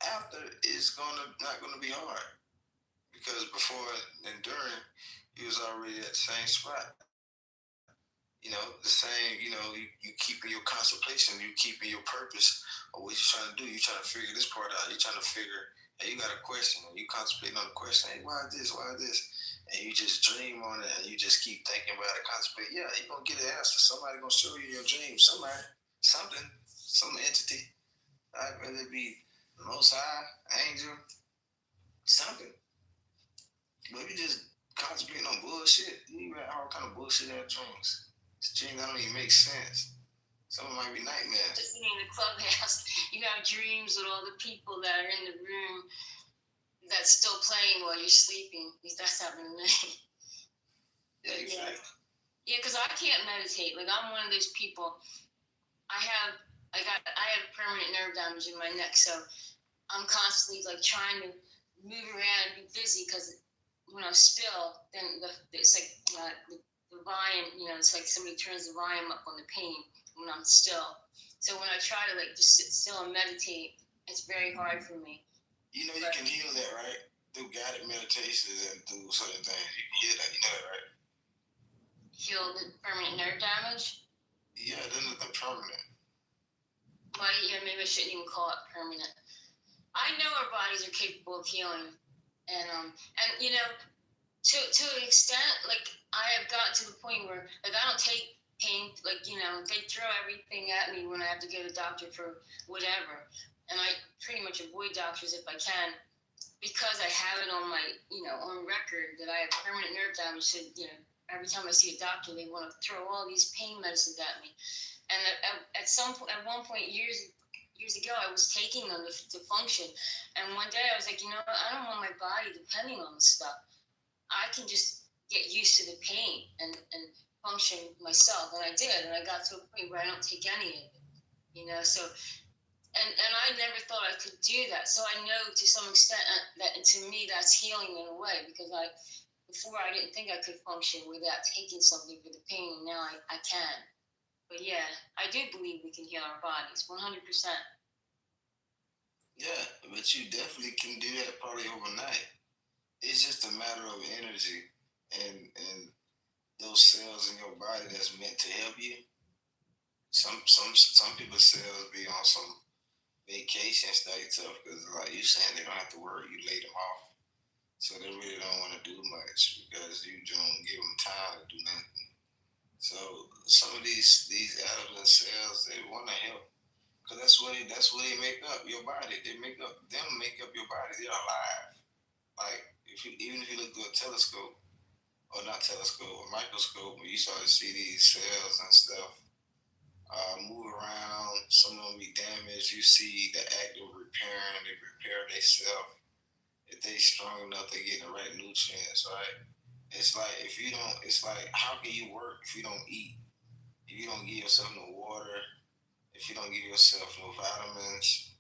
after is not gonna be hard, because before and during you was already at the same spot. The same. You keeping your contemplation, you keeping your purpose of what you're trying to do. You're trying to figure this part out. You're trying to figure. And you got a question, and you contemplating on the question. Hey, why this? Why this? And you just dream on it, and you just keep thinking about it, contemplate. Yeah, you're gonna get an answer. Somebody gonna show you your dream. Somebody, something, some entity. Right? Whether it be the Most High, angel, something. But if you just concentrating on bullshit, you got all kind of bullshit ass dreams. It's dreams that don't even make sense. Some of them might be nightmares. Just in the clubhouse, you have dreams with all the people that are in the room that's still playing while you're sleeping. At least that's happened to me. Yeah, exactly. Yeah, because I can't meditate. Like, I'm one of those people. I have permanent nerve damage in my neck, so I'm constantly like trying to move around and be busy, because when I'm still, then it's like the volume, it's like somebody turns the volume up on the pain when I'm still. So when I try to like just sit still and meditate, it's very hard for me. You can heal that, right? Through guided meditations and through certain things. You can heal that, you know that, right? Heal the permanent nerve damage? Yeah, then it's permanent. Well, yeah, maybe I shouldn't even call it permanent. I know our bodies are capable of healing, and to an extent, like I have gotten to the point where like I don't take pain, like they throw everything at me when I have to go to the doctor for whatever, and I pretty much avoid doctors if I can, because I have it on my on record that I have permanent nerve damage. So every time I see a doctor, they want to throw all these pain medicines at me, and at one point years ago, I was taking them to function. And one day I was like, I don't want my body depending on this stuff. I can just get used to the pain and function myself. And I did. And I got to a point where I don't take any of it, so, and I never thought I could do that. So I know to some extent that to me, that's healing in a way, because before I didn't think I could function without taking something for the pain. And now I can. But yeah, I do believe we can heal our bodies 100%. Yeah, but you definitely can do that probably overnight. It's just a matter of energy and those cells in your body that's meant to help you. Some people's cells be on some vacation stuff because, like you saying, they don't have to work. You lay them off, so they really don't want to do much because you don't give them time to do nothing. So some of these atoms and cells, they want to help, because that's what they make up your body. They make up your body. They're alive. Like even if you look through a telescope, or not telescope, or microscope, when you start to see these cells and stuff move around, some of them be damaged. You see the act of repairing. They repair themselves. If they strong enough, they get the right nutrients, right? It's like it's like, how can you work if you don't eat? If you don't give yourself no water, if you don't give yourself no vitamins,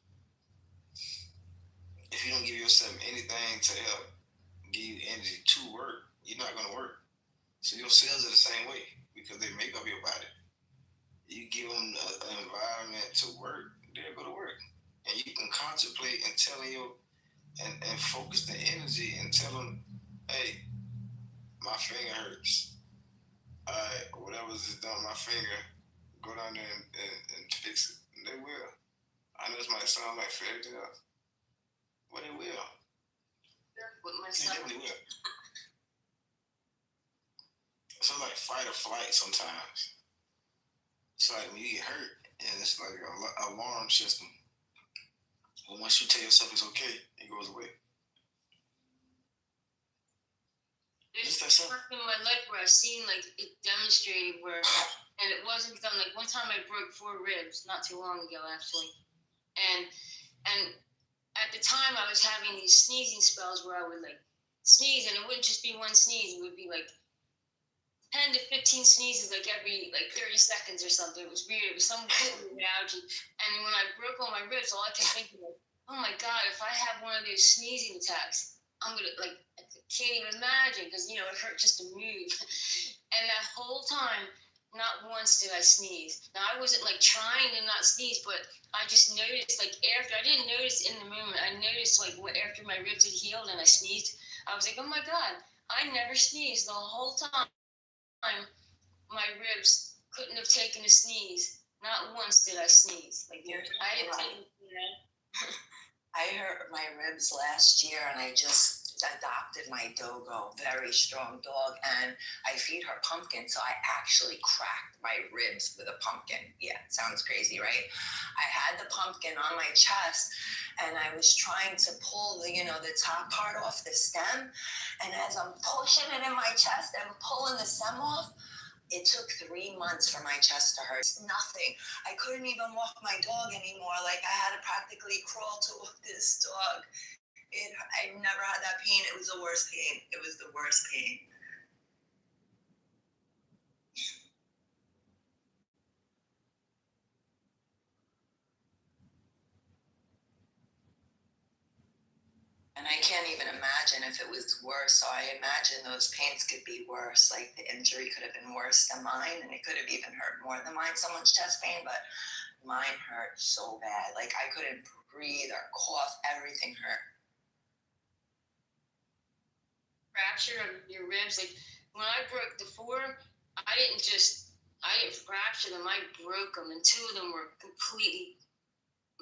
if you don't give yourself anything to help give you energy to work, you're not gonna work. So your cells are the same way because they make up your body. You give them an environment to work, they'll go to work. And you can contemplate and tell them and focus the energy and tell them, hey, my finger hurts. All right, whatever's done with my finger, go down there and fix it. And they will. I know this might sound like fairy tale, but they will. With They myself. definitely will. It's like fight or flight sometimes. It's like when you get hurt, and it's like an alarm system. But once you tell yourself it's okay, it goes away. There's something in my life where I've seen like it demonstrated where, and it wasn't done. Like one time I broke 4 ribs not too long ago actually, and at the time I was having these sneezing spells where I would like sneeze, and it wouldn't just be one sneeze. It would be like 10 to 15 sneezes like every like 30 seconds or something. It was weird. It was some weird allergy. And when I broke all my ribs, all I kept thinking was, oh my God, if I have one of those sneezing attacks, I'm gonna like I can't even imagine because it hurt just to move. And that whole time, not once did I sneeze. Now I wasn't like trying to not sneeze, but I just noticed like after I didn't notice in the moment. I noticed like after my ribs had healed and I sneezed, I was like, oh my God, I never sneezed the whole time. My ribs couldn't have taken a sneeze. Not once did I sneeze. Like I had taken, I hurt my ribs last year, and I just adopted my dogo, very strong dog, and I feed her pumpkin, so I actually cracked my ribs with a pumpkin. Yeah, sounds crazy, right? I had the pumpkin on my chest, and I was trying to pull the top part off the stem, and as I'm pushing it in my chest and pulling the stem off, it took 3 months for my chest to hurt. It's nothing. I couldn't even walk my dog anymore. Like I had to practically crawl to walk this dog. I never had that pain. It was the worst pain. It was the worst pain. And I can't even imagine if it was worse. So I imagine those pains could be worse. Like the injury could have been worse than mine, and it could have even hurt more than mine, someone's chest pain, but mine hurt so bad. Like I couldn't breathe or cough. Everything hurt. Fracture of your ribs. Like when I broke the 4, I didn't fracture them. I broke them, and 2 of them were completely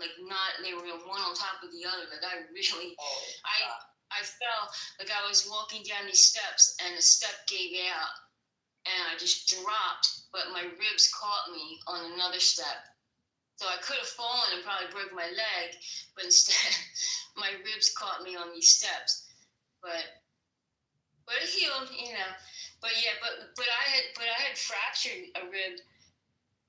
like not. They were one on top of the other. Like I really, I fell. Like I was walking down these steps, and the step gave out, and I just dropped. But my ribs caught me on another step. So I could have fallen and probably broke my leg, but instead my ribs caught me on these steps. But it healed, But yeah, but I had fractured a rib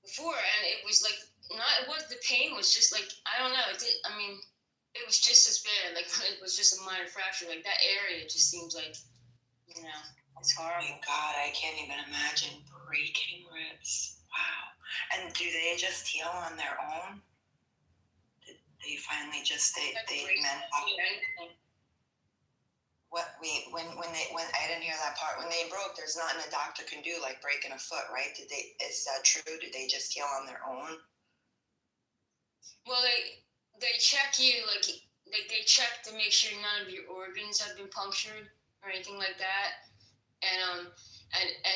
before, and it was like the pain was just like I don't know. It was just as bad. Like it was just a minor fracture. Like that area just seems like it's horrible. My God, I can't even imagine breaking ribs. Wow. And do they just heal on their own? Did they finally just they meant when I didn't hear that part. When they broke, there's nothing a doctor can do like breaking a foot, right? Is that true? Did they just heal on their own? Well, they check you like they check to make sure none of your organs have been punctured or anything like that, and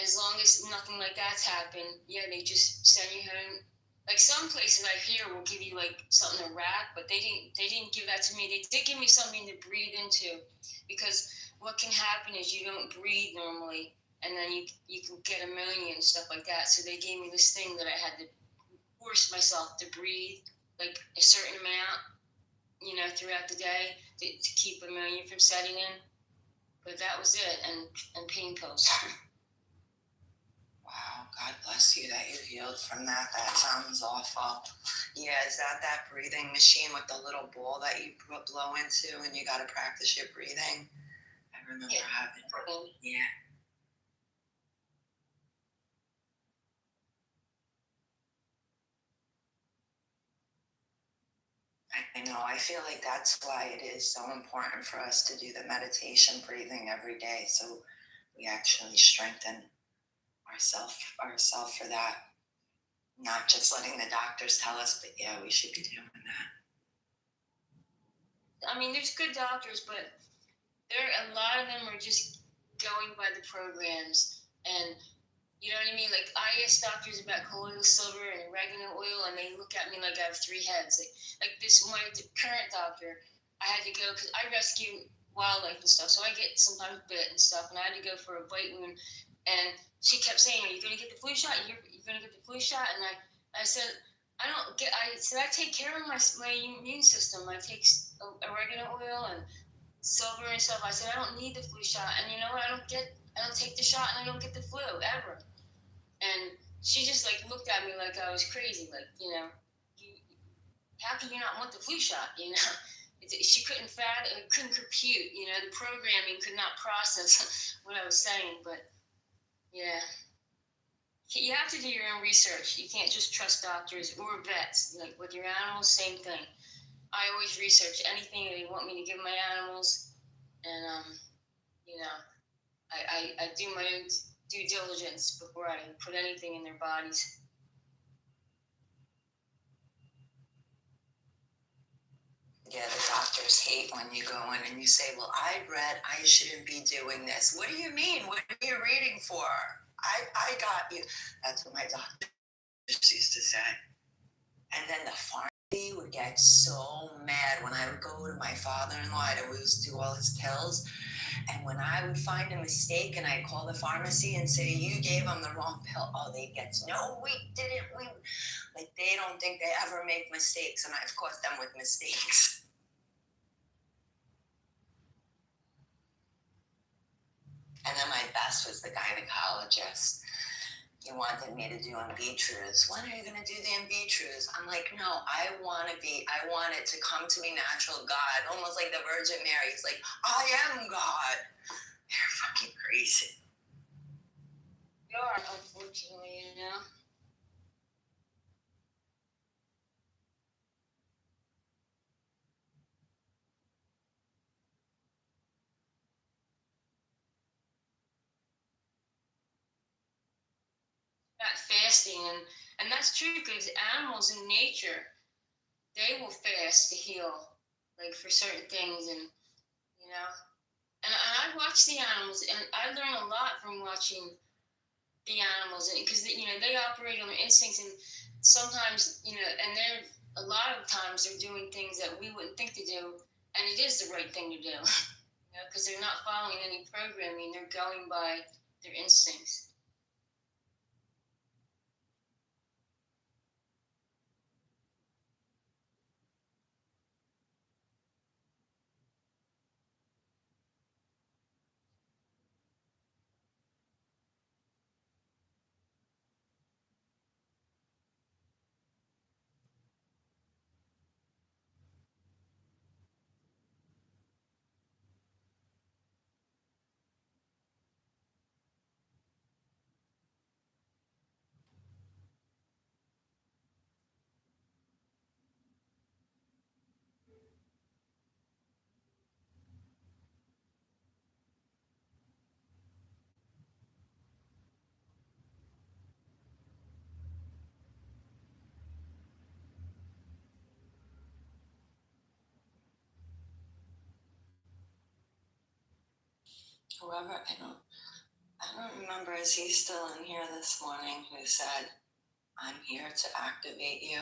as long as nothing like that's happened, yeah, they just send you home. Like some places I hear will give you like something to wrap, but they didn't give that to me. They did give me something to breathe into, because what can happen is you don't breathe normally, and then you can get pneumonia and stuff like that. So they gave me this thing that I had to force myself to breathe like a certain amount, throughout the day to keep pneumonia from setting in. But that was it, and pain pills. Wow, God bless you that you healed from that. That sounds awful. Yeah, is that breathing machine with the little ball that you blow into and you got to practice your breathing? I remember having it. Yeah. I know. I feel like that's why it is so important for us to do the meditation breathing every day, so we actually strengthen ourselves for that. Not just letting the doctors tell us, but yeah, we should be doing that. I mean, there's good doctors, but a lot of them are just going by the programs, and you know what I mean? Like, I ask doctors about colloidal silver and oregano oil, and they look at me like I have 3 heads. Like this, my current doctor, I had to go because I rescue wildlife and stuff, so I get sometimes bit and stuff, and I had to go for a bite wound, and she kept saying, "Are you going to get the flu shot? You're going to get the flu shot?" And I said, I take care of my immune system. I take oregano oil and silver and stuff. I said, I don't need the flu shot, and you know what? I don't take the shot, and I don't get the flu ever. And she just like looked at me like I was crazy. Like, how can you not want the flu shot? She couldn't compute. The programming could not process what I was saying. But yeah, you have to do your own research. You can't just trust doctors or vets. Like with your animals, same thing. I always research anything they want me to give my animals, and I do my own due diligence before I put anything in their bodies. Yeah, the doctors hate when you go in and you say, well, I read I shouldn't be doing this. What do you mean? What are you reading for? I got you. That's what my doctor used to say. And then the pharmacy would get so mad when I would go to my father-in-law to always do all his pills. And when I would find a mistake and I'd call the pharmacy and say, you gave him the wrong pill. Oh, they get, no, we didn't. Like, they don't think they ever make mistakes. And I've caught them with mistakes. And then my best was the gynecologist. He wanted me to do in vitros. When are you going to do the in vitros? I'm like, no, I want it to come to me natural, God, almost like the Virgin Mary. He's like, I am God. They're fucking crazy. You are, unfortunately, Not fasting, and that's true because animals in nature, they will fast to heal, like for certain things, and and I watch the animals, and I learn a lot from watching the animals, and because they operate on their instincts, and sometimes and they're a lot of times they're doing things that we wouldn't think to do, and it is the right thing to do, because they're not following any programming, they're going by their instincts. Whoever, I don't remember, is he still in here this morning, who said, I'm here to activate you?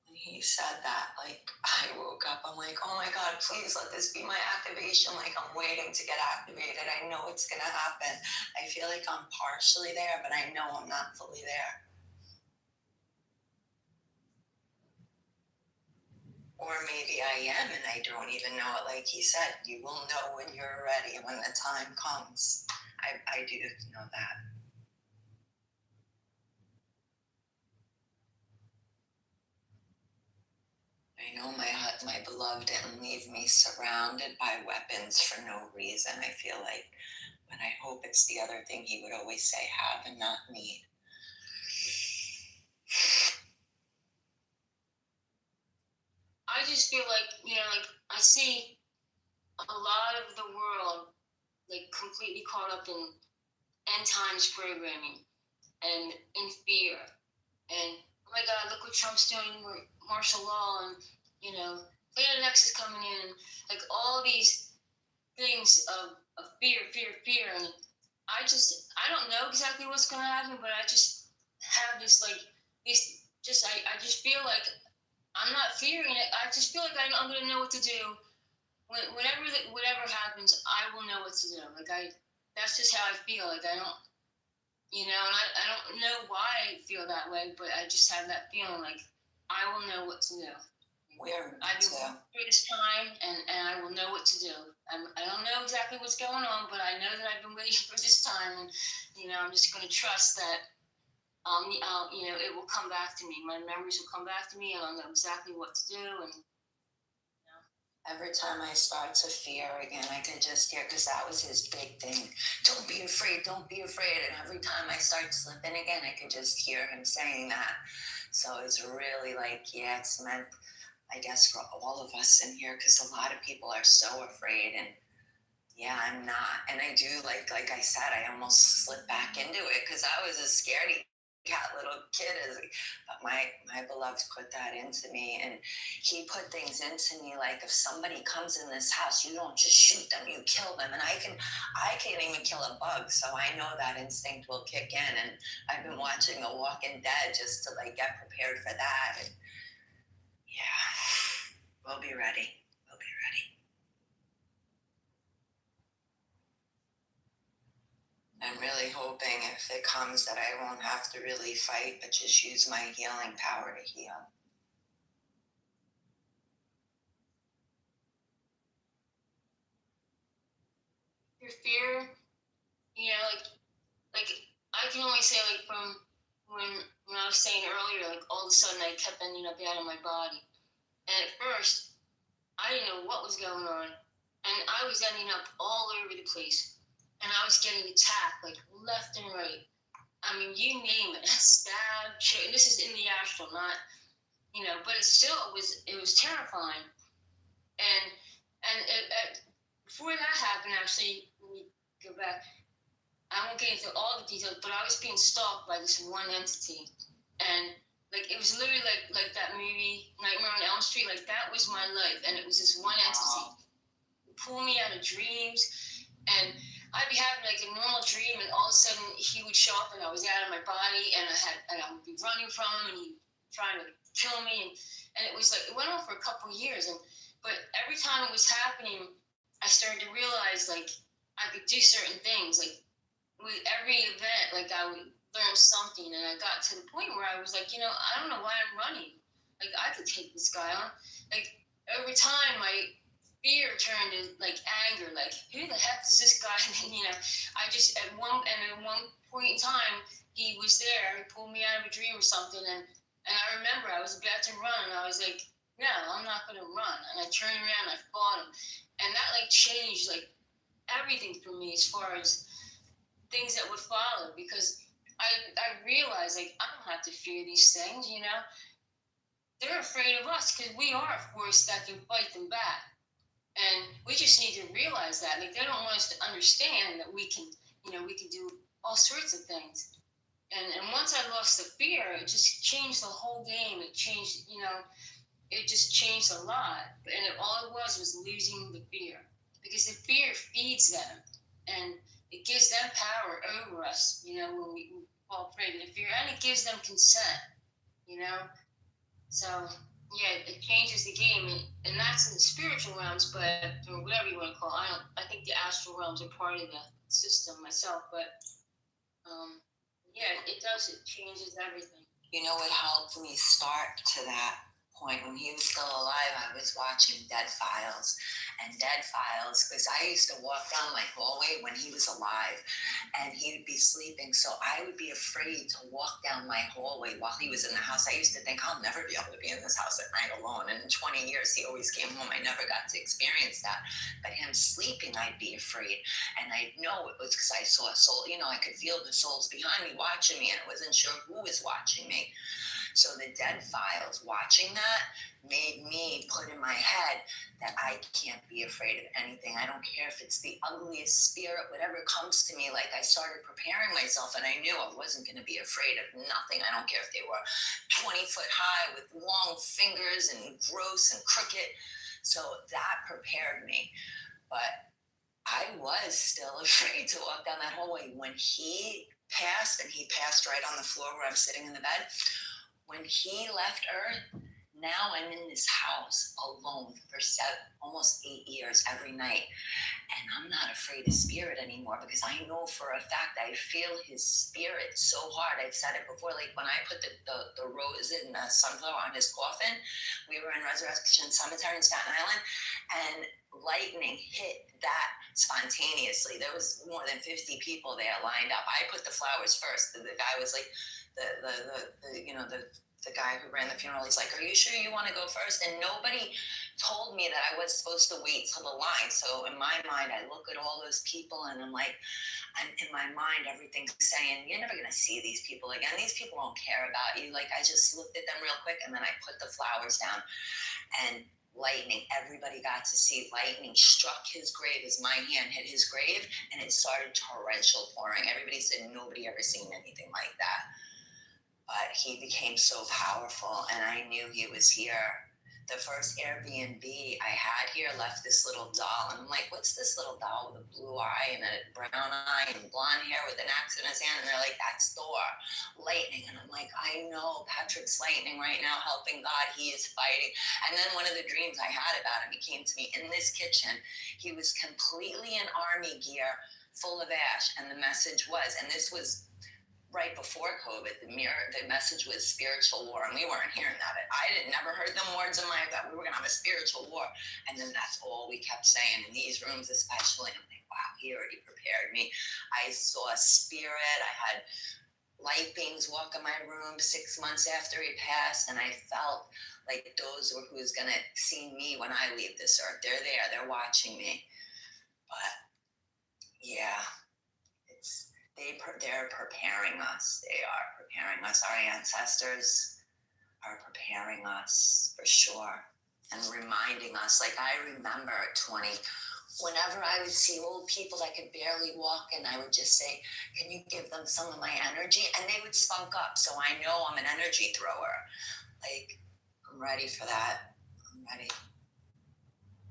When he said that, like, I woke up, I'm like, oh my God, please let this be my activation. Like, I'm waiting to get activated. I know it's going to happen. I feel like I'm partially there, but I know I'm not fully there. Or maybe I am and I don't even know it. Like he said, you will know when you're ready, when the time comes. I do know that. I know my beloved didn't leave me surrounded by weapons for no reason, I feel like. But I hope it's the other thing he would always say, have and not need. I just feel like, I see a lot of the world, like, completely caught up in end times programming and in fear. And oh my God, look what Trump's doing, martial law, and Planet X is coming in, like all these things of fear, and I don't know exactly what's going to happen, but I just have this I just feel like I'm not fearing it. I just feel like I'm going to know what to do. Whatever happens, I will know what to do. That's just how I feel. Like I don't, and I don't know why I feel that way, but I just have that feeling like I will know what to do. I've been through this time, and I will know what to do. I don't know exactly what's going on, but I know that I've been waiting for this time, and I'm just going to trust that it will come back to me. My memories will come back to me, and I'll know exactly what to do. And every time I start to fear again, I could just hear, because that was his big thing. Don't be afraid, don't be afraid. And every time I start slipping again, I could just hear him saying that. So it's really it's meant, I guess, for all of us in here, because a lot of people are so afraid. And yeah, I'm not. And I do, like I said, I almost slipped back into it because I was a scaredy cat little kid, but my beloved put that into me, and he put things into me like, if somebody comes in this house, you don't just shoot them, you kill them. And I can't even kill a bug, so I know that instinct will kick in. And I've been watching The Walking Dead just to get prepared for that. And yeah, we'll be ready. I'm really hoping if it comes that I won't have to really fight, but just use my healing power to heal. Your fear, I can only say from when I was saying earlier, all of a sudden I kept ending up out of my body. And at first, I didn't know what was going on. And I was ending up all over the place. And I was getting attacked, left and right. I mean, you name it, stab, and this is in the astral, not, but it was terrifying. And before that happened, actually, let me go back. I won't get into all the details, but I was being stalked by this one entity. And it was literally like that movie, Nightmare on Elm Street, that was my life. And it was this one entity. Pull me out of dreams, and I'd be having a normal dream, and all of a sudden he would show up, and I was out of my body, and I would be running from him, and he trying to kill me, and it was it went on for a couple of years, but every time it was happening, I started to realize I could do certain things, with every event, I would learn something, and I got to the point where I was I don't know why I'm running, I could take this guy on, every time fear turned to anger, who the heck is this guy? I just at one point in time he was there. He pulled me out of a dream or something, and I remember I was about to run, and I was no, I'm not going to run. And I turned around, and I fought him, and that changed everything for me as far as things that would follow, because I realized I don't have to fear these things. They're afraid of us because we are a force that can fight them back. And we just need to realize that. They don't want us to understand that we can do all sorts of things. And once I lost the fear, it just changed the whole game. It changed, it just changed a lot. And all it was losing the fear. Because the fear feeds them. And it gives them power over us, when we fall prey to the fear. And it gives them consent, So yeah, it changes the game, and that's in the spiritual realms, but or whatever you want to call it. I think the astral realms are part of the system myself, but yeah, it does. It changes everything. What helped me start to that point when he was still alive? I was watching Dead Files, because I used to walk down my hallway when he was alive, and he would be sleeping, so I would be afraid to walk down my hallway while he was in the house. I used to think, I'll never be able to be in this house at night alone, and in 20 years he always came home. I never got to experience that, but him sleeping, I'd be afraid, and I know it was because I saw a soul. I could feel the souls behind me watching me, and I wasn't sure who was watching me. So the dead files, watching that, made me put in my head that I can't be afraid of anything. I don't care if it's the ugliest spirit, whatever comes to me. Like, I started preparing myself, and I knew I wasn't going to be afraid of nothing. I don't care if they were 20 foot high with long fingers and gross and crooked. So that prepared me. But I was still afraid to walk down that hallway. When he passed, and he passed right on the floor where I'm sitting in the bed, when he left Earth, now I'm in this house alone for almost 8 years every night. And I'm not afraid of spirit anymore, because I know for a fact I feel his spirit so hard. I've said it before, like when I put the rose in the sunflower on his coffin, we were in Resurrection Cemetery in Staten Island, and lightning hit that spontaneously. There was more than 50 people there lined up. I put the flowers first. The guy was like, the guy who ran the funeral, he's like, "Are you sure you want to go first?" And nobody told me that I was supposed to wait till the line. So in my mind, I look at all those people, and I'm like, in my mind, everything's saying, you're never going to see these people again. These people don't care about you. Like, I just looked at them real quick, and then I put the flowers down, and lightning, everybody got to see lightning struck his grave as my hand hit his grave, and it started torrential pouring. Everybody said nobody ever seen anything like that. But he became so powerful, and I knew he was here. The first Airbnb I had here left this little doll, and I'm like, what's this little doll with a blue eye and a brown eye and blonde hair with an axe in his hand? And they're like, that's Thor, lightning. And I'm like, I know, Patrick's lightning right now, helping God, he is fighting. And then one of the dreams I had about him, he came to me in this kitchen. He was completely in army gear, full of ash, and the message was, and this was right before COVID, the message was spiritual war, and we weren't hearing that. I never heard them words in my that we were going to have a spiritual war, and then that's all we kept saying in these rooms, especially. I'm like, wow, he already prepared me. I saw spirit. I had light beings walk in my room 6 months after he passed, and I felt like those were who's going to see me when I leave this earth. They're there. They're watching me. But yeah. They're preparing us. They are preparing us. Our ancestors are preparing us for sure, and reminding us. Like, I remember at 20, whenever I would see old people that could barely walk, and I would just say, can you give them some of my energy? And they would spunk up. So I know I'm an energy thrower. Like, I'm ready for that. I'm ready.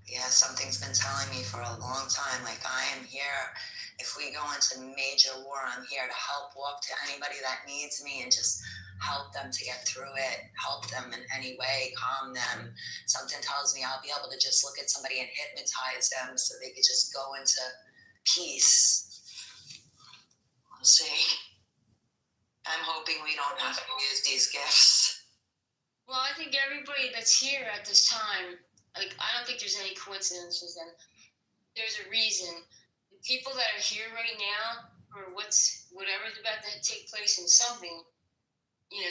Yeah, something's been telling me for a long time, like, I am here. If we go into major war, I'm here to help walk to anybody that needs me and just help them to get through it, help them in any way, calm them. Something tells me I'll be able to just look at somebody and hypnotize them so they could just go into peace. We'll see. I'm hoping we don't have to use these gifts. Well, I think everybody that's here at this time, like, I don't think there's any coincidences, and there's a reason. The people that are here right now, or whatever's about to take place in something,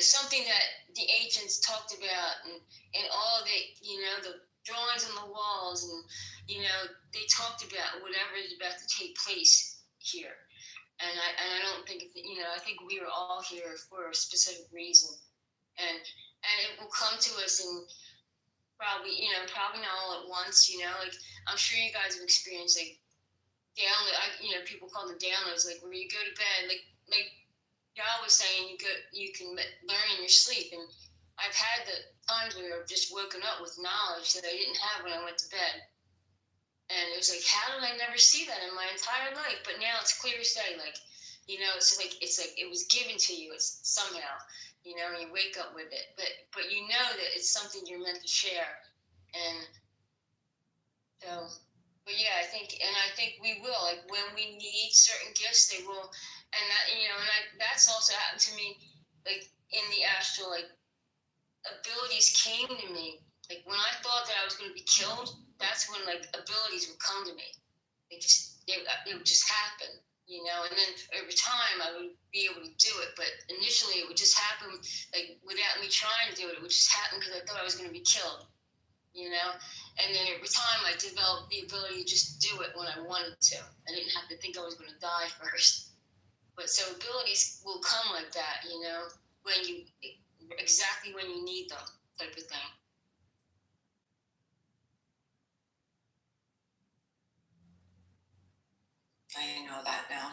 something that the ancients talked about, and all the, the drawings on the walls, and, they talked about whatever is about to take place here. And I don't think, I think we are all here for a specific reason. And it will come to us in probably not all at once, like, I'm sure you guys have experienced, like, download, people call them downloads, like, where you go to bed, like y'all was saying, you can learn in your sleep, and I've had the times where I've just woken up with knowledge that I didn't have when I went to bed, and it was like, how did I never see that in my entire life? But now it's clear as day, like, it's like it was given to you. It's somehow, you wake up with it, but you know that it's something you're meant to share, and so. But yeah, I think we will, like, when we need certain gifts, they will, and that, that's also happened to me, like, in the astral, like, abilities came to me, like, when I thought that I was going to be killed, that's when, like, abilities would come to me. They would just happen, and then over time I would be able to do it, but initially it would just happen, like, without me trying to do it. It would just happen because I thought I was going to be killed. And then every time I developed the ability to just do it when I wanted to. I didn't have to think I was going to die first. But so abilities will come like that, when you exactly when you need them, type of thing. I know that now.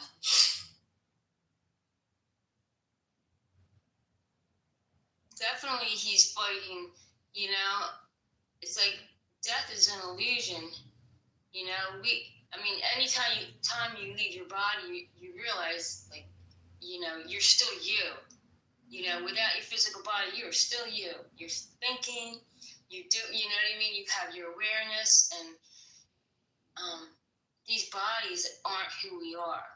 Definitely he's fighting, you know. It's like death is an illusion. You know, anytime you leave your body, you realize, like, you know, you're still you. You know, without your physical body, you're still you. You're thinking, you know what I mean? You have your awareness, and these bodies aren't who we are.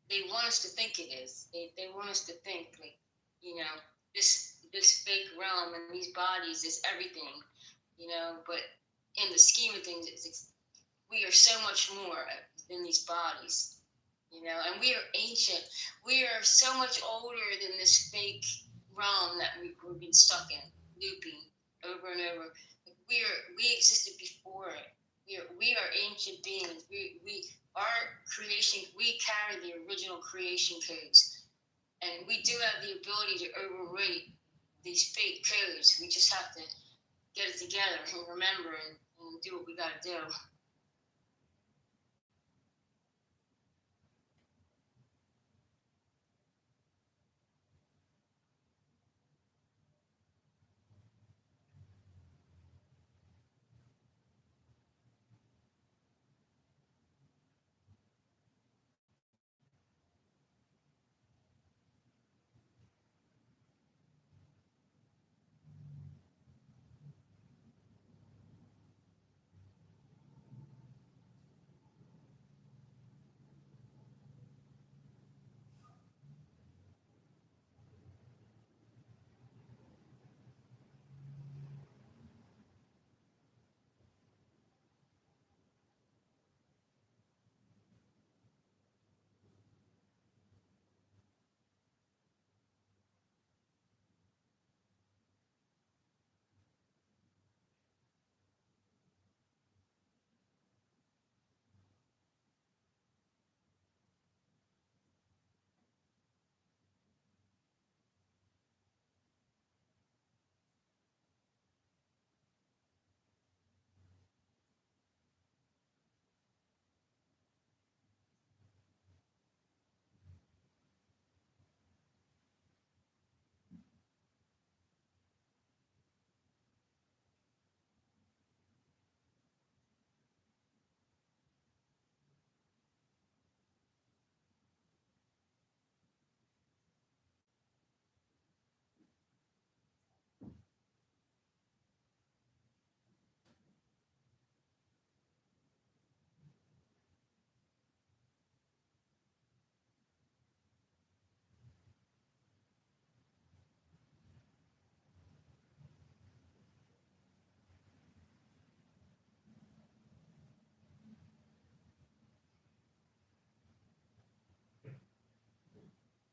They want us to think it is. They want us to think, like, you know, this fake realm and these bodies is everything, you know, but in the scheme of things, we are so much more than these bodies, you know, and we are ancient. We are so much older than this fake realm that we've been stuck in, looping over and over. We existed before it. We are ancient beings. Our creation, we carry the original creation codes, and we do have the ability to overwrite these fake codes. We just have to get it together and remember and do what we got to do.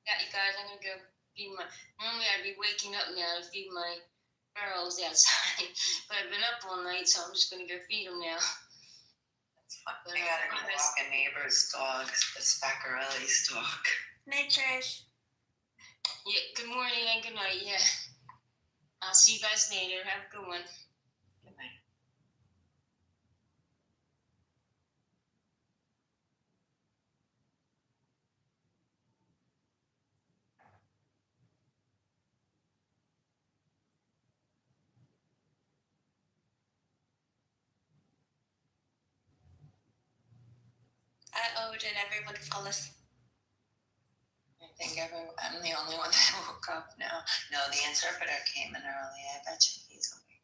Yeah, you guys, I'm gonna go feed my. Normally, I'd be waking up now to feed my girls outside, but I've been up all night, so I'm just gonna go feed them now. I gotta go walk a neighbor's dog, the Spaccarelli's dog. Night, Trish. Yeah, good morning and good night. Yeah, I'll see you guys later. Have a good one. Good night. Did everyone fall asleep? I think I'm the only one that woke up now. No, the interpreter came in early. I bet you he's awake.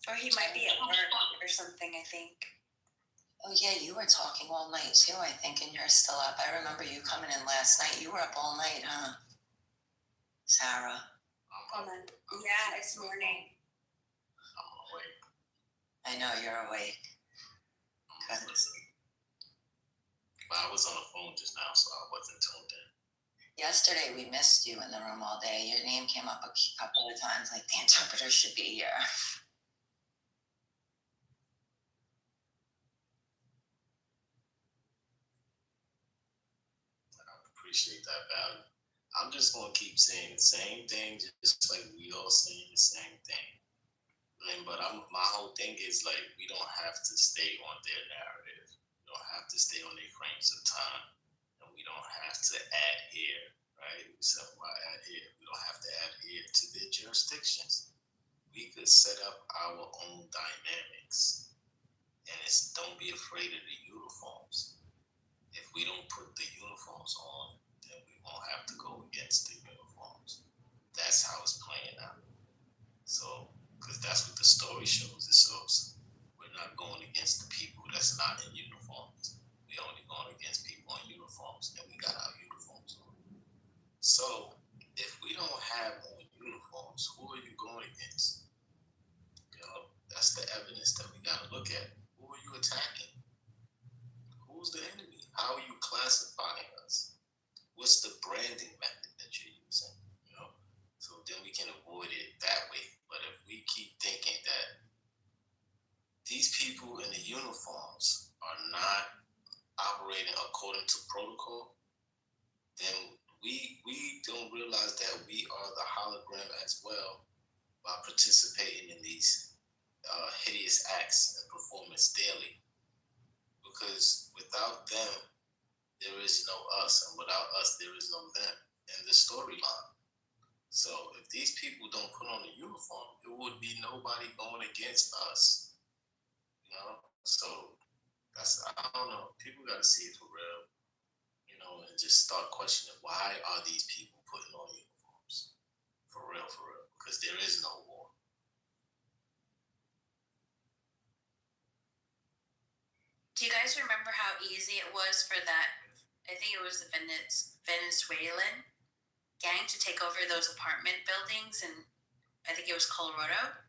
Or he might be at work or something, I think. Oh yeah, you were talking all night too, I think, and you're still up. I remember you coming in last night. You were up all night, huh? Sarah. Hold on. Yeah, it's morning. I'm awake. I know you're awake. Good. But I was on the phone just now, so I wasn't tuned in. Yesterday we missed you in the room all day. Your name came up a couple of times, like the interpreter should be here. I appreciate that value. I'm just gonna keep saying the same thing, just like we all saying the same thing. But my whole thing is like we don't have to stay on their narrative. We don't have to stay on their frames of time, and we don't have to adhere. Right? We said why adhere? We don't have to adhere to their jurisdictions. We could set up our own dynamics, and it's don't be afraid of the uniforms. If we don't put the uniforms on, then we won't have to go against the uniforms. That's how it's playing out. So, because that's what the story shows. It shows we're not going against the people that's not in uniforms. We're only going against people in uniforms, and we got our uniforms on. So, if we don't have on uniforms, who are you going against? You know, that's the evidence that we got to look at. Who are you attacking? Who's the enemy? How are you classifying us? What's the branding method that you're using? You know, so then we can avoid it that way. But if we keep thinking that these people in the uniforms are not operating according to protocol, then we don't realize that we are the hologram as well by participating in these hideous acts and performance daily. Because without them, there is no us, and without us, there is no them in the storyline. So if these people don't put on a uniform, it would be nobody going against us. You know? So I don't know. People got to see it for real, you know, and just start questioning why are these people putting on uniforms? For real, because there is no war. Do you guys remember how easy it was for that? I think it was the Venezuelan gang to take over those apartment buildings, and I think it was Colorado.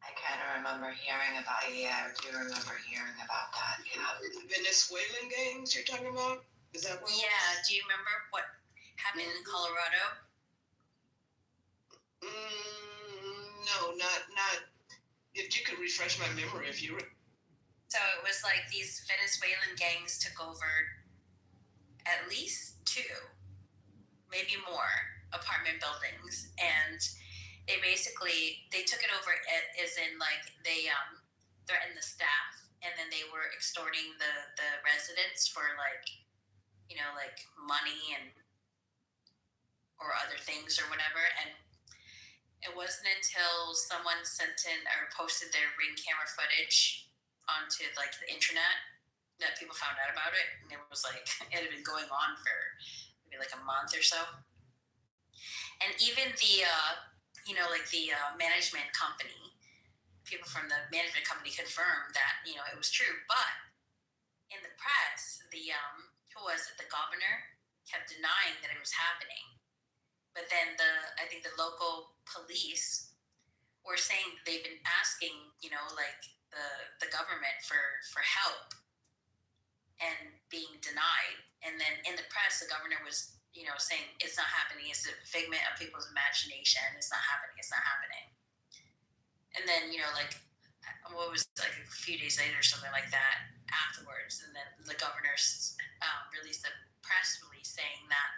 I kind of remember hearing about. Yeah, I do remember hearing about that. Yeah. Venezuelan gangs you're talking about? Is that what? Yeah. Do you remember what happened in Colorado? No, not. If you could refresh my memory, if you were. So it was like these Venezuelan gangs took over at least 2, maybe more apartment buildings, and they took it over as in like they threatened the staff, and then they were extorting the residents for like, you know, like money and or other things or whatever. And it wasn't until someone sent in or posted their Ring camera footage onto like the internet that people found out about it, and it was like it had been going on for maybe like a month or so. And even the management company, people from the management company confirmed that, you know, it was true. But in the press, the governor kept denying that it was happening. But then I think the local police were saying they've been asking, you know, like the government for help, and being denied. And then in the press, the governor was, you know, saying it's not happening. It's a figment of people's imagination. It's not happening. It's not happening. And then, you know, like what was like a few days later or something like that afterwards, and then the governor released a press release saying that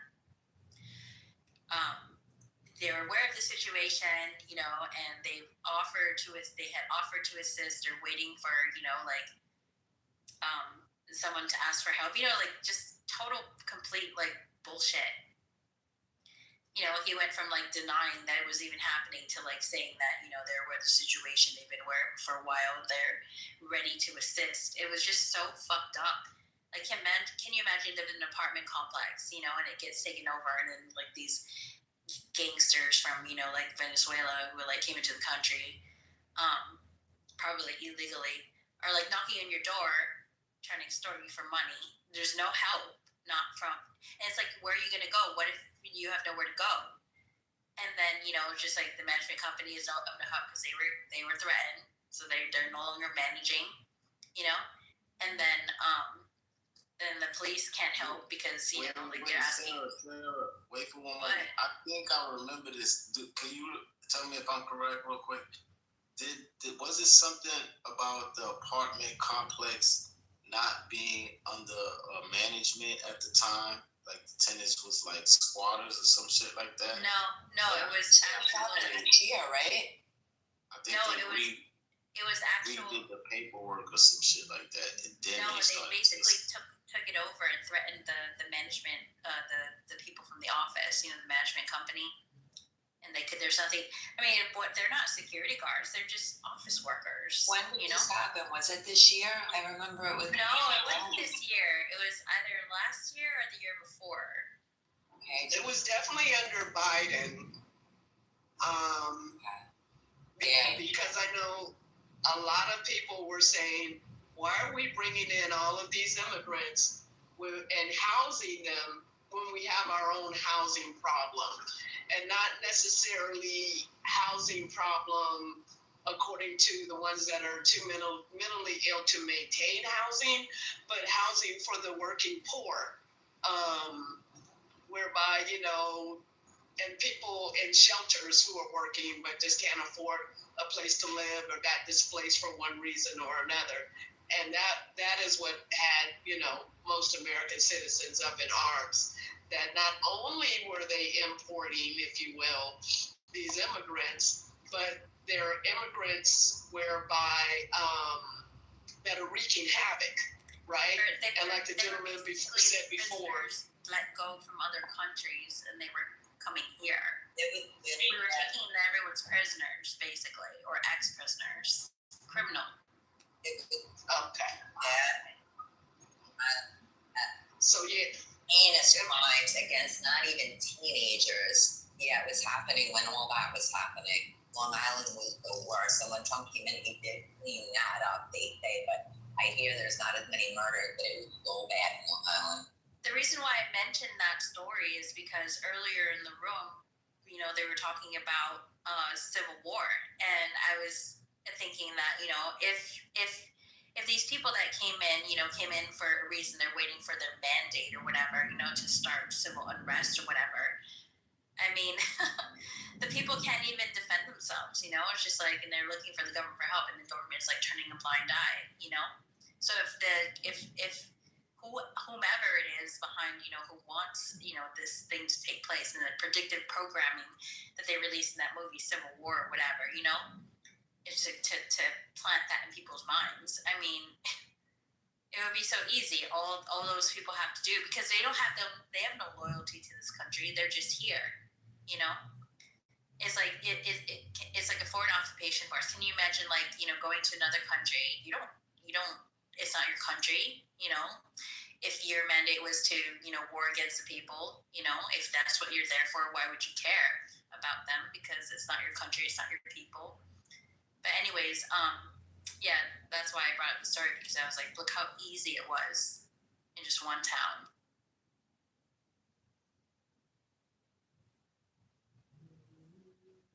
they were aware of the situation, you know, and they had offered to assist. They're waiting for, you know, like someone to ask for help, you know, like just total complete like bullshit. You know, he went from like denying that it was even happening to like saying that, you know, they're aware of the situation, they've been aware for a while, they're ready to assist. It was just so fucked up. Like, can you imagine living in an apartment complex, you know, and it gets taken over, and then like these gangsters from, you know, like Venezuela who like came into the country, probably illegally, are like knocking on your door trying to extort you for money. There's no help, and it's like, where are you going to go? What if you have nowhere to go? And then, you know, just like the management company is not going to help because they were threatened, so they're no longer managing, you know. And then the police can't help because they're asking. Sarah, wait for one moment. I think I remember this. Can you tell me if I'm correct, real quick? Was it something about the apartment complex not being under management at the time. Like the tenants was like squatters or some shit like that. No, it was actually here, right? I think it was actual. We did the paperwork or some shit like that, and then they basically took it over and threatened the management, the people from the office, the management company, and there's nothing. I mean, they're not security guards; they're just office workers. When did this happen? Was it this year? I remember it was. No, it wasn't this year. It was either last year or the year before. Okay. It was definitely under Biden. Because I know a lot of people were saying, why are we bringing in all of these immigrants and housing them when we have our own housing problem? And not necessarily housing problem according to the ones that are too mentally ill to maintain housing, but housing for the working poor, whereby, and people in shelters who are working but just can't afford a place to live or got displaced for one reason or another. And that is what had, most American citizens up in arms, that not only were they importing, if you will, these immigrants, but they're immigrants whereby that are wreaking havoc, right? And like the gentleman said before, let go from other countries and they were coming here. We were taking everyone's prisoners, basically, or ex-prisoners, criminal. Okay. So heinous crimes against not even teenagers. Yeah, it was happening when all that was happening. Long Island was the worst. And when Trump came in, he did clean that up, but I hear there's not as many murders, but it was so bad in Long Island. The reason why I mentioned that story is because earlier in the room, they were talking about Civil War, and I was thinking that if these people that came in for a reason, they're waiting for their mandate or whatever, to start civil unrest or whatever. I mean, the people can't even defend themselves. It's just like, and they're looking for the government for help, and the government's like turning a blind eye. So if whomever it is behind, who wants, this thing to take place, and the predictive programming that they released in that movie Civil War or whatever, it's to plant that in people's minds. I mean, it would be so easy. All those people have to do, because they have no loyalty to this country. They're just here, It's like it's like a foreign occupation force. Can you imagine, like, going to another country? You don't. It's not your country, If your mandate was to, war against the people, if that's what you're there for, why would you care about them? Because it's not your country, it's not your people. But anyways, yeah, that's why I brought up the story, because I was like, look how easy it was in just one town.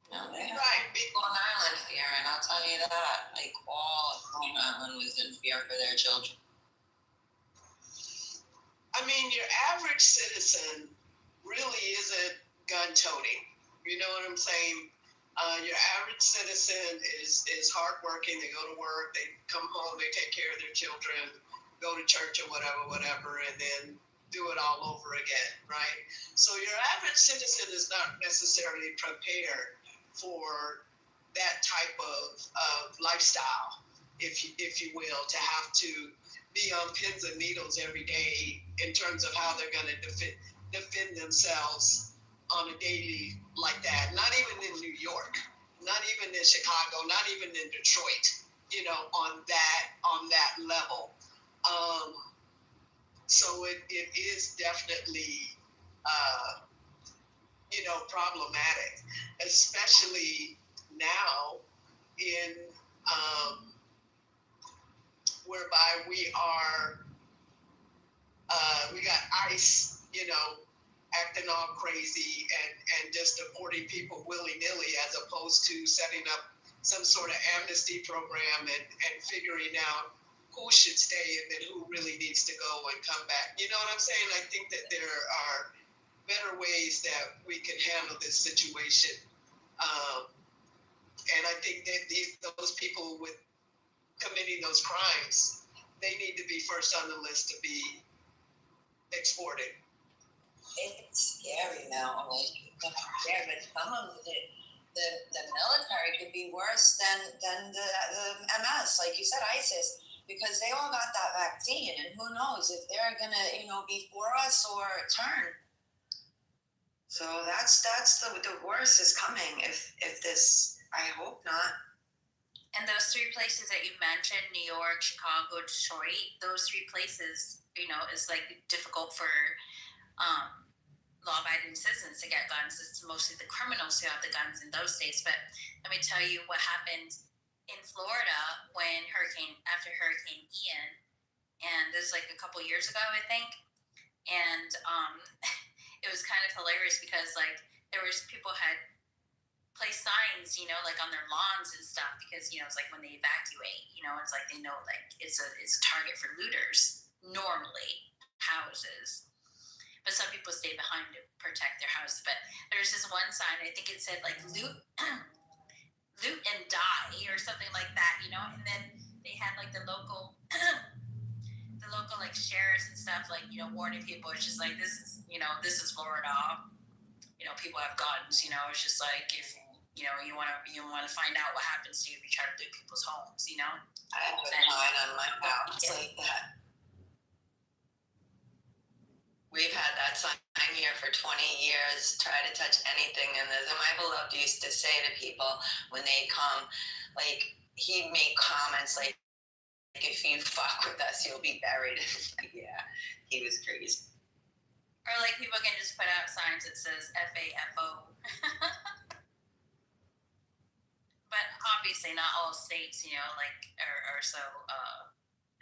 No, they have big Long Island fear, and I'll tell you that. Like, all of Long Island was in fear for their children. I mean, your average citizen really isn't gun-toting. You know what I'm saying? Your average citizen is hardworking. They go to work, they come home, they take care of their children, go to church or whatever, and then do it all over again, right? So your average citizen is not necessarily prepared for that type of lifestyle, if you will, to have to be on pins and needles every day in terms of how they're going to defend themselves on a daily like that. Not even in New York, not even in Chicago, not even in Detroit, on that level. So it is definitely, problematic, especially now in whereby we got ICE, acting all crazy and just deporting people willy-nilly, as opposed to setting up some sort of amnesty program and figuring out who should stay and then who really needs to go and come back. You know what I'm saying? I think that there are better ways that we can handle this situation. And I think that those people with committing those crimes, they need to be first on the list to be exported. It's scary now. Like, yeah, but some of the military could be worse than the MS, like you said, ISIS, because they all got that vaccine, and who knows if they're gonna, be for us or turn. So that's the worst is coming. If this, I hope not. And those three places that you mentioned, New York, Chicago, Detroit, those three places, it's like difficult for law-abiding citizens to get guns. It's mostly the criminals who have the guns in those states. But let me tell you what happened in Florida after Hurricane Ian, and this is like a couple years ago, I think. And it was kind of hilarious because like there was people had placed signs, like on their lawns and stuff, because it's like when they evacuate, it's like they know like it's a target for looters normally, houses. But some people stay behind to protect their house. But there's this one sign, I think it said like loot and die or something like that, and then they had like the local like sheriffs and stuff like, warning people. It's just like, this is Florida, people have guns, it's just like, if you want to find out what happens to you if you try to loot people's homes, I have a sign on my house like that. We've had that sign here for 20 years, try to touch anything. And my beloved used to say to people when they come, like, he'd make comments like, if you fuck with us, you'll be buried. Yeah, he was crazy. Or like people can just put out signs that says FAFO. But obviously not all states, are so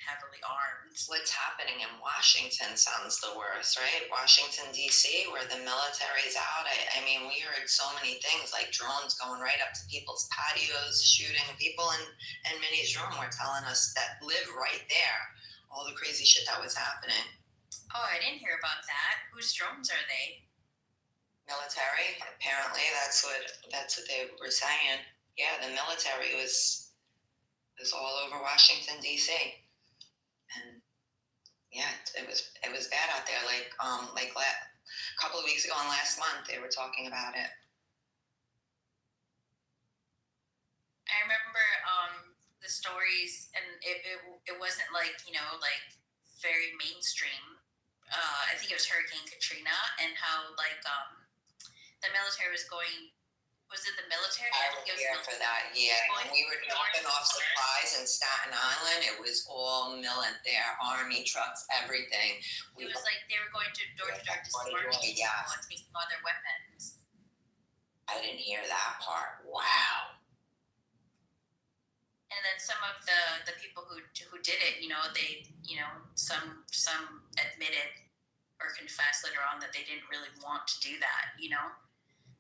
heavily armed. What's happening in Washington sounds the worst, right? Washington, D.C., where the military's out. I mean, we heard so many things like drones going right up to people's patios, shooting people in Minnie's room were telling us that live right there. All the crazy shit that was happening. Oh, I didn't hear about that. Whose drones are they? Military. Apparently, that's what they were saying. Yeah, the military was all over Washington, D.C. And yeah, it was bad out there. Like a couple of weeks ago and last month, they were talking about it. I remember the stories, and it wasn't like very mainstream. I think it was Hurricane Katrina, and how like the military was going. Was it the military? I was here for that, yeah. When we were dropping off supplies in Staten Island, it was all there, army trucks, everything. It was like they were going door to door distributing people and taking all their weapons. I didn't hear that part. Wow. And then some of the people who did it, they some admitted or confessed later on that they didn't really want to do that,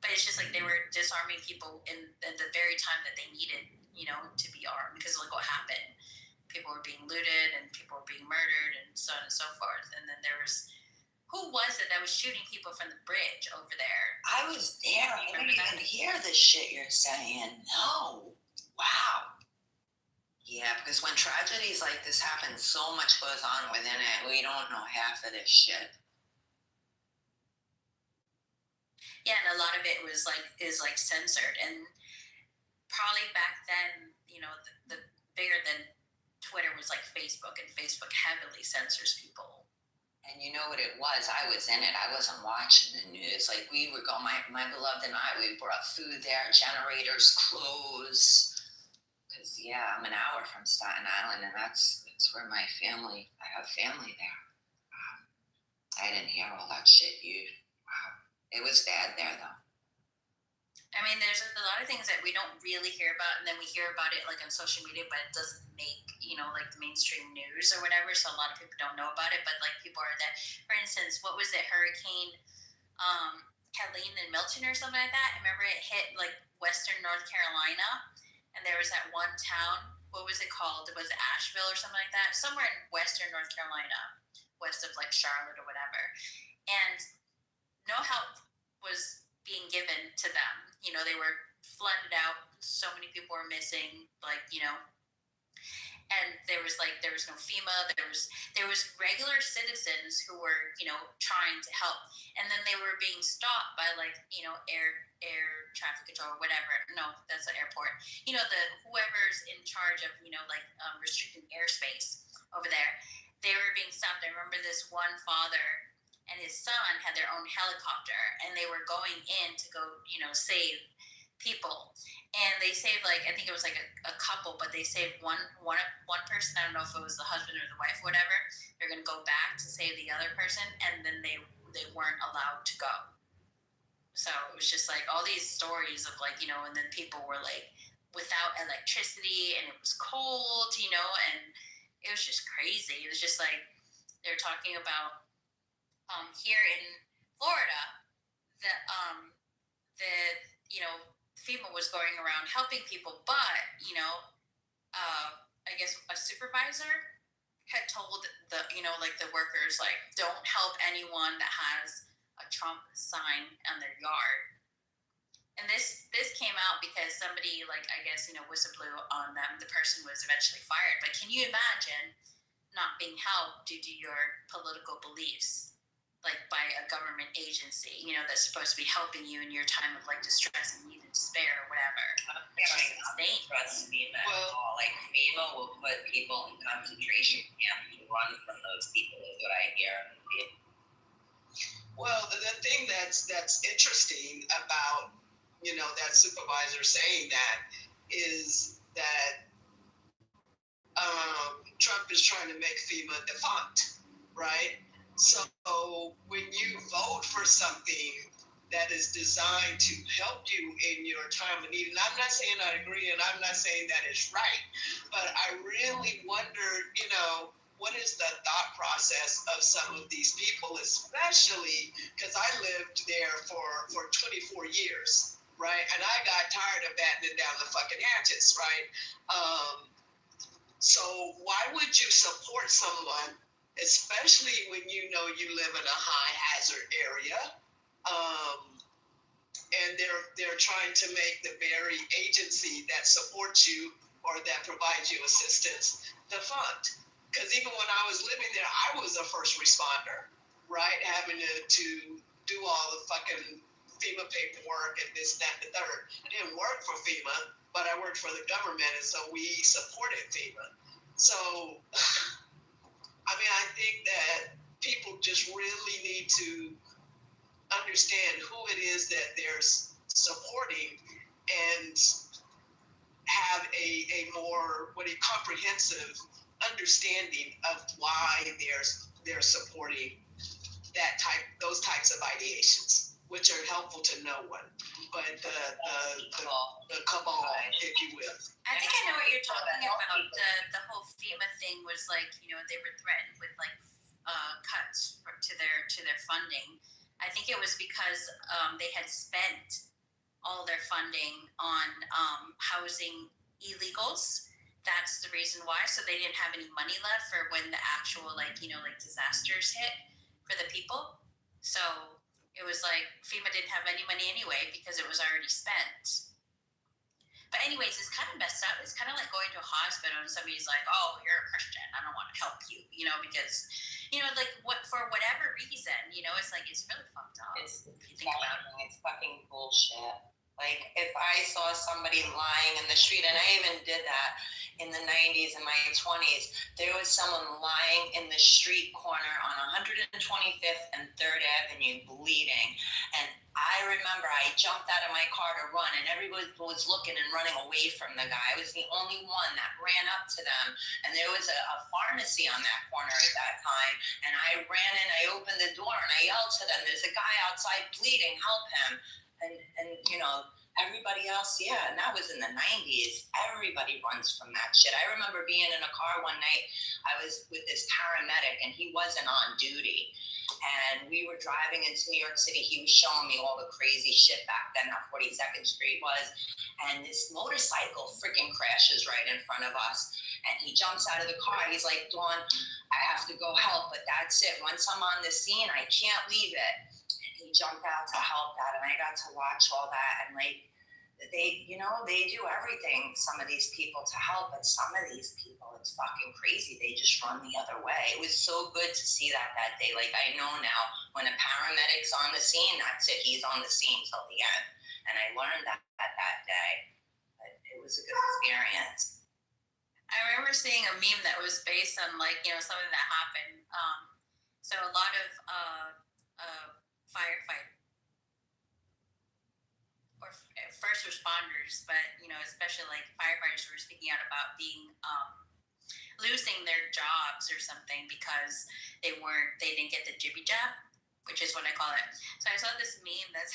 But it's just like they were disarming people in the very time that they needed, to be armed. Because look what happened. People were being looted and people were being murdered and so on and so forth. And then there was, who was it that was shooting people from the bridge over there? I was there. I didn't even hear the shit you're saying. No. Wow. Yeah, because when tragedies like this happen, so much goes on within it. We don't know half of this shit. Yeah, and a lot of it is censored, and probably back then, the bigger than Twitter was like Facebook, and Facebook heavily censors people. And you know what it was? I was in it. I wasn't watching the news. Like we would go, my beloved and I, we brought food there, generators, clothes. Because I'm an hour from Staten Island, and that's where my family. I have family there. I didn't hear all that shit. Wow. It was bad there, though. I mean, there's a lot of things that we don't really hear about, and then we hear about it like on social media, but it doesn't make, like the mainstream news or whatever. So a lot of people don't know about it, but like people are that. For instance, what was it, Hurricane Helene and Milton or something like that? I remember it hit like Western North Carolina, and there was that one town. What was it called? Was it Asheville or something like that? Somewhere in Western North Carolina, west of like Charlotte or whatever, and no help was being given to them. They were flooded out. So many people were missing, and they there was no FEMA. There was regular citizens who were, trying to help, and then they were being stopped by air traffic control or whatever. No, that's the airport. The whoever's in charge of restricting airspace over there. They were being stopped. I remember this one father and his son had their own helicopter, and they were going in to go, save people. And they saved I think it was a couple, but they saved one person. I don't know if it was the husband or the wife, whatever. They're gonna go back to save the other person, and then they weren't allowed to go. So it was just all these stories of and then people were without electricity, and it was cold, and it was just crazy. It was just they're talking about here in Florida that FEMA was going around helping people, but I guess a supervisor had told the workers don't help anyone that has a Trump sign on their yard. And this came out because somebody I guess whistleblew on them. The person was eventually fired. But can you imagine not being helped due to your political beliefs? By a government agency, that's supposed to be helping you in your time of distress and need and despair or whatever. I don't trust FEMA at all. FEMA will put people in concentration camps to run from those people, is what I hear. Well, the thing that's interesting about that supervisor saying that is that Trump is trying to make FEMA defunct, right? So when you vote for something that is designed to help you in your time of need, and I'm not saying I agree, and I'm not saying that it's right, but I really wondered, what is the thought process of some of these people, especially because I lived there for 24 years, right? And I got tired of battening down the fucking hatches, right? So why would you support someone, especially when you live in a high hazard area, and they're trying to make the very agency that supports you or that provides you assistance defunct? Because even when I was living there, I was a first responder, right? Having to do all the fucking FEMA paperwork and this, that, and the third. I didn't work for FEMA, but I worked for the government, and so we supported FEMA. So I think that people just really need to understand who it is that they're supporting and have a more comprehensive understanding of why they're supporting those types of ideations, which are helpful to no one, but the cabal, if you will. I think I know what you're talking about. The whole FEMA thing was they were threatened with cuts to their funding. I think it was because they had spent all their funding on housing illegals. That's the reason why. So they didn't have any money left for when the actual disasters hit for the people. So it was FEMA didn't have any money anyway because it was already spent. But anyways, it's kind of messed up. It's kind of like going to a hospital and somebody's like, "Oh, you're a Christian. I don't want to help you," because, for whatever reason, it's it's really fucked up. If you think about it. It's fucking bullshit. If I saw somebody lying in the street, and I even did that in the 90s, in my 20s, there was someone lying in the street corner on 125th and 3rd Avenue bleeding. And I remember I jumped out of my car to run, and everybody was looking and running away from the guy. I was the only one that ran up to them. And there was a pharmacy on that corner at that time. And I ran in, I opened the door, and I yelled to them, "There's a guy outside bleeding, help him." And everybody else, and that was in the 90s. Everybody runs from that shit. I remember being in a car one night. I was with this paramedic, and he wasn't on duty. And we were driving into New York City. He was showing me all the crazy shit back then, how 42nd Street was. And this motorcycle freaking crashes right in front of us. And he jumps out of the car. He's like, "Dawn, I have to go help, but that's it. Once I'm on the scene, I can't leave it." Jumped out to help that, and I got to watch all that, and they do everything, some of these people, to help, but some of these people, it's fucking crazy. They just run the other way. It was so good to see that day. Like, I know now when a paramedic's on the scene, that's it. He's on the scene till the end. And I learned that day. But it was a good experience. I remember seeing a meme that was based on, like, something that happened. So a lot of firefighters or first responders, but especially like firefighters were speaking out about being losing their jobs or something because they didn't get the jibby jab, which is what I call it. So I saw this meme that's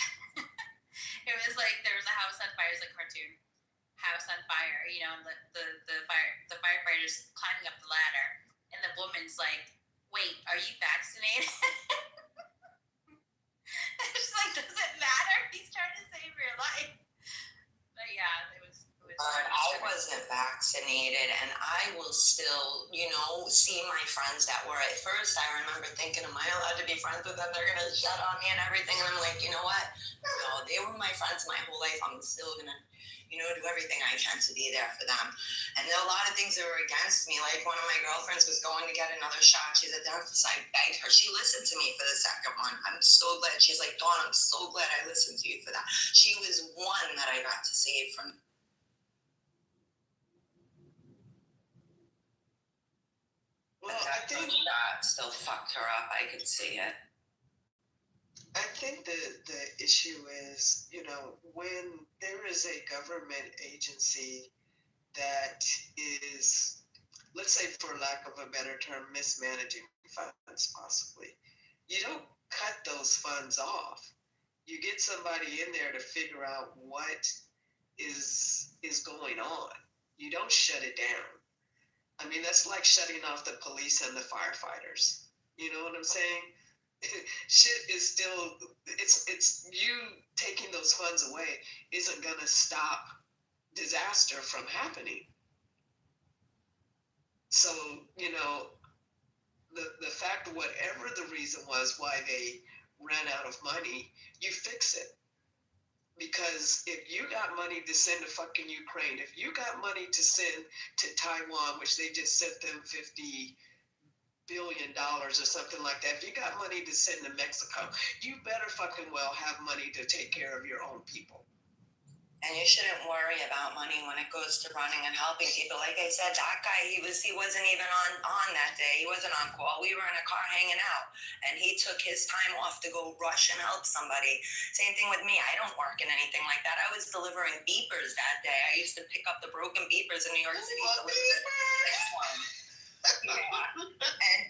it was like there was a house on fire, it's like cartoon house on fire, the firefighters climbing up the ladder, and the woman's like, "Wait, are you vaccinated?" It's like, does it matter? He's trying to save your life. But yeah, it was I wasn't vaccinated, and I will still, see my friends that were. At first, I remember thinking, am I allowed to be friends with them? They're going to shut on me and everything. And I'm like, you know what? No, they were my friends my whole life. I'm still going to, do everything I can to be there for them. And there are a lot of things that were against me. Like, one of my girlfriends was going to get another shot. She's a dentist. I begged her. She listened to me for the second one. I'm so glad. She's like, Dawn, I'm so glad I listened to you for that. She was one that I got to save from. Well, I think that still fucked her up. I could see it. I think the issue is, when there is a government agency that is, let's say, for lack of a better term, mismanaging funds, possibly, you don't cut those funds off. You get somebody in there to figure out what is going on. You don't shut it down. I mean, that's like shutting off the police and the firefighters. You know what I'm saying? Shit is still, it's you taking those funds away isn't going to stop disaster from happening. So, the fact, whatever the reason was why they ran out of money, you fix it. Because if you got money to send to fucking Ukraine, if you got money to send to Taiwan, which they just sent them $50 billion or something like that, if you got money to send to Mexico, you better fucking well have money to take care of your own people. And you shouldn't worry about money when it goes to running and helping people. Like I said, that guy, he wasn't even on that day. He wasn't on call. We were in a car hanging out, and he took his time off to go rush and help somebody. Same thing with me. I don't work in anything like that. I was delivering beepers that day. I used to pick up the broken beepers in New York City. This one. Yeah. And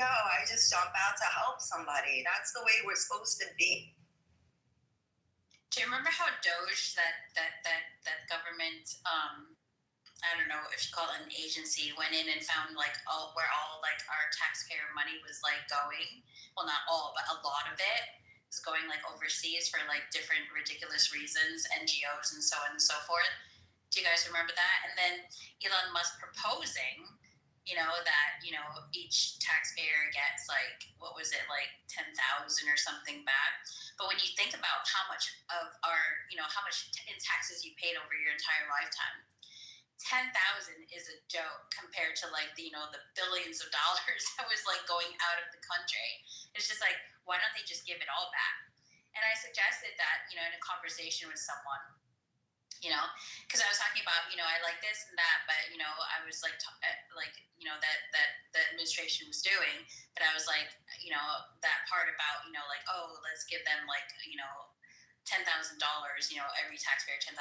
I just jump out to help somebody. That's the way we're supposed to be. Do you remember how Doge, that government, I don't know if you call it an agency, went in and found where all our taxpayer money was going? Well, not all, but a lot of it was going overseas for different ridiculous reasons, NGOs and so on and so forth. Do you guys remember that? And then Elon Musk proposing, that each taxpayer gets what was it, 10,000 or something back. But when you think about how much of our, how much in taxes you paid over your entire lifetime, 10,000 is a joke compared to the billions of dollars that was going out of the country. It's just why don't they just give it all back? And I suggested that, in a conversation with someone, because I was talking about, I like this and that, but, I was that the administration was doing, but I was that part about, let's give them $10,000, every taxpayer $10,000.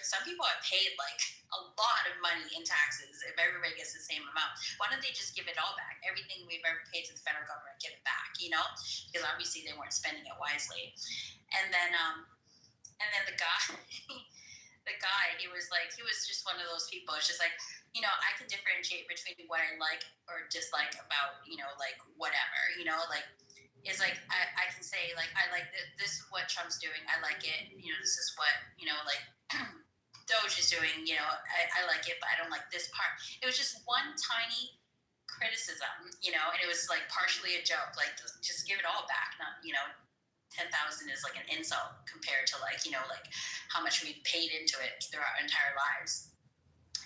Some people have paid a lot of money in taxes. If everybody gets the same amount, why don't they just give it all back? Everything we've ever paid to the federal government, give it back, because obviously they weren't spending it wisely. And then the guy, he was just one of those people. It's just I can differentiate between what I like or dislike about, whatever, it's I can say I like this is what Trump's doing. I like it. This is what, Doge is doing. I like it, but I don't like this part. It was just one tiny criticism, and it was partially a joke. Just give it all back, not, 10,000 is like an insult compared to like, like how much we've paid into it throughout our entire lives.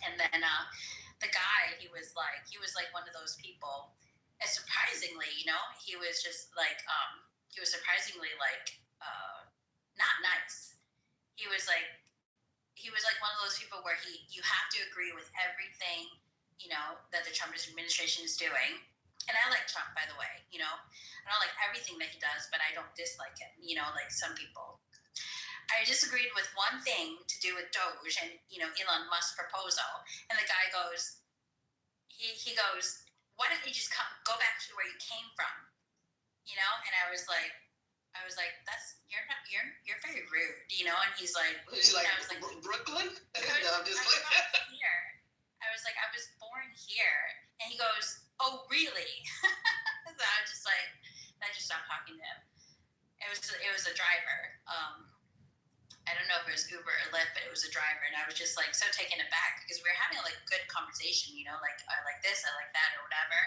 And then the guy, he was like one of those people, and surprisingly, he was just like, he was surprisingly like, not nice. He was like one of those people where you have to agree with everything, that the Trump administration is doing. And I like Trump, by the way, I don't like everything that he does, but I don't dislike him, like some people. I disagreed with one thing to do with Doge and, Elon Musk's proposal. And the guy goes, he goes, why don't you just go back to where you came from? And I was like, you're very rude, and he's like, I was like, Brooklyn? No, I'm just like, here. I was like, I was born here. And he goes, oh, really? So I was just like, I just stopped talking to him. It was a driver. I don't know if it was Uber or Lyft, but it was a driver. And I was just like so taken aback because we were having like good conversation, like I like this, I like that, or whatever.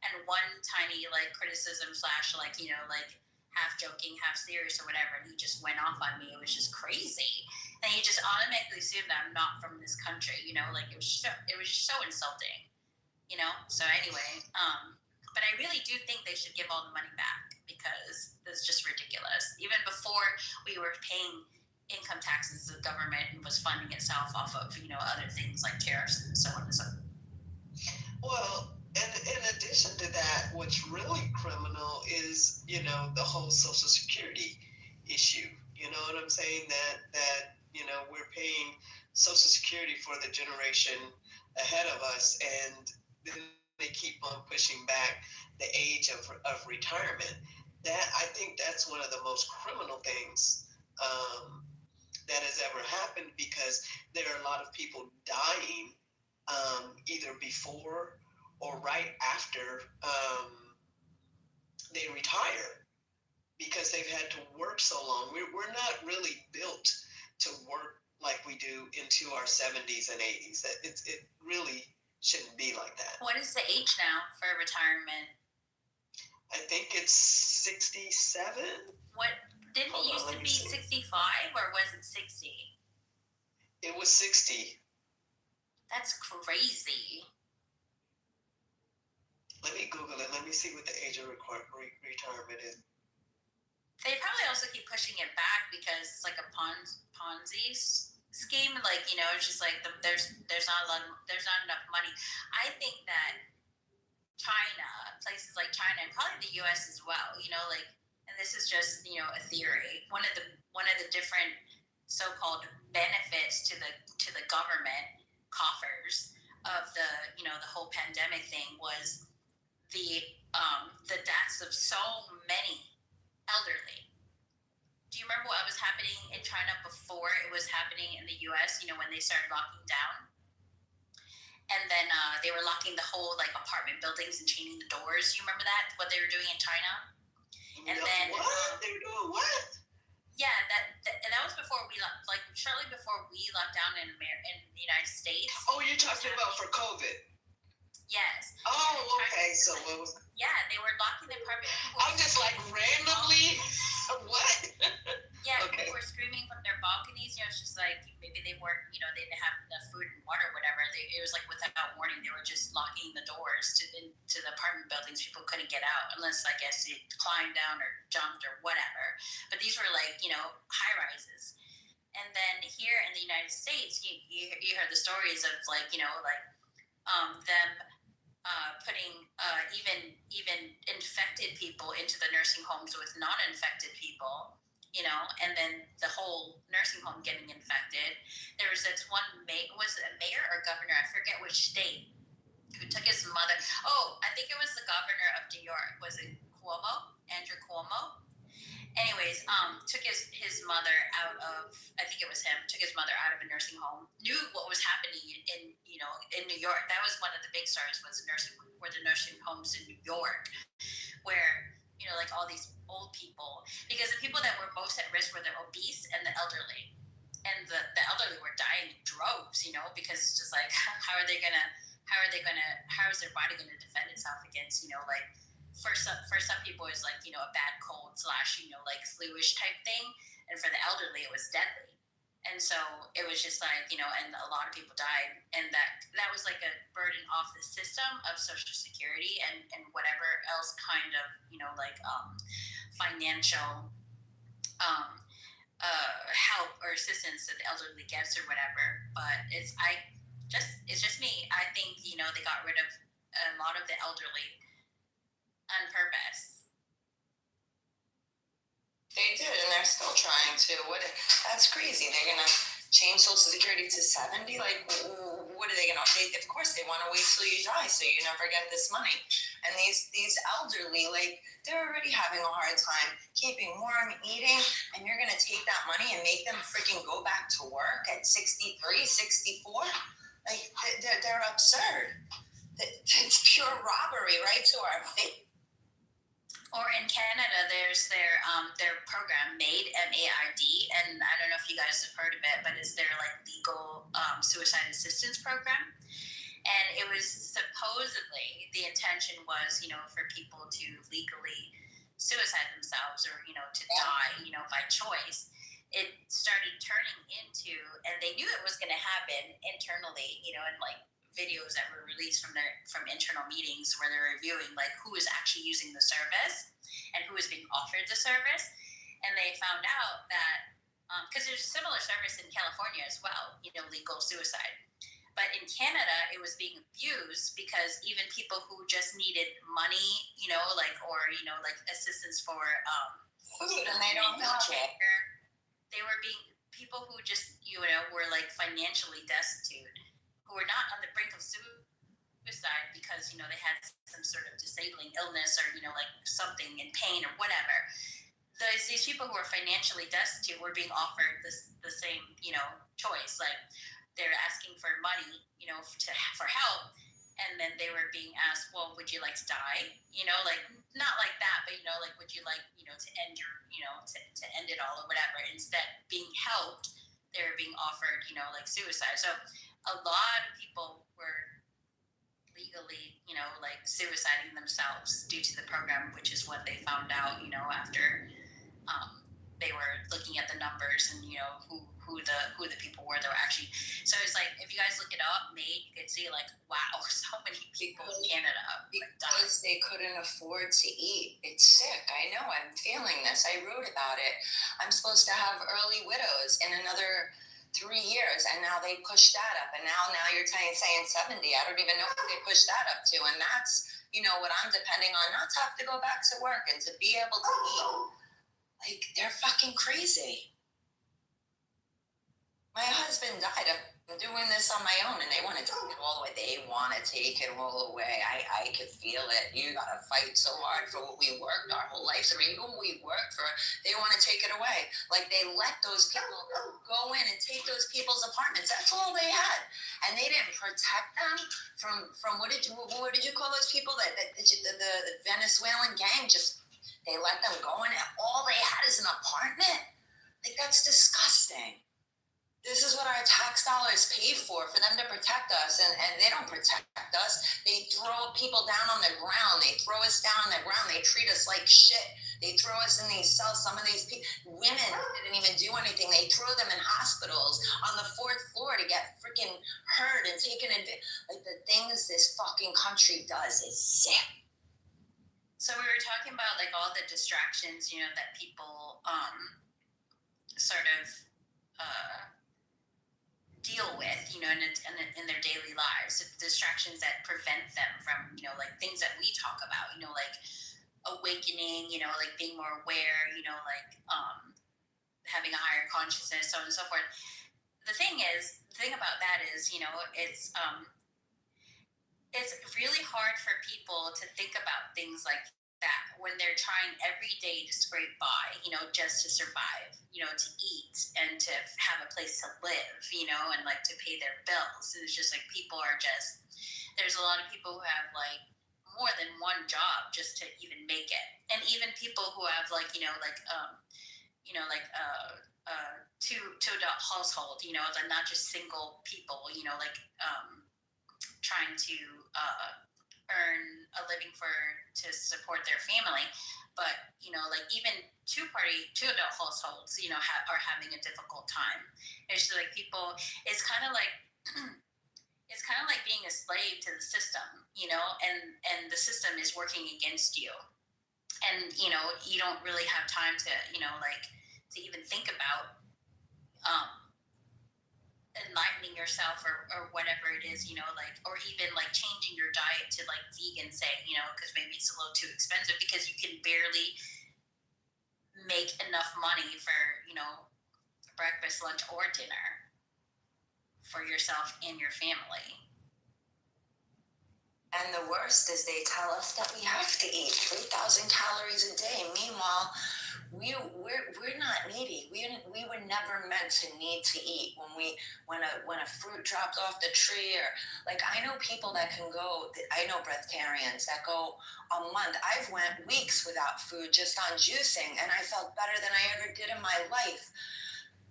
And one tiny like criticism / like, like half joking, half serious or whatever. And he just went off on me. It was just crazy. And he just automatically assumed that I'm not from this country, like it was just so insulting, So anyway, but I really do think they should give all the money back because that's just ridiculous. Even before we were paying income taxes, the government was funding itself off of, other things like tariffs and so on and so on. Well, and in addition to that, what's really criminal is, the whole Social Security issue. You know what I'm saying? That we're paying Social Security for the generation ahead of us, and then they keep on pushing back the age of retirement. That I think that's one of the most criminal things that has ever happened, because there are a lot of people dying either before or right after they retire because they've had to work so long. We're not really built to work like we do into our 70s and 80s. It really shouldn't be like that. What is the age now for retirement? I think it's 67. What didn't it used to be 65 or was it 60? It was 60. That's crazy. Let me Google it. Let me see what the age of retirement is. They probably also keep pushing it back because it's like a Ponzi scheme. Like, it's just like there's not enough money. I think that China, places like China, and probably the U.S. as well, and this is just, a theory. One of the different so-called benefits to the government coffers of the the whole pandemic thing was the deaths of so many elderly. Do you remember what was happening in China before it was happening in the U.S., when they started locking down? And then they were locking the whole like apartment buildings and chaining the doors. You remember that? What they were doing in China? And then what? They were doing what? Yeah, that was before shortly before we locked down in the United States. Oh, you're talking about for COVID? Yes. Oh, okay. So what was? Yeah, they were locking the apartment. I'm just like randomly. What? Yeah, okay. People were screaming from their balconies. It's just like maybe they weren't, they didn't have enough food and water or whatever. It was like without warning, they were just locking the doors to the apartment buildings. People couldn't get out unless, I guess, you climbed down or jumped or whatever. But these were like, high rises. And then here in the United States, you heard the stories of like, them putting even infected people into the nursing homes with non-infected people, and then the whole nursing home getting infected. There was this one was it a mayor or governor, I forget which state, who took his mother. Oh, I think it was the governor of New York. Was it Cuomo? Andrew Cuomo? Anyways, took his mother out of, I think it was him, took his mother out of a nursing home, knew what was happening in New York. That was one of the big stories, was the nursing homes in New York, where, like all these old people, because the people that were most at risk were the obese and the elderly. And the elderly were dying in droves, because it's just like, how is their body gonna defend itself against, like for some people it's like, you know, a bad cold / you know, like flu-ish type thing, and for the elderly it was deadly. And so it was just like, you know, and a lot of people died, and that was like a burden off the system of Social Security and whatever else kind of, you know, like financial help or assistance that the elderly gets or whatever. But it's just me. I think, you know, they got rid of a lot of the elderly on purpose. They did, and they're still trying to. That's crazy. They're gonna change Social Security to 70. Like, what are they gonna? Of course, they want to wait till you die, so you never get this money. And these elderly, like, they're already having a hard time keeping warm, eating, and you're gonna take that money and make them freaking go back to work at 63, 64? Like, they're absurd. It's pure robbery, right to our face. Or in Canada, there's their program MAID, MAID, and I don't know if you guys have heard of it, but it's their like legal suicide assistance program. And it was supposedly, the intention was, you know, for people to legally suicide themselves or, you know, to die, you know, by choice. It started turning into, and they knew it was going to happen internally, you know, and like videos that were released from internal meetings where they're reviewing like who is actually using the service and who is being offered the service. And they found out that because there's a similar service in California as well, you know, legal suicide. But in Canada, it was being abused because even people who just needed money, you know, like, or, you know, like assistance for food, and they don't have it. They were being, people who just, you know, were like financially destitute, who were not on the brink of suicide because, you know, they had some sort of disabling illness or, you know, like something in pain or whatever. These people who are financially destitute were being offered the same, you know, choice. Like, they're asking for money, you know, for help, and then they were being asked, well, would you like to die? You know, like, not like that, but, you know, like, would you like, you know, to end your, you know, to end it all or whatever. Instead, being helped, they were being offered, you know, like suicide. So a lot of people were legally, you know, like suiciding themselves due to the program, which is what they found out, you know, after they were looking at the numbers and, you know, who the people were that were actually. So it's like, if you guys look it up, Nate, you could see like, wow, so many people in Canada because they couldn't afford to eat. It's sick. I know. I'm feeling this. I wrote about it. I'm supposed to have early widows in another 3 years, and now they pushed that up, and now you're saying 70. I don't even know what they pushed that up to, and that's, you know, what I'm depending on, not to have to go back to work and to be able to eat. Like, they're fucking crazy. My husband died. I'm doing this on my own, and they want to take it all away. They want to take it all away. I could feel it. You got to fight so hard for what we worked our whole lives. I mean, who we worked for, they want to take it away. Like, they let those people go in and take those people's apartments. That's all they had. And they didn't protect them from what did you call those people? The Venezuelan gang just, they let them go in, and all they had is an apartment? Like, that's disgusting. This is what our tax dollars pay for them to protect us, and they don't protect us. They throw people down on the ground. They throw us down on the ground. They treat us like shit. They throw us in these cells. Some of these women didn't even do anything. They throw them in hospitals on the 4th floor to get freaking hurt and taken advantage. Like, the things this fucking country does is sick. So we were talking about like all the distractions, you know, that people sort of deal with, you know, in their daily lives, distractions that prevent them from, you know, like things that we talk about, you know, like awakening, you know, like being more aware, you know, like having a higher consciousness, so on and so forth. The thing about that is, you know, it's really hard for people to think about things like that when they're trying every day to scrape by, you know, just to survive, you know, to eat and to have a place to live, you know, and like to pay their bills. It's just like people are just, there's a lot of people who have like more than one job just to even make it. And even people who have like, you know, like two adult household, you know, they're not just single people, you know, like trying to earn a living to support their family. But, you know, like even two adult households, you know, are having a difficult time. It's just like people, it's kind of like, it's kind of like being a slave to the system, you know, and the system is working against you. And, you know, you don't really have time to, you know, like to even think about enlightening yourself or whatever it is, you know, like, or even like changing your diet to like vegan, say, you know, because maybe it's a little too expensive because you can barely make enough money for, you know, breakfast, lunch, or dinner for yourself and your family. And the worst is they tell us that we have to eat 3,000 calories a day. Meanwhile, we're not needy. We were never meant to need to eat when a fruit dropped off the tree, or like I know people that can go. I know breatharians that go a month. I've went weeks without food just on juicing, and I felt better than I ever did in my life.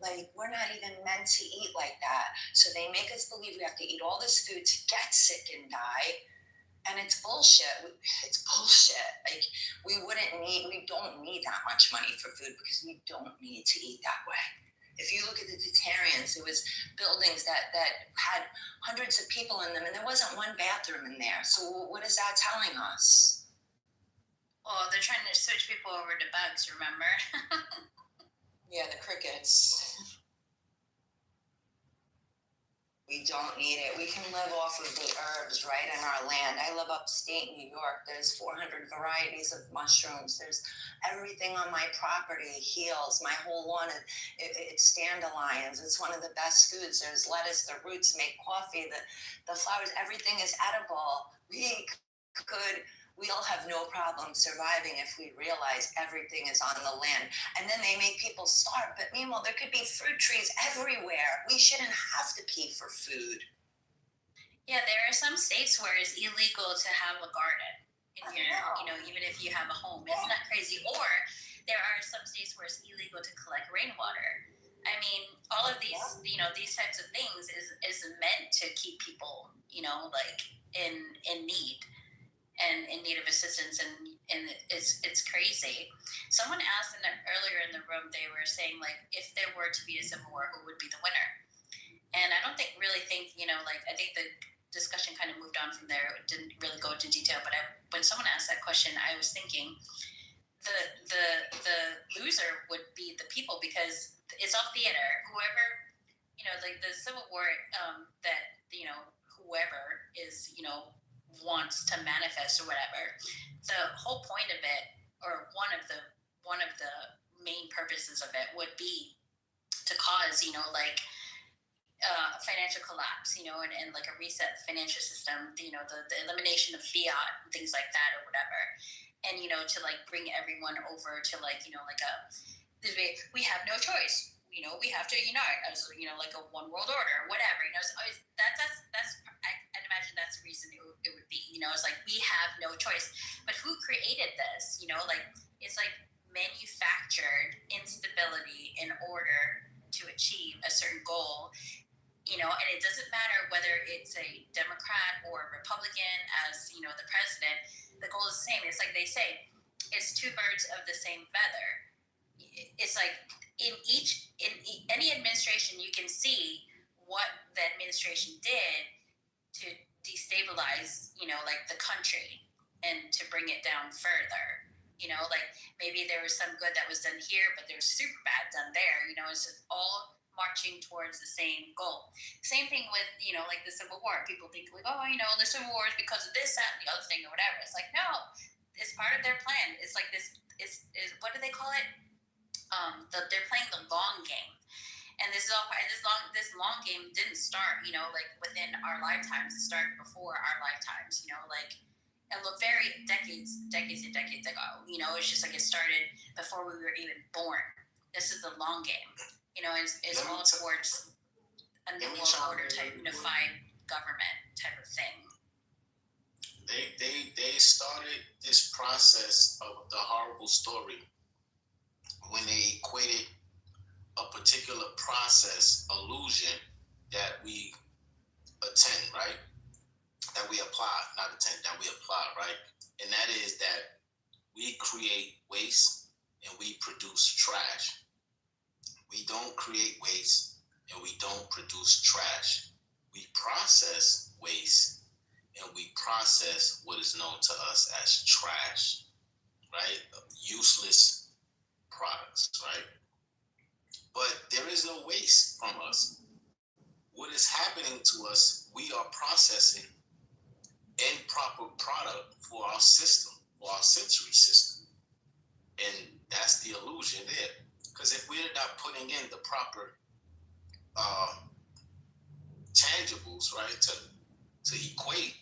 Like, we're not even meant to eat like that. So they make us believe we have to eat all this food to get sick and die. And it's bullshit. It's bullshit. Like, we don't need that much money for food because we don't need to eat that way. If you look at the Tatarians, it was buildings that had hundreds of people in them, and there wasn't one bathroom in there. So what is that telling us? Well, they're trying to switch people over to bugs, remember? Yeah, the crickets. We don't need it. We can live off of the herbs right in our land. I live upstate New York. There's 400 varieties of mushrooms. There's everything on my property heals. My whole lawn, it's dandelions. It's one of the best foods. There's lettuce. The roots make coffee. The flowers, everything is edible. We'll have no problem surviving if we realize everything is on the land. And then they make people starve. But meanwhile, there could be fruit trees everywhere. We shouldn't have to pee for food. Yeah, there are some states where it's illegal to have a garden in your, you know, even if you have a home. Isn't that crazy? Or there are some states where it's illegal to collect rainwater. I mean, all of these, you know, these types of things is meant to keep people, you know, like in need. And in need of assistance, and it's crazy. Someone asked earlier in the room, they were saying, like, if there were to be a civil war, who would be the winner? And I don't really think, you know, like, I think the discussion kind of moved on from there. It didn't really go into detail, but when someone asked that question, I was thinking the loser would be the people, because it's all theater. Whoever, you know, like the Civil War, that, you know, whoever is, you know, wants to manifest or whatever, the whole point of it, or one of the main purposes of it, would be to cause, you know, like financial collapse, you know, and like a reset the financial system, you know, the elimination of fiat and things like that or whatever, and, you know, to like bring everyone over to, like, you know, like we have no choice, you know, we have to unite as, you know, like a one world order or whatever, you know. So that's I'd imagine that's the reason it would be, you know. It's like, we have no choice. But who created this? You know, like, it's like manufactured instability in order to achieve a certain goal, you know. And it doesn't matter whether it's a Democrat or a Republican as, you know, the president. The goal is the same. It's like they say, it's two birds of the same feather. It's like in any administration, you can see what the administration did to destabilize, you know, like the country, and to bring it down further. You know, like maybe there was some good that was done here, but there's super bad done there. You know, it's just all marching towards the same goal. Same thing with, you know, like the Civil War. People think, like, oh, you know, the Civil War is because of this, that, and the other thing, or whatever. It's like, no, it's part of their plan. It's like this is what do they call it? They're playing the long game. And this is all part. This long game didn't start, you know, like within our lifetimes. It started before our lifetimes, you know, like, and look, very decades and decades ago. You know, it's just like it started before we were even born. This is the long game. You know, it's all towards a new world order type, unified government type of thing. They started this process of the horrible story when they equated a particular process, illusion, that we attend, right? That we apply, not attend, that we apply, right? and that is that we create waste and we produce trash. We don't create waste and we don't produce trash. We process waste and we process what is known to us as trash, right? Useless products, right? But there is no waste from us. What is happening to us, we are processing improper product for our system, for our sensory system. And that's the illusion there. Because if we're not putting in the proper tangibles, right, to equate,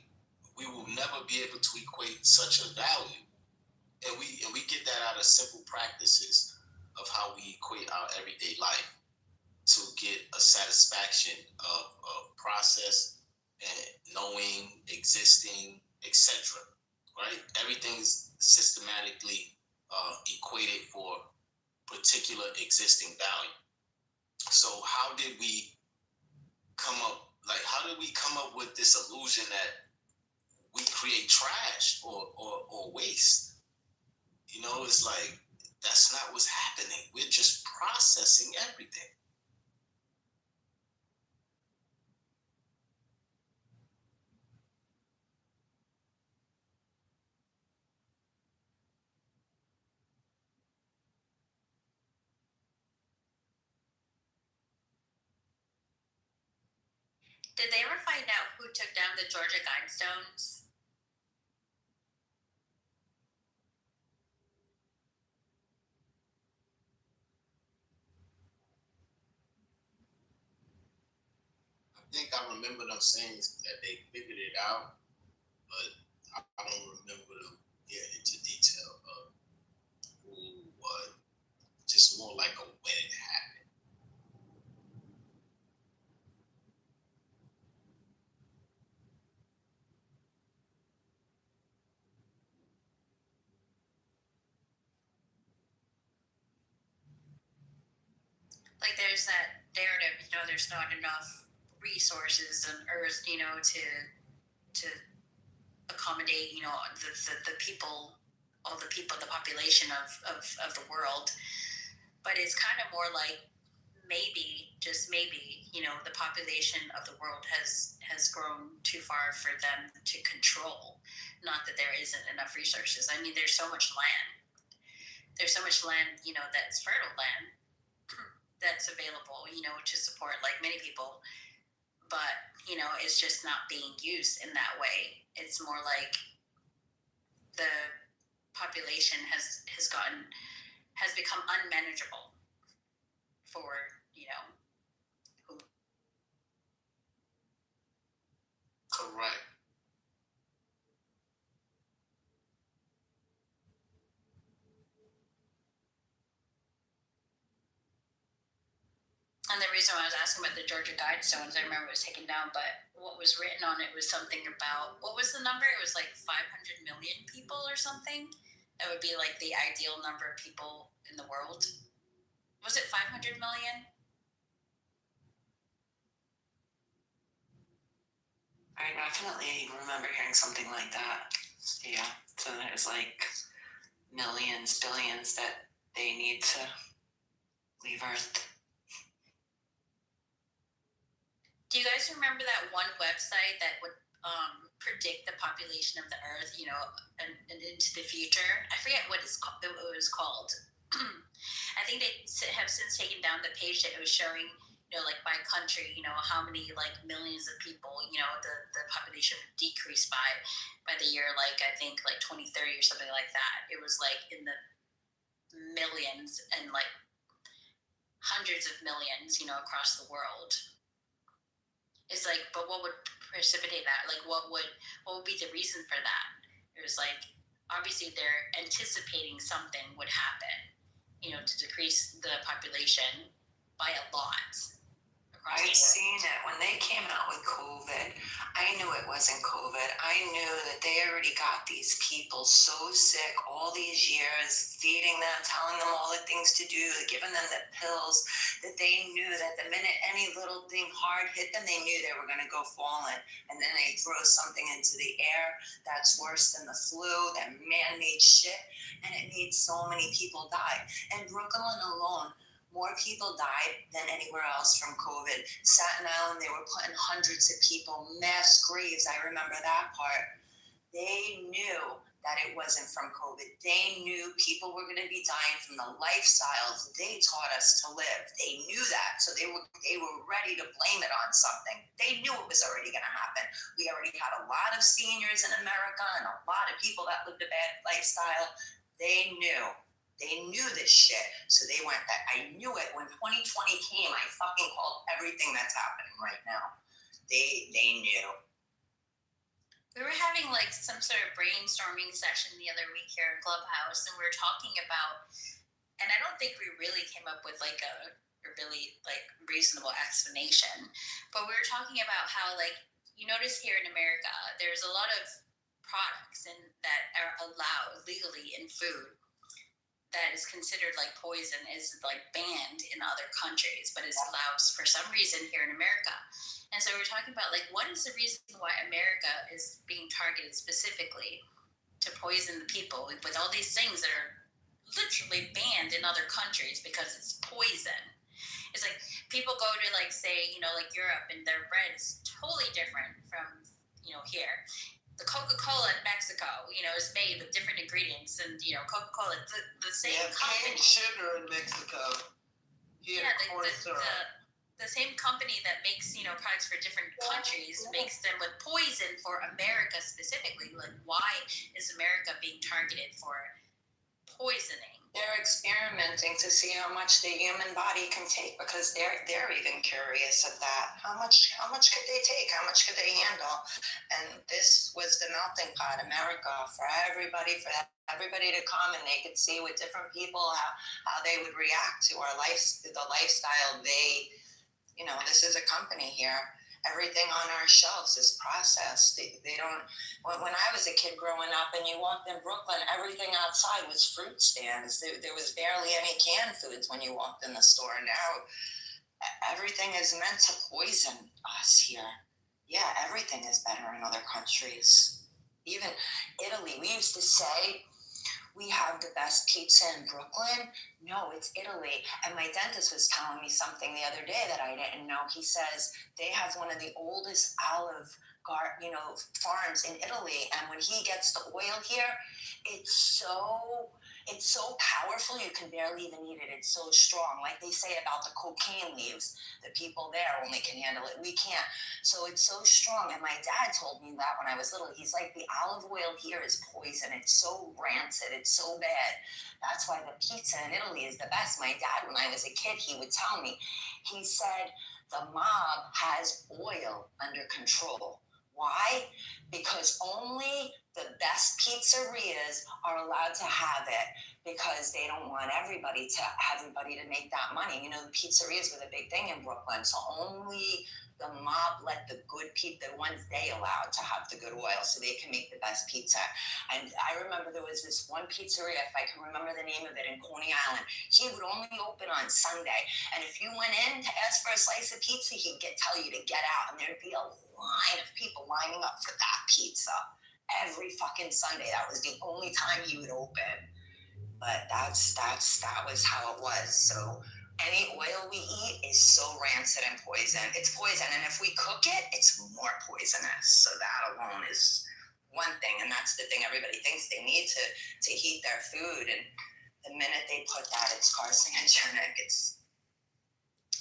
we will never be able to equate such a value. And we get that out of simple practices of how we equate our everyday life to get a satisfaction of process and knowing, existing, etc. Right? Everything's systematically equated for particular existing value. So how did we come up with this illusion that we create trash or waste? You know, it's like, that's not what's happening. We're just processing everything. Did they ever find out who took down the Georgia Guidestones? I think I remember them saying that they figured it out, but I don't remember them getting into detail of who, what. Just more like a when it happened. Like there's that narrative, you know, there's not enough resources on Earth, you know, to accommodate, you know, the people, all the people, the population of the world. But it's kind of more like maybe, just maybe, you know, the population of the world has grown too far for them to control. Not that there isn't enough resources. I mean, there's so much land. There's so much land, you know, that's fertile land that's available, you know, to support like many people. But, you know, it's just not being used in that way. It's more like the population has become unmanageable for, you know, who. Correct. And the reason why I was asking about the Georgia Guidestones, I remember it was taken down, but what was written on it was something about, what was the number? It was like 500 million people or something. That would be like the ideal number of people in the world. Was it 500 million? I definitely remember hearing something like that. Yeah. So there's like millions, billions that they need to leave Earth. Do you guys remember that one website that would predict the population of the Earth, you know, and into the future? I forget what it was called. I think they have since taken down the page that it was showing, you know, like by country, you know, how many like millions of people, you know, the population would decrease by the year, like I think like 2030 or something like that. It was like in the millions and like hundreds of millions, you know, across the world. It's like, but what would precipitate that? Like, what would be the reason for that? It was like, obviously they're anticipating something would happen, you know, to decrease the population by a lot across I'd the world. seen it when they came out with COVID. I knew it wasn't COVID. I knew that they already got these people so sick all these years, feeding them, telling them all the things to do, giving them the pills, that they knew that the minute any little thing hard hit them, they knew they were going to go falling. And then they throw something into the air that's worse than the flu, that man-made shit, and it made so many people die. And Brooklyn alone, more people died than anywhere else from COVID. Staten Island, they were putting hundreds of people, mass graves. I remember that part. They knew that it wasn't from COVID. They knew people were going to be dying from the lifestyles they taught us to live. They knew that, so they were ready to blame it on something. They knew it was already going to happen. We already had a lot of seniors in America and a lot of people that lived a bad lifestyle. They knew this shit, so they went that. I knew it when 2020 came. I fucking called everything that's happening right now. They knew. We were having like some sort of brainstorming session the other week here in Clubhouse, and we were talking about, and I don't think we really came up with like a really like reasonable explanation, but we were talking about how, like, you notice here in America, there's a lot of products that are allowed legally in food that is considered like poison, is like banned in other countries, but is allowed for some reason here in America. And so we're talking about, like, what is the reason why America is being targeted specifically to poison the people with all these things that are literally banned in other countries because it's poison. It's like people go to, like, say, you know, like Europe, and their bread is totally different from, you know, here. The Coca-Cola in Mexico, you know, is made with different ingredients, and, you know, Coca-Cola, the same company. Cane sugar in Mexico. Here, the same company that makes, you know, products for different countries makes them with poison for America specifically. Like, why is America being targeted for poisoning? They're experimenting to see how much the human body can take, because they're even curious of that. How much could they take? How much could they handle? And this was the melting pot, America, for everybody to come, and they could see with different people how they would react to our the lifestyle. You know, this is a company here. Everything on our shelves is processed. They don't. When I was a kid growing up, and you walked in Brooklyn, everything outside was fruit stands. There was barely any canned foods when you walked in the store. Now, everything is meant to poison us here. Yeah, everything is better in other countries. Even Italy. We used to say we have the best pizza in Brooklyn. No, it's Italy. And my dentist was telling me something the other day that I didn't know. He says they have one of the oldest olive farms in Italy. And when he gets the oil here, it's so powerful you can barely even eat it. It's so strong. Like they say about the cocaine leaves, the people there only can handle it. We can't. So it's so strong. And my dad told me that when I was little. He's like, the olive oil here is poison. It's so rancid. It's so bad. That's why the pizza in Italy is the best. My dad, when I was a kid, he would tell me, he said, the mob has oil under control. Why? Because only the best pizzerias are allowed to have it, because they don't want everybody to make that money. You know, the pizzerias were the big thing in Brooklyn, so only the mob let the good people, the ones they allowed to have the good oil, so they can make the best pizza. And I remember there was this one pizzeria, if I can remember the name of it, in Coney Island. He would only open on Sunday, and if you went in to ask for a slice of pizza, he'd tell you to get out, and there'd be a line of people lining up for that pizza every fucking Sunday. That was the only time he would open. But that was how it was. So any oil we eat is so rancid and poison. It's poison, and if we cook it, it's more poisonous. So that alone is one thing, and that's the thing everybody thinks they need to heat their food. And the minute they put that, it's carcinogenic.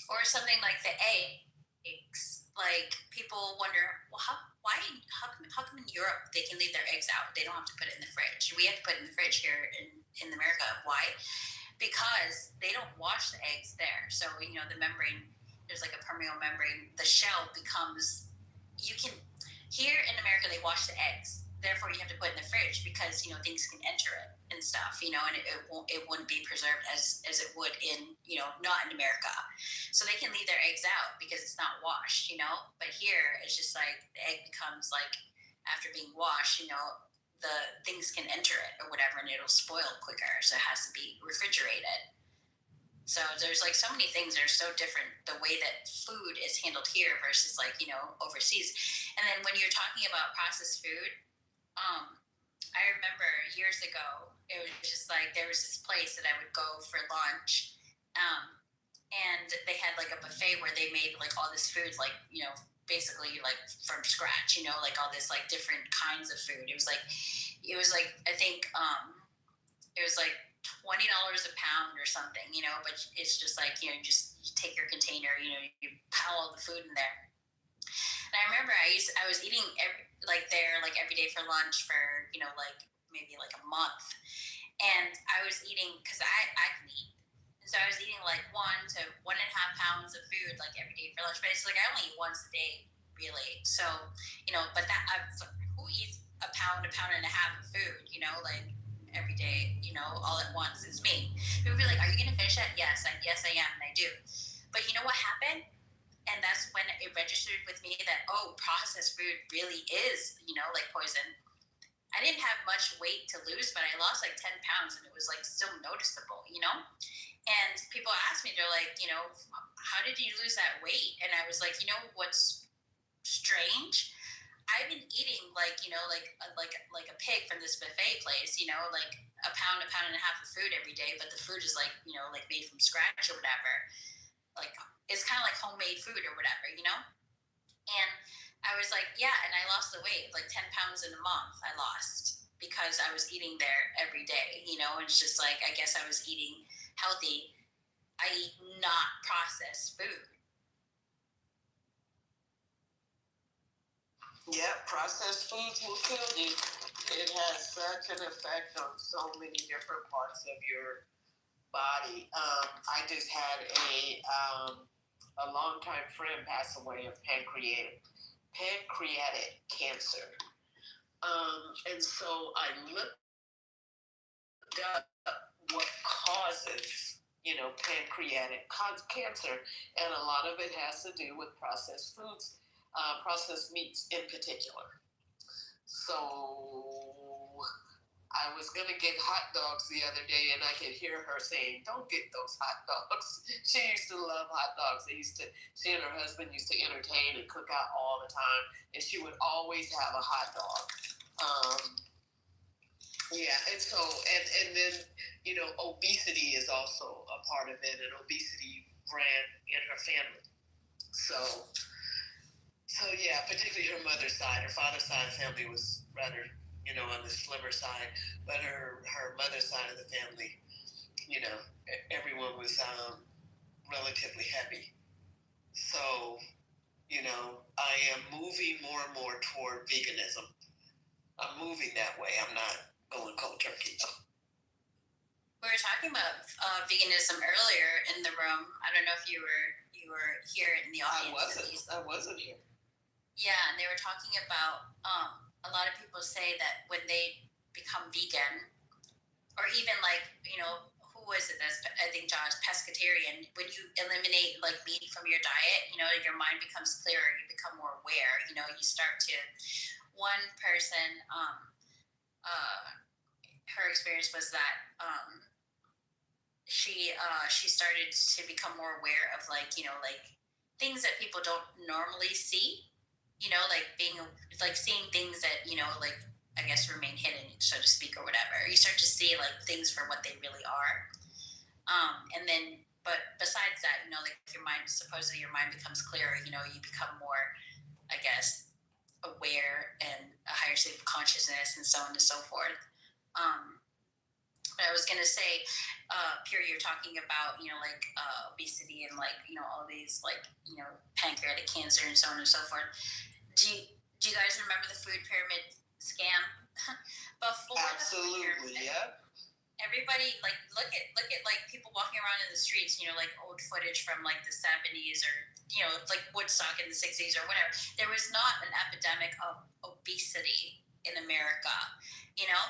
Or something like the eggs. Like, people wonder, well, how come in Europe they can leave their eggs out? They don't have to put it in the fridge. We have to put it in the fridge here in America. Why? Because they don't wash the eggs there. So, you know, the membrane, there's like a permeable membrane. The shell becomes, here in America, they wash the eggs. therefore you have to put it in the fridge because, you know, things can enter it and stuff, you know, and it wouldn't be preserved as it would in, you know, not in America. So they can leave their eggs out because it's not washed, you know. But here it's just like the egg becomes like, after being washed, you know, the things can enter it or whatever, and it'll spoil quicker. So it has to be refrigerated. So there's like so many things that are so different, the way that food is handled here versus like, you know, overseas. And then when you're talking about processed food, I remember years ago, it was just like, there was this place that I would go for lunch, and they had like a buffet where they made like all this food, like, you know, basically like from scratch, you know, like all this like different kinds of food. It was like I think it was like $20 a pound or something, you know, but it's just like, you know, you take your container, you know, you pile all the food in there. And I remember I was eating every day for lunch for, you know, like maybe like a month. And I was eating, because I can eat. And so I was eating like 1 to 1.5 pounds of food like every day for lunch. But it's like I only eat once a day, really. So, you know, but who eats a pound and a half of food, you know, like every day, you know, all at once? It's me. People would be like, "Are you gonna finish that?" Yes, I am, and I do. But you know what happened? And that's when it registered with me that, oh, processed food really is, you know, like poison. I didn't have much weight to lose, but I lost like 10 pounds, and it was like still noticeable, you know. And people ask me, they're like, you know, how did you lose that weight? And I was like, you know, what's strange? I've been eating like, you know, like a pig from this buffet place, you know, like a pound and a half of food every day, but the food is like, you know, like made from scratch or whatever. Like it's kind of like homemade food or whatever, you know. And I was like, yeah, and I lost the weight, like 10 pounds in a month I lost because I was eating there every day, you know. It's just like, I guess I was eating healthy. I eat not processed food. Yeah, processed foods will kill you. It has such an effect on so many different parts of your body. I just had a longtime friend pass away of pancreatic cancer. And so I looked up what causes, you know, pancreatic cancer, and a lot of it has to do with processed foods. Processed meats in particular. So I was going to get hot dogs the other day, and I could hear her saying, "Don't get those hot dogs." She used to love hot dogs. She and her husband used to entertain and cook out all the time, and she would always have a hot dog. Yeah, and so, and then, you know, obesity is also a part of it, and obesity ran in her family. So yeah, particularly her mother's side. Her father's side of the family was rather, you know, on the slimmer side, but her mother's side of the family, you know, everyone was relatively heavy. So, you know, I am moving more and more toward veganism. I'm moving that way. I'm not going cold turkey. We were talking about veganism earlier in the room. I don't know if you were here in the audience. I wasn't here. Yeah, and they were talking about a lot of people say that when they become vegan, or even like, you know, who was it? I think John's pescatarian. When you eliminate like meat from your diet, you know, your mind becomes clearer. You become more aware. You know, you start to. One person, her experience was that she started to become more aware of like, you know, like things that people don't normally see. You know, like seeing things that, you know, like I guess remain hidden, so to speak, or whatever. You start to see like things for what they really are. And then, but besides that, you know, like supposedly your mind becomes clearer. You know, you become more, I guess, aware and a higher state of consciousness, and so on and so forth. But I was gonna say, Pierre, you're talking about, you know, like obesity and like, you know, all these like, you know, pancreatic cancer and so on and so forth. Do you guys remember the food pyramid scam? Before absolutely, the food pyramid, yeah. Everybody like look at like people walking around in the streets, you know, like old footage from like the 70s or, you know, like Woodstock in the 60s or whatever. There was not an epidemic of obesity in America, you know?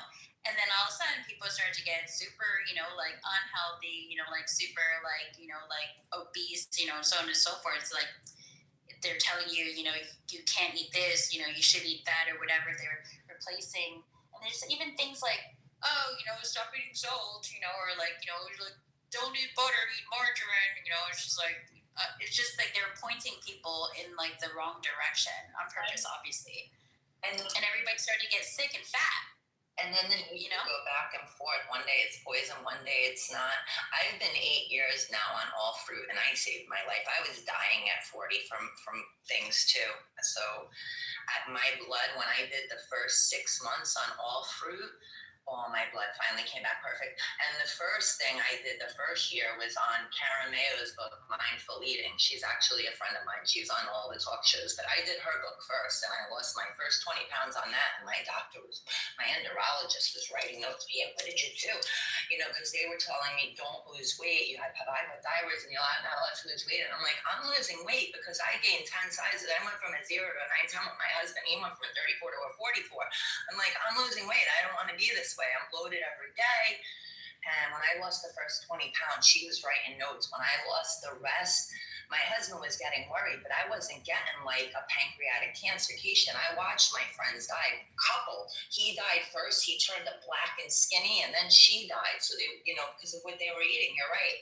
And then all of a sudden people start to get super, like unhealthy, like super, like, like obese, so on and so forth. It's like they're telling you, you can't eat this, you should eat that or whatever. They're replacing. And there's even things like, oh, stop eating salt, or like, like, don't eat butter, eat margarine, it's just like they're pointing people in like the wrong direction on purpose, obviously. And everybody started to get sick and fat. And then you go back and forth. One day it's poison, one day it's not. I've been 8 years now on all fruit, and I saved my life. I was dying at 40 from things too. So at my blood, when I did the first 6 months on all fruit, my blood finally came back perfect. And the first thing I did the first year was on Karen Mayo's book, Mindful Eating. She's actually a friend of mine. She's on all the talk shows, but I did her book first, and I lost my first 20 pounds on that. And my endocrinologist was writing notes, yeah, what did you do? Because they were telling me, don't lose weight. You have hypothyroidism and you're not allowed to lose weight. And I'm like, I'm losing weight because I gained 10 sizes. I went from a 0 to a 9, 10 with my husband. He went from a 34 to a 44. I'm like, I'm losing weight. I don't want to be this way. I'm bloated every day. And when I lost the first 20 pounds, she was writing notes. When I lost the rest, my husband was getting worried, but I wasn't getting like a pancreatic cancer patient. I watched my friends die. Couple, he died first. He turned black and skinny, and then she died. So they, because of what they were eating. You're right.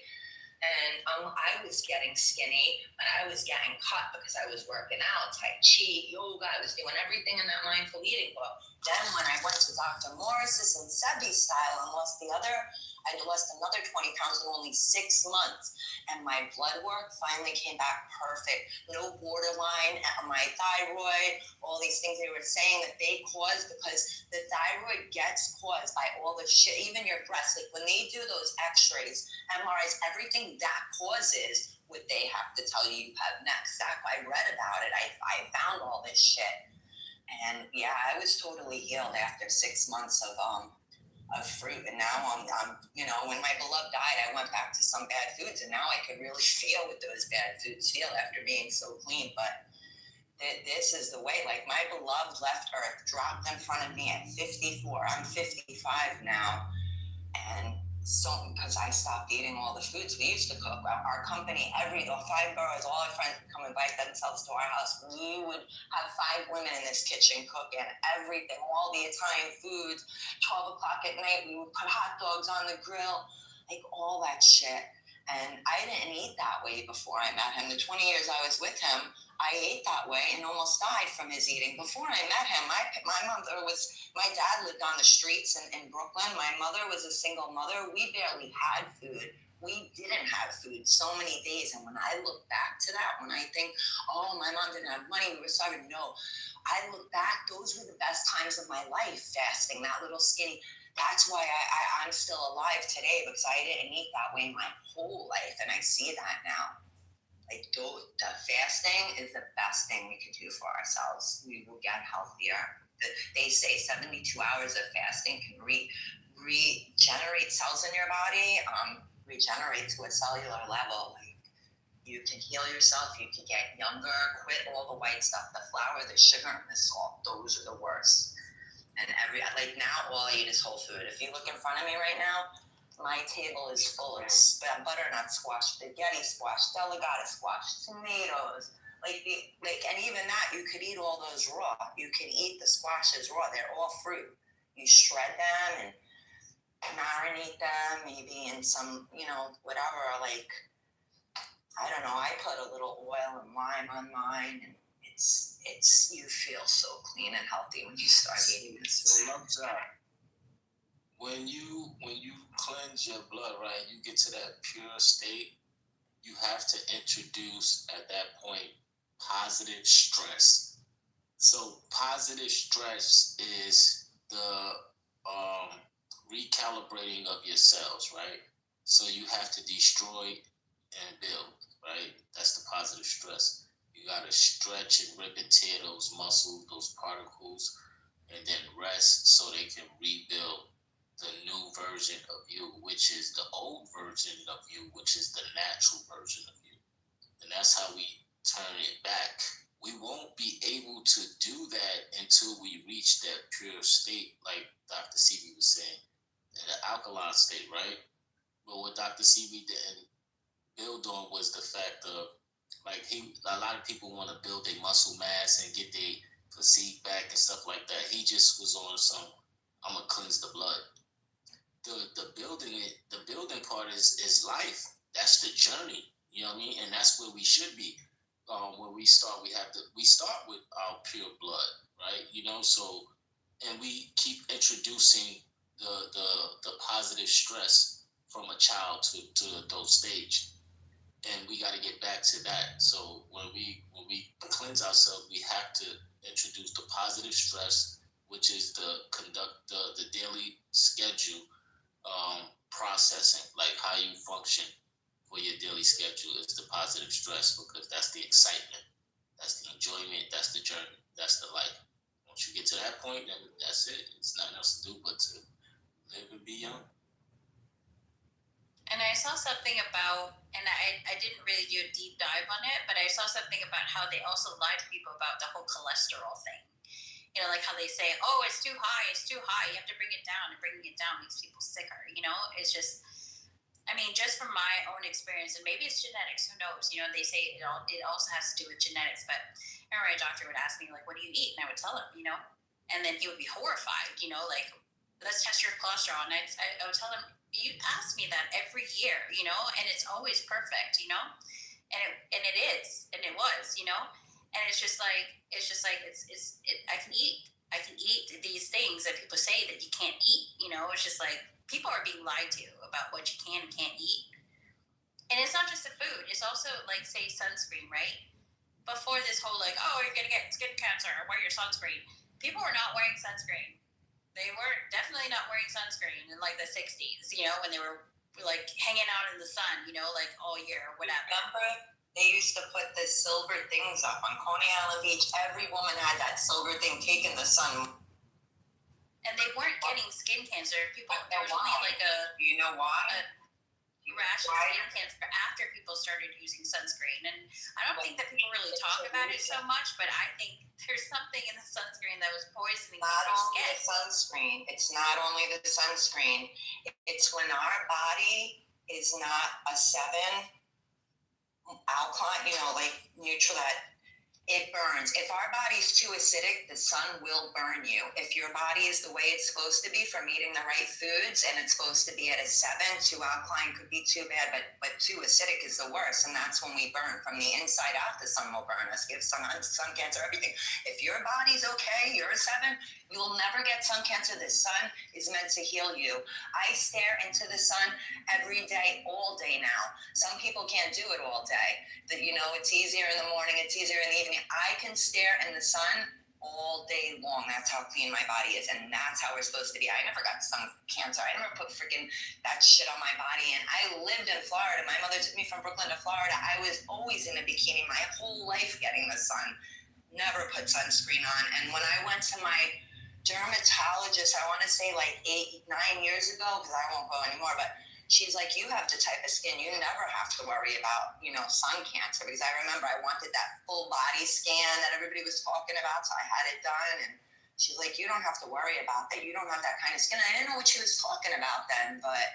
And I was getting skinny, but I was getting cut because I was working out, Tai Chi, yoga. I was doing everything in that mindful eating book. Then when I went to Dr. Morris's and Sebi's style and lost I lost another 20 pounds in only 6 months. And my blood work finally came back perfect. No borderline, my thyroid, all these things they were saying that they cause, because the thyroid gets caused by all the shit, even your breasts. Like when they do those x-rays, MRIs, everything that causes what they have to tell you have next. I read about it. I found all this shit. And yeah, I was totally healed after 6 months of fruit. And now I'm when my beloved died, I went back to some bad foods, and now I could really feel what those bad foods feel after being so clean. But this is the way. Like my beloved left Earth, dropped in front of me at 54. I'm 55 now, and so because I stopped eating all the foods we used to cook. Our company, the 5 boroughs, all our friends would come invite themselves to our house. We would have 5 women in this kitchen cooking everything, all the Italian foods. 12 o'clock at night, we would put hot dogs on the grill, like all that shit. And I didn't eat that way before I met him. The 20 years I was with him, I ate that way and almost died from his eating. Before I met him, my dad lived on the streets in Brooklyn. My mother was a single mother. We barely had food. We didn't have food so many days. And when I look back to that, when I think, oh, my mom didn't have money, we were starving. No, I look back, those were the best times of my life, fasting, that little skinny. That's why I'm still alive today, because I didn't eat that way my whole life. And I see that now. Like the fasting is the best thing we could do for ourselves. We will get healthier. They say 72 hours of fasting can regenerate cells in your body, regenerate to a cellular level. Like you can heal yourself, you can get younger, quit all the white stuff, the flour, the sugar, and the salt. Those are the worst. And now all I eat is whole food. If you look in front of me right now, my table is full of butternut squash, spaghetti squash, delicata squash, tomatoes. And even that, you could eat all those raw. You can eat the squashes raw. They're all fruit. You shred them and marinate them, maybe in some, whatever. Like, I don't know. I put a little oil and lime on mine, and it's you feel so clean and healthy when you start eating this. So when you cleanse your blood, right, you get to that pure state, you have to introduce at that point positive stress. So positive stress is the recalibrating of your cells, right? So you have to destroy and build, right? That's the positive stress. You got to stretch and rip and tear those muscles, those particles, and then rest so they can rebuild the new version of you, which is the old version of you, which is the natural version of you. And that's how we turn it back we won't be able to do that until we reach that pure state, like Dr. Seeley was saying, the alkaline state, right? But what Dr. Seeley didn't build on was the fact of, like, a lot of people want to build their muscle mass and get their physique back and stuff like that. He just was on some, I'm gonna cleanse the blood. The building part is life. That's the journey. You know what I mean? And that's where we should be. When we start, we start with our pure blood, right? You know, so, and we keep introducing the positive stress from a child to the adult stage, and we got to get back to that. So when we cleanse ourselves, we have to introduce the positive stress, which is the daily schedule processing, like how you function for your daily schedule is the positive stress, because that's the excitement, that's the enjoyment, that's the journey, that's the life. Once you get to that point, then that's it. It's nothing else to do but to live and be young. And I saw something about, and I didn't really do a deep dive on it, but I saw something about how they also lie to people about the whole cholesterol thing. You know, like how they say, oh, it's too high, you have to bring it down, and bringing it down makes people sicker, you know? It's just, I mean, just from my own experience, and maybe it's genetics, who knows? You know, they say it also has to do with genetics, but I remember my doctor would ask me, like, what do you eat? And I would tell him, you know? And then he would be horrified, you know, like, let's test your cholesterol. And I would tell him, you ask me that every year, you know, and it's always perfect, you know? And it is, and it was, you know? And it's just like I can eat these things that people say that you can't eat, you know? It's just like people are being lied to about what you can and can't eat. And it's not just the food, it's also like, say, sunscreen, right? Before this whole like, oh, you're gonna get skin cancer, wear your sunscreen. People were not wearing sunscreen. They were definitely not wearing sunscreen in like the 60s, you know, when they were like hanging out in the sun, you know, like all year or whatever. Remember? They used to put the silver things up on Coney Island Beach. Every woman had that silver thing cake in the sun. And they weren't getting skin cancer. People, there was only like You know why? A rash of skin cancer after people started using sunscreen. And I don't think that people really talk about it so much, but I think there's something in the sunscreen that was poisoning people's skin. It's not only the sunscreen. It's when our body is not a 7 alkaline, you know, like neutral, that it burns. If our body's too acidic, the sun will burn you. If your body is the way it's supposed to be from eating the right foods, and it's supposed to be at a 7, too alkaline could be too bad, but too acidic is the worst, and that's when we burn from the inside out. The sun will burn us, give sun cancer, everything. If your body's okay, you're a 7, you will never get sun cancer. The sun is meant to heal you. I stare into the sun every day, all day now. Some people can't do it all day. You know, it's easier in the morning, it's easier in the evening. I can stare in the sun all day long. That's how clean my body is, and that's how we're supposed to be. I never got sun cancer. I never put freaking that shit on my body, and I lived in Florida. My mother took me from Brooklyn to Florida. I was always in a bikini my whole life getting the sun. Never put sunscreen on. And when I went to my dermatologist, I want to say like 8-9 years ago, because I won't go anymore, but she's like, you have the type of skin, you never have to worry about, you know, sun cancer. Because I remember I wanted that full body scan that everybody was talking about, so I had it done. And she's like, you don't have to worry about that. You don't have that kind of skin. And I didn't know what she was talking about then, but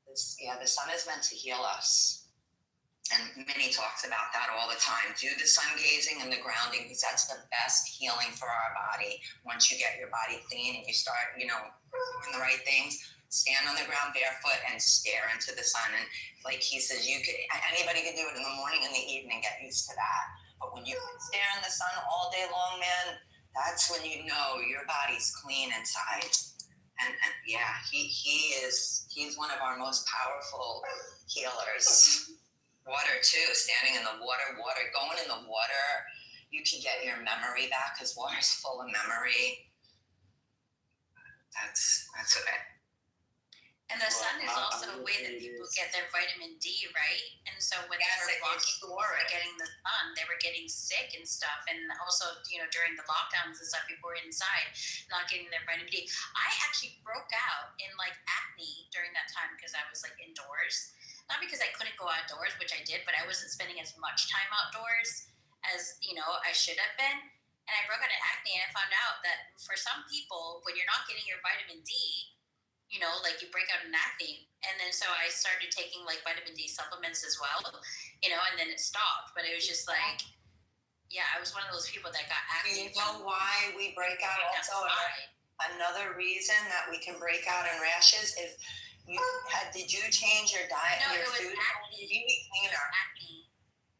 the sun is meant to heal us. And Minnie talks about that all the time. Do the sun gazing and the grounding, because that's the best healing for our body. Once you get your body clean and you start, you know, doing the right things, stand on the ground barefoot and stare into the sun. And like he says, anybody can do it in the morning and the evening, get used to that. But when you can stare in the sun all day long, man, that's when you know your body's clean inside. And yeah, he's one of our most powerful healers. Water too, standing in the water, going in the water, you can get your memory back, because water's full of memory. That's what And the sun is also a way that people get their vitamin D, right? And so when they were walking for getting the sun, they were getting sick and stuff. And also, you know, during the lockdowns and stuff, people were inside not getting their vitamin D. I actually broke out in like acne during that time because I was like indoors. Not because I couldn't go outdoors, which I did, but I wasn't spending as much time outdoors as, I should have been. And I broke out in acne, and I found out that for some people, when you're not getting your vitamin D, like you break out in acne. And then so I started taking like vitamin D supplements as well, and then it stopped. But it was just like, yeah, I was one of those people that got acne. You know why we break out also? Another reason that we can break out in rashes is did you change your diet? No, your it was food? acne. You eat cleaner. Acne.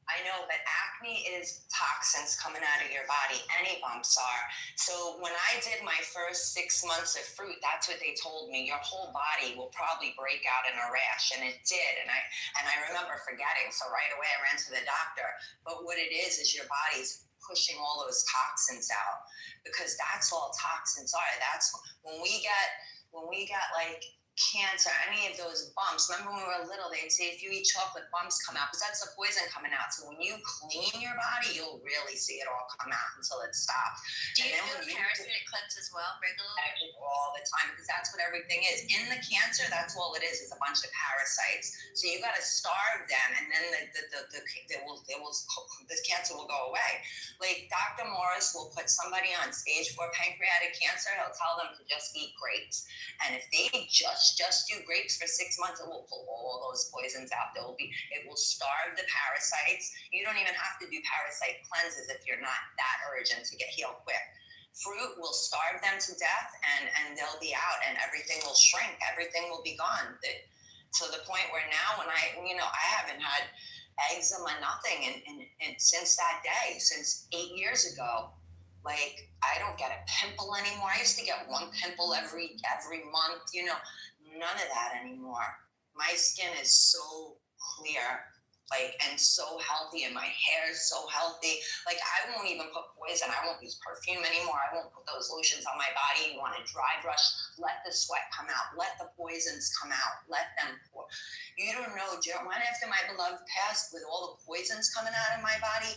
I know, but acne is toxins coming out of your body. Any bumps are. So when I did my first 6 months of fruit, that's what they told me. Your whole body will probably break out in a rash, and it did. And I remember forgetting. So right away I ran to the doctor. But what it is your body's pushing all those toxins out, because that's all toxins are. That's when we got like cancer, any of those bumps. Remember when we were little, they'd say if you eat chocolate, bumps come out, because that's the poison coming out. So when you clean your body, you'll really see it all come out until it stops. Do you do a parasitic cleanse as well regularly? All the time, because that's what everything is. In the cancer, that's all it is a bunch of parasites. So you got to starve them, and then the cancer will go away. Like Dr. Morris will put somebody on stage 4 pancreatic cancer. He'll tell them to just eat grapes, and if they just do grapes for 6 months, it will pull all those poisons out. It will starve the parasites. You don't even have to do parasite cleanses if you're not that urgent to get healed quick. Fruit will starve them to death, and they'll be out, and everything will shrink. Everything will be gone. To the point where now, when I haven't had eczema, nothing, and since that day, since 8 years ago. Like, I don't get a pimple anymore. I used to get one pimple every month, none of that anymore. My skin is so clear, and so healthy, and my hair is so healthy. Like, I won't even put poison. I won't use perfume anymore. I won't put those lotions on my body. You want to dry brush, let the sweat come out, let the poisons come out, let them pour. You don't know, right after my beloved passed, with all the poisons coming out of my body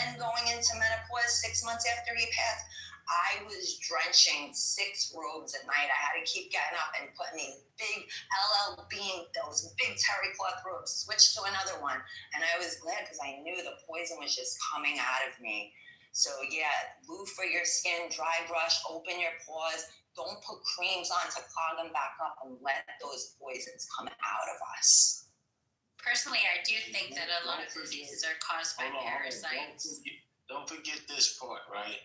and going into menopause 6 months after he passed, I was drenching 6 robes at night. I had to keep getting up and putting these big LL Bean, those big terry cloth robes, switched to another one. And I was glad, because I knew the poison was just coming out of me. So yeah, glue for your skin, dry brush, open your pores. Don't put creams on to clog them back up, and let those poisons come out of us. Personally, I do think that a lot of diseases are caused by parasites. Don't forget this part, right?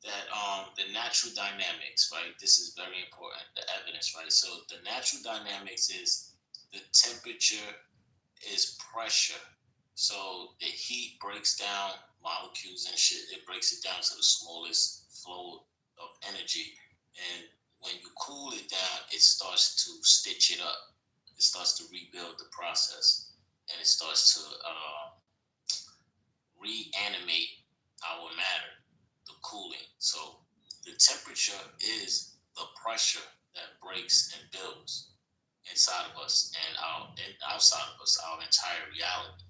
That the natural dynamics, right? This is very important. The evidence, right? So the natural dynamics is the temperature is pressure. So the heat breaks down molecules and shit. It breaks it down to the smallest flow of energy. And when you cool it down, it starts to stitch it up. It starts to rebuild the process, and it starts to reanimate our matter, the cooling. So the temperature is the pressure that breaks and builds inside of us and outside of us, our entire reality.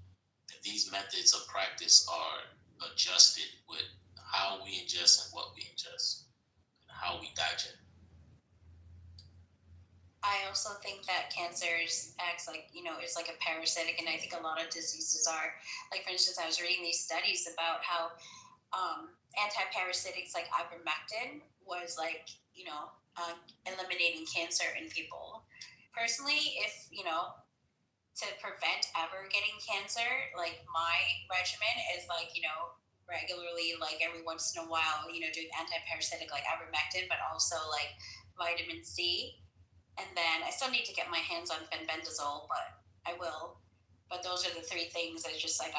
And these methods of practice are adjusted with how we ingest and what we ingest, how we digest. I also think that cancers acts like, it's like a parasitic, and I think a lot of diseases are. Like, for instance, I was reading these studies about how anti-parasitics like ivermectin was like, eliminating cancer in people. Personally, if, to prevent ever getting cancer, like my regimen is like, regularly, like every once in a while, doing anti-parasitic like ivermectin, but also like vitamin C. And then I still need to get my hands on fenbendazole, but I will. But those are the 3 things that just like,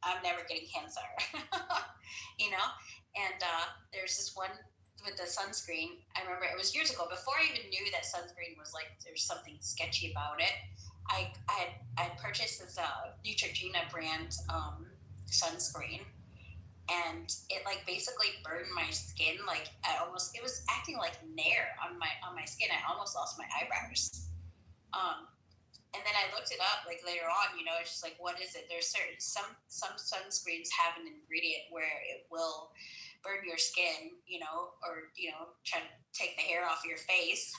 I'm never getting cancer, And there's this one with the sunscreen. I remember it was years ago, before I even knew that sunscreen was like, there's something sketchy about it. I had purchased this Neutrogena brand sunscreen, and it like basically burned my skin. Like it was acting like Nair on my skin. I almost lost my eyebrows. And then I looked it up like later on, it's just like, what is it? There's some sunscreens have an ingredient where it will burn your skin, or try to take the hair off your face.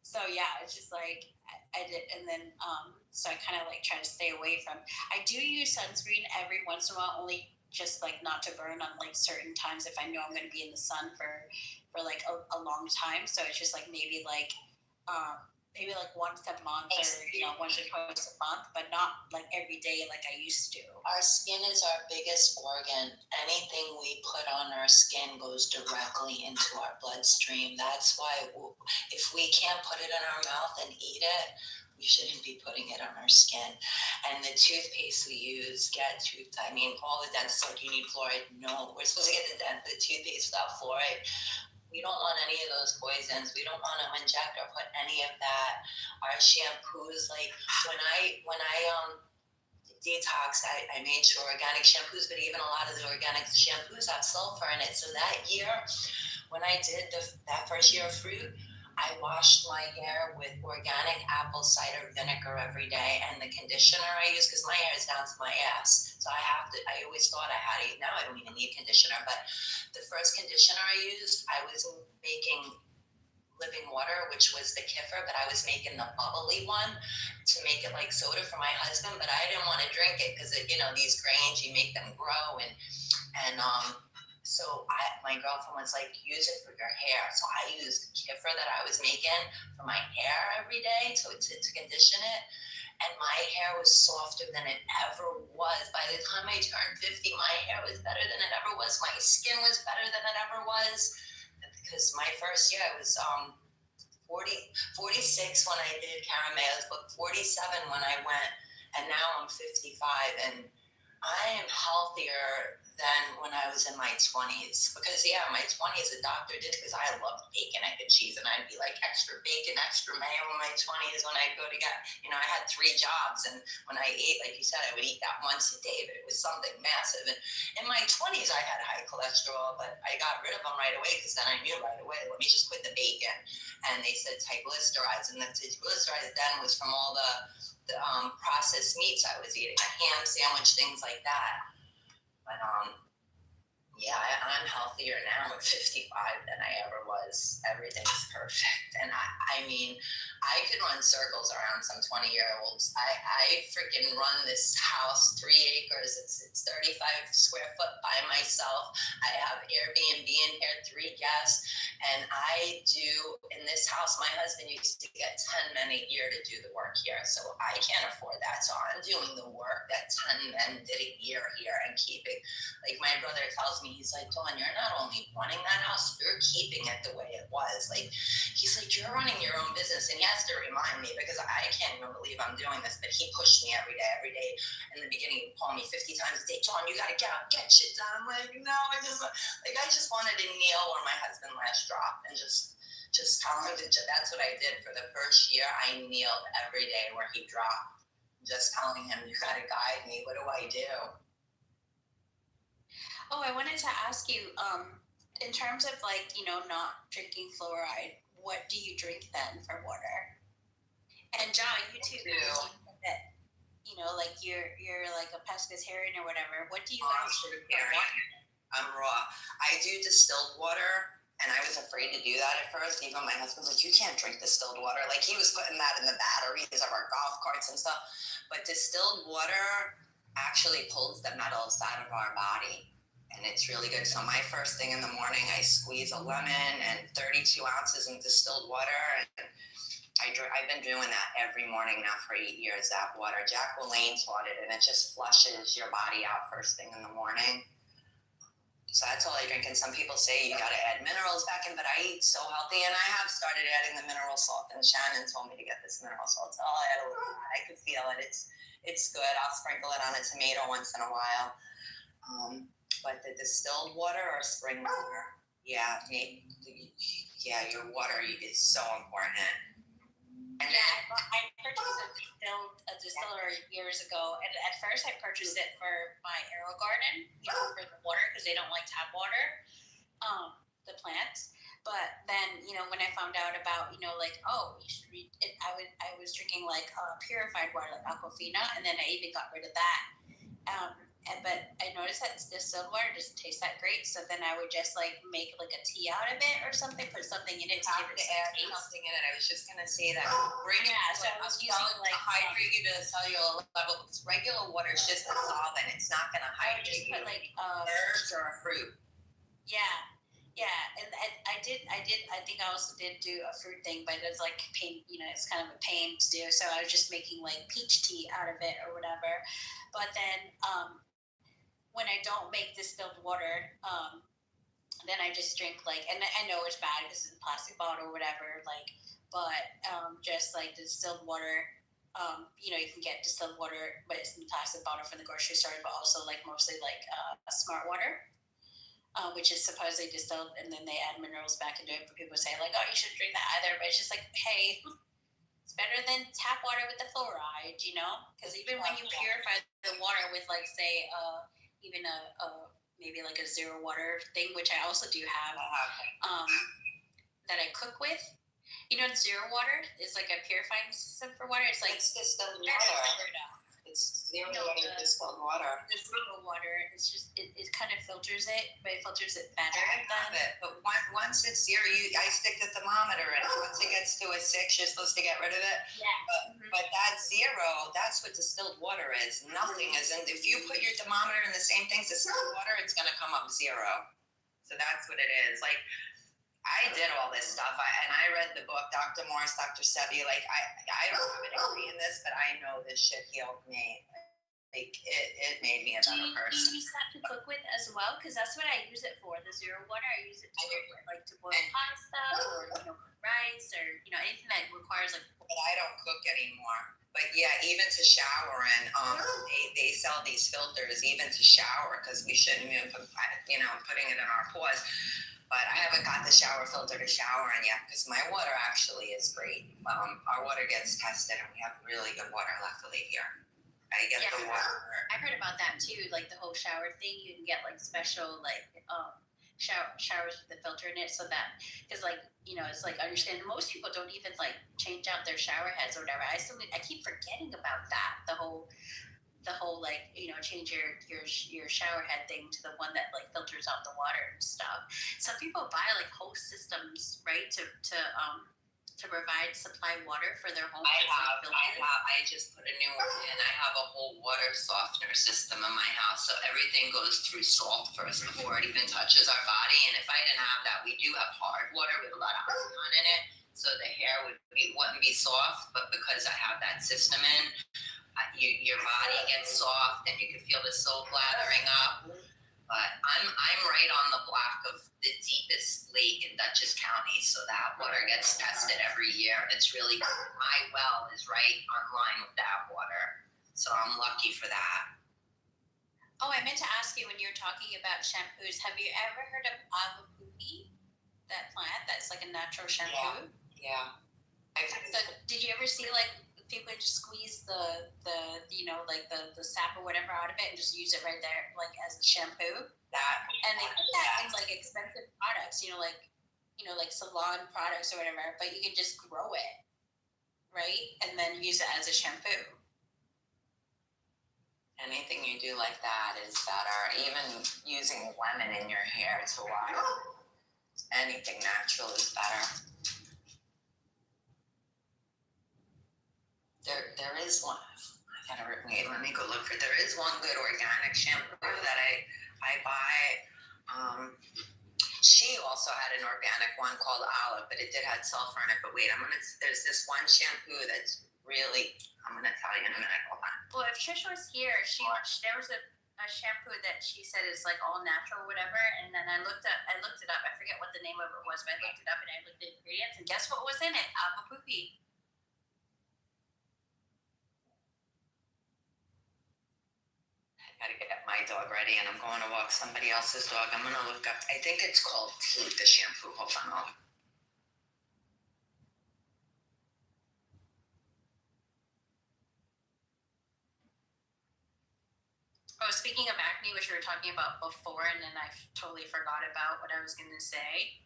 So yeah, it's just like, I did, and then so I kind of like try to stay away from. I do use sunscreen every once in a while, only just like not to burn on like certain times if I know I'm going to be in the sun for like a long time. So it's just like maybe like once a month or once or twice a month, but not like every day like I used to. Our skin is our biggest organ. Anything we put on our skin goes directly into our bloodstream. That's why if we can't put it in our mouth and eat it, we shouldn't be putting it on our skin. And the toothpaste we use, all the dentists are like, you need fluoride. No, we're supposed to get the toothpaste without fluoride. We don't want any of those poisons. We don't want to inject or put any of that. Our shampoos, like when I detox, I made sure organic shampoos, but even a lot of the organic shampoos have sulfur in it. So that year, when I did that first year of fruit, I washed my hair with organic apple cider vinegar every day, and the conditioner I use, because my hair is down to my ass, so I always thought I had it. Now I don't even need conditioner, but the first conditioner I used, I was making living water, which was the Kitover, but I was making the bubbly one to make it like soda for my husband, but I didn't want to drink it because these grains, you make them grow, and so my girlfriend was like, use it for your hair. So I used Kitover that I was making for my hair every day to condition it. And my hair was softer than it ever was. By the time I turned 50, my hair was better than it ever was. My skin was better than it ever was. Because my first year, I was 46 when I did Caramel's book, 47 when I went, and now I'm 55. And I am healthier than when I was in my 20s. Because, my 20s, the doctor did, because I loved bacon, egg, and cheese, and I'd be like extra bacon, extra mayo in my 20s when I'd go to get, I had 3 jobs, and when I ate, like you said, I would eat that once a day, but it was something massive. And in my 20s, I had high cholesterol, but I got rid of them right away, because then I knew right away, let me just quit the bacon. And they said triglycerides, and the triglycerides then was from all the processed meats I was eating, a ham sandwich, things like that. But I'm healthier now at 55 than I ever was. Everything's perfect. And I mean, I could run circles around some 20-year-olds. I freaking run this house, 3 acres. It's 35 square foot by myself. I have Airbnb in here, 3 guests. And I do, in this house, my husband used to get 10 men a year to do the work here. So I can't afford that. So I'm doing the work that 10 men did a year here and keeping. Like my brother tells me, he's like, Dawn, you're not only running that house, you're keeping it the way it was. Like, he's like, you're running your own business. And he has to remind me, because I can't even believe I'm doing this, but he pushed me every day. In the beginning, he'd call me 50 times a day, Dawn, you got to get up, get shit done. I'm like, no, I just wanted to kneel where my husband last dropped and just tell him that's what I did for the first year. I kneeled every day where he dropped, just telling him, you got to guide me. What do I do? Oh, I wanted to ask you, in terms of not drinking fluoride, what do you drink then for water? And John, you too. That, you're like a pescatarian or whatever. What do you guys drink for water? I'm raw. I do distilled water, and I was afraid to do that at first. Even my husband's like, you can't drink distilled water. Like, he was putting that in the batteries of our golf carts and stuff. But distilled water actually pulls the metals out of our body. And it's really good. So my first thing in the morning, I squeeze a lemon and 32 ounces in distilled water. And I've been doing that every morning now for 8 years, that water. Jack LaLanne taught it, and it just flushes your body out first thing in the morning. So that's all I drink. And some people say you got to add minerals back in, but I eat so healthy, and I have started adding the mineral salt. And Shannon told me to get this mineral salt, so I'll add a little. I could feel it. It's good. I'll sprinkle it on a tomato once in a while. But the distilled water or spring water, your water is so important. And I purchased a distiller years ago, and at first I purchased it for my arrow garden, for the water, because they don't like tap water, the plants. But then, when I found out about, you should read it, I was drinking purified water, like Aquafina, and then I even got rid of that. but I noticed that distilled water doesn't taste that great. So then I would just like make like a tea out of it or something, put something in it to give it some taste. Something in it. I was just gonna say that. So I was using to hydrate you to the cellular level. Because regular water is just a solvent. It's not gonna hydrate just you. put like herbs or a fruit. Yeah, and I think I also did do a fruit thing, but it's like pain, it's kind of a pain to do. So I was just making like peach tea out of it or whatever. But then when I don't make distilled water, then I just drink like, and I know it's bad because it's a plastic bottle or whatever, like, but just like distilled water. You can get distilled water, but it's in a plastic bottle from the grocery store, but also like mostly like smart water. Which is supposedly distilled, and then they add minerals back into it. But people say like, "Oh, you shouldn't drink that either." But it's just like, hey, it's better than tap water with the fluoride, Because even when you purify the water with, like, say, even a maybe like a zero water thing, which I also do have, that I cook with. Zero water is like a purifying system for water. It's like distilled water. It's zero distilled water. The zero water, it's just it kind of filters it, but it filters it better. I love it, but once it's zero, I stick the thermometer in. Once it gets to a 6, you're supposed to get rid of it. Yeah. But that zero, that's what distilled water is. Nothing is in. If you put your thermometer in the same thing as distilled water, it's gonna come up zero. So that's what it is. Like, I did all this stuff, and I read the book, Dr. Morris, Dr. Sebi. Like, I don't have a degree in this, but I know this shit healed me. Like, it made me a better person. Do you use that to cook with as well? Because that's what I use it for. The zero water, I use it to cook with, like to boil pasta or cook rice or anything that requires like. But I don't cook anymore. But yeah, even to shower in, they sell these filters even to shower because we shouldn't even put, putting it in our paws. But I haven't got the shower filter to shower in yet because my water actually is great. Our water gets tested and we have really good water luckily here. I get the water. I heard about that too, like the whole shower thing. You can get like special like showers with the filter in it, so that because it's like I understand most people don't even like change out their shower heads or whatever. I keep forgetting about that. The whole like change your shower head thing to the one that like filters out the water and stuff. Some people buy like whole systems, right, to provide supply water for their home. I just put a new one in. I have a whole water softener system in my house, so everything goes through salt first before it even touches our body. And if I didn't have that, we do have hard water with a lot of iron in it, so the hair wouldn't be soft. But because I have that system in, your body gets soft and you can feel the soap lathering up. But I'm right on the block of the deepest lake in Dutchess County, so that water gets tested every year. It's really good. My well is right on line with that water, so I'm lucky for that. Oh, I meant to ask you when you were talking about shampoos. Have you ever heard of avapupi? That plant that's like a natural shampoo. Yeah. So, did you ever see like people just squeeze the the sap or whatever out of it and just use it right there like as a shampoo? And they put that in like expensive products, like salon products or whatever, but you can just grow it, right? And then use it as a shampoo. Anything you do like that is better. Even using lemon in your hair to wash. Anything natural is better. There is one. Let me go look for. There is one good organic shampoo that I buy. She also had an organic one called Olive, but it did have sulfur in it. But wait, there's this one shampoo that's really. I'm gonna tell you in a minute. Hold on. Well, if Trish was here, there was a shampoo that she said is like all natural or whatever, and then I looked it up. I forget what the name of it was, but I looked it up and I looked at the ingredients, and guess what was in it? Avapupi. I gotta get my dog ready, and I'm going to walk somebody else's dog. I'm gonna look up. I think it's called Tea, the shampoo. Hold on. Oh, speaking of acne, which we were talking about before, and then I totally forgot about what I was going to say.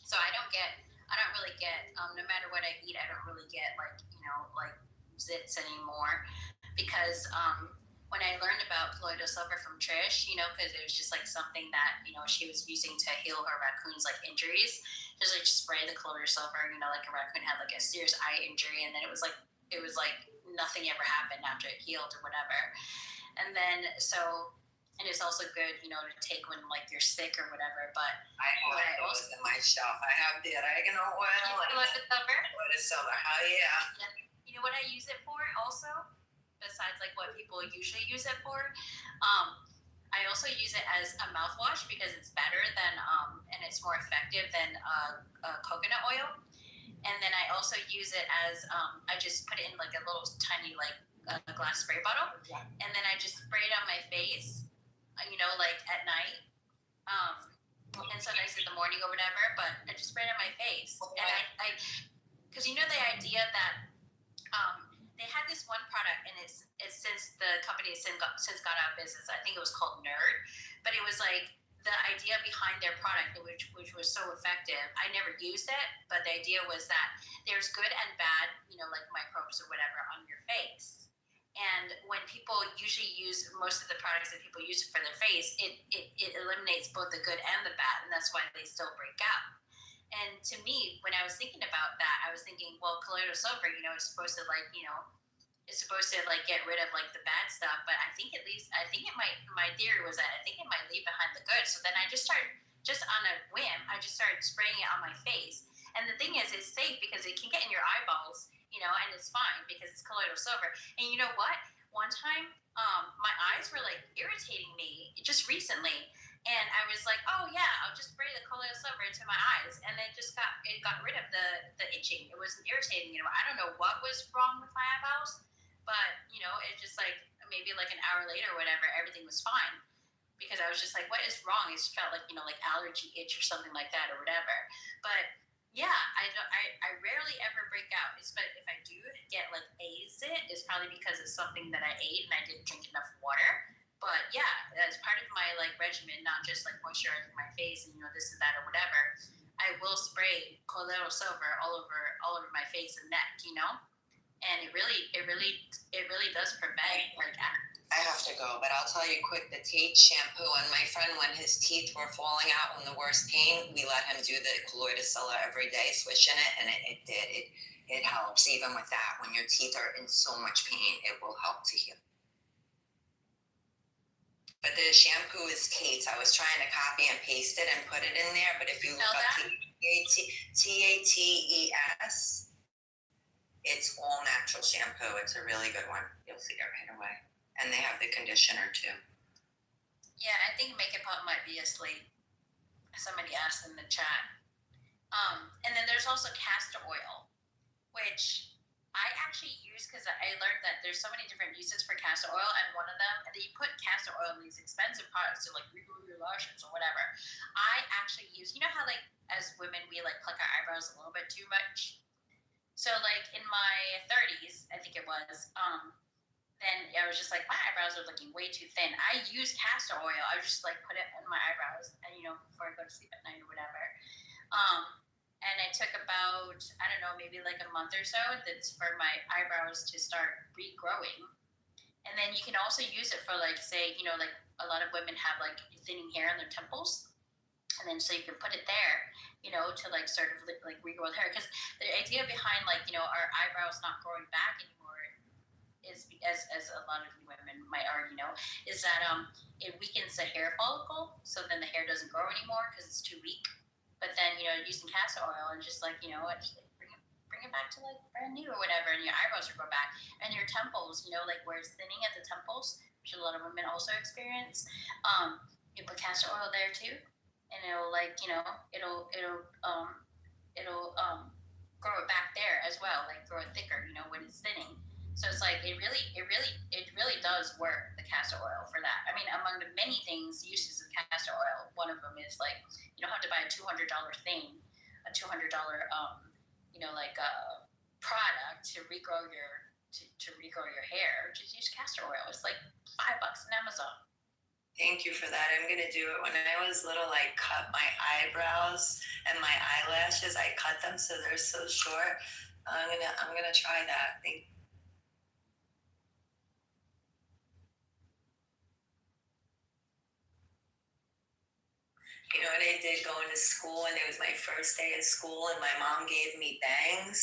So I don't really get, no matter what I eat, I don't really get like zits anymore because when I learned about colloidal silver from Trish, you know, because it was just like something that, you know, she was using to heal her raccoon's like injuries. Just like spray the colloidal silver, you know, like a raccoon had like a serious eye injury, and then it was like nothing ever happened after it healed or whatever. And then and it's also good, you know, to take when like you're sick or whatever. But I have those in my shelf. I have the oregano oil. Colloidal silver. Colloidal silver. Hell yeah. You know what I use it for also, besides like what people usually use it for. I also use it as a mouthwash because it's better than and it's more effective than coconut oil. And then I also use it as I just put it in like a little tiny like glass spray bottle, and then I just spray it on my face, you know, like at night, and sometimes in the morning or whatever. But I just spray it on my face, and I because you know the idea that they had this one product, and it's since the company has since got out of business. I think it was called Nerd, but it was like the idea behind their product, which was so effective. I never used it, but the idea was that there's good and bad, you know, like microbes or whatever on your face. And when people usually use most of the products that people use for their face, it eliminates both the good and the bad, and that's why they still break out. And to me, when I was thinking about that, I was thinking, well, colloidal silver, you know, it's supposed to like, you know, it's supposed to like get rid of like the bad stuff, but I think my theory was that I think it might leave behind the good. So then I just on a whim, I just started spraying it on my face. And the thing is, it's safe because it can get in your eyeballs, you know, and it's fine because it's colloidal silver. And you know what? One time, my eyes were like irritating me just recently. And I was like, oh yeah, I'll just spray the colloidal silver into my eyes. And then it got rid of the itching. It wasn't irritating anymore. I don't know what was wrong with my eyeballs. But, you know, it just like maybe like an hour later or whatever, everything was fine. Because I was just like, what is wrong? It felt like, you know, like allergy itch or something like that or whatever. But yeah, I rarely ever break out. But if I do get like it's probably because it's something that I ate and I didn't drink enough water. But yeah, as part of my like regimen, not just like moisturizing my face and, you know, this and that or whatever, I will spray colloidal silver all over my face and neck, you know? And it really does prevent like that. I have to go, but I'll tell you quick, the Tate shampoo, and my friend, when his teeth were falling out in the worst pain, we let him do the colloidal silver every day, swishing it, and it helps. Even with that, when your teeth are in so much pain, it will help to heal. But the shampoo is Tate's. I was trying to copy and paste it and put it in there, but if you look up TATES, it's all natural shampoo. It's a really good one. You'll see it right away. And they have the conditioner too. Yeah, I think Makeup Pop might be asleep. Somebody asked in the chat. And then there's also castor oil, which I actually use because I learned that there's so many different uses for castor oil, and one of them, and you put castor oil in these expensive products to like regrow your lashes or whatever. I actually use, you know how like as women we like pluck our eyebrows a little bit too much. So like in my 30s, I think it was, then I was just like, my eyebrows are looking way too thin. I use castor oil. I just like put it in my eyebrows, and you know, before I go to sleep at night or whatever. And I took about, I don't know, maybe like a month or so. That's for my eyebrows to start regrowing. And then you can also use it for like, say, you know, like a lot of women have like thinning hair on their temples. And then so you can put it there, you know, to like sort of like regrow the hair. Because the idea behind like, you know, our eyebrows not growing back anymore is, as a lot of you women might already know, is that it weakens the hair follicle. So then the hair doesn't grow anymore because it's too weak. But then, you know, using castor oil and just like, you know, just like bring it back to like brand new or whatever, and your eyebrows will grow back. And your temples, you know, like where it's thinning at the temples, which a lot of women also experience, you put castor oil there too. And it'll like, you know, it'll grow it back there as well, like grow it thicker, you know, when it's thinning. So it's like it really does work, the castor oil, for that. I mean, among the many things, uses of castor oil, one of them is like you don't have to buy a $200 thing, a $200 you know, like product to regrow your hair. Just use castor oil. It's like $5 on Amazon. Thank you for that. I'm gonna do it. When I was little, I cut my eyebrows and my eyelashes. I cut them so they're so short. I'm gonna try that. You know what I did going to school, and it was my first day of school, and my mom gave me bangs,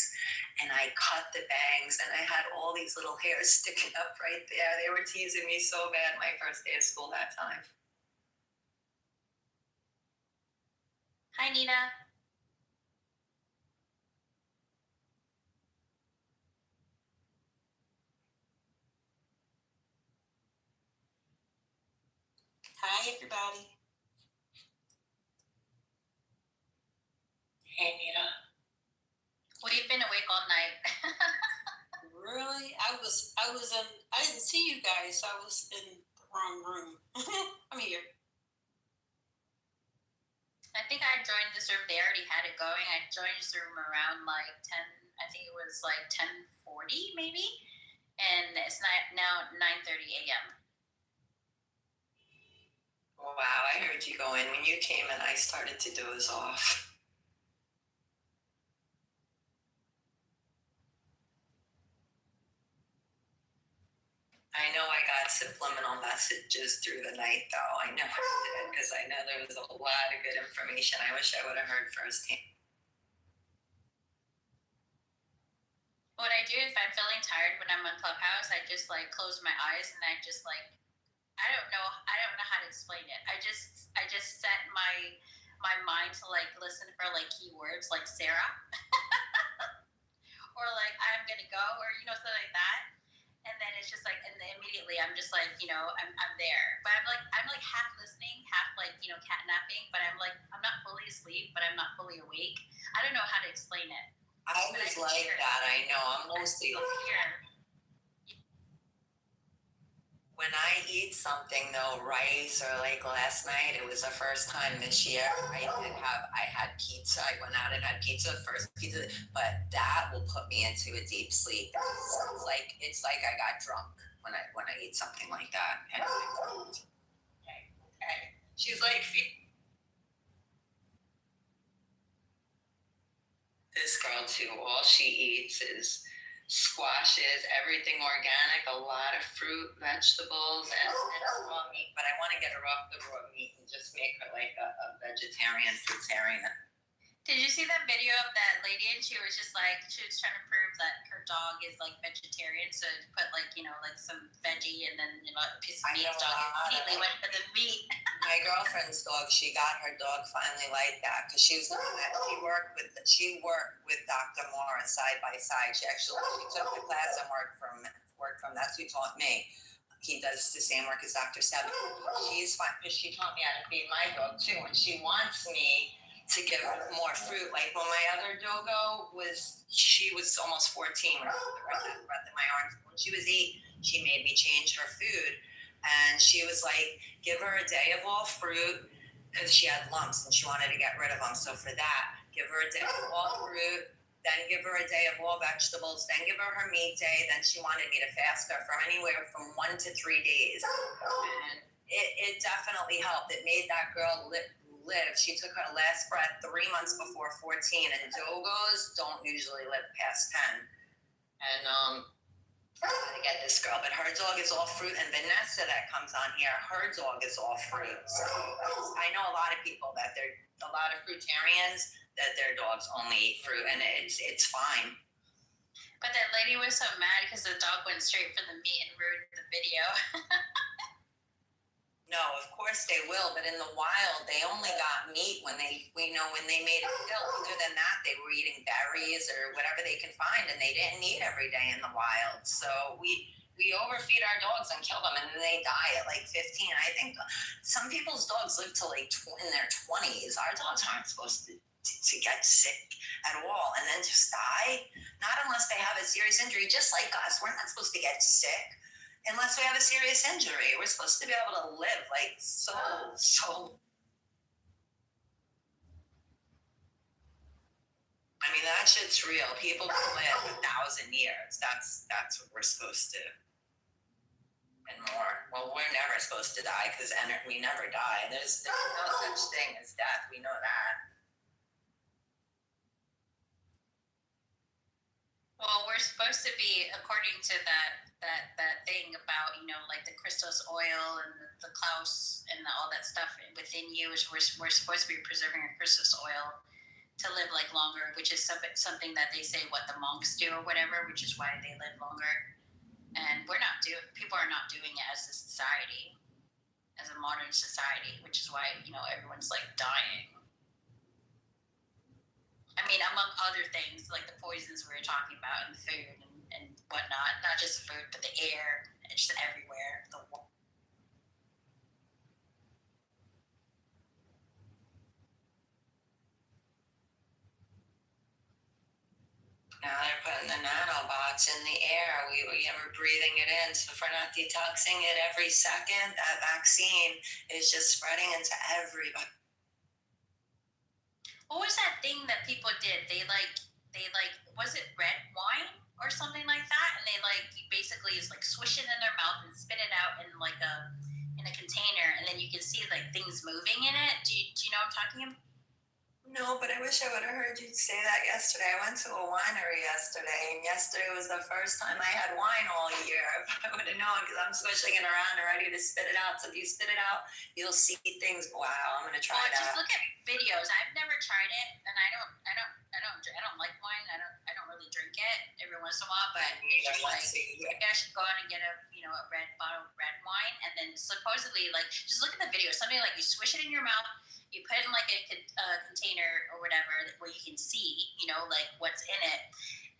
and I cut the bangs, and I had all these little hairs sticking up right there. They were teasing me so bad my first day of school that time. Hi, Nina. Hi, everybody. Hey, Nina. We've been awake all night. Really? I didn't see you guys, so I was in the wrong room. I'm here. I think I joined this room. They already had it going. I joined this room around like 10, I think it was like 10:40 maybe. And it's now 9:30 a.m. Wow, I heard you go in when you came, and I started to doze off. I know I got subliminal messages through the night, though. I know I did, because I know there was a lot of good information I wish I would have heard firsthand. What I do if I'm feeling tired when I'm on Clubhouse, I just like close my eyes and I just like I don't know how to explain it. I just set my mind to like listen for like keywords like Sarah or like I'm gonna go or something like that. And then it's just like, and then immediately I'm just like, I'm there. But I'm like half listening, half like, cat napping, but I'm like, I'm not fully asleep, but I'm not fully awake. I don't know how to explain it. I was like that, I know. I'm mostly like, when I eat something though, rice or like last night, it was the first time this year I had pizza. I went out and had pizza, first pizza, but that will put me into a deep sleep. It's like I got drunk when I eat something like that. And okay. She's like, this girl too, all she eats is squashes, everything organic, a lot of fruit, vegetables, and raw meat. But I want to get her off the raw meat and just make her like a vegetarian, fruitarian. Did you see that video of that lady? And she was trying to prove that her dog is like vegetarian, so to put like like some veggie and then a piece of meat. Dog immediately went for the meat. My girlfriend's dog, she got her dog finally like that because she worked with Dr. Morris side by side. She took the class and worked from. That's who taught me. He does the same work as Dr. Sebi. She's fine because she taught me how to feed my dog too, and she wants me to give more fruit. Like when my other dogo she was almost 14 when I put the breath in my arms. When she was 8, she made me change her food. And she was like, give her a day of all fruit because she had lumps and she wanted to get rid of them. So for that, give her a day of all fruit, then give her a day of all vegetables, then give her her meat day. Then she wanted me to fast her from anywhere from 1 to 3 days. And it definitely helped. It made that girl live. She took her last breath 3 months before 14, and dogos don't usually live past 10. And I gotta get this girl, but her dog is all fruit, and Vanessa that comes on here, her dog is all fruit. So I know a lot of people that a lot of fruitarians that their dogs only eat fruit, and it's fine. But that lady was so mad because the dog went straight for the meat and ruined the video. No, of course they will, but in the wild, they only got meat when they made it kill. Other than that, they were eating berries or whatever they can find, and they didn't eat every day in the wild. So we overfeed our dogs and kill them, and then they die at like 15. I think some people's dogs live to like in their 20s. Our dogs aren't supposed to get sick at all and then just die. Not unless they have a serious injury, just like us. We're not supposed to get sick unless we have a serious injury. We're supposed to be able to live like so. I mean, that shit's real. People can live 1,000 years. That's what we're supposed to, and more. Well, we're never supposed to die because we never die. There's no such thing as death. We know that. Well, we're supposed to to be, according to that thing about, you know, like the Christos oil and the Klaus and all that stuff within you, is we're supposed to be preserving our Christos oil to live like longer, which is something that they say what the monks do or whatever, which is why they live longer. And people are not doing it as a society, as a modern society, which is why, you know, everyone's like dying. I mean, among other things, like the poisons we were talking about, and the food and whatnot, not just the food, but the air, it's just everywhere. Now they're putting the nanobots in the air. We were breathing it in. So if we're not detoxing it every second, that vaccine is just spreading into everybody. What was that thing that people did? They was it red wine or something like that? And they basically is like swish it in their mouth and spit it out in a container, and then you can see like things moving in it. Do you know what I'm talking about? No, but I wish I would have heard you say that yesterday. I went to a winery yesterday, and yesterday was the first time I had wine all year. If I would have known, because I'm swishing it around and ready to spit it out. So if you spit it out, you'll see things. Wow, I'm gonna try that. Just look at videos. I've never tried it, and I don't like wine. I don't really drink it every once in a while, but it's just like maybe I should go out and get a red bottle of red wine, and then supposedly just look at the video. Something like you swish it in your mouth. You put it in like a container or whatever where you can see, like what's in it,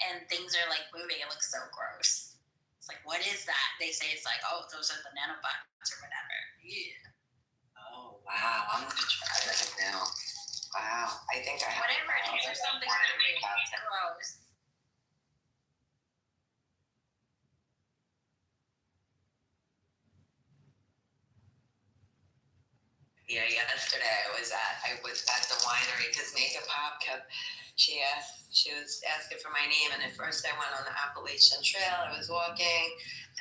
and things are like moving. It looks so gross. It's like, what is that? They say it's like, oh, those are the nanobots or whatever. Yeah. Oh wow, I'm gonna try that now. Wow, I think I have. Whatever it is, there's something really gross. Yeah, yesterday I was at the winery because Makeup Pop she was asking for my name, and at first I went on the Appalachian Trail. I was walking,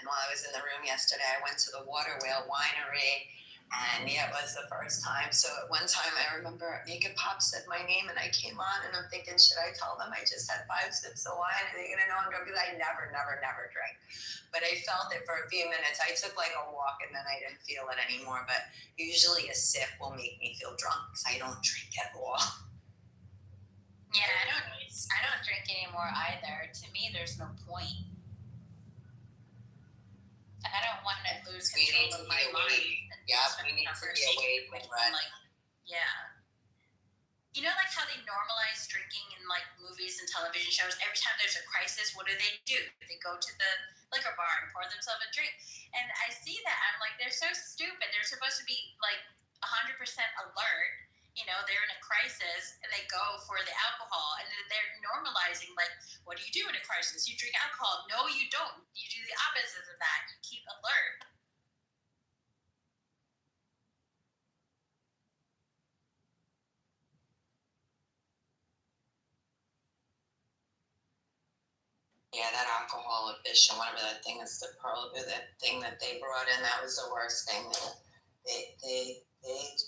and while I was in the room yesterday, I went to the Water Whale Winery, and yeah, it was the first time. So at one time I remember Makeup Pop said my name, and I came on, and I'm thinking, should I tell them I just had 5 sips of wine? Are they gonna know I'm drunk? Because I never drink. But I felt it for a few minutes. I took like a walk, and then I didn't feel it anymore. But usually a sip will make me feel drunk because I don't drink at all. Yeah, I don't drink anymore either. To me, there's no point. I don't want to lose control of my mind. Yeah, we need to be awake when we're yeah. You know, like how they normalize drinking in like movies and television shows. Every time there's a crisis, what do? They go to the liquor bar and pour themselves a drink. And I see that, I'm like, they're so stupid. They're supposed to be like 100% alert. They're in a crisis, and they go for the alcohol, and they're normalizing, like, what do you do in a crisis? You drink alcohol. No, you don't. You do the opposite of that. You keep alert. Yeah, that alcohol addiction, whatever that thing is, that thing that they brought in, that was the worst thing.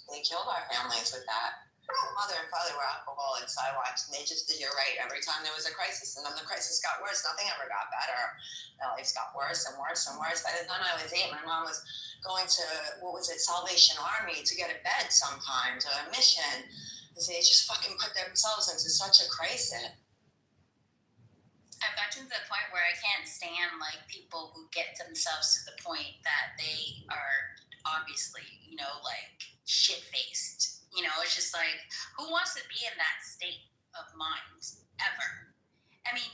They killed our families with that. My mother and father were alcoholics, so I watched, and they just did, you're right, every time there was a crisis, and then the crisis got worse, nothing ever got better. Their lives got worse and worse and worse. By the time I was 8, my mom was going to, Salvation Army to get a bed sometimes, or a mission, because they just fucking put themselves into such a crisis. I've gotten to the point where I can't stand like people who get themselves to the point that they are obviously, like shit-faced. It's just like, who wants to be in that state of mind ever? I mean,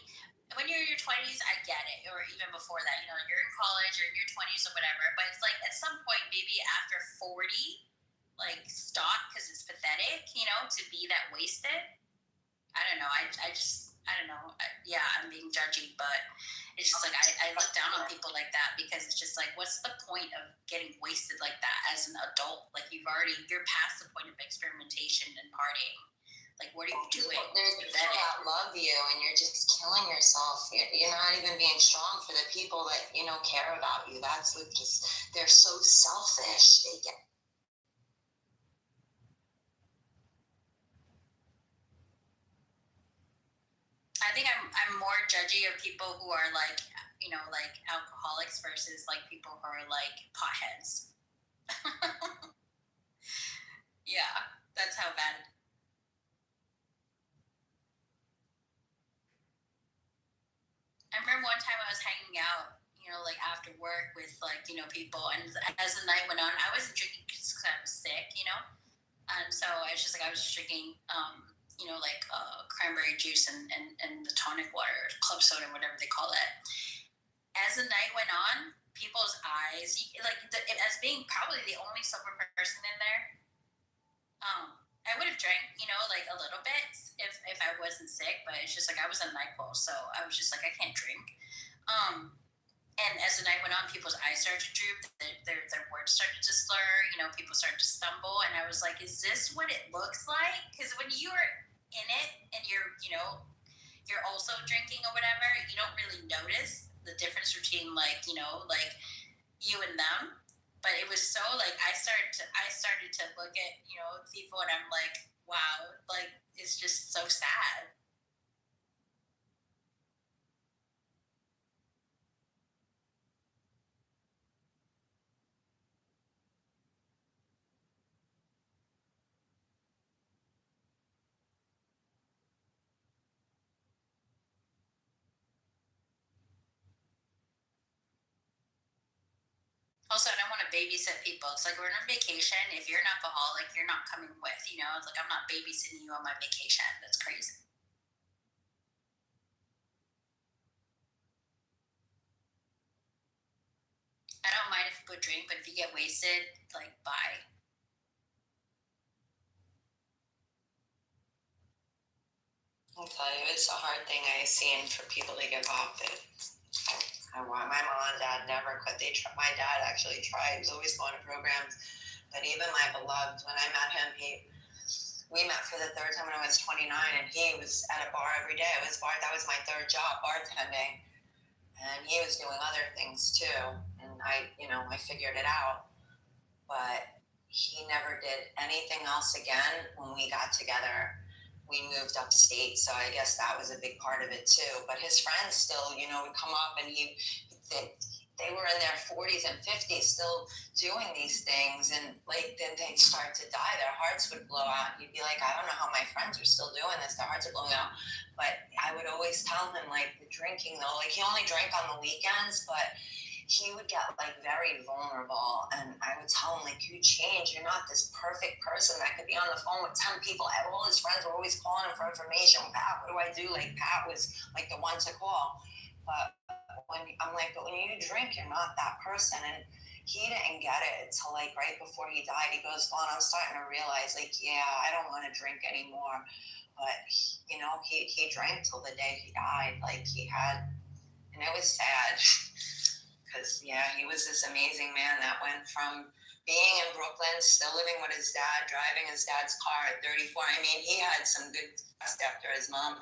when you're in your 20s, I get it, or even before that, you're in college or in your 20s or whatever. But it's like at some point, maybe after 40, like stop, because it's pathetic, to be that wasted. I don't know. I don't know. I'm being judgy, but it's just like I look down on people like that, because it's just like, what's the point of getting wasted like that as an adult? Like you're past the point of experimentation and partying. Like, what are you doing? There's people that love you, and you're just killing yourself. You're not even being strong for the people that care about you. That's what they're so selfish. They get. I think I'm more judgy of people who are like, you know, like alcoholics versus like people who are like potheads. Yeah, that's how bad. I remember one time I was hanging out, you know, like after work with like, you know, people, and as the night went on, I wasn't drinking because I was sick, you know, and so I was just like, I was drinking, you know, like cranberry juice and the tonic water, or club soda, whatever they call it. As the night went on, people's eyes, like as being probably the only sober person in there, I would have drank, you know, like a little bit if I wasn't sick, but it's just like I was on NyQuil, so I was just like, I can't drink. And as the night went on, people's eyes started to droop, their words started to slur, you know, people started to stumble, and I was like, is this what it looks like? Because when you're in it and you're, you know, you're also drinking or whatever, you don't really notice the difference between like, you know, like you and them. But it was so like I started to look at, you know, people, and I'm like, wow, like it's just so sad. Also, I don't want to babysit people. It's like we're on vacation. If you're an alcoholic, you're not coming with, you know, it's like I'm not babysitting you on my vacation. That's crazy. I don't mind if people drink, but if you get wasted, like, bye. I'll tell you, it's a hard thing I've seen for people to give up. My mom and dad never quit. My dad actually tried. He was always going to programs. But even my beloved, when I met him, we met for the third time when I was 29, and he was at a bar every day. That was my third job, bartending. And he was doing other things too. And I figured it out. But he never did anything else again when we got together. We moved upstate, so I guess that was a big part of it too. But his friends still, you know, would come up, and they were in their 40s and 50s still doing these things, and like then they'd start to die. Their hearts would blow out. You'd be like, I don't know how my friends are still doing this. Their hearts are blowing out. But I would always tell him, like, the drinking though, like he only drank on the weekends, but he would get like very vulnerable, and I would tell him, like, you change. You're not this perfect person that could be on the phone with 10 people. All his friends were always calling him for information. Pat, what do I do? Like, Pat was like the one to call. But when you drink, you're not that person. And he didn't get it until like right before he died. He goes, well, I'm starting to realize, like, yeah, I don't want to drink anymore. But you know, he drank till the day he died. Like he had, and it was sad. Because, yeah, he was this amazing man that went from being in Brooklyn, still living with his dad, driving his dad's car at 34. I mean, he had some good stuff after his mom died.